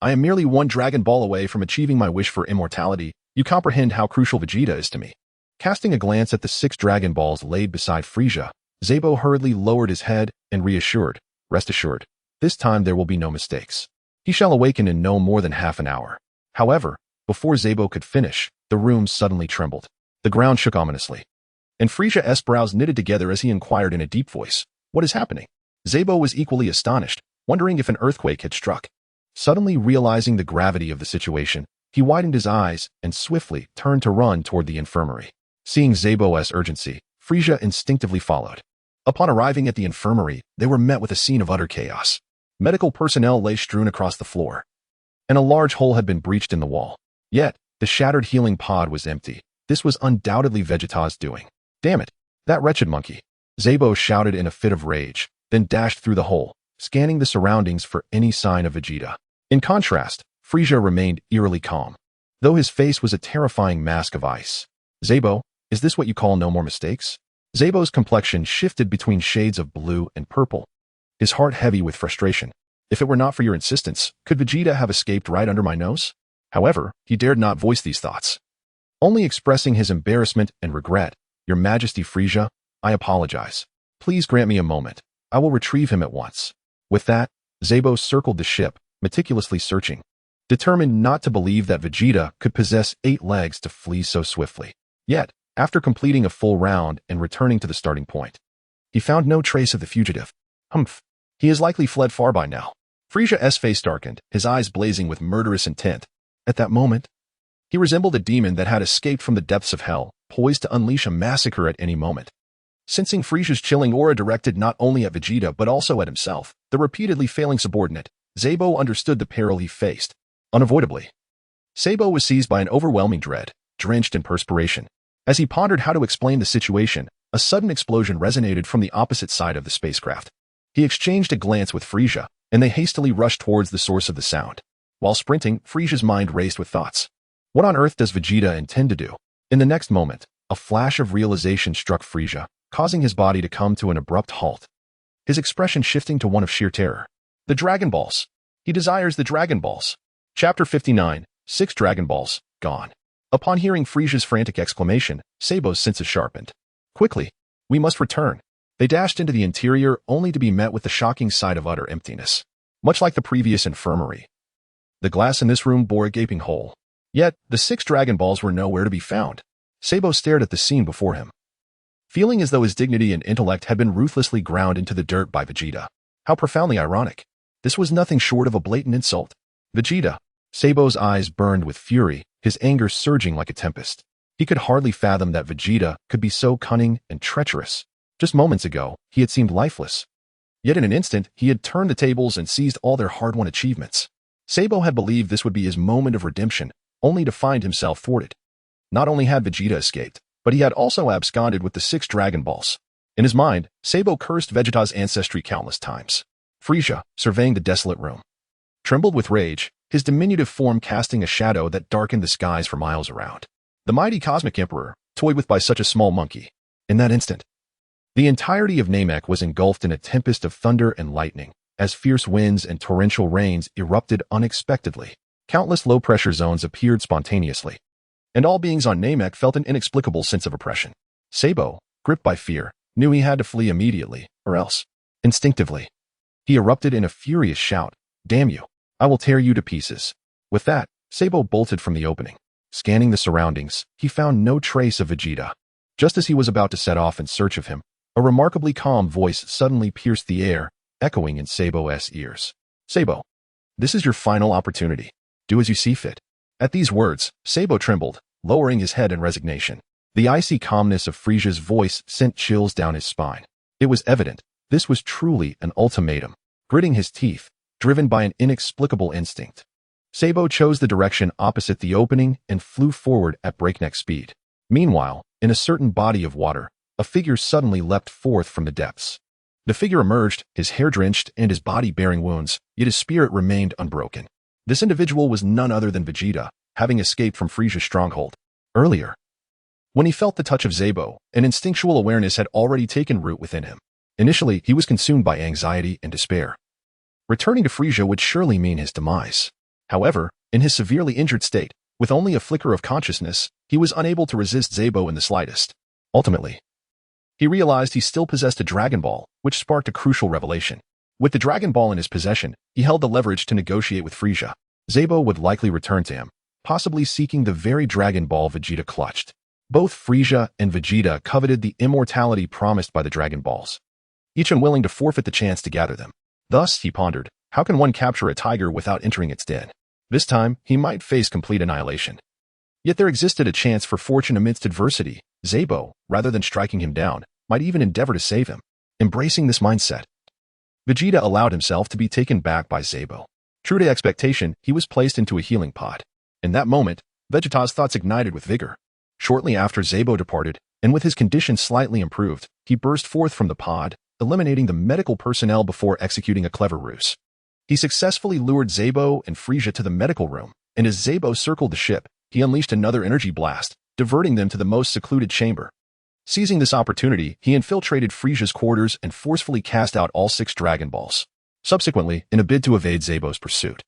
I am merely one Dragon Ball away from achieving my wish for immortality. You comprehend how crucial Vegeta is to me. Casting a glance at the 6 Dragon Balls laid beside Frieza, Sabo hurriedly lowered his head and reassured, Rest assured, this time there will be no mistakes. He shall awaken in no more than half an hour. However, before Sabo could finish, the room suddenly trembled. The ground shook ominously, and Frieza's brows knitted together as he inquired in a deep voice, What is happening? Sabo was equally astonished, wondering if an earthquake had struck. Suddenly realizing the gravity of the situation, he widened his eyes and swiftly turned to run toward the infirmary. Seeing Sabo's urgency, Frieza instinctively followed. Upon arriving at the infirmary, they were met with a scene of utter chaos. Medical personnel lay strewn across the floor, and a large hole had been breached in the wall. Yet, the shattered healing pod was empty. This was undoubtedly Vegeta's doing. Damn it, that wretched monkey. Sabo shouted in a fit of rage, then dashed through the hole, scanning the surroundings for any sign of Vegeta. In contrast, Frieza remained eerily calm, though his face was a terrifying mask of ice. Sabo, Is this what you call no more mistakes? Zabo's complexion shifted between shades of blue and purple, his heart heavy with frustration. If it were not for your insistence, could Vegeta have escaped right under my nose? However, he dared not voice these thoughts, only expressing his embarrassment and regret. Your Majesty Frieza, I apologize. Please grant me a moment. I will retrieve him at once. With that, Zabo circled the ship, meticulously searching, determined not to believe that Vegeta could possess 8 legs to flee so swiftly. Yet, after completing a full round and returning to the starting point, he found no trace of the fugitive. Humph. He has likely fled far by now. Frieza's face darkened, his eyes blazing with murderous intent. At that moment, he resembled a demon that had escaped from the depths of hell, poised to unleash a massacre at any moment. Sensing Frieza's chilling aura directed not only at Vegeta but also at himself, the repeatedly failing subordinate, Zabo understood the peril he faced. Unavoidably, Zabo was seized by an overwhelming dread, drenched in perspiration. As he pondered how to explain the situation, a sudden explosion resonated from the opposite side of the spacecraft. He exchanged a glance with Frieza, and they hastily rushed towards the source of the sound. While sprinting, Frieza's mind raced with thoughts. What on earth does Vegeta intend to do? In the next moment, a flash of realization struck Frieza, causing his body to come to an abrupt halt, his expression shifting to one of sheer terror. The Dragon Balls. He desires the Dragon Balls. Chapter 59, 6 Dragon Balls, gone. Upon hearing Frieza's frantic exclamation, Sabo's senses sharpened. Quickly, we must return. They dashed into the interior only to be met with the shocking sight of utter emptiness. Much like the previous infirmary, the glass in this room bore a gaping hole. Yet, the 6 Dragon Balls were nowhere to be found. Sabo stared at the scene before him, feeling as though his dignity and intellect had been ruthlessly ground into the dirt by Vegeta. How profoundly ironic. This was nothing short of a blatant insult. Vegeta. Sabo's eyes burned with fury, his anger surging like a tempest. He could hardly fathom that Vegeta could be so cunning and treacherous. Just moments ago, he had seemed lifeless. Yet in an instant, he had turned the tables and seized all their hard-won achievements. Sabo had believed this would be his moment of redemption, only to find himself thwarted. Not only had Vegeta escaped, but he had also absconded with the 6 Dragon Balls. In his mind, Sabo cursed Vegeta's ancestry countless times. Frieza, surveying the desolate room, trembled with rage, his diminutive form casting a shadow that darkened the skies for miles around. The mighty Cosmic Emperor, toyed with by such a small monkey. In that instant, the entirety of Namek was engulfed in a tempest of thunder and lightning, as fierce winds and torrential rains erupted unexpectedly. Countless low-pressure zones appeared spontaneously, and all beings on Namek felt an inexplicable sense of oppression. Sabo, gripped by fear, knew he had to flee immediately, or else. Instinctively, he erupted in a furious shout, "Damn you! I will tear you to pieces." With that, Sabo bolted from the opening. Scanning the surroundings, he found no trace of Vegeta. Just as he was about to set off in search of him, a remarkably calm voice suddenly pierced the air, echoing in Sabo's ears. "Sabo, this is your final opportunity. Do as you see fit." At these words, Sabo trembled, lowering his head in resignation. The icy calmness of Frieza's voice sent chills down his spine. It was evident, this was truly an ultimatum. Gritting his teeth, driven by an inexplicable instinct, Sabo chose the direction opposite the opening and flew forward at breakneck speed. Meanwhile, in a certain body of water, a figure suddenly leapt forth from the depths. The figure emerged, his hair drenched and his body bearing wounds, yet his spirit remained unbroken. This individual was none other than Vegeta, having escaped from Frieza's stronghold. Earlier, when he felt the touch of Zabo, an instinctual awareness had already taken root within him. Initially, he was consumed by anxiety and despair. Returning to Frieza would surely mean his demise. However, in his severely injured state, with only a flicker of consciousness, he was unable to resist Zabo in the slightest. Ultimately, he realized he still possessed a Dragon Ball, which sparked a crucial revelation. With the Dragon Ball in his possession, he held the leverage to negotiate with Frieza. Zabo would likely return to him, possibly seeking the very Dragon Ball Vegeta clutched. Both Frieza and Vegeta coveted the immortality promised by the Dragon Balls, each unwilling to forfeit the chance to gather them. Thus, he pondered, how can one capture a tiger without entering its den? This time, he might face complete annihilation. Yet there existed a chance for fortune amidst adversity. Zabo, rather than striking him down, might even endeavor to save him. Embracing this mindset, Vegeta allowed himself to be taken back by Zabo. True to expectation, he was placed into a healing pod. In that moment, Vegeta's thoughts ignited with vigor. Shortly after Zabo departed, and with his condition slightly improved, he burst forth from the pod, eliminating the medical personnel before executing a clever ruse. He successfully lured Zabo and Frieza to the medical room, and as Zabo circled the ship, he unleashed another energy blast, diverting them to the most secluded chamber. Seizing this opportunity, he infiltrated Frieza's quarters and forcefully cast out all 6 Dragon Balls. Subsequently, in a bid to evade Sabo's pursuit,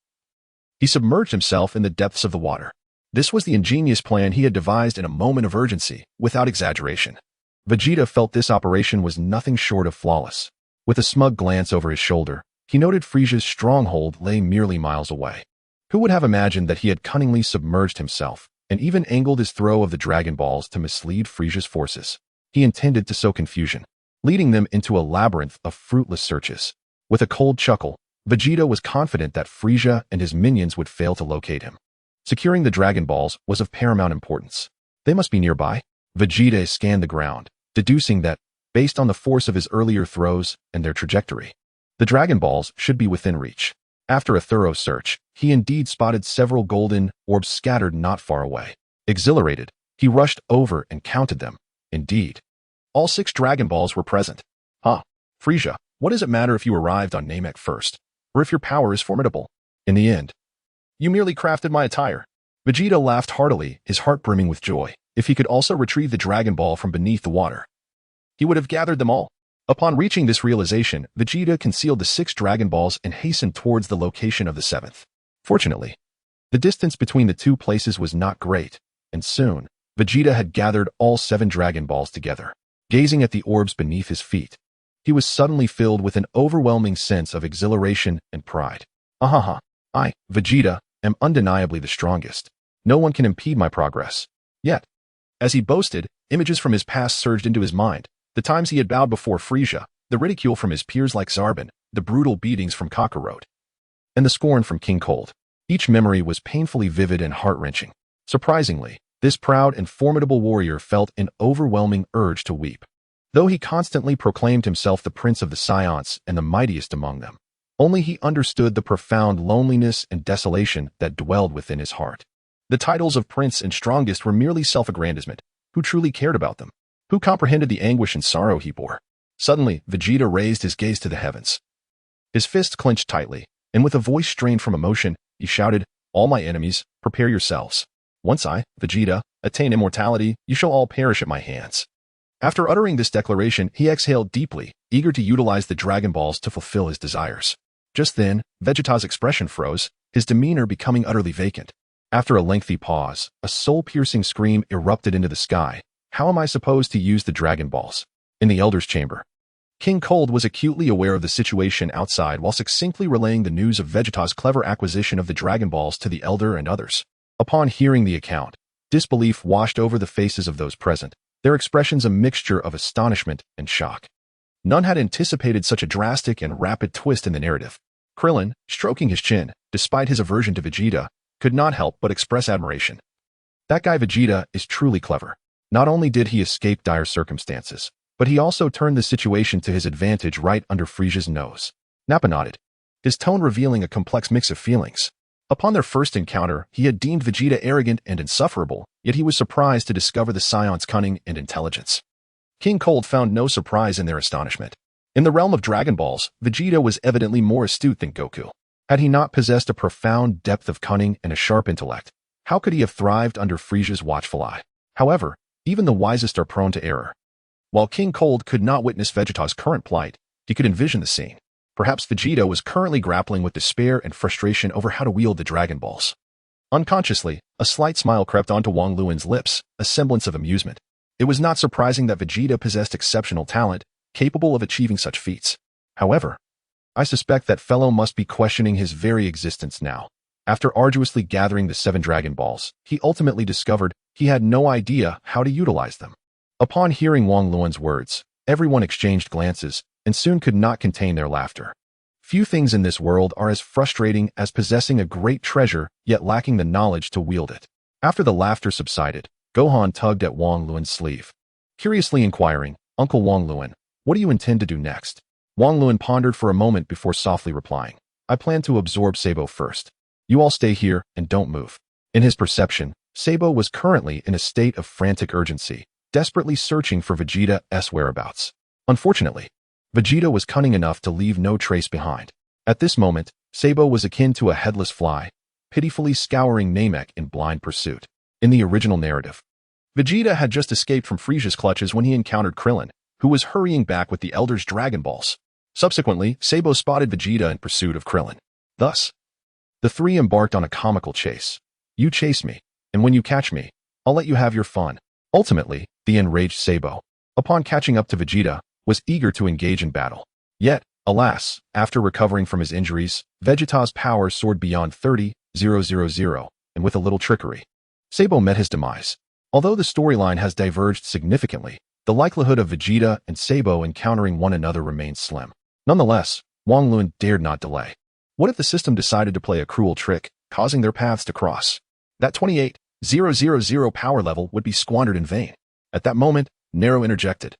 he submerged himself in the depths of the water. This was the ingenious plan he had devised in a moment of urgency, without exaggeration. Vegeta felt this operation was nothing short of flawless. With a smug glance over his shoulder, he noted Frieza's stronghold lay merely miles away. Who would have imagined that he had cunningly submerged himself, and even angled his throw of the Dragon Balls to mislead Frieza's forces? He intended to sow confusion, leading them into a labyrinth of fruitless searches. With a cold chuckle, Vegeta was confident that Frieza and his minions would fail to locate him. Securing the Dragon Balls was of paramount importance. They must be nearby. Vegeta scanned the ground, deducing that, based on the force of his earlier throws and their trajectory, the Dragon Balls should be within reach. After a thorough search, he indeed spotted several golden orbs scattered not far away. Exhilarated, he rushed over and counted them. Indeed, all 6 Dragon Balls were present. Frieza, what does it matter if you arrived on Namek first, or if your power is formidable? In the end, you merely crafted my attire. Vegeta laughed heartily, his heart brimming with joy. If he could also retrieve the Dragon Ball from beneath the water, he would have gathered them all. Upon reaching this realization, Vegeta concealed the 6 Dragon Balls and hastened towards the location of the 7th. Fortunately, the distance between the 2 places was not great, and soon, Vegeta had gathered all 7 Dragon Balls together. Gazing at the orbs beneath his feet, he was suddenly filled with an overwhelming sense of exhilaration and pride. I, Vegeta, am undeniably the strongest. No one can impede my progress. Yet, as he boasted, images from his past surged into his mind. The times he had bowed before Frieza, the ridicule from his peers like Zarbon, the brutal beatings from Kakarot, and the scorn from King Cold. Each memory was painfully vivid and heart-wrenching. Surprisingly, this proud and formidable warrior felt an overwhelming urge to weep. Though he constantly proclaimed himself the prince of the Saiyans and the mightiest among them, only he understood the profound loneliness and desolation that dwelled within his heart. The titles of prince and strongest were merely self-aggrandizement. Who truly cared about them? Who comprehended the anguish and sorrow he bore? Suddenly, Vegeta raised his gaze to the heavens. His fist clenched tightly, and with a voice strained from emotion, he shouted, "All my enemies, prepare yourselves. Once I, Vegeta, attain immortality, you shall all perish at my hands." After uttering this declaration, he exhaled deeply, eager to utilize the Dragon Balls to fulfill his desires. Just then, Vegeta's expression froze, his demeanor becoming utterly vacant. After a lengthy pause, a soul-piercing scream erupted into the sky. How am I supposed to use the Dragon Balls? In the Elder's chamber, King Cold was acutely aware of the situation outside while succinctly relaying the news of Vegeta's clever acquisition of the Dragon Balls to the Elder and others. Upon hearing the account, disbelief washed over the faces of those present, their expressions a mixture of astonishment and shock. None had anticipated such a drastic and rapid twist in the narrative. Krillin, stroking his chin, despite his aversion to Vegeta, could not help but express admiration. That guy Vegeta is truly clever. Not only did he escape dire circumstances, but he also turned the situation to his advantage right under Frieza's nose. Nappa nodded, his tone revealing a complex mix of feelings. Upon their first encounter, he had deemed Vegeta arrogant and insufferable, yet he was surprised to discover the Saiyans' cunning and intelligence. King Cold found no surprise in their astonishment. In the realm of Dragon Balls, Vegeta was evidently more astute than Goku. Had he not possessed a profound depth of cunning and a sharp intellect, how could he have thrived under Frieza's watchful eye? However, even the wisest are prone to error. While King Cold could not witness Vegeta's current plight, he could envision the scene. Perhaps Vegeta was currently grappling with despair and frustration over how to wield the Dragon Balls. Unconsciously, a slight smile crept onto Wang Luan's lips, a semblance of amusement. It was not surprising that Vegeta possessed exceptional talent, capable of achieving such feats. However, I suspect that fellow must be questioning his very existence now. After arduously gathering the 7 Dragon Balls, he ultimately discovered he had no idea how to utilize them. Upon hearing Wang Luan's words, everyone exchanged glances and soon could not contain their laughter. Few things in this world are as frustrating as possessing a great treasure yet lacking the knowledge to wield it. After the laughter subsided, Gohan tugged at Wang Luan's sleeve, curiously inquiring, "Uncle Wang Luan, what do you intend to do next?" Wang Luan pondered for a moment before softly replying, "I plan to absorb Sabo first. You all stay here and don't move." In his perception, Sabo was currently in a state of frantic urgency, desperately searching for Vegeta's whereabouts. Unfortunately, Vegeta was cunning enough to leave no trace behind. At this moment, Sabo was akin to a headless fly, pitifully scouring Namek in blind pursuit. In the original narrative, Vegeta had just escaped from Frieza's clutches when he encountered Krillin, who was hurrying back with the Elder's Dragon Balls. Subsequently, Sabo spotted Vegeta in pursuit of Krillin. Thus, the three embarked on a comical chase. You chase me, and when you catch me, I'll let you have your fun. Ultimately, the enraged Sabo, upon catching up to Vegeta, was eager to engage in battle. Yet, alas, after recovering from his injuries, Vegeta's power soared beyond 30,000, and with a little trickery, Sabo met his demise. Although the storyline has diverged significantly, the likelihood of Vegeta and Sabo encountering one another remains slim. Nonetheless, Wang Lun dared not delay. What if the system decided to play a cruel trick, causing their paths to cross? That 28,000 power level would be squandered in vain. At that moment, Nero interjected.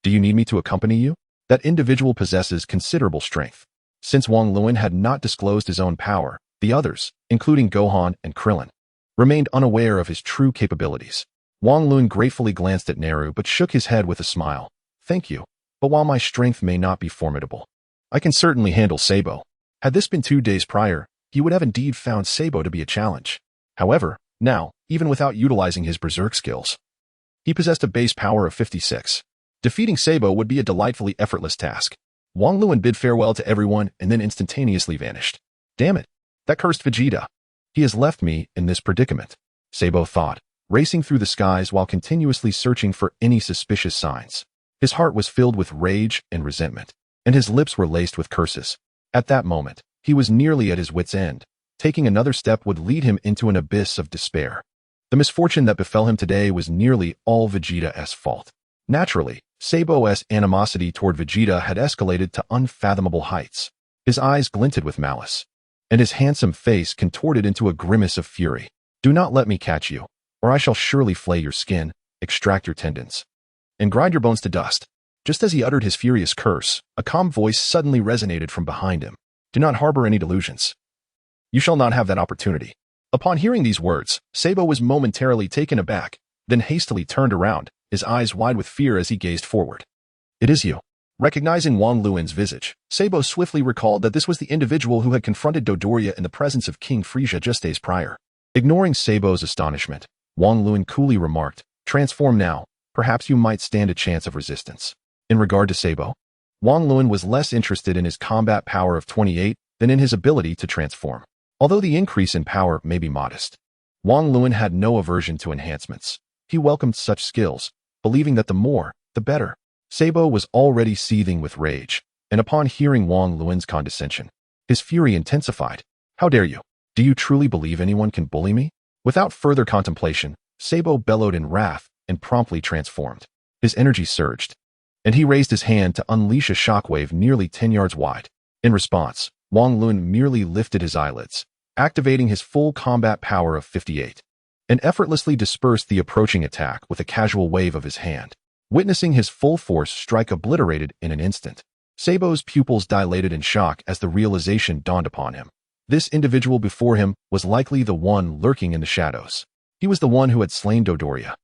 Do you need me to accompany you? That individual possesses considerable strength. Since Wang Lun had not disclosed his own power, the others, including Gohan and Krillin, remained unaware of his true capabilities. Wang Lun gratefully glanced at Nero but shook his head with a smile. Thank you, but while my strength may not be formidable, I can certainly handle Sabo. Had this been 2 days prior, he would have indeed found Sabo to be a challenge. However, now, even without utilizing his berserk skills, he possessed a base power of 56. Defeating Sabo would be a delightfully effortless task. Wang Lun bid farewell to everyone and then instantaneously vanished. Damn it, that cursed Vegeta. He has left me in this predicament, Sabo thought, racing through the skies while continuously searching for any suspicious signs. His heart was filled with rage and resentment, and his lips were laced with curses. At that moment, he was nearly at his wit's end. Taking another step would lead him into an abyss of despair. The misfortune that befell him today was nearly all Vegeta's fault. Naturally, Sabo's animosity toward Vegeta had escalated to unfathomable heights. His eyes glinted with malice, and his handsome face contorted into a grimace of fury. Do not let me catch you, or I shall surely flay your skin, extract your tendons, and grind your bones to dust. Just as he uttered his furious curse, a calm voice suddenly resonated from behind him. Do not harbor any delusions. You shall not have that opportunity. Upon hearing these words, Sabo was momentarily taken aback, then hastily turned around, his eyes wide with fear as he gazed forward. It is you. Recognizing Wang Lun's visage, Sabo swiftly recalled that this was the individual who had confronted Dodoria in the presence of King Frieza just days prior. Ignoring Sabo's astonishment, Wang Lun coolly remarked, Transform now, perhaps you might stand a chance of resistance. In regard to Sabo, Wang Lun was less interested in his combat power of 28 than in his ability to transform. Although the increase in power may be modest, Wang Lun had no aversion to enhancements. He welcomed such skills, believing that the more, the better. Sabo was already seething with rage, and upon hearing Wang Lun's condescension, his fury intensified. How dare you? Do you truly believe anyone can bully me? Without further contemplation, Sabo bellowed in wrath and promptly transformed. His energy surged, and he raised his hand to unleash a shockwave nearly 10 yards wide. In response, Wang Lun merely lifted his eyelids, activating his full combat power of 58, and effortlessly dispersed the approaching attack with a casual wave of his hand. Witnessing his full force strike obliterated in an instant, Sabo's pupils dilated in shock as the realization dawned upon him. This individual before him was likely the one lurking in the shadows. He was the one who had slain Dodoria.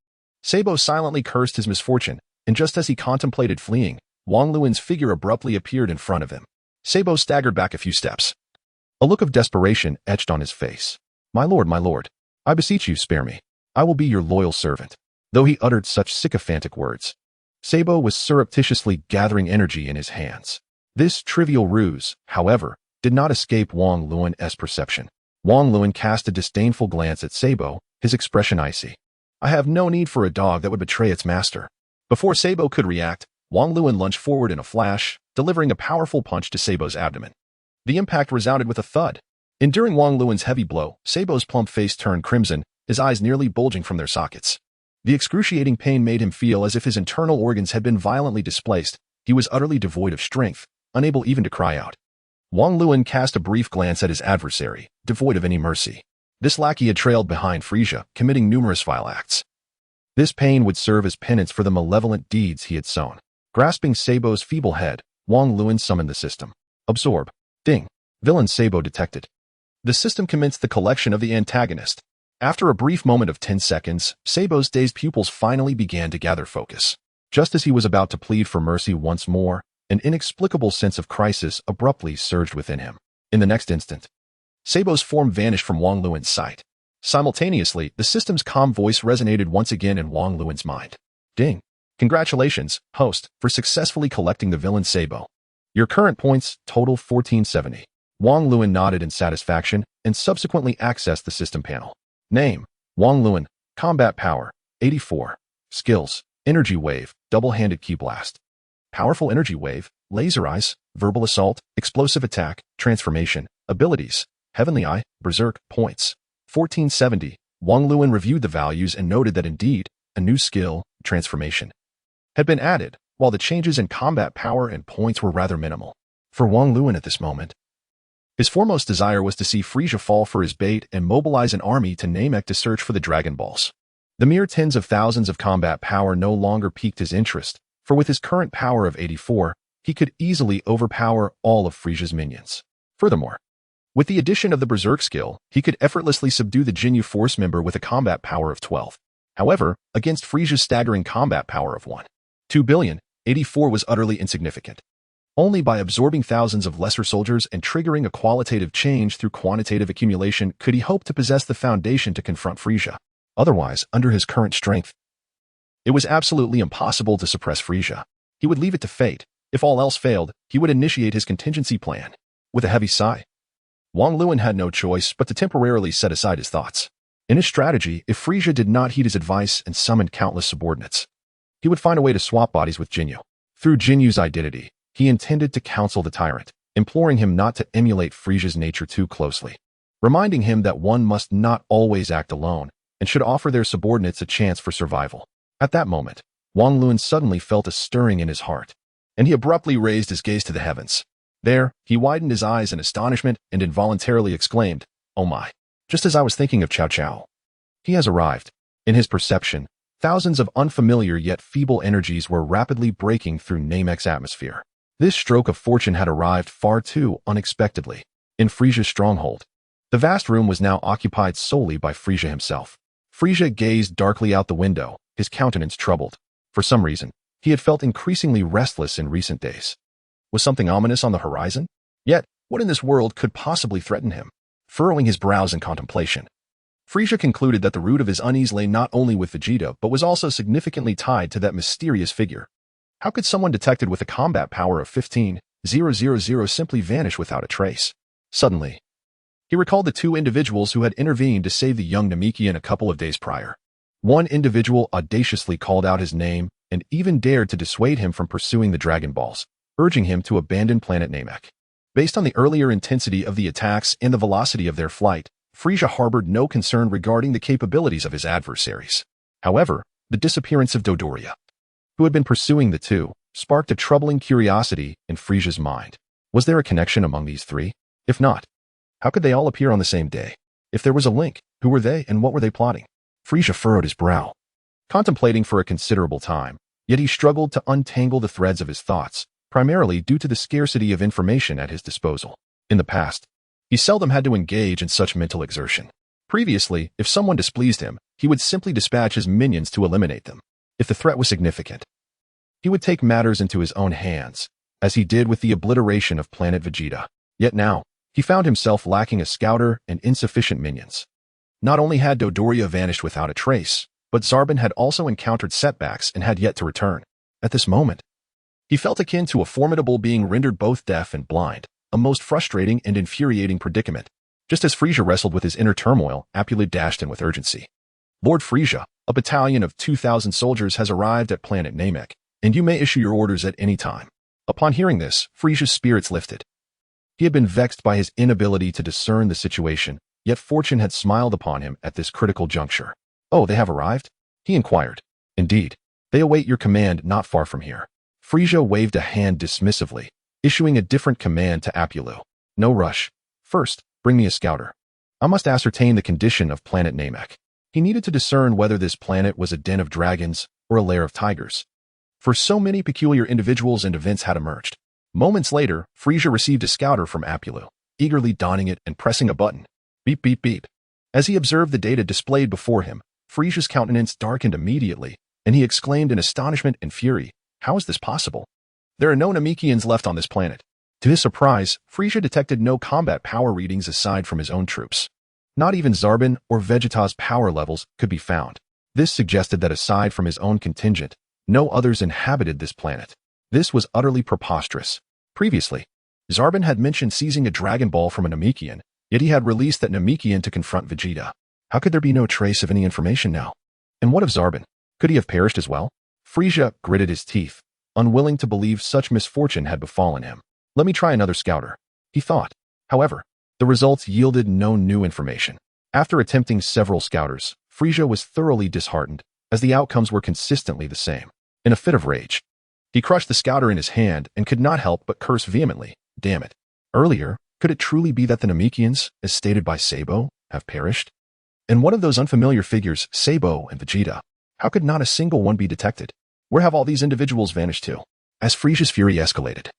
Sabo silently cursed his misfortune, and just as he contemplated fleeing, Wang Lun's figure abruptly appeared in front of him. Sabo staggered back a few steps. A look of desperation etched on his face. My lord, I beseech you, spare me. I will be your loyal servant. Though he uttered such sycophantic words, Sabo was surreptitiously gathering energy in his hands. This trivial ruse, however, did not escape Wang Lun's perception. Wang Lun cast a disdainful glance at Sabo, his expression icy. I have no need for a dog that would betray its master. Before Sabo could react, Wang Lun lunged forward in a flash, delivering a powerful punch to Sabo's abdomen. The impact resounded with a thud. Enduring Wang Lun's heavy blow, Sabo's plump face turned crimson, his eyes nearly bulging from their sockets. The excruciating pain made him feel as if his internal organs had been violently displaced. He was utterly devoid of strength, unable even to cry out. Wang Lun cast a brief glance at his adversary, devoid of any mercy. This lackey had trailed behind Frieza, committing numerous vile acts. This pain would serve as penance for the malevolent deeds he had sown. Grasping Sabo's feeble head, Wang Lun summoned the system. Absorb. Ding. Villain Sabo detected. The system commenced the collection of the antagonist. After a brief moment of 10 seconds, Sabo's dazed pupils finally began to gather focus. Just as he was about to plead for mercy once more, an inexplicable sense of crisis abruptly surged within him. In the next instant, Sabo's form vanished from Wang Lun's sight. Simultaneously, the system's calm voice resonated once again in Wang Luan's mind. Ding. Congratulations, host, for successfully collecting the villain Sabo. Your current points total 1470. Wang Luan nodded in satisfaction and subsequently accessed the system panel. Name, Wang Luan. Combat power, 84. Skills, energy wave, double-handed ki blast. Powerful energy wave, laser eyes, verbal assault, explosive attack, transformation, abilities, heavenly eye, berserk, points. 1470. Wang Luan reviewed the values and noted that indeed, a new skill, transformation, had been added, while the changes in combat power and points were rather minimal. For Wang Luan at this moment, his foremost desire was to see Frieza fall for his bait and mobilize an army to Namek to search for the Dragon Balls. The mere tens of thousands of combat power no longer piqued his interest, for with his current power of 84, he could easily overpower all of Frieza's minions. Furthermore, with the addition of the Berserk skill, he could effortlessly subdue the Jinyu Force member with a combat power of 12. However, against Frieza's staggering combat power of 1.2 billion, 84 was utterly insignificant. Only by absorbing thousands of lesser soldiers and triggering a qualitative change through quantitative accumulation could he hope to possess the foundation to confront Frieza. Otherwise, under his current strength, it was absolutely impossible to suppress Frieza. He would leave it to fate. If all else failed, he would initiate his contingency plan. With a heavy sigh, Wang Luan had no choice but to temporarily set aside his thoughts. In his strategy, if Frieza did not heed his advice and summoned countless subordinates, he would find a way to swap bodies with Jinyu. Through Jinyu's identity, he intended to counsel the tyrant, imploring him not to emulate Frieza's nature too closely, reminding him that one must not always act alone and should offer their subordinates a chance for survival. At that moment, Wang Luan suddenly felt a stirring in his heart, and he abruptly raised his gaze to the heavens. There, he widened his eyes in astonishment and involuntarily exclaimed, "Oh my!" Just as I was thinking of Cao Cao. He has arrived. In his perception, thousands of unfamiliar yet feeble energies were rapidly breaking through Namek's atmosphere. This stroke of fortune had arrived far too unexpectedly. In Frieza's stronghold, the vast room was now occupied solely by Frieza himself. Frieza gazed darkly out the window, his countenance troubled. For some reason, he had felt increasingly restless in recent days. Was something ominous on the horizon? Yet, what in this world could possibly threaten him? Furrowing his brows in contemplation, Frieza concluded that the root of his unease lay not only with Vegeta but was also significantly tied to that mysterious figure. How could someone detected with a combat power of 15,000 simply vanish without a trace? Suddenly, he recalled the two individuals who had intervened to save the young Namekian a couple of days prior. One individual audaciously called out his name and even dared to dissuade him from pursuing the Dragon Balls, urging him to abandon planet Namek. Based on the earlier intensity of the attacks and the velocity of their flight, Frieza harbored no concern regarding the capabilities of his adversaries. However, the disappearance of Dodoria, who had been pursuing the two, sparked a troubling curiosity in Frieza's mind. Was there a connection among these three? If not, how could they all appear on the same day? If there was a link, who were they and what were they plotting? Frieza furrowed his brow, contemplating for a considerable time, yet he struggled to untangle the threads of his thoughts, primarily due to the scarcity of information at his disposal. In the past, he seldom had to engage in such mental exertion. Previously, if someone displeased him, he would simply dispatch his minions to eliminate them. If the threat was significant, he would take matters into his own hands, as he did with the obliteration of planet Vegeta. Yet now, he found himself lacking a scouter and insufficient minions. Not only had Dodoria vanished without a trace, but Zarbon had also encountered setbacks and had yet to return. At this moment, he felt akin to a formidable being rendered both deaf and blind, a most frustrating and infuriating predicament. Just as Frieza wrestled with his inner turmoil, Apulu dashed in with urgency. "Lord Frieza, a battalion of 2,000 soldiers has arrived at planet Namek, and you may issue your orders at any time." Upon hearing this, Frieza's spirits lifted. He had been vexed by his inability to discern the situation, yet fortune had smiled upon him at this critical juncture. "Oh, they have arrived?" he inquired. "Indeed. They await your command not far from here." Frieza waved a hand dismissively, issuing a different command to Apulu. "No rush. First, bring me a scouter. I must ascertain the condition of planet Namek." He needed to discern whether this planet was a den of dragons or a lair of tigers, for so many peculiar individuals and events had emerged. Moments later, Frieza received a scouter from Apulu, eagerly donning it and pressing a button. Beep, beep, beep. As he observed the data displayed before him, Frieza's countenance darkened immediately, and he exclaimed in astonishment and fury, "How is this possible? There are no Namekians left on this planet." To his surprise, Frieza detected no combat power readings aside from his own troops. Not even Zarbon or Vegeta's power levels could be found. This suggested that aside from his own contingent, no others inhabited this planet. This was utterly preposterous. Previously, Zarbon had mentioned seizing a Dragon Ball from a Namekian, yet he had released that Namekian to confront Vegeta. How could there be no trace of any information now? And what of Zarbon? Could he have perished as well? Frieza gritted his teeth, unwilling to believe such misfortune had befallen him. Let me try another scouter, he thought. However, the results yielded no new information. After attempting several scouters, Frieza was thoroughly disheartened, as the outcomes were consistently the same. In a fit of rage, he crushed the scouter in his hand and could not help but curse vehemently. Damn it. Earlier, could it truly be that the Namekians, as stated by Sabo, have perished? And what of those unfamiliar figures, Sabo and Vegeta? How could not a single one be detected? Where have all these individuals vanished to? As Frieza's fury escalated,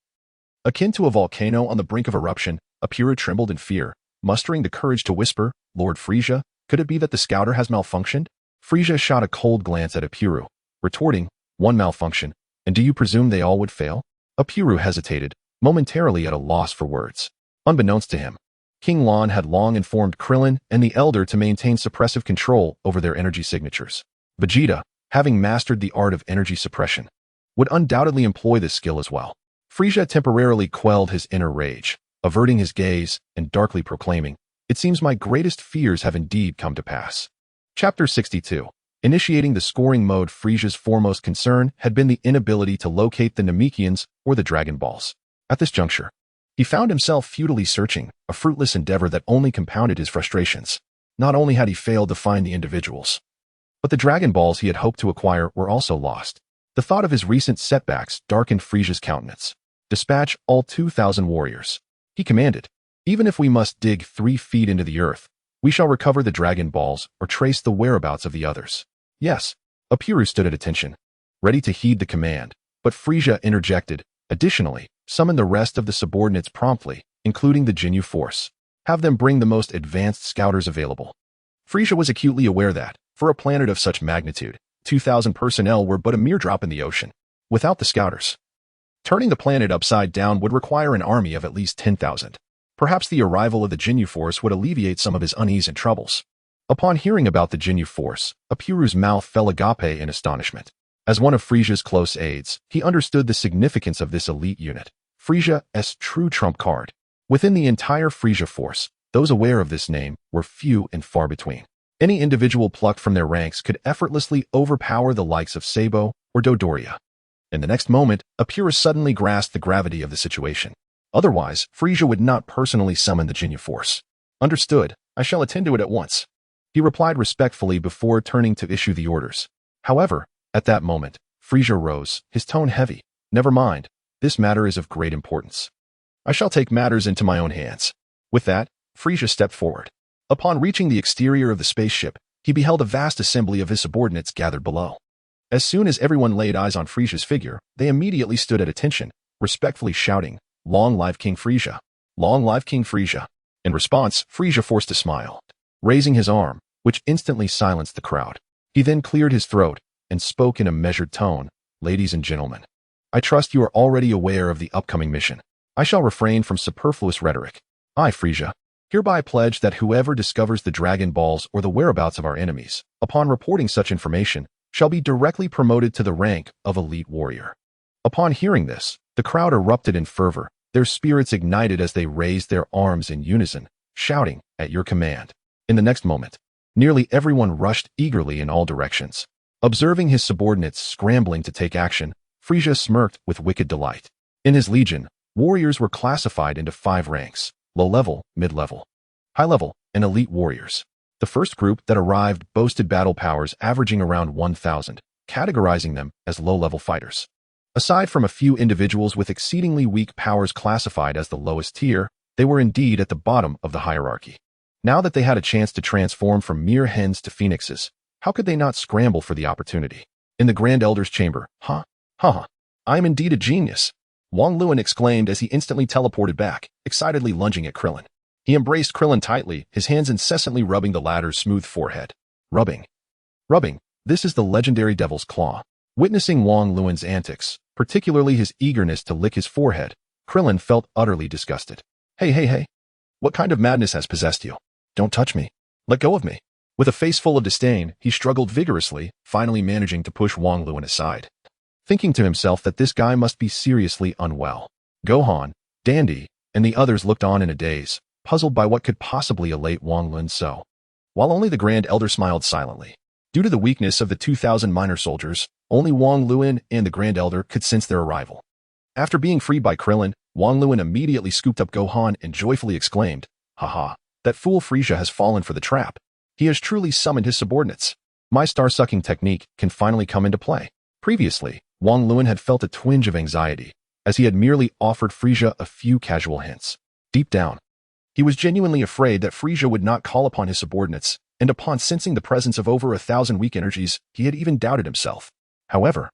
akin to a volcano on the brink of eruption, Apura trembled in fear, mustering the courage to whisper, Lord Frieza, could it be that the scouter has malfunctioned? Frieza shot a cold glance at Apura, retorting, one malfunction, and do you presume they all would fail? Apura hesitated, momentarily at a loss for words. Unbeknownst to him, King Lon had long informed Krillin and the Elder to maintain suppressive control over their energy signatures. Vegeta, having mastered the art of energy suppression, would undoubtedly employ this skill as well. Frieza temporarily quelled his inner rage, averting his gaze and darkly proclaiming, it seems my greatest fears have indeed come to pass. Chapter 62. Initiating the scoring mode. Frieza's foremost concern had been the inability to locate the Namekians or the Dragon Balls. At this juncture, he found himself futilely searching, a fruitless endeavor that only compounded his frustrations. Not only had he failed to find the individuals, but the Dragon Balls he had hoped to acquire were also lost. The thought of his recent setbacks darkened Frieza's countenance. Dispatch all 2,000 warriors, he commanded. Even if we must dig 3 feet into the earth, we shall recover the Dragon Balls or trace the whereabouts of the others. Yes, Apura stood at attention, ready to heed the command, but Frieza interjected, additionally, summon the rest of the subordinates promptly, including the Ginyu Force. Have them bring the most advanced scouters available. Frieza was acutely aware that, for a planet of such magnitude, 2,000 personnel were but a mere drop in the ocean. Without the scouters, turning the planet upside down would require an army of at least 10,000. Perhaps the arrival of the Ginyu Force would alleviate some of his unease and troubles. Upon hearing about the Ginyu Force, Apuru's mouth fell agape in astonishment. As one of Frieza's close aides, he understood the significance of this elite unit, Frieza's true trump card. Within the entire Frieza force, those aware of this name were few and far between. Any individual plucked from their ranks could effortlessly overpower the likes of Sabo or Dodoria. In the next moment, Apura suddenly grasped the gravity of the situation. Otherwise, Frieza would not personally summon the Ginyu Force. Understood, I shall attend to it at once, he replied respectfully before turning to issue the orders. However, at that moment, Frieza rose, his tone heavy. Never mind, this matter is of great importance. I shall take matters into my own hands. With that, Frieza stepped forward. Upon reaching the exterior of the spaceship, he beheld a vast assembly of his subordinates gathered below. As soon as everyone laid eyes on Frieza's figure, they immediately stood at attention, respectfully shouting, Long live King Frieza! Long live King Frieza! In response, Frieza forced a smile, raising his arm, which instantly silenced the crowd. He then cleared his throat and spoke in a measured tone, Ladies and gentlemen, I trust you are already aware of the upcoming mission. I shall refrain from superfluous rhetoric. I, Frieza, hereby pledge that whoever discovers the Dragon Balls or the whereabouts of our enemies, upon reporting such information, shall be directly promoted to the rank of elite warrior. Upon hearing this, the crowd erupted in fervor, their spirits ignited as they raised their arms in unison, shouting, At your command. In the next moment, nearly everyone rushed eagerly in all directions. Observing his subordinates scrambling to take action, Frieza smirked with wicked delight. In his legion, warriors were classified into 5 ranks: low-level, mid-level, high-level, and elite warriors. The first group that arrived boasted battle powers averaging around 1,000, categorizing them as low-level fighters. Aside from a few individuals with exceedingly weak powers classified as the lowest tier, they were indeed at the bottom of the hierarchy. Now that they had a chance to transform from mere hens to phoenixes, how could they not scramble for the opportunity? In the Grand Elder's chamber, I am indeed a genius, Wang Luan exclaimed as he instantly teleported back, excitedly lunging at Krillin. He embraced Krillin tightly, his hands incessantly rubbing the latter's smooth forehead. Rubbing. This is the legendary Devil's Claw. Witnessing Wang Luan's antics, particularly his eagerness to lick his forehead, Krillin felt utterly disgusted. Hey. What kind of madness has possessed you? Don't touch me. Let go of me. With a face full of disdain, he struggled vigorously, finally managing to push Wang Luan aside. Thinking to himself that this guy must be seriously unwell. Gohan, Dandy, and the others looked on in a daze, puzzled by what could possibly elate Wang Luan so. While only the Grand Elder smiled silently. Due to the weakness of the 2,000 minor soldiers, only Wang Luan and the Grand Elder could sense their arrival. After being freed by Krillin, Wang Luan immediately scooped up Gohan and joyfully exclaimed, "Haha, that fool Frieza has fallen for the trap. He has truly summoned his subordinates. My star-sucking technique can finally come into play." Previously, Wang Luan had felt a twinge of anxiety, as he had merely offered Frieza a few casual hints. Deep down, he was genuinely afraid that Frieza would not call upon his subordinates, and upon sensing the presence of over 1,000 weak energies, he had even doubted himself. However,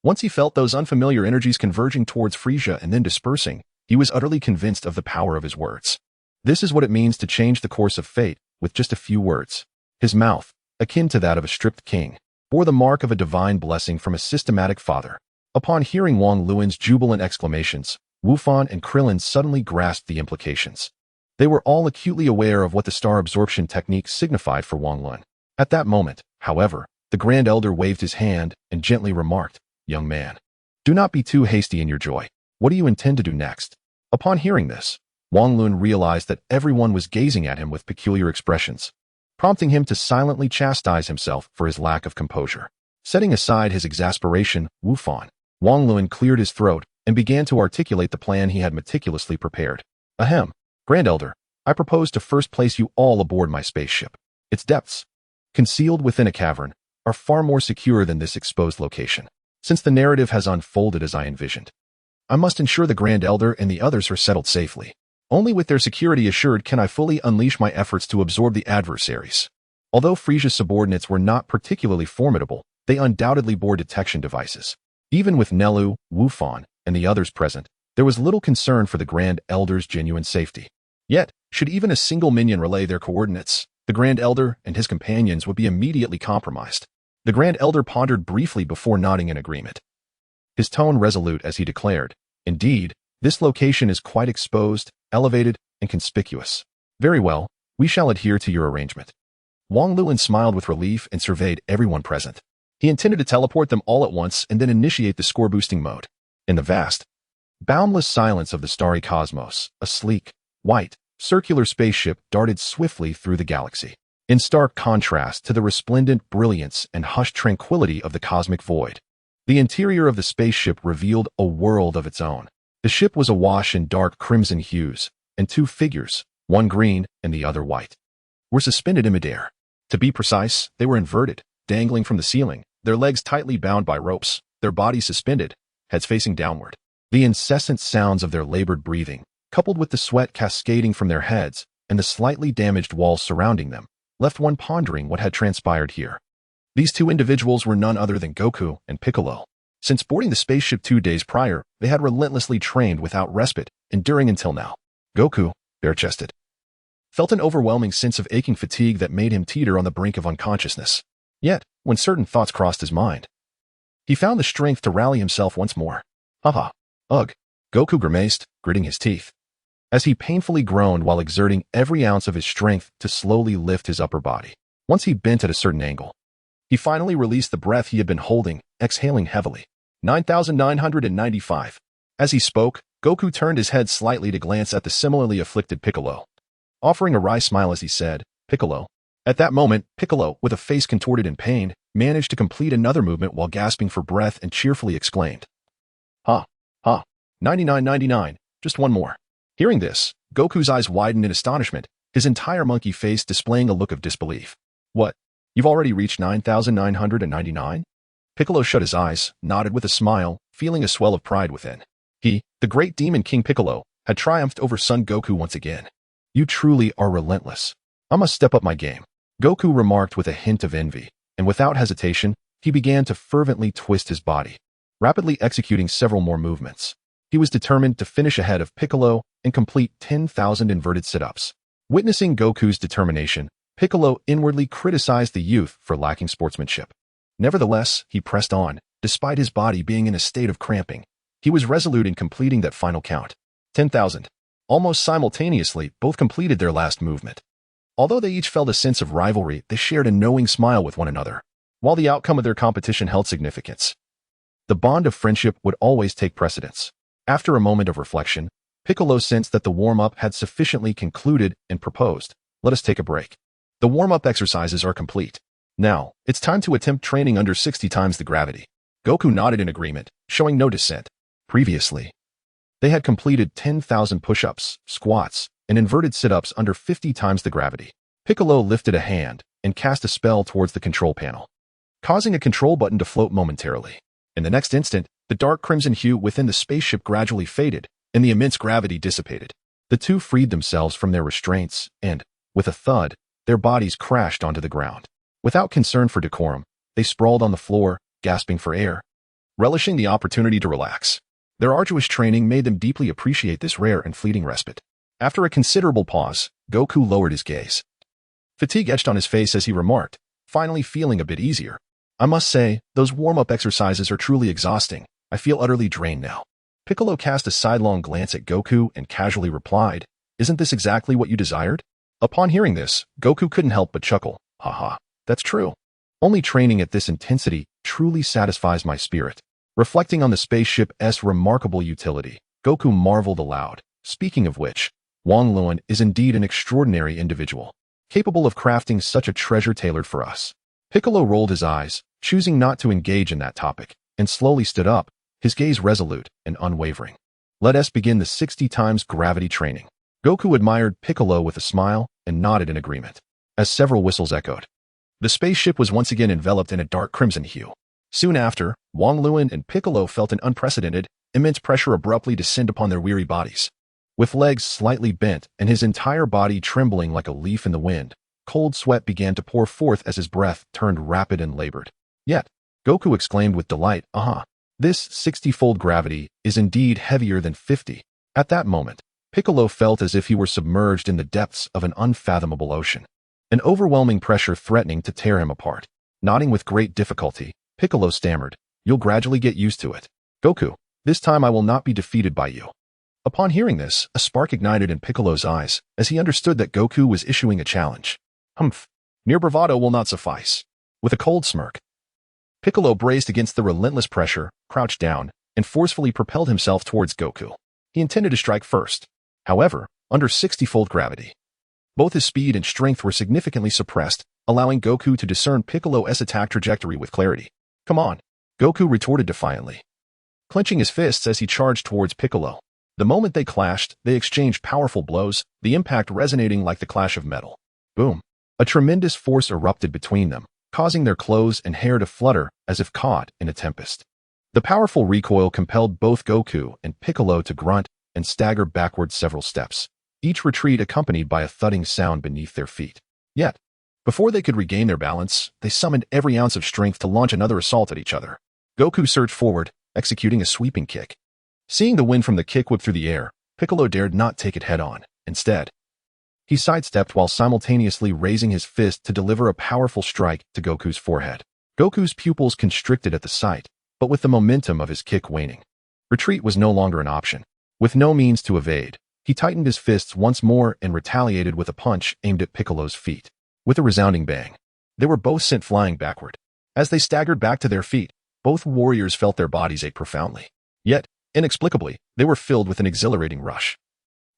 once he felt those unfamiliar energies converging towards Frieza and then dispersing, he was utterly convinced of the power of his words. This is what it means to change the course of fate with just a few words. His mouth, akin to that of a stripped king, bore the mark of a divine blessing from a systematic father. Upon hearing Wang Luan's jubilant exclamations, Wufan and Krillin suddenly grasped the implications. They were all acutely aware of what the star absorption technique signified for Wang Luan. At that moment, however, the Grand Elder waved his hand and gently remarked, "Young man, do not be too hasty in your joy. What do you intend to do next?" Upon hearing this, Wang Luan realized that everyone was gazing at him with peculiar expressions, prompting him to silently chastise himself for his lack of composure. Setting aside his exasperation, Wufan, Wang Luan cleared his throat and began to articulate the plan he had meticulously prepared. "Ahem, Grand Elder, I propose to first place you all aboard my spaceship. Its depths, concealed within a cavern, are far more secure than this exposed location. Since the narrative has unfolded as I envisioned, I must ensure the Grand Elder and the others are settled safely. Only with their security assured can I fully unleash my efforts to absorb the adversaries." Although Frieza's subordinates were not particularly formidable, they undoubtedly bore detection devices. Even with Nelu, Wufan, and the others present, there was little concern for the Grand Elder's genuine safety. Yet, should even a single minion relay their coordinates, the Grand Elder and his companions would be immediately compromised. The Grand Elder pondered briefly before nodding in agreement. His tone resolute as he declared, "Indeed, this location is quite exposed, elevated, and conspicuous. Very well, we shall adhere to your arrangement." Wang Luan smiled with relief and surveyed everyone present. He intended to teleport them all at once and then initiate the score-boosting mode. In the vast, boundless silence of the starry cosmos, a sleek, white, circular spaceship darted swiftly through the galaxy, in stark contrast to the resplendent brilliance and hushed tranquility of the cosmic void. The interior of the spaceship revealed a world of its own. The ship was awash in dark crimson hues, and two figures, one green and the other white, were suspended in midair. To be precise, they were inverted, dangling from the ceiling, their legs tightly bound by ropes, their bodies suspended, heads facing downward. The incessant sounds of their labored breathing, coupled with the sweat cascading from their heads and the slightly damaged walls surrounding them, left one pondering what had transpired here. These two individuals were none other than Goku and Piccolo. Since boarding the spaceship 2 days prior, they had relentlessly trained without respite, enduring until now. Goku, bare-chested, felt an overwhelming sense of aching fatigue that made him teeter on the brink of unconsciousness. Yet, when certain thoughts crossed his mind, he found the strength to rally himself once more. "Haha, ugh," Goku grimaced, gritting his teeth, as he painfully groaned while exerting every ounce of his strength to slowly lift his upper body. Once he bent at a certain angle, he finally released the breath he had been holding, exhaling heavily. 9,995. As he spoke, Goku turned his head slightly to glance at the similarly afflicted Piccolo, offering a wry smile as he said, "Piccolo." At that moment, Piccolo, with a face contorted in pain, managed to complete another movement while gasping for breath and cheerfully exclaimed, "Ha, ha, 9999, just one more." Hearing this, Goku's eyes widened in astonishment, his entire monkey face displaying a look of disbelief. "What? You've already reached 9,999? Piccolo shut his eyes, nodded with a smile, feeling a swell of pride within. He, the great demon King Piccolo, had triumphed over Son Goku once again. "You truly are relentless. I must step up my game," Goku remarked with a hint of envy, and without hesitation, he began to fervently twist his body, rapidly executing several more movements. He was determined to finish ahead of Piccolo and complete 10,000 inverted sit-ups. Witnessing Goku's determination, Piccolo inwardly criticized the youth for lacking sportsmanship. Nevertheless, he pressed on, despite his body being in a state of cramping. He was resolute in completing that final count. 10,000. Almost simultaneously, both completed their last movement. Although they each felt a sense of rivalry, they shared a knowing smile with one another. While the outcome of their competition held significance, the bond of friendship would always take precedence. After a moment of reflection, Piccolo sensed that the warm-up had sufficiently concluded and proposed, "Let us take a break. The warm-up exercises are complete. Now, it's time to attempt training under 60 times the gravity." Goku nodded in agreement, showing no dissent. Previously, they had completed 10,000 push-ups, squats, and inverted sit-ups under 50 times the gravity. Piccolo lifted a hand and cast a spell towards the control panel, causing a control button to float momentarily. In the next instant, the dark crimson hue within the spaceship gradually faded, and the immense gravity dissipated. The two freed themselves from their restraints, and, with a thud, their bodies crashed onto the ground. Without concern for decorum, they sprawled on the floor, gasping for air, relishing the opportunity to relax. Their arduous training made them deeply appreciate this rare and fleeting respite. After a considerable pause, Goku lowered his gaze. Fatigue etched on his face as he remarked, finally feeling a bit easier. "I must say, those warm-up exercises are truly exhausting. I feel utterly drained now." Piccolo cast a sidelong glance at Goku and casually replied, "Isn't this exactly what you desired?" Upon hearing this, Goku couldn't help but chuckle. "Haha, that's true. Only training at this intensity truly satisfies my spirit." Reflecting on the spaceship's remarkable utility, Goku marveled aloud. Speaking of which, Wang Luan is indeed an extraordinary individual, capable of crafting such a treasure tailored for us. Piccolo rolled his eyes, choosing not to engage in that topic, and slowly stood up, his gaze resolute and unwavering. "Let us begin the 60 times gravity training." Goku admired Piccolo with a smile and nodded in agreement. As several whistles echoed, the spaceship was once again enveloped in a dark crimson hue. Soon after, Wang Luan and Piccolo felt an unprecedented, immense pressure abruptly descend upon their weary bodies. With legs slightly bent and his entire body trembling like a leaf in the wind, cold sweat began to pour forth as his breath turned rapid and labored. Yet, Goku exclaimed with delight, "Aha! This 60-fold gravity is indeed heavier than 50. At that moment, Piccolo felt as if he were submerged in the depths of an unfathomable ocean, an overwhelming pressure threatening to tear him apart. Nodding with great difficulty, Piccolo stammered, "You'll gradually get used to it. Goku, this time I will not be defeated by you." Upon hearing this, a spark ignited in Piccolo's eyes as he understood that Goku was issuing a challenge. "Humph, mere bravado will not suffice." With a cold smirk, Piccolo braced against the relentless pressure, crouched down, and forcefully propelled himself towards Goku. He intended to strike first. However, under 60-fold gravity, both his speed and strength were significantly suppressed, allowing Goku to discern Piccolo's attack trajectory with clarity. "Come on," Goku retorted defiantly, clenching his fists as he charged towards Piccolo. The moment they clashed, they exchanged powerful blows, the impact resonating like the clash of metal. Boom! A tremendous force erupted between them, causing their clothes and hair to flutter as if caught in a tempest. The powerful recoil compelled both Goku and Piccolo to grunt and stagger backward several steps, each retreat accompanied by a thudding sound beneath their feet. Yet, before they could regain their balance, they summoned every ounce of strength to launch another assault at each other. Goku surged forward, executing a sweeping kick. Seeing the wind from the kick whip through the air, Piccolo dared not take it head-on. Instead, he sidestepped while simultaneously raising his fist to deliver a powerful strike to Goku's forehead. Goku's pupils constricted at the sight, but with the momentum of his kick waning, retreat was no longer an option. With no means to evade, he tightened his fists once more and retaliated with a punch aimed at Piccolo's feet. With a resounding bang, they were both sent flying backward. As they staggered back to their feet, both warriors felt their bodies ache profoundly. Yet, inexplicably, they were filled with an exhilarating rush,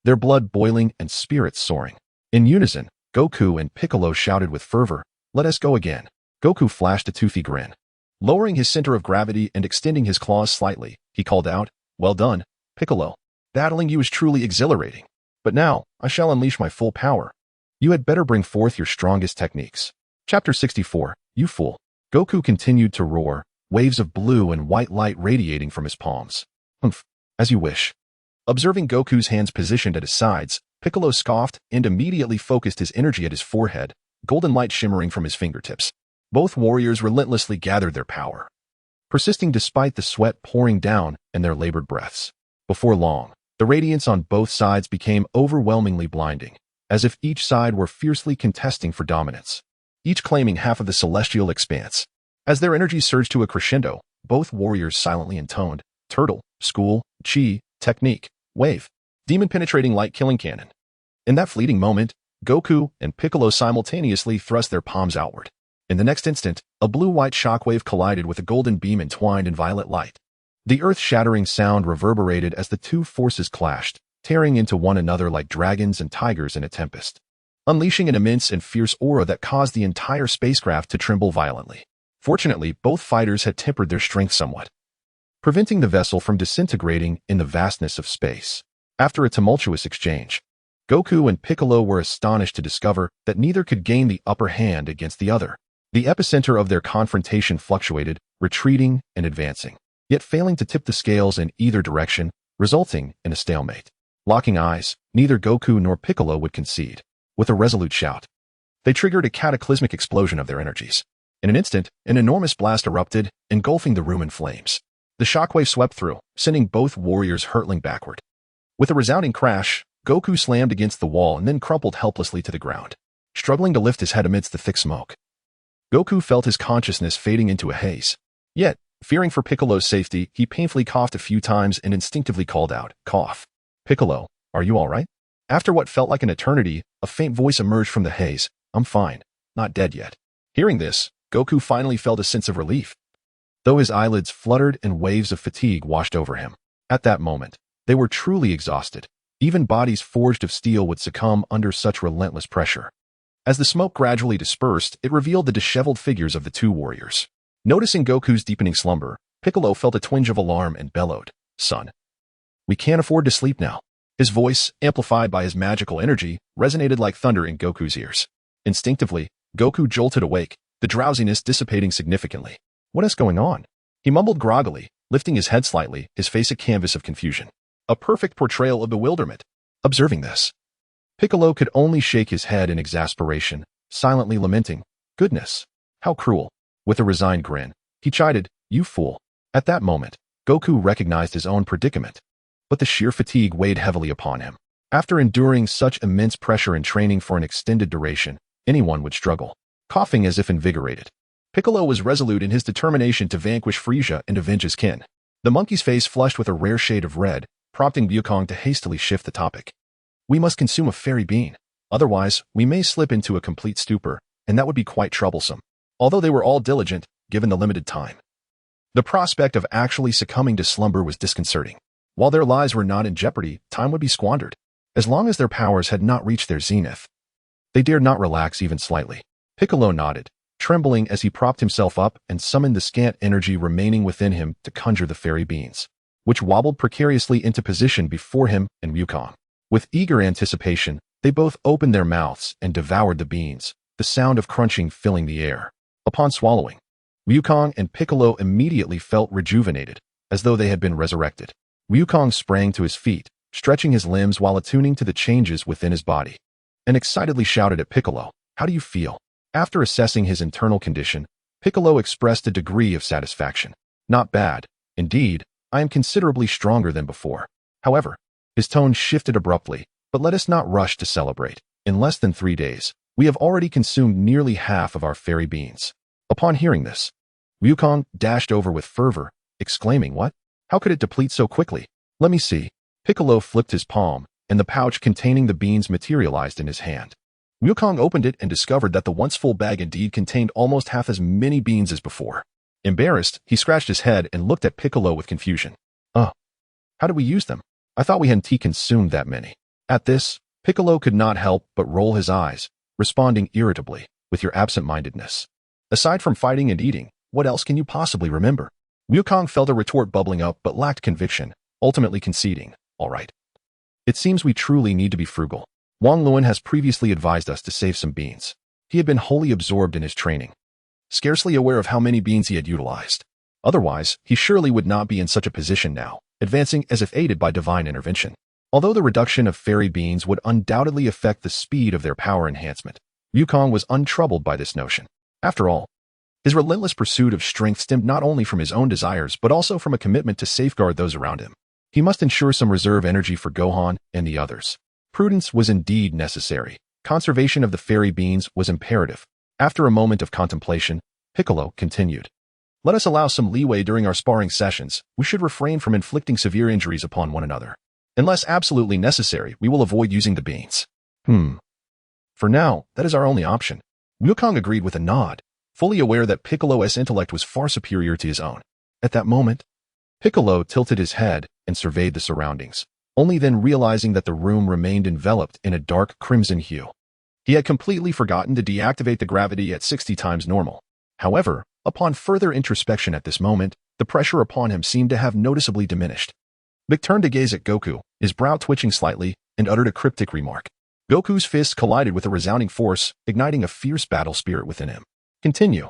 their blood boiling and spirits soaring. In unison, Goku and Piccolo shouted with fervor, "Let us go again." Goku flashed a toothy grin. Lowering his center of gravity and extending his claws slightly, he called out, "Well done, Piccolo. Battling you is truly exhilarating. But now, I shall unleash my full power. You had better bring forth your strongest techniques." Chapter 64, You Fool. Goku continued to roar, waves of blue and white light radiating from his palms. "Humph, as you wish." Observing Goku's hands positioned at his sides, Piccolo scoffed and immediately focused his energy at his forehead, golden light shimmering from his fingertips. Both warriors relentlessly gathered their power, persisting despite the sweat pouring down and their labored breaths. Before long, the radiance on both sides became overwhelmingly blinding, as if each side were fiercely contesting for dominance, each claiming half of the celestial expanse. As their energy surged to a crescendo, both warriors silently intoned, "Turtle, School, Chi, Technique, Wave, Demon-Penetrating Light Killing Cannon." In that fleeting moment, Goku and Piccolo simultaneously thrust their palms outward. In the next instant, a blue-white shockwave collided with a golden beam entwined in violet light. The earth-shattering sound reverberated as the two forces clashed, tearing into one another like dragons and tigers in a tempest, unleashing an immense and fierce aura that caused the entire spacecraft to tremble violently. Fortunately, both fighters had tempered their strength somewhat, preventing the vessel from disintegrating in the vastness of space. After a tumultuous exchange, Goku and Piccolo were astonished to discover that neither could gain the upper hand against the other. The epicenter of their confrontation fluctuated, retreating and advancing, yet failing to tip the scales in either direction, resulting in a stalemate. Locking eyes, neither Goku nor Piccolo would concede. With a resolute shout, they triggered a cataclysmic explosion of their energies. In an instant, an enormous blast erupted, engulfing the room in flames. The shockwave swept through, sending both warriors hurtling backward. With a resounding crash, Goku slammed against the wall and then crumpled helplessly to the ground, struggling to lift his head amidst the thick smoke. Goku felt his consciousness fading into a haze. Yet, fearing for Piccolo's safety, he painfully coughed a few times and instinctively called out, "Cough. Piccolo, are you all right?" After what felt like an eternity, a faint voice emerged from the haze. "I'm fine. Not dead yet." Hearing this, Goku finally felt a sense of relief, though his eyelids fluttered and waves of fatigue washed over him. At that moment, they were truly exhausted. Even bodies forged of steel would succumb under such relentless pressure. As the smoke gradually dispersed, it revealed the disheveled figures of the two warriors. Noticing Goku's deepening slumber, Piccolo felt a twinge of alarm and bellowed, "Son, we can't afford to sleep now." His voice, amplified by his magical energy, resonated like thunder in Goku's ears. Instinctively, Goku jolted awake, the drowsiness dissipating significantly. "What is going on?" He mumbled groggily, lifting his head slightly, his face a canvas of confusion. A perfect portrayal of bewilderment. Observing this, Piccolo could only shake his head in exasperation, silently lamenting, "Goodness, how cruel." With a resigned grin, he chided, "You fool." At that moment, Goku recognized his own predicament, but the sheer fatigue weighed heavily upon him. After enduring such immense pressure and training for an extended duration, anyone would struggle. Coughing as if invigorated, Piccolo was resolute in his determination to vanquish Frieza and avenge his kin. The monkey's face flushed with a rare shade of red, prompting Buu to hastily shift the topic. "We must consume a fairy bean. Otherwise, we may slip into a complete stupor, and that would be quite troublesome." Although they were all diligent, given the limited time, the prospect of actually succumbing to slumber was disconcerting. While their lives were not in jeopardy, time would be squandered. As long as their powers had not reached their zenith, they dared not relax even slightly. Piccolo nodded, trembling as he propped himself up and summoned the scant energy remaining within him to conjure the fairy beans, which wobbled precariously into position before him and Wukong. With eager anticipation, they both opened their mouths and devoured the beans, the sound of crunching filling the air. Upon swallowing, Wukong and Piccolo immediately felt rejuvenated, as though they had been resurrected. Wukong sprang to his feet, stretching his limbs while attuning to the changes within his body, and excitedly shouted at Piccolo, "How do you feel?" After assessing his internal condition, Piccolo expressed a degree of satisfaction. "Not bad. Indeed, I am considerably stronger than before." However, his tone shifted abruptly, "But let us not rush to celebrate. In less than 3 days, we have already consumed nearly half of our fairy beans." Upon hearing this, Wukong dashed over with fervor, exclaiming, "What? How could it deplete so quickly? Let me see." Piccolo flipped his palm, and the pouch containing the beans materialized in his hand. Wukong opened it and discovered that the once full bag indeed contained almost half as many beans as before. Embarrassed, he scratched his head and looked at Piccolo with confusion. "Oh, how did we use them? I thought we hadn't consumed that many." At this, Piccolo could not help but roll his eyes, responding irritably, "With your absent-mindedness. Aside from fighting and eating, what else can you possibly remember?" Wukong felt a retort bubbling up but lacked conviction, ultimately conceding, "All right. It seems we truly need to be frugal. Wang Luan has previously advised us to save some beans." He had been wholly absorbed in his training, scarcely aware of how many beans he had utilized. Otherwise, he surely would not be in such a position now, advancing as if aided by divine intervention. Although the reduction of fairy beans would undoubtedly affect the speed of their power enhancement, Wukong was untroubled by this notion. After all, his relentless pursuit of strength stemmed not only from his own desires but also from a commitment to safeguard those around him. He must ensure some reserve energy for Gohan and the others. Prudence was indeed necessary. Conservation of the fairy beans was imperative. After a moment of contemplation, Piccolo continued, "Let us allow some leeway during our sparring sessions. We should refrain from inflicting severe injuries upon one another. Unless absolutely necessary, we will avoid using the beans." For now, that is our only option. Wukong agreed with a nod, fully aware that Piccolo's intellect was far superior to his own. At that moment, Piccolo tilted his head and surveyed the surroundings, only then realizing that the room remained enveloped in a dark crimson hue. He had completely forgotten to deactivate the gravity at 60 times normal. However, upon further introspection at this moment, the pressure upon him seemed to have noticeably diminished. Vic turned to gaze at Goku, his brow twitching slightly, and uttered a cryptic remark. Goku's fists collided with a resounding force, igniting a fierce battle spirit within him. Continue.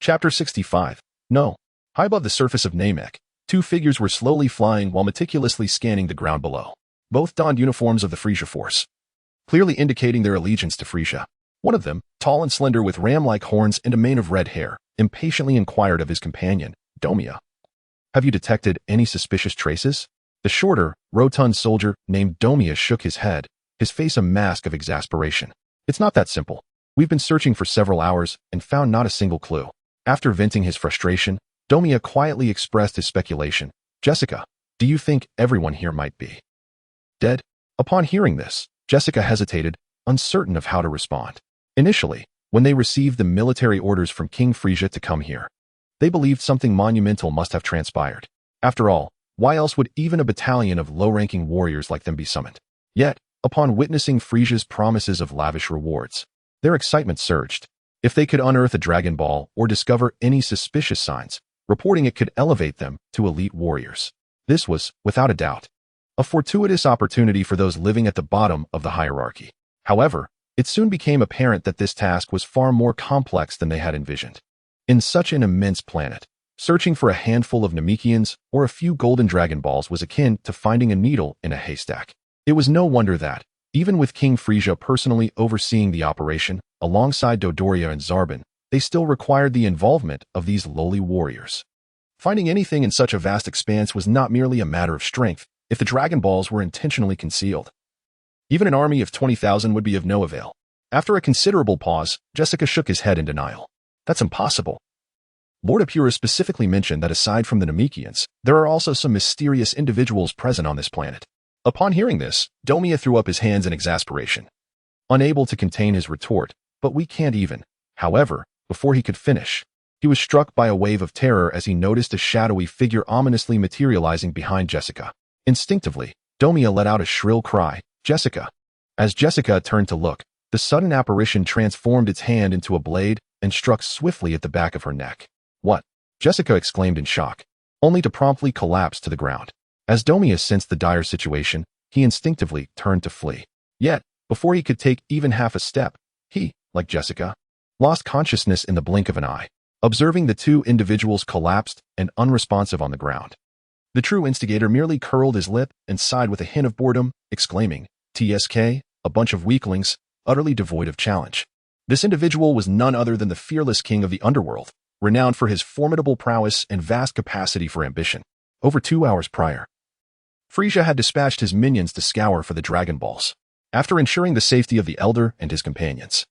Chapter 65. No. High above the surface of Namek, two figures were slowly flying while meticulously scanning the ground below. Both donned uniforms of the Frieza Force, clearly indicating their allegiance to Frieza. One of them, tall and slender with ram-like horns and a mane of red hair, impatiently inquired of his companion, Domia. Have you detected any suspicious traces? The shorter, rotund soldier named Domia shook his head, his face a mask of exasperation. It's not that simple. We've been searching for several hours and found not a single clue. After venting his frustration, Domia quietly expressed his speculation. Jessica, do you think everyone here might be dead? Upon hearing this, Jessica hesitated, uncertain of how to respond. Initially, when they received the military orders from King Frieza to come here, they believed something monumental must have transpired. After all, why else would even a battalion of low-ranking warriors like them be summoned? Yet, upon witnessing Frieza's promises of lavish rewards, their excitement surged. If they could unearth a Dragon Ball or discover any suspicious signs, reporting it could elevate them to elite warriors. This was, without a doubt, a fortuitous opportunity for those living at the bottom of the hierarchy. However, it soon became apparent that this task was far more complex than they had envisioned. In such an immense planet, searching for a handful of Namekians or a few golden Dragon Balls was akin to finding a needle in a haystack. It was no wonder that, even with King Frieza personally overseeing the operation, alongside Dodoria and Zarbon, they still required the involvement of these lowly warriors. Finding anything in such a vast expanse was not merely a matter of strength if the Dragon Balls were intentionally concealed. Even an army of 20,000 would be of no avail. After a considerable pause, Jessica shook his head in denial. That's impossible. Lord Apura specifically mentioned that aside from the Namekians, there are also some mysterious individuals present on this planet. Upon hearing this, Domia threw up his hands in exasperation, unable to contain his retort, but we can't even. However, before he could finish, he was struck by a wave of terror as he noticed a shadowy figure ominously materializing behind Jessica. Instinctively, Domia let out a shrill cry, Jessica. As Jessica turned to look, the sudden apparition transformed its hand into a blade and struck swiftly at the back of her neck. What? Jessica exclaimed in shock, only to promptly collapse to the ground. As Domia sensed the dire situation, he instinctively turned to flee. Yet, before he could take even half a step, he, like Jessica, lost consciousness in the blink of an eye, observing the two individuals collapsed and unresponsive on the ground. The true instigator merely curled his lip and sighed with a hint of boredom, exclaiming, TSK, a bunch of weaklings, utterly devoid of challenge. This individual was none other than the fearless king of the underworld, renowned for his formidable prowess and vast capacity for ambition. Over 2 hours prior, Frieza had dispatched his minions to scour for the Dragon Balls. After ensuring the safety of the Elder and his companions,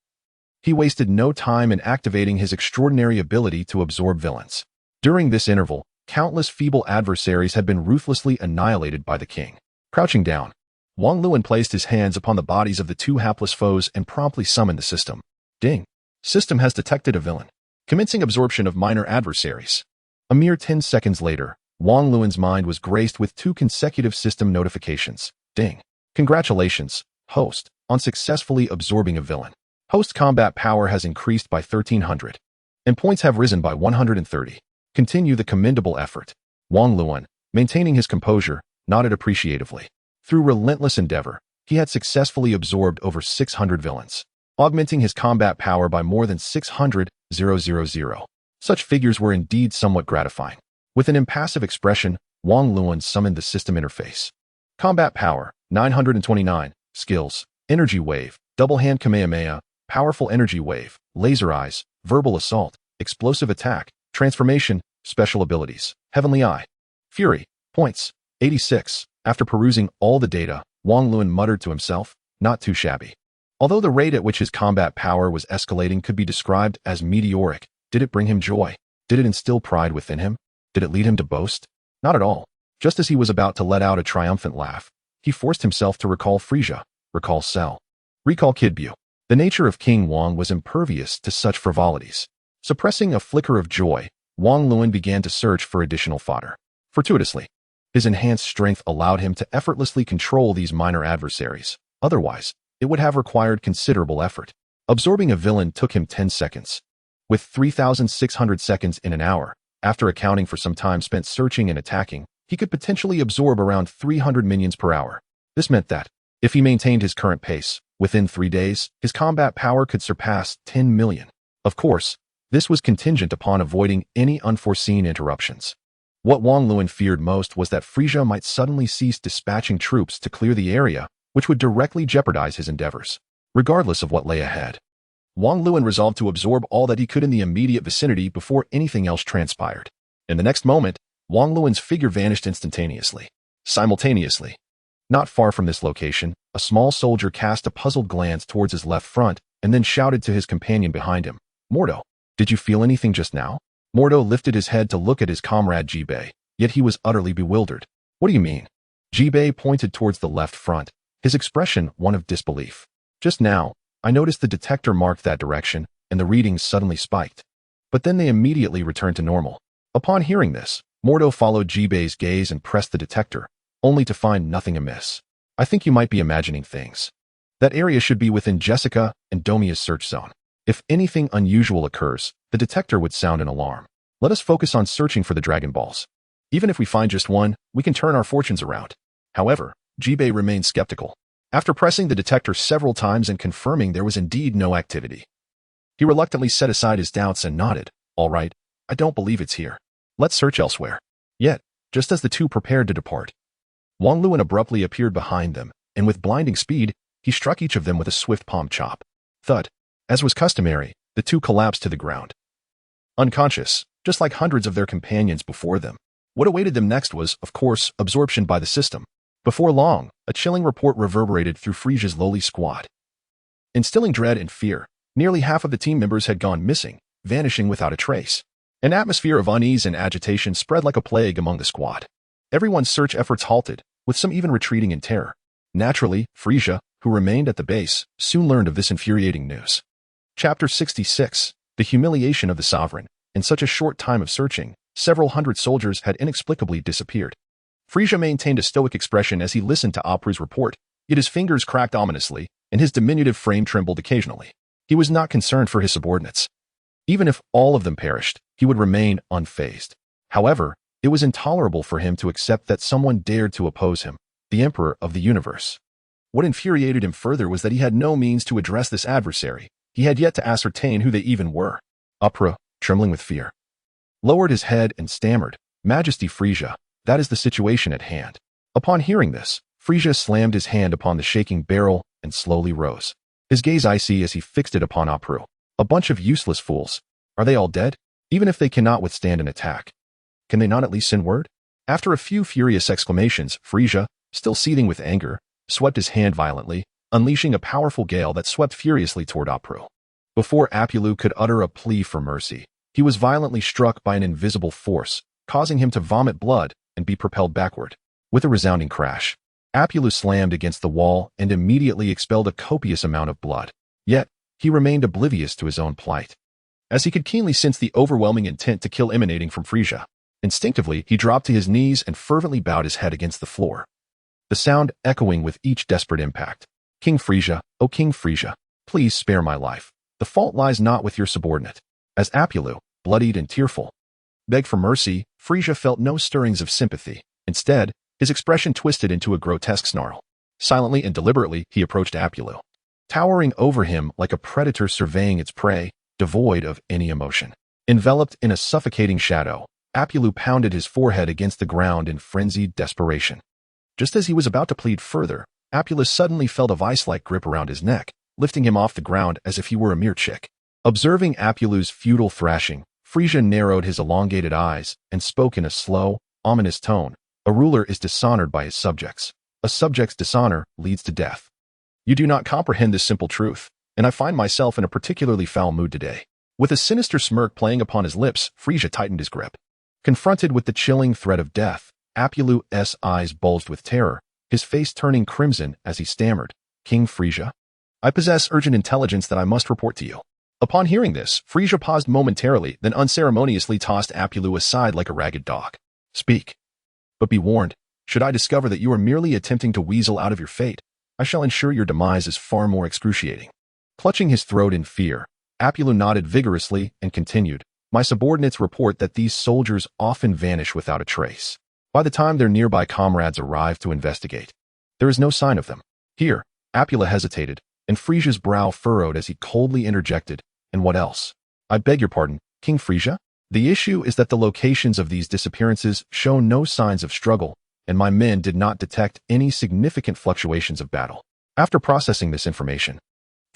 he wasted no time in activating his extraordinary ability to absorb villains. During this interval, countless feeble adversaries had been ruthlessly annihilated by the king. Crouching down, Wang Luan placed his hands upon the bodies of the two hapless foes and promptly summoned the system. Ding. System has detected a villain. Commencing absorption of minor adversaries. A mere 10 seconds later, Wang Luan's mind was graced with 2 consecutive system notifications. Ding. Congratulations, host, on successfully absorbing a villain. Host combat power has increased by 1,300, and points have risen by 130. Continue the commendable effort. Wang Luan, maintaining his composure, nodded appreciatively. Through relentless endeavor, he had successfully absorbed over 600 villains, augmenting his combat power by more than 600,000. Such figures were indeed somewhat gratifying. With an impassive expression, Wang Luan summoned the system interface. Combat power, 929. Skills, energy wave, double hand Kamehameha, powerful energy wave, laser eyes, verbal assault, explosive attack, transformation, special abilities, heavenly eye. Fury, points, 86. After perusing all the data, Wang Luan muttered to himself, not too shabby. Although the rate at which his combat power was escalating could be described as meteoric, did it bring him joy? Did it instill pride within him? Did it lead him to boast? Not at all. Just as he was about to let out a triumphant laugh, he forced himself to recall Frieza, recall Cell, recall Kid Buu. The nature of King Wang was impervious to such frivolities. Suppressing a flicker of joy, Wang Luan began to search for additional fodder. Fortuitously, his enhanced strength allowed him to effortlessly control these minor adversaries. Otherwise, it would have required considerable effort. Absorbing a villain took him 10 seconds. With 3,600 seconds in an hour, after accounting for some time spent searching and attacking, he could potentially absorb around 300 minions per hour. This meant that, if he maintained his current pace, within 3 days, his combat power could surpass 10 million. Of course, this was contingent upon avoiding any unforeseen interruptions. What Wang Luan feared most was that Frieza might suddenly cease dispatching troops to clear the area, which would directly jeopardize his endeavors. Regardless of what lay ahead, Wang Luan resolved to absorb all that he could in the immediate vicinity before anything else transpired. In the next moment, Wang Luan's figure vanished instantaneously. Simultaneously, not far from this location, a small soldier cast a puzzled glance towards his left front and then shouted to his companion behind him, "Mordo, did you feel anything just now?" Mordo lifted his head to look at his comrade Jibei, yet he was utterly bewildered. "What do you mean?" Jibei pointed towards the left front, his expression one of disbelief. "Just now, I noticed the detector marked that direction, and the readings suddenly spiked. But then they immediately returned to normal." Upon hearing this, Mordo followed Jibei's gaze and pressed the detector, only to find nothing amiss. "I think you might be imagining things. That area should be within Jessica and Domia's search zone. If anything unusual occurs, the detector would sound an alarm. Let us focus on searching for the Dragon Balls. Even if we find just one, we can turn our fortunes around." However, Jibei remained skeptical. After pressing the detector several times and confirming there was indeed no activity, he reluctantly set aside his doubts and nodded, "All right, I don't believe it's here. Let's search elsewhere." Yet, just as the two prepared to depart, Wang Luan abruptly appeared behind them, and with blinding speed, he struck each of them with a swift palm chop. Thud. As was customary, the two collapsed to the ground, unconscious, just like hundreds of their companions before them. What awaited them next was, of course, absorption by the system. Before long, a chilling report reverberated through Frieza's lowly squad. Instilling dread and fear, nearly half of the team members had gone missing, vanishing without a trace. An atmosphere of unease and agitation spread like a plague among the squad. Everyone's search efforts halted, with some even retreating in terror. Naturally, Frieza, who remained at the base, soon learned of this infuriating news. Chapter 66. The humiliation of the sovereign. In such a short time of searching, several hundred soldiers had inexplicably disappeared. Frieza maintained a stoic expression as he listened to Apru's report, yet his fingers cracked ominously, and his diminutive frame trembled occasionally. He was not concerned for his subordinates. Even if all of them perished, he would remain unfazed. However, it was intolerable for him to accept that someone dared to oppose him, the Emperor of the universe. What infuriated him further was that he had no means to address this adversary. He had yet to ascertain who they even were. Apru, trembling with fear, lowered his head and stammered, "Majesty Frieza, that is the situation at hand." Upon hearing this, Frieza slammed his hand upon the shaking barrel and slowly rose. His gaze icy as he fixed it upon Apru. "A bunch of useless fools. Are they all dead? Even if they cannot withstand an attack, can they not at least send word?" After a few furious exclamations, Frieza, still seething with anger, swept his hand violently, unleashing a powerful gale that swept furiously toward Apru. Before Apulu could utter a plea for mercy, he was violently struck by an invisible force, causing him to vomit blood and be propelled backward. With a resounding crash, Apulu slammed against the wall and immediately expelled a copious amount of blood. Yet, he remained oblivious to his own plight, as he could keenly sense the overwhelming intent to kill emanating from Frieza. Instinctively, he dropped to his knees and fervently bowed his head against the floor, the sound echoing with each desperate impact. "King Frieza, O King Frieza, please spare my life. The fault lies not with your subordinate." As Apulu, bloodied and tearful, begged for mercy, Frieza felt no stirrings of sympathy. Instead, his expression twisted into a grotesque snarl. Silently and deliberately, he approached Apulu, towering over him like a predator surveying its prey, devoid of any emotion. Enveloped in a suffocating shadow, Apulu pounded his forehead against the ground in frenzied desperation. Just as he was about to plead further, Apulu suddenly felt a vice-like grip around his neck, lifting him off the ground as if he were a mere chick. Observing Apulu's futile thrashing, Frieza narrowed his elongated eyes and spoke in a slow, ominous tone. "A ruler is dishonored by his subjects. A subject's dishonor leads to death. You do not comprehend this simple truth, and I find myself in a particularly foul mood today." With a sinister smirk playing upon his lips, Frieza tightened his grip. Confronted with the chilling threat of death, Apulu's eyes bulged with terror, his face turning crimson as he stammered, "King Frieza, I possess urgent intelligence that I must report to you. Upon hearing this, Frieza paused momentarily, then unceremoniously tossed Apulu aside like a ragged dog. Speak. But be warned, should I discover that you are merely attempting to weasel out of your fate, I shall ensure your demise is far more excruciating. Clutching his throat in fear, Apulu nodded vigorously and continued, My subordinates report that these soldiers often vanish without a trace. By the time their nearby comrades arrive to investigate, there is no sign of them. Here, Apula hesitated, and Frieza's brow furrowed as he coldly interjected, And what else? I beg your pardon, King Frieza? The issue is that the locations of these disappearances show no signs of struggle, and my men did not detect any significant fluctuations of battle. After processing this information,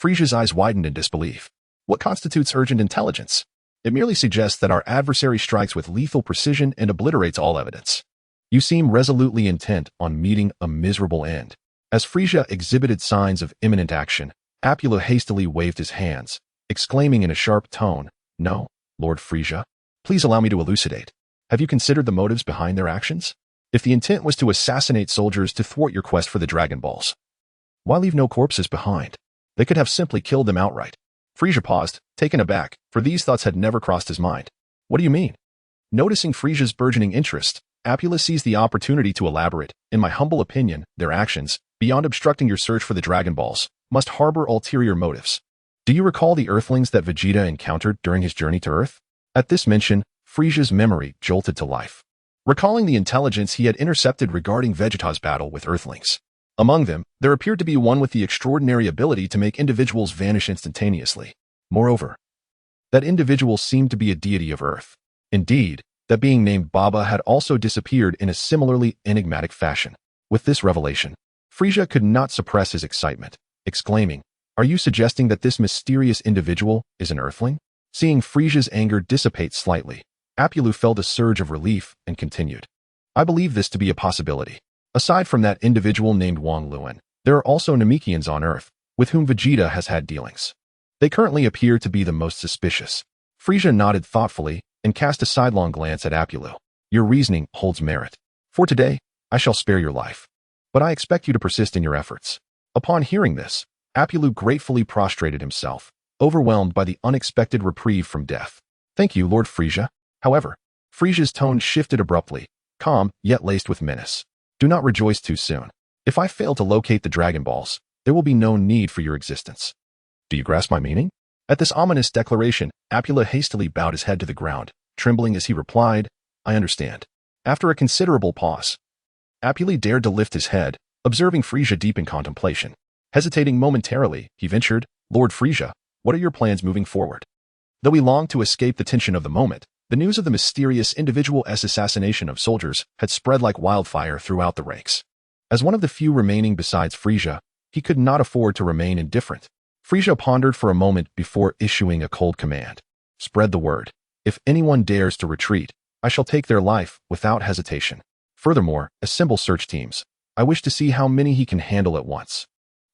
Frieza's eyes widened in disbelief. What constitutes urgent intelligence? It merely suggests that our adversary strikes with lethal precision and obliterates all evidence. You seem resolutely intent on meeting a miserable end. As Frieza exhibited signs of imminent action, Apula hastily waved his hands, exclaiming in a sharp tone, No, Lord Frieza. Please allow me to elucidate. Have you considered the motives behind their actions? If the intent was to assassinate soldiers to thwart your quest for the Dragon Balls, why leave no corpses behind? They could have simply killed them outright. Frieza paused, taken aback, for these thoughts had never crossed his mind. What do you mean? Noticing Frieza's burgeoning interest, Apula seized the opportunity to elaborate. In my humble opinion, their actions, beyond obstructing your search for the Dragon Balls, must harbor ulterior motives. Do you recall the Earthlings that Vegeta encountered during his journey to Earth? At this mention, Frieza's memory jolted to life, recalling the intelligence he had intercepted regarding Vegeta's battle with Earthlings. Among them, there appeared to be one with the extraordinary ability to make individuals vanish instantaneously. Moreover, that individual seemed to be a deity of Earth. Indeed, that being named Baba had also disappeared in a similarly enigmatic fashion. With this revelation, Frieza could not suppress his excitement, exclaiming, Are you suggesting that this mysterious individual is an Earthling? Seeing Frieza's anger dissipate slightly, Apulu felt a surge of relief and continued, I believe this to be a possibility. Aside from that individual named Wang Luan, there are also Namekians on Earth, with whom Vegeta has had dealings. They currently appear to be the most suspicious. Frieza nodded thoughtfully and cast a sidelong glance at Apulu. Your reasoning holds merit. For today, I shall spare your life. But I expect you to persist in your efforts. Upon hearing this, Apulu gratefully prostrated himself, overwhelmed by the unexpected reprieve from death. Thank you, Lord Frieza. However, Frieza's tone shifted abruptly, calm yet laced with menace. Do not rejoice too soon. If I fail to locate the Dragon Balls, there will be no need for your existence. Do you grasp my meaning? At this ominous declaration, Apula hastily bowed his head to the ground, trembling as he replied, I understand. After a considerable pause, Apula dared to lift his head, observing Frieza deep in contemplation. Hesitating momentarily, he ventured, Lord Frieza, what are your plans moving forward? Though he longed to escape the tension of the moment, the news of the mysterious individual's assassination of soldiers had spread like wildfire throughout the ranks. As one of the few remaining besides Frieza, he could not afford to remain indifferent. Frieza pondered for a moment before issuing a cold command. Spread the word. If anyone dares to retreat, I shall take their life without hesitation. Furthermore, assemble search teams. I wish to see how many he can handle at once.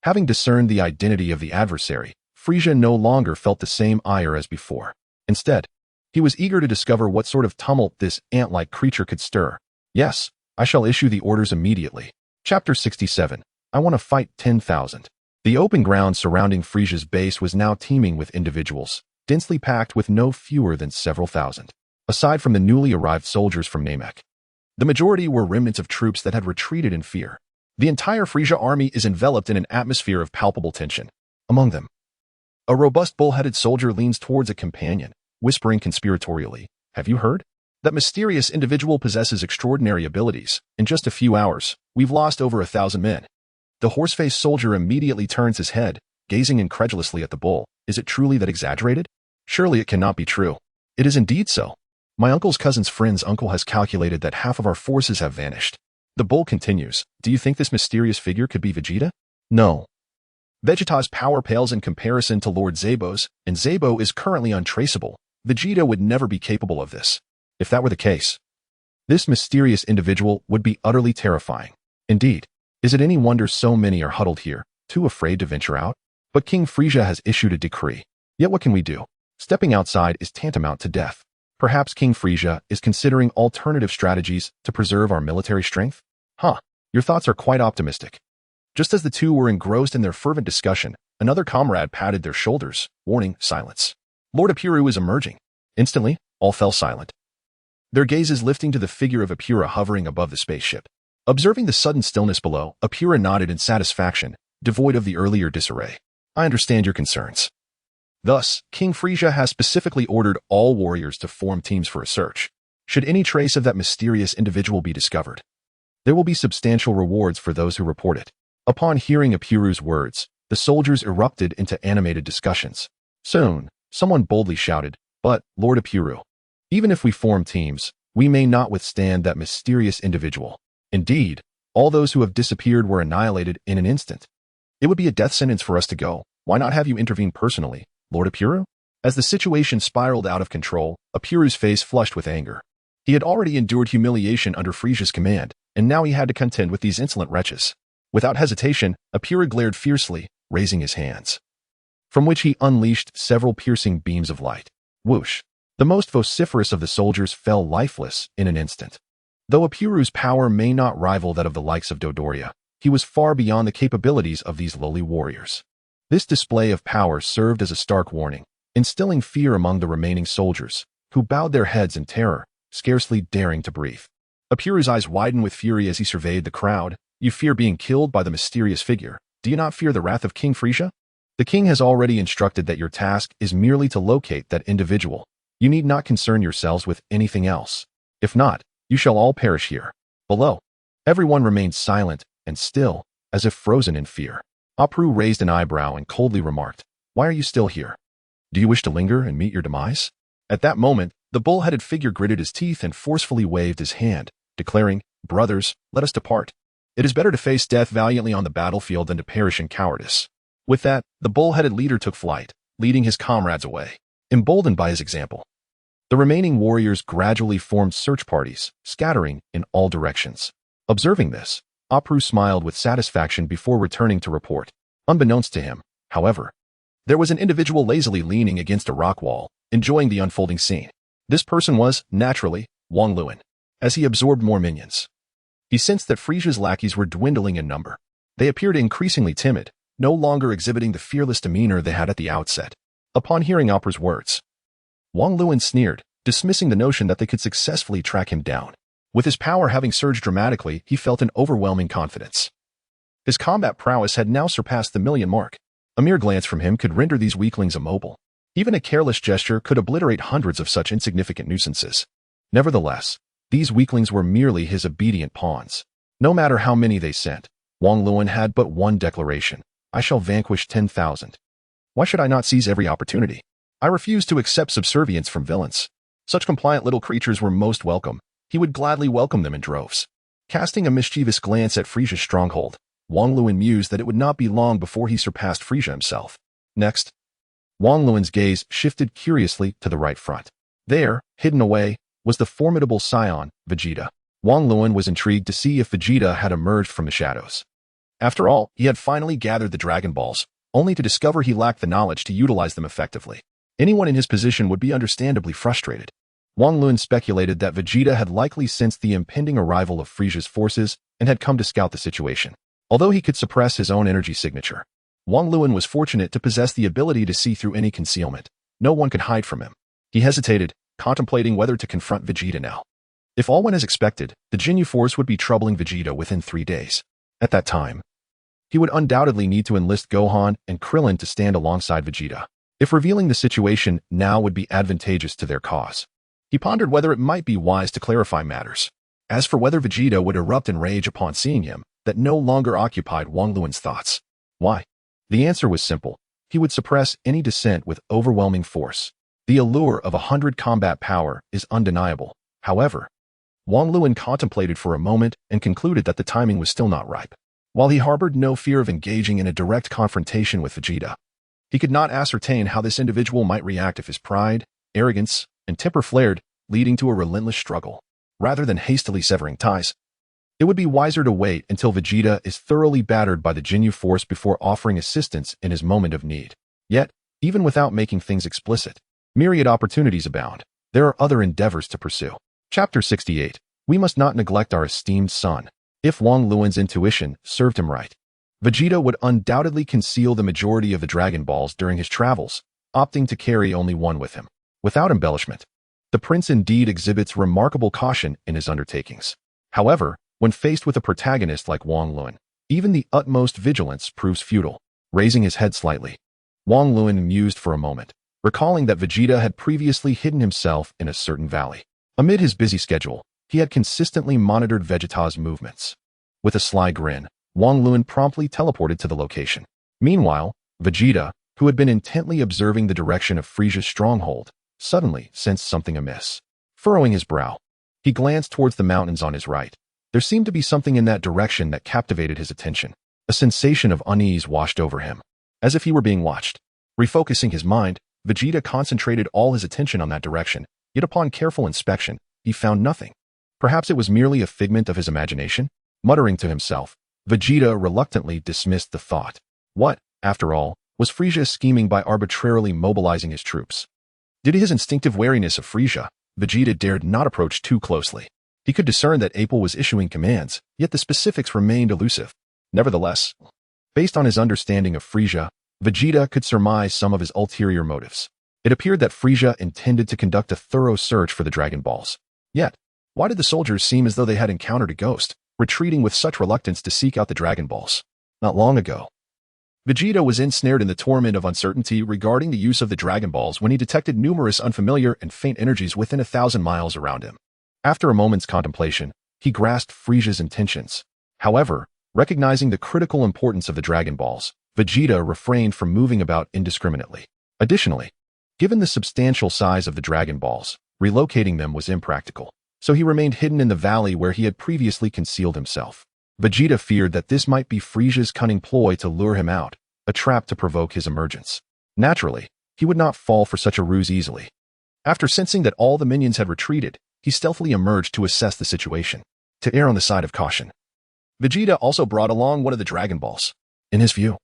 Having discerned the identity of the adversary, Frieza no longer felt the same ire as before. Instead, he was eager to discover what sort of tumult this ant-like creature could stir. Yes, I shall issue the orders immediately. Chapter 67. I want to fight 10,000. The open ground surrounding Frieza's base was now teeming with individuals, densely packed with no fewer than several thousand. Aside from the newly arrived soldiers from Namek, the majority were remnants of troops that had retreated in fear. The entire Frieza army is enveloped in an atmosphere of palpable tension. Among them, a robust bull-headed soldier leans towards a companion, whispering conspiratorially, Have you heard? That mysterious individual possesses extraordinary abilities. In just a few hours, we've lost over 1,000 men. The horse-faced soldier immediately turns his head, gazing incredulously at the bull. Is it truly that exaggerated? Surely it cannot be true. It is indeed so. My uncle's cousin's friend's uncle has calculated that half of our forces have vanished. The bull continues, Do you think this mysterious figure could be Vegeta? No. Vegeta's power pales in comparison to Lord Zabo's, and Zabo is currently untraceable. Vegeta would never be capable of this. If that were the case, this mysterious individual would be utterly terrifying. Indeed, is it any wonder so many are huddled here, too afraid to venture out? But King Frieza has issued a decree. Yet what can we do? Stepping outside is tantamount to death. Perhaps King Frieza is considering alternative strategies to preserve our military strength? Your thoughts are quite optimistic. Just as the two were engrossed in their fervent discussion, another comrade patted their shoulders, warning silence. Lord Apiru is emerging. Instantly, all fell silent, their gazes lifting to the figure of Apura hovering above the spaceship. Observing the sudden stillness below, Apura nodded in satisfaction, devoid of the earlier disarray. I understand your concerns. Thus, King Frieza has specifically ordered all warriors to form teams for a search. Should any trace of that mysterious individual be discovered, there will be substantial rewards for those who report it. Upon hearing Apuru's words, the soldiers erupted into animated discussions. Soon, someone boldly shouted, "But, Lord Apuru, even if we form teams, we may not withstand that mysterious individual. Indeed, all those who have disappeared were annihilated in an instant. It would be a death sentence for us to go. Why not have you intervene personally, Lord Apuru?" As the situation spiraled out of control, Apuru's face flushed with anger. He had already endured humiliation under Frieza's command, and now he had to contend with these insolent wretches. Without hesitation, Apura glared fiercely, raising his hands, from which he unleashed several piercing beams of light. Whoosh! The most vociferous of the soldiers fell lifeless in an instant. Though Apuru's power may not rival that of the likes of Dodoria, he was far beyond the capabilities of these lowly warriors. This display of power served as a stark warning, instilling fear among the remaining soldiers, who bowed their heads in terror, scarcely daring to breathe. Apuru's eyes widened with fury as he surveyed the crowd. You fear being killed by the mysterious figure. Do you not fear the wrath of King Frieza? The king has already instructed that your task is merely to locate that individual. You need not concern yourselves with anything else. If not, you shall all perish here. Below. Everyone remained silent and still, as if frozen in fear. Apuru raised an eyebrow and coldly remarked, "Why are you still here? Do you wish to linger and meet your demise?" At that moment, the bull-headed figure gritted his teeth and forcefully waved his hand, declaring, "Brothers, let us depart. It is better to face death valiantly on the battlefield than to perish in cowardice." With that, the bull-headed leader took flight, leading his comrades away, emboldened by his example. The remaining warriors gradually formed search parties, scattering in all directions. Observing this, Apuru smiled with satisfaction before returning to report. Unbeknownst to him, however, there was an individual lazily leaning against a rock wall, enjoying the unfolding scene. This person was, naturally, Wang Luan. As he absorbed more minions, he sensed that Frieza's lackeys were dwindling in number. They appeared increasingly timid, no longer exhibiting the fearless demeanor they had at the outset. Upon hearing Apuru's words, Wang Luan sneered, dismissing the notion that they could successfully track him down. With his power having surged dramatically, he felt an overwhelming confidence. His combat prowess had now surpassed the million mark. A mere glance from him could render these weaklings immobile. Even a careless gesture could obliterate hundreds of such insignificant nuisances. Nevertheless, these weaklings were merely his obedient pawns. No matter how many they sent, Wang Luan had but one declaration: I shall vanquish 10,000. Why should I not seize every opportunity? I refuse to accept subservience from villains. Such compliant little creatures were most welcome. He would gladly welcome them in droves. Casting a mischievous glance at Frieza's stronghold, Wang Luan mused that it would not be long before he surpassed Frieza himself. Next, Wang Luan's gaze shifted curiously to the right front. There, hidden away, was the formidable scion, Vegeta. Wang Luan was intrigued to see if Vegeta had emerged from the shadows. After all, he had finally gathered the Dragon Balls, only to discover he lacked the knowledge to utilize them effectively. Anyone in his position would be understandably frustrated. Wang Luan speculated that Vegeta had likely sensed the impending arrival of Frieza's forces and had come to scout the situation. Although he could suppress his own energy signature, Wang Luan was fortunate to possess the ability to see through any concealment. No one could hide from him. He hesitated, contemplating whether to confront Vegeta now. If all went as expected, the Jinyu Force would be troubling Vegeta within 3 days. At that time, he would undoubtedly need to enlist Gohan and Krillin to stand alongside Vegeta. If revealing the situation now would be advantageous to their cause, he pondered whether it might be wise to clarify matters. As for whether Vegeta would erupt in rage upon seeing him, that no longer occupied Wang Luan's thoughts. Why? The answer was simple. He would suppress any dissent with overwhelming force. The allure of 100 combat power is undeniable. However, Wang Luan contemplated for a moment and concluded that the timing was still not ripe. While he harbored no fear of engaging in a direct confrontation with Vegeta, he could not ascertain how this individual might react if his pride, arrogance, and temper flared, leading to a relentless struggle. Rather than hastily severing ties, it would be wiser to wait until Vegeta is thoroughly battered by the Jinyu Force before offering assistance in his moment of need. Yet, even without making things explicit, myriad opportunities abound. There are other endeavors to pursue. Chapter 68. We must not neglect our esteemed son. If Wang Luan's intuition served him right, Vegeta would undoubtedly conceal the majority of the Dragon Balls during his travels, opting to carry only one with him. Without embellishment, the prince indeed exhibits remarkable caution in his undertakings. However, when faced with a protagonist like Wang Luan, even the utmost vigilance proves futile. Raising his head slightly, Wang Luan mused for a moment, recalling that Vegeta had previously hidden himself in a certain valley. Amid his busy schedule, he had consistently monitored Vegeta's movements. With a sly grin, Wang Luan promptly teleported to the location. Meanwhile, Vegeta, who had been intently observing the direction of Frieza's stronghold, suddenly sensed something amiss. Furrowing his brow, he glanced towards the mountains on his right. There seemed to be something in that direction that captivated his attention. A sensation of unease washed over him, as if he were being watched. Refocusing his mind, Vegeta concentrated all his attention on that direction, yet upon careful inspection, he found nothing. Perhaps it was merely a figment of his imagination? Muttering to himself, Vegeta reluctantly dismissed the thought. What, after all, was Frieza scheming by arbitrarily mobilizing his troops? Due to his instinctive wariness of Frieza, Vegeta dared not approach too closely. He could discern that Apple was issuing commands, yet the specifics remained elusive. Nevertheless, based on his understanding of Frieza, Vegeta could surmise some of his ulterior motives. It appeared that Frieza intended to conduct a thorough search for the Dragon Balls. Yet, why did the soldiers seem as though they had encountered a ghost, retreating with such reluctance to seek out the Dragon Balls? Not long ago, Vegeta was ensnared in the torment of uncertainty regarding the use of the Dragon Balls when he detected numerous unfamiliar and faint energies within 1,000 miles around him. After a moment's contemplation, he grasped Frieza's intentions. However, recognizing the critical importance of the Dragon Balls, Vegeta refrained from moving about indiscriminately. Additionally, given the substantial size of the Dragon Balls, relocating them was impractical, so he remained hidden in the valley where he had previously concealed himself. Vegeta feared that this might be Frieza's cunning ploy to lure him out, a trap to provoke his emergence. Naturally, he would not fall for such a ruse easily. After sensing that all the minions had retreated, he stealthily emerged to assess the situation. To err on the side of caution, Vegeta also brought along one of the Dragon Balls. In his view,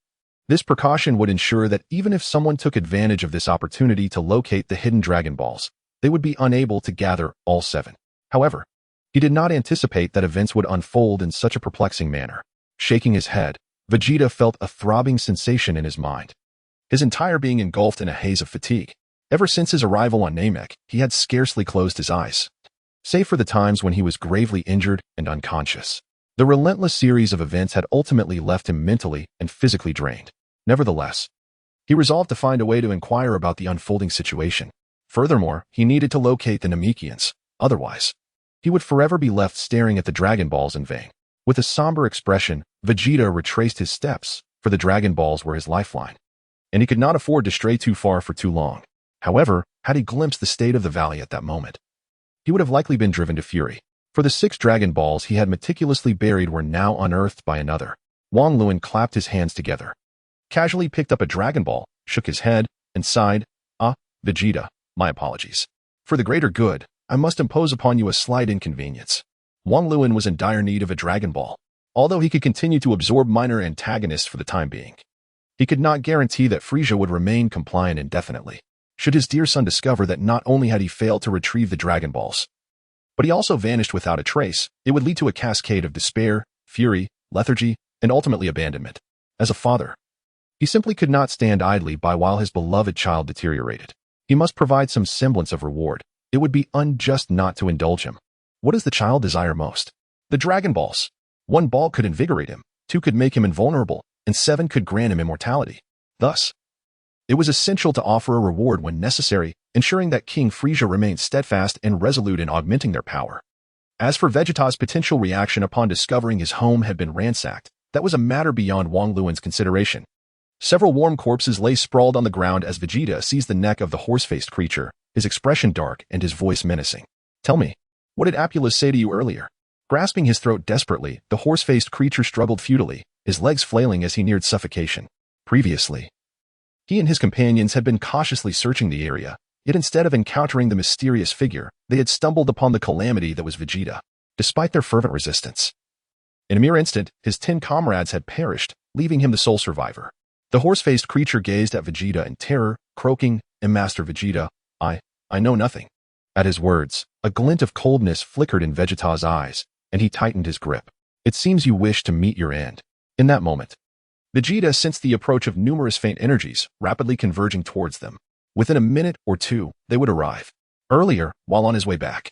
this precaution would ensure that even if someone took advantage of this opportunity to locate the hidden Dragon Balls, they would be unable to gather all 7. However, he did not anticipate that events would unfold in such a perplexing manner. Shaking his head, Vegeta felt a throbbing sensation in his mind, his entire being engulfed in a haze of fatigue. Ever since his arrival on Namek, he had scarcely closed his eyes, save for the times when he was gravely injured and unconscious. The relentless series of events had ultimately left him mentally and physically drained. Nevertheless, he resolved to find a way to inquire about the unfolding situation. Furthermore, he needed to locate the Namekians. Otherwise, he would forever be left staring at the Dragon Balls in vain. With a somber expression, Vegeta retraced his steps, for the Dragon Balls were his lifeline, and he could not afford to stray too far for too long. However, had he glimpsed the state of the valley at that moment, he would have likely been driven to fury. For the 6 Dragon Balls he had meticulously buried were now unearthed by another. Wang Luan clapped his hands together, casually picked up a Dragon Ball, shook his head, and sighed. Vegeta, my apologies. For the greater good, I must impose upon you a slight inconvenience. Wang Luan was in dire need of a Dragon Ball, although he could continue to absorb minor antagonists for the time being. He could not guarantee that Frieza would remain compliant indefinitely. Should his dear son discover that not only had he failed to retrieve the Dragon Balls, but he also vanished without a trace, it would lead to a cascade of despair, fury, lethargy, and ultimately abandonment. As a father, he simply could not stand idly by while his beloved child deteriorated. He must provide some semblance of reward. It would be unjust not to indulge him. What does the child desire most? The Dragon Balls. 1 ball could invigorate him, 2 could make him invulnerable, and 7 could grant him immortality. Thus, it was essential to offer a reward when necessary, ensuring that King Frieza remained steadfast and resolute in augmenting their power. As for Vegeta's potential reaction upon discovering his home had been ransacked, that was a matter beyond Wang Luan's consideration. Several warm corpses lay sprawled on the ground as Vegeta seized the neck of the horse-faced creature, his expression dark and his voice menacing. Tell me, what did Apulus say to you earlier? Grasping his throat desperately, the horse-faced creature struggled futilely, his legs flailing as he neared suffocation. Previously, he and his companions had been cautiously searching the area, yet instead of encountering the mysterious figure, they had stumbled upon the calamity that was Vegeta. Despite their fervent resistance, in a mere instant, his 10 comrades had perished, leaving him the sole survivor. The horse-faced creature gazed at Vegeta in terror, croaking, "Master Vegeta, I know nothing." At his words, a glint of coldness flickered in Vegeta's eyes, and he tightened his grip. "It seems you wish to meet your end." In that moment, Vegeta sensed the approach of numerous faint energies rapidly converging towards them. Within a minute or two, they would arrive. Earlier, while on his way back,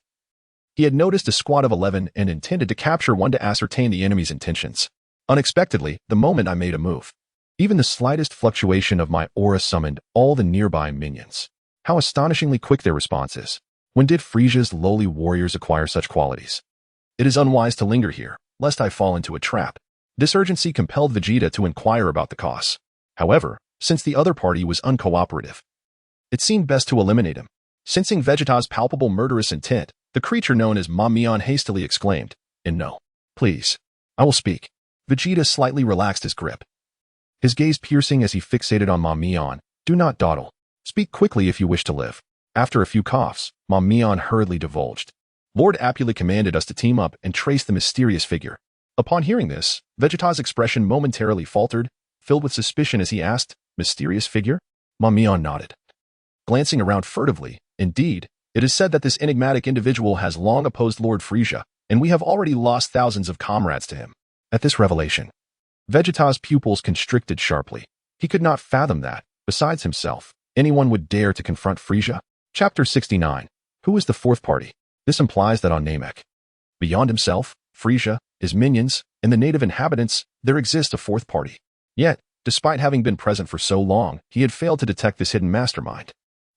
he had noticed a squad of 11 and intended to capture one to ascertain the enemy's intentions. Unexpectedly, the moment I made a move, even the slightest fluctuation of my aura summoned all the nearby minions. How astonishingly quick their response is. When did Frieza's lowly warriors acquire such qualities? It is unwise to linger here, lest I fall into a trap. This urgency compelled Vegeta to inquire about the cause. However, since the other party was uncooperative, it seemed best to eliminate him. Sensing Vegeta's palpable murderous intent, the creature known as Ma Mian hastily exclaimed, "No. Please. I will speak." Vegeta slightly relaxed his grip, his gaze piercing as he fixated on Ma Mian. "Do not dawdle. Speak quickly if you wish to live." After a few coughs, Ma Mian hurriedly divulged, "Lord Apula commanded us to team up and trace the mysterious figure." Upon hearing this, Vegeta's expression momentarily faltered, filled with suspicion as he asked, "Mysterious figure?" Ma Mian nodded, glancing around furtively. "Indeed, it is said that this enigmatic individual has long opposed Lord Frieza, and we have already lost thousands of comrades to him." At this revelation, Vegeta's pupils constricted sharply. He could not fathom that, besides himself, anyone would dare to confront Frieza. Chapter 69. Who is the fourth party? This implies that on Namek, beyond himself, Frieza, his minions, and the native inhabitants, there exists a fourth party. Yet, despite having been present for so long, he had failed to detect this hidden mastermind.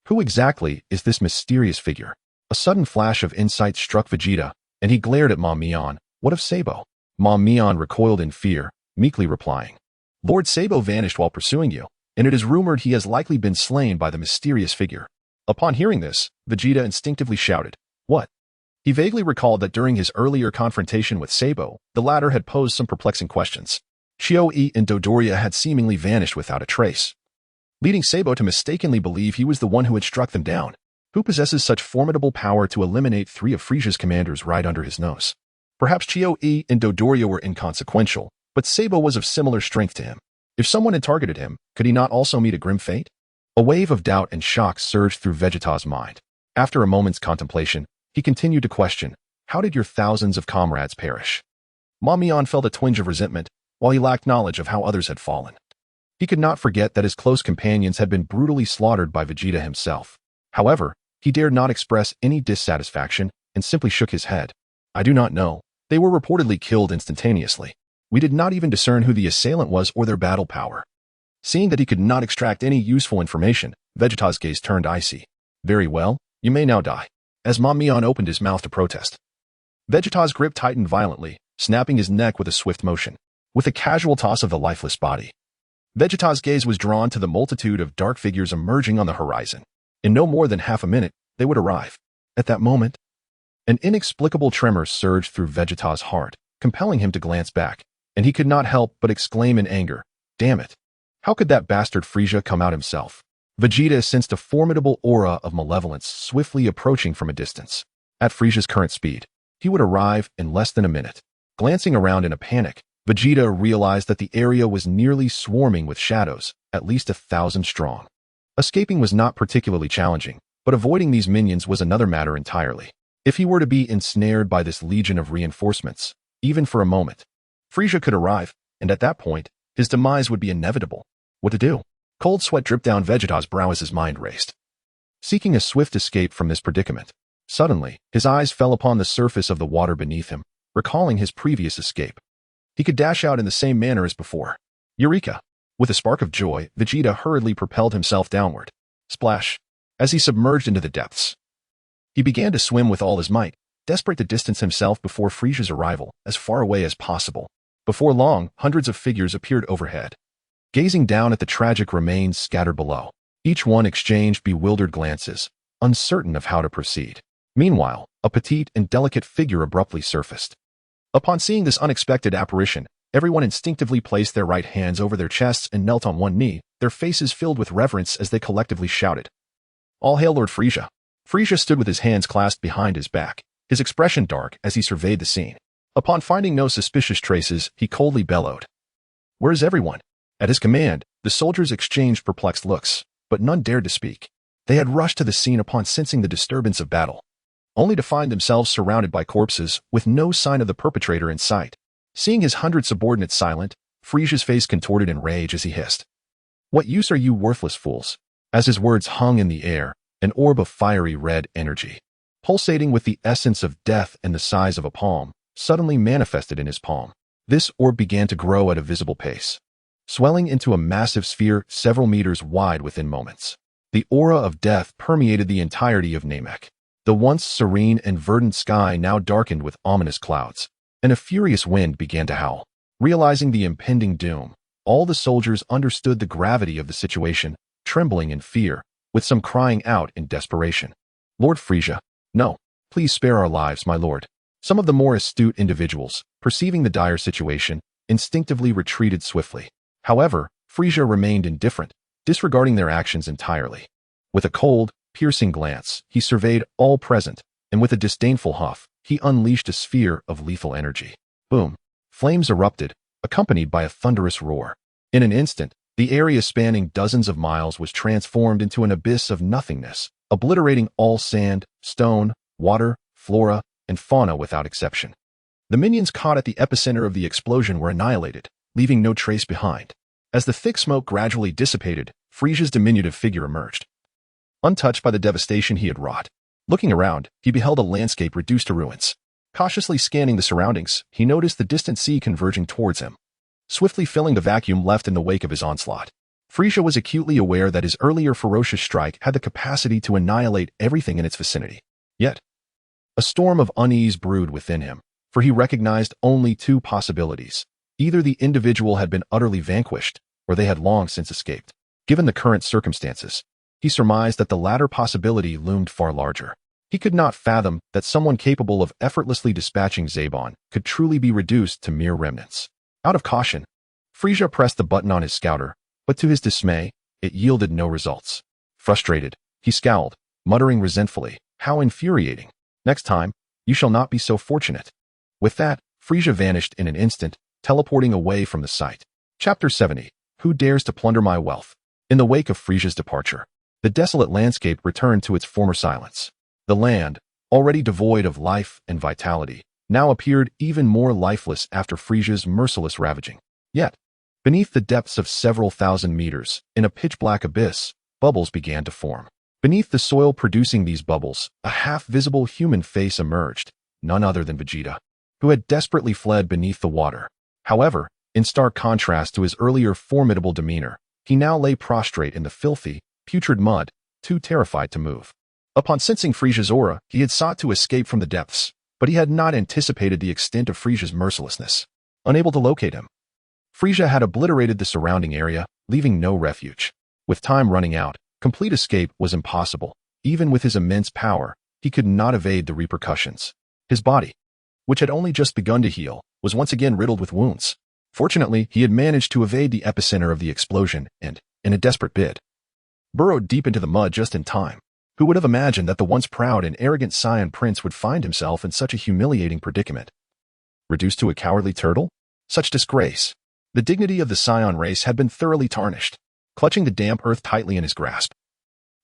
Who exactly is this mysterious figure? A sudden flash of insight struck Vegeta, and he glared at Ma Mian. "What of Sabo?" Ma Mian recoiled in fear, meekly replying, "Lord Sabo vanished while pursuing you, and it is rumored he has likely been slain by the mysterious figure." Upon hearing this, Vegeta instinctively shouted, "What?" He vaguely recalled that during his earlier confrontation with Sabo, the latter had posed some perplexing questions. Chio-E and Dodoria had seemingly vanished without a trace, leading Sabo to mistakenly believe he was the one who had struck them down. Who possesses such formidable power to eliminate 3 of Frieza's commanders right under his nose? Perhaps Chio-E and Dodoria were inconsequential, but Sabo was of similar strength to him. If someone had targeted him, could he not also meet a grim fate? A wave of doubt and shock surged through Vegeta's mind. After a moment's contemplation, he continued to question, "How did your thousands of comrades perish?" Ma Mian felt a twinge of resentment, while he lacked knowledge of how others had fallen. He could not forget that his close companions had been brutally slaughtered by Vegeta himself. However, he dared not express any dissatisfaction and simply shook his head. "I do not know. They were reportedly killed instantaneously. We did not even discern who the assailant was or their battle power." Seeing that he could not extract any useful information, Vegeta's gaze turned icy. "Very well, you may now die." As Ma Mian opened his mouth to protest, Vegeta's grip tightened violently, snapping his neck with a swift motion. With a casual toss of the lifeless body, Vegeta's gaze was drawn to the multitude of dark figures emerging on the horizon. In no more than half a minute, they would arrive. At that moment, an inexplicable tremor surged through Vegeta's heart, compelling him to glance back, and he could not help but exclaim in anger, "Damn it! How could that bastard Frieza come out himself?" Vegeta sensed a formidable aura of malevolence swiftly approaching from a distance. At Frieza's current speed, he would arrive in less than a minute. Glancing around in a panic, Vegeta realized that the area was nearly swarming with shadows, at least 1,000 strong. Escaping was not particularly challenging, but avoiding these minions was another matter entirely. If he were to be ensnared by this legion of reinforcements, even for a moment, Frieza could arrive, and at that point, his demise would be inevitable. What to do? Cold sweat dripped down Vegeta's brow as his mind raced, seeking a swift escape from this predicament. Suddenly, his eyes fell upon the surface of the water beneath him, recalling his previous escape. He could dash out in the same manner as before. Eureka! With a spark of joy, Vegeta hurriedly propelled himself downward. Splash! As he submerged into the depths, he began to swim with all his might, desperate to distance himself before Frieza's arrival, as far away as possible. Before long, hundreds of figures appeared overhead, gazing down at the tragic remains scattered below. Each one exchanged bewildered glances, uncertain of how to proceed. Meanwhile, a petite and delicate figure abruptly surfaced. Upon seeing this unexpected apparition, everyone instinctively placed their right hands over their chests and knelt on one knee, their faces filled with reverence as they collectively shouted, "All hail Lord Frieza!" Frieza stood with his hands clasped behind his back, his expression dark as he surveyed the scene. Upon finding no suspicious traces, he coldly bellowed, "Where is everyone?" At his command, the soldiers exchanged perplexed looks, but none dared to speak. They had rushed to the scene upon sensing the disturbance of battle, only to find themselves surrounded by corpses with no sign of the perpetrator in sight. Seeing his 100 subordinates silent, Frieza's face contorted in rage as he hissed. What use are you worthless fools? As his words hung in the air, an orb of fiery red energy, pulsating with the essence of death and the size of a palm, suddenly manifested in his palm. This orb began to grow at a visible pace, swelling into a massive sphere several meters wide within moments. The aura of death permeated the entirety of Namek. The once serene and verdant sky now darkened with ominous clouds, and a furious wind began to howl. Realizing the impending doom, all the soldiers understood the gravity of the situation, trembling in fear, with some crying out in desperation. Lord Frieza, no, please spare our lives, my lord. Some of the more astute individuals, perceiving the dire situation, instinctively retreated swiftly. However, Frieza remained indifferent, disregarding their actions entirely. With a cold, piercing glance, he surveyed all present, and with a disdainful huff, he unleashed a sphere of lethal energy. Boom! Flames erupted, accompanied by a thunderous roar. In an instant, the area spanning dozens of miles was transformed into an abyss of nothingness, obliterating all sand, stone, water, flora, and fauna without exception. The minions caught at the epicenter of the explosion were annihilated, leaving no trace behind. As the thick smoke gradually dissipated, Frieza's diminutive figure emerged, untouched by the devastation he had wrought. Looking around, he beheld a landscape reduced to ruins. Cautiously scanning the surroundings, he noticed the distant sea converging towards him, swiftly filling the vacuum left in the wake of his onslaught. Frieza was acutely aware that his earlier ferocious strike had the capacity to annihilate everything in its vicinity. Yet, a storm of unease brewed within him, for he recognized only two possibilities. Either the individual had been utterly vanquished, or they had long since escaped. Given the current circumstances, he surmised that the latter possibility loomed far larger. He could not fathom that someone capable of effortlessly dispatching Zabon could truly be reduced to mere remnants. Out of caution, Frieza pressed the button on his scouter, but to his dismay, it yielded no results. Frustrated, he scowled, muttering resentfully, "How infuriating! Next time, you shall not be so fortunate." With that, Frieza vanished in an instant, teleporting away from the site. Chapter 70. Who dares to plunder my wealth? In the wake of Frieza's departure, the desolate landscape returned to its former silence. The land, already devoid of life and vitality, now appeared even more lifeless after Frieza's merciless ravaging. Yet, beneath the depths of several thousand meters, in a pitch-black abyss, bubbles began to form. Beneath the soil producing these bubbles, a half-visible human face emerged, none other than Vegeta, who had desperately fled beneath the water. However, in stark contrast to his earlier formidable demeanor, he now lay prostrate in the filthy, putrid mud, too terrified to move. Upon sensing Frieza's aura, he had sought to escape from the depths, but he had not anticipated the extent of Frieza's mercilessness. Unable to locate him, Frieza had obliterated the surrounding area, leaving no refuge. With time running out, complete escape was impossible. Even with his immense power, he could not evade the repercussions. His body, which had only just begun to heal, was once again riddled with wounds. Fortunately, he had managed to evade the epicenter of the explosion and, in a desperate bid, burrowed deep into the mud just in time. Who would have imagined that the once proud and arrogant Saiyan prince would find himself in such a humiliating predicament? Reduced to a cowardly turtle? Such disgrace! The dignity of the Saiyan race had been thoroughly tarnished. Clutching the damp earth tightly in his grasp,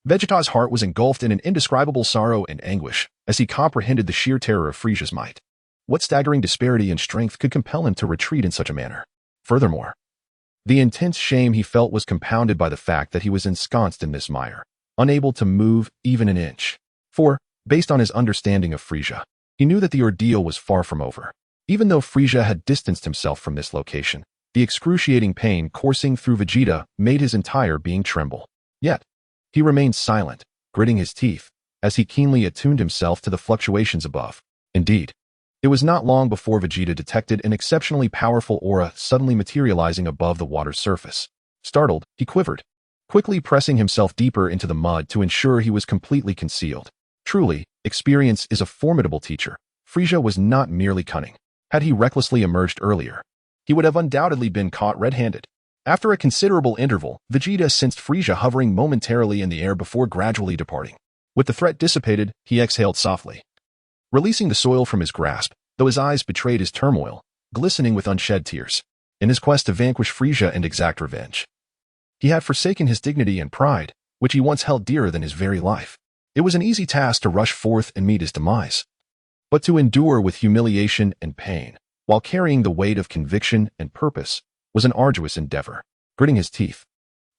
Vegeta's heart was engulfed in an indescribable sorrow and anguish as he comprehended the sheer terror of Frieza's might. What staggering disparity in strength could compel him to retreat in such a manner? Furthermore, the intense shame he felt was compounded by the fact that he was ensconced in this mire, unable to move even an inch. For, based on his understanding of Frieza, he knew that the ordeal was far from over. Even though Frieza had distanced himself from this location, the excruciating pain coursing through Vegeta made his entire being tremble. Yet, he remained silent, gritting his teeth, as he keenly attuned himself to the fluctuations above. Indeed, it was not long before Vegeta detected an exceptionally powerful aura suddenly materializing above the water's surface. Startled, he quivered, quickly pressing himself deeper into the mud to ensure he was completely concealed. Truly, experience is a formidable teacher. Frieza was not merely cunning. Had he recklessly emerged earlier, he would have undoubtedly been caught red-handed. After a considerable interval, Vegeta sensed Frieza hovering momentarily in the air before gradually departing. With the threat dissipated, he exhaled softly, releasing the soil from his grasp, though his eyes betrayed his turmoil, glistening with unshed tears. In his quest to vanquish Frieza and exact revenge, he had forsaken his dignity and pride, which he once held dearer than his very life. It was an easy task to rush forth and meet his demise, but to endure with humiliation and pain, while carrying the weight of conviction and purpose, was an arduous endeavor. Gritting his teeth,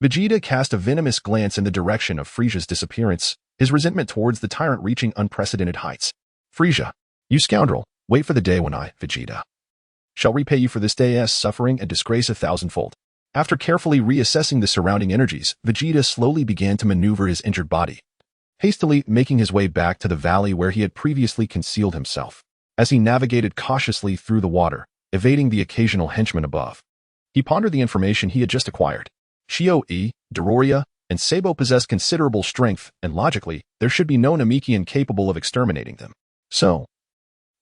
Vegeta cast a venomous glance in the direction of Frieza's disappearance, his resentment towards the tyrant reaching unprecedented heights. Frieza, you scoundrel, wait for the day when I, Vegeta, shall repay you for this day's suffering and disgrace 1,000-fold. After carefully reassessing the surrounding energies, Vegeta slowly began to maneuver his injured body, hastily making his way back to the valley where he had previously concealed himself. As he navigated cautiously through the water, evading the occasional henchman above, he pondered the information he had just acquired. Chio-E, Dodoria, and Sabo possessed considerable strength, and logically, there should be no Namekian capable of exterminating them. So,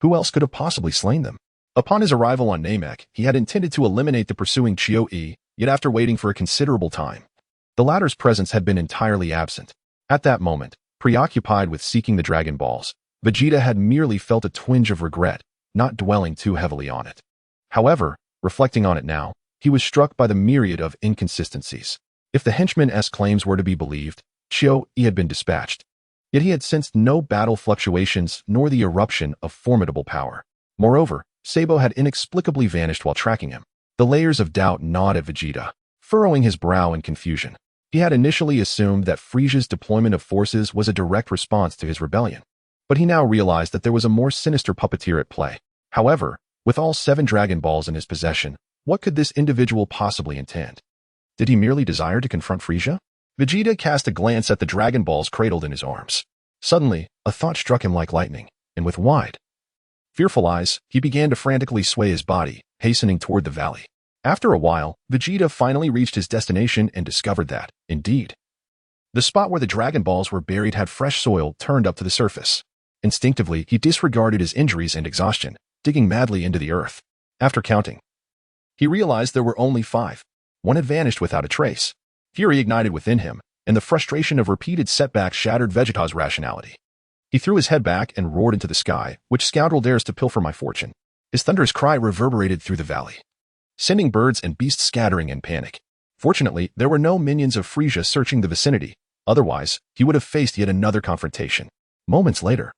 who else could have possibly slain them? Upon his arrival on Namek, he had intended to eliminate the pursuing Chio-E, yet after waiting for a considerable time, the latter's presence had been entirely absent. At that moment, preoccupied with seeking the Dragon Balls, Vegeta had merely felt a twinge of regret, not dwelling too heavily on it. However, reflecting on it now, he was struck by the myriad of inconsistencies. If the henchman's claims were to be believed, Chio-E had been dispatched. Yet he had sensed no battle fluctuations nor the eruption of formidable power. Moreover, Sabo had inexplicably vanished while tracking him. The layers of doubt gnawed at Vegeta, furrowing his brow in confusion. He had initially assumed that Frieza's deployment of forces was a direct response to his rebellion, but he now realized that there was a more sinister puppeteer at play. However, with all 7 Dragon Balls in his possession, what could this individual possibly intend? Did he merely desire to confront Frieza? Vegeta cast a glance at the Dragon Balls cradled in his arms. Suddenly, a thought struck him like lightning, and with wide, fearful eyes, he began to frantically sway his body, hastening toward the valley. After a while, Vegeta finally reached his destination and discovered that, indeed, the spot where the Dragon Balls were buried had fresh soil turned up to the surface. Instinctively, he disregarded his injuries and exhaustion, digging madly into the earth. After counting, he realized there were only 5. One had vanished without a trace. Fury ignited within him, and the frustration of repeated setbacks shattered Vegeta's rationality. He threw his head back and roared into the sky. Which scoundrel dares to pilfer my fortune? His thunderous cry reverberated through the valley, sending birds and beasts scattering in panic. Fortunately, there were no minions of Frieza searching the vicinity. Otherwise, he would have faced yet another confrontation. Moments later,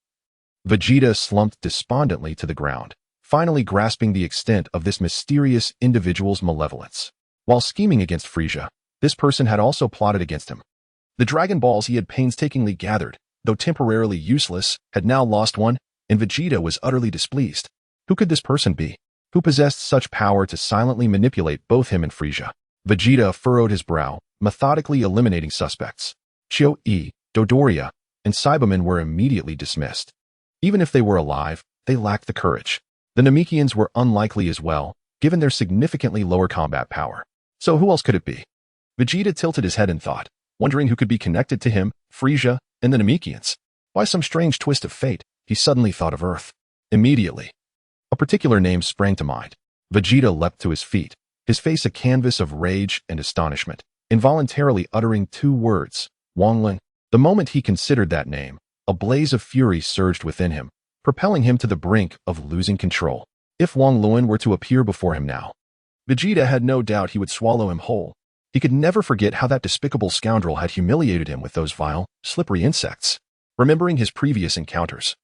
Vegeta slumped despondently to the ground, finally grasping the extent of this mysterious individual's malevolence. While scheming against Frieza, this person had also plotted against him. The Dragon Balls he had painstakingly gathered, though temporarily useless, had now lost one, and Vegeta was utterly displeased. Who could this person be, who possessed such power to silently manipulate both him and Frieza? Vegeta furrowed his brow, methodically eliminating suspects. Chio-E, Dodoria, and Cybermen were immediately dismissed. Even if they were alive, they lacked the courage. The Namekians were unlikely as well, given their significantly lower combat power. So who else could it be? Vegeta tilted his head in thought, wondering who could be connected to him, Frieza, and the Namekians. By some strange twist of fate, he suddenly thought of Earth. Immediately, a particular name sprang to mind. Vegeta leapt to his feet, his face a canvas of rage and astonishment, involuntarily uttering 2 words, Wanglin. The moment he considered that name, a blaze of fury surged within him, propelling him to the brink of losing control. If Wang Luan were to appear before him now, Vegeta had no doubt he would swallow him whole. He could never forget how that despicable scoundrel had humiliated him with those vile, slippery insects. Remembering his previous encounters,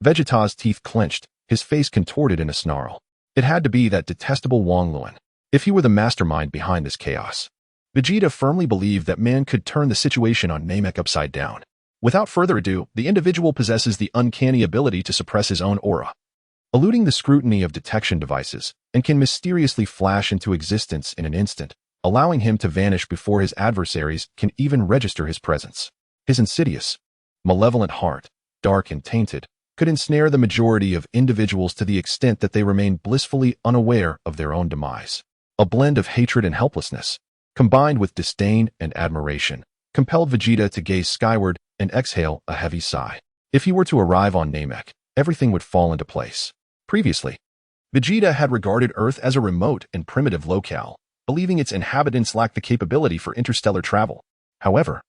Vegeta's teeth clenched, his face contorted in a snarl. It had to be that detestable Wang Luan. If he were the mastermind behind this chaos, Vegeta firmly believed that man could turn the situation on Namek upside down. Without further ado, the individual possesses the uncanny ability to suppress his own aura, eluding the scrutiny of detection devices, and can mysteriously flash into existence in an instant, allowing him to vanish before his adversaries can even register his presence. His insidious, malevolent heart, dark and tainted, could ensnare the majority of individuals to the extent that they remain blissfully unaware of their own demise. A blend of hatred and helplessness, combined with disdain and admiration, compelled Vegeta to gaze skyward and exhale a heavy sigh. If he were to arrive on Namek, everything would fall into place. Previously, Vegeta had regarded Earth as a remote and primitive locale, believing its inhabitants lacked the capability for interstellar travel. However,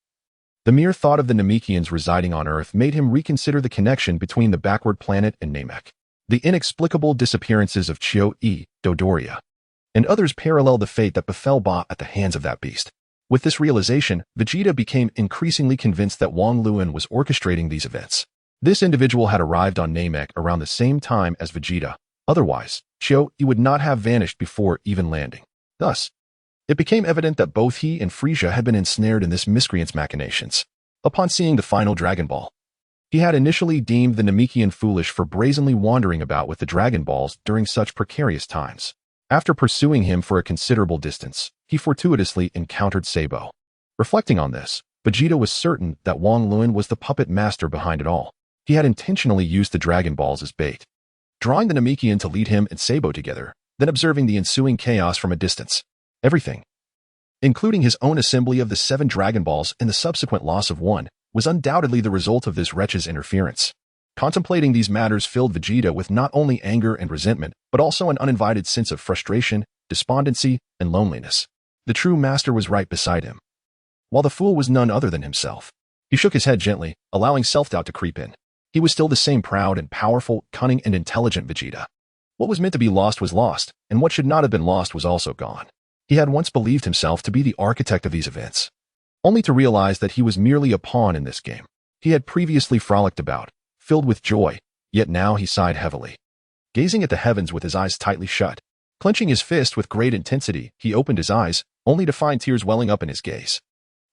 the mere thought of the Namekians residing on Earth made him reconsider the connection between the backward planet and Namek. The inexplicable disappearances of Chio-E, Dodoria, and others parallel the fate that befell Ba at the hands of that beast. With this realization, Vegeta became increasingly convinced that Wang Luan was orchestrating these events. This individual had arrived on Namek around the same time as Vegeta. Otherwise, Chio-E would not have vanished before even landing. Thus, it became evident that both he and Frieza had been ensnared in this miscreant's machinations. Upon seeing the final Dragon Ball, he had initially deemed the Namekian foolish for brazenly wandering about with the Dragon Balls during such precarious times. After pursuing him for a considerable distance, he fortuitously encountered Sabo. Reflecting on this, Vegeta was certain that Wang Luan was the puppet master behind it all. He had intentionally used the Dragon Balls as bait, drawing the Namekian to lead him and Sabo together, then observing the ensuing chaos from a distance. Everything, including his own assembly of the 7 Dragon Balls and the subsequent loss of one, was undoubtedly the result of this wretch's interference. Contemplating these matters filled Vegeta with not only anger and resentment, but also an uninvited sense of frustration, despondency, and loneliness. The true master was right beside him, while the fool was none other than himself. He shook his head gently, allowing self-doubt to creep in. He was still the same proud and powerful, cunning and intelligent Vegeta. What was meant to be lost was lost, and what should not have been lost was also gone. He had once believed himself to be the architect of these events, only to realize that he was merely a pawn in this game. He had previously frolicked about, filled with joy, yet now he sighed heavily. Gazing at the heavens with his eyes tightly shut, clenching his fist with great intensity, he opened his eyes, only to find tears welling up in his gaze.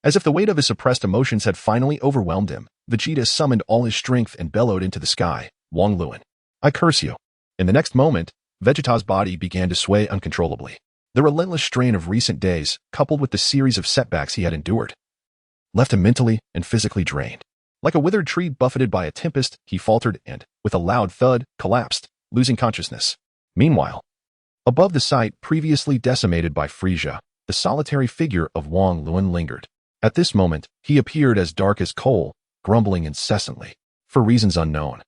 As if the weight of his suppressed emotions had finally overwhelmed him, Vegeta summoned all his strength and bellowed into the sky, "Wang Luan, I curse you." In the next moment, Vegeta's body began to sway uncontrollably. The relentless strain of recent days, coupled with the series of setbacks he had endured, left him mentally and physically drained. Like a withered tree buffeted by a tempest, he faltered and, with a loud thud, collapsed, losing consciousness. Meanwhile, above the site previously decimated by Frieza, the solitary figure of Wang Luan lingered. At this moment, he appeared as dark as coal, grumbling incessantly. For reasons unknown,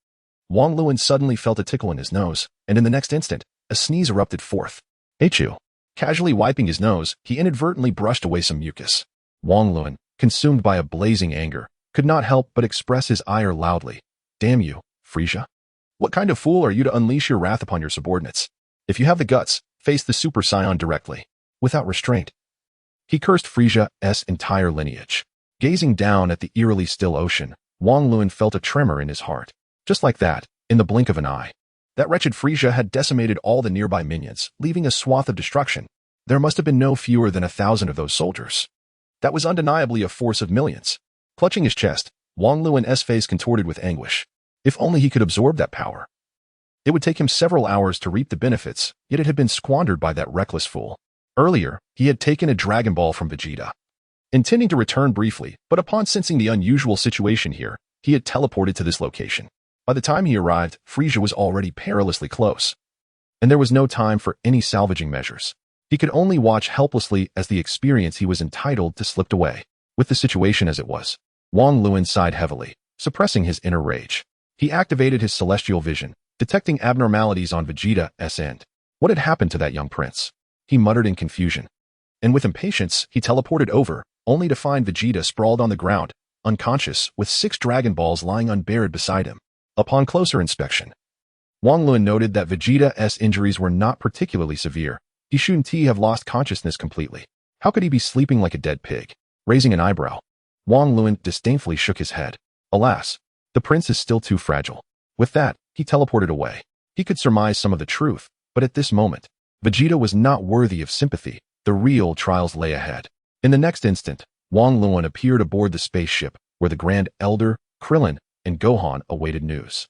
Wang Luan suddenly felt a tickle in his nose, and in the next instant, a sneeze erupted forth. Achoo! Casually wiping his nose, he inadvertently brushed away some mucus. Wang Luan, consumed by a blazing anger, could not help but express his ire loudly. "Damn you, Frieza! What kind of fool are you to unleash your wrath upon your subordinates? If you have the guts, face the Super Saiyan directly, without restraint." He cursed Frieza's entire lineage. Gazing down at the eerily still ocean, Wang Luan felt a tremor in his heart. Just like that, in the blink of an eye, that wretched Frieza had decimated all the nearby minions, leaving a swath of destruction. There must have been no fewer than 1,000 of those soldiers. That was undeniably a force of millions. Clutching his chest, Wang Luan's face contorted with anguish. If only he could absorb that power. It would take him several hours to reap the benefits, yet it had been squandered by that reckless fool. Earlier, he had taken a Dragon Ball from Vegeta, intending to return briefly, but upon sensing the unusual situation here, he had teleported to this location. By the time he arrived, Frieza was already perilously close, and there was no time for any salvaging measures. He could only watch helplessly as the experience he was entitled to slipped away. With the situation as it was, Wang Luan sighed heavily, suppressing his inner rage. He activated his celestial vision, detecting abnormalities on Vegeta's end. What had happened to that young prince? He muttered in confusion, and with impatience, he teleported over, only to find Vegeta sprawled on the ground, unconscious, with 6 Dragon Balls lying unburied beside him. Upon closer inspection, Wang Luan noted that Vegeta's injuries were not particularly severe. He shouldn't have lost consciousness completely. How could he be sleeping like a dead pig? Raising an eyebrow, Wang Luan disdainfully shook his head. Alas, the prince is still too fragile. With that, he teleported away. He could surmise some of the truth, but at this moment, Vegeta was not worthy of sympathy. The real trials lay ahead. In the next instant, Wang Luan appeared aboard the spaceship, where the Grand Elder, Krillin, and Gohan awaited news.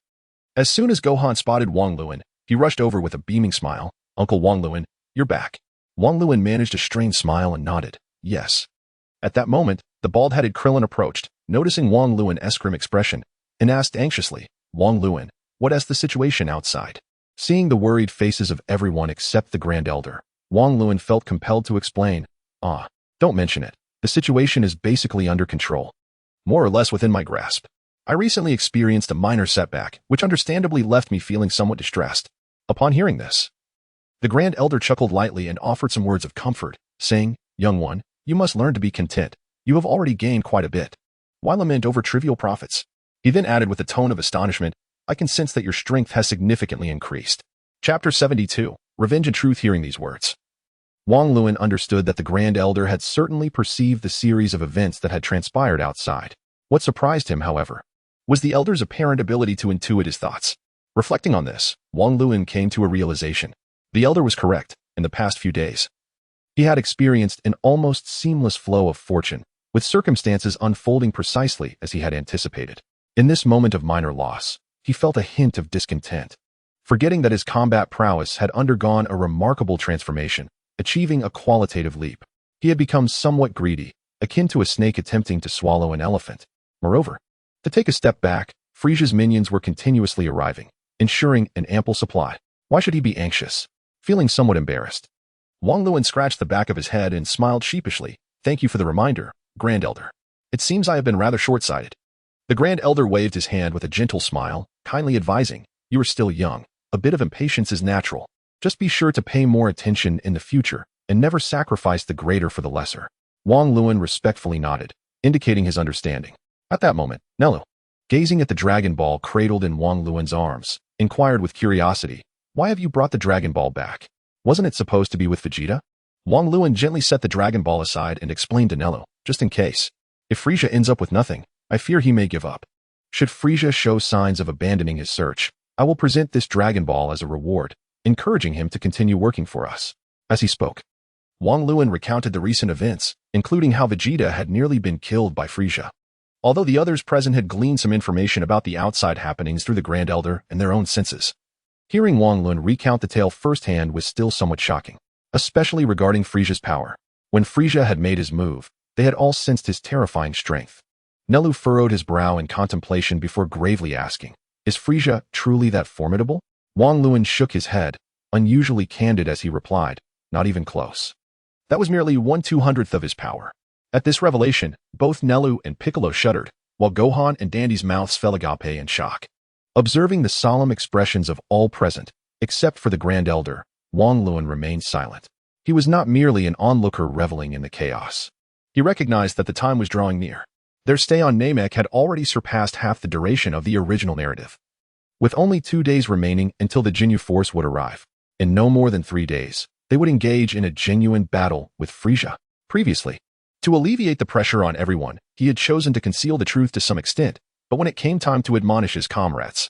As soon as Gohan spotted Wang Luan, he rushed over with a beaming smile. "Uncle Wang Luan, you're back." Wang Luan managed a strained smile and nodded, "Yes." At that moment, the bald-headed Krillin approached, noticing Wang Luan's grim expression, and asked anxiously, "Wang Luan, what is the situation outside?" Seeing the worried faces of everyone except the Grand Elder, Wang Luan felt compelled to explain, Don't mention it. The situation is basically under control. More or less within my grasp. I recently experienced a minor setback, which understandably left me feeling somewhat distressed." Upon hearing this, the Grand Elder chuckled lightly and offered some words of comfort, saying, "Young one, you must learn to be content. You have already gained quite a bit. Why lament over trivial profits?" He then added with a tone of astonishment, "I can sense that your strength has significantly increased." Chapter 72, Revenge and Truth. Hearing these words, Wang Luan understood that the Grand Elder had certainly perceived the series of events that had transpired outside. What surprised him, however, was the Elder's apparent ability to intuit his thoughts. Reflecting on this, Wang Luan came to a realization. The Elder was correct. In the past few days, He had experienced an almost seamless flow of fortune, with circumstances unfolding precisely as he had anticipated. In this moment of minor loss, he felt a hint of discontent, forgetting that his combat prowess had undergone a remarkable transformation, achieving a qualitative leap. He had become somewhat greedy, akin to a snake attempting to swallow an elephant. Moreover, to take a step back, Frieza's minions were continuously arriving, ensuring an ample supply. Why should he be anxious? Feeling somewhat embarrassed, Wang Luan scratched the back of his head and smiled sheepishly. Thank you for the reminder, Grand Elder. It seems I have been rather short-sighted. The Grand Elder waved his hand with a gentle smile, kindly advising, you are still young. A bit of impatience is natural. Just be sure to pay more attention in the future and never sacrifice the greater for the lesser. Wang Luan respectfully nodded, indicating his understanding. At that moment, Nelu, gazing at the Dragon Ball cradled in Wang Luan's arms, inquired with curiosity, why have you brought the Dragon Ball back? Wasn't it supposed to be with Vegeta? Wang Luan gently set the Dragon Ball aside and explained to Nelu, just in case. If Frieza ends up with nothing, I fear he may give up. Should Frieza show signs of abandoning his search, I will present this Dragon Ball as a reward, encouraging him to continue working for us. As he spoke, Wang Luan recounted the recent events, including how Vegeta had nearly been killed by Frieza. Although the others present had gleaned some information about the outside happenings through the Grand Elder and their own senses, hearing Wang Luan recount the tale firsthand was still somewhat shocking, especially regarding Frieza's power. When Frieza had made his move, they had all sensed his terrifying strength. Nelu furrowed his brow in contemplation before gravely asking, is Frieza truly that formidable? Wang Luan shook his head, unusually candid as he replied, not even close. That was merely 1/200th of his power. At this revelation, both Nelu and Piccolo shuddered, while Gohan and Dandy's mouths fell agape in shock. Observing the solemn expressions of all present, except for the Grand Elder, Wang Luan remained silent. He was not merely an onlooker reveling in the chaos. He recognized that the time was drawing near. Their stay on Namek had already surpassed half the duration of the original narrative. With only 2 days remaining until the Ginyu Force would arrive, in no more than 3 days, they would engage in a genuine battle with Frieza. Previously, to alleviate the pressure on everyone, he had chosen to conceal the truth to some extent, but when it came time to admonish his comrades,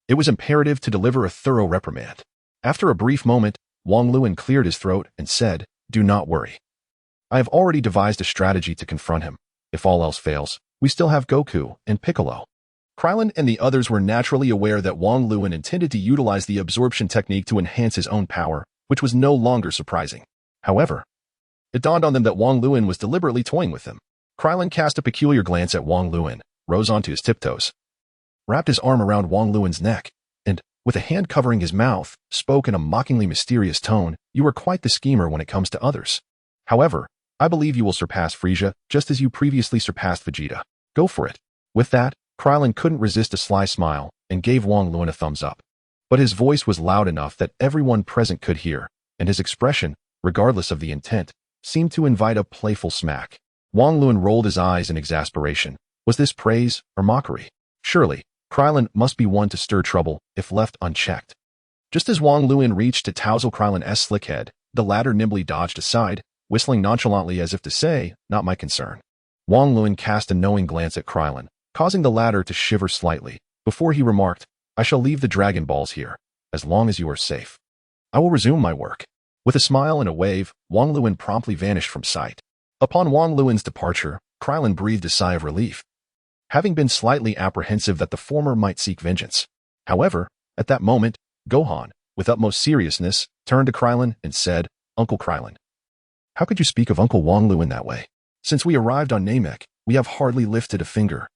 it was imperative to deliver a thorough reprimand. After a brief moment, Wang Luan cleared his throat and said, do not worry. I have already devised a strategy to confront him. If all else fails, we still have Goku and Piccolo. Krillin and the others were naturally aware that Wang Luan intended to utilize the absorption technique to enhance his own power, which was no longer surprising. However, it dawned on them that Wang Luan was deliberately toying with them. Krillin cast a peculiar glance at Wang Luan, rose onto his tiptoes, wrapped his arm around Wang Luan's neck, and, with a hand covering his mouth, spoke in a mockingly mysterious tone, you are quite the schemer when it comes to others. However, I believe you will surpass Frieza, just as you previously surpassed Vegeta. Go for it. With that, Krillin couldn't resist a sly smile, and gave Wang Luan a thumbs up. But his voice was loud enough that everyone present could hear, and his expression, regardless of the intent, seemed to invite a playful smack. Wang Luan rolled his eyes in exasperation. Was this praise or mockery? Surely, Krillin must be one to stir trouble if left unchecked. Just as Wang Luan reached to touzle Krillin's slick head, the latter nimbly dodged aside, whistling nonchalantly as if to say, not my concern. Wang Luan cast a knowing glance at Krillin, causing the latter to shiver slightly, before he remarked, I shall leave the Dragon Balls here, as long as you are safe. I will resume my work. With a smile and a wave, Wang Luan promptly vanished from sight. Upon Wang Luan's departure, Krillin breathed a sigh of relief, having been slightly apprehensive that the former might seek vengeance. However, at that moment, Gohan, with utmost seriousness, turned to Krillin and said, Uncle Krillin, how could you speak of Uncle Wang Luan that way? Since we arrived on Namek, we have hardly lifted a finger.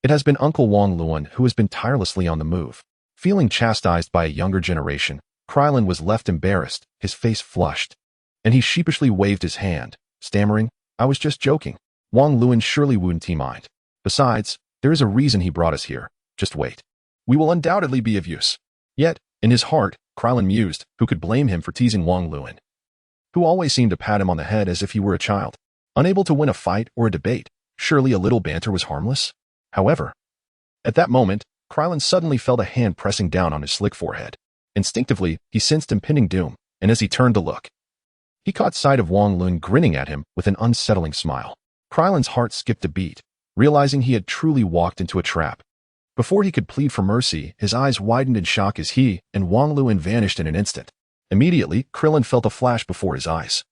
It has been Uncle Wang Luan who has been tirelessly on the move. Feeling chastised by a younger generation, Krillin was left embarrassed, his face flushed, and he sheepishly waved his hand, stammering, I was just joking. Wang Luan surely wouldn't mind. Besides, there is a reason he brought us here. Just wait. We will undoubtedly be of use. Yet, in his heart, Krillin mused, who could blame him for teasing Wang Luan, who always seemed to pat him on the head as if he were a child. Unable to win a fight or a debate, surely a little banter was harmless? However, at that moment, Krillin suddenly felt a hand pressing down on his slick forehead. Instinctively, he sensed impending doom, and as he turned to look, he caught sight of Wang Luan grinning at him with an unsettling smile. Krillin's heart skipped a beat, realizing he had truly walked into a trap. Before he could plead for mercy, his eyes widened in shock as he and Wang Luan vanished in an instant. Immediately, Krillin felt a flash before his eyes.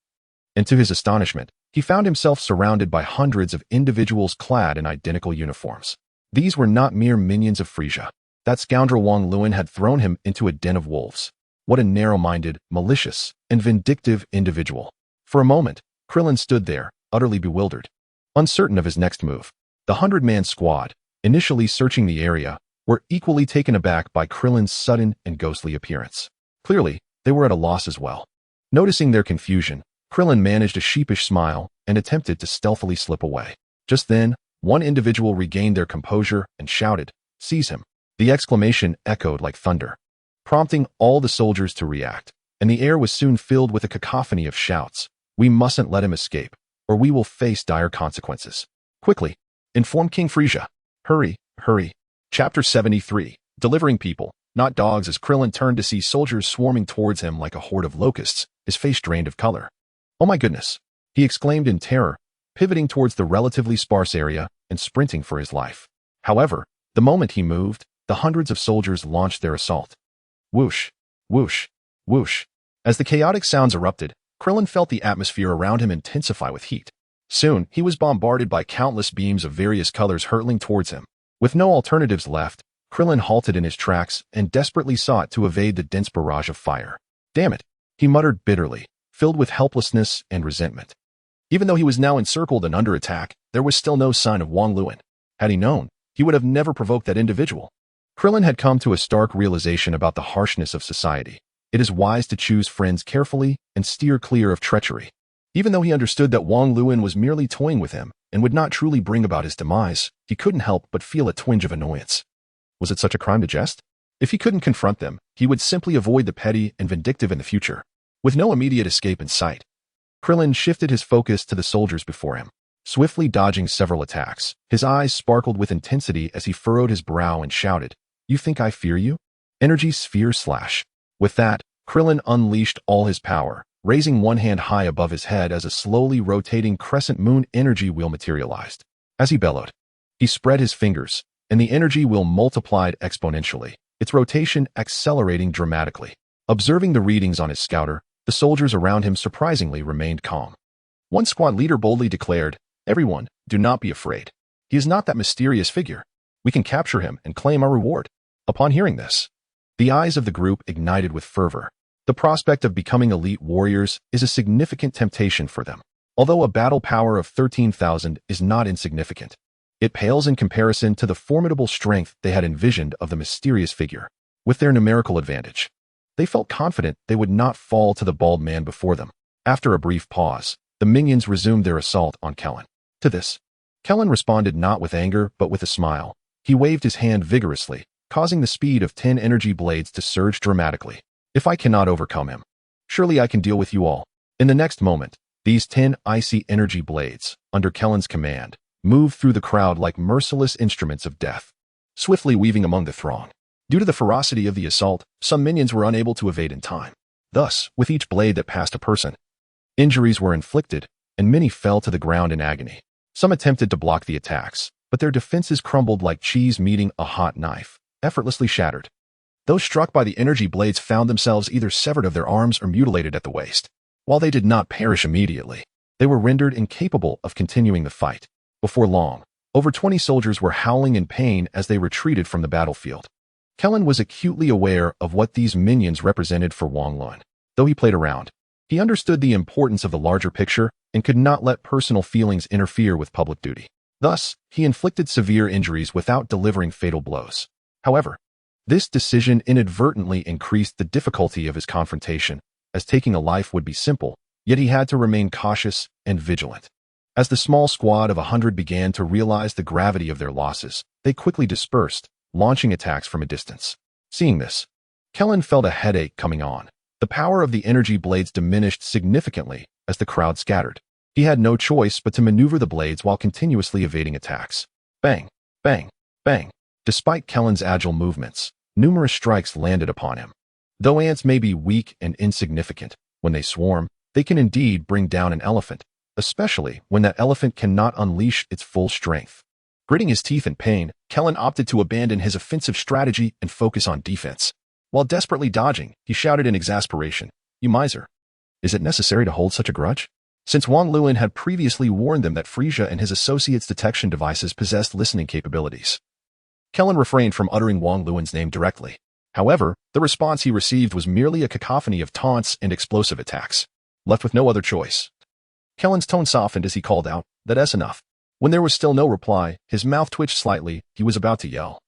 and to his astonishment, he found himself surrounded by hundreds of individuals clad in identical uniforms. These were not mere minions of Frieza. That scoundrel Wang Luan had thrown him into a den of wolves. What a narrow-minded, malicious, and vindictive individual. For a moment, Krillin stood there, utterly bewildered, uncertain of his next move. The 100-man squad, initially searching the area, were equally taken aback by Krillin's sudden and ghostly appearance. Clearly, they were at a loss as well. Noticing their confusion, Krillin managed a sheepish smile and attempted to stealthily slip away. Just then, one individual regained their composure and shouted, "Seize him!" The exclamation echoed like thunder, prompting all the soldiers to react, and the air was soon filled with a cacophony of shouts. "We mustn't let him escape, or we will face dire consequences. Quickly, inform King Frieza. Hurry, hurry." Chapter 73. Delivering people, not dogs. As Krillin turned to see soldiers swarming towards him like a horde of locusts, his face drained of color. "Oh my goodness!" he exclaimed in terror, pivoting towards the relatively sparse area and sprinting for his life. However, the moment he moved, the hundreds of soldiers launched their assault. Whoosh, whoosh, whoosh. As the chaotic sounds erupted, Krillin felt the atmosphere around him intensify with heat. Soon, he was bombarded by countless beams of various colors hurtling towards him. With no alternatives left, Krillin halted in his tracks and desperately sought to evade the dense barrage of fire. "Damn it," he muttered bitterly, filled with helplessness and resentment. Even though he was now encircled and under attack, there was still no sign of Wang Luan. Had he known, he would have never provoked that individual. Krillin had come to a stark realization about the harshness of society. It is wise to choose friends carefully and steer clear of treachery. Even though he understood that Wang Luan was merely toying with him and would not truly bring about his demise, he couldn't help but feel a twinge of annoyance. Was it such a crime to jest? If he couldn't confront them, he would simply avoid the petty and vindictive in the future. With no immediate escape in sight, Krillin shifted his focus to the soldiers before him. Swiftly dodging several attacks, his eyes sparkled with intensity as he furrowed his brow and shouted, "You think I fear you? Energy sphere slash." With that, Krillin unleashed all his power, raising one hand high above his head as a slowly rotating crescent moon energy wheel materialized. As he bellowed, he spread his fingers, and the energy wheel multiplied exponentially, its rotation accelerating dramatically. Observing the readings on his scouter, the soldiers around him surprisingly remained calm. One squad leader boldly declared, "Everyone, do not be afraid. He is not that mysterious figure. We can capture him and claim our reward." Upon hearing this, the eyes of the group ignited with fervor. The prospect of becoming elite warriors is a significant temptation for them. Although a battle power of 13,000 is not insignificant, it pales in comparison to the formidable strength they had envisioned of the mysterious figure. With their numerical advantage, they felt confident they would not fall to the bald man before them. After a brief pause, the minions resumed their assault on Krillin. To this, Krillin responded not with anger but with a smile. He waved his hand vigorously, causing the speed of 10 energy blades to surge dramatically. "If I cannot overcome him, surely I can deal with you all." In the next moment, these 10 icy energy blades, under Krillin's command, moved through the crowd like merciless instruments of death, swiftly weaving among the throng. Due to the ferocity of the assault, some minions were unable to evade in time. Thus, with each blade that passed a person, injuries were inflicted, and many fell to the ground in agony. Some attempted to block the attacks, but their defenses crumbled like cheese meeting a hot knife, effortlessly shattered. Those struck by the energy blades found themselves either severed of their arms or mutilated at the waist. While they did not perish immediately, they were rendered incapable of continuing the fight. Before long, over 20 soldiers were howling in pain as they retreated from the battlefield. Krillin was acutely aware of what these minions represented for Wang Luan. Though he played around, he understood the importance of the larger picture and could not let personal feelings interfere with public duty. Thus, he inflicted severe injuries without delivering fatal blows. However, this decision inadvertently increased the difficulty of his confrontation, as taking a life would be simple, yet he had to remain cautious and vigilant. As the small squad of 100 began to realize the gravity of their losses, they quickly dispersed, launching attacks from a distance. Seeing this, Krillin felt a headache coming on. The power of the energy blades diminished significantly as the crowd scattered. He had no choice but to maneuver the blades while continuously evading attacks. Bang, bang, bang. Despite Krillin's agile movements, numerous strikes landed upon him. Though ants may be weak and insignificant, when they swarm, they can indeed bring down an elephant, especially when that elephant cannot unleash its full strength. Gritting his teeth in pain, Krillin opted to abandon his offensive strategy and focus on defense. While desperately dodging, he shouted in exasperation, "You miser! Is it necessary to hold such a grudge? since Wang Luan had previously warned them that Frieza and his associates' detection devices possessed listening capabilities. Krillin refrained from uttering Wang Luan's name directly. However, the response he received was merely a cacophony of taunts and explosive attacks. Left with no other choice, Krillin's tone softened as he called out, "That's enough." When there was still no reply, his mouth twitched slightly. He was about to yell,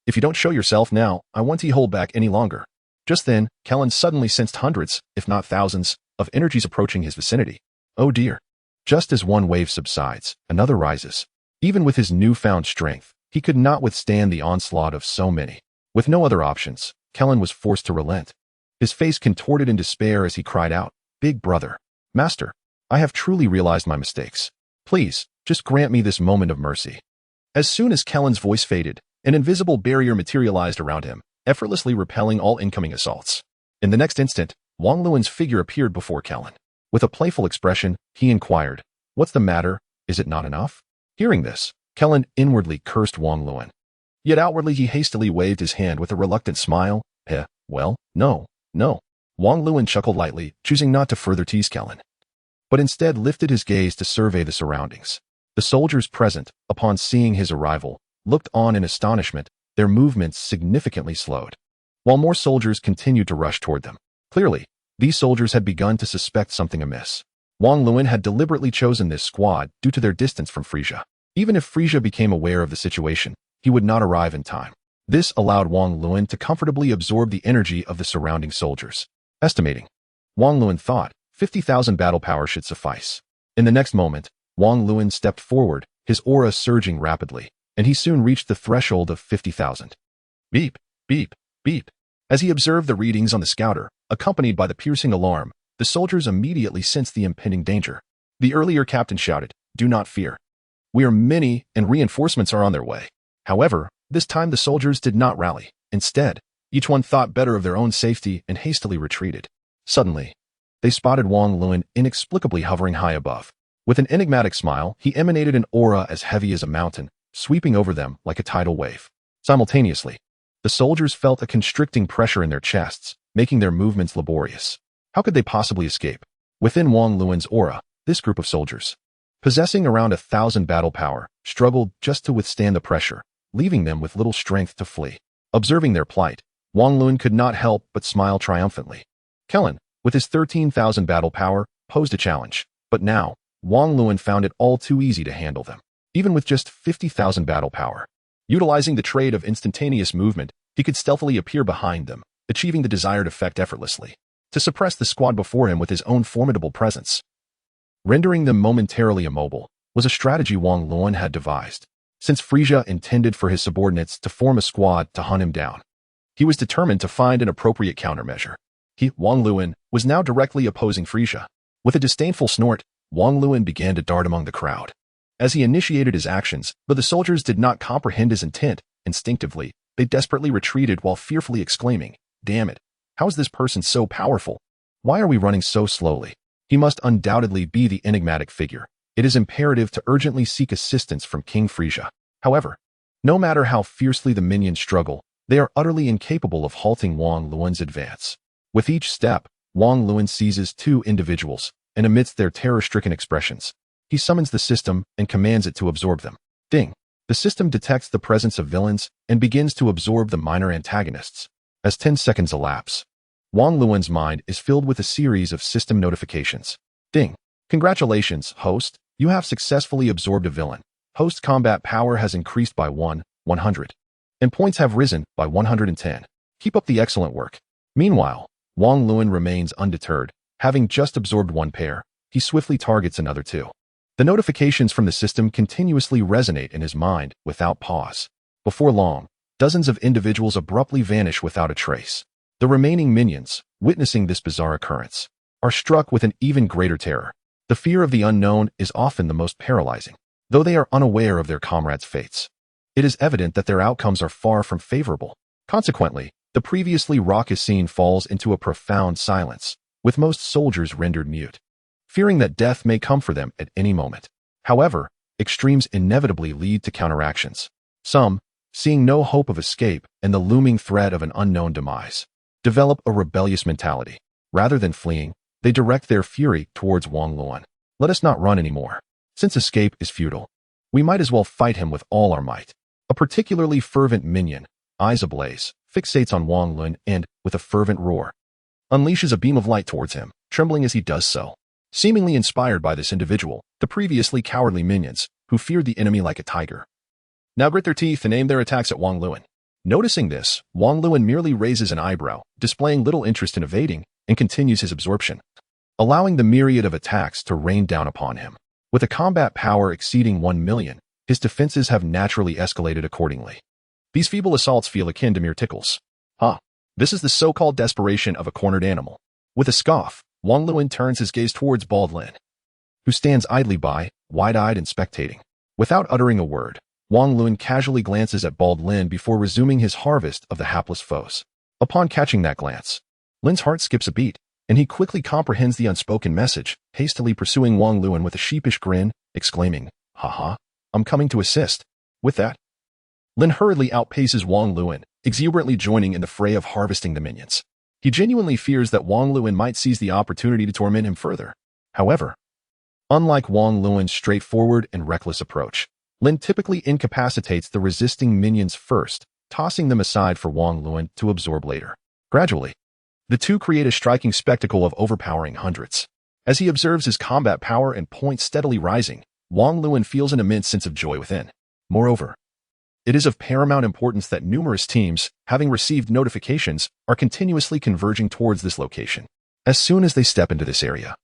"If you don't show yourself now, I won't hold back any longer." Just then, Krillin suddenly sensed hundreds, if not thousands, of energies approaching his vicinity. Oh dear. Just as one wave subsides, another rises. Even with his newfound strength, he could not withstand the onslaught of so many. With no other options, Krillin was forced to relent. His face contorted in despair as he cried out, "Big brother, master, I have truly realized my mistakes. Please, just grant me this moment of mercy." As soon as Krillin's voice faded, an invisible barrier materialized around him, effortlessly repelling all incoming assaults. In the next instant, Wang Luan's figure appeared before Krillin. With a playful expression, he inquired, "What's the matter? Is it not enough?" Hearing this, Krillin inwardly cursed Wang Luan. Yet outwardly he hastily waved his hand with a reluctant smile. Well, no. Wang Luan chuckled lightly, choosing not to further tease Krillin, but instead lifted his gaze to survey the surroundings. The soldiers present, upon seeing his arrival, looked on in astonishment, their movements significantly slowed, while more soldiers continued to rush toward them. Clearly, these soldiers had begun to suspect something amiss. Wang Luan had deliberately chosen this squad due to their distance from Frieza. Even if Frieza became aware of the situation, he would not arrive in time. This allowed Wang Luan to comfortably absorb the energy of the surrounding soldiers. Estimating, Wang Luan thought, 50,000 battle power should suffice. In the next moment, Wang Luan stepped forward, his aura surging rapidly, and he soon reached the threshold of 50,000. Beep, beep, beep. As he observed the readings on the scouter, accompanied by the piercing alarm, the soldiers immediately sensed the impending danger. The earlier captain shouted, "Do not fear. We are many and reinforcements are on their way." However, this time the soldiers did not rally. Instead, each one thought better of their own safety and hastily retreated. Suddenly, they spotted Wang Luan inexplicably hovering high above. With an enigmatic smile, he emanated an aura as heavy as a mountain, sweeping over them like a tidal wave. Simultaneously, the soldiers felt a constricting pressure in their chests, making their movements laborious. How could they possibly escape? Within Wang Luan's aura, this group of soldiers, possessing around 1,000 battle power, struggled just to withstand the pressure, leaving them with little strength to flee. Observing their plight, Wang Luan could not help but smile triumphantly. Krillin, with his 13,000 battle power, posed a challenge, but now, Wang Luan found it all too easy to handle them. Even with just 50,000 battle power, utilizing the trait of instantaneous movement, he could stealthily appear behind them, achieving the desired effect effortlessly, to suppress the squad before him with his own formidable presence. Rendering them momentarily immobile was a strategy Wang Luan had devised. Since Frieza intended for his subordinates to form a squad to hunt him down, he was determined to find an appropriate countermeasure. Wang Luan, was now directly opposing Frieza. With a disdainful snort, Wang Luan began to dart among the crowd. As he initiated his actions, but the soldiers did not comprehend his intent, instinctively, they desperately retreated while fearfully exclaiming, "Damn it! How is this person so powerful? Why are we running so slowly? He must undoubtedly be the enigmatic figure. It is imperative to urgently seek assistance from King Frieza." However, no matter how fiercely the minions struggle, they are utterly incapable of halting Wang Luan's advance. With each step, Wang Luan seizes two individuals, and amidst their terror-stricken expressions, he summons the system and commands it to absorb them. Ding! The system detects the presence of villains and begins to absorb the minor antagonists. As 10 seconds elapse, Wang Luan's mind is filled with a series of system notifications. Ding! Congratulations, host! You have successfully absorbed a villain. Host combat power has increased by 100. And points have risen by 110. Keep up the excellent work. Meanwhile, Wang Luan remains undeterred. Having just absorbed one pair, he swiftly targets another two. The notifications from the system continuously resonate in his mind without pause. Before long, dozens of individuals abruptly vanish without a trace. The remaining minions, witnessing this bizarre occurrence, are struck with an even greater terror. The fear of the unknown is often the most paralyzing. Though they are unaware of their comrades' fates, it is evident that their outcomes are far from favorable. Consequently, the previously raucous scene falls into a profound silence, with most soldiers rendered mute, fearing that death may come for them at any moment. However, extremes inevitably lead to counteractions. Some, seeing no hope of escape and the looming threat of an unknown demise, develop a rebellious mentality. Rather than fleeing, they direct their fury towards Wang Luan. Let us not run anymore. Since escape is futile, we might as well fight him with all our might. A particularly fervent minion, eyes ablaze, fixates on Wang Lun and, with a fervent roar, unleashes a beam of light towards him, trembling as he does so. Seemingly inspired by this individual, the previously cowardly minions, who feared the enemy like a tiger, now grit their teeth and aim their attacks at Wang Lun. Noticing this, Wang Lun merely raises an eyebrow, displaying little interest in evading, and continues his absorption, allowing the myriad of attacks to rain down upon him. With a combat power exceeding 1 million, his defenses have naturally escalated accordingly. These feeble assaults feel akin to mere tickles. This is the so-called desperation of a cornered animal. With a scoff, Wang Lun turns his gaze towards Bald Lin, who stands idly by, wide-eyed and spectating. Without uttering a word, Wang Lun casually glances at Bald Lin before resuming his harvest of the hapless foes. Upon catching that glance, Lin's heart skips a beat, and he quickly comprehends the unspoken message, hastily pursuing Wang Lun with a sheepish grin, exclaiming, "Haha, I'm coming to assist." With that, Lin hurriedly outpaces Wang Lun, exuberantly joining in the fray of harvesting the minions. He genuinely fears that Wang Lun might seize the opportunity to torment him further. However, unlike Wang Lun's straightforward and reckless approach, Lin typically incapacitates the resisting minions first, tossing them aside for Wang Lun to absorb later. Gradually, the two create a striking spectacle of overpowering hundreds. As he observes his combat power and points steadily rising, Wang Lun feels an immense sense of joy within. Moreover, it is of paramount importance that numerous teams, having received notifications, are continuously converging towards this location. As soon as they step into this area,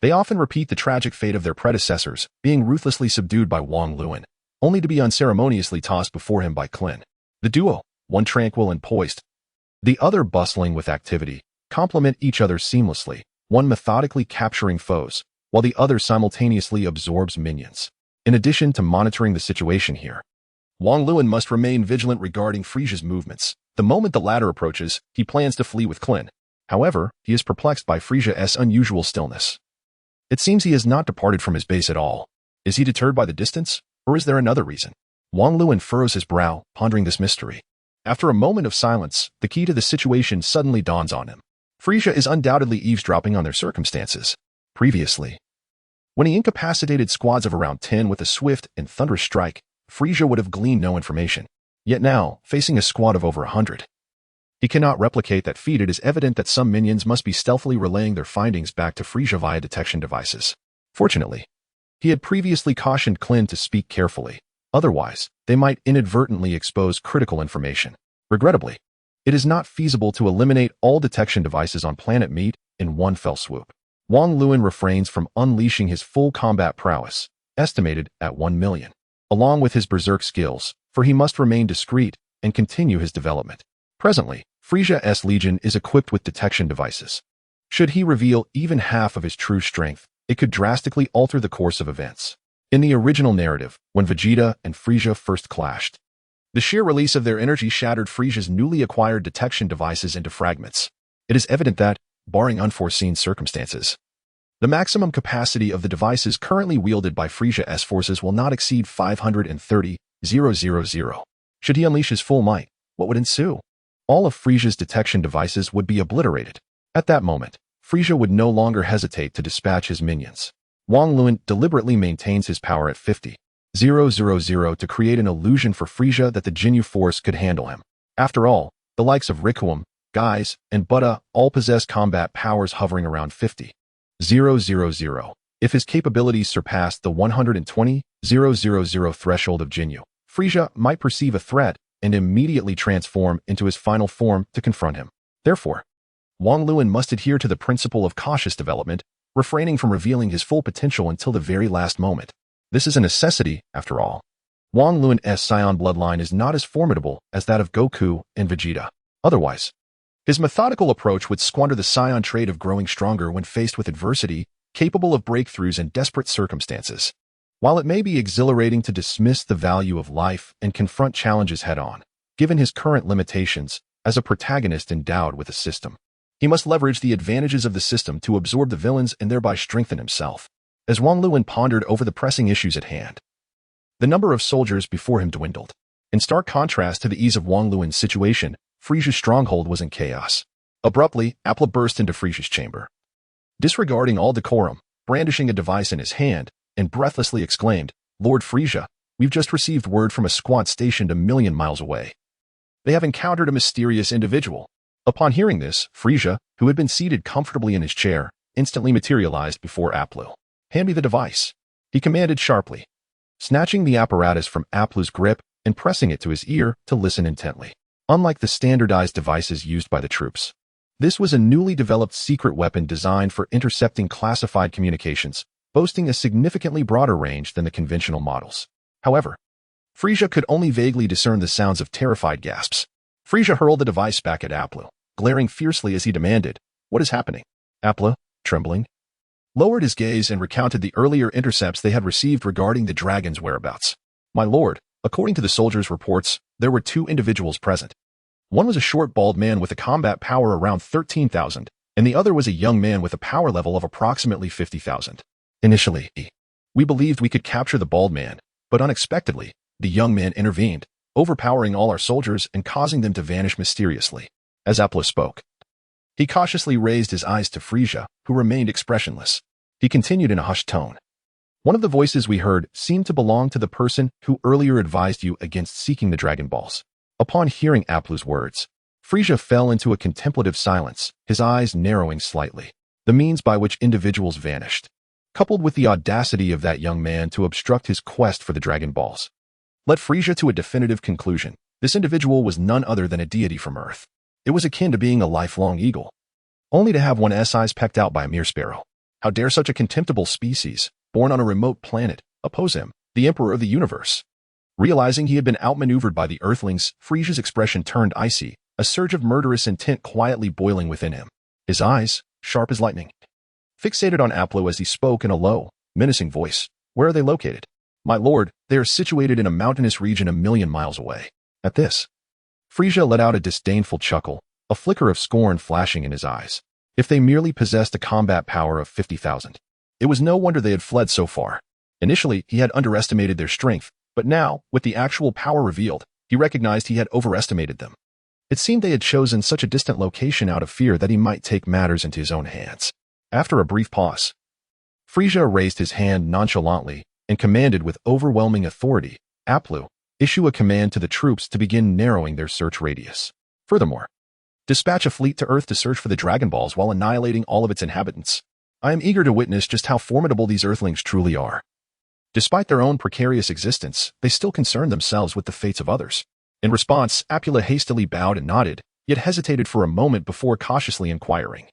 they often repeat the tragic fate of their predecessors, being ruthlessly subdued by Wang Lun, only to be unceremoniously tossed before him by Krillin. The duo, one tranquil and poised, the other bustling with activity, complement each other seamlessly, one methodically capturing foes, while the other simultaneously absorbs minions. In addition to monitoring the situation here, Wang Lun must remain vigilant regarding Frieza's movements. The moment the latter approaches, he plans to flee with Krillin. However, he is perplexed by Frieza's unusual stillness. It seems he has not departed from his base at all. Is he deterred by the distance, or is there another reason? Wang Lun furrows his brow, pondering this mystery. After a moment of silence, the key to the situation suddenly dawns on him. Frieza is undoubtedly eavesdropping on their circumstances. Previously, when he incapacitated squads of around 10 with a swift and thunderous strike, Frieza would have gleaned no information. Yet now, facing a squad of over 100, he cannot replicate that feat. It is evident that some minions must be stealthily relaying their findings back to Frieza via detection devices. Fortunately, he had previously cautioned Krillin to speak carefully. Otherwise, they might inadvertently expose critical information. Regrettably, it is not feasible to eliminate all detection devices on planet Meat in one fell swoop. Wang Lun refrains from unleashing his full combat prowess, estimated at 1 million, along with his berserk skills, for he must remain discreet and continue his development. Presently, Frieza's Legion is equipped with detection devices. Should he reveal even half of his true strength, it could drastically alter the course of events. In the original narrative, when Vegeta and Frieza first clashed, the sheer release of their energy shattered Frieza's newly acquired detection devices into fragments. It is evident that, barring unforeseen circumstances, the maximum capacity of the devices currently wielded by Frieza's forces will not exceed 530,000. Should he unleash his full might, what would ensue? All of Frieza's detection devices would be obliterated. At that moment, Frieza would no longer hesitate to dispatch his minions. Wang Lun deliberately maintains his power at 50,000 to create an illusion for Frieza that the Jinyu force could handle him. After all, the likes of Rikuum, Guise, and Buddha all possess combat powers hovering around 50,000. If his capabilities surpassed the 120,000 threshold of Jinyu, Frieza might perceive a threat and immediately transform into his final form to confront him. Therefore, Wang Lun must adhere to the principle of cautious development, refraining from revealing his full potential until the very last moment. This is a necessity, after all. Wang Lun's Saiyan bloodline is not as formidable as that of Goku and Vegeta. Otherwise, his methodical approach would squander the Saiyan trait of growing stronger when faced with adversity, capable of breakthroughs in desperate circumstances. While it may be exhilarating to dismiss the value of life and confront challenges head-on, given his current limitations as a protagonist endowed with a system, he must leverage the advantages of the system to absorb the villains and thereby strengthen himself. As Wang Lun pondered over the pressing issues at hand, the number of soldiers before him dwindled. In stark contrast to the ease of Wang Lun's situation, Frieza's stronghold was in chaos. Abruptly, Appa burst into Frieza's chamber. Disregarding all decorum, brandishing a device in his hand, and breathlessly exclaimed, "Lord Frieza, we've just received word from a squad stationed a million miles away. They have encountered a mysterious individual." Upon hearing this, Frieza, who had been seated comfortably in his chair, instantly materialized before Aplu. "Hand me the device," he commanded sharply, snatching the apparatus from Aplu's grip and pressing it to his ear to listen intently. Unlike the standardized devices used by the troops, this was a newly developed secret weapon designed for intercepting classified communications, boasting a significantly broader range than the conventional models. However, Frieza could only vaguely discern the sounds of terrified gasps. Frieza hurled the device back at Aplu, glaring fiercely as he demanded, "What is happening?" Aplu, trembling, lowered his gaze and recounted the earlier intercepts they had received regarding the dragon's whereabouts. "My lord, according to the soldiers' reports, there were 2 individuals present. One was a short, bald man with a combat power around 13,000, and the other was a young man with a power level of approximately 50,000. Initially, we believed we could capture the bald man, but unexpectedly, the young man intervened, overpowering all our soldiers and causing them to vanish mysteriously." As Aplu spoke, he cautiously raised his eyes to Frieza, who remained expressionless. He continued in a hushed tone, "One of the voices we heard seemed to belong to the person who earlier advised you against seeking the Dragon Balls." Upon hearing Aplu's words, Frieza fell into a contemplative silence, his eyes narrowing slightly. The means by which individuals vanished, coupled with the audacity of that young man to obstruct his quest for the Dragon Balls, led Frieza to a definitive conclusion. This individual was none other than a deity from Earth. It was akin to being a lifelong eagle, only to have one's eyes pecked out by a mere sparrow. How dare such a contemptible species, born on a remote planet, oppose him, the Emperor of the Universe? Realizing he had been outmaneuvered by the Earthlings, Frieza's expression turned icy, a surge of murderous intent quietly boiling within him. His eyes, sharp as lightning, fixated on Aplu as he spoke in a low, menacing voice. "Where are they located?" "My lord, they are situated in a mountainous region a million miles away." At this, Frieza let out a disdainful chuckle, a flicker of scorn flashing in his eyes. If they merely possessed a combat power of 50,000, it was no wonder they had fled so far. Initially, he had underestimated their strength, but now, with the actual power revealed, he recognized he had overestimated them. It seemed they had chosen such a distant location out of fear that he might take matters into his own hands. After a brief pause, Frieza raised his hand nonchalantly and commanded with overwhelming authority, "Aplu, issue a command to the troops to begin narrowing their search radius. Furthermore, dispatch a fleet to Earth to search for the Dragon Balls while annihilating all of its inhabitants. I am eager to witness just how formidable these Earthlings truly are. Despite their own precarious existence, they still concern themselves with the fates of others." In response, Apula hastily bowed and nodded, yet hesitated for a moment before cautiously inquiring,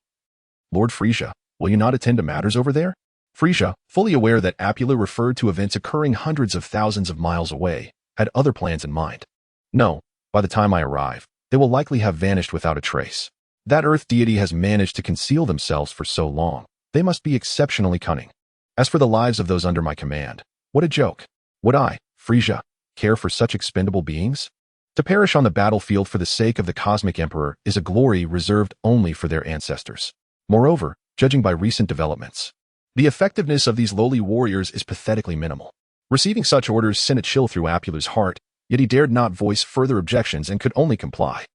"Lord Frieza, will you not attend to matters over there?" Frieza, fully aware that Apula referred to events occurring hundreds of thousands of miles away, had other plans in mind. "No, by the time I arrive, they will likely have vanished without a trace. That Earth deity has managed to conceal themselves for so long. They must be exceptionally cunning. As for the lives of those under my command, what a joke. Would I, Frieza, care for such expendable beings? To perish on the battlefield for the sake of the Cosmic Emperor is a glory reserved only for their ancestors. Moreover, judging by recent developments, the effectiveness of these lowly warriors is pathetically minimal." Receiving such orders sent a chill through Apula's heart, yet he dared not voice further objections and could only comply.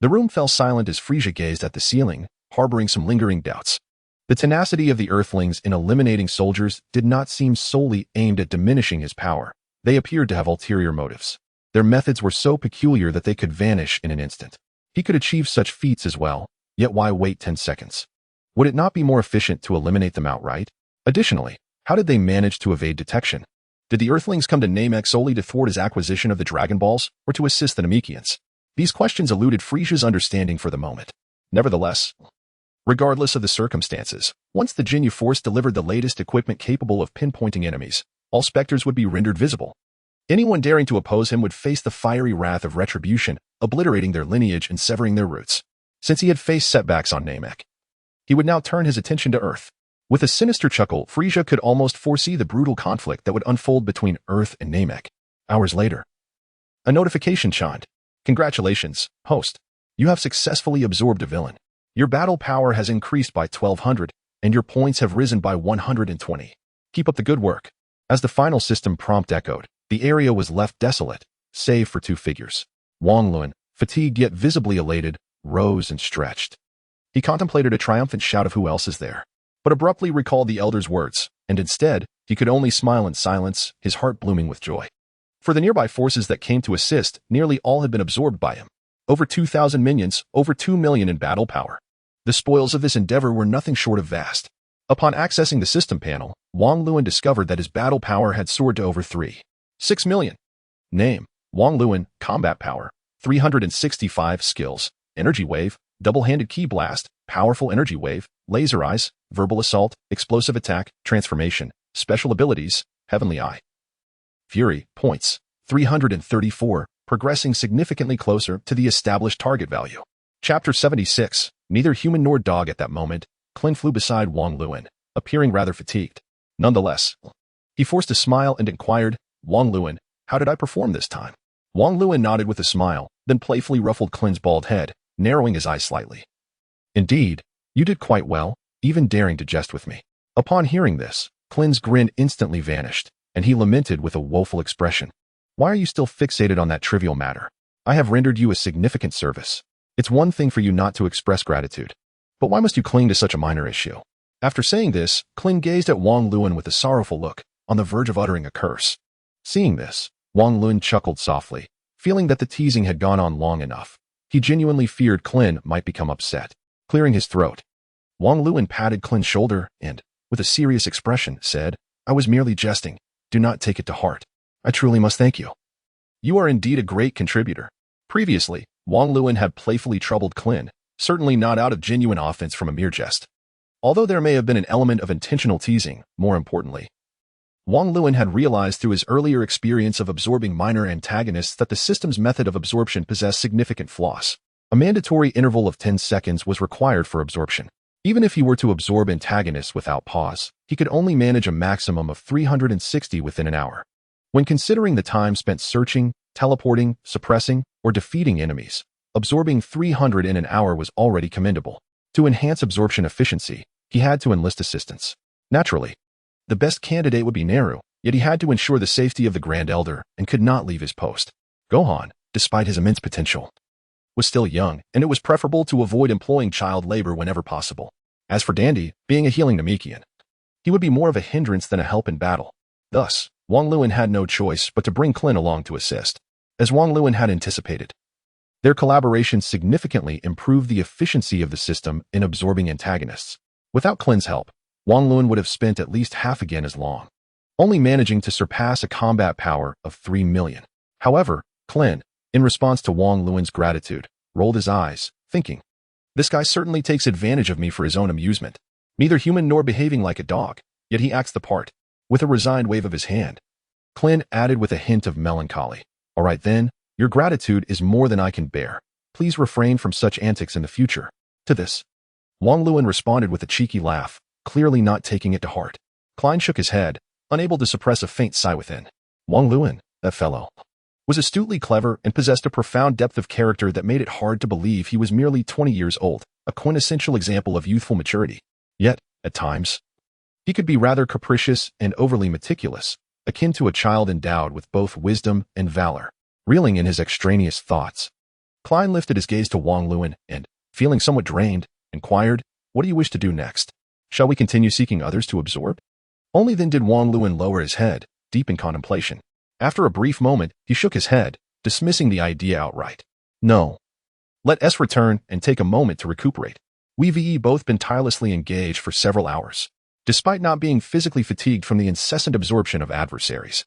The room fell silent as Frieza gazed at the ceiling, harboring some lingering doubts. The tenacity of the Earthlings in eliminating soldiers did not seem solely aimed at diminishing his power. They appeared to have ulterior motives. Their methods were so peculiar that they could vanish in an instant. He could achieve such feats as well, yet why wait 10 seconds? Would it not be more efficient to eliminate them outright? Additionally, how did they manage to evade detection? Did the Earthlings come to Namek solely to thwart his acquisition of the Dragon Balls, or to assist the Namekians? These questions eluded Frieza's understanding for the moment. Nevertheless, regardless of the circumstances, once the Jinyu Force delivered the latest equipment capable of pinpointing enemies, all specters would be rendered visible. Anyone daring to oppose him would face the fiery wrath of retribution, obliterating their lineage and severing their roots. Since he had faced setbacks on Namek, he would now turn his attention to Earth. With a sinister chuckle, Frieza could almost foresee the brutal conflict that would unfold between Earth and Namek. Hours later, a notification chimed. "Congratulations, host. You have successfully absorbed a villain. Your battle power has increased by 1,200, and your points have risen by 120. Keep up the good work." As the final system prompt echoed, the area was left desolate, save for 2 figures. Wang Lun, fatigued yet visibly elated, rose and stretched. He contemplated a triumphant shout of "Who else is there?" but abruptly recalled the elder's words, and instead, he could only smile in silence, his heart blooming with joy. For the nearby forces that came to assist, nearly all had been absorbed by him. Over 2,000 minions, over 2 million in battle power. The spoils of this endeavor were nothing short of vast. Upon accessing the system panel, Wang Luan discovered that his battle power had soared to over 3.6 million. Name: Wang Luan. Combat power: 365 skills: energy wave, double-handed ki blast, powerful energy wave, laser eyes, verbal assault, explosive attack, transformation, special abilities, heavenly eye. Fury points: 334, progressing significantly closer to the established target value. Chapter 76. Neither human nor dog at that moment. Krillin flew beside Wang Luan, appearing rather fatigued. Nonetheless, he forced a smile and inquired, "Wang Luan, how did I perform this time?" Wang Luan nodded with a smile, then playfully ruffled Klin's bald head, narrowing his eyes slightly. "Indeed, you did quite well, even daring to jest with me." Upon hearing this, Klin's grin instantly vanished, and he lamented with a woeful expression. "Why are you still fixated on that trivial matter? I have rendered you a significant service. It's one thing for you not to express gratitude, but why must you cling to such a minor issue?" After saying this, Krillin gazed at Wang Luan with a sorrowful look, on the verge of uttering a curse. Seeing this, Wang Luan chuckled softly, feeling that the teasing had gone on long enough. He genuinely feared Krillin might become upset. Clearing his throat, Wang Luan patted Klin's shoulder and, with a serious expression, said, "I was merely jesting. Do not take it to heart. I truly must thank you. You are indeed a great contributor." Previously, Wang Luan had playfully troubled Krillin, certainly not out of genuine offense from a mere jest. Although there may have been an element of intentional teasing, more importantly, Wang Luan had realized through his earlier experience of absorbing minor antagonists that the system's method of absorption possessed significant flaws. A mandatory interval of 10 seconds was required for absorption. Even if he were to absorb antagonists without pause, he could only manage a maximum of 360 within an hour. When considering the time spent searching, teleporting, suppressing, or defeating enemies, absorbing 300 in an hour was already commendable. To enhance absorption efficiency, he had to enlist assistance. Naturally, the best candidate would be Naru, yet he had to ensure the safety of the Grand Elder and could not leave his post. Gohan, despite his immense potential, was still young, and it was preferable to avoid employing child labor whenever possible. As for Dandy, being a healing Namekian, he would be more of a hindrance than a help in battle. Thus, Wang Luan had no choice but to bring Krillin along to assist. As Wang Luan had anticipated, their collaboration significantly improved the efficiency of the system in absorbing antagonists. Without Klin's help, Wang Luan would have spent at least half again as long, only managing to surpass a combat power of 3 million. However, Krillin, in response to Wang Luan's gratitude, rolled his eyes, thinking, "This guy certainly takes advantage of me for his own amusement. Neither human nor behaving like a dog, yet he acts the part." With a resigned wave of his hand, Krillin added with a hint of melancholy, "All right then, your gratitude is more than I can bear. Please refrain from such antics in the future." To this, Wang Luan responded with a cheeky laugh, clearly not taking it to heart. Krillin shook his head, unable to suppress a faint sigh within. Wang Luan, that fellow, was astutely clever and possessed a profound depth of character that made it hard to believe he was merely 20 years old, a quintessential example of youthful maturity. Yet, at times, he could be rather capricious and overly meticulous, akin to a child endowed with both wisdom and valor. Reeling in his extraneous thoughts, Krillin lifted his gaze to Wang Luan and, feeling somewhat drained, inquired, "What do you wish to do next? Shall we continue seeking others to absorb?" Only then did Wang Luan lower his head, deep in contemplation. After a brief moment, he shook his head, dismissing the idea outright. "No. Let us return and take a moment to recuperate. We've both been tirelessly engaged for several hours, despite not being physically fatigued from the incessant absorption of adversaries."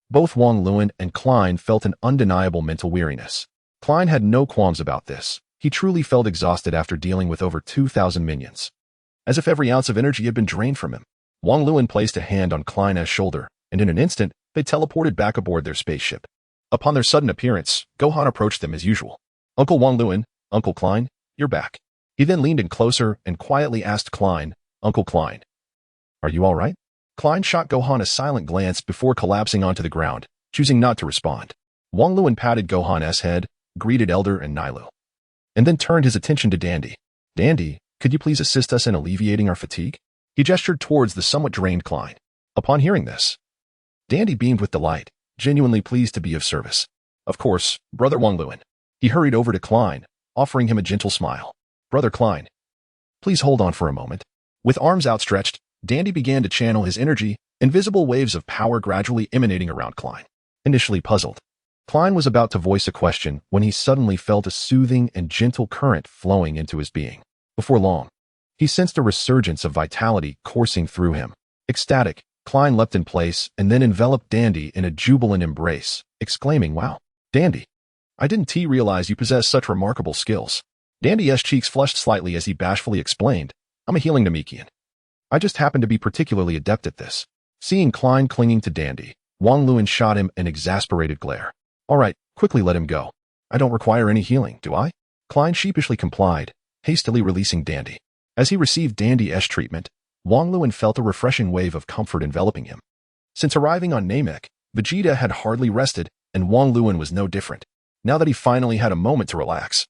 Both Wang Luan and Krillin felt an undeniable mental weariness. Krillin had no qualms about this. He truly felt exhausted after dealing with over 2,000 minions. As if every ounce of energy had been drained from him, Wang Luan placed a hand on Klin's shoulder, and in an instant, they teleported back aboard their spaceship. Upon their sudden appearance, Gohan approached them as usual. "Uncle Wang Luan, Uncle Krillin, you're back." He then leaned in closer and quietly asked Krillin, "Uncle Krillin, are you all right?" Krillin shot Gohan a silent glance before collapsing onto the ground, choosing not to respond. Wang Luan patted Gohan's head, greeted Elder and Nailu, and then turned his attention to Dandy. "Dandy, could you please assist us in alleviating our fatigue?" He gestured towards the somewhat drained Krillin. Upon hearing this, Dandy beamed with delight, genuinely pleased to be of service. "Of course, Brother Wang Luan." He hurried over to Krillin, offering him a gentle smile. "Brother Krillin, please hold on for a moment." With arms outstretched, Dandy began to channel his energy, invisible waves of power gradually emanating around Klein. Initially puzzled, Klein was about to voice a question when he suddenly felt a soothing and gentle current flowing into his being. Before long, he sensed a resurgence of vitality coursing through him. Ecstatic, Klein leapt in place and then enveloped Dandy in a jubilant embrace, exclaiming, "Wow, Dandy, I didn't realize you possess such remarkable skills." Dandy's cheeks flushed slightly as he bashfully explained, "I'm a healing Namekian. I just happen to be particularly adept at this." Seeing Klein clinging to Dandy, Wang Luan shot him an exasperated glare. "All right, quickly let him go. I don't require any healing, do I?" Klein sheepishly complied, hastily releasing Dandy. As he received Dandy's treatment, Wang Luan felt a refreshing wave of comfort enveloping him. Since arriving on Namek, Vegeta had hardly rested, and Wang Luan was no different. Now that he finally had a moment to relax,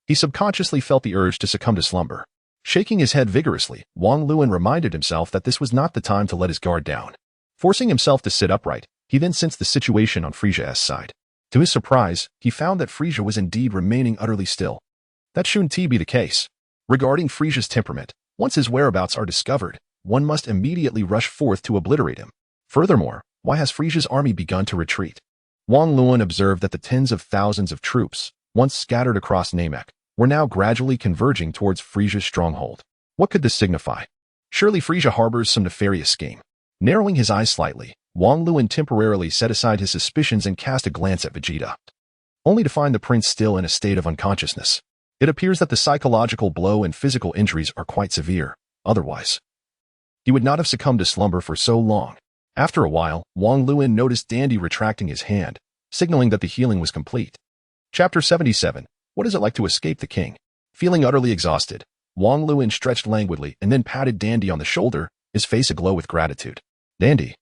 he subconsciously felt the urge to succumb to slumber. Shaking his head vigorously, Wang Luan reminded himself that this was not the time to let his guard down. Forcing himself to sit upright, he then sensed the situation on Frieza's side. To his surprise, he found that Frieza was indeed remaining utterly still. That shouldn't be the case. Regarding Frieza's temperament, once his whereabouts are discovered, one must immediately rush forth to obliterate him. Furthermore, why has Frieza's army begun to retreat? Wang Luan observed that the tens of thousands of troops, once scattered across Namek, were now gradually converging towards Frieza's stronghold. What could this signify? Surely Frieza harbors some nefarious scheme. Narrowing his eyes slightly, Wang Luan temporarily set aside his suspicions and cast a glance at Vegeta, only to find the prince still in a state of unconsciousness. It appears that the psychological blow and physical injuries are quite severe. Otherwise, he would not have succumbed to slumber for so long. After a while, Wang Luan noticed Dandy retracting his hand, signaling that the healing was complete. Chapter 77. What is it like to escape the king? Feeling utterly exhausted, Wang Luan stretched languidly and then patted Dandy on the shoulder, his face aglow with gratitude. "Dandy,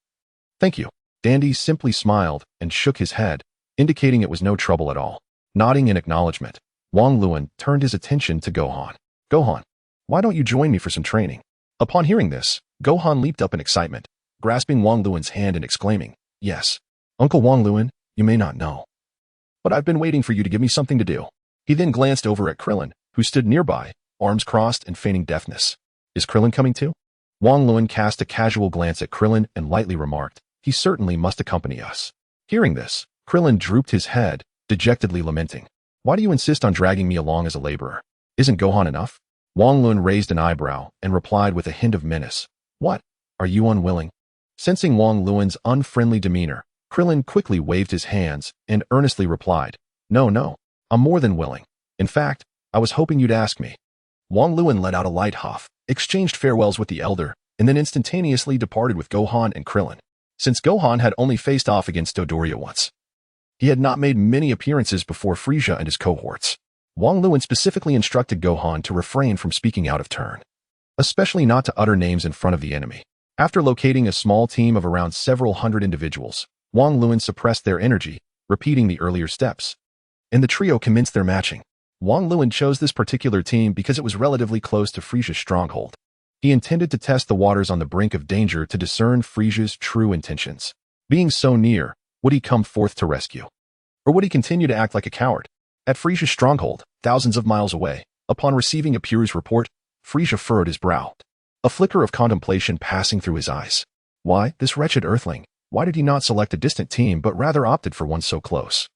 thank you." Dandy simply smiled and shook his head, indicating it was no trouble at all. Nodding in acknowledgement, Wang Luan turned his attention to Gohan. "Gohan, why don't you join me for some training?" Upon hearing this, Gohan leaped up in excitement, grasping Wang Luan's hand and exclaiming, "Yes, Uncle Wang Luan, you may not know, but I've been waiting for you to give me something to do." He then glanced over at Krillin, who stood nearby, arms crossed and feigning deafness. "Is Krillin coming too?" Wang Luan cast a casual glance at Krillin and lightly remarked, "He certainly must accompany us." Hearing this, Krillin drooped his head, dejectedly lamenting, "Why do you insist on dragging me along as a laborer? Isn't Gohan enough?" Wang Luan raised an eyebrow and replied with a hint of menace, "What? Are you unwilling?" Sensing Wang Luan's unfriendly demeanor, Krillin quickly waved his hands and earnestly replied, No, I'm more than willing. In fact, I was hoping you'd ask me." Wang Luan let out a light huff, exchanged farewells with the elder, and then instantaneously departed with Gohan and Krillin. Since Gohan had only faced off against Dodoria once, he had not made many appearances before Frieza and his cohorts. Wang Luan specifically instructed Gohan to refrain from speaking out of turn, especially not to utter names in front of the enemy. After locating a small team of around several hundred individuals, Wang Luan suppressed their energy, repeating the earlier steps, and the trio commenced their matching. Wang Luan chose this particular team because it was relatively close to Frieza's stronghold. He intended to test the waters on the brink of danger to discern Frieza's true intentions. Being so near, would he come forth to rescue? Or would he continue to act like a coward? At Frieza's stronghold, thousands of miles away, upon receiving Apura's report, Frieza furrowed his brow, a flicker of contemplation passing through his eyes. Why, this wretched earthling, why did he not select a distant team but rather opted for one so close?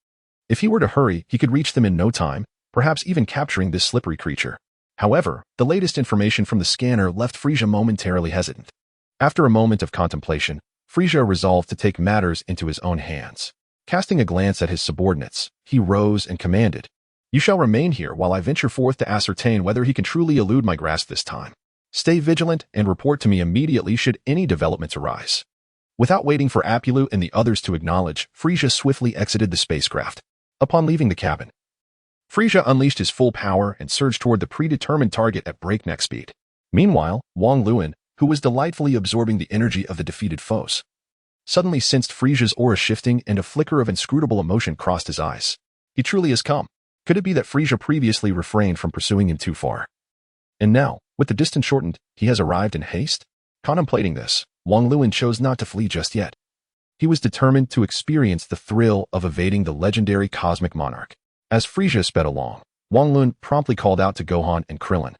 If he were to hurry, he could reach them in no time, perhaps even capturing this slippery creature. However, the latest information from the scanner left Frieza momentarily hesitant. After a moment of contemplation, Frieza resolved to take matters into his own hands. Casting a glance at his subordinates, he rose and commanded, "You shall remain here while I venture forth to ascertain whether he can truly elude my grasp this time. Stay vigilant and report to me immediately should any developments arise." Without waiting for Apulu and the others to acknowledge, Frieza swiftly exited the spacecraft. Upon leaving the cabin, Frieza unleashed his full power and surged toward the predetermined target at breakneck speed. Meanwhile, Wang Luan, who was delightfully absorbing the energy of the defeated foes, suddenly sensed Frieza's aura shifting and a flicker of inscrutable emotion crossed his eyes. He truly has come. Could it be that Frieza previously refrained from pursuing him too far? And now, with the distance shortened, he has arrived in haste? Contemplating this, Wang Luan chose not to flee just yet. He was determined to experience the thrill of evading the legendary cosmic monarch. As Frieza sped along, Wang Luan promptly called out to Gohan and Krillin,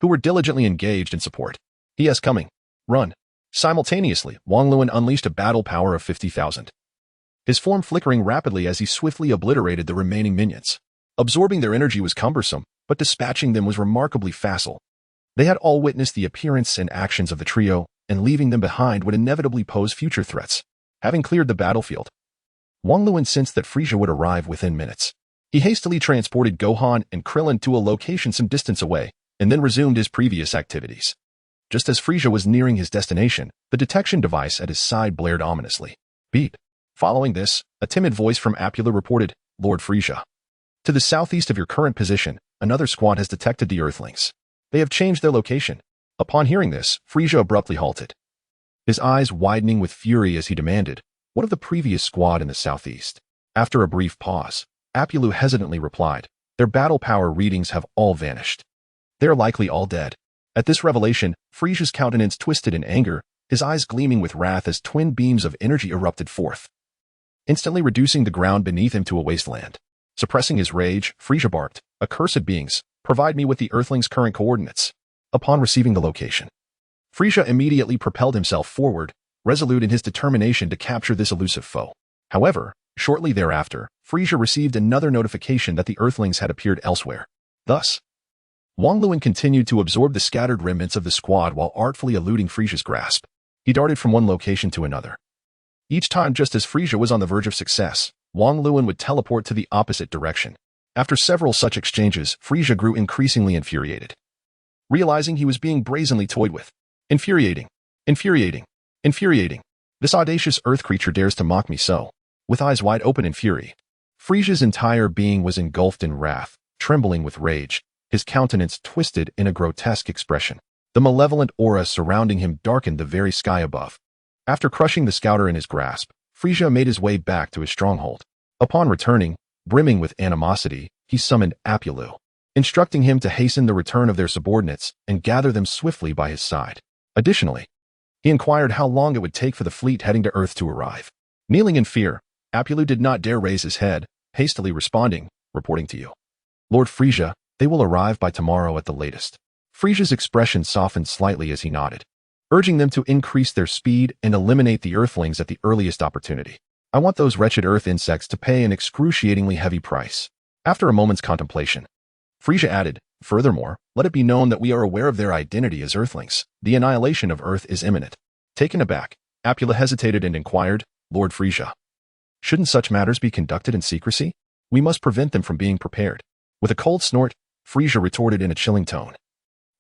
who were diligently engaged in support. He is coming. Run. Simultaneously, Wang Luan unleashed a battle power of 50,000. His form flickering rapidly as he swiftly obliterated the remaining minions. Absorbing their energy was cumbersome, but dispatching them was remarkably facile. They had all witnessed the appearance and actions of the trio, and leaving them behind would inevitably pose future threats. Having cleared the battlefield, Wang Luan sensed that Frieza would arrive within minutes. He hastily transported Gohan and Krillin to a location some distance away, and then resumed his previous activities. Just as Frieza was nearing his destination, the detection device at his side blared ominously. Beep. Following this, a timid voice from Apula reported, Lord Frieza. To the southeast of your current position, another squad has detected the Earthlings. They have changed their location. Upon hearing this, Frieza abruptly halted. His eyes widening with fury as he demanded, what of the previous squad in the southeast? After a brief pause, Apulu hesitantly replied, their battle power readings have all vanished. They are likely all dead. At this revelation, Frieza's countenance twisted in anger, his eyes gleaming with wrath as twin beams of energy erupted forth, instantly reducing the ground beneath him to a wasteland. Suppressing his rage, Frieza barked, accursed beings, provide me with the Earthlings' current coordinates. Upon receiving the location, Frieza immediately propelled himself forward, resolute in his determination to capture this elusive foe. However, shortly thereafter, Frieza received another notification that the Earthlings had appeared elsewhere. Thus, Wang Luan continued to absorb the scattered remnants of the squad while artfully eluding Frieza's grasp. He darted from one location to another. Each time, just as Frieza was on the verge of success, Wang Luan would teleport to the opposite direction. After several such exchanges, Frieza grew increasingly infuriated, realizing he was being brazenly toyed with. Infuriating. Infuriating. Infuriating. This audacious earth creature dares to mock me so. With eyes wide open in fury, Frieza's entire being was engulfed in wrath, trembling with rage, his countenance twisted in a grotesque expression. The malevolent aura surrounding him darkened the very sky above. After crushing the scouter in his grasp, Frieza made his way back to his stronghold. Upon returning, brimming with animosity, he summoned Apulu, instructing him to hasten the return of their subordinates and gather them swiftly by his side. Additionally, he inquired how long it would take for the fleet heading to Earth to arrive. Kneeling in fear, Apulu did not dare raise his head, hastily responding, reporting to you. Lord Frieza, they will arrive by tomorrow at the latest. Frieza's expression softened slightly as he nodded, urging them to increase their speed and eliminate the Earthlings at the earliest opportunity. I want those wretched Earth insects to pay an excruciatingly heavy price. After a moment's contemplation, Frieza added, furthermore, let it be known that we are aware of their identity as Earthlings. The annihilation of Earth is imminent. Taken aback, Apula hesitated and inquired, Lord Frieza, shouldn't such matters be conducted in secrecy? We must prevent them from being prepared. With a cold snort, Frieza retorted in a chilling tone.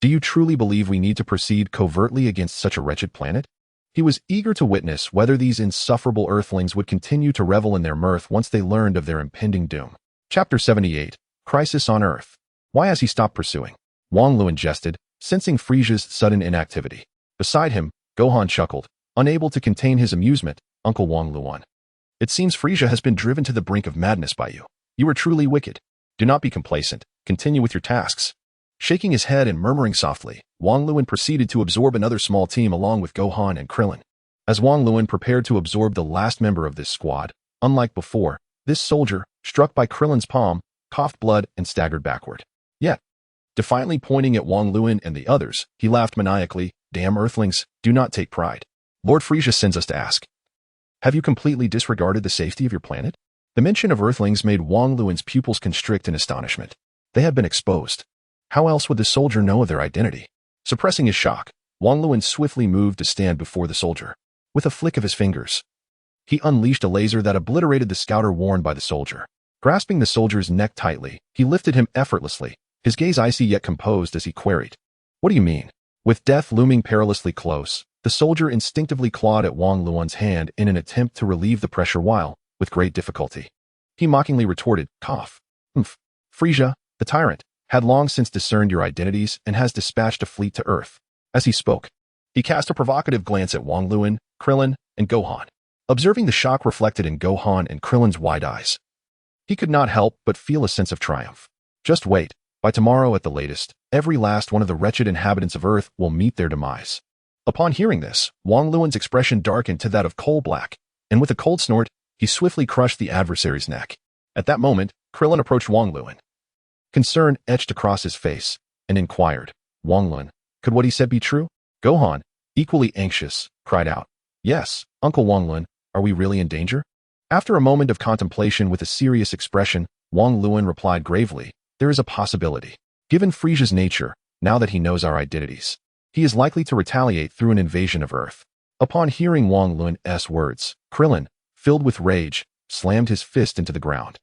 Do you truly believe we need to proceed covertly against such a wretched planet? He was eager to witness whether these insufferable Earthlings would continue to revel in their mirth once they learned of their impending doom. Chapter 78, Crisis on Earth. Why has he stopped pursuing? Wang Luan jested, sensing Frieza's sudden inactivity. Beside him, Gohan chuckled, unable to contain his amusement. Uncle Wang Luan, it seems Frieza has been driven to the brink of madness by you. You are truly wicked. Do not be complacent. Continue with your tasks. Shaking his head and murmuring softly, Wang Luan proceeded to absorb another small team along with Gohan and Krillin. As Wang Luan prepared to absorb the last member of this squad, unlike before, this soldier, struck by Krillin's palm, coughed blood and staggered backward. Yet, defiantly pointing at Wang Luan and the others, he laughed maniacally, damn Earthlings, do not take pride. Lord Frieza sends us to ask, have you completely disregarded the safety of your planet? The mention of Earthlings made Wang Luan's pupils constrict in astonishment. They had been exposed. How else would the soldier know of their identity? Suppressing his shock, Wang Luan swiftly moved to stand before the soldier. With a flick of his fingers, he unleashed a laser that obliterated the scouter worn by the soldier. Grasping the soldier's neck tightly, he lifted him effortlessly, his gaze icy yet composed as he queried, what do you mean? With death looming perilously close, the soldier instinctively clawed at Wang Luan's hand in an attempt to relieve the pressure while, with great difficulty, he mockingly retorted, cough. Frieza, the tyrant, had long since discerned your identities and has dispatched a fleet to Earth. As he spoke, he cast a provocative glance at Wang Luan, Krillin, and Gohan. Observing the shock reflected in Gohan and Krillin's wide eyes, he could not help but feel a sense of triumph. Just wait, by tomorrow at the latest, every last one of the wretched inhabitants of Earth will meet their demise. Upon hearing this, Wang Luan's expression darkened to that of coal black, and with a cold snort, he swiftly crushed the adversary's neck. At that moment, Krillin approached Wang Luan. Concern etched across his face, and inquired, Wang Luan, could what he said be true? Gohan, equally anxious, cried out, "Yes, Uncle Wang Lun, are we really in danger?" After a moment of contemplation with a serious expression, Wang Lun replied gravely, "There is a possibility. Given Frieza's nature, now that he knows our identities, he is likely to retaliate through an invasion of Earth." Upon hearing Wang Lun's words, Krillin, filled with rage, slammed his fist into the ground.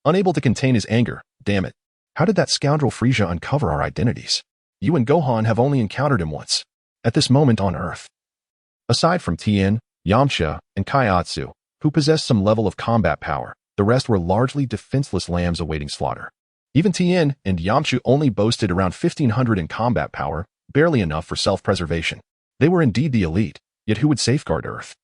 Unable to contain his anger, "Damn it. How did that scoundrel Frieza uncover our identities? You and Gohan have only encountered him once. At this moment on Earth." Aside from Tien, Yamcha, and Kaiatsu, who possessed some level of combat power, the rest were largely defenseless lambs awaiting slaughter. Even Tien and Yamcha only boasted around 1,500 in combat power, barely enough for self-preservation. They were indeed the elite, yet who would safeguard Earth?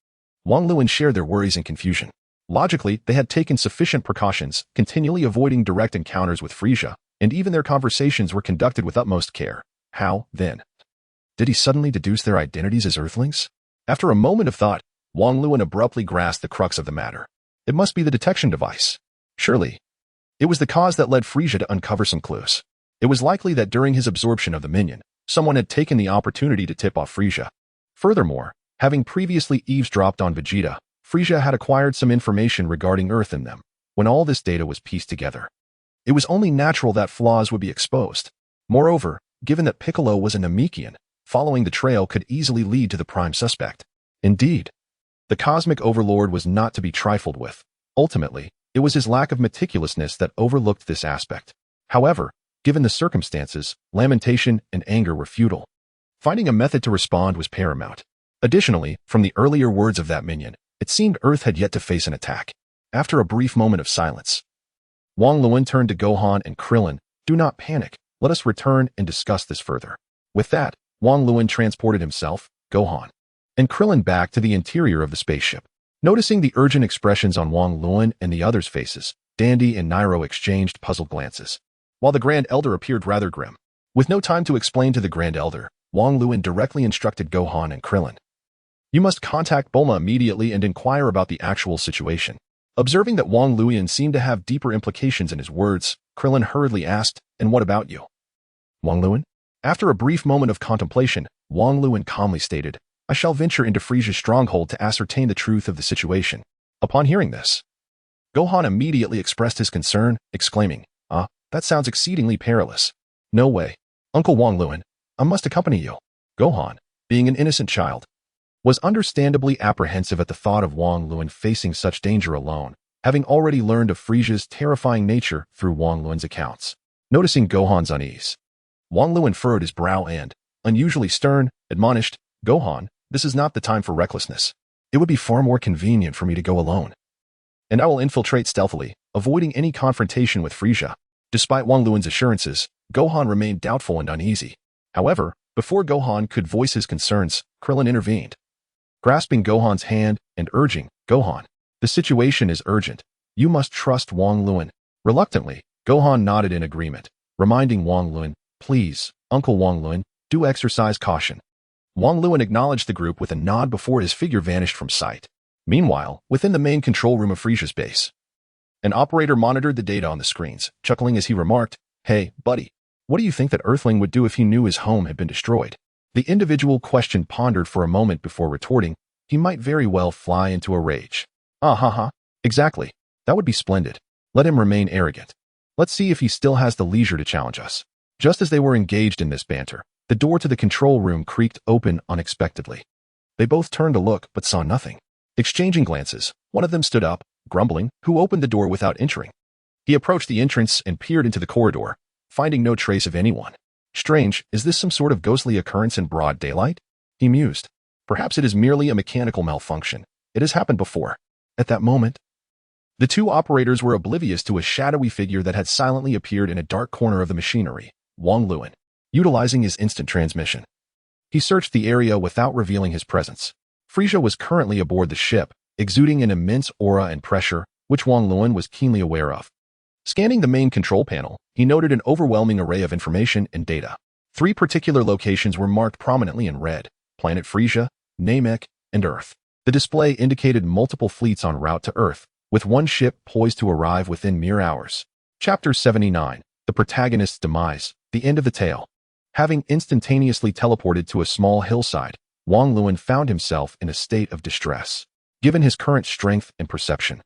Wang Lun shared their worries and confusion. Logically, they had taken sufficient precautions, continually avoiding direct encounters with Frieza, and even their conversations were conducted with utmost care. How, then? Did he suddenly deduce their identities as Earthlings? After a moment of thought, Wang Lun abruptly grasped the crux of the matter. It must be the detection device. Surely. It was the cause that led Frieza to uncover some clues. It was likely that during his absorption of the minion, someone had taken the opportunity to tip off Frieza. Furthermore, having previously eavesdropped on Vegeta, Frieza had acquired some information regarding Earth in them. When all this data was pieced together, it was only natural that flaws would be exposed. Moreover, given that Piccolo was a Namekian, following the trail could easily lead to the prime suspect. Indeed, the cosmic overlord was not to be trifled with. Ultimately, it was his lack of meticulousness that overlooked this aspect. However, given the circumstances, lamentation and anger were futile. Finding a method to respond was paramount. Additionally, from the earlier words of that minion, it seemed Earth had yet to face an attack. After a brief moment of silence, Wang Lun turned to Gohan and Krillin. "Do not panic. Let us return and discuss this further." With that, Wang Lun transported himself, Gohan, and Krillin back to the interior of the spaceship. Noticing the urgent expressions on Wang Lun and the others' faces, Dandy and Nairo exchanged puzzled glances, while the Grand Elder appeared rather grim. With no time to explain to the Grand Elder, Wang Lun directly instructed Gohan and Krillin. "You must contact Bulma immediately and inquire about the actual situation." Observing that Wang Lun seemed to have deeper implications in his words, Krillin hurriedly asked, "And what about you, Wang Lun?" After a brief moment of contemplation, Wang Lun calmly stated, "I shall venture into Frieza's stronghold to ascertain the truth of the situation." Upon hearing this, Gohan immediately expressed his concern, exclaiming, that sounds exceedingly perilous." "No way. Uncle Wang Lun, I must accompany you." Gohan, being an innocent child, was understandably apprehensive at the thought of Wang Lun facing such danger alone, having already learned of Frieza's terrifying nature through Wang Lun's accounts. Noticing Gohan's unease, Wang Lun furrowed his brow and, unusually stern, admonished, "Gohan, this is not the time for recklessness. It would be far more convenient for me to go alone, and I will infiltrate stealthily, avoiding any confrontation with Frieza." Despite Wang Lun's assurances, Gohan remained doubtful and uneasy. However, before Gohan could voice his concerns, Krillin intervened, grasping Gohan's hand and urging, "Gohan, the situation is urgent. You must trust Wang Lun." Reluctantly, Gohan nodded in agreement, reminding Wang Lun, "Please, Uncle Wang Lun, do exercise caution." Wang Lun acknowledged the group with a nod before his figure vanished from sight. Meanwhile, within the main control room of Frieza's base, an operator monitored the data on the screens, chuckling as he remarked, "Hey, buddy, what do you think that Earthling would do if he knew his home had been destroyed?" The individual questioned pondered for a moment before retorting, "He might very well fly into a rage." Exactly. That would be splendid. Let him remain arrogant. Let's see if he still has the leisure to challenge us." Just as they were engaged in this banter, the door to the control room creaked open unexpectedly. They both turned to look, but saw nothing. Exchanging glances, one of them stood up, grumbling, who opened the door without entering. He approached the entrance and peered into the corridor, finding no trace of anyone. "Strange, is this some sort of ghostly occurrence in broad daylight?" he mused. "Perhaps it is merely a mechanical malfunction. It has happened before." At that moment, the two operators were oblivious to a shadowy figure that had silently appeared in a dark corner of the machinery. Wang Lun, utilizing his instant transmission, he searched the area without revealing his presence. Frieza was currently aboard the ship, exuding an immense aura and pressure, which Wang Lun was keenly aware of. Scanning the main control panel, he noted an overwhelming array of information and data. 3 particular locations were marked prominently in red: Planet Frieza, Namek, and Earth. The display indicated multiple fleets en route to Earth, with one ship poised to arrive within mere hours. Chapter 79, The Protagonist's Demise, The End of the Tale. Having instantaneously teleported to a small hillside, Wang Luan found himself in a state of distress. Given his current strength and perception,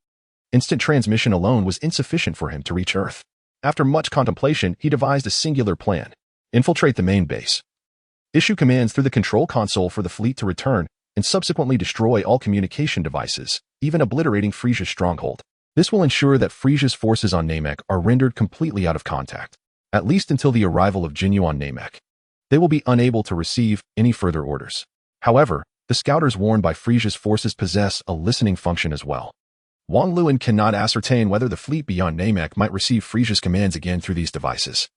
instant transmission alone was insufficient for him to reach Earth. After much contemplation, he devised a singular plan. Infiltrate the main base. Issue commands through the control console for the fleet to return, and subsequently destroy all communication devices, even obliterating Frieza's stronghold. This will ensure that Frieza's forces on Namek are rendered completely out of contact, at least until the arrival of Jinyu on Namek. They will be unable to receive any further orders. However, the scouters warned by Frieza's forces possess a listening function as well. Wang Luan cannot ascertain whether the fleet beyond Namek might receive Frieza's commands again through these devices.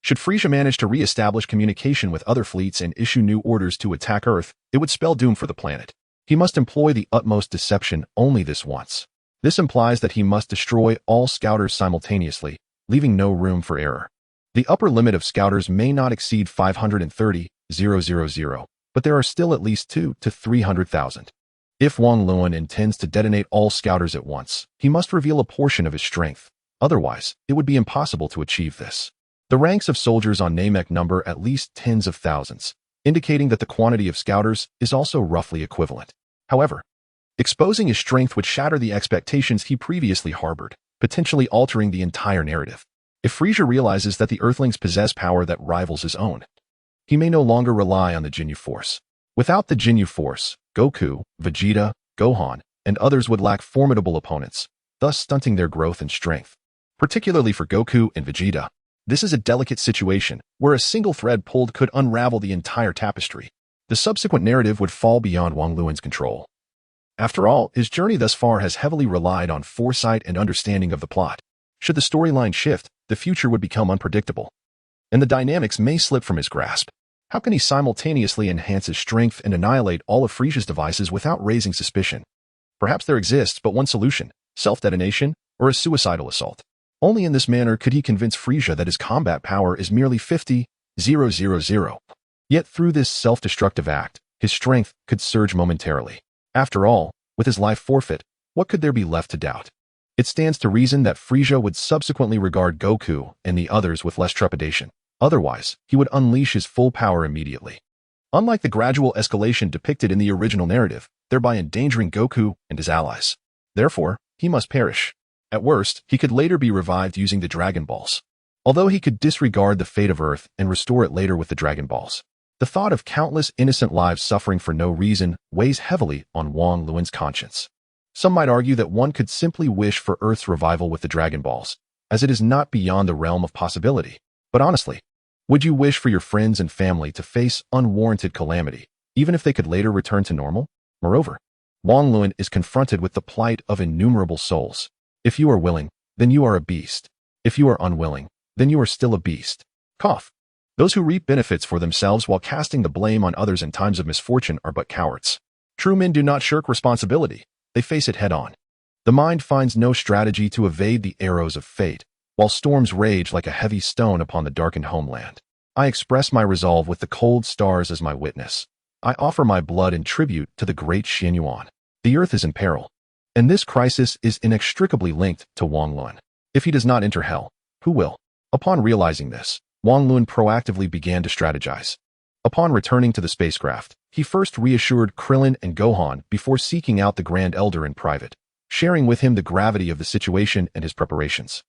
Should Frieza manage to re-establish communication with other fleets and issue new orders to attack Earth, it would spell doom for the planet. He must employ the utmost deception only this once. This implies that he must destroy all scouters simultaneously, leaving no room for error. The upper limit of scouters may not exceed 530,000, but there are still at least 200,000 to 300,000. If Wang Luan intends to detonate all scouters at once, he must reveal a portion of his strength. Otherwise, it would be impossible to achieve this. The ranks of soldiers on Namek number at least tens of thousands, indicating that the quantity of scouters is also roughly equivalent. However, exposing his strength would shatter the expectations he previously harbored, potentially altering the entire narrative. If Frieza realizes that the Earthlings possess power that rivals his own, he may no longer rely on the Jinyu Force. Without the Jinyu Force, Goku, Vegeta, Gohan, and others would lack formidable opponents, thus stunting their growth and strength. Particularly for Goku and Vegeta, this is a delicate situation where a single thread pulled could unravel the entire tapestry. The subsequent narrative would fall beyond Wang Luan's control. After all, his journey thus far has heavily relied on foresight and understanding of the plot. Should the storyline shift, the future would become unpredictable, and the dynamics may slip from his grasp. How can he simultaneously enhance his strength and annihilate all of Frieza's devices without raising suspicion? Perhaps there exists but one solution: self-detonation or a suicidal assault. Only in this manner could he convince Frieza that his combat power is merely 50,000. Yet through this self-destructive act, his strength could surge momentarily. After all, with his life forfeit, what could there be left to doubt? It stands to reason that Frieza would subsequently regard Goku and the others with less trepidation. Otherwise, he would unleash his full power immediately. Unlike the gradual escalation depicted in the original narrative, thereby endangering Goku and his allies. Therefore, he must perish. At worst, he could later be revived using the Dragon Balls. Although he could disregard the fate of Earth and restore it later with the Dragon Balls, the thought of countless innocent lives suffering for no reason weighs heavily on Wang Luan's conscience. Some might argue that one could simply wish for Earth's revival with the Dragon Balls, as it is not beyond the realm of possibility. But honestly, would you wish for your friends and family to face unwarranted calamity, even if they could later return to normal? Moreover, Wang Luan is confronted with the plight of innumerable souls. If you are willing, then you are a beast. If you are unwilling, then you are still a beast. Cough. Those who reap benefits for themselves while casting the blame on others in times of misfortune are but cowards. True men do not shirk responsibility. They face it head-on. The mind finds no strategy to evade the arrows of fate, while storms rage like a heavy stone upon the darkened homeland. I express my resolve with the cold stars as my witness. I offer my blood in tribute to the great Xian Yuan. The earth is in peril, and this crisis is inextricably linked to Wang Luan. If he does not enter hell, who will? Upon realizing this, Wang Luan proactively began to strategize. Upon returning to the spacecraft, he first reassured Krillin and Gohan before seeking out the Grand Elder in private, sharing with him the gravity of the situation and his preparations.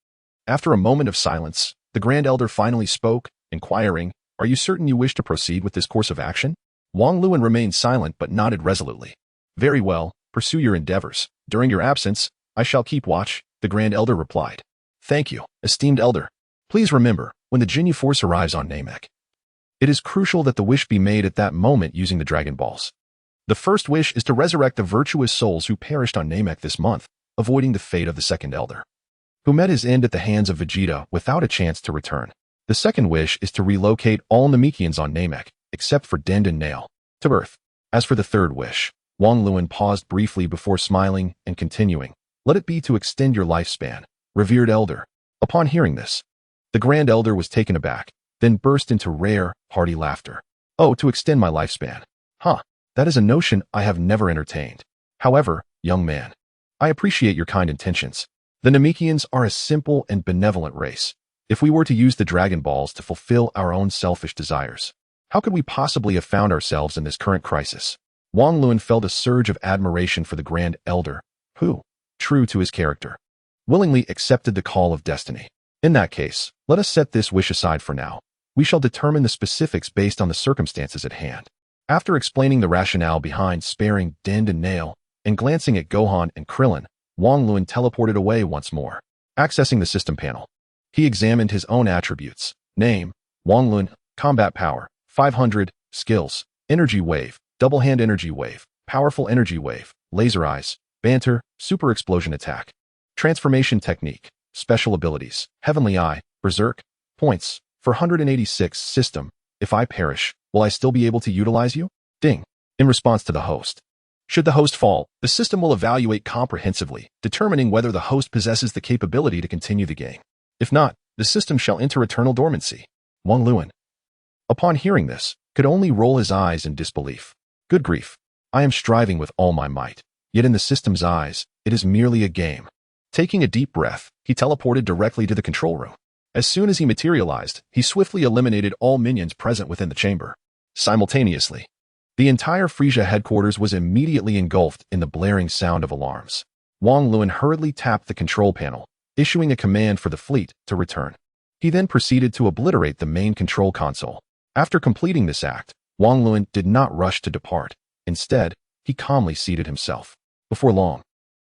After a moment of silence, the Grand Elder finally spoke, inquiring, "Are you certain you wish to proceed with this course of action?" Wang Luan remained silent but nodded resolutely. "Very well, pursue your endeavors. During your absence, I shall keep watch," the Grand Elder replied. "Thank you, esteemed Elder. Please remember, when the Jinyu Force arrives on Namek, it is crucial that the wish be made at that moment using the Dragon Balls. The first wish is to resurrect the virtuous souls who perished on Namek this month, avoiding the fate of the second Elder, who met his end at the hands of Vegeta without a chance to return. The second wish is to relocate all Namekians on Namek, except for Dend and Nail, to Earth. As for the third wish," Wang Luan paused briefly before smiling and continuing, "let it be to extend your lifespan, revered Elder." Upon hearing this, the Grand Elder was taken aback, then burst into rare, hearty laughter. "Oh, to extend my lifespan. That is a notion I have never entertained. However, young man, I appreciate your kind intentions. The Namekians are a simple and benevolent race. If we were to use the Dragon Balls to fulfill our own selfish desires, how could we possibly have found ourselves in this current crisis? Wang Luan felt a surge of admiration for the Grand Elder, who, true to his character, willingly accepted the call of destiny. In that case, let us set this wish aside for now. We shall determine the specifics based on the circumstances at hand. After explaining the rationale behind sparing Din and Nail, and glancing at Gohan and Krillin, Wang Luan teleported away once more. Accessing the system panel, he examined his own attributes. Name, Wang Luan, combat power, 500, skills, energy wave, double hand energy wave, powerful energy wave, laser eyes, banter, super explosion attack, transformation technique, special abilities, heavenly eye, berserk, points, 486 system. If I perish, will I still be able to utilize you? Ding. In response to the host. Should the host fall, the system will evaluate comprehensively, determining whether the host possesses the capability to continue the game. If not, the system shall enter eternal dormancy. Wang Luan, upon hearing this, could only roll his eyes in disbelief. Good grief. I am striving with all my might. Yet in the system's eyes, it is merely a game. Taking a deep breath, he teleported directly to the control room. As soon as he materialized, he swiftly eliminated all minions present within the chamber. Simultaneously, the entire Frieza headquarters was immediately engulfed in the blaring sound of alarms. Wang Luan hurriedly tapped the control panel, issuing a command for the fleet to return. He then proceeded to obliterate the main control console. After completing this act, Wang Luan did not rush to depart. Instead, he calmly seated himself. Before long,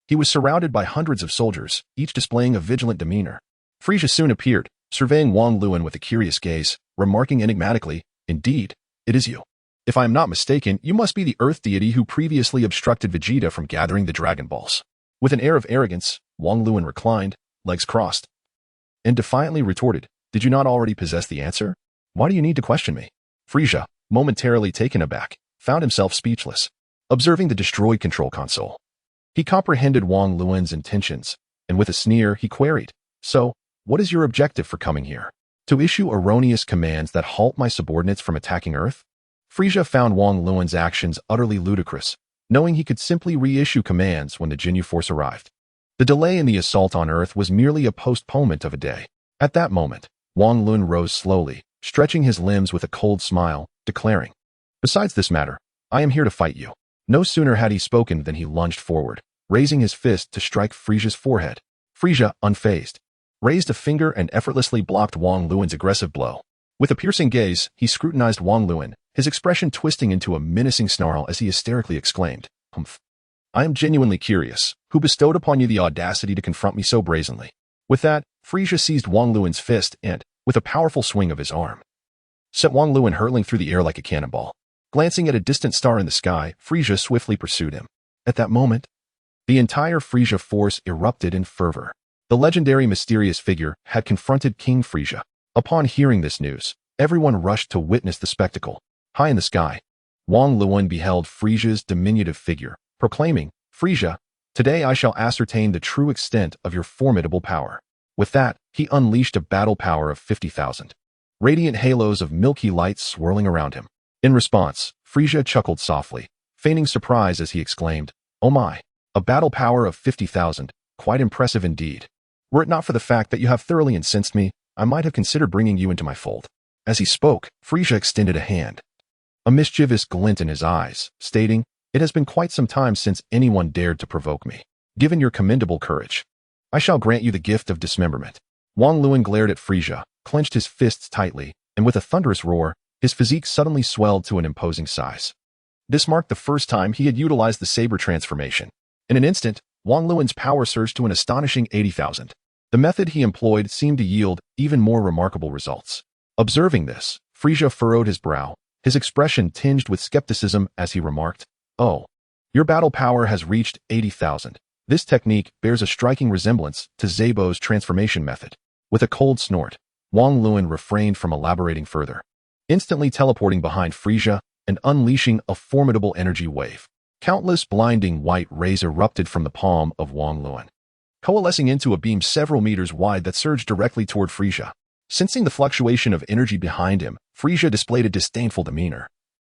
he was surrounded by hundreds of soldiers, each displaying a vigilant demeanor. Frieza soon appeared, surveying Wang Luan with a curious gaze, remarking enigmatically, "Indeed, it is you. If I am not mistaken, you must be the Earth deity who previously obstructed Vegeta from gathering the Dragon Balls." With an air of arrogance, Wang Luan reclined, legs crossed, and defiantly retorted, "Did you not already possess the answer? Why do you need to question me?" Frieza, momentarily taken aback, found himself speechless, observing the destroyed control console. He comprehended Wang Luan's intentions, and with a sneer he queried, "So, what is your objective for coming here? To issue erroneous commands that halt my subordinates from attacking Earth?" Frieza found Wang Luan's actions utterly ludicrous, knowing he could simply reissue commands when the Jinyu force arrived. The delay in the assault on Earth was merely a postponement of a day. At that moment, Wang Luan rose slowly, stretching his limbs with a cold smile, declaring, "Besides this matter, I am here to fight you." No sooner had he spoken than he lunged forward, raising his fist to strike Frieza's forehead. Frieza, unfazed, raised a finger and effortlessly blocked Wang Luan's aggressive blow. With a piercing gaze, he scrutinized Wang Luan, his expression twisting into a menacing snarl as he hysterically exclaimed, "Humph. I am genuinely curious, who bestowed upon you the audacity to confront me so brazenly?" With that, Frieza seized Wang Luan's fist and, with a powerful swing of his arm, sent Wang Luan hurtling through the air like a cannonball. Glancing at a distant star in the sky, Frieza swiftly pursued him. At that moment, the entire Frieza force erupted in fervor. The legendary mysterious figure had confronted King Frieza. Upon hearing this news, everyone rushed to witness the spectacle. High in the sky, Wang Luan beheld Frieza's diminutive figure, proclaiming, "Frieza, today I shall ascertain the true extent of your formidable power." With that, he unleashed a battle power of 50,000. Radiant halos of milky light swirling around him. In response, Frieza chuckled softly, feigning surprise as he exclaimed, "Oh my, a battle power of 50,000, quite impressive indeed. Were it not for the fact that you have thoroughly incensed me, I might have considered bringing you into my fold." As he spoke, Frieza extended a hand, a mischievous glint in his eyes, stating, "It has been quite some time since anyone dared to provoke me. Given your commendable courage, I shall grant you the gift of dismemberment." Wang Luan glared at Frieza, clenched his fists tightly, and with a thunderous roar, his physique suddenly swelled to an imposing size. This marked the first time he had utilized the saber transformation. In an instant, Wang Luan's power surged to an astonishing 80,000. The method he employed seemed to yield even more remarkable results. Observing this, Frieza furrowed his brow, his expression tinged with skepticism as he remarked, "Oh, your battle power has reached 80,000. This technique bears a striking resemblance to Zebo's transformation method." With a cold snort, Wang Luan refrained from elaborating further, instantly teleporting behind Frieza and unleashing a formidable energy wave. Countless blinding white rays erupted from the palm of Wang Luan, coalescing into a beam several meters wide that surged directly toward Frieza. Sensing the fluctuation of energy behind him, Frieza displayed a disdainful demeanor,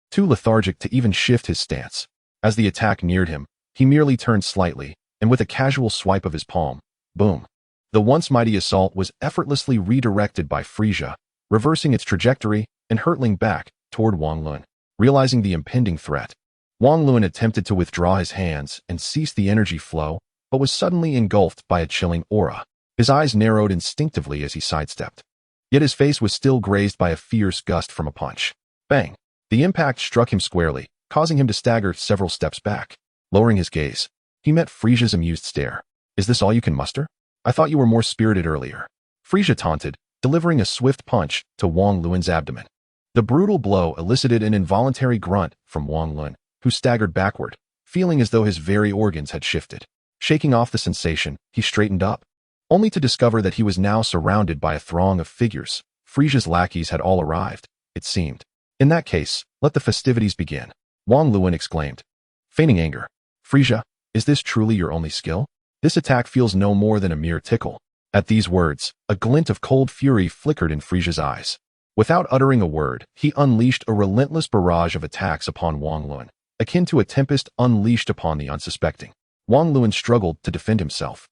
too lethargic to even shift his stance. As the attack neared him, he merely turned slightly, and with a casual swipe of his palm, boom, The once mighty assault was effortlessly redirected by Frieza, reversing its trajectory and hurtling back toward Wang Lun. Realizing the impending threat, Wang Lun attempted to withdraw his hands and cease the energy flow, but was suddenly engulfed by a chilling aura. His eyes narrowed instinctively as he sidestepped. Yet his face was still grazed by a fierce gust from a punch. Bang! The impact struck him squarely, causing him to stagger several steps back. Lowering his gaze, he met Frieza's amused stare. "Is this all you can muster? I thought you were more spirited earlier." Frieza taunted, delivering a swift punch to Wang Lun's abdomen. The brutal blow elicited an involuntary grunt from Wang Lun, who staggered backward, feeling as though his very organs had shifted. Shaking off the sensation, he straightened up, only to discover that he was now surrounded by a throng of figures. Frieza's lackeys had all arrived, it seemed. "In that case, let the festivities begin," Wang Lun exclaimed. Feigning anger, "Frieza, is this truly your only skill? This attack feels no more than a mere tickle." At these words, a glint of cold fury flickered in Frieza's eyes. Without uttering a word, he unleashed a relentless barrage of attacks upon Wang Lun, akin to a tempest unleashed upon the unsuspecting. Wang Lun struggled to defend himself,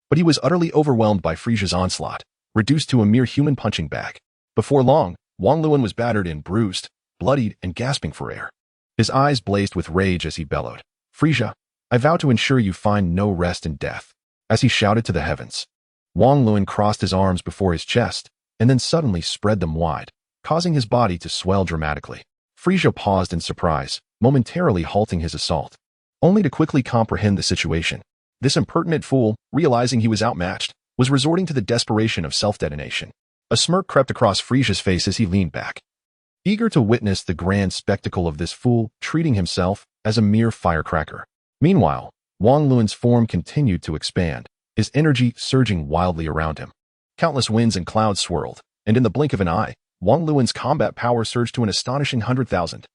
but he was utterly overwhelmed by Frieza's onslaught, reduced to a mere human punching bag. Before long, Wang Lun was battered and bruised, bloodied and gasping for air. His eyes blazed with rage as he bellowed, "Frieza, I vow to ensure you find no rest in death." As he shouted to the heavens, Wang Lun crossed his arms before his chest and then suddenly spread them wide, causing his body to swell dramatically. Frieza paused in surprise, momentarily halting his assault, only to quickly comprehend the situation. This impertinent fool, realizing he was outmatched, was resorting to the desperation of self-detonation. A smirk crept across Frieza's face as he leaned back, eager to witness the grand spectacle of this fool treating himself as a mere firecracker. Meanwhile, Wang Lun's form continued to expand, his energy surging wildly around him. Countless winds and clouds swirled, and in the blink of an eye, Wang Lun's combat power surged to an astonishing 100,000.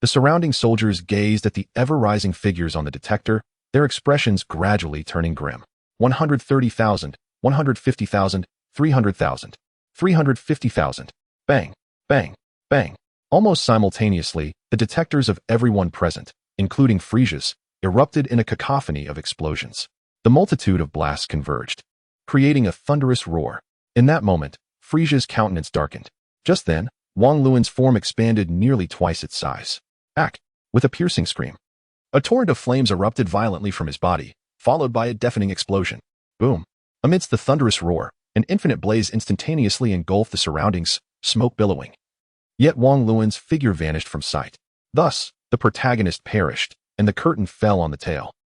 The surrounding soldiers gazed at the ever-rising figures on the detector, their expressions gradually turning grim. 130,000, 150,000, 300,000, 350,000. Bang, bang, bang. Almost simultaneously, the detectors of everyone present, including Frieza's, erupted in a cacophony of explosions. The multitude of blasts converged, creating a thunderous roar. In that moment, Frieza's countenance darkened. Just then, Wang Lun's form expanded nearly twice its size. Act! With a piercing scream, a torrent of flames erupted violently from his body, followed by a deafening explosion. Boom! Amidst the thunderous roar, an infinite blaze instantaneously engulfed the surroundings, smoke billowing. Yet Wang Lun's figure vanished from sight. Thus, the protagonist perished, and the curtain fell on the tale.